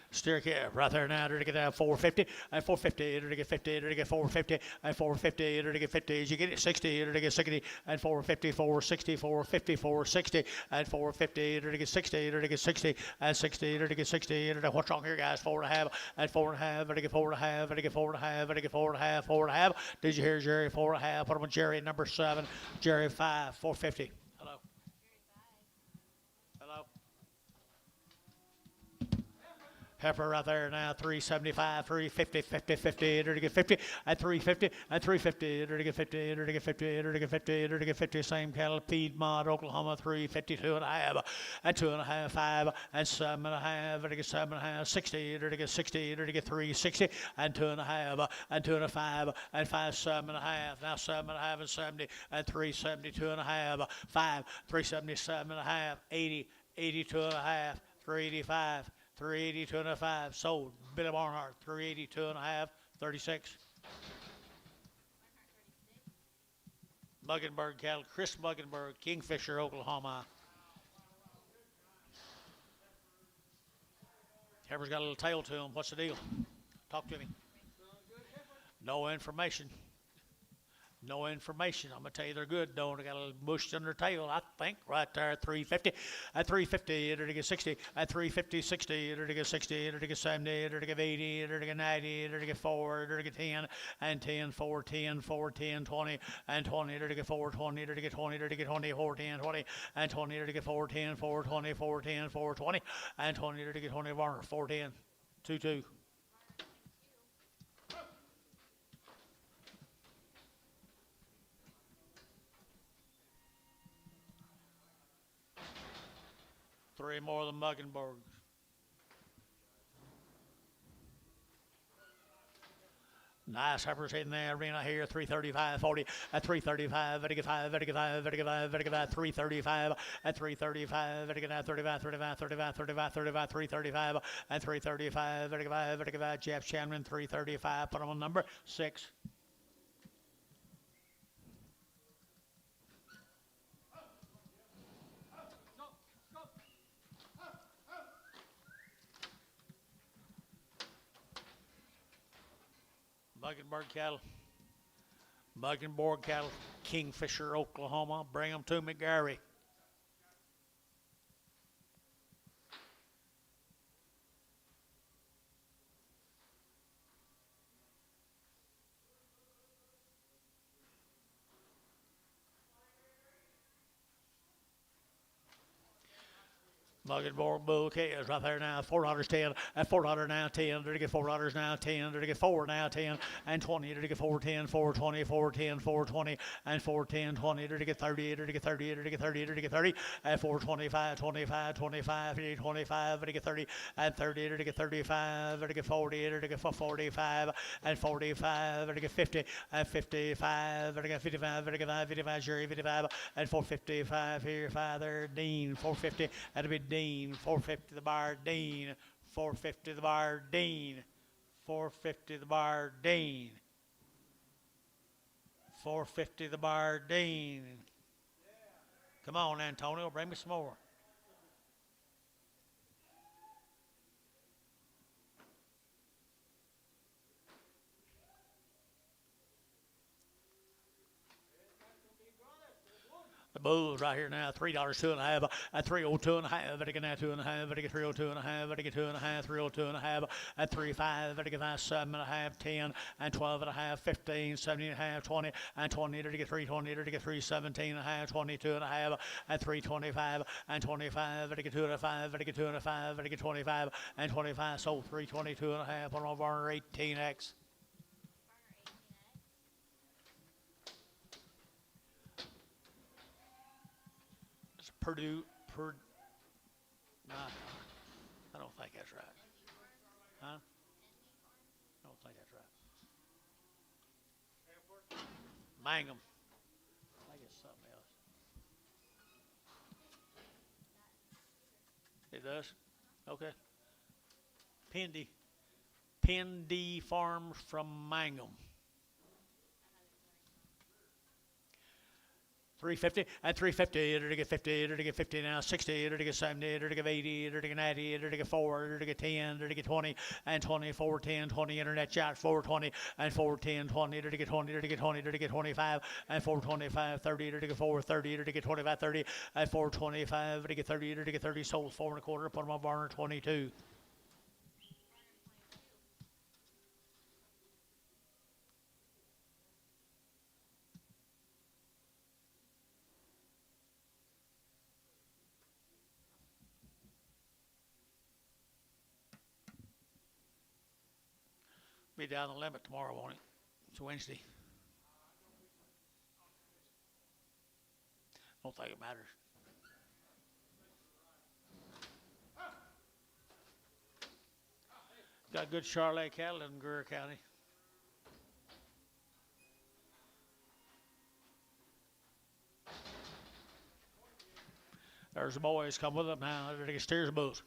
Steer calf right there now. To get down 450 and 450. To get 50. To get 450 and 450. To get 50. As you get it 60. To get 60 and 450, 460, 450, 460 and 450. To get 60. To get 60 and 60. To get 60. What's wrong here, guys? 4.5 and 4.5. To get 4.5. To get 4.5. To get 4.5. 4.5. Did you hear Jerry? 4.5. Put him on Jerry number 7. Jerry 5. 450. Hello. Hello. Heifer right there now, 375, 350, 50, 50, to get 50, at 350, at 350, to get 50, to get 50, to get 50, to get 50, same cattle, Piedmont, Oklahoma, 352 and a half, and 2.5, 5, and 7.5, to get 7.5, 60, to get 60, to get 360, and 2.5, and 2.5, and 5, 7.5, now 7.5 and 70, and 372 and a half, 5, 377 and a half, 80, 82 and a half, 385, 382 and a 5. Sold. Billy Barnhart, 382 and a half, 36. Muggenberg cattle, Chris Muggenberg, Kingfisher, Oklahoma. Heifer's got a little tail to him. What's the deal? Talk to me. No information. No information. I'm going to tell you they're good, though. They got a little bush in their tail, I think, right there at 350. At 350, it'll get 60. At 350, 60, it'll get 60. It'll get 70, it'll get 80, it'll get 90, it'll get 4, it'll get 10, and 10, 4, 10, 4, 10, 20, and 20, it'll get 4, 20, it'll get 20, it'll get 20, 4, 10, 20, and 20, it'll get 4, 10, 4, 20, 4, 10, 4, 20, and 20, it'll get 20, Varner, 4, 10, 2, 2. Three more than Muggenbergs. Nice heifers in the arena here. 335, 40 at 335. Very good 5. Very good 5. Very good 5. Very good 5. 335 at 335. Very good 35, 35, 35, 35, 35, 335 at 335. Very good 5. Very good 5. Jeff Chandler, 335. Put him on number 6. Muggenberg cattle. Muggenberg cattle. Kingfisher, Oklahoma. Bring them to McGarry. Muggenberg bull is right there now. $410 at $400 now. 10. Did get $4 now. 10. Did get 4 now. 10 and 20. Did get 410, 420, 410, 420, and 410, 20. Did get 30. Did get 30. Did get 30. Did get 30 at 425, 25, 25, 25. Did get 30 and 30. Did get 35. Did get 40. Did get 45 and 45. Did get 50 and 55. Did get 55. Did get 55. Jerry 55 and 455 here. Father Dean 450. That'd be Dean. 450 the bar Dean. 450 the bar Dean. 450 the bar Dean. 450 the bar Dean. Come on, Antonio, bring me some more. The bulls right here now, $3, 2 and a half, at 302 and a half, but again now 2 and a half, but again 302 and a half, but again 2 and a half, 302 and a half, at 35, but again 7 and a half, 10 and 12 and a half, 15, 17 and a half, 20 and 20, to get 320, to get 317 and a half, 22 and a half, at 325 and 25, but again 2 and a 5, but again 2 and a 5, but again 25 and 25, sold 322 and a half on over 18X. Purdue, nah, I don't think that's right. Huh? I don't think that's right. Mangum. I think it's something else. It does? Okay. Pendy Farms from Mangum. 350 at 350, it'll get 50, it'll get 50 now, 60, it'll get 70, it'll get 80, it'll get 90, it'll get 4, it'll get 10, it'll get 20, and 20, 4, 10, 20, internet shot, 420, and 4, 10, 20, it'll get 20, it'll get 20, it'll get 25, and 425, 30, it'll get 4, 30, it'll get 25, 30, and 425, it'll get 30, it'll get 30, sold 4 and a quarter, put them on Barner 22. Be down the limit tomorrow, won't it? It's Wednesday. Don't think it matters. Got good Charlotte cattle in Greer County. There's the boys come with them now. They're going to steers bulls.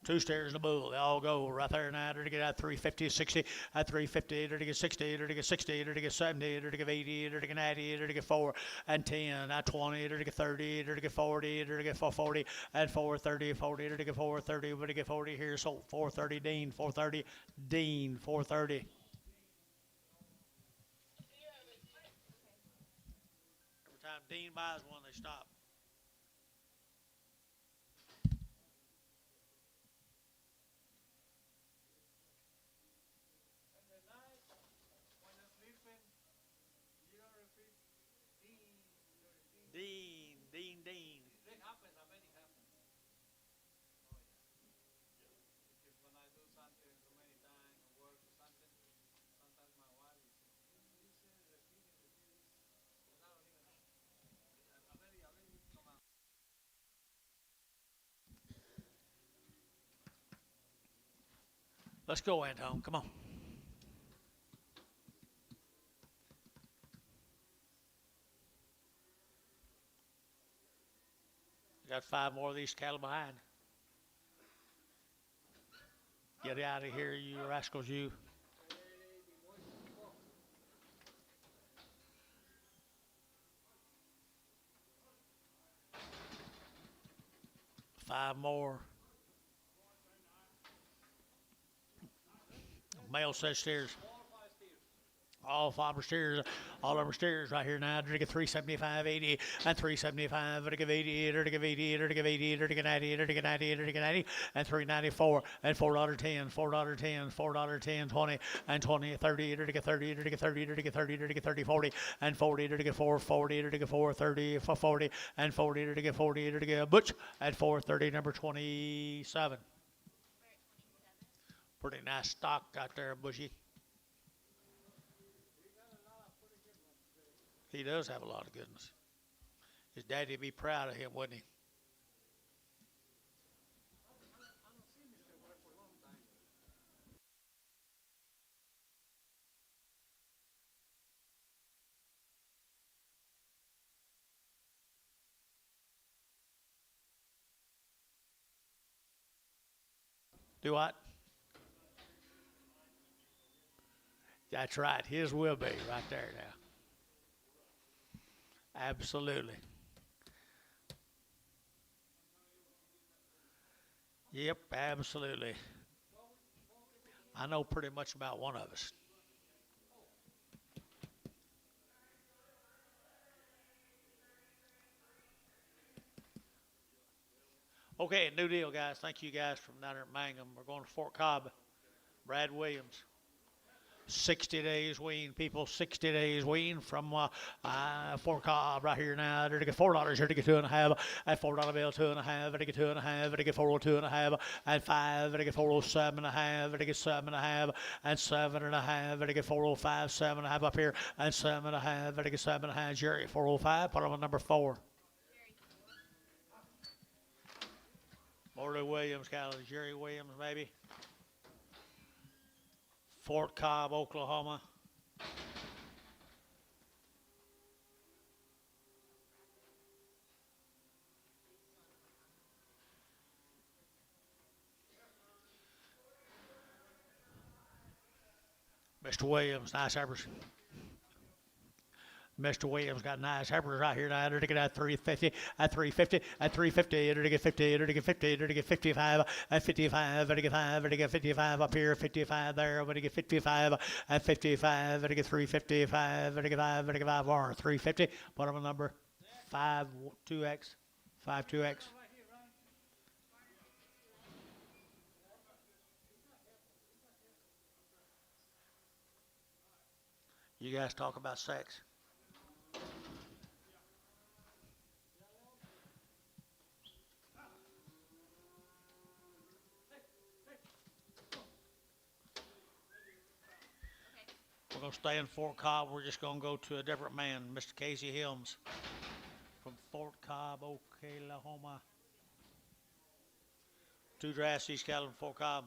Two steers and a bull. They all go right there now. They're to get at 350, 60, at 350. They're to get 60. They're to get 60. They're to get 70. They're to get 80. They're to get 90. They're to get 4 and 10. At 20. They're to get 30. They're to get 40. They're to get 440. At 430, 40. They're to get 430. We're to get 40 here. So 430. Dean. 430. Dean. 430. Every time Dean buys one, they stop. Dean. It happens, I bet it happens. Oh, yeah. Because when I do something so many times, work or something, sometimes my wife is repeating. And I don't even know. I bet it come out. Let's go, Anton. Come on. Got 5 more of these cattle behind. Get out of here, you rascals, you. Five more. Male set steers. All 5 are steers. All of them are steers right here now. They're to get 375, 80, and 375. They're to give 80, they're to give 80, they're to give 80, they're to get 90, they're to get 90, they're to get 90, and 394, and $4.10, $4.10, $4.10, 20, and 20, 30, they're to get 30, they're to get 30, they're to get 30, they're to get 30, 40, and 40, they're to get 440, they're to get 430, 40, and 40, they're to get 40, they're to get Butch at 430, number 27. Pretty nice stock out there, Bushy. He does have a lot of goodness. His daddy would be proud of him, wouldn't he? Do what? That's right. His will be right there now. Absolutely. Yep, absolutely. I know pretty much about one of us. Okay, new deal, guys. Thank you guys from down there at Mangum. We're going to Fort Cobb. Brad Williams. 60 days wean, people. 60 days wean from Fort Cobb right here now. They're to get $4 here to get 2.5. At $4 bill, 2.5. They're to get 2.5. They're to get 402.5. And 5. They're to get 407.5. They're to get 7.5. And 7.5. They're to get 405. 7.5 up here. And 7.5. They're to get 7.5. Jerry, 405. Put them on number 4. Morley Williams, Jerry Williams, maybe. Fort Cobb, Oklahoma. Mr. Williams, nice heifers. Mr. Williams got nice heifers right here now. They're to get at 350, at 350, at 350. They're to get 50, they're to get 50, they're to get 55, at 55, they're to get 5, they're to get 55 up here, 55 there, they're to get 55, at 55, they're to get 355, they're to get 5, they're to get 5 more, 350. What am I number? 52X, 52X. You guys talk about sex. We're going to stay in Fort Cobb. We're just going to go to a different man, Mr. Casey Helms from Fort Cobb, Oklahoma. 2 drafts, East Cattle in Fort Cobb.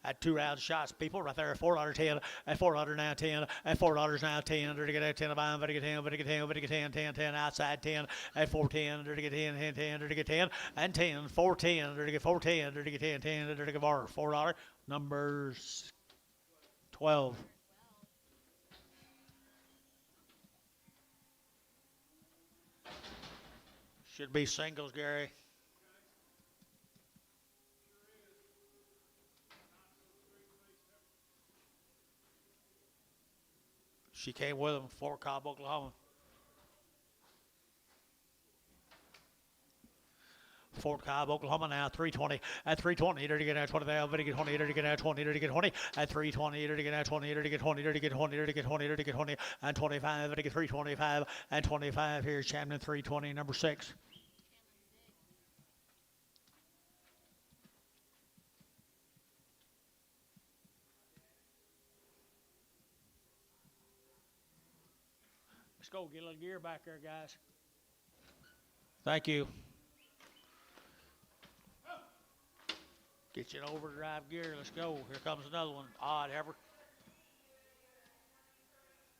At 2 round shots, people, right there. $4.10, at $4 now 10, at $4 now 10. To get at 10, buy, but to get 10, but to get 10, but to get 10, 10, 10 outside 10, at 410, to get 10, 10, 10, to get 10, and 10, 410, to get 410, to get 10, 10, to get $4. Numbers 12. Should be singles, Gary. She came with him, Fort Cobb, Oklahoma. Fort Cobb, Oklahoma now, 320. At 320, to get out 20, to get 20, to get out 20, to get 20. At 320, to get out 20, to get 20, to get 20, to get 20, to get 20, and 25, to get 325, and 25. Here's Champion 320, number 6. Let's go, get a little gear back there, guys. Thank you. Get you an overdrive gear. Let's go. Here comes another one. Odd heifer.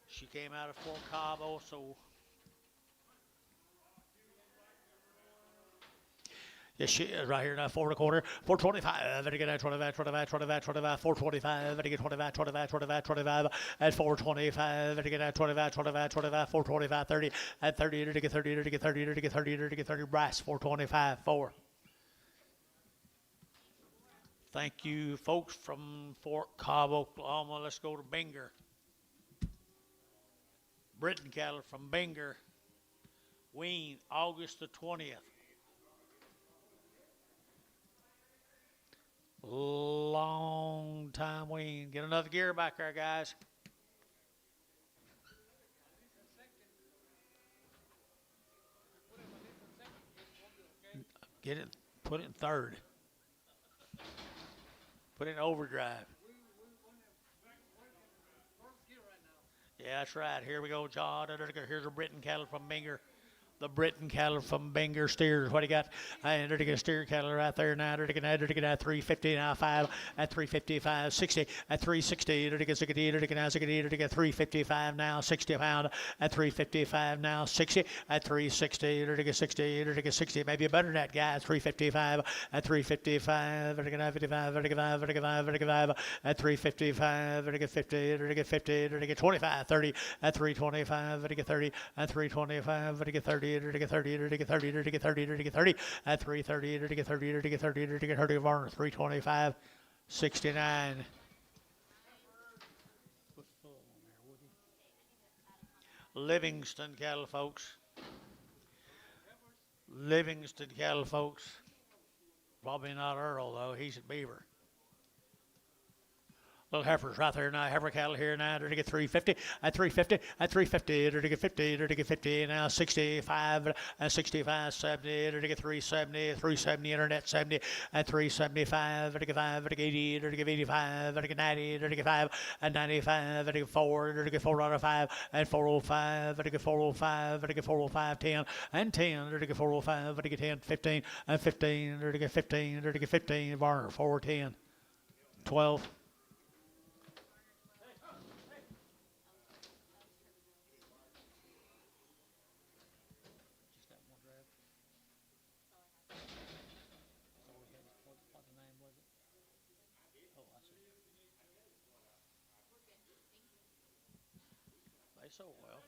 She came out of Fort Cobb also. Yes, she is right here now, 4.25, 425, and again, 25, 25, 25, 25, 425, and again, 25, 25, 25, 25, and 425, and again, 25, 25, 25, 425, 30, and 30, and again, 30, and again, 30, and again, 30, and again, 30, brass, 425, 4. Thank you, folks from Fort Cobb, Oklahoma. Let's go to Binger. Britain cattle from Binger. Wean, August the 20th. Long time wean. Get another gear back there, guys. Get it, put it in third. Put it in overdrive. Yeah, that's right. Here we go, John. Here's a Britain cattle from Binger. The Britain cattle from Binger steers. What do you got? And they're going to steer cattle right there now. They're going to get at 350 now, 5 at 355, 60 at 360. They're going to get 60. They're going to get 355 now, 60 pound at 355 now, 60 at 360. They're going to get 60. They're going to get 60. Maybe better than that guy. 355 at 355. They're going to 55. They're going to 55. They're going to 55 at 355. They're going to get 50. They're going to get 50. They're going to get 25, 30 at 325. They're going to get 30 at 325. They're going to get 30. To get 30, to get 30, to get 30, to get 30, at 330, to get 30, to get 30, to get 30, Varner, 325, 69. Livingston cattle, folks. Livingston cattle, folks. Probably not Earl, though. He's at Beaver. Little heifers right there now. Heifer cattle here now. They're to get 350 at 350 at 350. They're to get 50. They're to get 50 now. 65 and 65, 70. They're to get 370, 370 internet 70 at 375. They're to get 5. They're to get 80. They're to get 85. They're to get 90. They're to get 5 and 95. They're to get 4. They're to get 4 out of 5 and 405. They're to get 405. They're to get 405, 10 and 10. They're to get 405. They're to get 10, 15 and 15. They're to get 15. They're to get 15. Barner 410, 12. So well.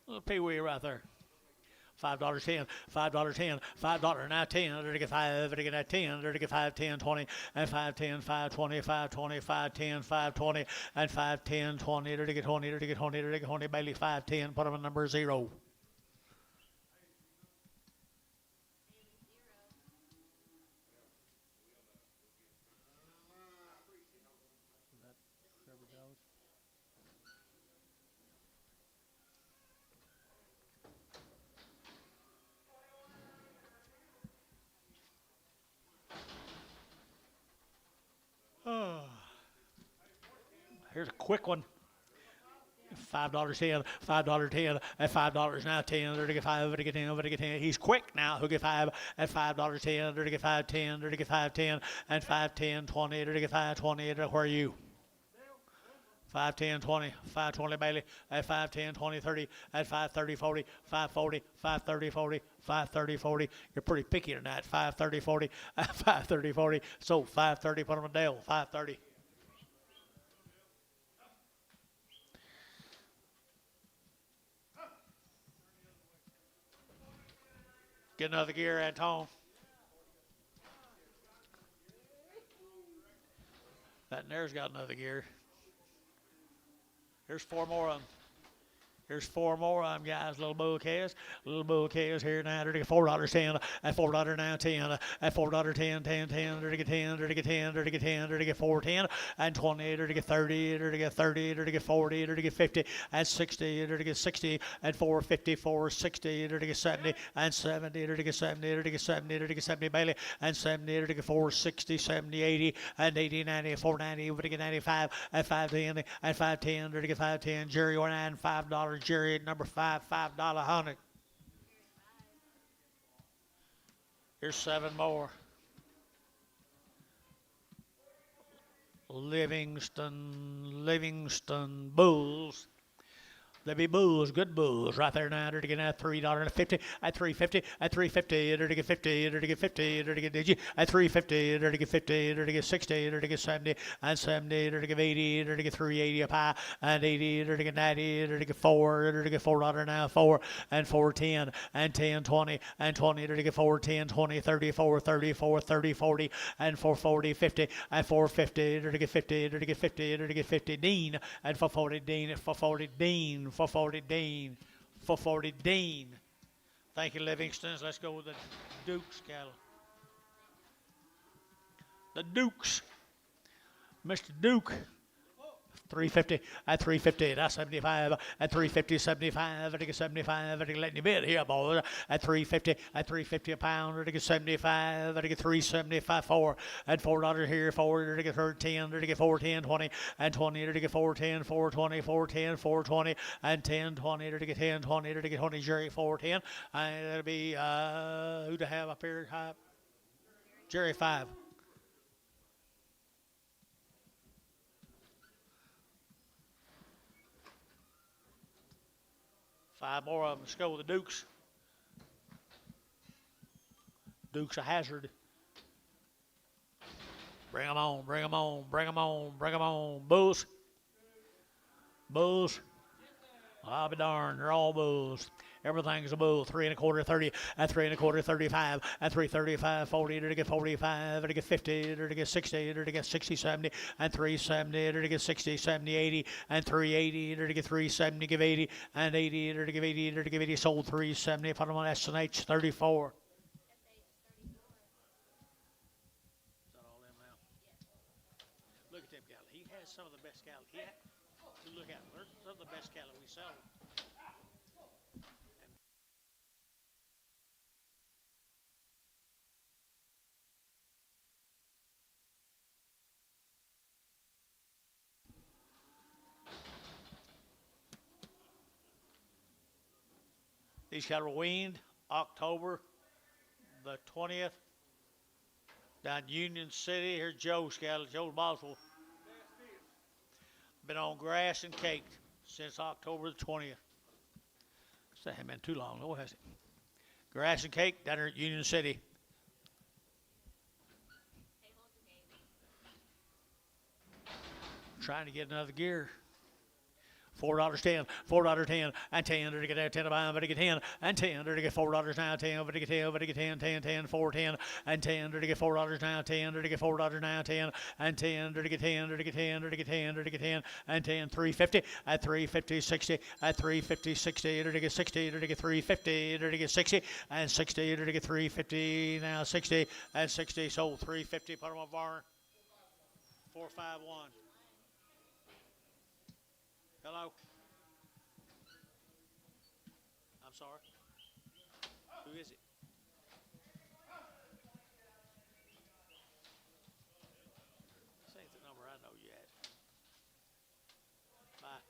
Little pee-wee right there. $5.10, $5.10, $5 now 10. They're to get 5. They're to get 10. They're to get 5, 10, 20, and 5, 10, 5, 20, 5, 20, 5, 10, 5, 20, and 5, 10, 20. They're to get 20. They're to get 20. They're to get 20. Bailey 5, 10. Put them in number 0. Here's a quick one. $5.10, $5.10, at $5 now, 10, there to get 5, there to get 10, there to get 10. He's quick now, who get 5 at $5.10, there to get 5.10, there to get 5.10, and 5.10, 20, there to get 5.20, where are you? 5.10, 20, 5.20 Bailey, at 5.10, 20, 30, at 5.30, 40, 5.40, 5.30, 40, 5.30, 40. You're pretty picky tonight, 5.30, 40, at 5.30, 40. So 5.30, put him a Dale, 5.30. Get another gear, Anton. That there's got another gear. Here's 4 more of them. Here's 4 more of them, guys. Little bouquets here now. They're to get $4.10, at $4 now, 10, at $4.10, 10, 10, they're to get 10, they're to get 10, they're to get 10, they're to get 4.10, and 20, they're to get 30, they're to get 30, they're to get 40, they're to get 50, and 60, they're to get 60, and 4.50, 4.60, they're to get 70, and 70, they're to get 70, they're to get 70, they're to get 70 Bailey, and 70, they're to get 4.60, 70, 80, and 80, 90, 4.90, we're to get 95, at 5.10, and 5.10, they're to get 5.10, Jerry Ornan, $5. Jerry at number 5, $5 hunting. Here's 7 more. Livingston Bulls. They be bulls, good bulls, right there now. They're to get at $3.50, at $3.50, at $3.50, they're to get 50, they're to get 50, they're to get digi, at $3.50, they're to get 50, they're to get 60, they're to get 70, and 70, they're to get 80, they're to get $3.80 a pie, and 80, they're to get 90, they're to get 4, they're to get $4 now, 4, and 4.10, and 10, 20, and 20, they're to get 4.10, 20, 34, 34, 30, 40, and 4.40, 50, and 4.50, they're to get 50, they're to get 50, they're to get 50, Dean, and 4.40, Dean, 4.40, Dean. 440 Dean. 440 Dean. Thank you, Livingstons. Let's go with the Dukes cattle. The Dukes. Mr. Duke. 350 at 350, that's 75 at 350, 75 at 75 at letting you bid here, boys. At 350 a pound, at 75 at 375 4 at $4 here, 4 to get 10, to get 410, 20 and 20 to get 410, 420, 410, 420 and 10, 20 to get 10, 20 to get 20, Jerry 410, and that'll be who to have up here? Jerry 5. Five more of them. Let's go with the Dukes. Dukes a hazard. Bring them on, bring them on, bring them on, bring them on. Bulls. Bulls. I'll be darned, they're all bulls. Everything's a bull. 3 1/4, 30, at 3 1/4, 35, at 335, 40, to get 45, to get 50, to get 60, to get 60, 70, and 370, to get 60, 70, 80, and 380, to get 370, give 80, and 80, to give 80, to give 80, sold 370, put them on S&H 34. Is that all them now? Look at them cattle. He has some of the best cattle. Look at them. They're some of the best cattle we sell. These cattle were weaned October the 20th down Union City. Here's Joe's cattle, Joe's Boswell. Been on grass and caked since October the 20th. So that hasn't been too long, though, has it? Grass and cake down there at Union City. Trying to get another gear. $4.10, $4.10, and 10, to get 10 to buy, but to get 10, and 10, to get $4 now, 10, but to get 10, but to get 10, 10, 10, 4, 10, and 10, to get $4 now, 10, to get $4 now, 10, and 10, to get 10, to get 10, to get 10, to get 10, and 10, 350, at 350, 60, at 350, 60, to get 60, to get 350, to get 60, and 60, to get 350, now 60, and 60, sold 350, put them on barn, 451. Hello? I'm sorry. Who is it? This ain't the number I know yet. Bye.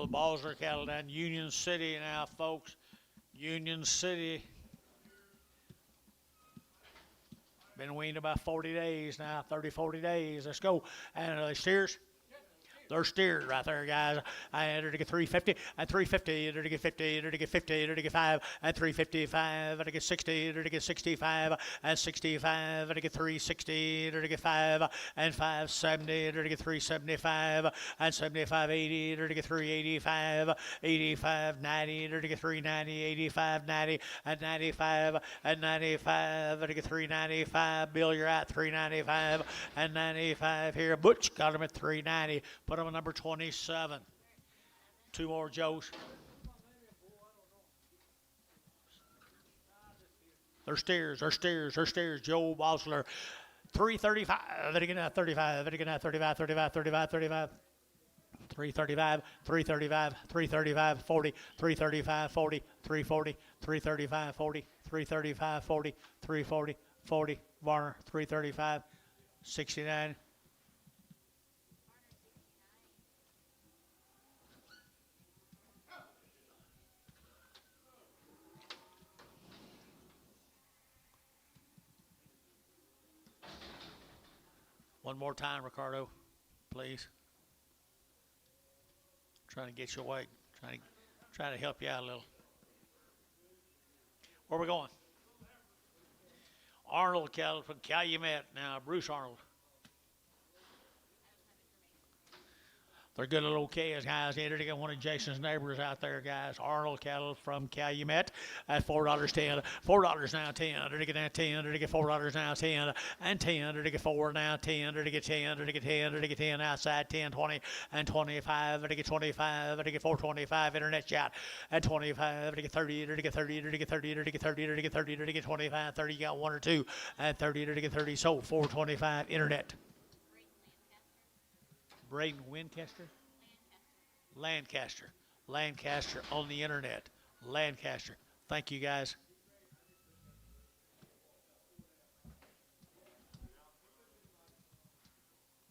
the Balzer cattle down Union City now, folks. Union City. Been weaned about 40 days now, 30, 40 days. Let's go. And the steers. They're steers right there, guys. I entered to get 350 and 350, entered to get 50, entered to get 50, entered to get 5 and 355, entered to get 60, entered to get 65 and 65, entered to get 360, entered to get 5 and 570, entered to get 375 and 75, 80, entered to get 385, 85, 90, entered to get 390, 85, 90 and 95 and 95, entered to get 395. Bill, you're at 395 and 95 here. Butch got him at 390. Put him at number 27. Two more Joes. They're steers. Joe Bosler. 335. Then again at 35. Then again at 35, 35, 35, 35. 335, 335, 335, 40, 335, 40, 340, 335, 40, 335, 40, 340, 40. Varner, 335, 69. One more time, Ricardo, please. Trying to get you awake. Trying to help you out a little. Where are we going? Arnold cattle from Calumet now. Bruce Arnold. They're good little OKs, guys. Entered to get one of Jason's neighbors out there, guys. Arnold cattle from Calumet at $4.10. $4 now, 10. Entered to get that 10. Entered to get $4 now, 10. And 10. Entered to get 4 now, 10. Entered to get 10. Entered to get 10. Entered to get 10 outside, 10, 20, and 25. Entered to get 25. Entered to get 425. Internet chat at 25. Entered to get 30. Entered to get 30. Entered to get 30. Entered to get 30. Entered to get 30. Entered to get 25. 30. You got 1 or 2. And 30. Entered to get 30. So 425. Internet. Braden Winchester. Lancaster on the internet. Lancaster. Thank you, guys.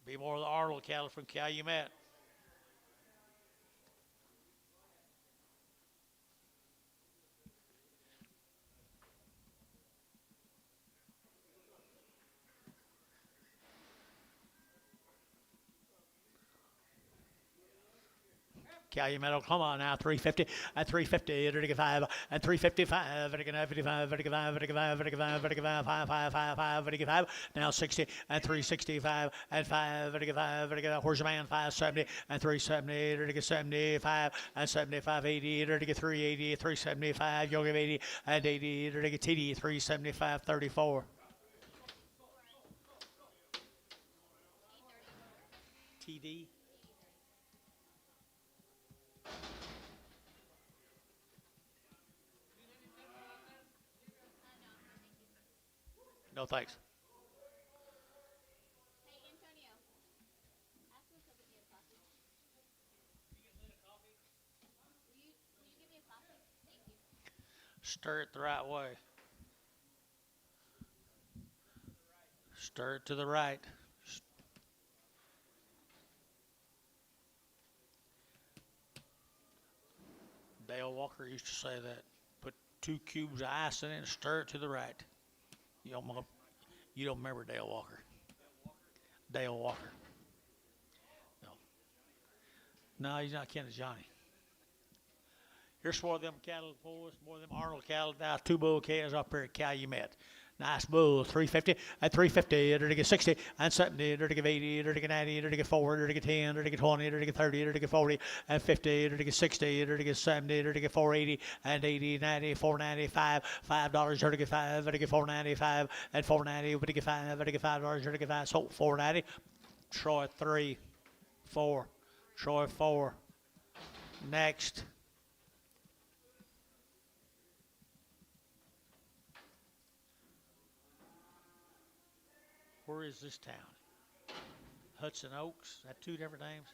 Be more of the Arnold cattle from Calumet. Calumet, Oklahoma now 350 and 350, entered to get 5 and 355, entered to get 55, entered to get 5, entered to get 5, entered to get 5, entered to get 5, 5, 5, 5, 5, entered to get 5, now 60 and 365 and 5, entered to get 5, entered to get where's your man 570 and 370, entered to get 75 and 75, 80, entered to get 380, 375, you'll give 80 and 80, entered to get TD 375, 34. TD. No thanks. Hey, Antonio. Ask him to get me a coffee. Will you give me a coffee? Thank you. Stir it the right way. Stir it to the right. Dale Walker used to say that. Put 2 cubes of ice in it and stir it to the right. You don't remember Dale Walker. Dale Walker. No, he's not kin to Johnny. Here's more of them cattle for us, more of them Arnold cattle. Now 2 bull calves up here at Calumet. Nice bull, 350 and 350, entered to get 60 and 70, entered to get 80, entered to get 90, entered to get 4, entered to get 10, entered to get 20, entered to get 30, entered to get 40 and 50, entered to get 60, entered to get 70, entered to get 480 and 80, 90, 495, $5, entered to get 5, entered to get 495 and 490, entered to get 5, entered to get $5, entered to get 5, so 490. Troy 3, 4, Troy 4. Next. Where is this town? Hudson Oaks? Is that 2 different names?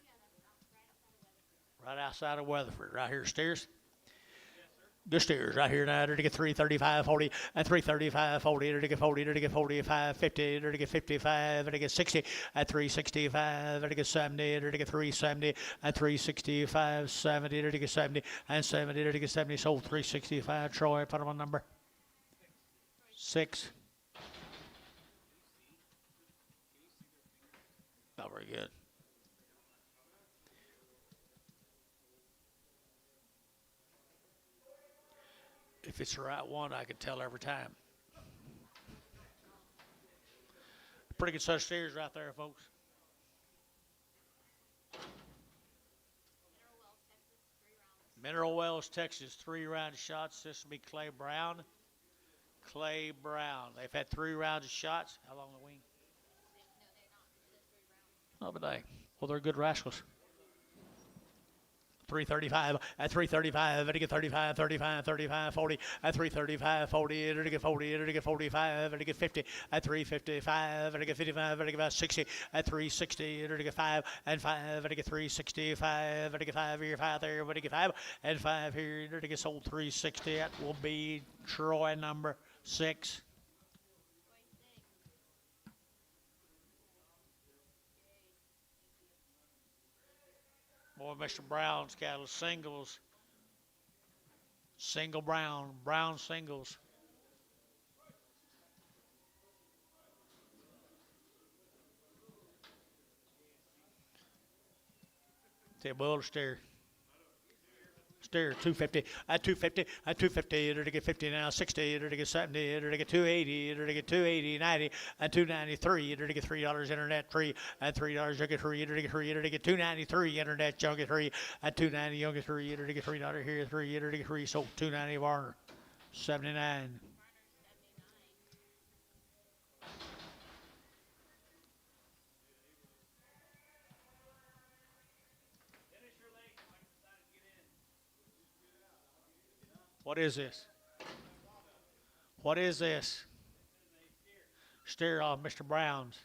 Right outside of Weatherford. Right here, Steers. Good steers right here now. To get 335, 40, and 335, 40, to get 40, to get 45, 50, to get 55, to get 60, at 365, to get 70, to get 370, and 365, 70, to get 70, and 70, to get 70. Sold 365. Troy, put them on number 6. Not very good. If it's the right one, I can tell every time. Pretty good set of steers right there, folks. Mineral Wells, Texas, 3 rounds. Mineral Wells, Texas, 3 round shots. This will be Clay Brown. Clay Brown. They've had 3 rounds of shots. How long the wing? No, they're not. It says 3 rounds. Oh, but they. Well, they're good rascals. 335 at 335, to get 35, 35, 35, 40 at 335, 40, to get 40, to get 45, to get 50 at 355, to get 55, to get 60 at 360, to get 5 and 5, to get 365, to get 5 here, 5 there, to get 5 and 5 here, to get sold 360. That will be Troy number 6. Boy, Mr. Brown's cattle, singles. Single Brown, Brown singles. Take a bull steer. Steer 250 at 250 at 250 to get 50 now 60 to get 70 to get 280 to get 280 90 and 293 to get $3 internet free and $3 to get free to get free to get 293 internet younger 3 and 290 younger 3 to get $3 here 3 to get free so 290 Warner 79. What is this? What is this? Steer off Mr. Brown's.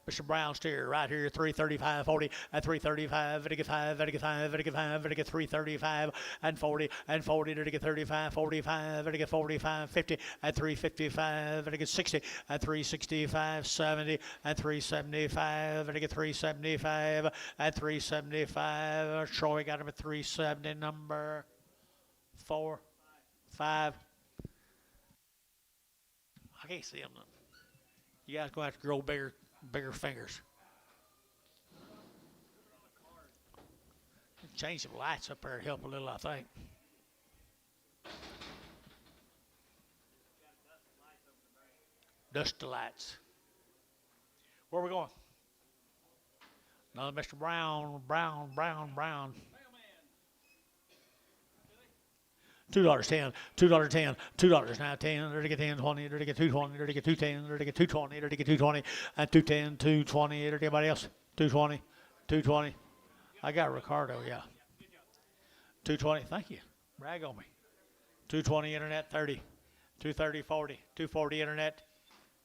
Mr. Brown steer right here, 335, 40, at 335, to get 5, to get 5, to get 5, to get 335, and 40, to get 35, 45, to get 45, 50, at 355, to get 60, at 365, 70, at 375, to get 375, at 375. Troy got him at 370, number 4, 5. I can't see him. You guys going to have to grow bigger fingers. Change some lights up there to help a little, I think. Dust the lights. Where are we going? Another Mr. Brown. $2.10, $2.10, $2 now 10, to get 10, 20, to get 220, to get 210, to get 220, to get 220, and 210, 220, to anybody else? 220, 220. I got Ricardo, yeah. 220, thank you. Brag on me. 220 internet, 30, 230, 40, 240 internet,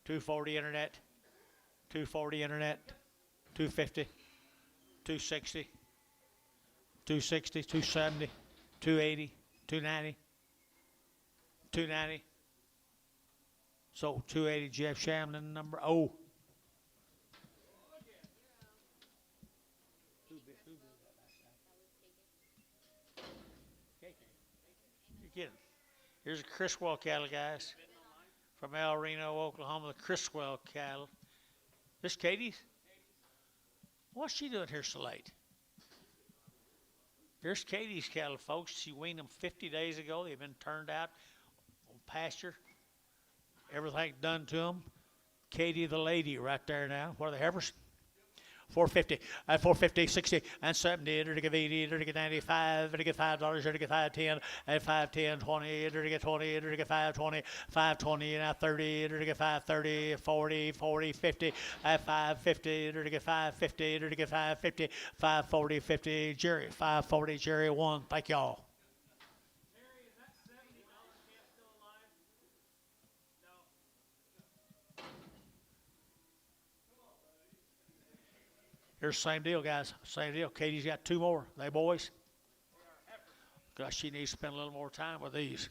240 internet, 240 internet, 250, 260, 260, 270, 280. 290, 290. So 280 Jeff Shamlin number. Oh. You're kidding. Here's a Criswell cattle, guys, from El Reno, Oklahoma. The Criswell cattle. This Katie's. What's she doing here so late? Here's Katie's cattle, folks. She weaned them 50 days ago. They've been turned out on pasture. Everything done to them. Katie the lady right there now. What are the heifers? 450, 450, 60, and 70, to get 80, to get 95, to get $5, to get 510, and 510, 20, to get 20, to get 520, 520, now 30, to get 530, 40, 40, 50, at 550, to get 550, to get 550, 540, 50, Jerry, 540, Jerry 1. Thank y'all. Mary, is that $70 calf still alive? No. Here's the same deal, guys. Same deal. Katie's got 2 more. They boys. Gosh, she needs to spend a little more time with these.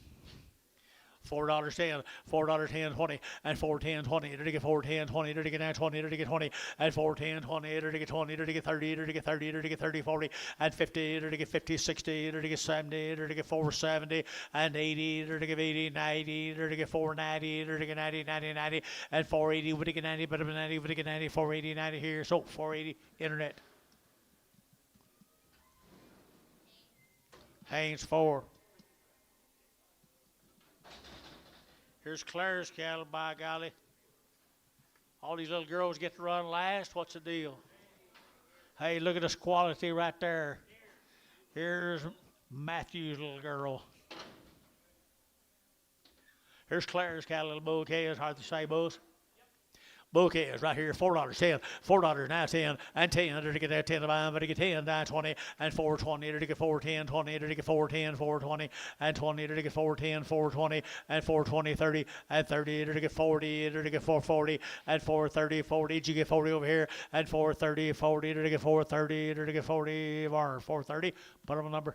$4.10, $4.10, 20, and 4.10, 20, to get 4.10, 20, to get 20, to get 20, and 4.10, 20, to get 20, to get 30, to get 30, to get 30, 40, and 50, to get 50, 60, to get 70, to get 470, and 80, to get 80, 90, to get 490, to get 90, 90, 90, and 480, would get 90, but 90, would get 90, 480, 90 here, so 480, internet. Haynes 4. Here's Claire's cattle, by golly. All these little girls get to run last. What's the deal? Hey, look at this quality right there. Here's Matthew's little girl. Here's Claire's cattle, little bouquets. Hard to say, boys. Bouquets right here, $4.10, $4 now 10, and 10 to get that 10 to buy, but to get 10 down 20, and 420 to get 410, 20 to get 410, 420, and 20 to get 410, 420, and 420, 30, and 30 to get 40 to get 440, and 430, 40 to get 40 over here, and 430, 40 to get 430 to get 40, Varner, 430, put on a number.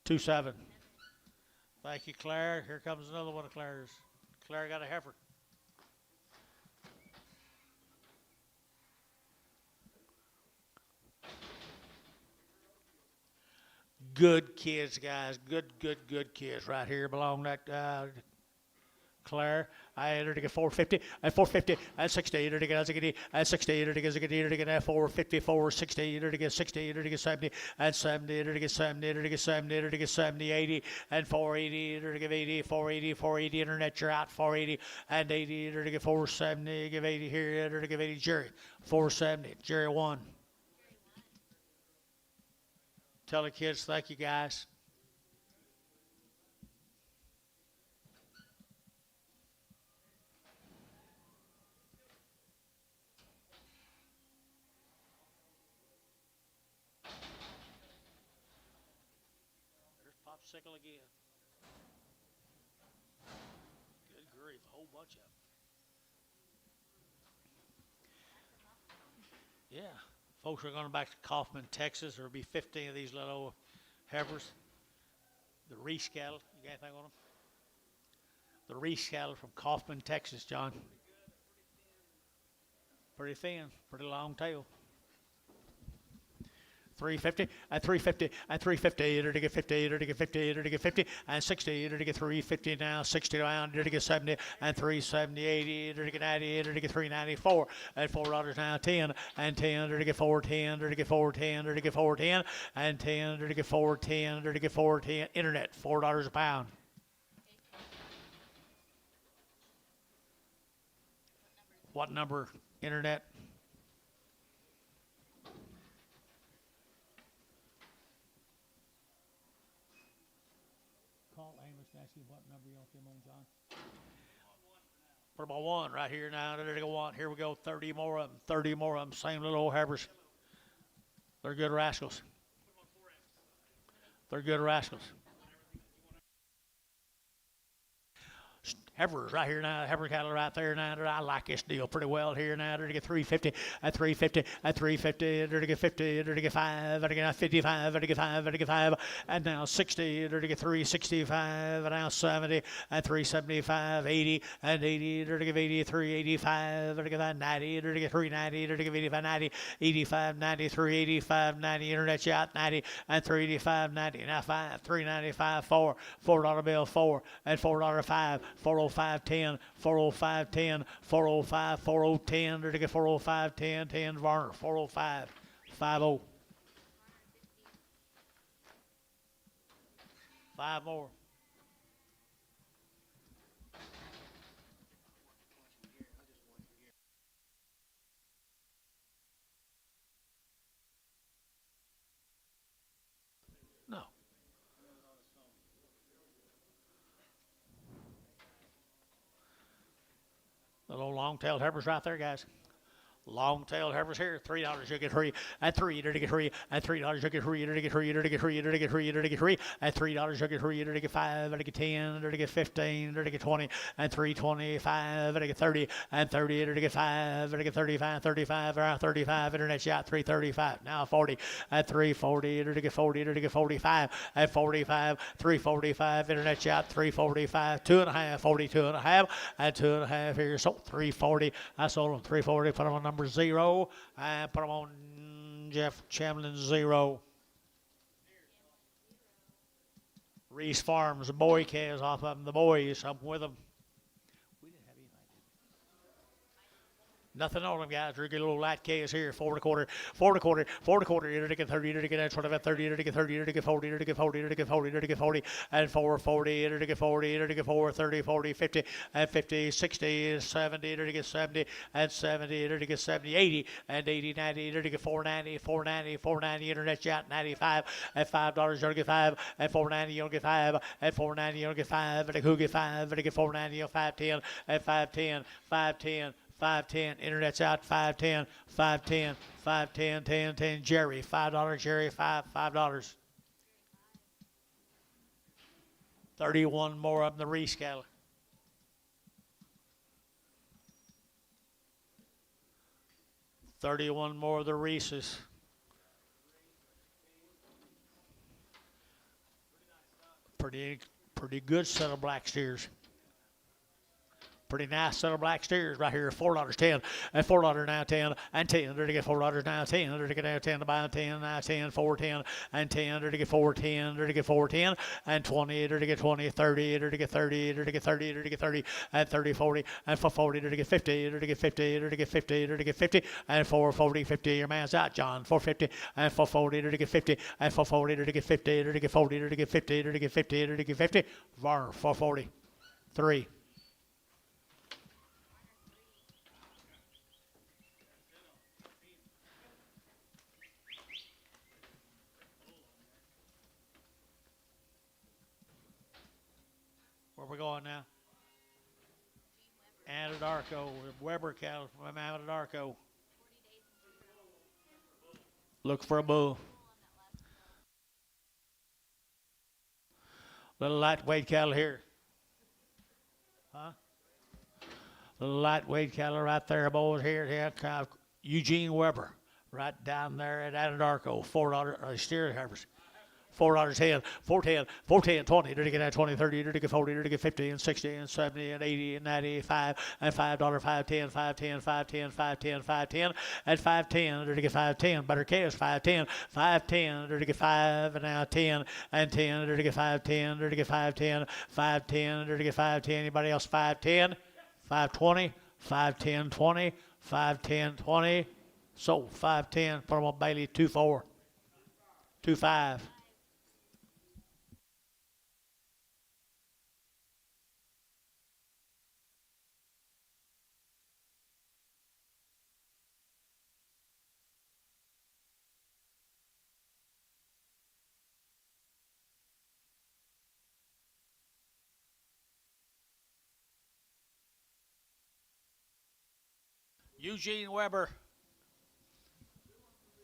27. Thank you, Claire. Here comes another one of Claire's. Claire got a heifer. Good kids, guys. Good kids right here belong that Claire. I entered to get 450 and 450 and 60 to get Ziggy and 60 to get Ziggy to get 450, 460 to get 60 to get 70 and 70 to get 70 to get 70 to get 70, 80 and 480 to get 80, 480, 480 internet you're out 480 and 80 to get 470 give 80 here to give 80 Jerry 470 Jerry 1. Tell the kids, thank you, guys. There's Popsicle again. Good grief, a whole bunch of them. Yeah. Folks are going back to Kaufman, Texas. There'll be 15 of these little heifers. The Reese cattle. You got anything on them? The Reese cattle from Kaufman, Texas, John. Pretty thin, pretty long tail. 350 and 350 and 350 to get 50 to get 50 to get 50 and 60 to get 350 now 60 down to get 70 and 370 80 to get 90 to get 394 and $4 now 10 and 10 to get 410 to get 410 to get 410 and 10 to get 410 to get 410 internet $4 a pound. What number internet? What number you want them on, John? Put them on 1 right here now. There they go 1. Here we go. 30 more of them. 30 more of them. Same little old heifers. They're good rascals. They're good rascals. Heifers right here now, heifer cattle right there now. I like this deal pretty well here now. To get 350 and 350 and 350 to get 50 to get 5 to get 55 to get 5 to get 5 and now 60 to get 365 and now 70 and 375 80 and 80 to get 80 385 to get 90 to get 390 to get 85 90 85 90 385 90 internet shot 90 and 385 90 now 5 395 4 $4 bill 4 and $4 5 405 10 405 10 405 4010 to get 405 10 10 Varner 405 50 5 more. No. The little long-tailed heifers right there, guys. Long tail heifers here, $3 you get three, and $3 you get three, and $3 you get three, you get three, you get three, you get three, you get three, and $3 you get three, you get five, you get 10, you get 15, you get 20, and $3.25, you get 30, and 30 you get five, you get 35, 35, around 35, internet shot $3.35, now 40, and $3.40, you get 40, you get 45, and 45, $3.45, internet shot $3.45, 2.5, 42.5, and 2.5 here, so $3.40. I sold them $3.40, put them on number 0, and put them on Jeff Chamlin 0. Reese Farms, the boy calves off of them, the boys, I'm with them. We didn't have anything. Nothing on them, guys. We're getting a little light calves here, 4.25, 4.25, 4.25, you're to get 30, you're to get 25, 30, you're to get 30, you're to get 40, you're to get 40, you're to get 40, you're to get 40, and 4.40, you're to get 40, you're to get 4, 30, 40, 50, and 50, 60, 70, you're to get 70, and 70, you're to get 70, 80, and 80, 90, you're to get 490, 490, 490, internet shot 95, and $5, you'll get 5, and 490, you'll get 5, and 490, you'll get 5, and who get 5, and get 490, you'll 510, and 510, 510. 510, internet's out, 510, 510, 510, 10, 10, Jerry, $5, Jerry, $5. 31 more of them, the Reese cattle. $31 more of the Reeses. Pretty good set of black steers. Pretty nice set of black steers right here. $4.10 and $4 now 10 and 10. They're to get $4 now 10. They're to get now 10 to buy 10 now 10 4.10 and 10. They're to get 4.10. They're to get 4.10 and 20. They're to get 20 30. They're to get 30. They're to get 30. They're to get 30 and 30 40 and for 40. They're to get 50. They're to get 50. They're to get 50. They're to get 50 and 440 50. Your man's out, John. 450 and 440. They're to get 50 and 440. They're to get 50. They're to get 40. They're to get 50. They're to get 50. They're to get 50. Var 440. 3. Where we going now? Anadarko, Weber cattle from Anadarko. Look for a bull. Little lightweight cattle here. Huh? Little lightweight cattle right there, boys. Here, Eugene Weber, right down there at Anadarko. $4 steer heifers. $4.10, 4.10, 4.10, 20. Did you get that 20, 30? Did you get 40? Did you get 50 and 60 and 70 and 80 and 95 and $5, 5.10, 5.10, 5.10, 5.10, 5.10 and 5.10. Did you get 5.10? Better calves 5.10, 5.10. Did you get 5 and now 10 and 10? Did you get 5.10? Did you get 5.10? 5.10. Did you get 5.10? Anybody else 5.10? 5.20, 5.10, 20, 5.10, 20. So 5.10. Put them on Bailey 2.4, 2.5. Eugene Weber,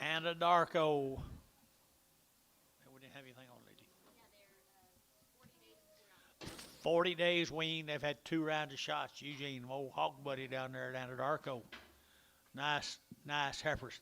Anadarko. We didn't have anything on, lady. Yeah, they're 40 days. 40 days weaned. They've had 2 rounds of shots. Eugene, old hog buddy down there at Anadarko. Nice heifers.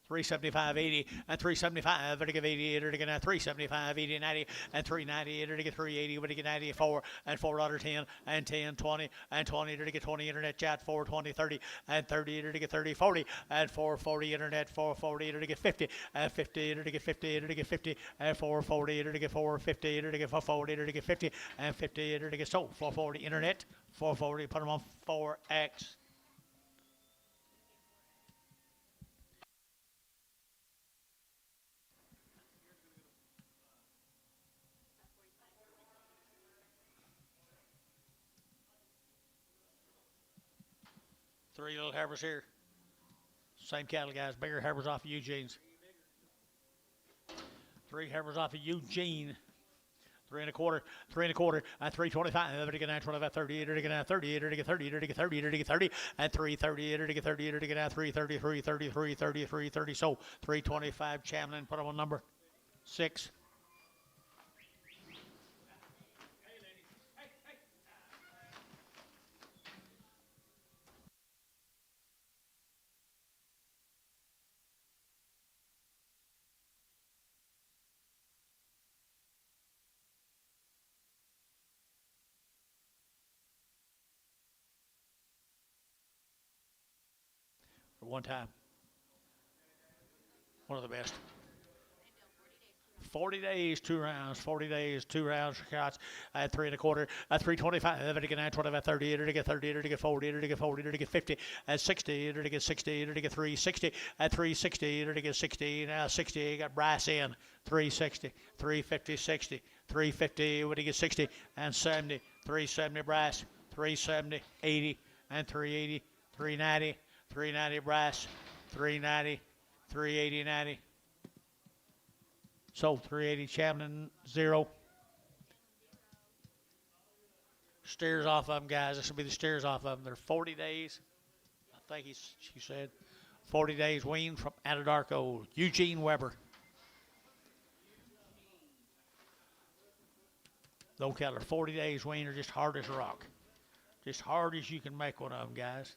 375.80 and 375. Better give 80. Better get 375, 80, 90 and 390. Better get 380. Better get 94 and $4.10 and 10, 20 and 20. Better get 20 internet chat 4, 20, 30 and 30. Better get 30, 40 and 440 internet 440. Better get 50 and 50. Better get 50. Better get 50 and 440. Better get 450. Better get 440. Better get 50 and 50. Better get 440 internet 440. Put them on 4X. Three little heifers here. Same cattle, guys. Bigger heifers off of Eugene's. 3 heifers off of Eugene. 3 1/4, 3 1/4, and 325, to get 925, 30, to get 30, to get 30, to get 30, to get 30, and 330, to get 30, to get 333, 33, 33, 30. So 325, Chamlin, put them on number 6. For one time. One of the best. 40 days, 2 rounds. 40 days, 2 rounds for shots. At 3 1/4, at 325, to get 925, 30, to get 30, to get 40, to get 40, to get 50, at 60, to get 60, to get 360, at 360, to get 60. Now 60, got Bryce in. 360, 350, 60, 350, to get 60, and 70, 370, Bryce, 370, 80, and 380, 390, 390, Bryce, 390, 380, 90. So 380, Chamlin, 0. Steers off of them, guys. This will be the steers off of them. They're 40 days. I think she said 40 days weaned from Anadarko, Eugene Weber. Those cattle are 40 days weaned, are just hard as a rock. Just hard as you can make one of them, guys.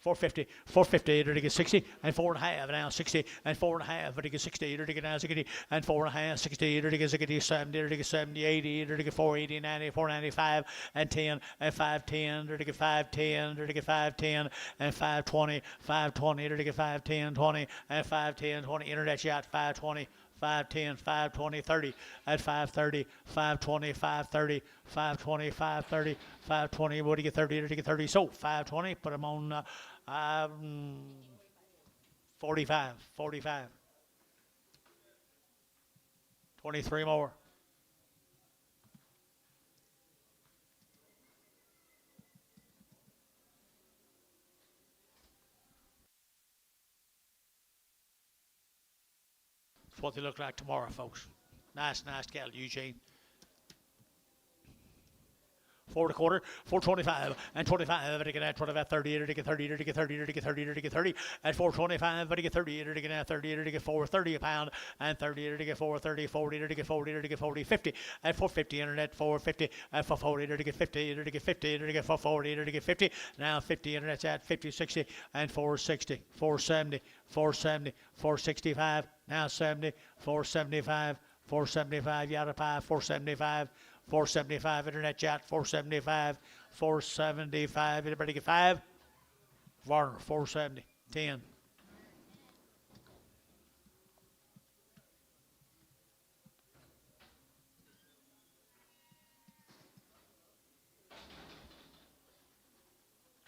450, 450, to get 60, and 4.5, now 60, and 4.5, to get 60, to get now 60, and 4.5, 60, to get 60, 70, to get 70, 80, to get 480, 90, 495, and 10, and 510, to get 510, to get 510, and 520, 520, to get 510, 20, and 510, 20, internet shot, 520, 510, 520, 30, at 530, 520, 530, 520, 530, 520, what do you get 30, to get 30, so 520, put them on 45, 45, 23 more. That's what they look like tomorrow, folks. Nice cattle, Eugene. 4 1/4, 425, and 25, to get 25, 30, to get 30, to get 30, to get 30, to get 30, and 425, to get 30, to get 30, to get 430 a pound, and 30, to get 430, 40, to get 40, to get 40, 50, and 450 internet, 450, and 440, to get 50, to get 50, to get 440, to get 50, now 50 internet's at 50, 60, and 460, 470, 470, 465, now 70, 475, 475, Yada Pie, 475, 475, internet chat, 475, 475, anybody get 5? Varner, 470, 10.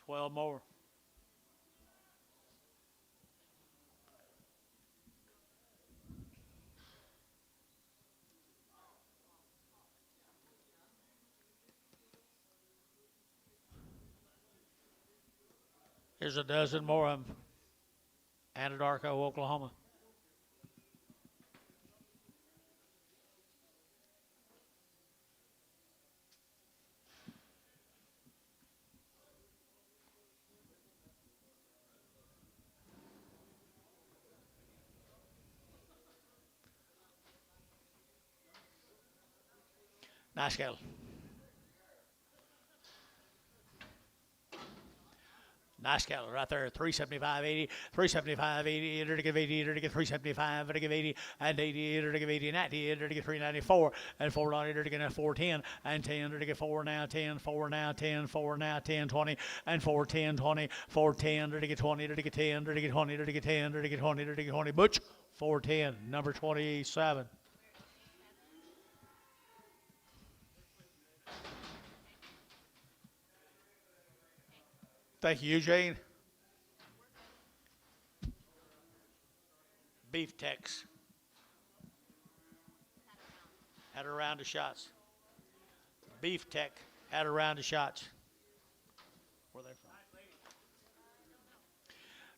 $12 more. Here's a dozen more of them. Anadarko, Oklahoma. Nice cattle. Nice cattle right there. 375, 80, 375, 80, to give 80, to give 375, to give 80, and 80, to give 80, 90, to give 394, and 490, to give 410, and 10, to give 4 now, 10, 4 now, 10, 4 now, 10, 20, and 410, 20, 410, to get 20, to get 10, to get 20, to get 10, to get 20, to get 20, Butch, 410, number 27. Thank you, Eugene. Beef Tex. Had a round of shots. Beef Tech had a round of shots. Where are they from?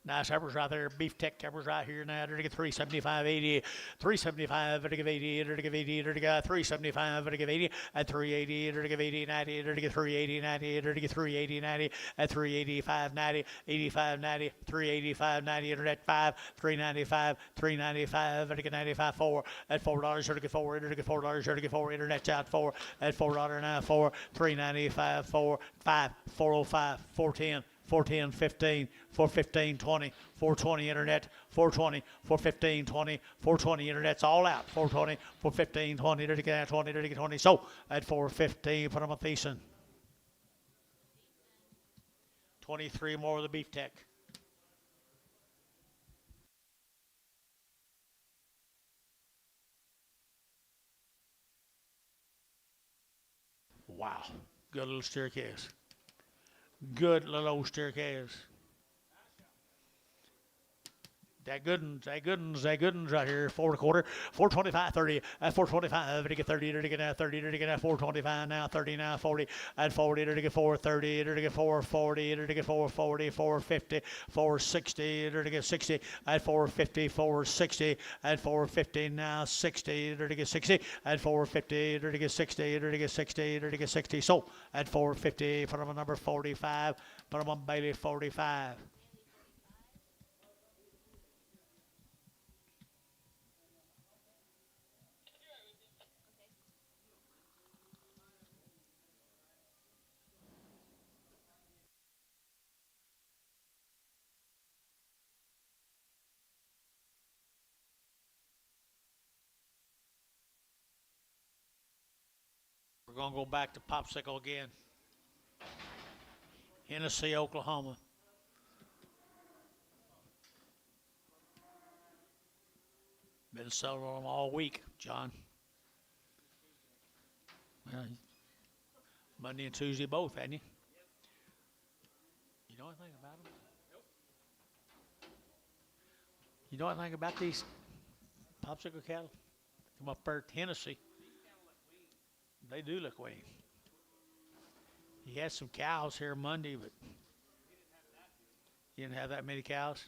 Nice heifers right there. Beef tech heifers right here now. They're to get 375, 80, 375, they're to give 80, they're to give 80, they're to get 375, they're to give 80, and 380, they're to give 80, 90, they're to get 380, 90, they're to get 380, 90, and 385, 90, 85, 90, 385, 90, internet 5, 395, 395, they're to get 95, 4, at $4, they're to get 4, they're to get $4, they're to get 4, internet's out 4, at $4 now 4, 395, 4, 5, 405, 410. 410, 15, 415, 20, 420 internet, 420, 415, 20, 420 internet's all out, 420, 415, 20, to get 20, to get 20. So at 415, put them a Thiessen. 23 more of the beef tech. Wow, good little steer calves. Good little old steer calves. That good ones right here. 4 1/4, 425, 30, at 425, to get 30, to get now 30, to get now 425, now 30, now 40, at 40, to get 430, to get 440, to get 440, 450, 460, to get 60, at 450, 460, at 450, now 60, to get 60, at 450, to get 60, to get 60, to get 60. So at 450, put them on number 45, put them on Bailey 45. We're going to go back to Popsicle again. Hennessy, Oklahoma. Been selling them all week, John. Well, Monday and Tuesday both, hadn't you? You know anything about them? Nope. You know anything about these Popsicle cattle? Come up there, Tennessee. They do look weaned. He had some cows here Monday, but he didn't have that many cows.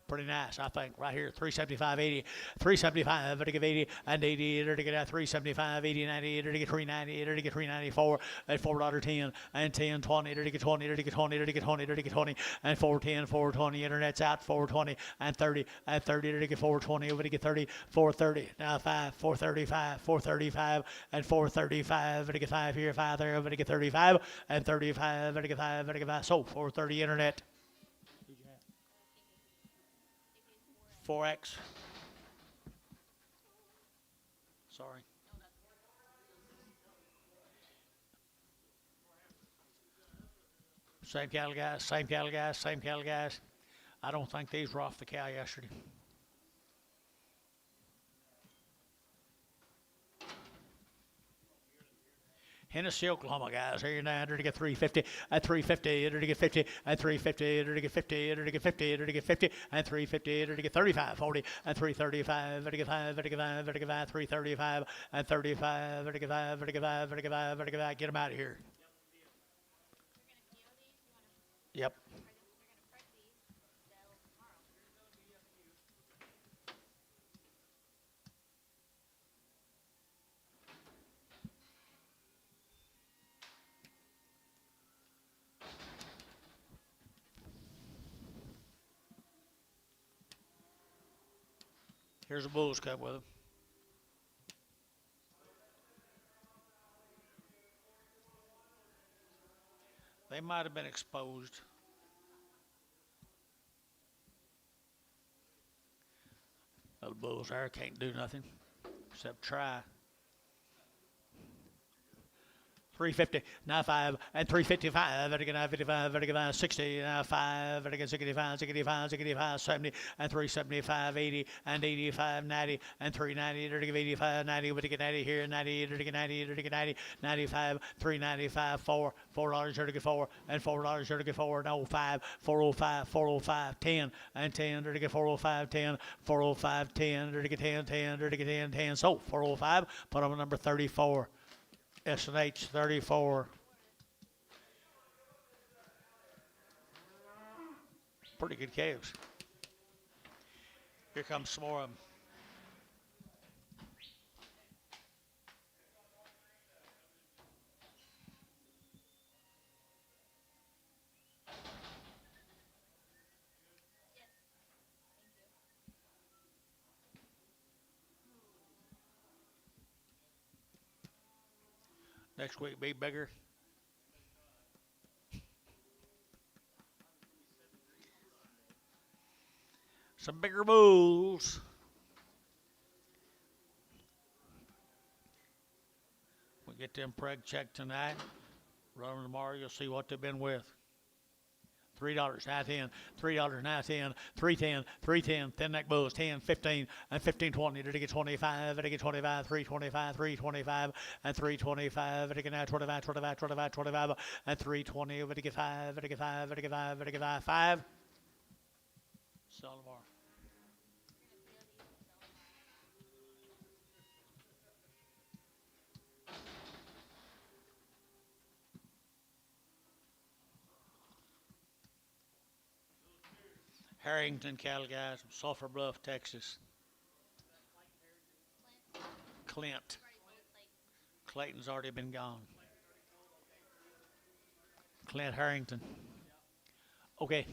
Pretty nice, I think, right here. 375, 80, 375, to give 80, and 80, to get out 375, 80, 90, to get 390, to get 394, at $4.10, and 10, 20, to get 20, to get 20, to get 20, to get 20, and 410, 420, internet's out, 420, and 30, and 30, to get 420, over to get 30, 430, now 5, 435, 435, and 435, to get 5 here, 5 there, over to get 35, and 35, to get 5, to get 5, so 430 internet. 4X. Sorry. Same cattle guys, same cattle guys, same cattle guys. I don't think these were off the cow yesterday. Hennessy, Oklahoma, guys. Here now, to get 350, at 350, to get 50, at 350, to get 50, to get 50, to get 50, and 350, to get 35, 40, and 335, to get 5, to get 5, to get 5, 335, and 35, to get 5, to get 5, to get 5, to get 5. Get them out of here. Yep. Here's a bull's cup with them. They might have been exposed. Little bulls there can't do nothing except try. 350, now 5, and 355, and again 55, and again 60, now 5, and again 65, 65, 65, 70, and 375, 80, and 85, 90, and 390, to give 85, 90, but to get 90 here, 90, to get 90, to get 90, 95, 395, 4, $4 to get 4, and $4 to get 4, no 5, 405, 405, 10, and 10 to get 405, 10, 405, 10 to get 10, 10 to get 10, 10. So 405, put on number 34. S&H 34. Pretty good calves. Here comes some more of them. Next week be bigger. Some bigger bulls. We'll get them preg checked tonight. Run them tomorrow. You'll see what they've been with. $3, now 10, $3, now 10, 310, 310, 10 neck bulls, 10, 15, and 15, 20, to get 25, to get 25, 325, 325, and 325, to get now 25, 25, 25, 25, and 320, to get 5, to get 5, to get 5, to get 5, 5. Sell them more. Harrington cattle guys from Sulphur Bluff, Texas. Clint. Clayton's already been gone. Clint Harrington. Okay.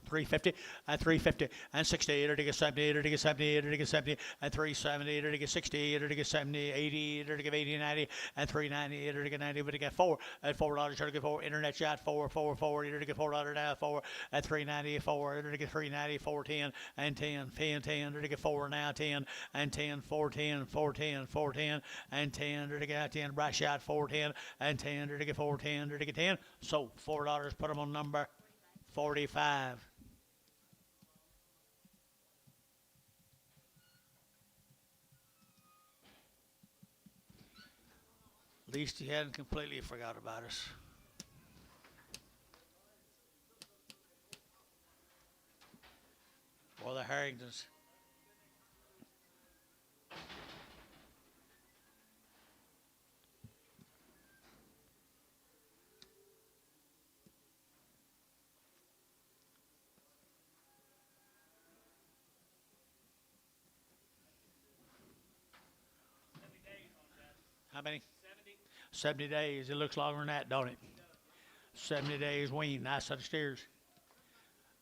350 and 350 and 60 to get 70 to get 70 to get 70 and 370 to get 60 to get 70 80 to get 80 90 and 390 to get 90 but to get 4 and $4 to get 4 internet shot 4 4 4 to get $4 now 4 and 394 to get 390 410 and 10 10 10 to get 4 now 10 and 10 410 410 410 and 10 to get 10 bright shot 410 and 10 to get 410 to get 10 so $4 put them on number 45. At least he hadn't completely forgot about us. Or the Harringtons. How many? 70 days. It looks longer than that, don't it? 70 days wean. Nice set of steers.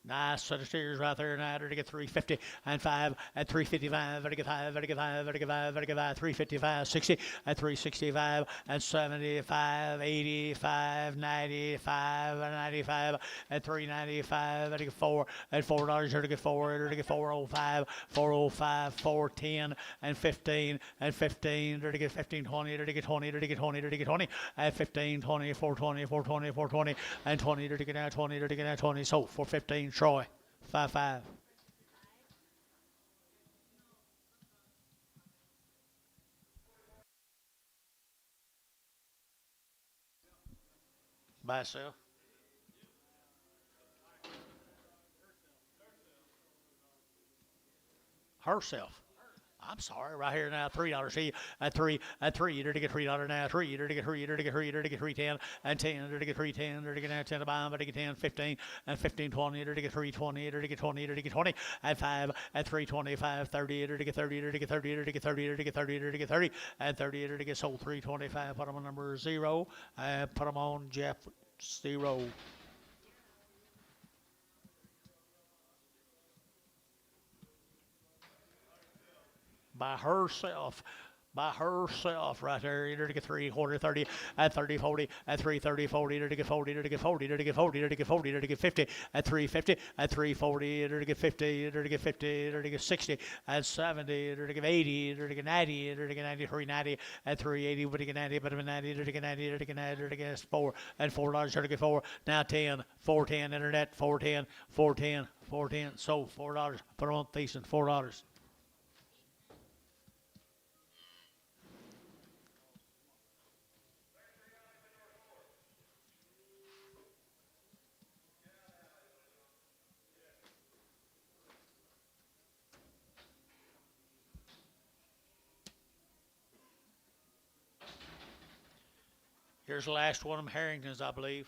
Nice set of steers right there now to get 350 and 5 and 355 to get 5 to get 5 to get 5 to get 5 355 60 and 365 and 75 85 95 and 95 and 395 to get 4 and $4 to get 4 to get 405 405 410 and 15 and 15 to get 15 20 to get 20 to get 20 to get 20 and 15 20 420 420 420 and 20 to get out 20 to get out 20 so 415 Troy 5-5. By herself. Herself. I'm sorry, right here now, $3. See, at three, to get $3 now, $3 to get 3 to get 3 to get 310 and 10 to get 310 to get now 10 to buy, but to get 10, 15 and 15 20 to get 320 to get 20 to get 20 and 5 and 325 30 to get 30 to get 30 to get 30 to get 30 to get 30 and 30 to get sold 325. Put them on number 0 and put them on Jeff 0. By herself right there, to get 3 quarter 30 and 30 40 and 3 30 40 to get 40 to get 40 to get 40 to get 40 to get 50 and 350 and 340 to get 50 to get 50 to get 60 and 70 to get 80 to get 90 to get 90 390 and 380 to get 90 but 90 to get 90 to get 90 to get 4 and $4 to get 4 now 10 410 internet 410 410 410 so $4 put on Thiessen $4. Here's the last one of them Harringtons, I believe.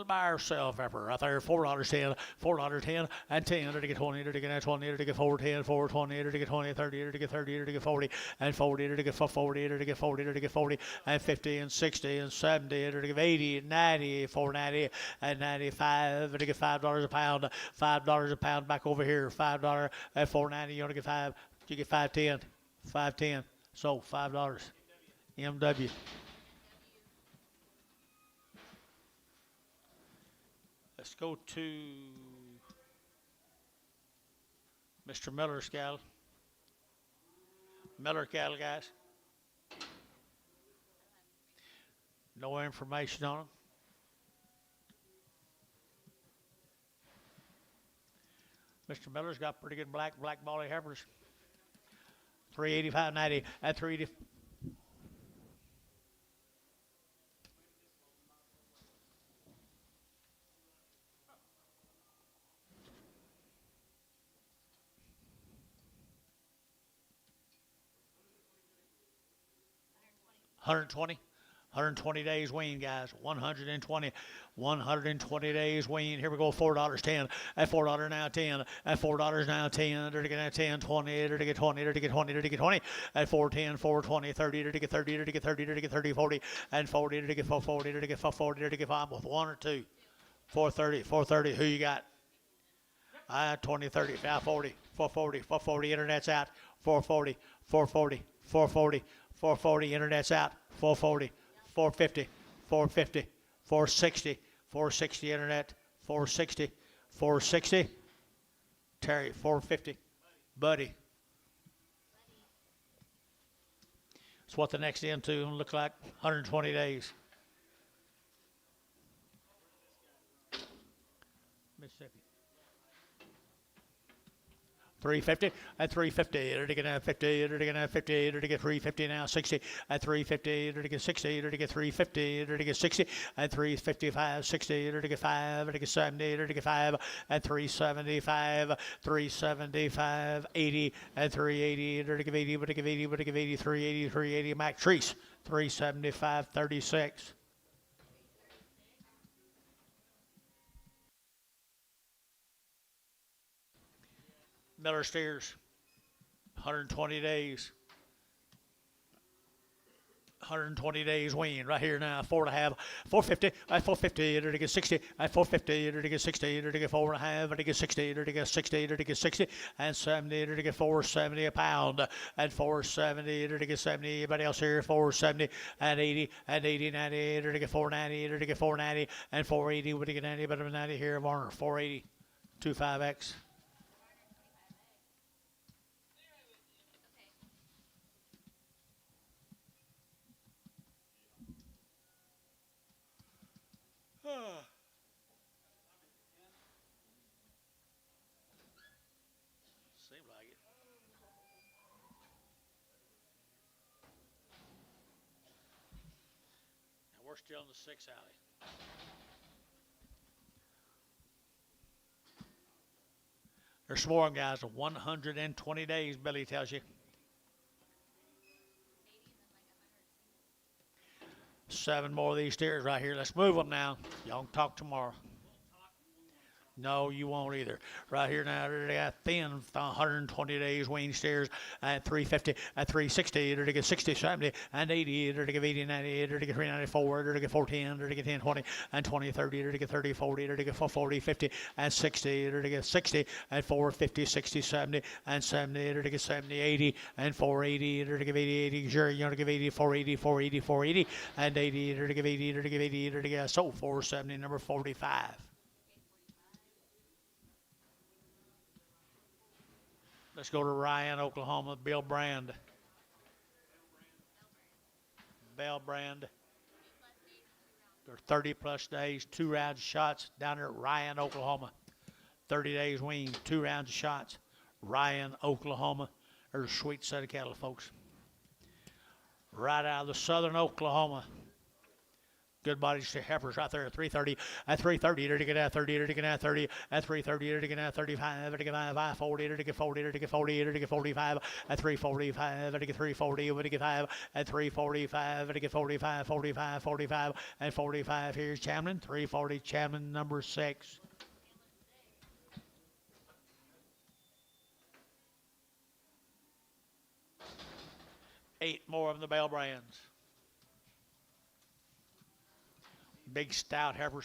by herself ever. Right there, $4.10, $4.10, and 10, to get 20, to get 20, to get 4.10, 4.20, to get 20, 30, to get 30, to get 40, and 40, to get 40, to get 40, to get 40, and 50, and 60, and 70, to get 80, and 90, 4.90, and 95, to get $5 a pound, $5 a pound back over here, $5 at 4.90, you want to get 5, you get 5.10, 5.10, so $5, MW. Let's go to Mr. Miller's cattle. Miller cattle, guys. No information on them. Mr. Miller's got pretty good black bally heifers. 385.90 at 380. $120 days wean, guys. 120 days wean. Here we go. $4.10 at $4 now 10 at $4 now 10. To get 10, 20, to get 20, to get 20, to get 20 at 4.10, 4.20, 30, to get 30, to get 30, to get 30, 40, and 40 to get 440, to get 440, to get 5 with 1 or 2. 430. Who you got? 20, 30, 540, 440, 440. Internet's out. 440, 440, 440. 440, internet's out. 440, 450, 450, 460, 460 internet, 460, 460. Terry, 450. Buddy. That's what the next into look like. 120 days. Mississippi. 350 at 350, to get 50, to get 50, to get 350 now 60 at 350, to get 60, to get 350, to get 60 at 355, 60, to get 5, to get 70, to get 5 at 375, 375, 80 at 380, to get 80, to get 80, to get 80, 380, 380. Mac Treese 375, 36. Miller steers, 120 days. 120 days wean right here now. 4.5, 450 at 450, to get 60 at 450, to get 60, to get 4.5, to get 60, to get 60, to get 60, and 70, to get 470 a pound, and 470, to get 70. Anybody else here? 470 and 80, and 80, 90, to get 490, to get 490, and 480, to get 90, but 90 here, Warner, 480, 25X. Seems like it. And we're still in the 6 alley. There's some more guys. 120 days, Billy tells you. 7 more of these steers right here. Let's move them now. Y'all can talk tomorrow. No, you won't either. Right here now, they got thin 120 days wean steers at 350, at 360, to get 60, 70, and 80, to get 80, 90, to get 394, to get 410, to get 10, 20, and 20, 30, to get 30, 40, to get 440, 50, and 60, to get 60, and 450, 60, 70, and 70, to get 70, 80, and 480, to give 80, 80, sure, you know, to give 80, 480, 480, 480, and 80, to give 80, to give 80, to get, so 470, number 45. Let's go to Ryan, Oklahoma. Bill Brand. Bell Brand. They're 30 plus days, 2 rounds of shots down there at Ryan, Oklahoma. 30 days wean, 2 rounds of shots. Ryan, Oklahoma. There's a sweet set of cattle, folks. Right out of the southern Oklahoma. good body heifers right there at 330. At 330, to get at 30, to get at 30. At 330, to get at 35, to get 540, to get 40, to get 40, to get 45. At 345, to get 340, to get 5. At 345, to get 45, 45, 45, and 45. Here's Chamlin, 340, Chamlin number 6. Eight more of the Bell brands. Big stout heifers.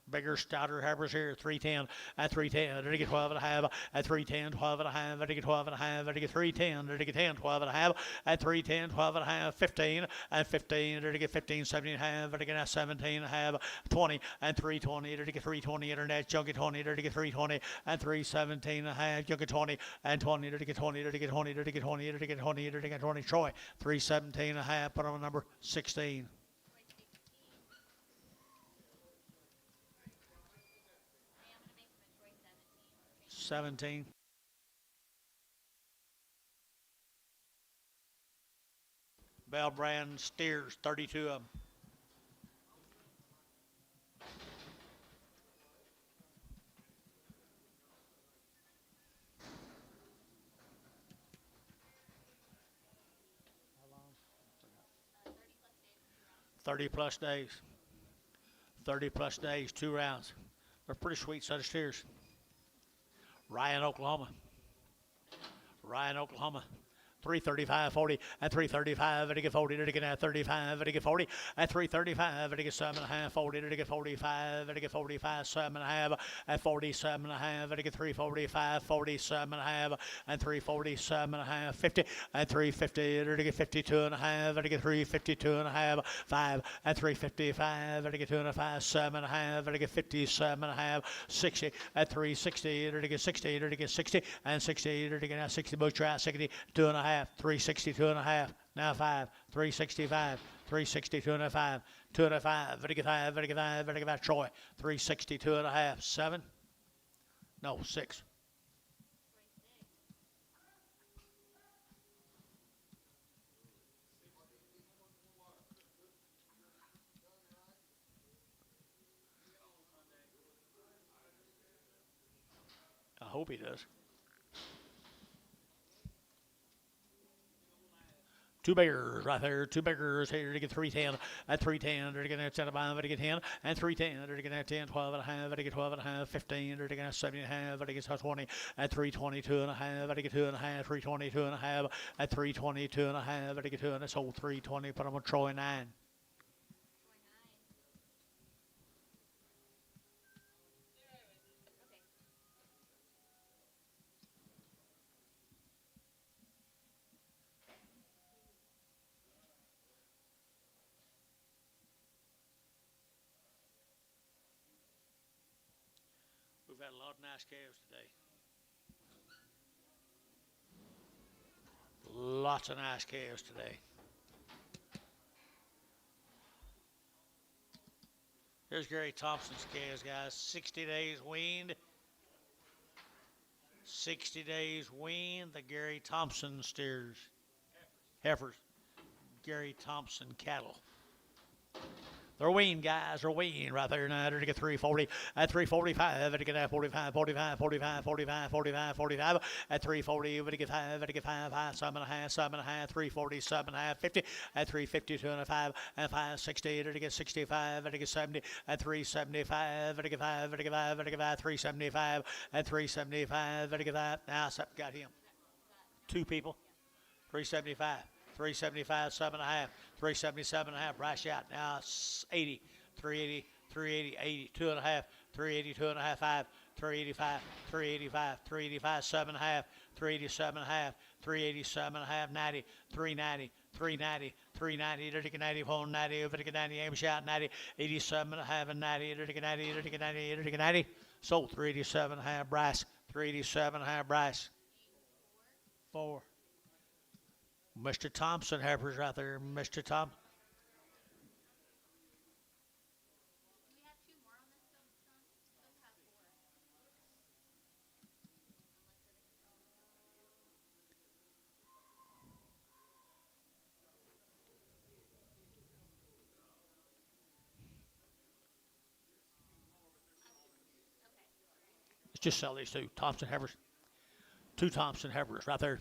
Bigger, stouter heifers here, 310. At 310, to get 12 and a half. At 310, 12 and a half. To get 12 and a half. To get 310, to get 10, 12 and a half. At 310, 12 and a half. 15. At 15, to get 15, 17 and a half. To get 17 and a half. 20. And 320, to get 320. Internet, junkie 20, to get 320. And 317 and a half. Junkie 20. And 20, to get 20, to get 20, to get 20, to get 20, to get 20. Troy, 317 and a half. Put on number 16. 17. Bell brand steers, 32 of them. How long? 30 plus days. 30 plus days, 2 rounds. They're a pretty sweet set of steers. Ryan, Oklahoma. 335, 40, at 335, to get 40, to get at 35, to get 40, at 335, to get 7.5, 40, to get 45, to get 45, 7.5, at 47.5, to get 345, 47.5, and 347.5, 50, at 350, to get 52.5, to get 352.5, 5, at 355, to get 2.5, 7.5, to get 57.5, 60, at 360, to get 60, to get 60, and 60, to get 60, butcher out 60, 2.5. 362 and a half, now 5, 365, 362 and a 5, 2.5, 55, 55, 55, Troy, 362 and a half, 7, no, 6. I hope he does. 2 beggars right there. 2 beggars here to get 310. At 310, to get 10, to get 10. And 310, to get 10, 12 and a half, to get 12 and a half, 15, to get 17 and a half, to get 20. At 322 and a half, to get 2 and a half, 322 and a half. At 322 and a half, to get 2 and a sold 320. Put them on Troy 9. We've had a lot of nice calves today. Lots of nice calves today. Here's Gary Thompson's calves, guys. 60 days weaned. 60 days weaned. The Gary Thompson steers. Heifers. Gary Thompson cattle. They're weaned, guys. They're weaned right there now. To get 340. At 345, to get at 45, 45, 45, 45, 45, 45. At 340, to get 5, to get 5, 5, 7.5, 7.5, 340, 7.5, 50. At 350, 2.5, and 560, to get 65, to get 70. At 375, to get 5, to get 5, to get 5, 375. At 375, to get 5. Now, something got him. 2 people. 375. 375, 7.5, 377 and a half, Bryce out. Now 80, 380, 380, 80, 2.5, 380, 2.5, 5, 385, 385, 385, 7.5, 387 and a half, 387 and a half, 90, 390, 390, 390, 90, 490, 90, aim shot, 90, 87 and a half, and 90, 90, 90, 90. Sold 387 and a half, Bryce, 387 and a half, Bryce. 4. Mr. Thompson heifers right there, Mr. Thompson. Do we have 2 more on this film, Sean? Those have 4. just sell these two Thompson heifers. Two Thompson heifers right there.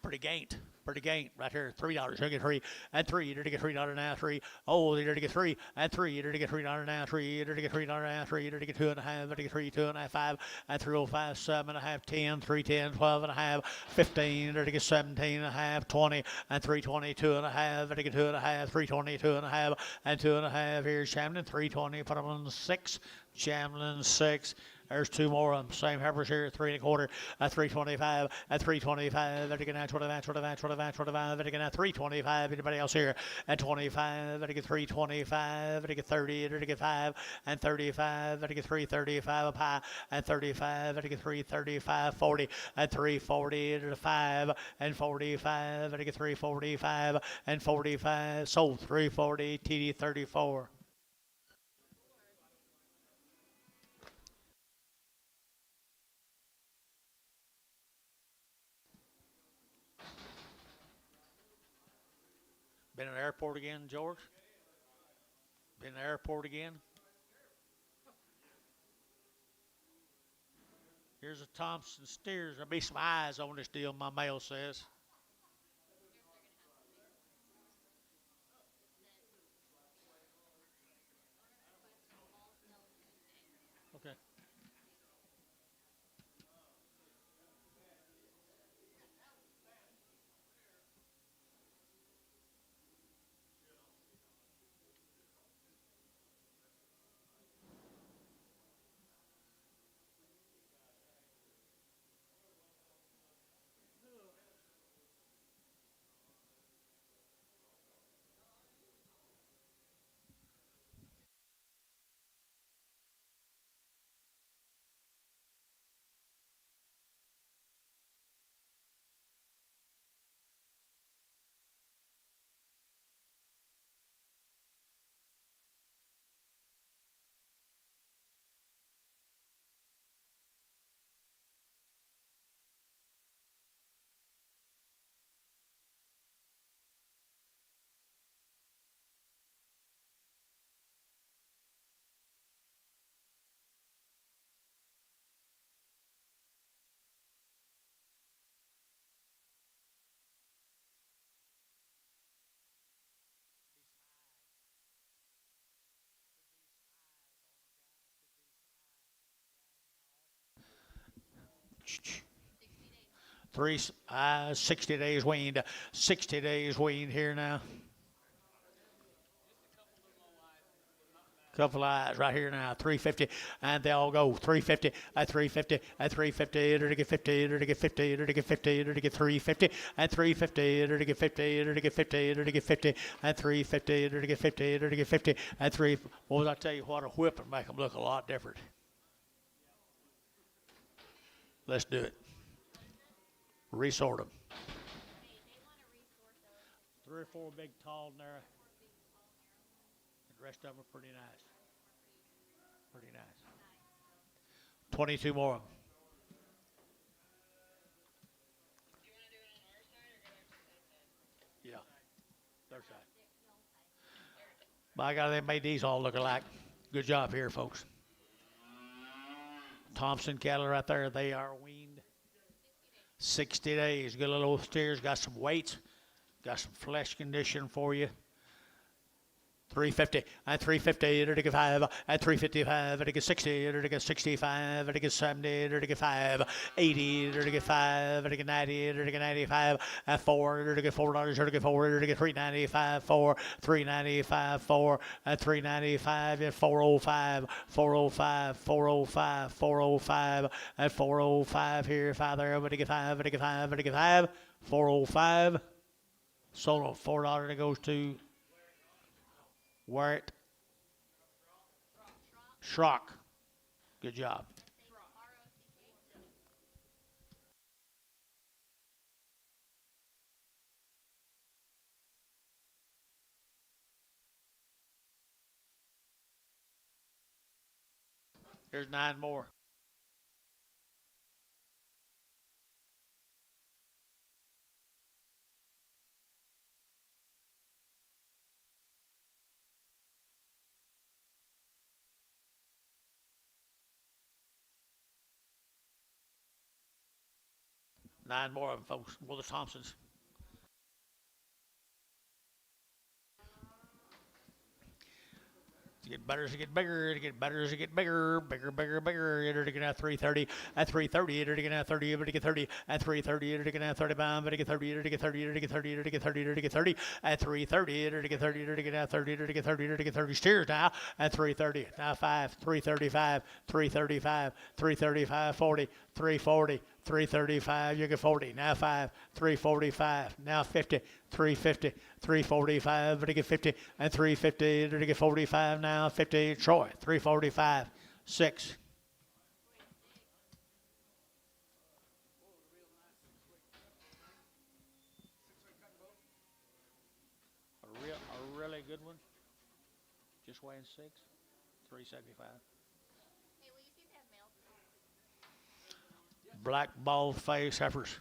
Pretty gained. Pretty gained right here. $3. You get three and three. You're to get $3 now. Three. Oh, you're to get three and three. You're to get $3 now. Three. You're to get $3 now. Three. You're to get 2.5. You're to get 3, 2.5, 5 and 305, 7.5, 10, 310, 12.5, 15. You're to get 17.5, 20 and 320, 2.5. You're to get 2.5, 320, 2.5 and 2.5. Here's Chamlin 320. Put them on 6. Chamlin 6. There's two more of them. Same heifers here, 3 1/4, at 325, at 325, at again at 25, 25, 25, 25, at again at 325. Anybody else here? At 25, at again 325, at again 30, at again 5, and 35, at again 335 up high, and 35, at again 335, 40, and 340, at 5, and 45, at again 345, and 45. Sold 340, TD 34. Been in the airport again, George? Been in the airport again? Here's a Thompson steers. There'll be some eyes on this deal, my mail says. Okay. Three, 60 days weaned. 60 days weaned here now. Couple eyes right here now, 350, and they all go 350, at 350, at 350, to get 50, to get 50, to get 50, to get 350, and 350, to get 50, to get 50, to get 50, and 350, to get 50, to get 50, and 3. What was I tell you? What a whip and make them look a lot different. Let's do it. Resort them. 3 or 4 big, tall, narrow. The rest of them are pretty nice. Pretty nice. 22 more. Do you want to do it on our side or go back to that side? Yeah. Their side. By God, they made these all look alike. Good job here, folks. Thompson cattle right there. They are weaned 60 days. Good little steers. Got some weight. Got some flesh condition for you. 350, and 350, to get 5, and 355, to get 60, to get 65, to get 70, to get 5, 80, to get 5, to get 90, to get 95, and 4, to get $4, to get 4, to get 395, 4, 395, 4, and 395, and 405, 405, 405, 405, and 405 here, 5 there, to get 5, to get 5, to get 5, 405, sold on $4 that goes to Where Schrock. Good job. Here's 9 more. 9 more of them, folks. More the Thompsons. To get better, to get bigger, to get better, to get bigger, bigger, bigger, bigger. Enter to get out 330, at 330, enter to get out 30, enter to get 30, at 330, enter to get out 35, enter to get 30, enter to get 30, enter to get 30, enter to get 30, enter to get 30, at 330, enter to get 30, enter to get out 30, enter to get 30, enter to get 30. Steers now at 330, now 5, 335, 335, 335, 40, 340. 335, you get 40, now 5, 345, now 50, 350, 345, to get 50, and 350, to get 45, now 50, Troy, 345, 6. A really good one, just weighing 6, 375. Hey, will you see if they have milk? Black bald face heifers.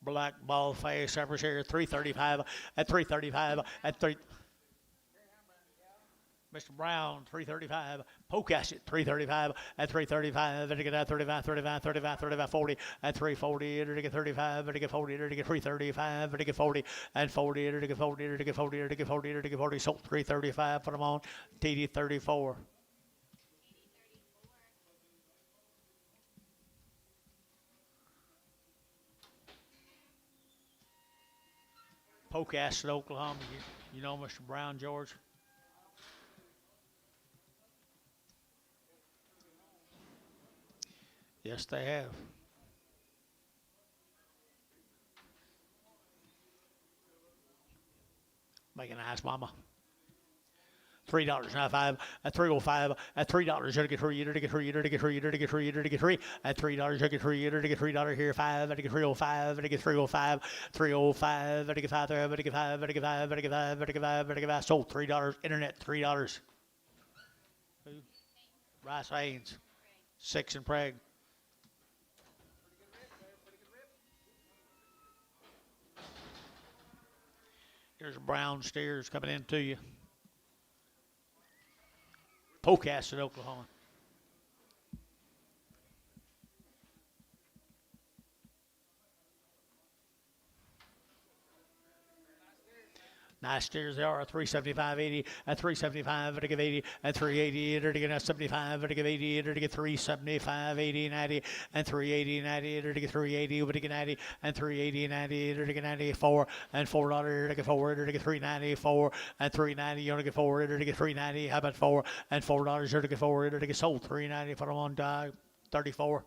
Black bald face heifers here, 335, at 335, at 3. Mr. Brown, 335. Pocasset, 335, at 335, and to get out 35, 35, 35, 35, 40, at 340, and to get 35, and to get 40, and to get 335, and to get 40, and 40, and to get 40, and to get 40, and to get 40, and to get 40, sold 335, put them on, TD 34. Pocasset, Oklahoma. You know Mr. Brown, George? Yes, they have. Making a nice mama. $3, now 5, at 305, at $3, you get 3, you get 3, you get 3, you get 3, you get 3, at $3, you get 3, you get $3 here, 5, I get 305, I get 305, 305, I get 5 there, I get 5, I get 5, I get 5, I get 5, I get 5, sold $3, internet $3. Who? Rice Haynes, 6 in Prague. Here's brown steers coming in to you. Pocasset, Oklahoma. Nice steers they are. 375.80 at 375 to give 80 at 380 to get 75 to give 80 to get 375 80 90 and 380 90 to get 380 to get 90 and 380 90 to get 94 and $4 to get 4 to get 394 and 390 you want to get 4 to get 390. How about 4 and $4 to get 4 to get sold 390 for them on 34.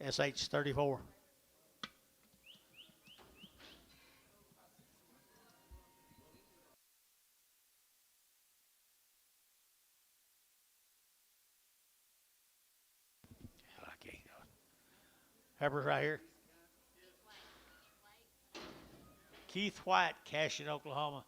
SH 34. Heifers right here. Keith White, Cashin, Oklahoma.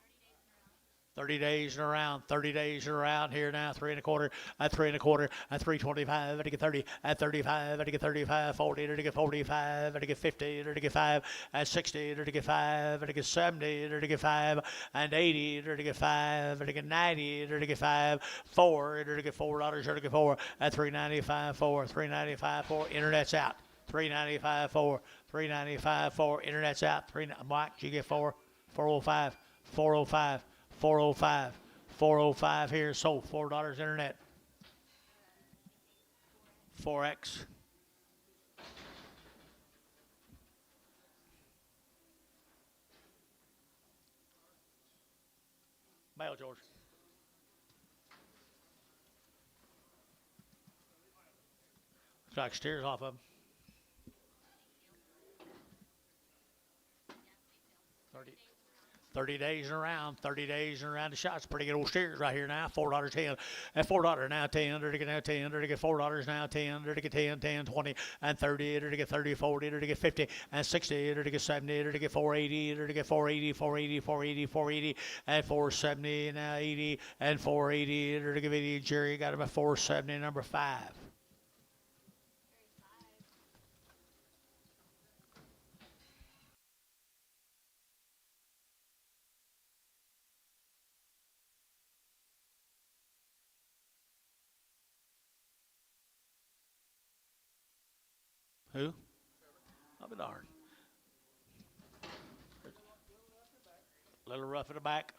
30 days and around, 30 days and around here now, 3 1/4, at 3 1/4, at 325, at to get 30, at 35, at to get 35, 40, at to get 45, at to get 50, at to get 5, at 60, at to get 5, at to get 70, at to get 5, and 80, at to get 5, at to get 90, at to get 5, 4, at to get $4, at to get 4, at 395, 4, 395, 4, internet's out. 395 4, 395 4, internet's out. Mike, you get 4, 405, 405, 405, 405 here. Sold $4 internet. 4X. Mail, George. Looks like steers off of them. 30 days and around, 30 days and around the shots. Pretty good old steers right here now. $4 10, and $4 now 10, to get now 10, to get $4 now 10, to get 10, 10, 20, and 30, to get 30, 40, to get 50, and 60, to get 70, to get 480, to get 480, 480, 480, 480, and 470, now 80, and 480, to get 80. Jerry got him at 470, number 5. Who? I'll be darned. Little rough in the back.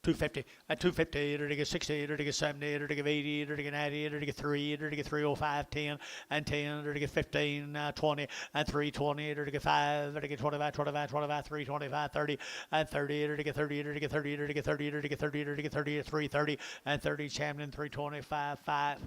250, at 250, it'll get 60, it'll get 70, it'll get 80, it'll get 90, it'll get 3, it'll get 305, 10, and 10, it'll get 15, 20, and 320, it'll get 5, it'll get 25, 25, 25, 325, 30, and 30, it'll get 30, it'll get 30, it'll get 30, it'll get 30, it'll get 30, 330, and 30, Champion, 325, 5.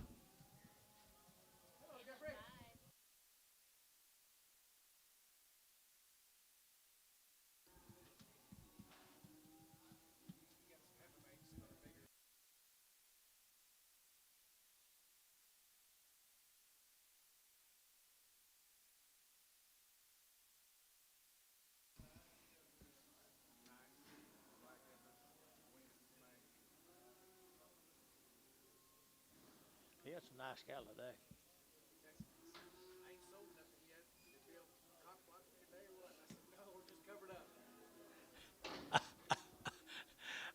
He had some nice cattle today. I ain't sold nothing yet. They built cop watch me today or what? I said, no, we're just covered up.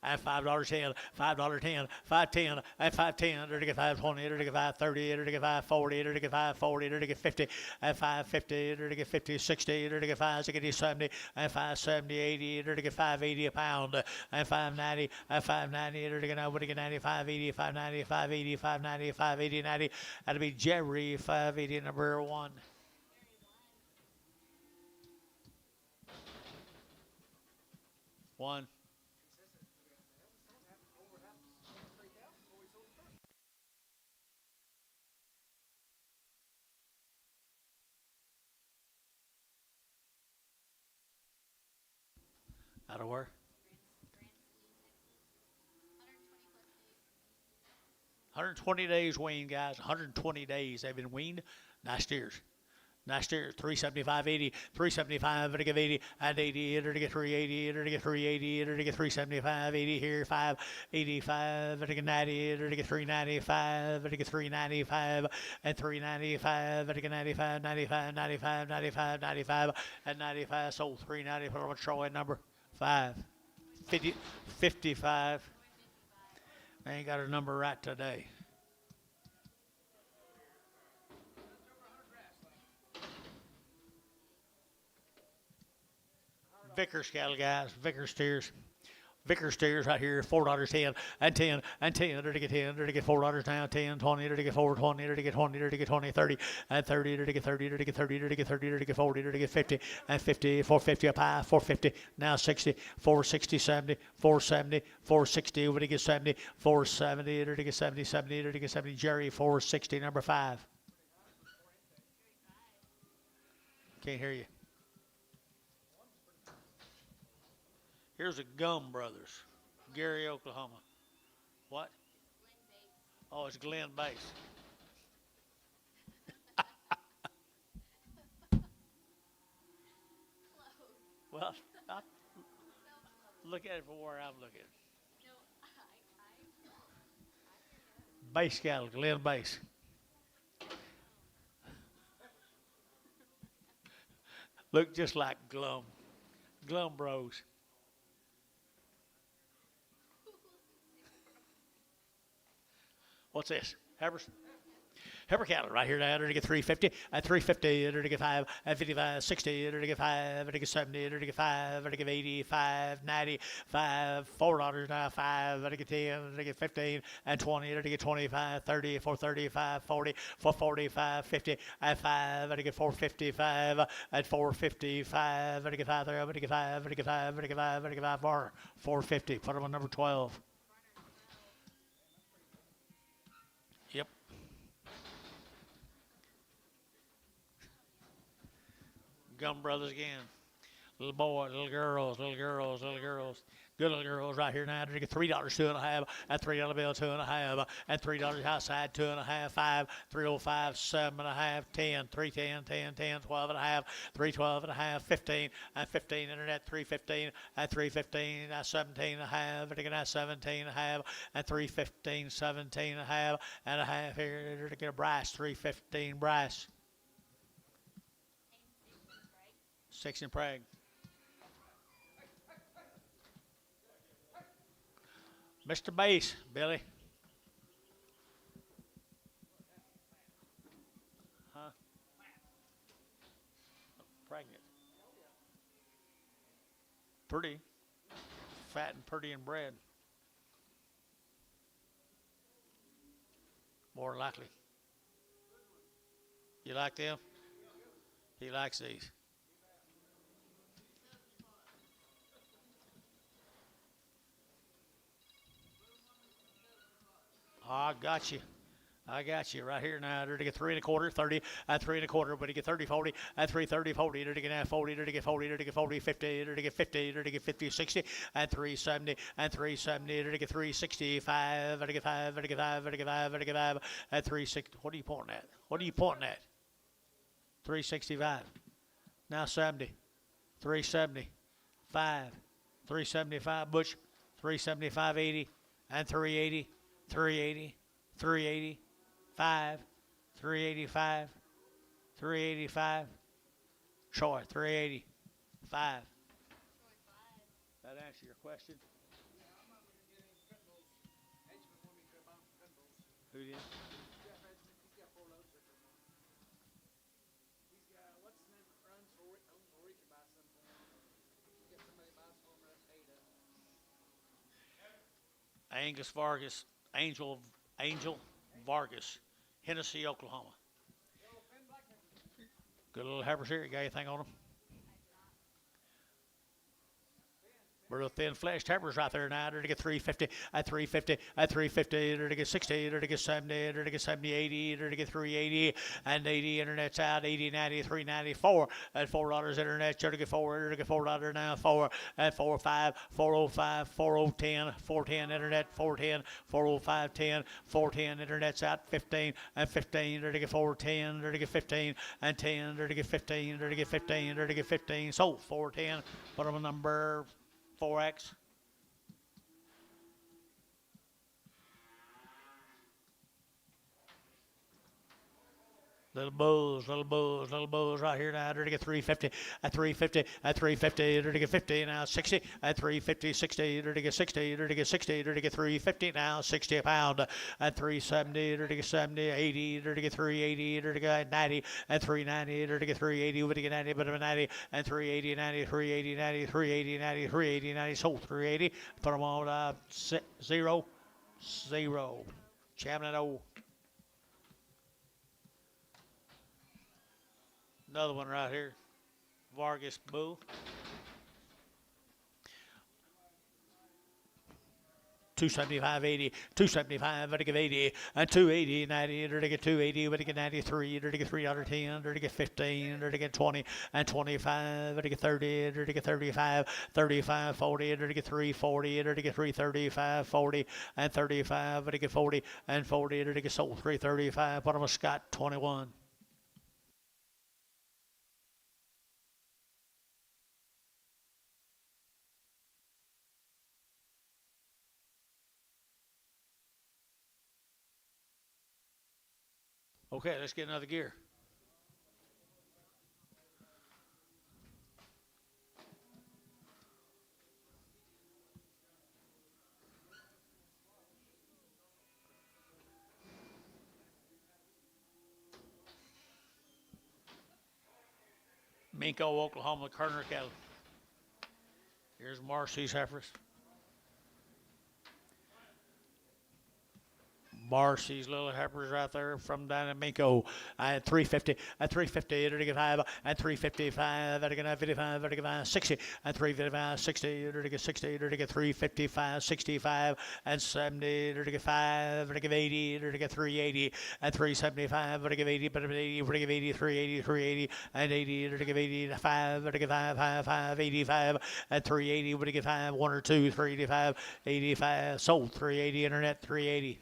At $5.10, $5.10, $5.10, at $5.10, it'll get $5.20, it'll get $5.30, it'll get $5.40, it'll get $5.40, it'll get $50, at $5.50, it'll get $50, $60, it'll get $5.60, $70, at $5.70, $80, it'll get $5.80 a pound, at $5.90, at $5.90, it'll get $90, $5.80, $5.90, $5.80, $5.90, $5.80, $90. That'll be Jerry, $5.80, number 1. One. Out of where? 120 days weaned, guys. 120 days they've been weaned. Nice steers. Nice steers. 375, 80, 375, it'll give 80, and 80, it'll get 380, it'll get 380, it'll get 375, 80 here, 585, it'll get 90, it'll get 395, it'll get 395, and 395, it'll get 95, 95, 95, 95, 95, and 95, sold 390 for a Troy number 5. 50, 55. I ain't got a number right today. Vickers cattle, guys. Vickers steers. Vickers steers right here. $4.10 and 10 and 10. It'll get 10. It'll get $4 now. 10, 20. It'll get 4.20. It'll get 20. It'll get 20, 30 and 30. It'll get 30. It'll get 30. It'll get 30. It'll get 40. It'll get 50 and 50. 450 up high. 450 now 60. 460, 70. 470. 460. It'll get 70. 470. It'll get 70. 70. It'll get 70. Jerry 460 number 5. Can't hear you. Here's the Gum Brothers, Gary, Oklahoma. What? Oh, it's Glen Base. Well, look at it from where I'm looking. Base cattle, Glen Base. Look just like Glum Bros. What's this? Heifers? Heifer cattle right here now. It'll get 350 at 350. It'll get 5 at 55, 60. It'll get 5. It'll get 70. It'll get 5. It'll get 80, 5, 90, 5, $4 now. 5. It'll get 10. It'll get 15 and 20. It'll get 25, 30, 435, 40, 445, 50 at 5. It'll get 455 at 455. It'll get 5 there. It'll get 5. It'll get 5. It'll get 5. It'll get 5 more. 450. Put them on number 12. Yep. Gum Brothers again. Little boys, little girls, little girls, little girls. Good little girls right here now. They get $3, 2.5, and $3 bill, 2.5, and $3 outside, 2.5, 5, 305, 7.5, 10, 310, 10, 10, 12.5, 312.5, 15, and 15 internet, 315, and 315, 17.5, and again 17.5, and 315, 17.5, and a half here to get a brass, 315 brass. 6 in Prague. Mr. Base, Billy. Huh? pregnant. Pretty. Fat and pretty and bred. More than likely. You like them? He likes these. I got you. I got you right here now. They're to get 3 1/4, 30, at 3 1/4, but he get 30, 40, at 3, 30, 40, they're to get 40, they're to get 40, they're to get 40, 50, they're to get 50, they're to get 50, 60, and 370, and 370, they're to get 365, they're to get 5, they're to get 5, they're to get 5, they're to get 5, at 360. What are you pointing at? What are you pointing at? 365. Now 70, 370, 5, 375, Butch, 375, 80, and 380, 380, 380. 5, 385, 385. Troy, 380, 5. That answer your question? Yeah, I'm not going to get any pit bulls. Edgeman wanted me to buy pit bulls. Who did? Jeff Edgeman, he's got 4 loads of them. He's got, what's his name, owns Ulrika buy some for him. He got somebody buy some for him, that's Ada. Angus Vargas, Angel Vargas, Hennessy, Oklahoma. Good little heifers here. You got anything on them? Real thin fleshed heifers right there now. They're to get 350, at 350, at 350. They're to get 60, they're to get 70, they're to get 70, 80, they're to get 380, and 80. Internet's out, 80, 90, 394, at $4 internet. They're to get 4, they're to get $4 now, 4, at 45, 405, 4010, 410 internet, 410, 405, 10, 410 internet's out, 15, and 15. They're to get 410, they're to get 15, and 10, they're to get 15, they're to get 15, they're to get 15. Sold 410. Put them a number 4X. Little bulls right here now. They're to get 350, at 350, at 350. They're to get 50 now, 60, at 350, 60. They're to get 60, they're to get 60. They're to get 350 now, 60 a pound, at 370. They're to get 70, 80. They're to get 380. They're to get 90, at 390. They're to get 380. We're to get 90, but 90, and 380, 90, 380, 90, 380, 90, 380, 90. Sold 380. Put them on 0, 0. Champion O. Another one right here, Vargas Bull. 275, 80, 275, they're to get 80, and 280, 90, they're to get 280, they're to get 93, they're to get 310, they're to get 15, they're to get 20, and 25, they're to get 30, they're to get 35, 35, 40, they're to get 340, they're to get 335, 40, and 35, they're to get 40, and 40, they're to get sold 335, put them a Scott 21. Okay, let's get another gear. Minko, Oklahoma, Kerner cattle. Here's Marcy's heifers. Marcy's little heifers right there from down in Minko. At 350, at 350, they're to get 5, at 355, they're to get 55, they're to get 60, at 355, 60, they're to get 60, they're to get 355, 65, and 70, they're to get 5, they're to get 80, they're to get 380, at 375, they're to get 80, but 80, they're to get 80, 380, 380, and 80, they're to get 85, they're to get 5, 5, 5, 85, at 380, we're to get 5, 1 or 2, 385, 85, sold 380, internet 380.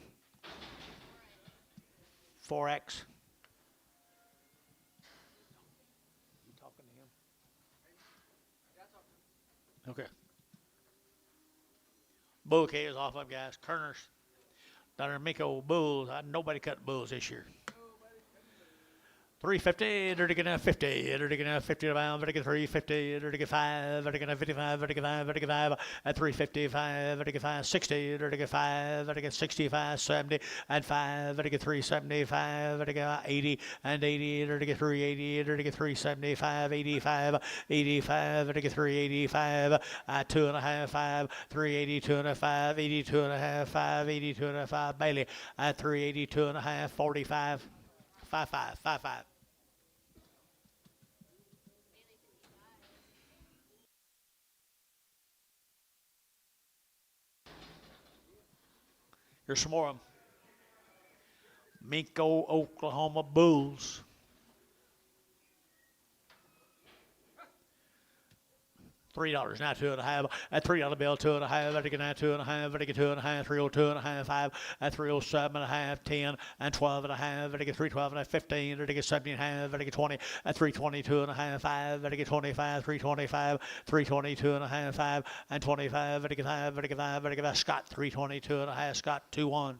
4X. You talking to him? Okay. Bull K is off up, guys. Kerners. Down there, Minko bulls. Nobody cut bulls this year. 350, vertical 50, vertical 50 around, vertical 350, vertical 5, vertical 55, vertical 5, vertical 5, at 355, vertical 5, 60, vertical 5, vertical 65, 70, and 5, vertical 375, vertical 80, and 80, vertical 380, vertical 375, 85, 85, vertical 385, at 2.5, 5, 380, 2.5, 82 and a half, 5, 82 and a half, 5, Bailey, at 382 and a half, 45. 5-5, 5-5. Here's some more of them. Minko, Oklahoma Bulls. $3 now, 2.5 at $3 bill, 2.5 vertical now, 2.5 vertical 2.5, 302.5, 5 at 307.5, 10 and 12.5 vertical 312.5, 15 vertical 17.5 vertical 20 at 322.5, 5 vertical 25, 325, 322.5, 5 and 25 vertical 5 vertical 5 vertical 5. Scott 322.5, Scott 2-1.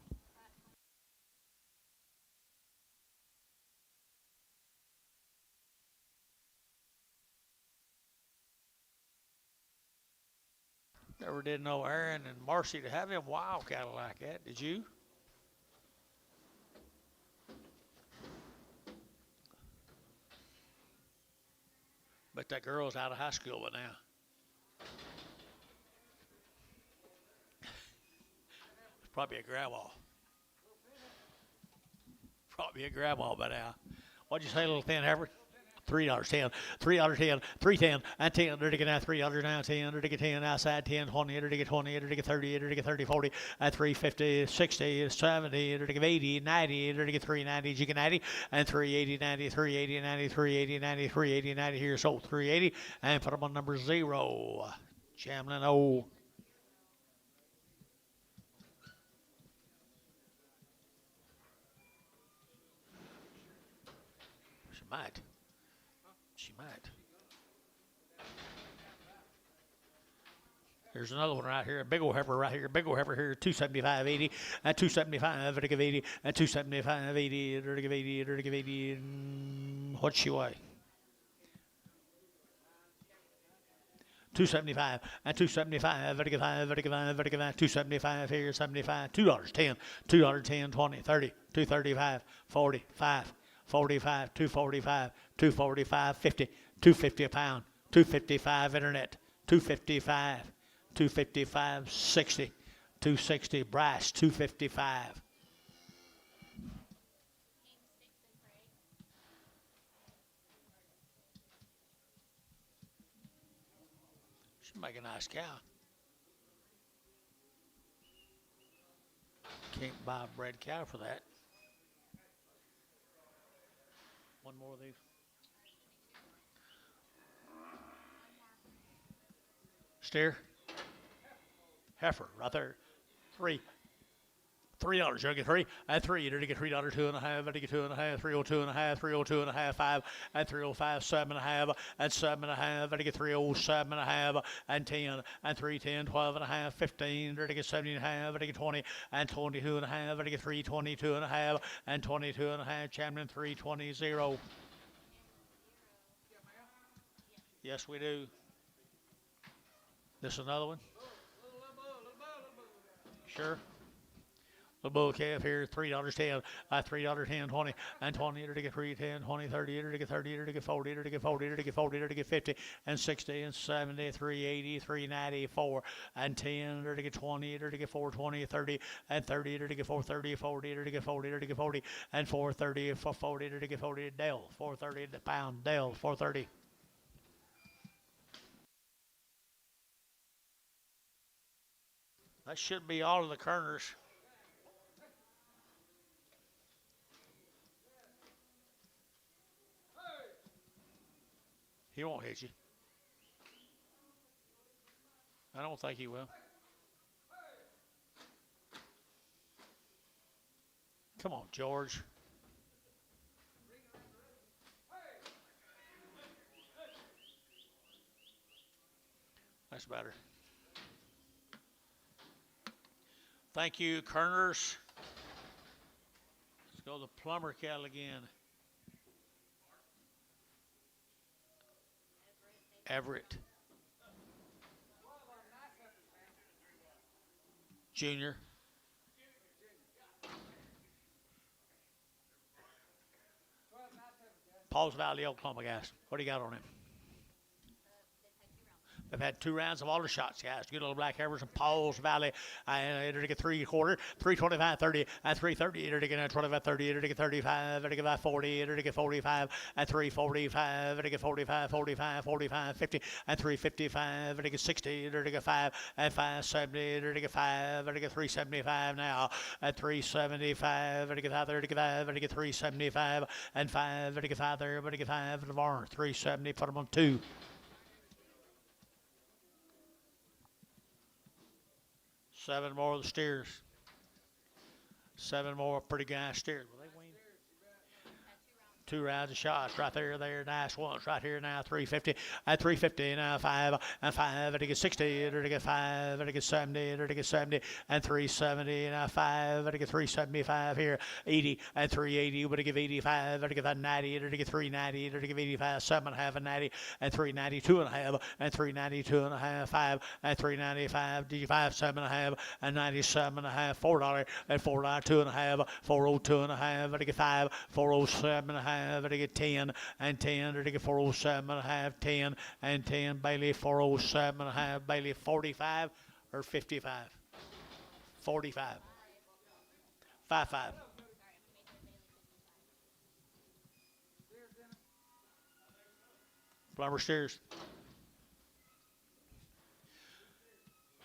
Never did know Aaron and Marcy to have him wild cattle like that. Did you? But that girl's out of high school by now. Probably a grandma. Probably a grandma by now. What'd you say, little thin heifer? $3.10, $3.10, $3.10, and 10, $3 now, 10, 10 outside, 10, 20, 20, 30, 30, 40, at 350, 60, 70, 80, 90, 390, you can 90, and 380, 90, 380, 90, 380, 90, 380, 90, here, so 380, and put them on number 0. Chamlin O. She might. She might. There's another one right here, a big old heifer right here, big old heifer here, 275.80, and 275, vertical 80, and 275.80, vertical 80, vertical 80, what's she weigh? 275 and 275, vertical 5, vertical 5, vertical 5, 275 here, 75, $2.10, $2.10, 20, 30, 235, 45, 45, 245, 245, 50, 250 a pound, 255 internet, 255, 255, 60, 260 brass, 255. She'll make a nice cow. Can't buy a bred cow for that. One more of these. Steer. Heifer, right there. $3. You'll get 3 and 3. You're to get $3, 2.5, to get 2.5, 302.5, 302.5, 5 and 305, 7.5 and 7.5, to get 307.5 and 10 and 310, 12.5, 15, to get 17.5, to get 20 and 22.5, to get 322.5 and 22.5. Champion 320. Yes, we do. This is another one. Sure. The bull calf here, $3.10, $3.10, 20, and 20, to get 310, 20, 30, to get 30, to get 40, to get 40, to get 40, to get 50, and 60, and 70, 380, 390, 4, and 10, to get 20, to get 420, 30, and 30, to get 430, 40, to get 40, to get 40, and 430, 440, to get 40, Dell, 430 the pound, Dell, 430. That should be all of the Kerners. He won't hit you. I don't think he will. Come on, George. That's better. Thank you, Kerners. Let's go to the plumber cattle again. Everett. Junior. Paul's Valley, Oklahoma, guys. What do you got on him? They've had 2 rounds of alder shots, guys. Good little black heifers in Paul's Valley. Enter to get 3/4, 325, 30, and 330. Enter to get 25, 30, enter to get 35, enter to get 40, enter to get 45, and 345, enter to get 45, 45, 45, 50, and 355, enter to get 60, enter to get 5, and 570, enter to get 5, enter to get 375 now, and 375, enter to get 5, enter to get 5, enter to get 375, and 5, enter to get 5 there, enter to get 5 in the barn, 370, put them on 2. 7 more of the steers. 7 more pretty good steers. Will they win? 2 rounds of shots right there, nice ones right here now. 350 and 350 now. 5 and 5. And to get 60. And to get 5. And to get 70. And to get 70 and 370 now. 5 and to get 375 here. 80 and 380. But to give 85. And to get 90. And to get 390. And to give 85. 7.5 and 90 and 392 and a half and 392 and a half. 5 and 395. Did you 5 7.5 and 97 and a half. $4 and $4 and a half. 402 and a half. And to get 5 407 and a half. And to get 10 and 10, or to get 407 and a half, 10 and 10, Bailey 407 and a half, Bailey 45 or 55? 45. 55. Plumber steers.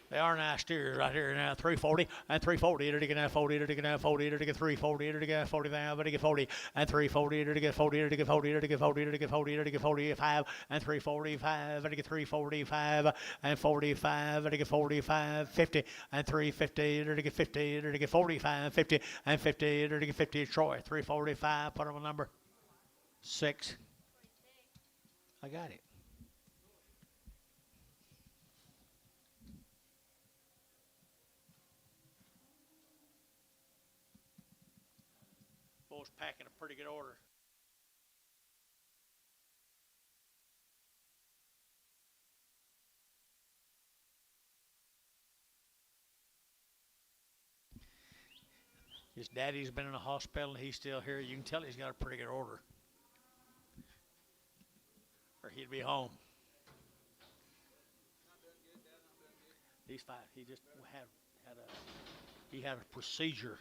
They are nice steers right here now. 340 and 340. To get 40. To get 40. To get 340. To get 40 now. But to get 40 and 340. To get 40. To get 40. To get 40. To get 40. To get 45 and 345. To get 345 and 45. To get 45. 50 and 350. To get 50. To get 45. 50 and 50. To get 50. Troy 345. Put on a number 6. I got it. Boys packing a pretty good order. His daddy's been in the hospital and he's still here. You can tell he's got a pretty good order. Or he'd be home. He's fine. He just had a procedure.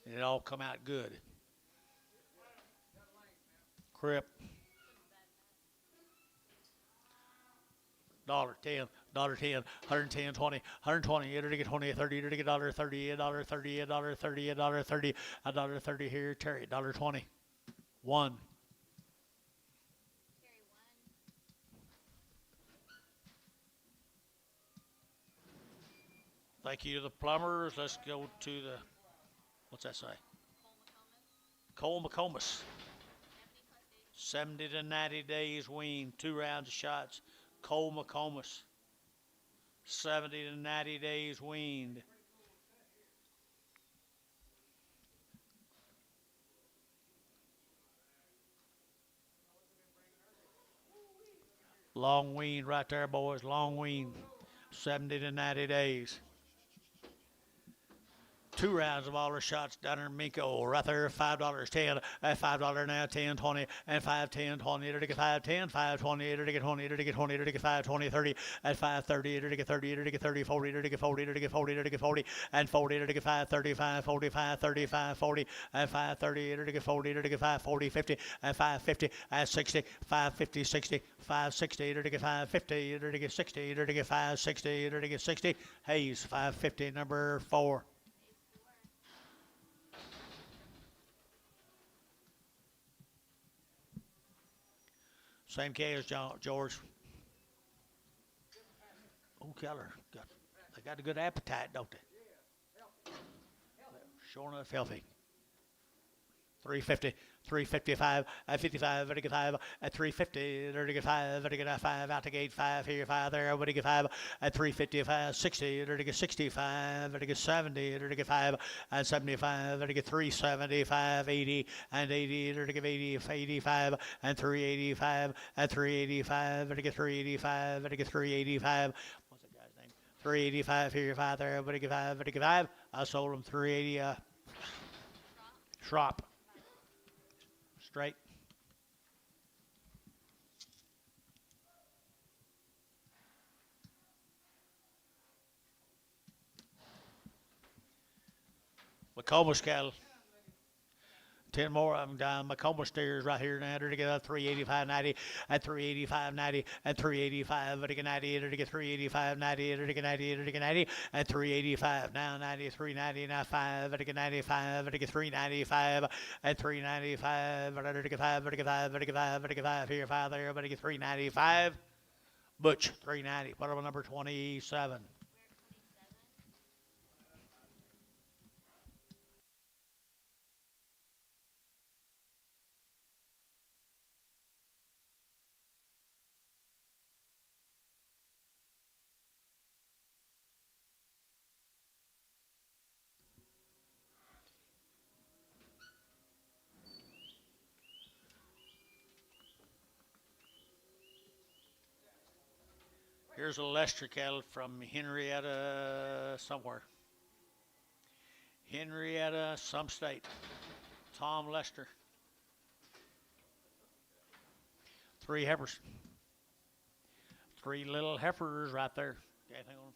And it all come out good. Crip. $10, $10, 110, 20, 120, enter to get 20, 30, enter to get $30, $30, $30, $30, $30, $30 here, Terry, $20. 1. Thank you to the plumbers. Let's go to the, what's that say? Cole McComas. 70 to 90 days weaned, 2 rounds of shots. Cole McComas. 70 to 90 days weaned. Long weaned right there, boys. Long weaned. 70 to 90 days. 2 rounds of all our shots down in Minko, right there, $5, 10, $5 now, 10, 20, and 5, 10, 20, enter to get 5, 10, 5, 20, enter to get 20, enter to get 20, enter to get 5, 20, 30, at 5, 30, enter to get 30, enter to get 30, 40, enter to get 40, enter to get 40, enter to get 40, and 40, enter to get 5, 35, 45, 35, 40, and 5, 30, enter to get 40, enter to get 5, 40, 50, and 5, 50, and 60, 5, 50, 60, 5, 60, enter to get 5, 50, enter to get 60, enter to get 5, 60, enter to get 60, Hayes, 550, number 4. Same case as George. Oh, Keller. They got a good appetite, don't they? Sure enough, healthy. 350, 355 at 55 5 at 350 5 at 5 out the gate 5 here 5 there 5 at 355 60 65 at 70 5 and 75 at 375 80 and 80 80 85 and 385 at 385 at 385 at 385. What's that guy's name? 385 here 5 there 5 I sold him 380 Shrop. Straight. Macomb cattle. 10 more of them down. Macomb steers right here now. They're to get 385.90 at 385.90 at 385 at 90 to get 385.90 at 90 to get 90 at 385 now 93.90 now 5 at 95 at 395 at 395 at 5 at 5 at 5 at 5 here 5 there but 395 Butch 390 put on number 27. Here's a Lester cattle from Henrietta somewhere. Henrietta, some state. Tom Lester. 3 heifers. 3 little heifers right there. Anything on them?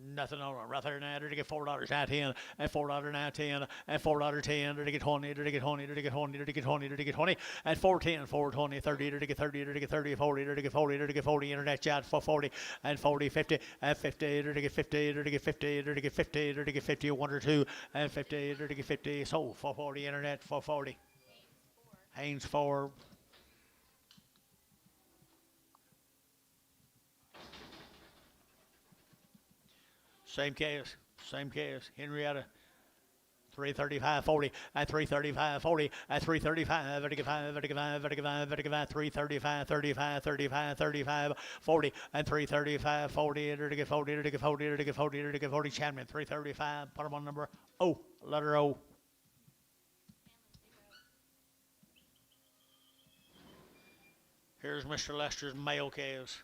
Nothing on them. Right there now. They're to get $4 now 10 and $4 now 10 and $4 10. They're to get 20. They're to get 20. They're to get 20. They're to get 20. They're to get 20 and 410 420 30. They're to get 30. They're to get 30 40. They're to get 40. They're to get 40. Internet chat for 40 and 40 50 and 50. They're to get 50. They're to get 50. They're to get 50. They're to get 50 1 or 2 and 50. They're to get 50. Sold for 40. Internet for 40. Haynes 4. Same case. Henrietta. 335 40 at 335 40 at 335 35 35 35 35 335 35 35 35 40 and 335 40 to get 40 to get 40 to get 40 to get 40 Chapman 335 put them on number O letter O. Here's Mr. Lester's male calves.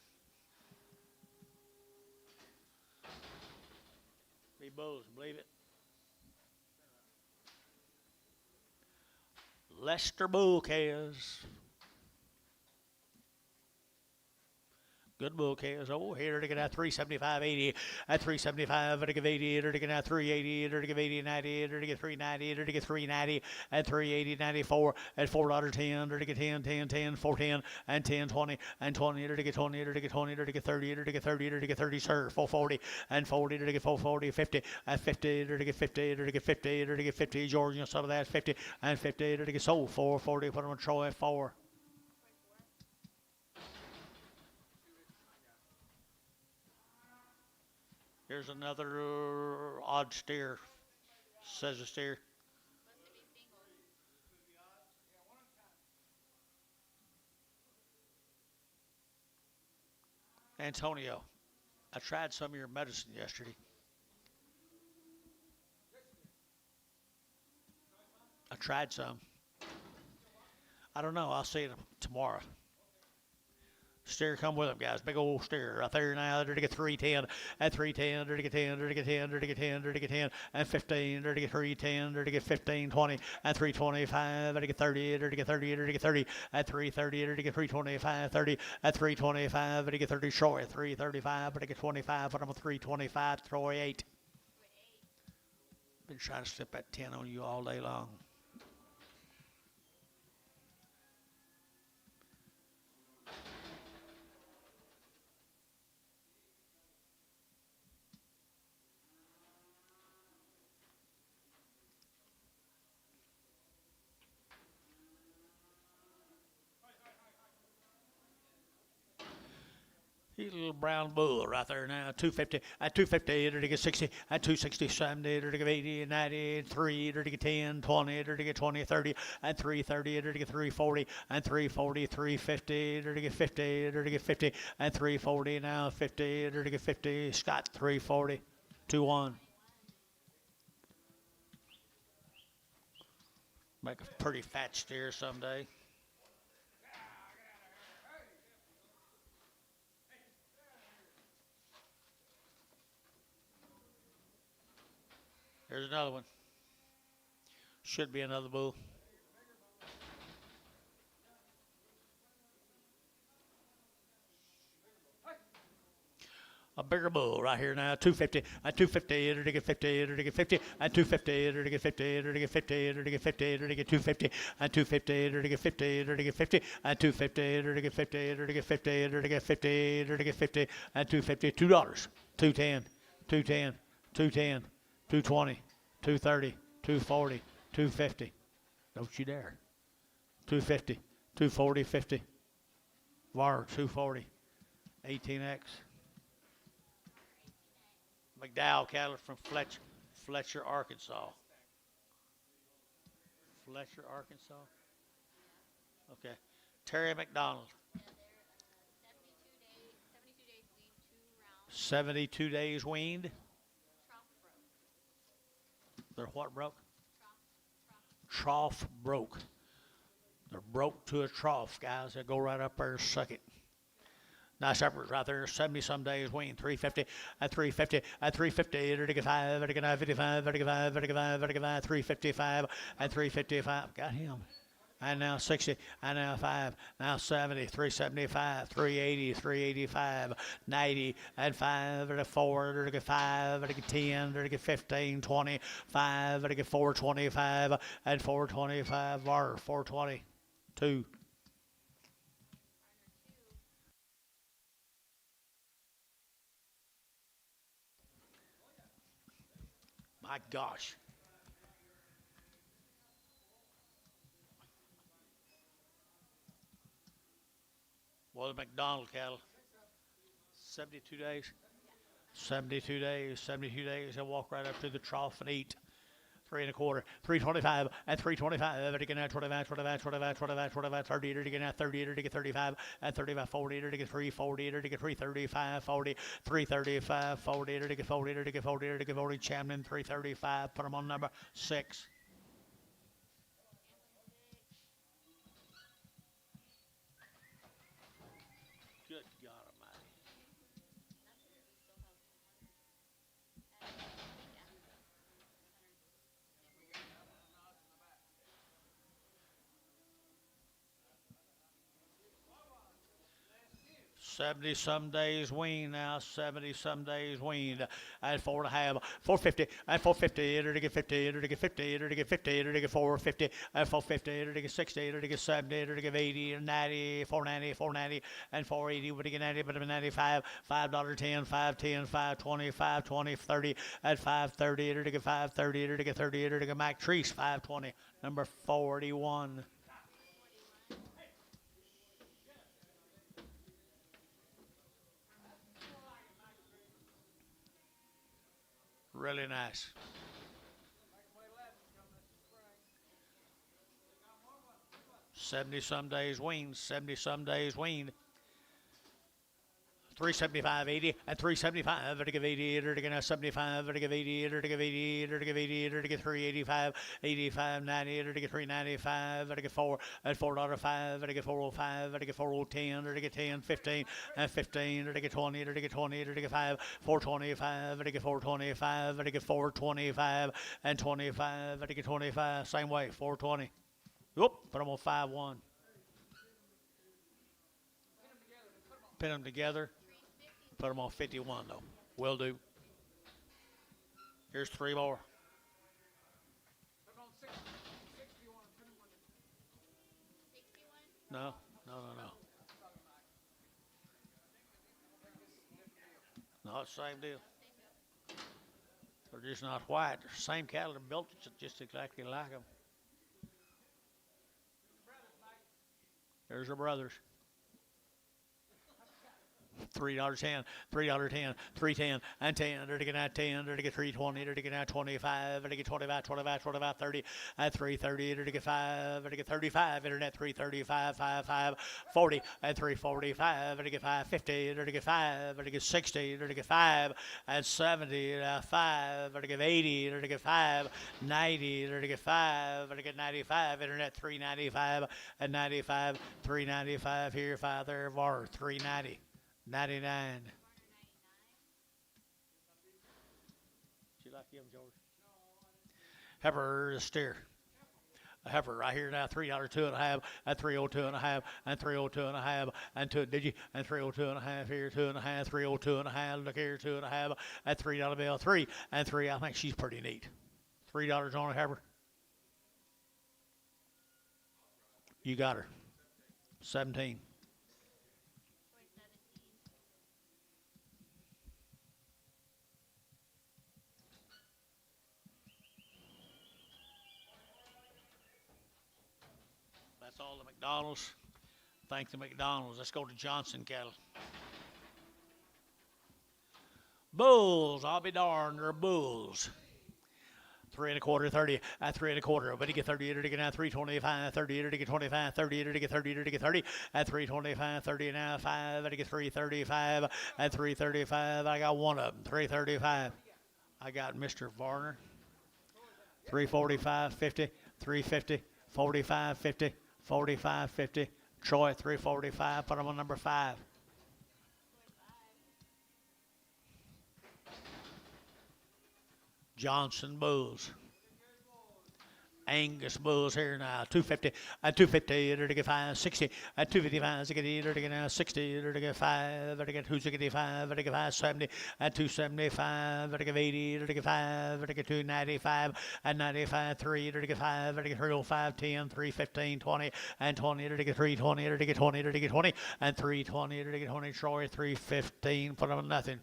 Bulls, believe it. Lester bull calves. Good bull calves. Oh, here to get out 375 80 at 375 to get 80 to get out 380 to get 80 90 to get 390 to get 390 at 380 94 at $4.10 to get 10 10 10 410 and 10 20 and 20 to get 20 to get 20 to get 30 to get 30 to get 30 sir 440 and 40 to get 440 50 at 50 to get 50 to get 50 to get 50 Georgia some of that 50 and 50 to get sold 440 put them on Troy at 4. Here's another odd steer. Says a steer. Antonio, I tried some of your medicine yesterday. I tried some. I don't know. I'll see them tomorrow. Steer come with them, guys. Big old steer right there now. They're to get 310 at 310. They're to get 10. They're to get 10. They're to get 10. They're to get 10 and 15. They're to get 310. They're to get 15 20 and 325. They're to get 30. They're to get 30. They're to get 30 at 330. They're to get 325. 30 at 325. They're to get 30 Troy 335. They're to get 25. But I'm a 325. Troy 8. Been trying to slip that 10 on you all day long. He's a little brown bull right there now. 250 at 250, to get 60 at 260, 70, to get 80, 90, 3, to get 10, 20, to get 20, 30, and 330, to get 340, and 340, 350, to get 50, to get 50, and 340 now 50, to get 50. Scott 340, 2-1. Make a pretty fat steer someday. Here's another one. Should be another bull. A bigger bull right here now. 250 at 250, to get 50, to get 50 at 250, to get 50, to get 50, to get 50, to get 250 at 250, to get 50, to get 50 at 250, to get 50, to get 50, to get 50, to get 50 at 250. $2, 210, 210, 210, 220, 230, 240, 250. Don't you dare. 250, 240, 50. Var 240, 18X. McDowell cattle from Fletcher, Arkansas. Fletcher, Arkansas. Okay. Terry McDonald. Yeah, they're 72 days, 72 days weaned, 2 rounds. weaned. Trough broke. They're what broke? Trough. Trough broke. They're broke to a trough, guys. They go right up there and suck it. Nice uppers right there, 70-some days weaned, 350 at 350 at 350, to get 5, to get 55, to get 5, to get 5, to get 5, 355 at 355. Got him. And now 60, and now 5, now 70, 375, 380, 385, 90, and 5, to get 4, to get 5, to get 10, to get 15, 20, 5, to get 425, and 425, var 420, 2. My gosh. Well, the McDonald cattle. 72 days. 72 days. 72 days. They'll walk right up to the trough and eat. 3 1/4, 325, and 325, to get out 25, 25, 25, 25, 25, 30, to get out 30, to get 35, and 35, 40, to get 340, to get 335, 40, 335, 40, to get 40, to get 40, to get 40, Champion 335, put them on number 6. Good God Almighty. Yeah. 70-some days weaned now, 70-some days weaned at 4.5, 450, at 450, to get 50, to get 50, to get 50, to get 450, at 450, to get 60, to get 70, to get 80, 90, 490, 490, and 480, to get 90, but 95, $5.10, 510, 520, 520, 30, at 530, to get 530, to get 30, to get Mac Treese, 520, number 41. Really nice. 70-some days weaned, 70-some days weaned. 375, 80, and 375, to give 80, to get 75, to give 80, to give 80, to give 80, to get 385, 85, 90, to get 395, to get 4, at $4.05, to get 405, to get 4010, to get 10, 15, and 15, to get 20, to get 20, to get 5, 425, to get 425, to get 425, and 25, to get 25, same way, 420. Whoop, put them on 5-1. Pin them together. Put them on 51, though. Will do. Here's 3 more. No. No, it's the same deal. They're just not white. They're the same cattle. They're built just exactly like them. There's our brothers. $3.10, $3.10, $3.10, and 10, to get out 10, to get 3.20, to get out 25, to get 25, 25, 25, 30, at 3.30, to get 5, to get 35, internet 3.35, 5, 40, at 3.45, to get 5.50, to get 5, to get 60, to get 5, at 70, 5, to get 80, to get 5, 90, to get 5, to get 95, internet 3.95, at 95, 3.95 here, 5 there, var 3.90. 99. You like him, George? Heifer steer. A heifer right here now, $3.02.5, and 302.5, and 302.5, and 2. Did you? And 302.5 here, 2.5, 302.5. Look here, 2.5, and $3 bill, 3 and 3. I think she's pretty neat. $3 on a heifer. You got her. 17. That's all the McDonald's. Thank the McDonald's. Let's go to Johnson cattle. Bulls, I'll be darned, they're bulls. 3 1/4, 30, at 3 1/4. But you get 30, to get now 3.25, 30, to get 25, 30, to get 30, to get 30, at 3.25, 30 now 5, to get 3.35, at 3.35. I got one of them, 3.35. I got Mr. Varner, 3.45, 50, 3.50, 45, 50, 45, 50. Troy, 3.45. Put him on number 5. Johnson Bulls. Angus Bulls here now, 250, at 250, to get 5, 60, at 255, to get now 60, to get 5, to get 265, to get 570, at 275, to get 80, to get 5, to get 295, at 95, 3, to get 5, to get 305, 10, 315, 20, and 20, to get 320, to get 20, to get 20, and 320, to get 20. Troy, 315, put on nothing.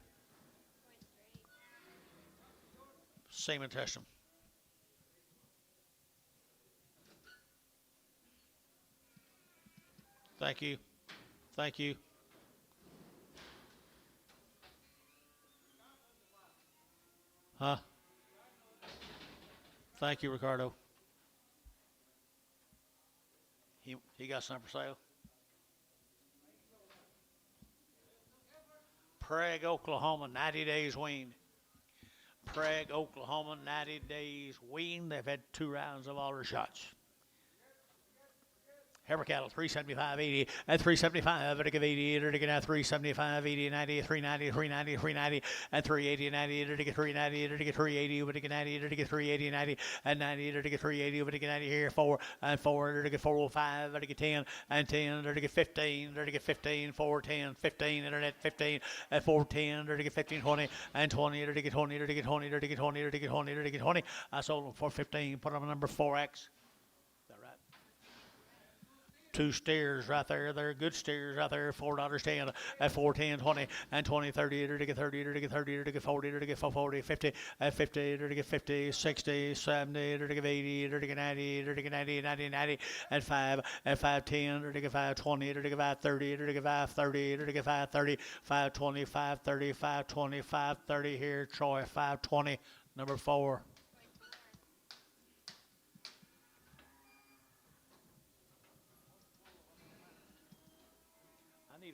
Semen test them. Thank you. Thank you. Huh? Thank you, Ricardo. He got some for sale. Prague, Oklahoma, 90 days weaned. Prague, Oklahoma, 90 days weaned. They've had 2 rounds of alder shots. Heifer cattle, 375.80, at 375, to give 80, to get now 375, 80, 90, 390, 390, 390, and 380, 90, to get 390, to get 380, to get 90, to get 380, 90, and 90, to get 380, to get 90 here, 4, and 4, to get 405, to get 10, and 10, to get 15, to get 15, 4, 10, 15, internet 15, and 4, 10, to get 15, 20, and 20, to get 20, to get 20, to get 20, to get 20, to get 20. I sold them for 15, put them on number 4X. 2 steers right there. They're good steers right there. $4.10 at 4, 10, 20, and 20, 30, to get 30, to get 30, to get 40, to get 40, 50, at 50, to get 50, 60, 70, to get 80, to get 90, to get 90, 90, 90, and 5, at 5, 10, to get 5, 20, to get 5, 30, to get 5, 30, to get 5, 30, 5, 20, 5, 30, 5, 20, 5, 30 here. Troy, 5, 20, number 4.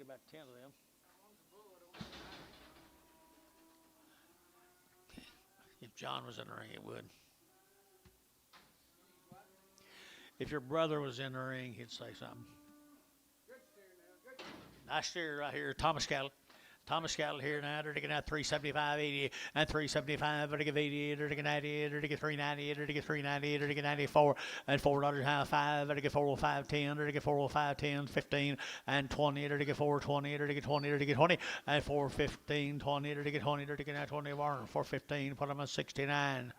About 10 of them. If John was in the ring, it would. If your brother was in the ring, he'd say something. Nice steer right here, Thomas cattle. Thomas cattle here now, they're taking out 375.80 and 375, they're taking 80, they're taking 90, they're taking 390, they're taking 390, they're taking 94, and $4.5, they're taking 405, 10, they're taking 405, 10, 15, and 20, they're taking 420, they're taking 20, they're taking 20, and 415, 20, they're taking 20, they're taking out 20 of our 415, put them at 69.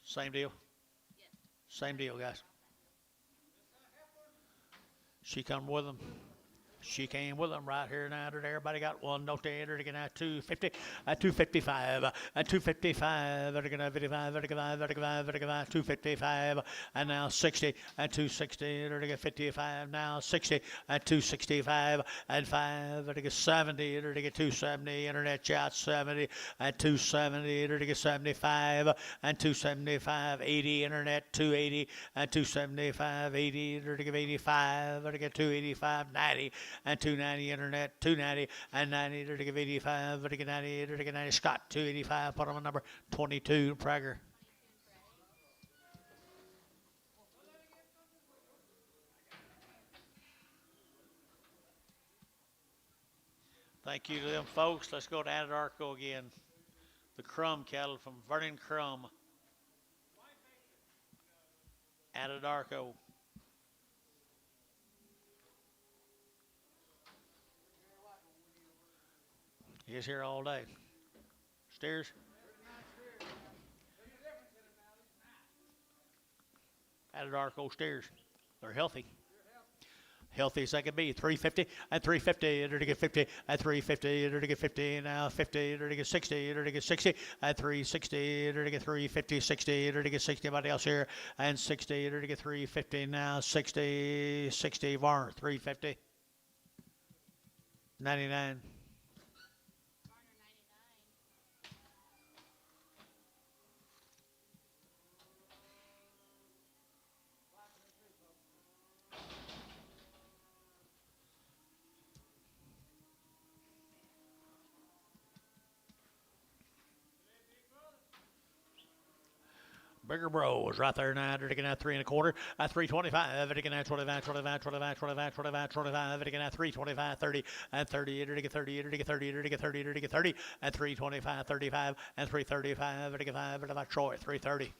Same deal? Yes. Same deal, guys. She come with them. She came with them right here now. Everybody got one. No tater to get at 250, at 255, at 255, at 55, 255, and now 60, at 260, to get 55, now 60, at 265, and 5, to get 70, to get 270, internet chat 70, at 270, to get 75, and 275, 80, internet 280, at 275, 80, to get 85, to get 285, 90, and 290 internet, 290 and 90 to give 85, to get 90 to get 90. Scott 285. Put on number 22. Prager. Thank you to them folks. Let's go to Anadarko again. The Crumb cattle from Vernon Crumb. Anadarko. He's here all day. Steers. Anadarko steers. They're healthy. Healthy as they can be. 350 and 350 to get 50 and 350 to get 50 now 50 to get 60 to get 60 and 360 to get 350 60 to get 60. Anybody else here? And 60 to get 350 now 60 Varner 350 99. Bigger Bro is right there now. They're taking out 3 1/4. At 325. They're taking out 25, 25, 25, 25, 25, 25. They're taking out 325, 30, and 30. They're taking 30. They're taking 30. They're taking 30. They're taking 30. And 325, 35, and 335. They're taking 5. They're about Troy. 330.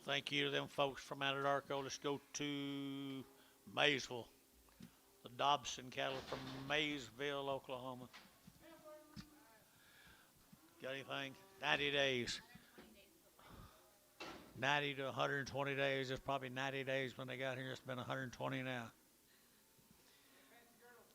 Thank you to them folks from Anadarko. Let's go to Maysville. The Dobson cattle from Maysville, Oklahoma. Got anything? 90 days. 90 to 120 days. It's probably 90 days when they got here. It's been 120 now.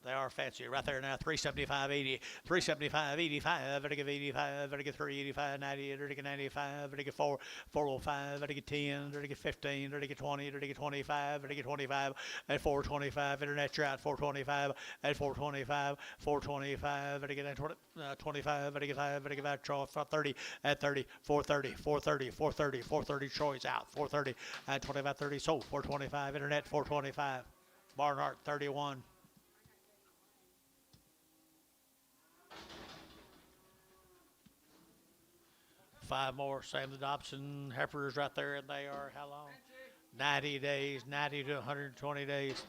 They are fancy. Right there now, 375, 80, 375, 85, I give 85, I give 385, 90, I get 95, I get 4, 405, I get 10, I get 15, I get 20, I get 25, I get 25, at 425, internet chat, 425, at 425, 425, I get 25, I get 5, I get 5, 30, at 30, 430, 430, 430, 430, Troy's out, 430, at 25, 30, sold, 425, internet, 425, Barnhart, 31. Five more. Sam the Dobson heifers right there, and they are how long? 90 days, 90 to 120 days.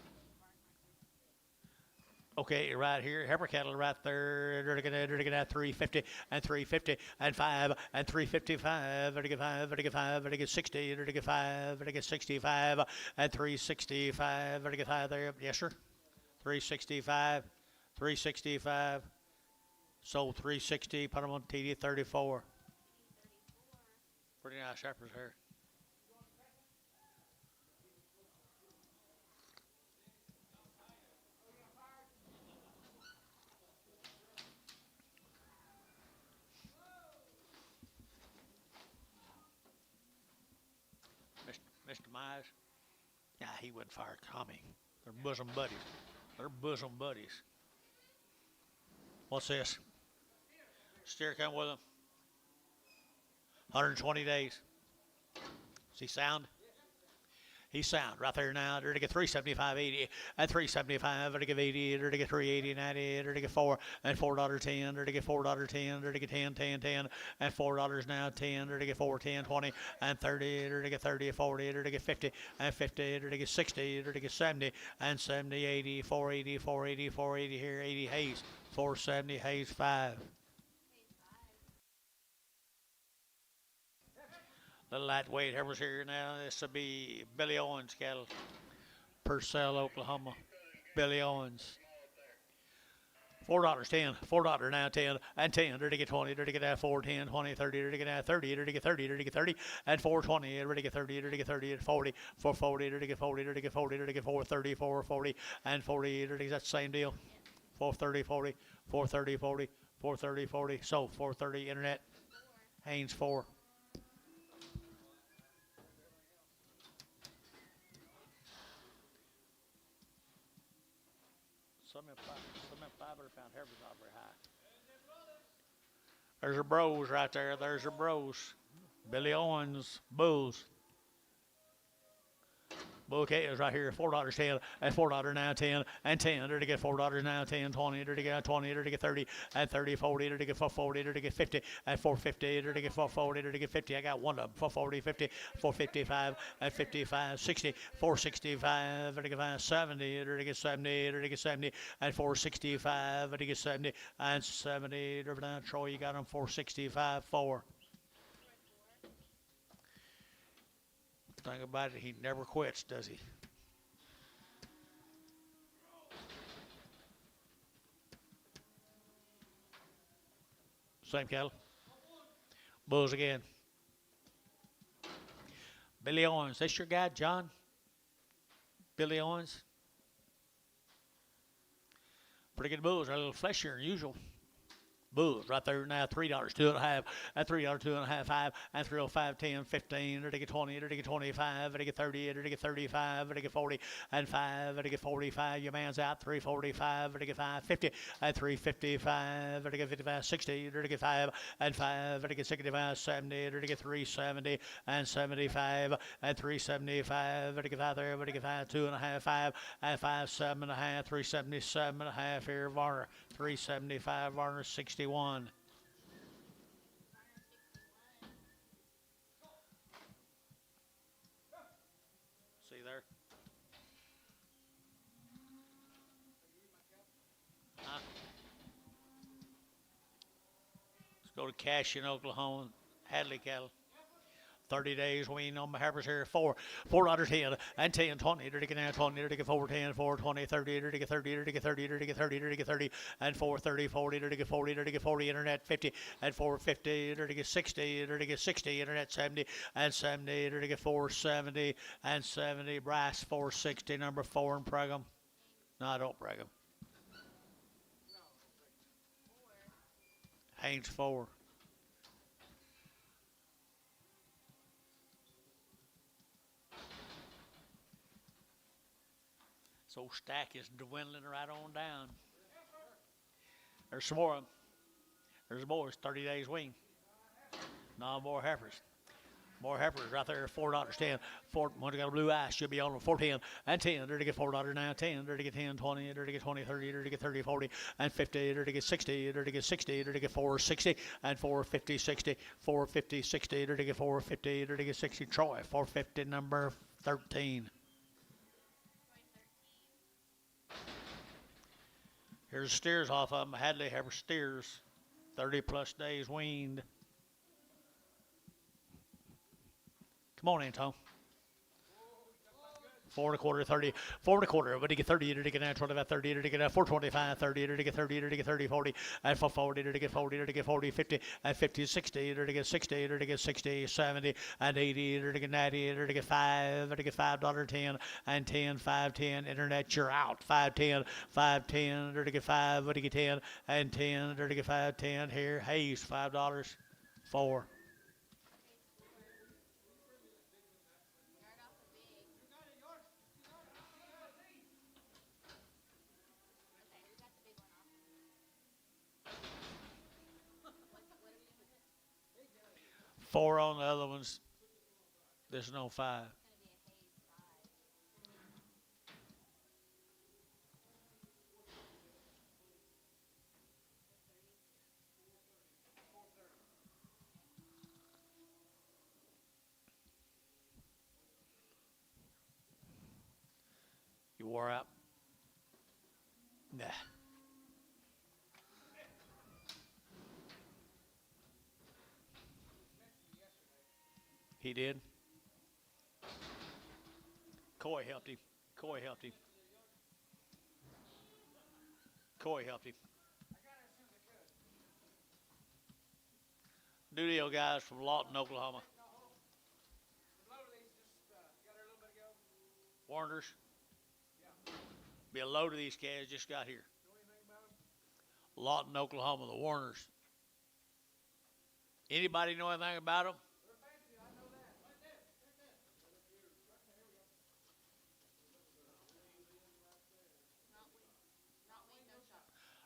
Okay, right here, heifer cattle right there. They're gonna have 350 and 350 and 5 and 355. They're gonna get 5. They're gonna get 5. They're gonna get 60. They're gonna get 5. They're gonna get 65 and 365. They're gonna get 5 there. Yes, sir. 365. 365. Sold 360. Put them on TD 34. Pretty nice heifers here. Mr. Mize? Nah, he wouldn't fire Tommy. They're bosom buddies. They're bosom buddies. What's this? Steer come with them. 120 days. Is he sound? He's sound right there now. They're to get 375, 80, and 375. They're to get 80. They're to get 380, 90. They're to get 4 and $4.10. They're to get $4.10. They're to get 10, 10, 10, and $4 now 10. They're to get 4, 10, 20, and 30. They're to get 30, 40. They're to get 50 and 50. They're to get 60. They're to get 70 and 70, 80, 480, 480, 480 here, 80 Hayes, 470 Hayes 5. Little lightweight heifers here now. This will be Billy Owens cattle. Purcell, Oklahoma. Billy Owens. $4.10, $4 now 10 and 10, ready to get 20, ready to get 4, 10, 20, 30, ready to get 30, ready to get 30, ready to get 30, and 420, ready to get 30, ready to get 30, and 40, 440, ready to get 40, ready to get 40, ready to get 430, 440, and 40, ready to get that same deal. 430, 40, 430, 40, 430, 40, so 430 internet, Haynes 4. Some of them 500-pound heifers not very high. There's your bros right there. There's your bros. Billy Owens, bulls. Bouquet is right here, $4.10 and $4 now 10 and 10. There to get $4 now 10, 20. There to get 20. There to get 30 and 30, 40. There to get 440. There to get 50 and 450. There to get 440. There to get 50. I got one of them. 440, 50, 455 and 55, 60, 465. There to get 570. There to get 70. There to get 70 and 465. There to get 70 and 70. There down Troy, you got them 465, 4. Thing about it, he never quits, does he? Same cattle. Bulls again. Billy Owens. This your guy, John? Billy Owens. Pretty good bulls. They're a little fleshier than usual. Bulls right there now, $3, 2.5, and $3, 2.5, 5, and 305, 10, 15, or to get 20, or to get 25, or to get 30, or to get 35, or to get 40, and 5, or to get 45. Your man's out, 345, or to get 550, and 355, or to get 55, 60, or to get 5, and 5, or to get 65, 70, or to get 370, and 75, and 375, or to get 5 there, or to get 5, 2.5, 5, and 5, 7.5, 377.5 here, Varner, 375, Varner, 61. See there? Let's go to Cash in Oklahoma, Hadley cattle. 30 days wean on my heifers here. $4.10 and 10, 20, to get now 20, to get 4, 10, 4, 20, 30, to get 30, to get 30, to get 30, to get 30, and 4, 30, 40, to get 40, to get 40, internet 50, and 450, to get 60, to get 60, internet 70, and 70, to get 470, and 70, Bryce 460, number 4 in Brigham. No, I don't Brigham. Haynes 4. So stack is dwindling right on down. There's some more of them. There's more. It's 30 days wean. No more heifers. More heifers right there. $4.10. One got a blue eye. Should be on them. 4.10 and 10. There to get $4 now. 10. There to get 10, 20. There to get 20, 30. There to get 30, 40 and 50. There to get 60. There to get 60. There to get 460 and 450, 60. 450, 60. There to get 450. There to get 60. Troy 450, number 13. Here's steers off of them. Hadley heifer steers, 30 plus days weaned. Come on, Anton. 4 1/4, 30, 4 1/4. But to get 30, to get 25, 30, to get 425, 30, to get 30, to get 30, 40, and 440, to get 40, to get 40, 50, and 50, 60, to get 60, to get 60, 70, and 80, to get 90, to get 5, to get $5.10, and 10, 510. Internet, you're out. 510, 510, to get 5, to get 10, and 10, to get 510. Here, Hayes, $5, 4. Four on the other ones. There's no 5. You wore out? Nah. He did. Coy helped him. Coy helped him. Coy helped him. New deal, guys, from Lawton, Oklahoma. Warners. Be a load of these calves just got here. Lawton, Oklahoma, the Warners. Anybody know anything about them?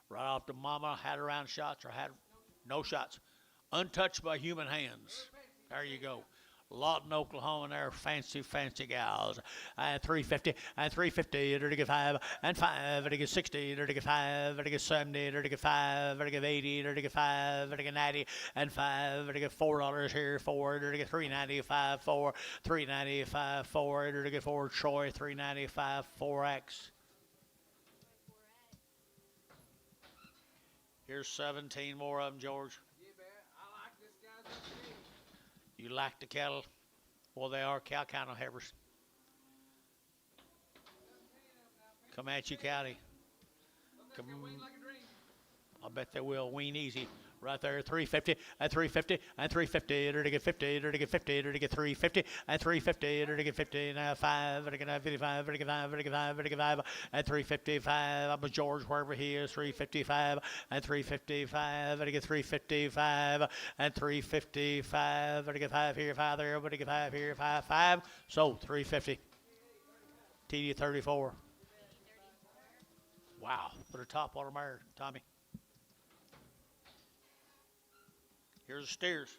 Right off the mama, had around shots or had no shots. Untouched by human hands. There you go. Lawton, Oklahoma, and their fancy, fancy gals. And 350, and 350, to get 5, and 5, to get 60, to get 5, to get 70, to get 5, to get 80, to get 5, to get 90, and 5, to get $4 here, 4, to get 395, 4, 395, 4, to get 4, Troy, 395, 4X. Here's 17 more of them, George. Yeah, man. I like this guy's up. You like the cattle? Well, they are cow cattle heifers. Come at you, County. Come, I bet they will. Wean easy. Right there, 350, and 350, and 350, to get 50, to get 50, to get 350, and 350, to get 50, now 5, to get 55, to get 5, to get 5, to get 5, and 355. I'm a George wherever he is, 355, and 355, to get 355, and 355, to get 5 here, 5 there, to get 5 here, 5, 5. So 350. TD 34. Wow, put a top on them there, Tommy. Here's the steers.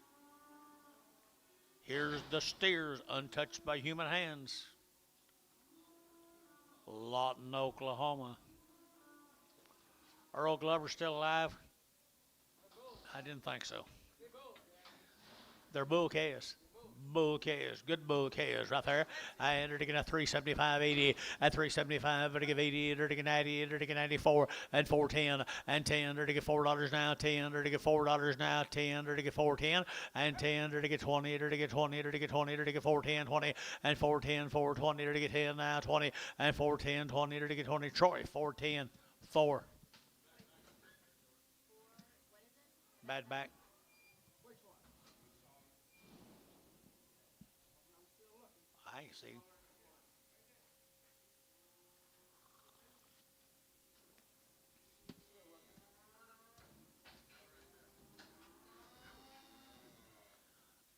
Here's the steers, untouched by human hands. Lawton, Oklahoma. Earl Glover still alive? I didn't think so. They're bull calves. Bull calves, good bull calves right there. And they're taking a 375, 80, and 375, they're taking 80, they're taking 90, they're taking 94, and 410, and 10, they're taking $4 now, 10, they're taking $4 now, 10, they're taking 410, and 10, they're taking 20, they're taking 20, they're taking 20, they're taking 410, 20, and 410, 420, they're taking 10 now, 20, and 410, 20, they're taking 20. Troy, 410, 4. Bad back. I ain't seen.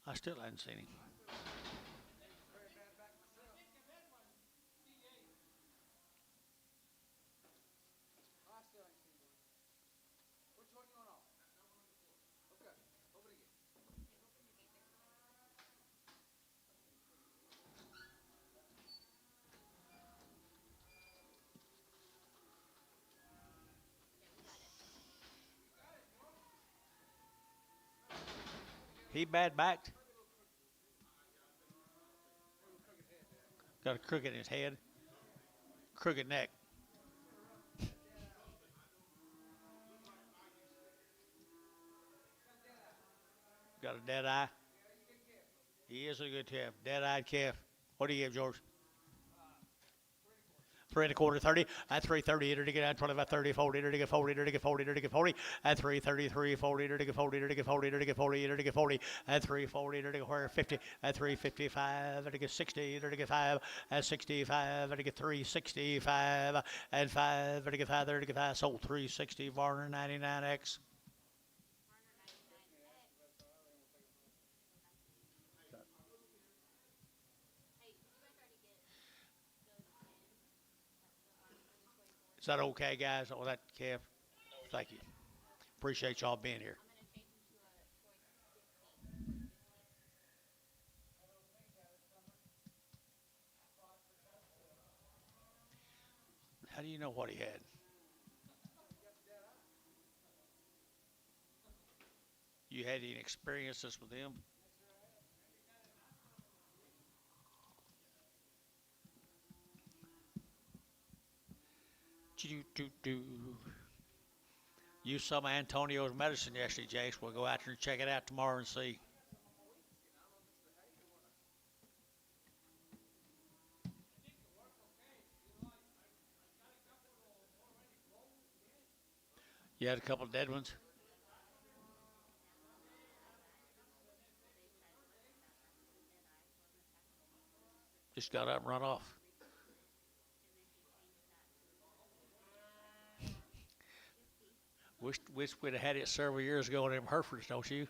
I still hadn't seen him. He bad backed. Got a crook in his head. Crooked neck. Got a dead eye. He is a good calf. Dead-eyed calf. What do you give, George? 3 1/4, 30, and 330, to get out 25, 30, 40, to get 40, to get 40, to get 40, and 333, 40, to get 40, to get 40, to get 40, to get 40, and 340, to get 50, and 355, to get 60, to get 5, and 65, to get 365, and 5, to get 5, to get 5, sold 360, Varner 99X. Is that okay, guys? Oh, that calf? Thank you. Appreciate y'all being here. How do you know what he had? You had any experiences with him? Use some of Antonio's medicine yesterday, Jace. We'll go out there and check it out tomorrow and see. You had a couple of dead ones? Just got up and run off. Wish we'd have had it several years ago in them Herefords, don't you?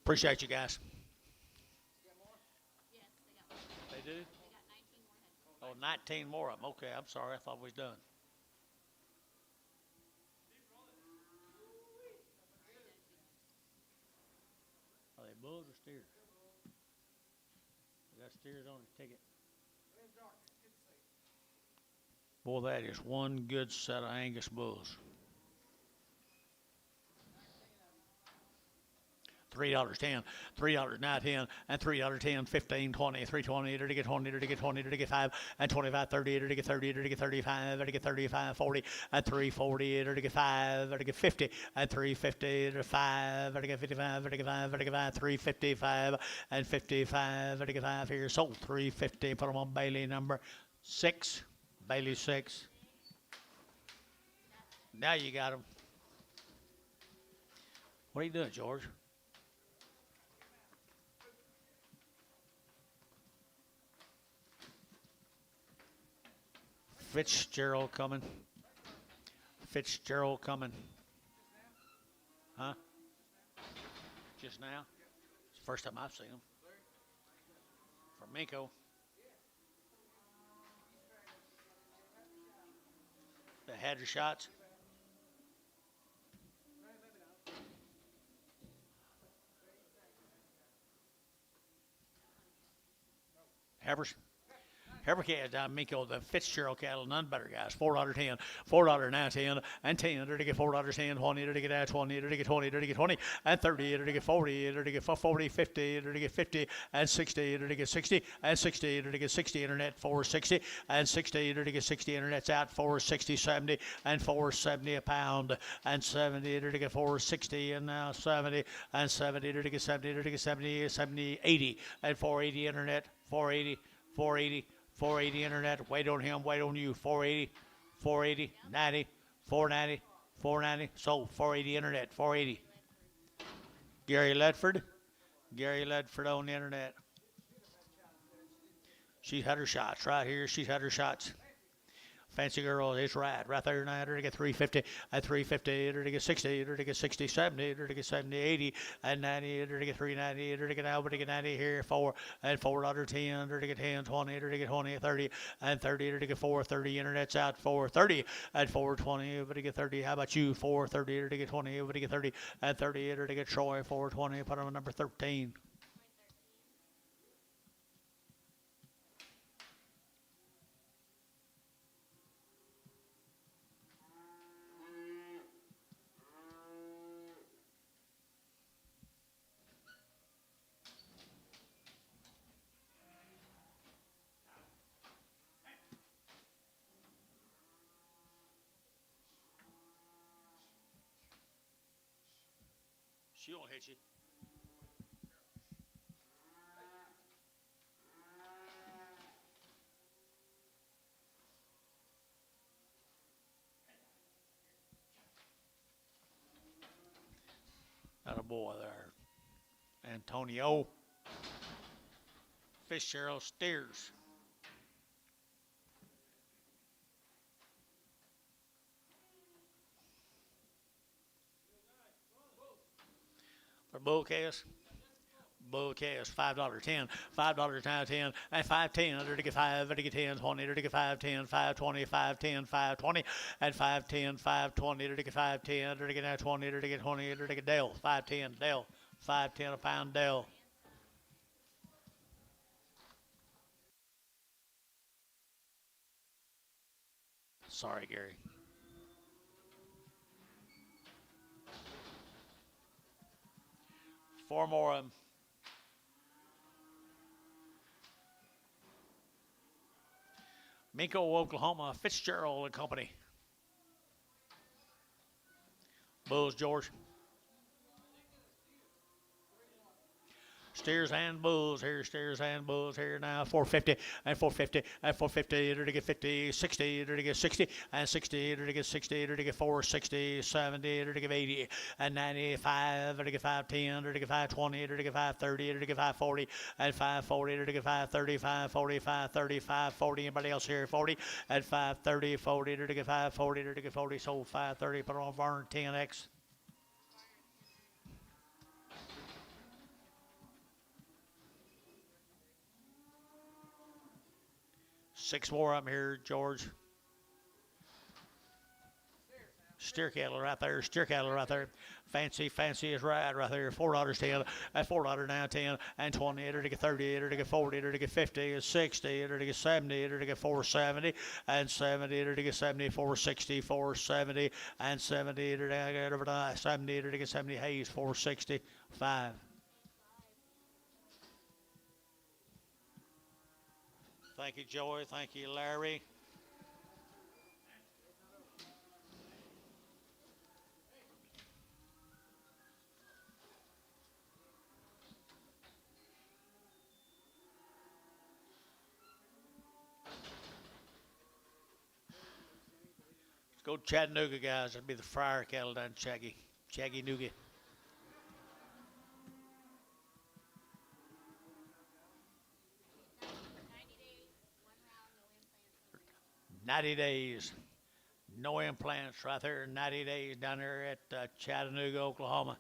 Appreciate you guys. Yes, they got one. They do? They got 19 more heads. Oh, 19 more of them. Okay, I'm sorry. I thought we was done. Are they bulls or steers? We got steers on the ticket. Boy, that is one good set of Angus bulls. $3.10, $3.9, and $3.10, 15, 20, 320, to get 20, to get 20, to get 5, and 25, 30, to get 30, to get 35, to get 35, 40, and 340, to get 5, to get 50, and 350, to 5, to get 55, to get 5, to get 5, 355, and 55, to get 5 here. Sold 350. Put them on Bailey number 6. Bailey 6. Now you got them. What are you doing, George? Fitzgerald coming. Fitzgerald coming. Huh? Just now? It's the first time I've seen him. From Minko. They had your shots. Heifers. Heifer calves down Minko, the Fitzgerald cattle, none better guys. $4.10, $4.9, and 10, to get $4.10, 20, to get 20, to get 20, to get 20, and 30, to get 40, to get 40, 50, to get 50, and 60, to get 60, and 60, to get 60 internet, 460, and 60, to get 60 internet's out, 460, 70, and 470 a pound, and 70, to get 460, and now 70, and 70, to get 70, to get 70, 70, 80, and 480 internet, 480, 480. 480 internet, wait on him, wait on you, 480, 480, 90, 490, 490, sold, 480 internet, 480. Gary Ledford on the internet. She's had her shots right here, she's had her shots. Fancy girl, it's right there now, to get 350, and 350, to get 60, to get 60, 70, to get 70, 80, and 90, to get 390, to get Albert, to get 90 here, 4, and $4.10, to get 10, 20, to get 20, 30, and 30, to get 430, internet's out, 430, and 420, to get 30, how about you, 430, to get 20, to get 30, and 30, to get Troy, 420, put on number 13. She won't hit you. That a boy there. Antonio Fitzgerald steers. For bull calves, $5.10, $5.10, and 5.10, to get 5, to get 10, 20, to get 5.10, 5.20, 5.10, 5.20, and 5.10, 5.20, to get 5.10, to get 20, to get 20, to get Dell, 5.10, Dell, 5.10 a pound Dell. Sorry, Gary. Four more of them. Minko, Oklahoma, Fitzgerald and Company. Bulls, George. Steers and bulls here, steers and bulls here now. 450 and 450 and 450 to get 50, 60 to get 60 and 60 to get 60 to get 460, 70 to get 80 and 95 to get 510 to get 520 to get 530 to get 540 and 540 to get 530, 540, 530, 540. Anybody else here? 40 and 530, 40 to get 540 to get 40. Sold 530. Put on Varn 10X. 6 more up here, George. Steer cattle right there. Steer cattle right there. Fancy is right there. $4.10 and $4 now 10 and 20 to get 30 to get 40 to get 50 and 60 to get 70 to get 470 and 70 to get 70 460 470 and 70 to get 70 to get 70 Hayes 465. Thank you, Joy. Thank you, Larry. Let's go to Chattanooga, guys. That'll be the fryer cattle down Chattanooga. 90 days, no implants right there. 90 days down there at Chattanooga, Oklahoma.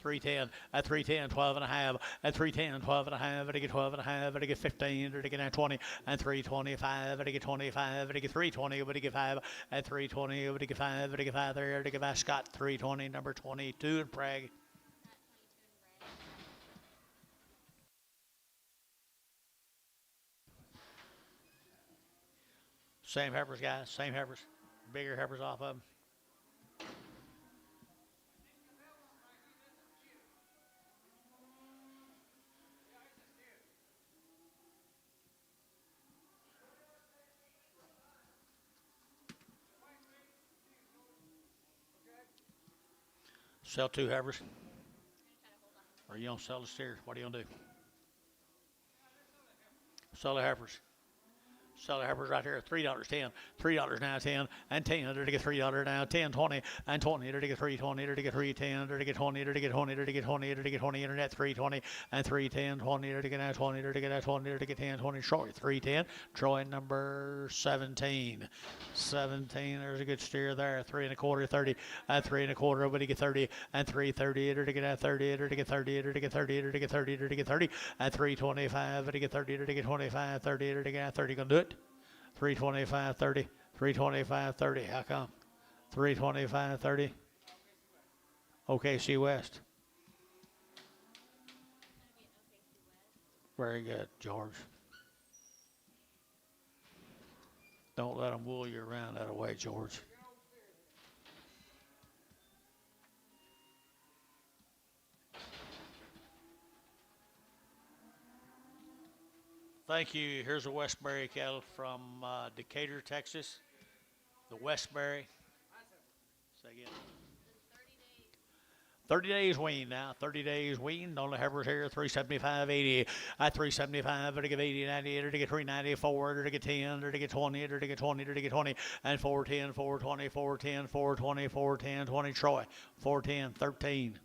310 at 310, 12 and a half at 310, 12 and a half. At get 12 and a half. At get 15. At get 20 and 325. At get 25. At get 320. At get 5 at 320. At get 5. At get 5 there. At get 5 Scott 320, number 22 in Prague. Same heifers, guys. Same heifers. Bigger heifers off of them. Sell 2 heifers. Or you don't sell the steer. What are you going to do? Sell the heifers. Sell the heifers right here, $3.10, $3 now 10 and 10 to get $3 now 10, 20 and 20 to get 320 to get 310 to get 20 to get 20 to get 20 to get 20 internet 320 and 310 20 to get now 20 to get now 20 to get 10 20 Troy 310 Troy number 17. There's a good steer there. 3 1/4 30 and 3 1/4 but to get 30 and 330 to get out 30 to get 30 to get 30 to get 30 to get 30 and 325 to get 30 to get 25 30 to get out 30. Gonna do it. 325 30 325 30. How come? 325 30. OKC West. Very good, George. Don't let them wool you around that way, George. Thank you. Here's a Westbury cattle from Decatur, Texas. The Westbury. Say again. 30 days wean now. 30 days wean. On the heifers here, 375, 80. At 375, to get 80, 90, to get 390, 4, to get 10, to get 20, to get 20, to get 20, and 410, 420, 410, 420, 410, 20 Troy. 410, 13.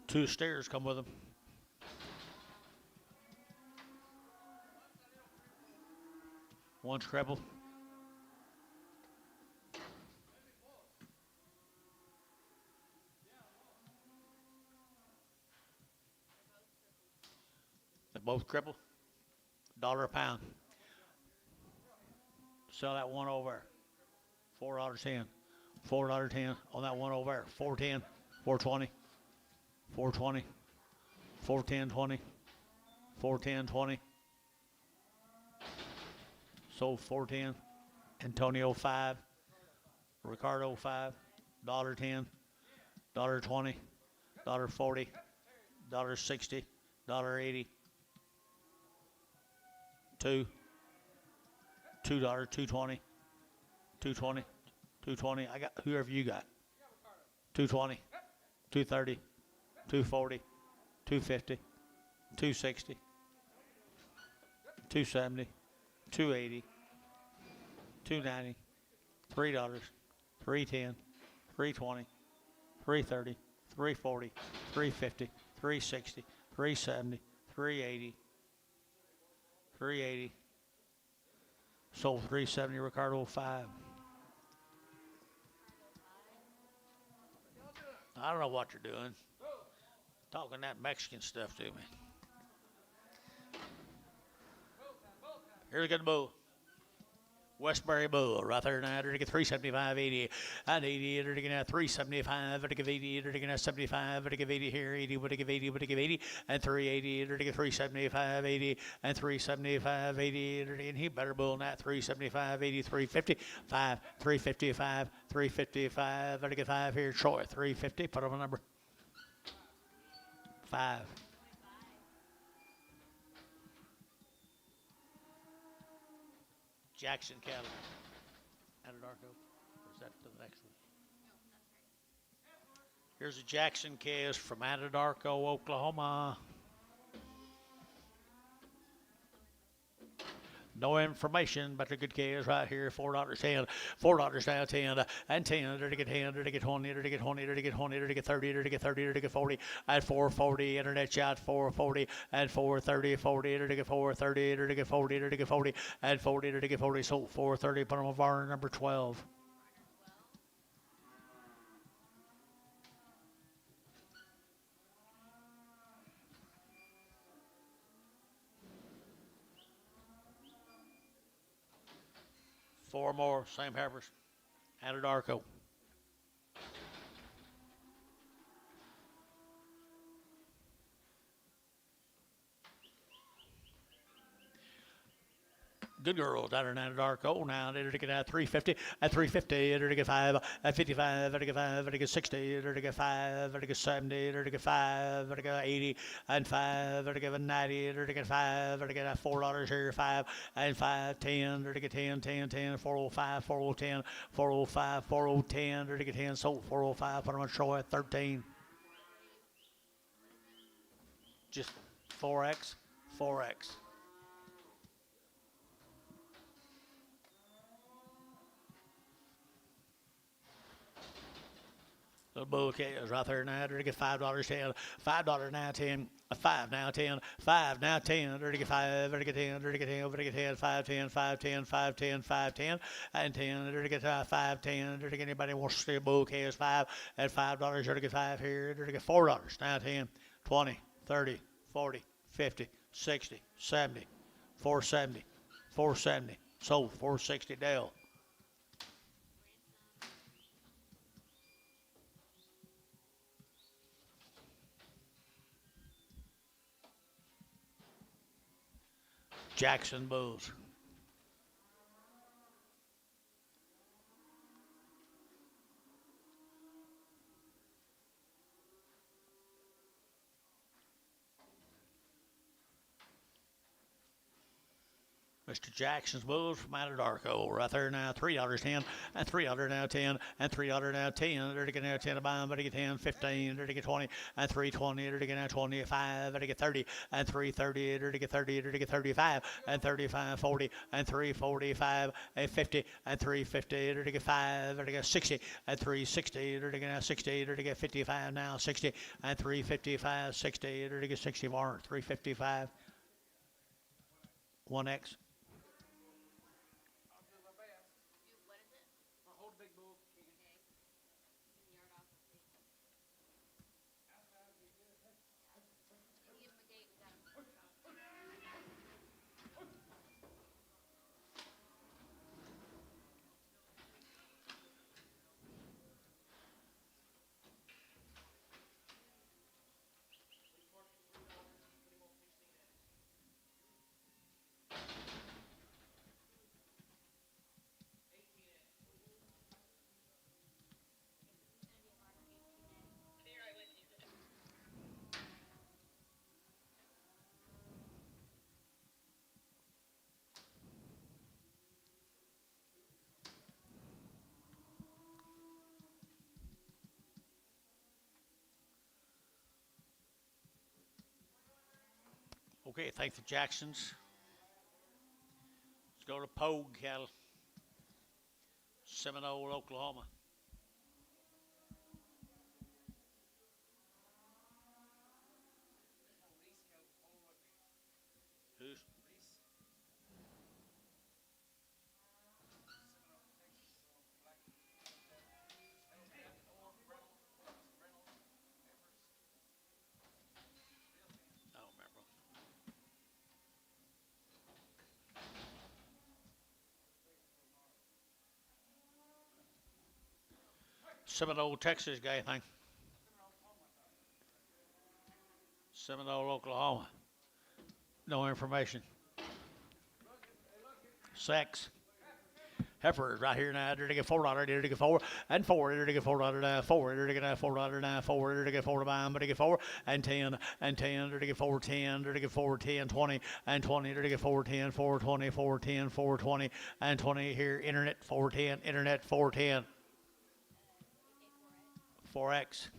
Two steers come with them. One's crippled. They're both crippled. $1 a pound. Sell that one over. $4.10. $4.10 on that one over. 410, 420. 420, 410, 20, 410, 20. Sold 410, Antonio 5, Ricardo 5, $10, $20, $40, $60, $80, 2, $2, 220, 220, 220. I got whoever you got. 220, 230, 240, 250, 260, 270, 280, 290, $3, 310, 320, 330, 340, 350, 360, 370, 380, 380. Sold 370, Ricardo 5. I don't know what you're doing. Talking that Mexican stuff to me. Here's a good bull. Westbury Bull, right there now, to get 375, 80, and 80, to get 375, to give 80, to get 75, to give 80 here, 80, to give 80, to give 80, and 380, to get 375, 80, and 375, 80, and he better bull than that, 375, 80, 350, 5, 355, 355, to get 5 here, Troy, 350, put on a number, 5. Jackson cattle. Anadarko. Or is that the next one? Here's a Jackson calves from Anadarko, Oklahoma. No information, but they're good calves right here. $4.10, $4 now 10, and 10, to get 10, to get 20, to get 20, to get 20, to get 30, to get 30, to get 40, and 440. Internet shot 440, and 430, 40, to get 430, to get 40, to get 40, and 40, to get 40. So 430. Put them on bar number 12. Four more, same heifers. Anadarko. Good girl down in Anadarko now. They're to get 350 at 350. They're to get 5 at 55. They're to get 5. They're to get 60. They're to get 5. They're to get 70. They're to get 5. They're to get 80 and 5. They're to get 90. They're to get 5. They're to get $4 here. 5 and 5. 10. They're to get 10. 10. 10. 405. 4010. 405. 4010. They're to get 10. Sold 405. Put them on Troy at 13. Just 4X. 4X. Little bull calves right there now. They're to get $5 10, $5 now 10, 5 now 10, 5 now 10. They're to get 5, they're to get 10, they're to get 10, they're to get 10, 5 10, 5 10, 5 10, 5 10, and 10. They're to get 5 10. They're to get anybody who wants to steal bull calves 5 at $5. They're to get 5 here. They're to get $4 now 10, 20, 30, 40, 50, 60, 70, 470, 470. Sold 460 Dale. Jackson bulls. Mr. Jackson's bulls from Anadarko right there now. $3 10 and $3 now 10 and $3 now 10. They're to get now 10 a bomb, but to get 10, 15, they're to get 20 and 320, they're to get now 25, they're to get 30 and 330, they're to get 30, they're to get 35 and 35, 40 and 345 and 50 and 350, they're to get 5, they're to get 60 and 360, they're to get now 60, they're to get 55 now 60 and 355, 60, they're to get 60 more, 355, 1X. Okay, thank the Jacksons. Let's go to Pogue cattle. Seminole, Oklahoma. Who's? I don't remember. Seminole, Texas guy, I think. Seminole, Oklahoma. No information. Sex. Heifer right here now. There to get $4. There to get $4 and $4. There to get $4 now. $4. There to get $4 now. $4. There to get $4 to buy them. But to get $4 and 10 and 10. There to get $4 10. There to get $4 10 20 and 20. There to get $4 10 4 20 4 10 4 20 and 20 here. Internet 410. Internet 410. 4X.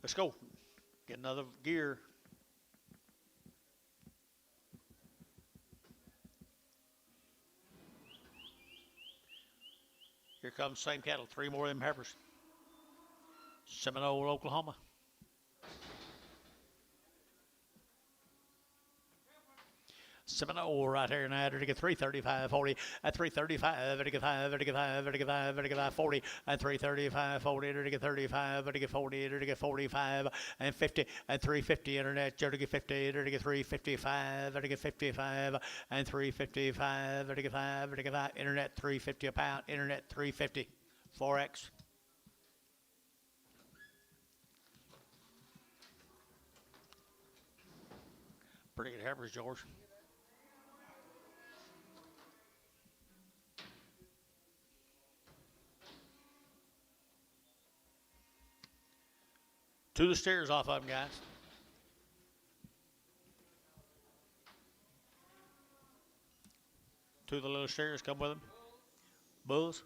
Let's go. Get another gear. Here comes same cattle. 3 more of them heifers. Seminole, Oklahoma. Seminole right here now. To get 335 40 at 335 to get 5 to get 5 to get 5 to get 5 40 at 335 40 to get 35 to get 40 to get 45 and 50 at 350 internet to get 50 to get 355 to get 55 and 355 to get 5 to get 5 internet 350 a pound internet 350 4X. Pretty good heifers, George. To the stairs off of them, guys. To the little stairs, come with them. Bulls.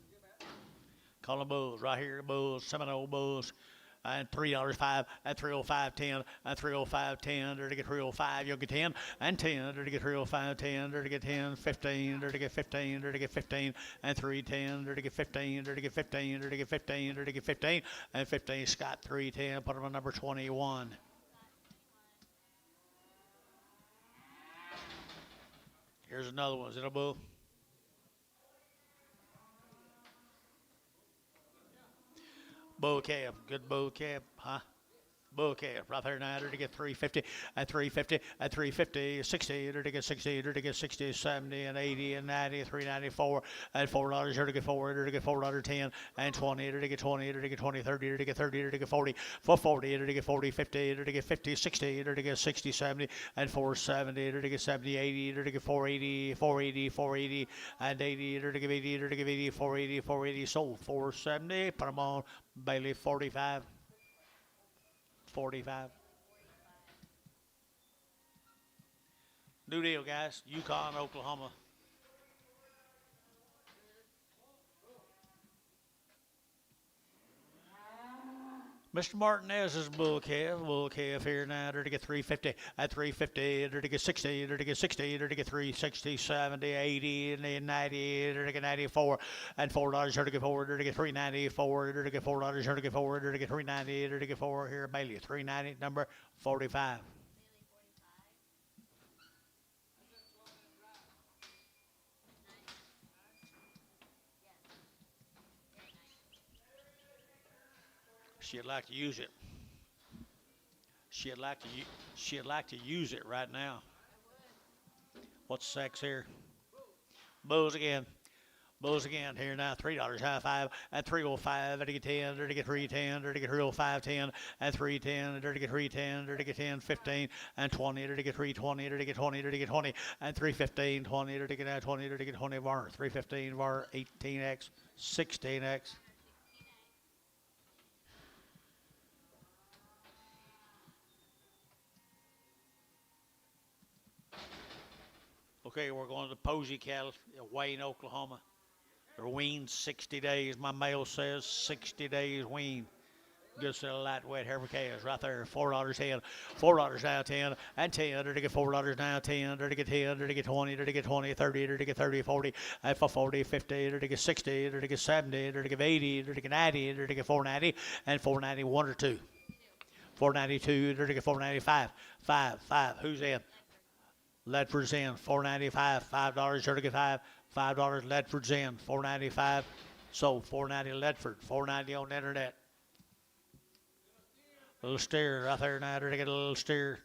Call them bulls right here, bulls, Seminole bulls. And $3.05 at 305.10 and 305.10. There to get 305, you'll get 10 and 10. There to get 305.10. There to get 10, 15. There to get 15. There to get 15 and 310. There to get 15. There to get 15. There to get 15. There to get 15 and 15. Scott 310. Put him on number 21. Here's another one. Is it a bull? Bull calf, good bull calf, huh? Bull calf, right there now, to get 350 at 350 at 350, 60, to get 60, to get 60, 70 and 80 and 90, 394 at $4, to get 4, to get $4 10 and 20, to get 20, to get 20, 30, to get 30, to get 40, 440, to get 40, 50, to get 50, 60, to get 60, 70 and 470, to get 70, 80, to get 480, 480, 480 and 80, to get 80, to get 80, 480, 480, sold 470, put them on Bailey 45. 45. New deal, guys. Yukon, Oklahoma. Mr. Martinez's bull calf here now, to get 350 at 350, to get 60, to get 60, to get 360, 70, 80, and 90, to get 94, and $4, to get 4, to get 394, to get $4, to get 4, to get 390, to get 4 here, Bailey, 390, number 45. She'd like to use it. She'd like to use it right now. What's sex here? Bulls again. Bulls again here now. $3 high 5 at 305. To get 10. To get 310. To get 305 10 at 310. To get 310. To get 10 15 and 20. To get 320. To get 20. To get 20 and 315 20. To get 20. To get 20 var 315 var 18x 16x. Okay, we're going to Posey cattle, Wayne, Oklahoma. They're weaned 60 days. My mail says 60 days weaned. Good set of lightweight heifer calves right there. $4.10. $4 now 10 and 10. To get $4 now 10. To get 10. To get 20. To get 20. 30. To get 30. 40. And for 40. 50. To get 60. To get 70. To get 80. To get 90. To get 490 and 490 1 or 2. 492. To get 495. 5. Who's in? Ledford's in. 495. $5. To get 5. $5 Ledford's in. 495. Sold. 490 Ledford. 490 on the internet. Little steer right there now. To get a little steer.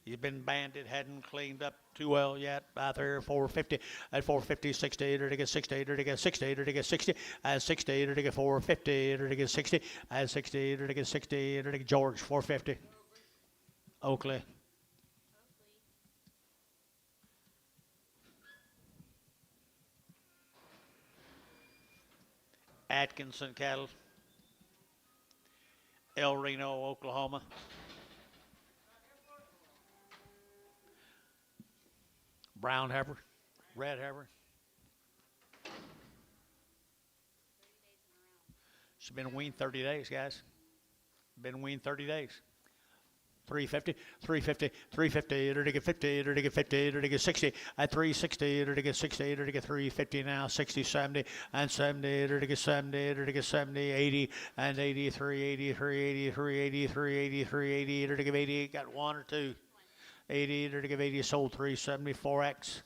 He's been banded, hadn't cleaned up too well yet. Out there, 450 at 450, 60 to get 60 to get 60 to get 60 and 60 to get 450 to get 60 and 60 to get 60 to get George 450. Oakley. Atkinson cattle. El Reno, Oklahoma. Brown heifer, red heifer. She's been weaned 30 days, guys. Been weaned 30 days. 350, 350, 350, to get 50, to get 50, to get 60, at 360, to get 60, to get 350 now, 60, 70, and 70, to get 70, to get 70, 80, and 80, 380, 380, 380, 380, 380, to give 80, got 1 or 2. 80, to give 80, sold 374X.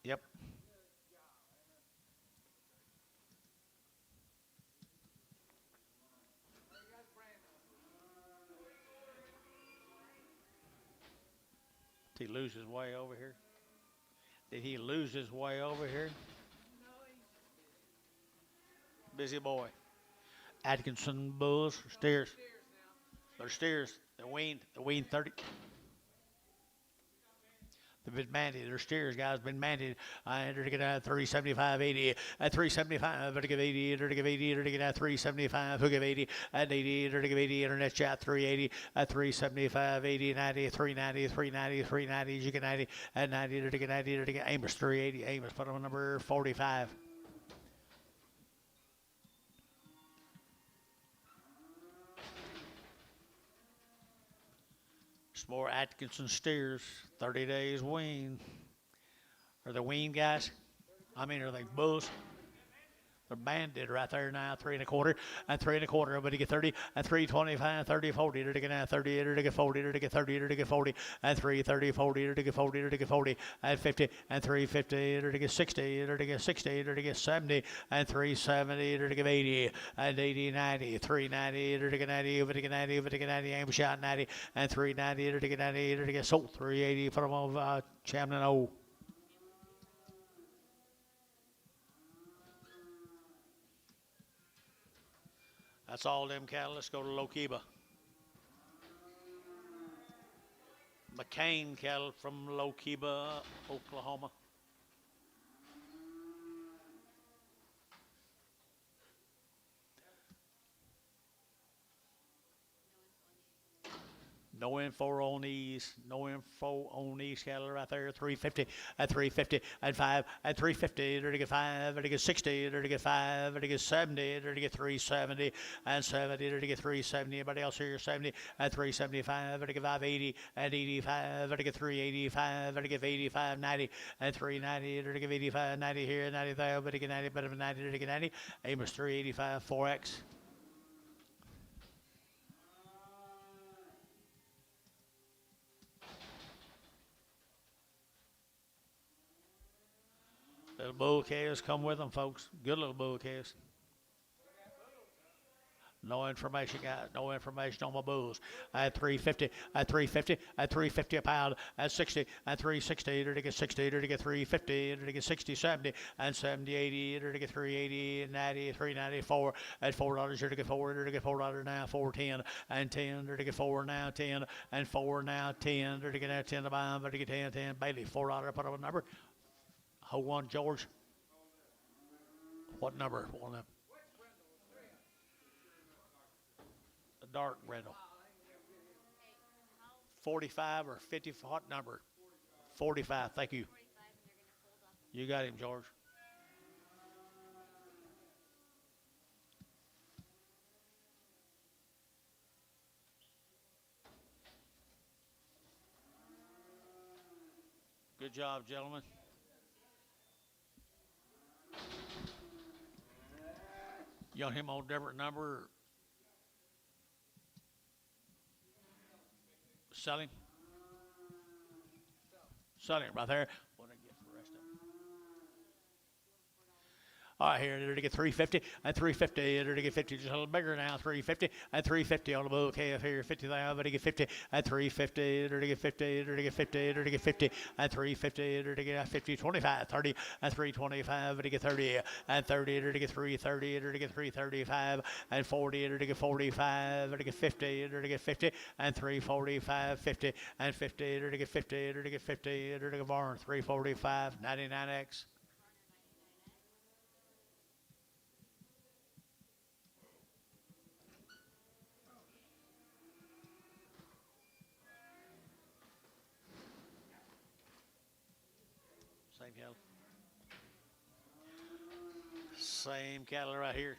Yep. Did he lose his way over here? Did he lose his way over here? Busy boy. Atkinson bulls, steers. They're steers. They're weaned 30. They've been mandated. They're steers, guys. Been mandated. I entered to get out 375, 80. At 375, to give 80. To give 80. To get out 375. Who give 80? At 80. To give 80. Internet chat 380. At 375, 80, 90, 390, 390, 390. You get 90. At 90. To get 90. To get Amos 380. Amos put on number 45. Some more Atkinson steers, 30 days wean. Are they wean guys? I mean, are they bulls? They're banded right there now, 3 1/4 and 3 1/4. But to get 30 and 325, 30, 40. To get now 30, to get 40, to get 30, to get 40 and 3, 30, 40, to get 40, to get 40 and 50 and 350, to get 60, to get 60, to get 70 and 370, to get 80 and 80, 90, 390, to get 90, to get 90, to get 90, aim shot 90 and 390, to get 90, to get sold 380. Put them on Chandler O. That's all them cattle. Let's go to Lokiba. McCain cattle from Lokiba, Oklahoma. No info on these. No info on these cattle right there. 350 at 350 at 5 at 350 to get 5 to get 60 to get 5 to get 70 to get 370 and 70 to get 370. Anybody else here? 70 at 375 to get 580 and 85 to get 385 to get 85 90 and 390 to get 85 90 here 95 to get 90 better than 90 to get 90. Amos 385 4X. Little bull calves come with them, folks. Good little bull calves. No information, guys. No information on my bulls. At 350, at 350, at 350 a pound, at 60, at 360, to get 60, to get 350, to get 60, 70, and 70, 80, to get 380, 90, 394, at $4, to get 4, to get $4 now, 410, and 10, to get 4 now, 10, and 4 now, 10, to get 10 to buy, to get 10, 10, Bailey, $4, put up a number. Hold on, George. What number? What number? The dark Reno. 45 or 50, what number? 45, thank you. 45, and they're gonna fold off. You got him, George. Good job, gentlemen. You want him on a different number? Sell him? Sell him right there. What did I get for the rest of them? All right, here, they're to get 350 and 350. They're to get 50, just a little bigger now. 350 and 350 on the bull calf here. 50,000, but to get 50 and 350. They're to get 50. They're to get 50. They're to get 50 and 350. They're to get 50, 25, 30 and 325. They're to get 30 and 30. They're to get 330. They're to get 335 and 40. They're to get 45. They're to get 50. They're to get 50 and 345. 50 and 50. They're to get 50. They're to get 50. They're to get barn 345. 99X. Same cattle. Same cattle right here.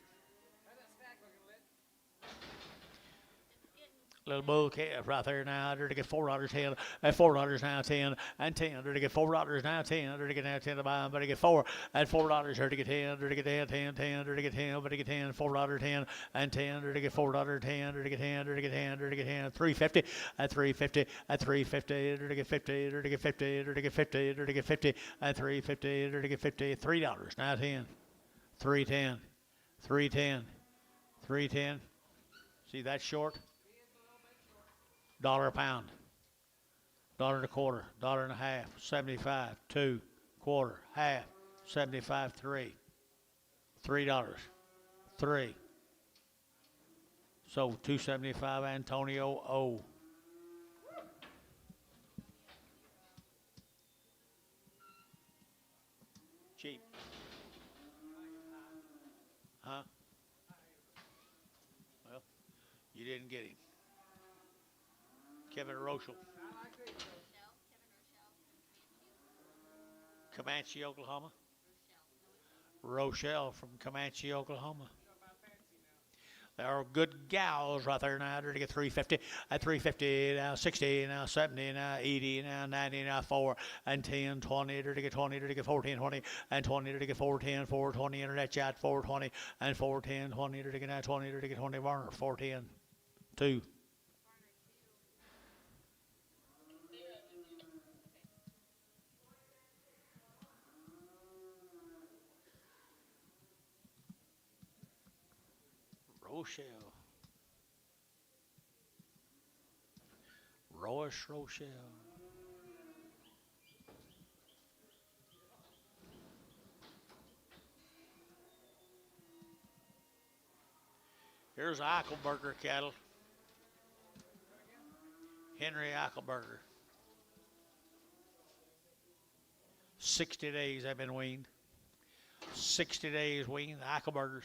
Little bull calf right there now. They're to get $4.10 and $4 now 10 and 10. They're to get $4 now 10. They're to get now 10 to buy them. But to get $4 and $4. They're to get 10. They're to get 10, 10, 10. They're to get 10. But to get 10, $4 10 and 10. They're to get $4 10. They're to get 10. They're to get 10. They're to get 10. 350 and 350 and 350. They're to get 50. They're to get 50. They're to get 50. They're to get 50 and 350. They're to get 50. $3 now 10. 310. 310. 310. See that short? $1 a pound, $1 and a quarter, $1 and a half, 75, 2, quarter, half, 75, 3, $3, 3. So 275 Antonio O. Cheap. Huh? Well, you didn't get him. Kevin Rochelle. Comanche, Oklahoma. Rochelle from Comanche, Oklahoma. There are good gals right there now. They're to get 350 and 350, now 60, now 70, now 80, now 90, now 4 and 10, 20. They're to get 20, they're to get 14, 20 and 20. They're to get 410, 420, internet chat 420 and 410, 20. They're to get now 20, they're to get 20 Varner 410, 2. Rochelle. Rochelle. Here's Eichelberger cattle. Henry Eichelberger. 60 days I've been weaned. 60 days weaned, Eichelbergers.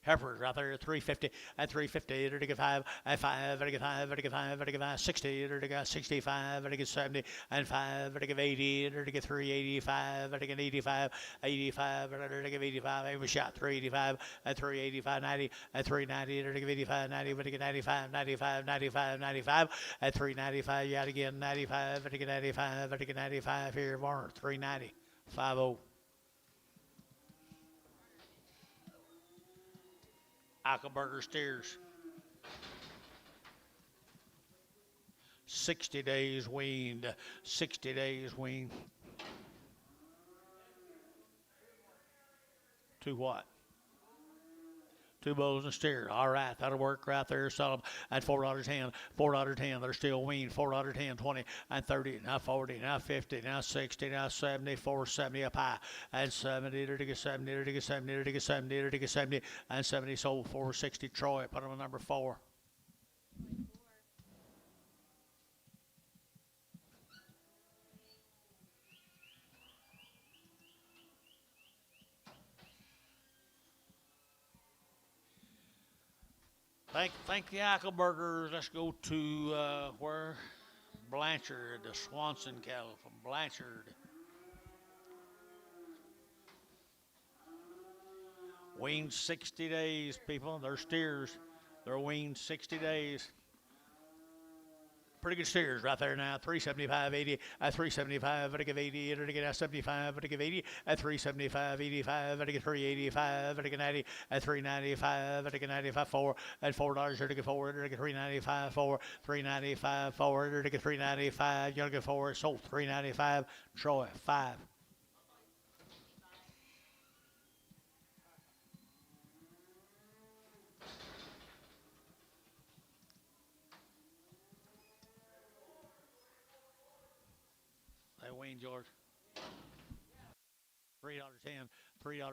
Heifers right there at 350 and 350. They're to get 5 and 5. They're to get 5. They're to get 5. They're to get 5. 60. They're to get 65. They're to get 70 and 5. They're to get 80. They're to get 385. They're to get 85. 85. They're to get 85. Aim a shot 385 and 385. 90 and 390. They're to get 85. 90. They're to get 95. 95. 95. 95 and 395. Yet again 95. They're to get 95. They're to get 95 here. Warner 390. 50. Eichelberger steers. 60 days weaned. 60 days weaned. To what? 2 bulls and a steer. All right, that'll work right there. Sell them at $4.10. $4.10. They're still weaned. $4.10, 20 and 30. Now 40. Now 50. Now 60. Now 70. $4.70 a pie. And 70. They're to get 70. They're to get 70. They're to get 70. They're to get 70. And 70 sold $4.60. Troy. Put them on number 4. Thank the Eichelbergers. Let's go to where? Blanchard, the Swanson cattle from Blanchard. Weaned 60 days, people. They're steers. They're weaned 60 days. Pretty good steers right there now. 375.80 at 375. But I give 80. And I get 75. But I give 80 at 375. 85. But I get 385. But I get 90 at 395. But I get 95 4 at $4. Or to get 4. Or to get 395 4. 395 4. Or to get 395. You're gonna get 4. Sold 395. Troy 5. Wayne George. $3.10, $3.10,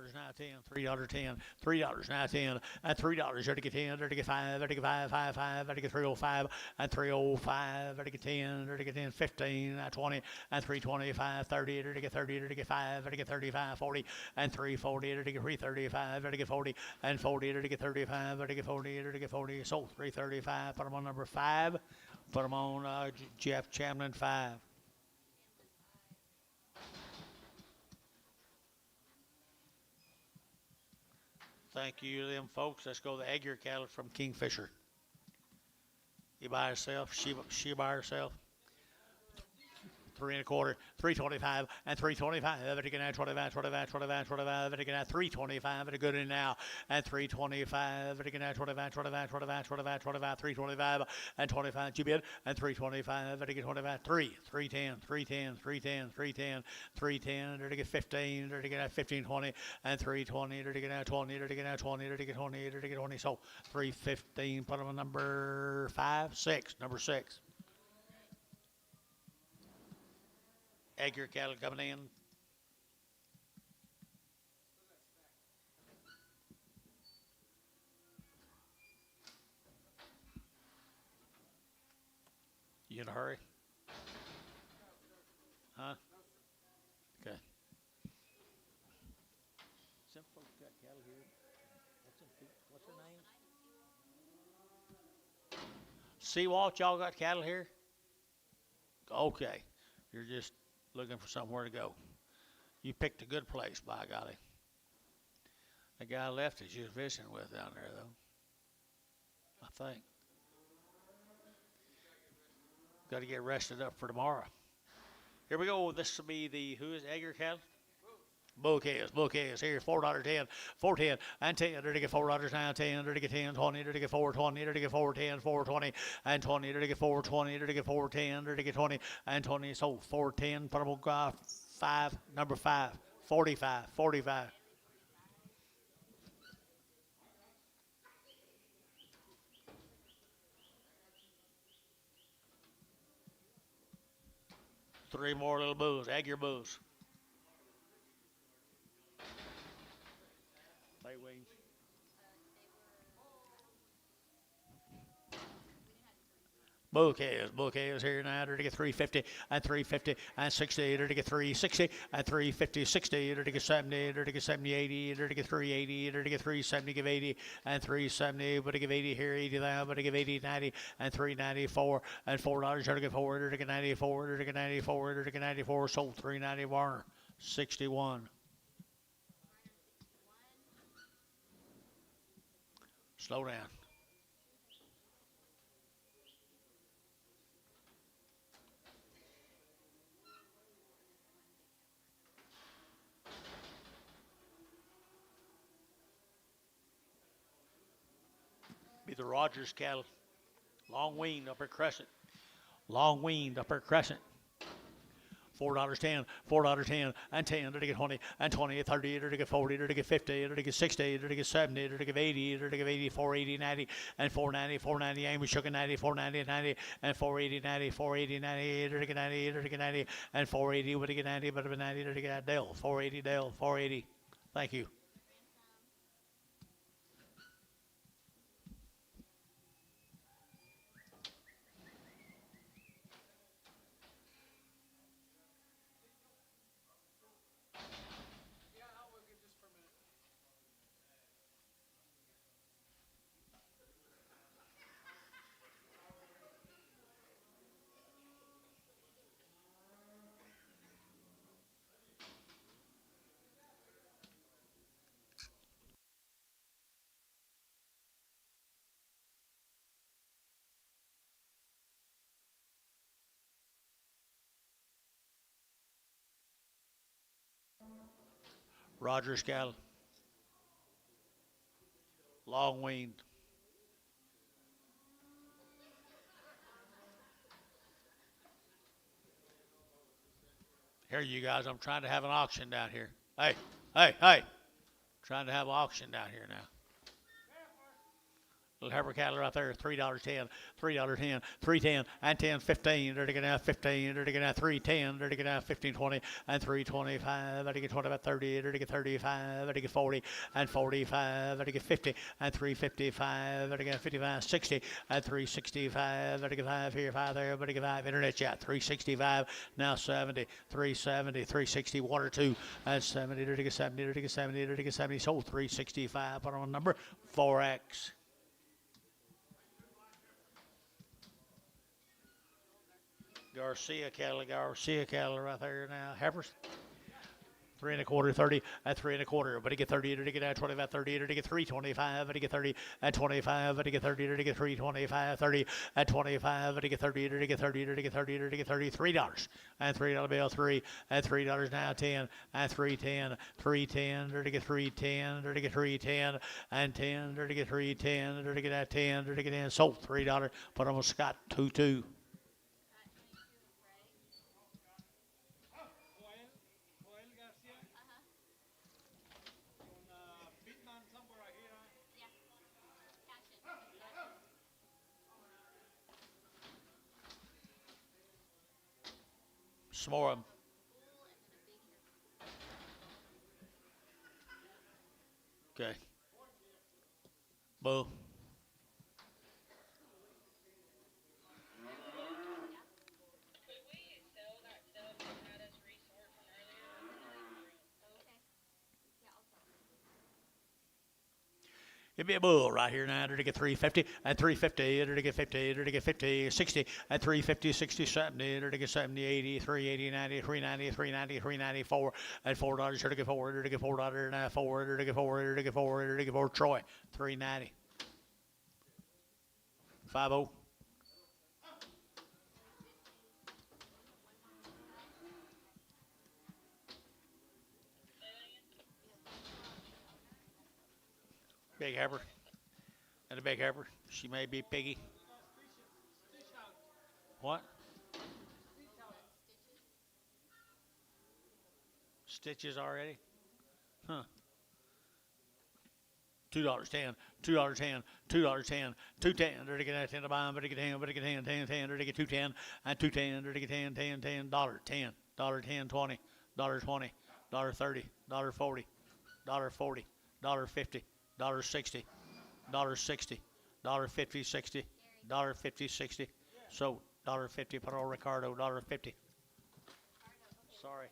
$3.10, $3.10, and $3. There to get 10, there to get 5, there to get 5, 5, 5, there to get 305, and 305, there to get 10, there to get 10, 15, and 20, and 325, 30, there to get 30, there to get 5, there to get 35, 40, and 340, there to get 335, there to get 40, and 40, there to get 35, there to get 40, there to get 40. Sold 335. Put them on number 5. Put them on Jeff Chamlin 5. Thank you to them folks. Let's go to the Edgar cattle from Kingfisher. He by herself, she by herself. 3 1/4, 325, and 325. But again at 25, 25, 25, 25. But again at 325. But a good in now. And 325. But again at 25, 25, 25, 25, 25, 325, and 25. You bid. And 325. But again 25, 3, 310, 310, 310, 310, 310. There to get 15. There to get at 15, 20, and 320. There to get at 20. There to get at 20. There to get 20. There to get 20. So 315. Put them on number 5, 6. Number 6. Edgar cattle coming in. You in a hurry? Huh? Okay. Some folks got cattle here. What's their names? Seawalt, y'all got cattle here? Okay. You're just looking for somewhere to go. You picked a good place, by golly. The guy left that you was visiting with down there, though. I think. Got to get rested up for tomorrow. Here we go. This will be the, who is Edgar cattle? Bouquets here, $4.10, $4.10, and 10. There to get $4 now, 10. There to get 10, 20. There to get 4.20. There to get 4.10, 4.20, and 20. There to get 4.20. There to get 4.10. There to get 20 and 20. So 4.10. Put them on 5, number 5, 45, 45. Three more little bulls, Edgar bulls. Wings. Bouquets here now. There to get 350 and 350 and 60. There to get 360 and 350, 60. There to get 70. There to get 70, 80. There to get 380. There to get 370. Give 80 and 370. But to give 80 here, 80 now. But to give 80, 90 and 394 and $4. There to get 4. There to get 94. There to get 94. There to get 94. Sold 390. Warner 61. Slow down. Be the Rogers cattle. Long weaned upper crescent. Long weaned upper crescent. $4.10, $4.10, and 10. There to get 20, and 20, 30. There to get 40. There to get 50. There to get 60. There to get 70. There to get 80. There to get 80, 480, 90, and 490, 490. Amy shook at 90, 490, 90, and 480, 90, 480, 90. There to get 90. There to get 90, and 480. Would to get 90, but 90. There to get Dale, 480, Dale, 480. Thank you. Rogers cattle. Long weaned. Here, you guys, I'm trying to have an auction down here. Hey, hey, hey. Trying to have an auction down here now. Little heifer cattle right there, $3.10, $3.10, $3.10, and 10, 15. They're taking out 15. They're taking out 3.10. They're taking out 15, 20, and 3.25. They're taking 25, 30. They're taking 35. They're taking 40, and 45. They're taking 50, and 355. They're taking 55, 60, and 365. They're taking 5 here, 5 there. They're taking 5. Internet chat, 365. Now 70, 370, 360, 1 or 2, and 70. They're taking 70. They're taking 70. They're taking 70. Sold 365. Put on a number 4X. Garcia cattle right there now. Heifers. 3 1/4, 30, at 3 1/4. But he get 30, to get 25, 30, to get 325, but he get 30 at 25, but he get 30, to get 325, 30 at 25, but he get 30, to get 30, to get 30, to get $3. And $3 bill 3 at $3 now 10 and 310, 310, to get 310, to get 310, and 10, to get 310, to get that 10, to get 10. Sold $3. Put on Scott 2-2. Joel Garcia. Con Pitman somewhere right here. Yeah. Cash it. Some more of them. Okay. Bull. Could we sell that stuff that had us resort from earlier? Okay. Yeah, I'll sell it. It'd be a bull right here now. To get 350 and 350, to get 50, to get 50, 60 and 350, 60, 70, to get 70, 80, 380, 90, 390, 390, 394, and $4. To get 4, to get $4 now 4, to get 4, to get 4, to get 4. Troy 390. 50. Big heifer. And a big heifer. She may be piggy. What? Stitches already? Huh. $2.10, $2.10, $2.10, $2.10. They're to get 10 to buy them, but they get 10, but they get 10, 10, 10. They're to get 2.10 and 2.10. They're to get 10, 10, 10, $10, 10, $10, 20, $20, $30, $40, $40, $50, $60, $60, $50, 60, $50, 60. So $50 per Ricardo, $50. Sorry.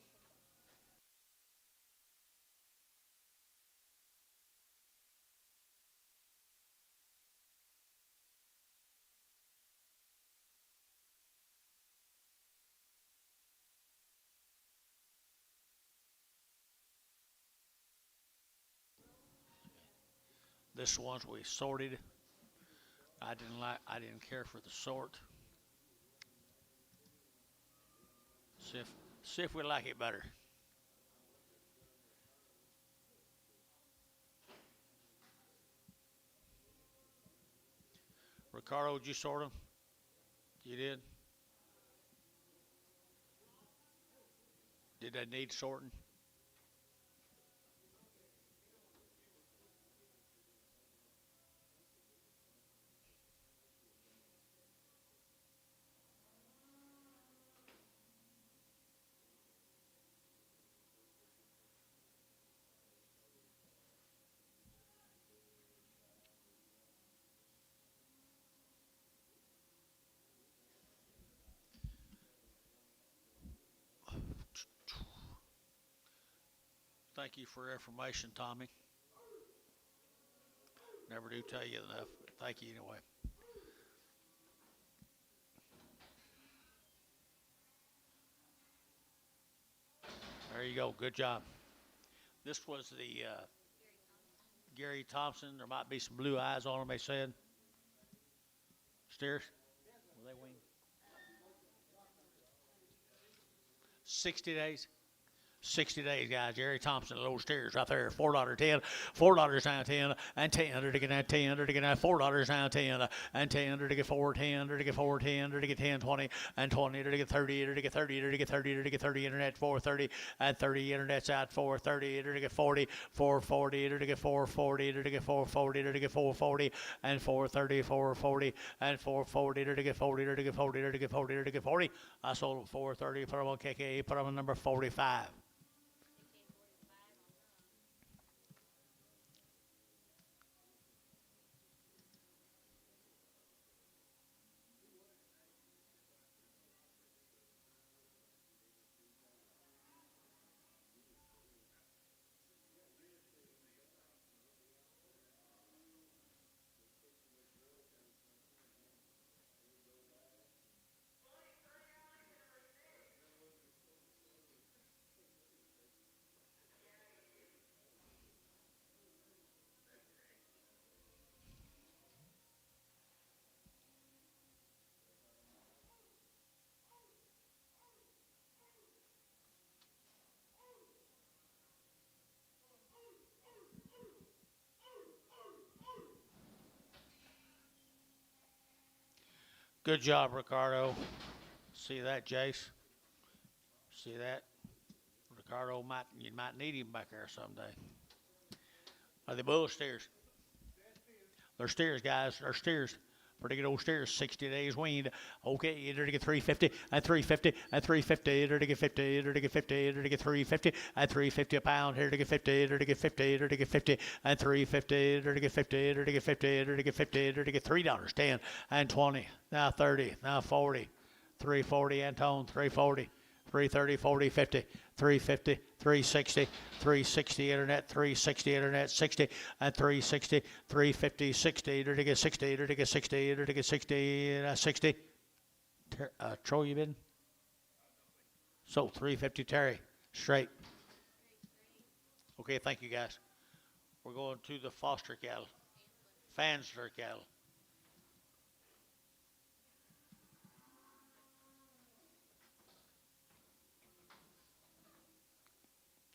This one's we sorted. I didn't care for the sort. See if we like it better. Ricardo, did you sort them? You did? Did they need sorting? Thank you for your information, Tommy. Never do tell you enough. But thank you anyway. There you go. Good job. This was the Gary Thompson. There might be some blue eyes on them, they said. Steers? Will they wean? 60 days. 60 days, guys. Jerry Thompson, those steers right there. $4.10, $4 down 10, and 10 to get that 10 to get that $4 down 10, and 10 to get 4, 10 to get 4, 10 to get 10, 20, and 20 to get 30 to get 30 to get 30 to get 30 internet 430, and 30 internet's out 430 to get 40, 440 to get 440 to get 440 to get 440, and 430, 440, and 440 to get 40 to get 40 to get 40 to get 40. I sold them 430, put them on KK, put them on number 45. Good job, Ricardo. See that, Jace? See that? Ricardo you might need him back there someday. Are they bull steers? They're steers, guys. They're steers. Pretty good old steers. 60 days weaned. Okay, either to get 350 and 350 and 350, either to get 50, either to get 50, either to get 350 and 350 a pound, here to get 50, either to get 50, either to get 50 and 350, either to get 50, either to get 50, either to get 50, either to get $3, 10 and 20, now 30, now 40, 340 Antone, 340. 330, 40, 50, 350, 360, 360 internet, 360 internet, 60, and 360, 350, 60, either to get 60, either to get 60, either to get 60, 60. Troy, you been? So 350 Terry, straight. Okay, thank you guys. We're going to the Foster cattle, Fansler cattle.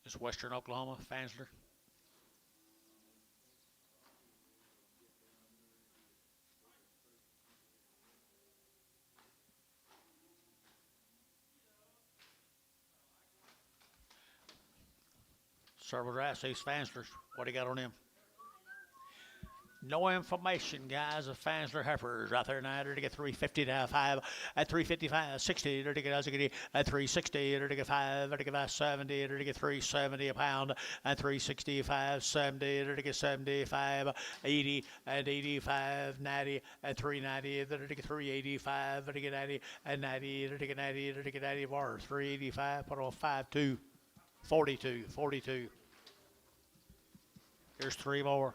It's Western Oklahoma, Fansler. Servo Rice, these Fanslers. What do you got on them? No information, guys, of Fansler heifers right there now. To get 350 now, 5 at 355, 60 to get at 360 to get 5 to get 70 to get 370 a pound, and 365, 70 to get 75, 80 and 85, 90 and 390 to get 385 to get 90 and 90 to get 90 to get 90 bar 385. Put on 52, 42, 42. Here's 3 more.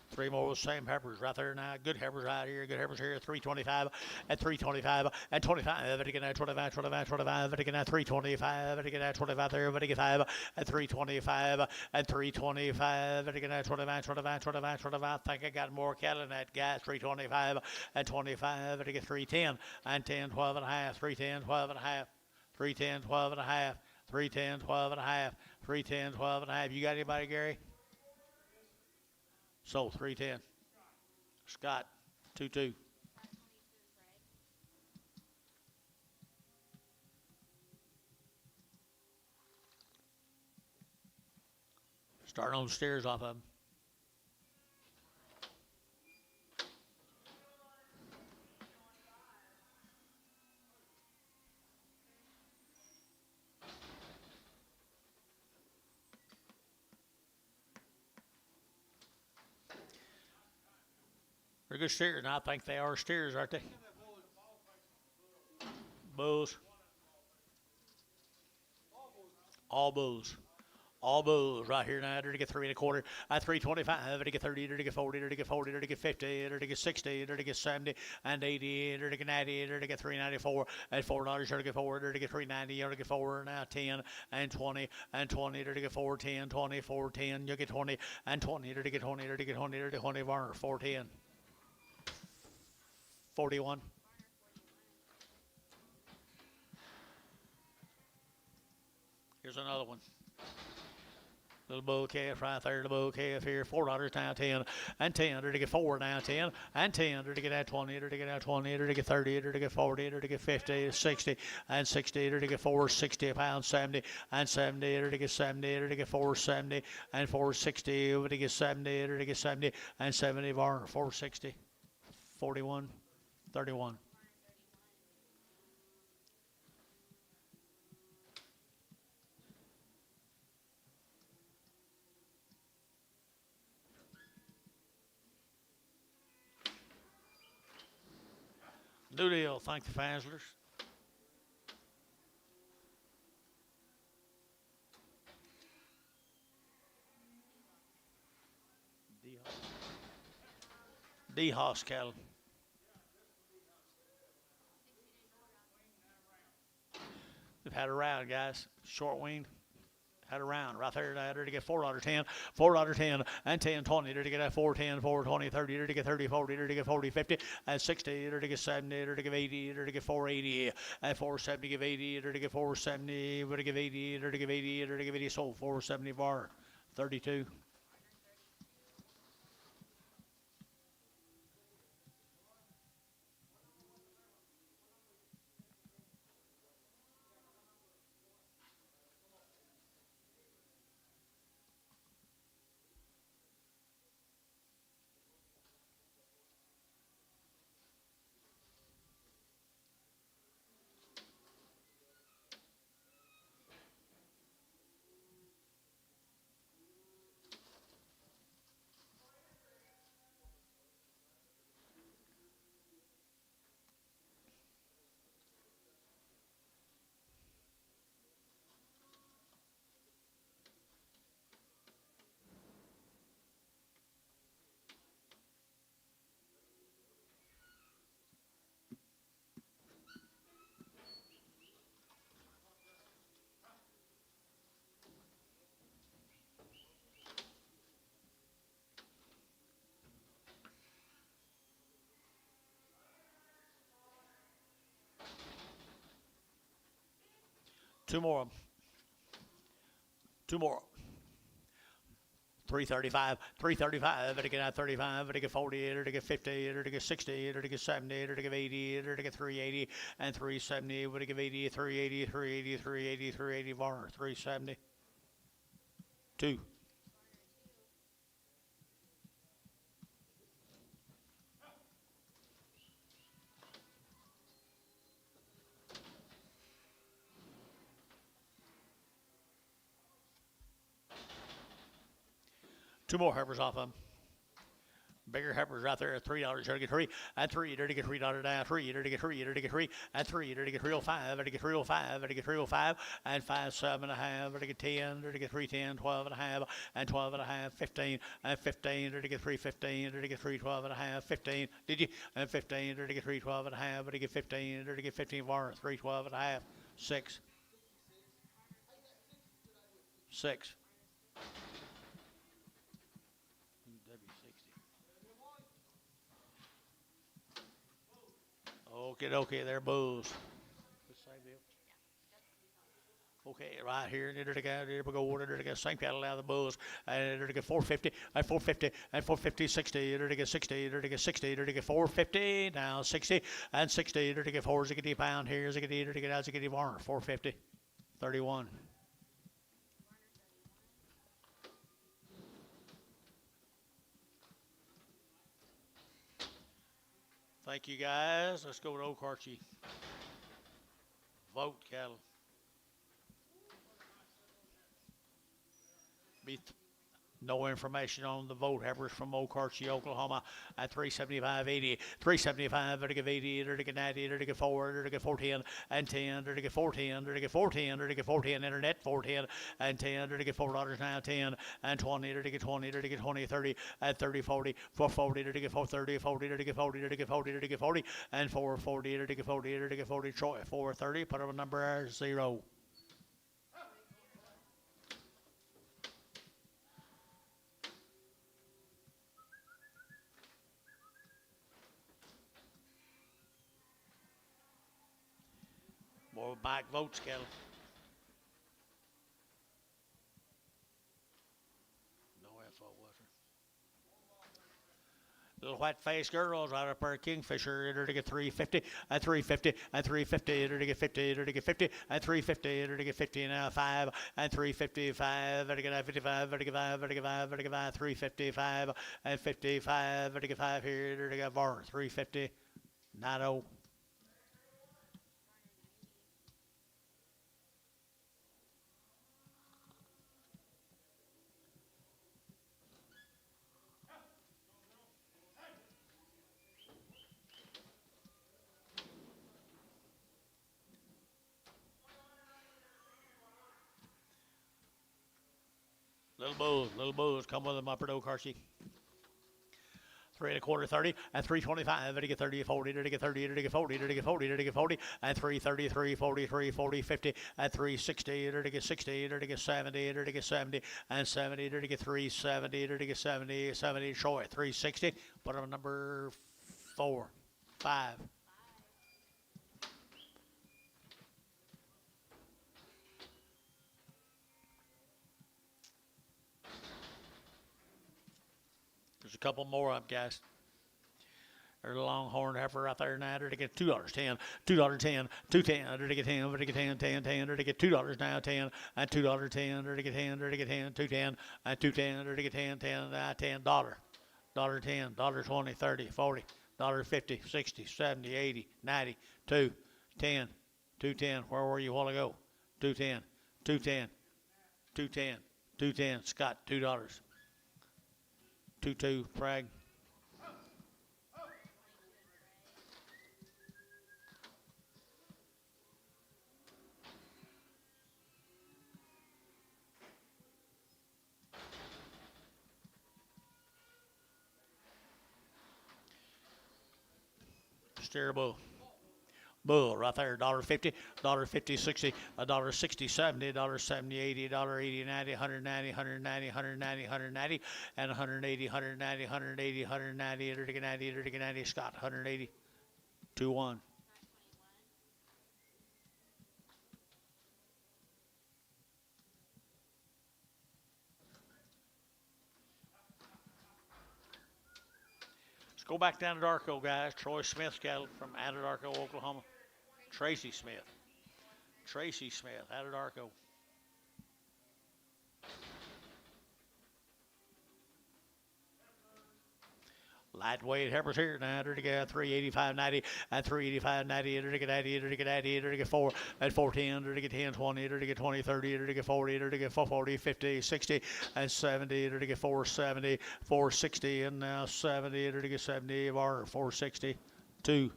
Three more with the same heifers right there now. Good heifers right here. Good heifers here. 325 and 325 and 25. But again, 25, 25, 25. But again, 325. But again, 25 there. But again, 5 and 325 and 325. But again, 25, 25, 25, 25. I think I got more cattle than that guy. 325 and 25. But again, 310 and 10, 12 and a half. 310, 12 and a half. 310, 12 and a half. 310, 12 and a half. 310, 12 and a half. You got anybody, Gary? So 310. Scott, 2-2. Starting on the stairs off of them. They're good steers, and I think they are steers, aren't they? Bulls. All bulls. All bulls right here now. To get 3 1/4 at 325. To get 30. To get 40. To get 40. To get 50. To get 60. To get 70 and 80. To get 90. To get 394 at $4. To get 4. To get 390. To get 4 now 10 and 20 and 20. To get 4 10 20 4 10. You get 20 and 20. To get 20. To get 20. To get 20 bar 410. 41. Here's another one. Little bull calf right there, the bull calf here, $4 now, 10, and 10, to get 4 now, 10, and 10, to get that 20, to get that 20, to get 30, to get 40, to get 50, 60, and 60, to get 4, 60 pounds, 70, and 70, to get 70, to get 4, 70, and 460, to get 70, to get 70, and 70 bar, 460, 41, 31. New deal. Thank the Faslers. D-Hoss cattle. They've had a round, guys. Short wing. Had a round right there, to get $4, 10, $4, 10, and 10, 20, to get that 4, 10, 4, 20, 30, to get 30, 40, to get 40, 50, and 60, to get 70, to get 80, to get 480, and 470, give 80, to get 470, to give 80, to give 80, to give 80, sold 470 bar, 32. Two more. 335, 335, to get out 35, to get 40, to get 50, to get 60, to get 70, to get 80, to get 380, and 370, to get 80, 380, 380, 380, 380 bar, 370. 2. Two more heifers off them. Bigger heifers out there at $3, to get 3, and 3, to get $3 down, 3, to get 3, to get 3, and 3, to get 305, to get 305, to get 305, and 5, 7.5, to get 10, to get 310, 12.5, and 12.5, 15, and 15, to get 315, to get 312.5, 15, did you? And 15, to get 312.5, to get 15, to get 15 bar, 312.5, 6. 6. Okay, they're bulls. Okay, right here, there we go, there we go, same cattle out of the bulls, and there we get 450, and 450, and 450, 60, there we get 60, there we get 60, there we get 450, now 60, and 60, there we get 4, ziggity pound here, ziggity, there we get out, ziggity bar, 450, 31. Thank you, guys. Let's go to OKC. Vote cattle. No information on the vote heifers from OKC, Oklahoma at 375.80. 375, to get 80, to get 90, to get 4, to get 410, and 10, to get 410, to get 410, to get 410, internet 410, and 10, to get $4 now, 10, and 20, to get 20, to get 20, 30, and 30, 40, 440, to get 430, 40, to get 40, to get 40, to get 40, and 440, to get 40, to get 40, Troy, 430, put up a number 0. back votes, cattle. No info with her. Little white-faced girls right up there, Kingfisher, enter to get 350, and 350, and 350, enter to get 50, enter to get 50, and 350, enter to get 50, now 5, and 355, enter to get 55, enter to get 5, enter to get 5, enter to get 5, 355, and 55, enter to get 5 here, enter to get 4, 350, 90. Little bulls, come with them, upper dough, Carshi. 3 1/4, 30, and 325, to get 30, 40, to get 30, to get 40, to get 40, to get 40, and 333, 43, 40, 50, and 360, to get 60, to get 70, to get 70, and 70, to get 370, to get 70, 70, show it, 360, put on number 4, 5. There's a couple more up, guys. There's a longhorn heifer right there now. To get $2.10, $2.10, $2.10, to get 10, to get 10, 10, 10, to get $2 now, 10, and $2.10, to get 10, to get 10, 2.10, and 2.10, to get 10, 10, $10, $10, $20, 30, 40, $50, 60, 70, 80, 90, 2, 10, 210. Where were you a while ago? 210, 210, 210, 210. Scott, $2. 2-2, Prague. Steer bull right there, $1.50, $1.50, 60, $1.60, 70, $1.70, 80, $1.80, 90, 190, 190, 190, 190, and 180, 190, 180, 190, enter to get 90, enter to get 90, Scott, 180, 2-1. Let's go back down to Anadarko, guys. Troy Smith's cattle from Anadarko, Oklahoma. Tracy Smith, Anadarko. Lightweight heifers here now. Enter to get 385.90 and 385.90. Enter to get 80. Enter to get 80. Enter to get 4 and 410. Enter to get 10, 20. Enter to get 20, 30. Enter to get 40. Enter to get 440, 50, 60, and 70. Enter to get 470, 460, and now 70. Enter to get 70. Bar 460, 2,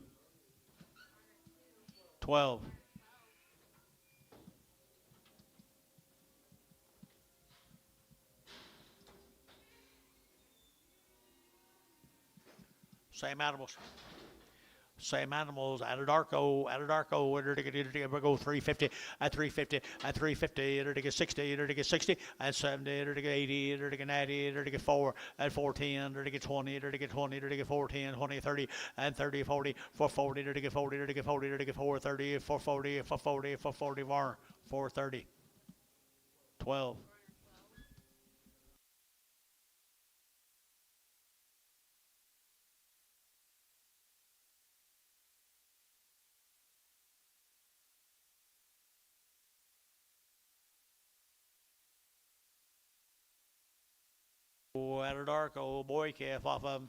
12. Same animals. Anadarko, enter to get, go 350, at 350, at 350, enter to get 60, enter to get 60, and 70, enter to get 80, enter to get 90, enter to get 4, at 410, enter to get 20, enter to get 20, enter to get 410, 20, 30, and 30, 40, 440, enter to get 40, enter to get 40, enter to get 430, 440, 440, 440, var, 430, 12. Anadarko, boy calf off of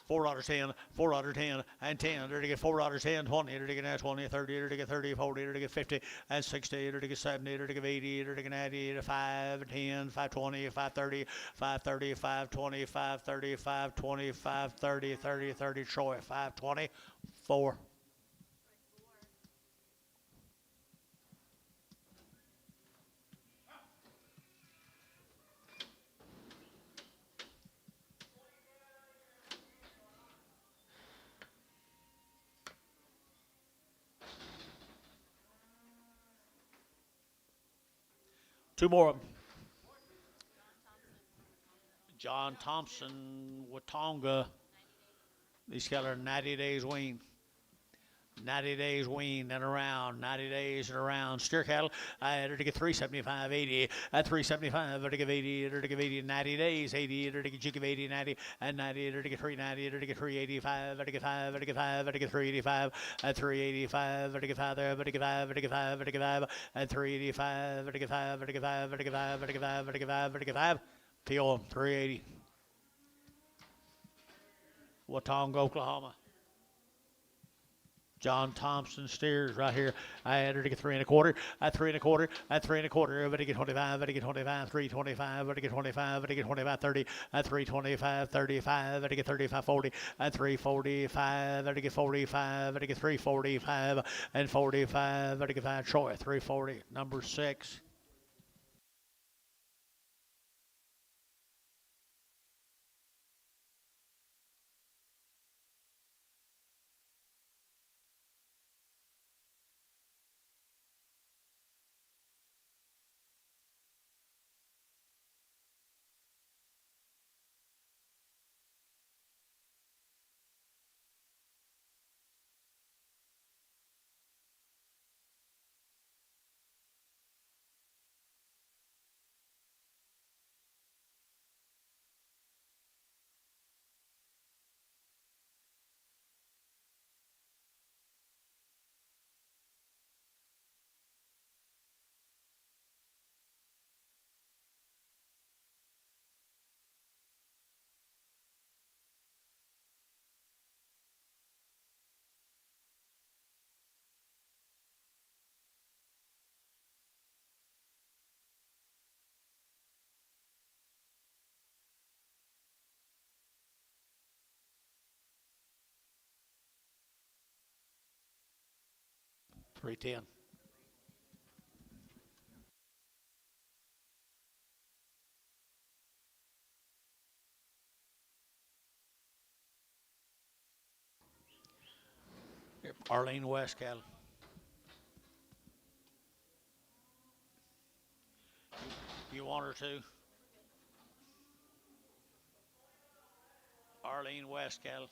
$4.10, $4.10, and 10. Enter to get $4.10, 20. Enter to get now 20, 30. Enter to get 30, 40. Enter to get 50, and 60. Enter to get 70. Enter to get 80. Enter to get 90. 5, 10, 520, 530, 530, 520, 530, 520, 530, 30, 30. Troy, 520, 4. Two more of them. John Thompson, Watonga. These cattle are 90 days wean. 90 days weaned and around, 90 days and around. Steer cattle, I enter to get 375, 80, at 375, enter to give 80, enter to give 80, 90 days, 80, enter to get jig of 80, 90, and 90, enter to get 390, enter to get 385, enter to get 5, enter to get 5, enter to get 385, at 385, enter to get 5 there, enter to get 5, enter to get 5, enter to get 5, at 385, enter to get 5, enter to get 5, enter to get 5, enter to get 5, enter to get 5, enter to get 5, PO 380. Watonga, Oklahoma. John Thompson steers right here. I enter to get 3 1/4. At 3 1/4. At 3 1/4. Everybody get 25. Everybody get 25. 325. Everybody get 25. Everybody get 25. 30. At 325. 35. Everybody get 35. 40. At 345. Everybody get 45. Everybody get 345. And 45. Everybody get 5. Troy. 340. Number 6. $310. Arlene West cattle. You want her to? Arlene West cattle.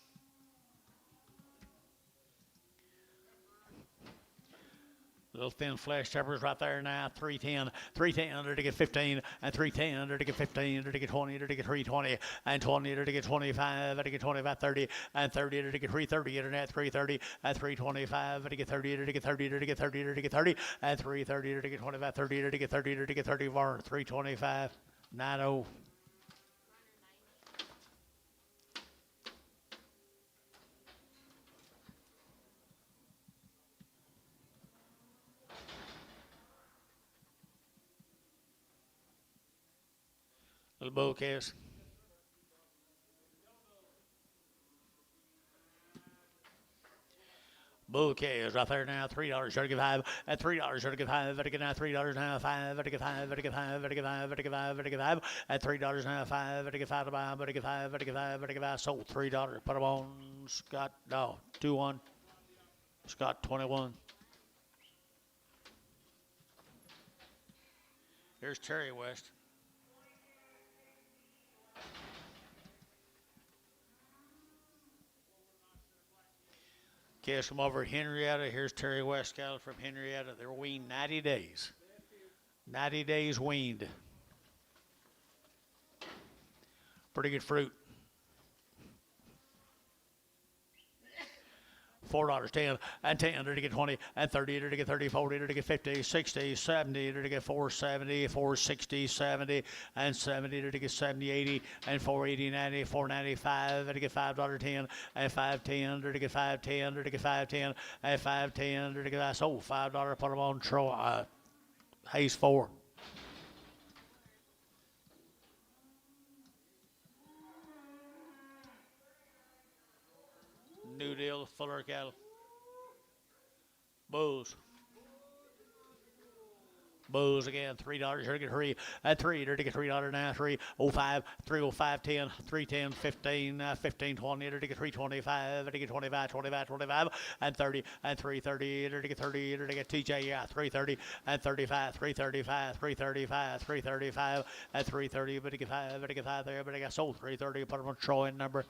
Little thin flesh peppers right there now. 310, 310 under to get 15, and 310 under to get 15, under to get 20, under to get 320, and 20 under to get 25, under to get 25, 30, and 30 under to get 330, internet 330, and 325, under to get 30, under to get 30, under to get 30, under to get 30, and 330 under to get 25, 30, under to get 30, under to get 30, 325, 90. Little bull calves. Bull calves right there now. $3. Try to get 5. At $3. Try to get 5. Better get now. $3 now. 5. Better get 5. Better get 5. Better get 5. Better get 5. Better get 5. At $3 now. 5. Better get 5 to buy. Better get 5. Better get 5. Better get 5. Sold $3. Put them on Scott. No. 2-1. Scott 21. Here's Terry West. Calves from over Henrietta. Here's Terry West cattle from Henrietta. They're weaned 90 days. 90 days weaned. Pretty good fruit. $4, 10, and 10 to get 20, and 30 to get 30, 40 to get 50, 60, 70 to get 470, 460, 70, and 70 to get 70, 80, and 480, 90, 495 to get $5, 10, and 510 to get 510 to get 510, and 510 to get I sold $5. Put them on Troy. Hayes 4. New Deal, Fuller cattle. Bulls. Bulls again, $3 here to get 3. At 3 here to get $3 now. 305, 305, 10, 310, 15, 15, 20 here to get 325, to get 25, 25, 25, and 30, and 330 here to get 30 here to get TJ, yeah, 330, and 35, 335, 335, 335, and 330, but to get 5, but to get 5 there, but I got sold 330, put them on Troy number.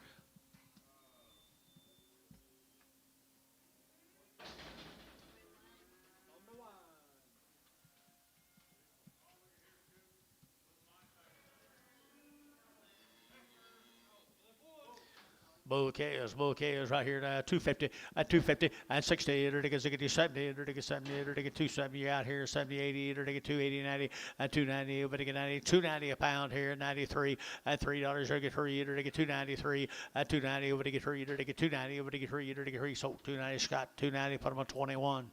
Bull calves right here now, 250, at 250, and 60, or to get 60, 70, or to get 70, or to get 270 out here, 70, 80, or to get 280, 90, and 290, over to get 90, 290 a pound here, 93, and $3, or to get 3, or to get 293, at 290, over to get 3, or to get 290, over to get 3, or to get 3, sold 290, Scott, 290, put them on 21.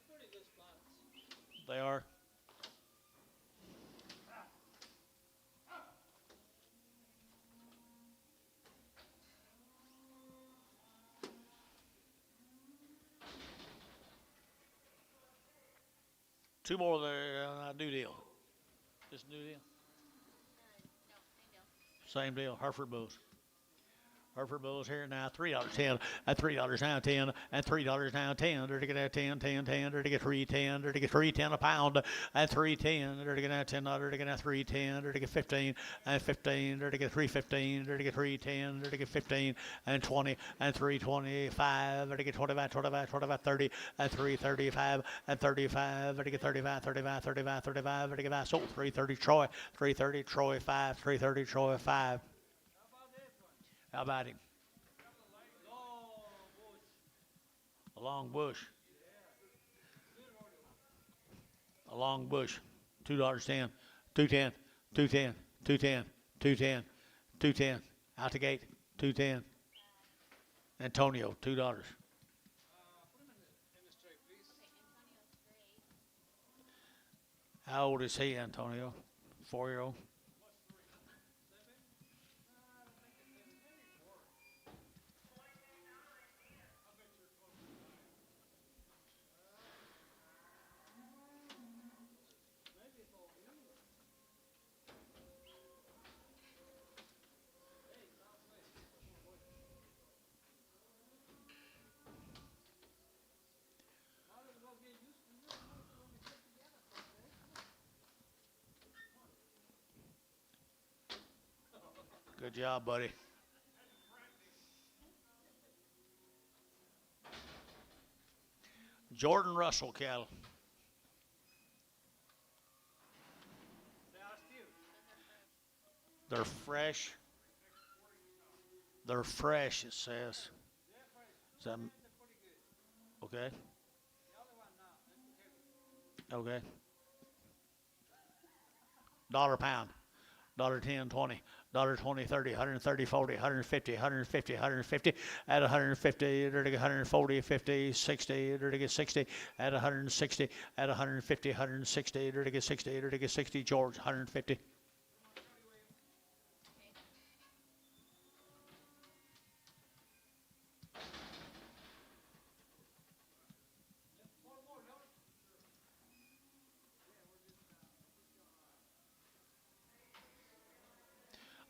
Pretty good spots. They are. Two more there, new deal. This new deal? Same deal, Hereford Bulls. Hereford Bulls here now, $3.10, at $3 now 10, and $3 now 10, or to get that 10, 10, 10, or to get 310, or to get 310 a pound, at 310, or to get that $10, or to get that 310, or to get 15, and 15, or to get 315, or to get 310, or to get 15, and 20, and 325, or to get 25, 25, 25, 30, and 335, and 35, or to get 35, 35, 35, 35, or to get that sold 330 Troy, 330 Troy 5, 330 Troy 5. How about him? A long bush. A long bush. $2.10. 210. 210. 210. 210. 210. Out the gate. 210. Antonio, $2. Put him in the straight, please. How old is he, Antonio? 4-year-old. Good job, buddy. Jordan Russell cattle. They're fresh. They're fresh, it says. Okay. Okay. Dollar pound. $1.10, 20. $1.20, 30, 130, 40, 150, 150, 150, at 150, or to get 140, 50, 60, or to get 60, at 160, at 150, 160, or to get 60, or to get 60, George, 150.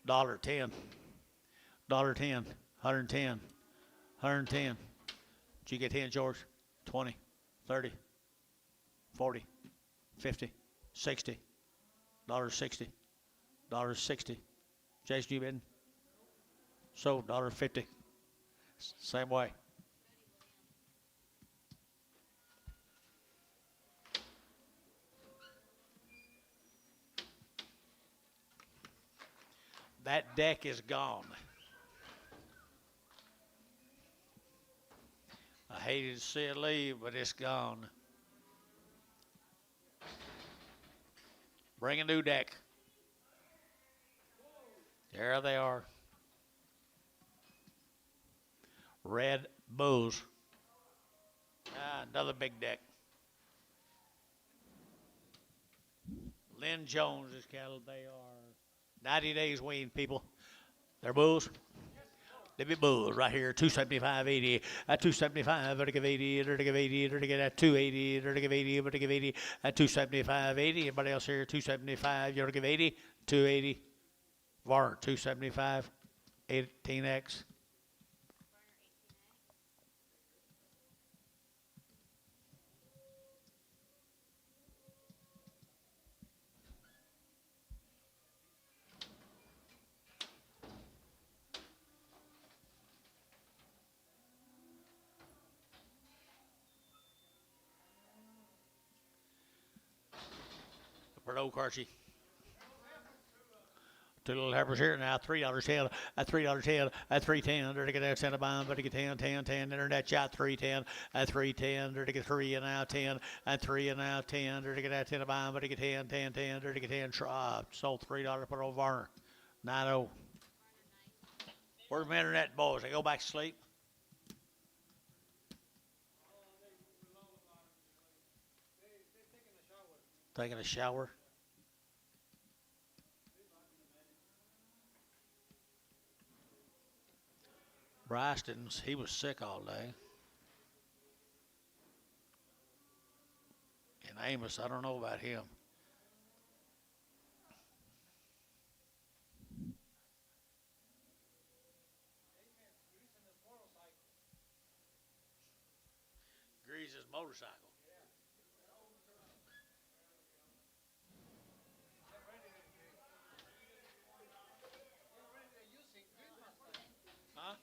$1.10, $1.10, 110, 110. Did you get 10, George? 20, 30, 40, 50, 60, $1.60, $1.60. Jason, you bid? Sold, $1.50. Same way. That deck is gone. I hated to see it leave, but it's gone. Bring a new deck. There they are. Red Bulls. Another big deck. Lynn Jones's cattle, they are 90 days weaned, people. They're bulls. They be bulls right here, 275, 80, at 275, or to give 80, or to give 80, or to get at 280, or to give 80, or to give 80, at 275, 80. Anybody else here, 275, you ought to give 80, 280. VAR, 275, 18X. old Carchie. Two little heifers here now, $3.10, at $3.10, at $3.10, there to get that 10 a bomb, but to get 10, 10, 10, internet shot, $3.10, at $3.10, there to get 3 and now 10, at 3 and now 10, there to get that 10 a bomb, but to get 10, 10, 10, there to get 10, sold $3 per old Varner, 9-0. Where's my internet, boys? I go back to sleep. Taking a shower. Bryce didn't, he was sick all day. And Amos, I don't know about him. Grease his motorcycle. Huh?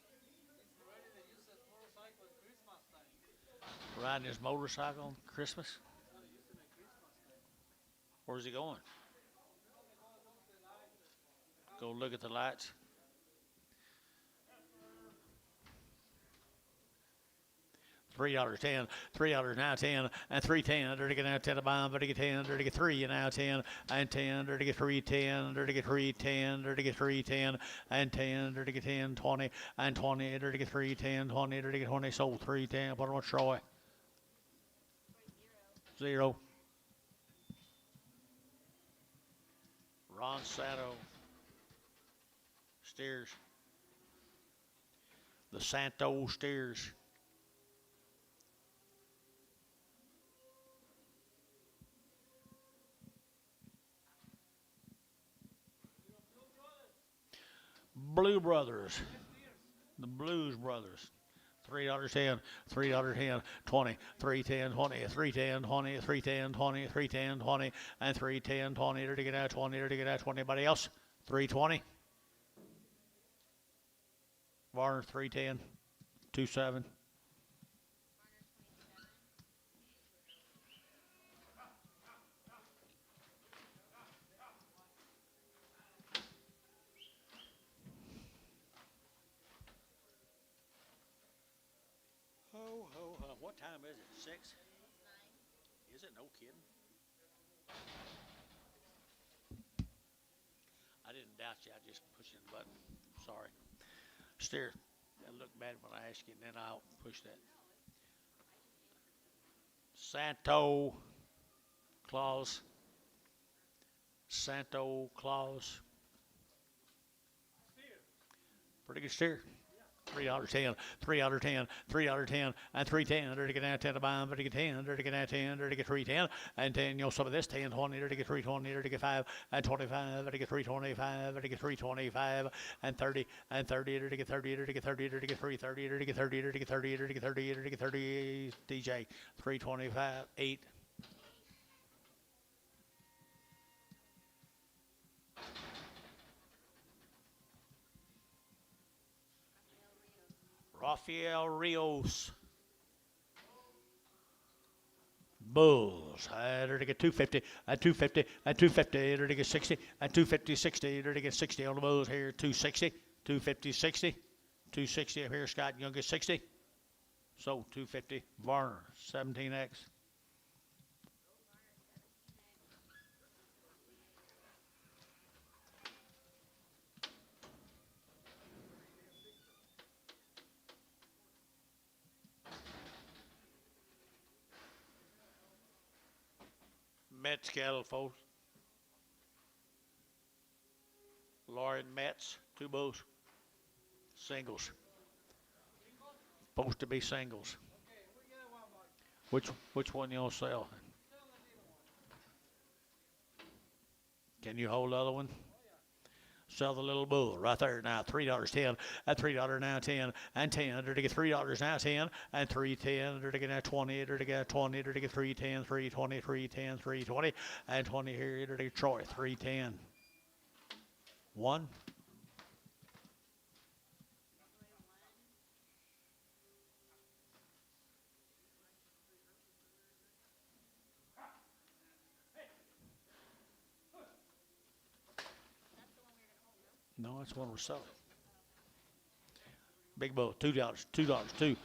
Riding his motorcycle on Christmas? Where's he going? Go look at the lights. $3.10, $3 now 10, and $3.10. There to get now 10 a bomb, but to get 10, there to get 3 and now 10, and 10, there to get 3.10, there to get 3.10, there to get 3.10, and 10, there to get 10, 20, and 20, there to get 3.10, 20, there to get 20, sold 3.10. Put on Troy. 0. Ron Sato. Steers. The Santo steers. Blue Brothers. The Blues Brothers. $3.10, $3.10, 20, 3.10, 20, 3.10, 20, 3.10, 20, 3.10, 20, and 3.10, 20. There to get out 20. There to get out 20. Anybody else? 3.20. Varner 3.10, 2.7. What time is it? 6? Is it? No kidding. I didn't doubt you. I just pushed the button. Sorry. Steer. That looked bad when I asked you, and then I'll push that. Santo Claus. Santo Claus. Pretty good steer. $3.10, $3.10, $3.10, and $3.10. There to get out 10 a bomb, there to get 10, there to get out 10, there to get 3.10, and 10. You know some of this 10, 20, there to get 3.20, there to get 5, and 25, there to get 3.25, there to get 3.25, and 30, and 30, there to get 30, there to get 30, there to get 3.30, there to get 30, there to get 30, there to get 30, there to get 30. DJ 3.25, 8. Rafael Rios. Bulls. There to get 250, at 250, at 250, there to get 60, at 250, 60, there to get 60 on the Bulls here, 260, 250, 60, 260 up here, Scott, you gonna get 60? So 250, Varner, 17X. Mets cattle, folks. Lauren Mets, 2 bulls. Singles. Supposed to be singles. Which one you gonna sell? Can you hold the other one? Sell the little bull right there now. $3.10, at $3 now 10, and 10. There to get $3 now 10, and 3.10. There to get now 20. There to get 20. There to get 3.10, 3.20, 3.10, 3.20, and 20 here. There to get Troy 3.10. 1. No, that's what we're selling. Big bull, $2, $2, $2,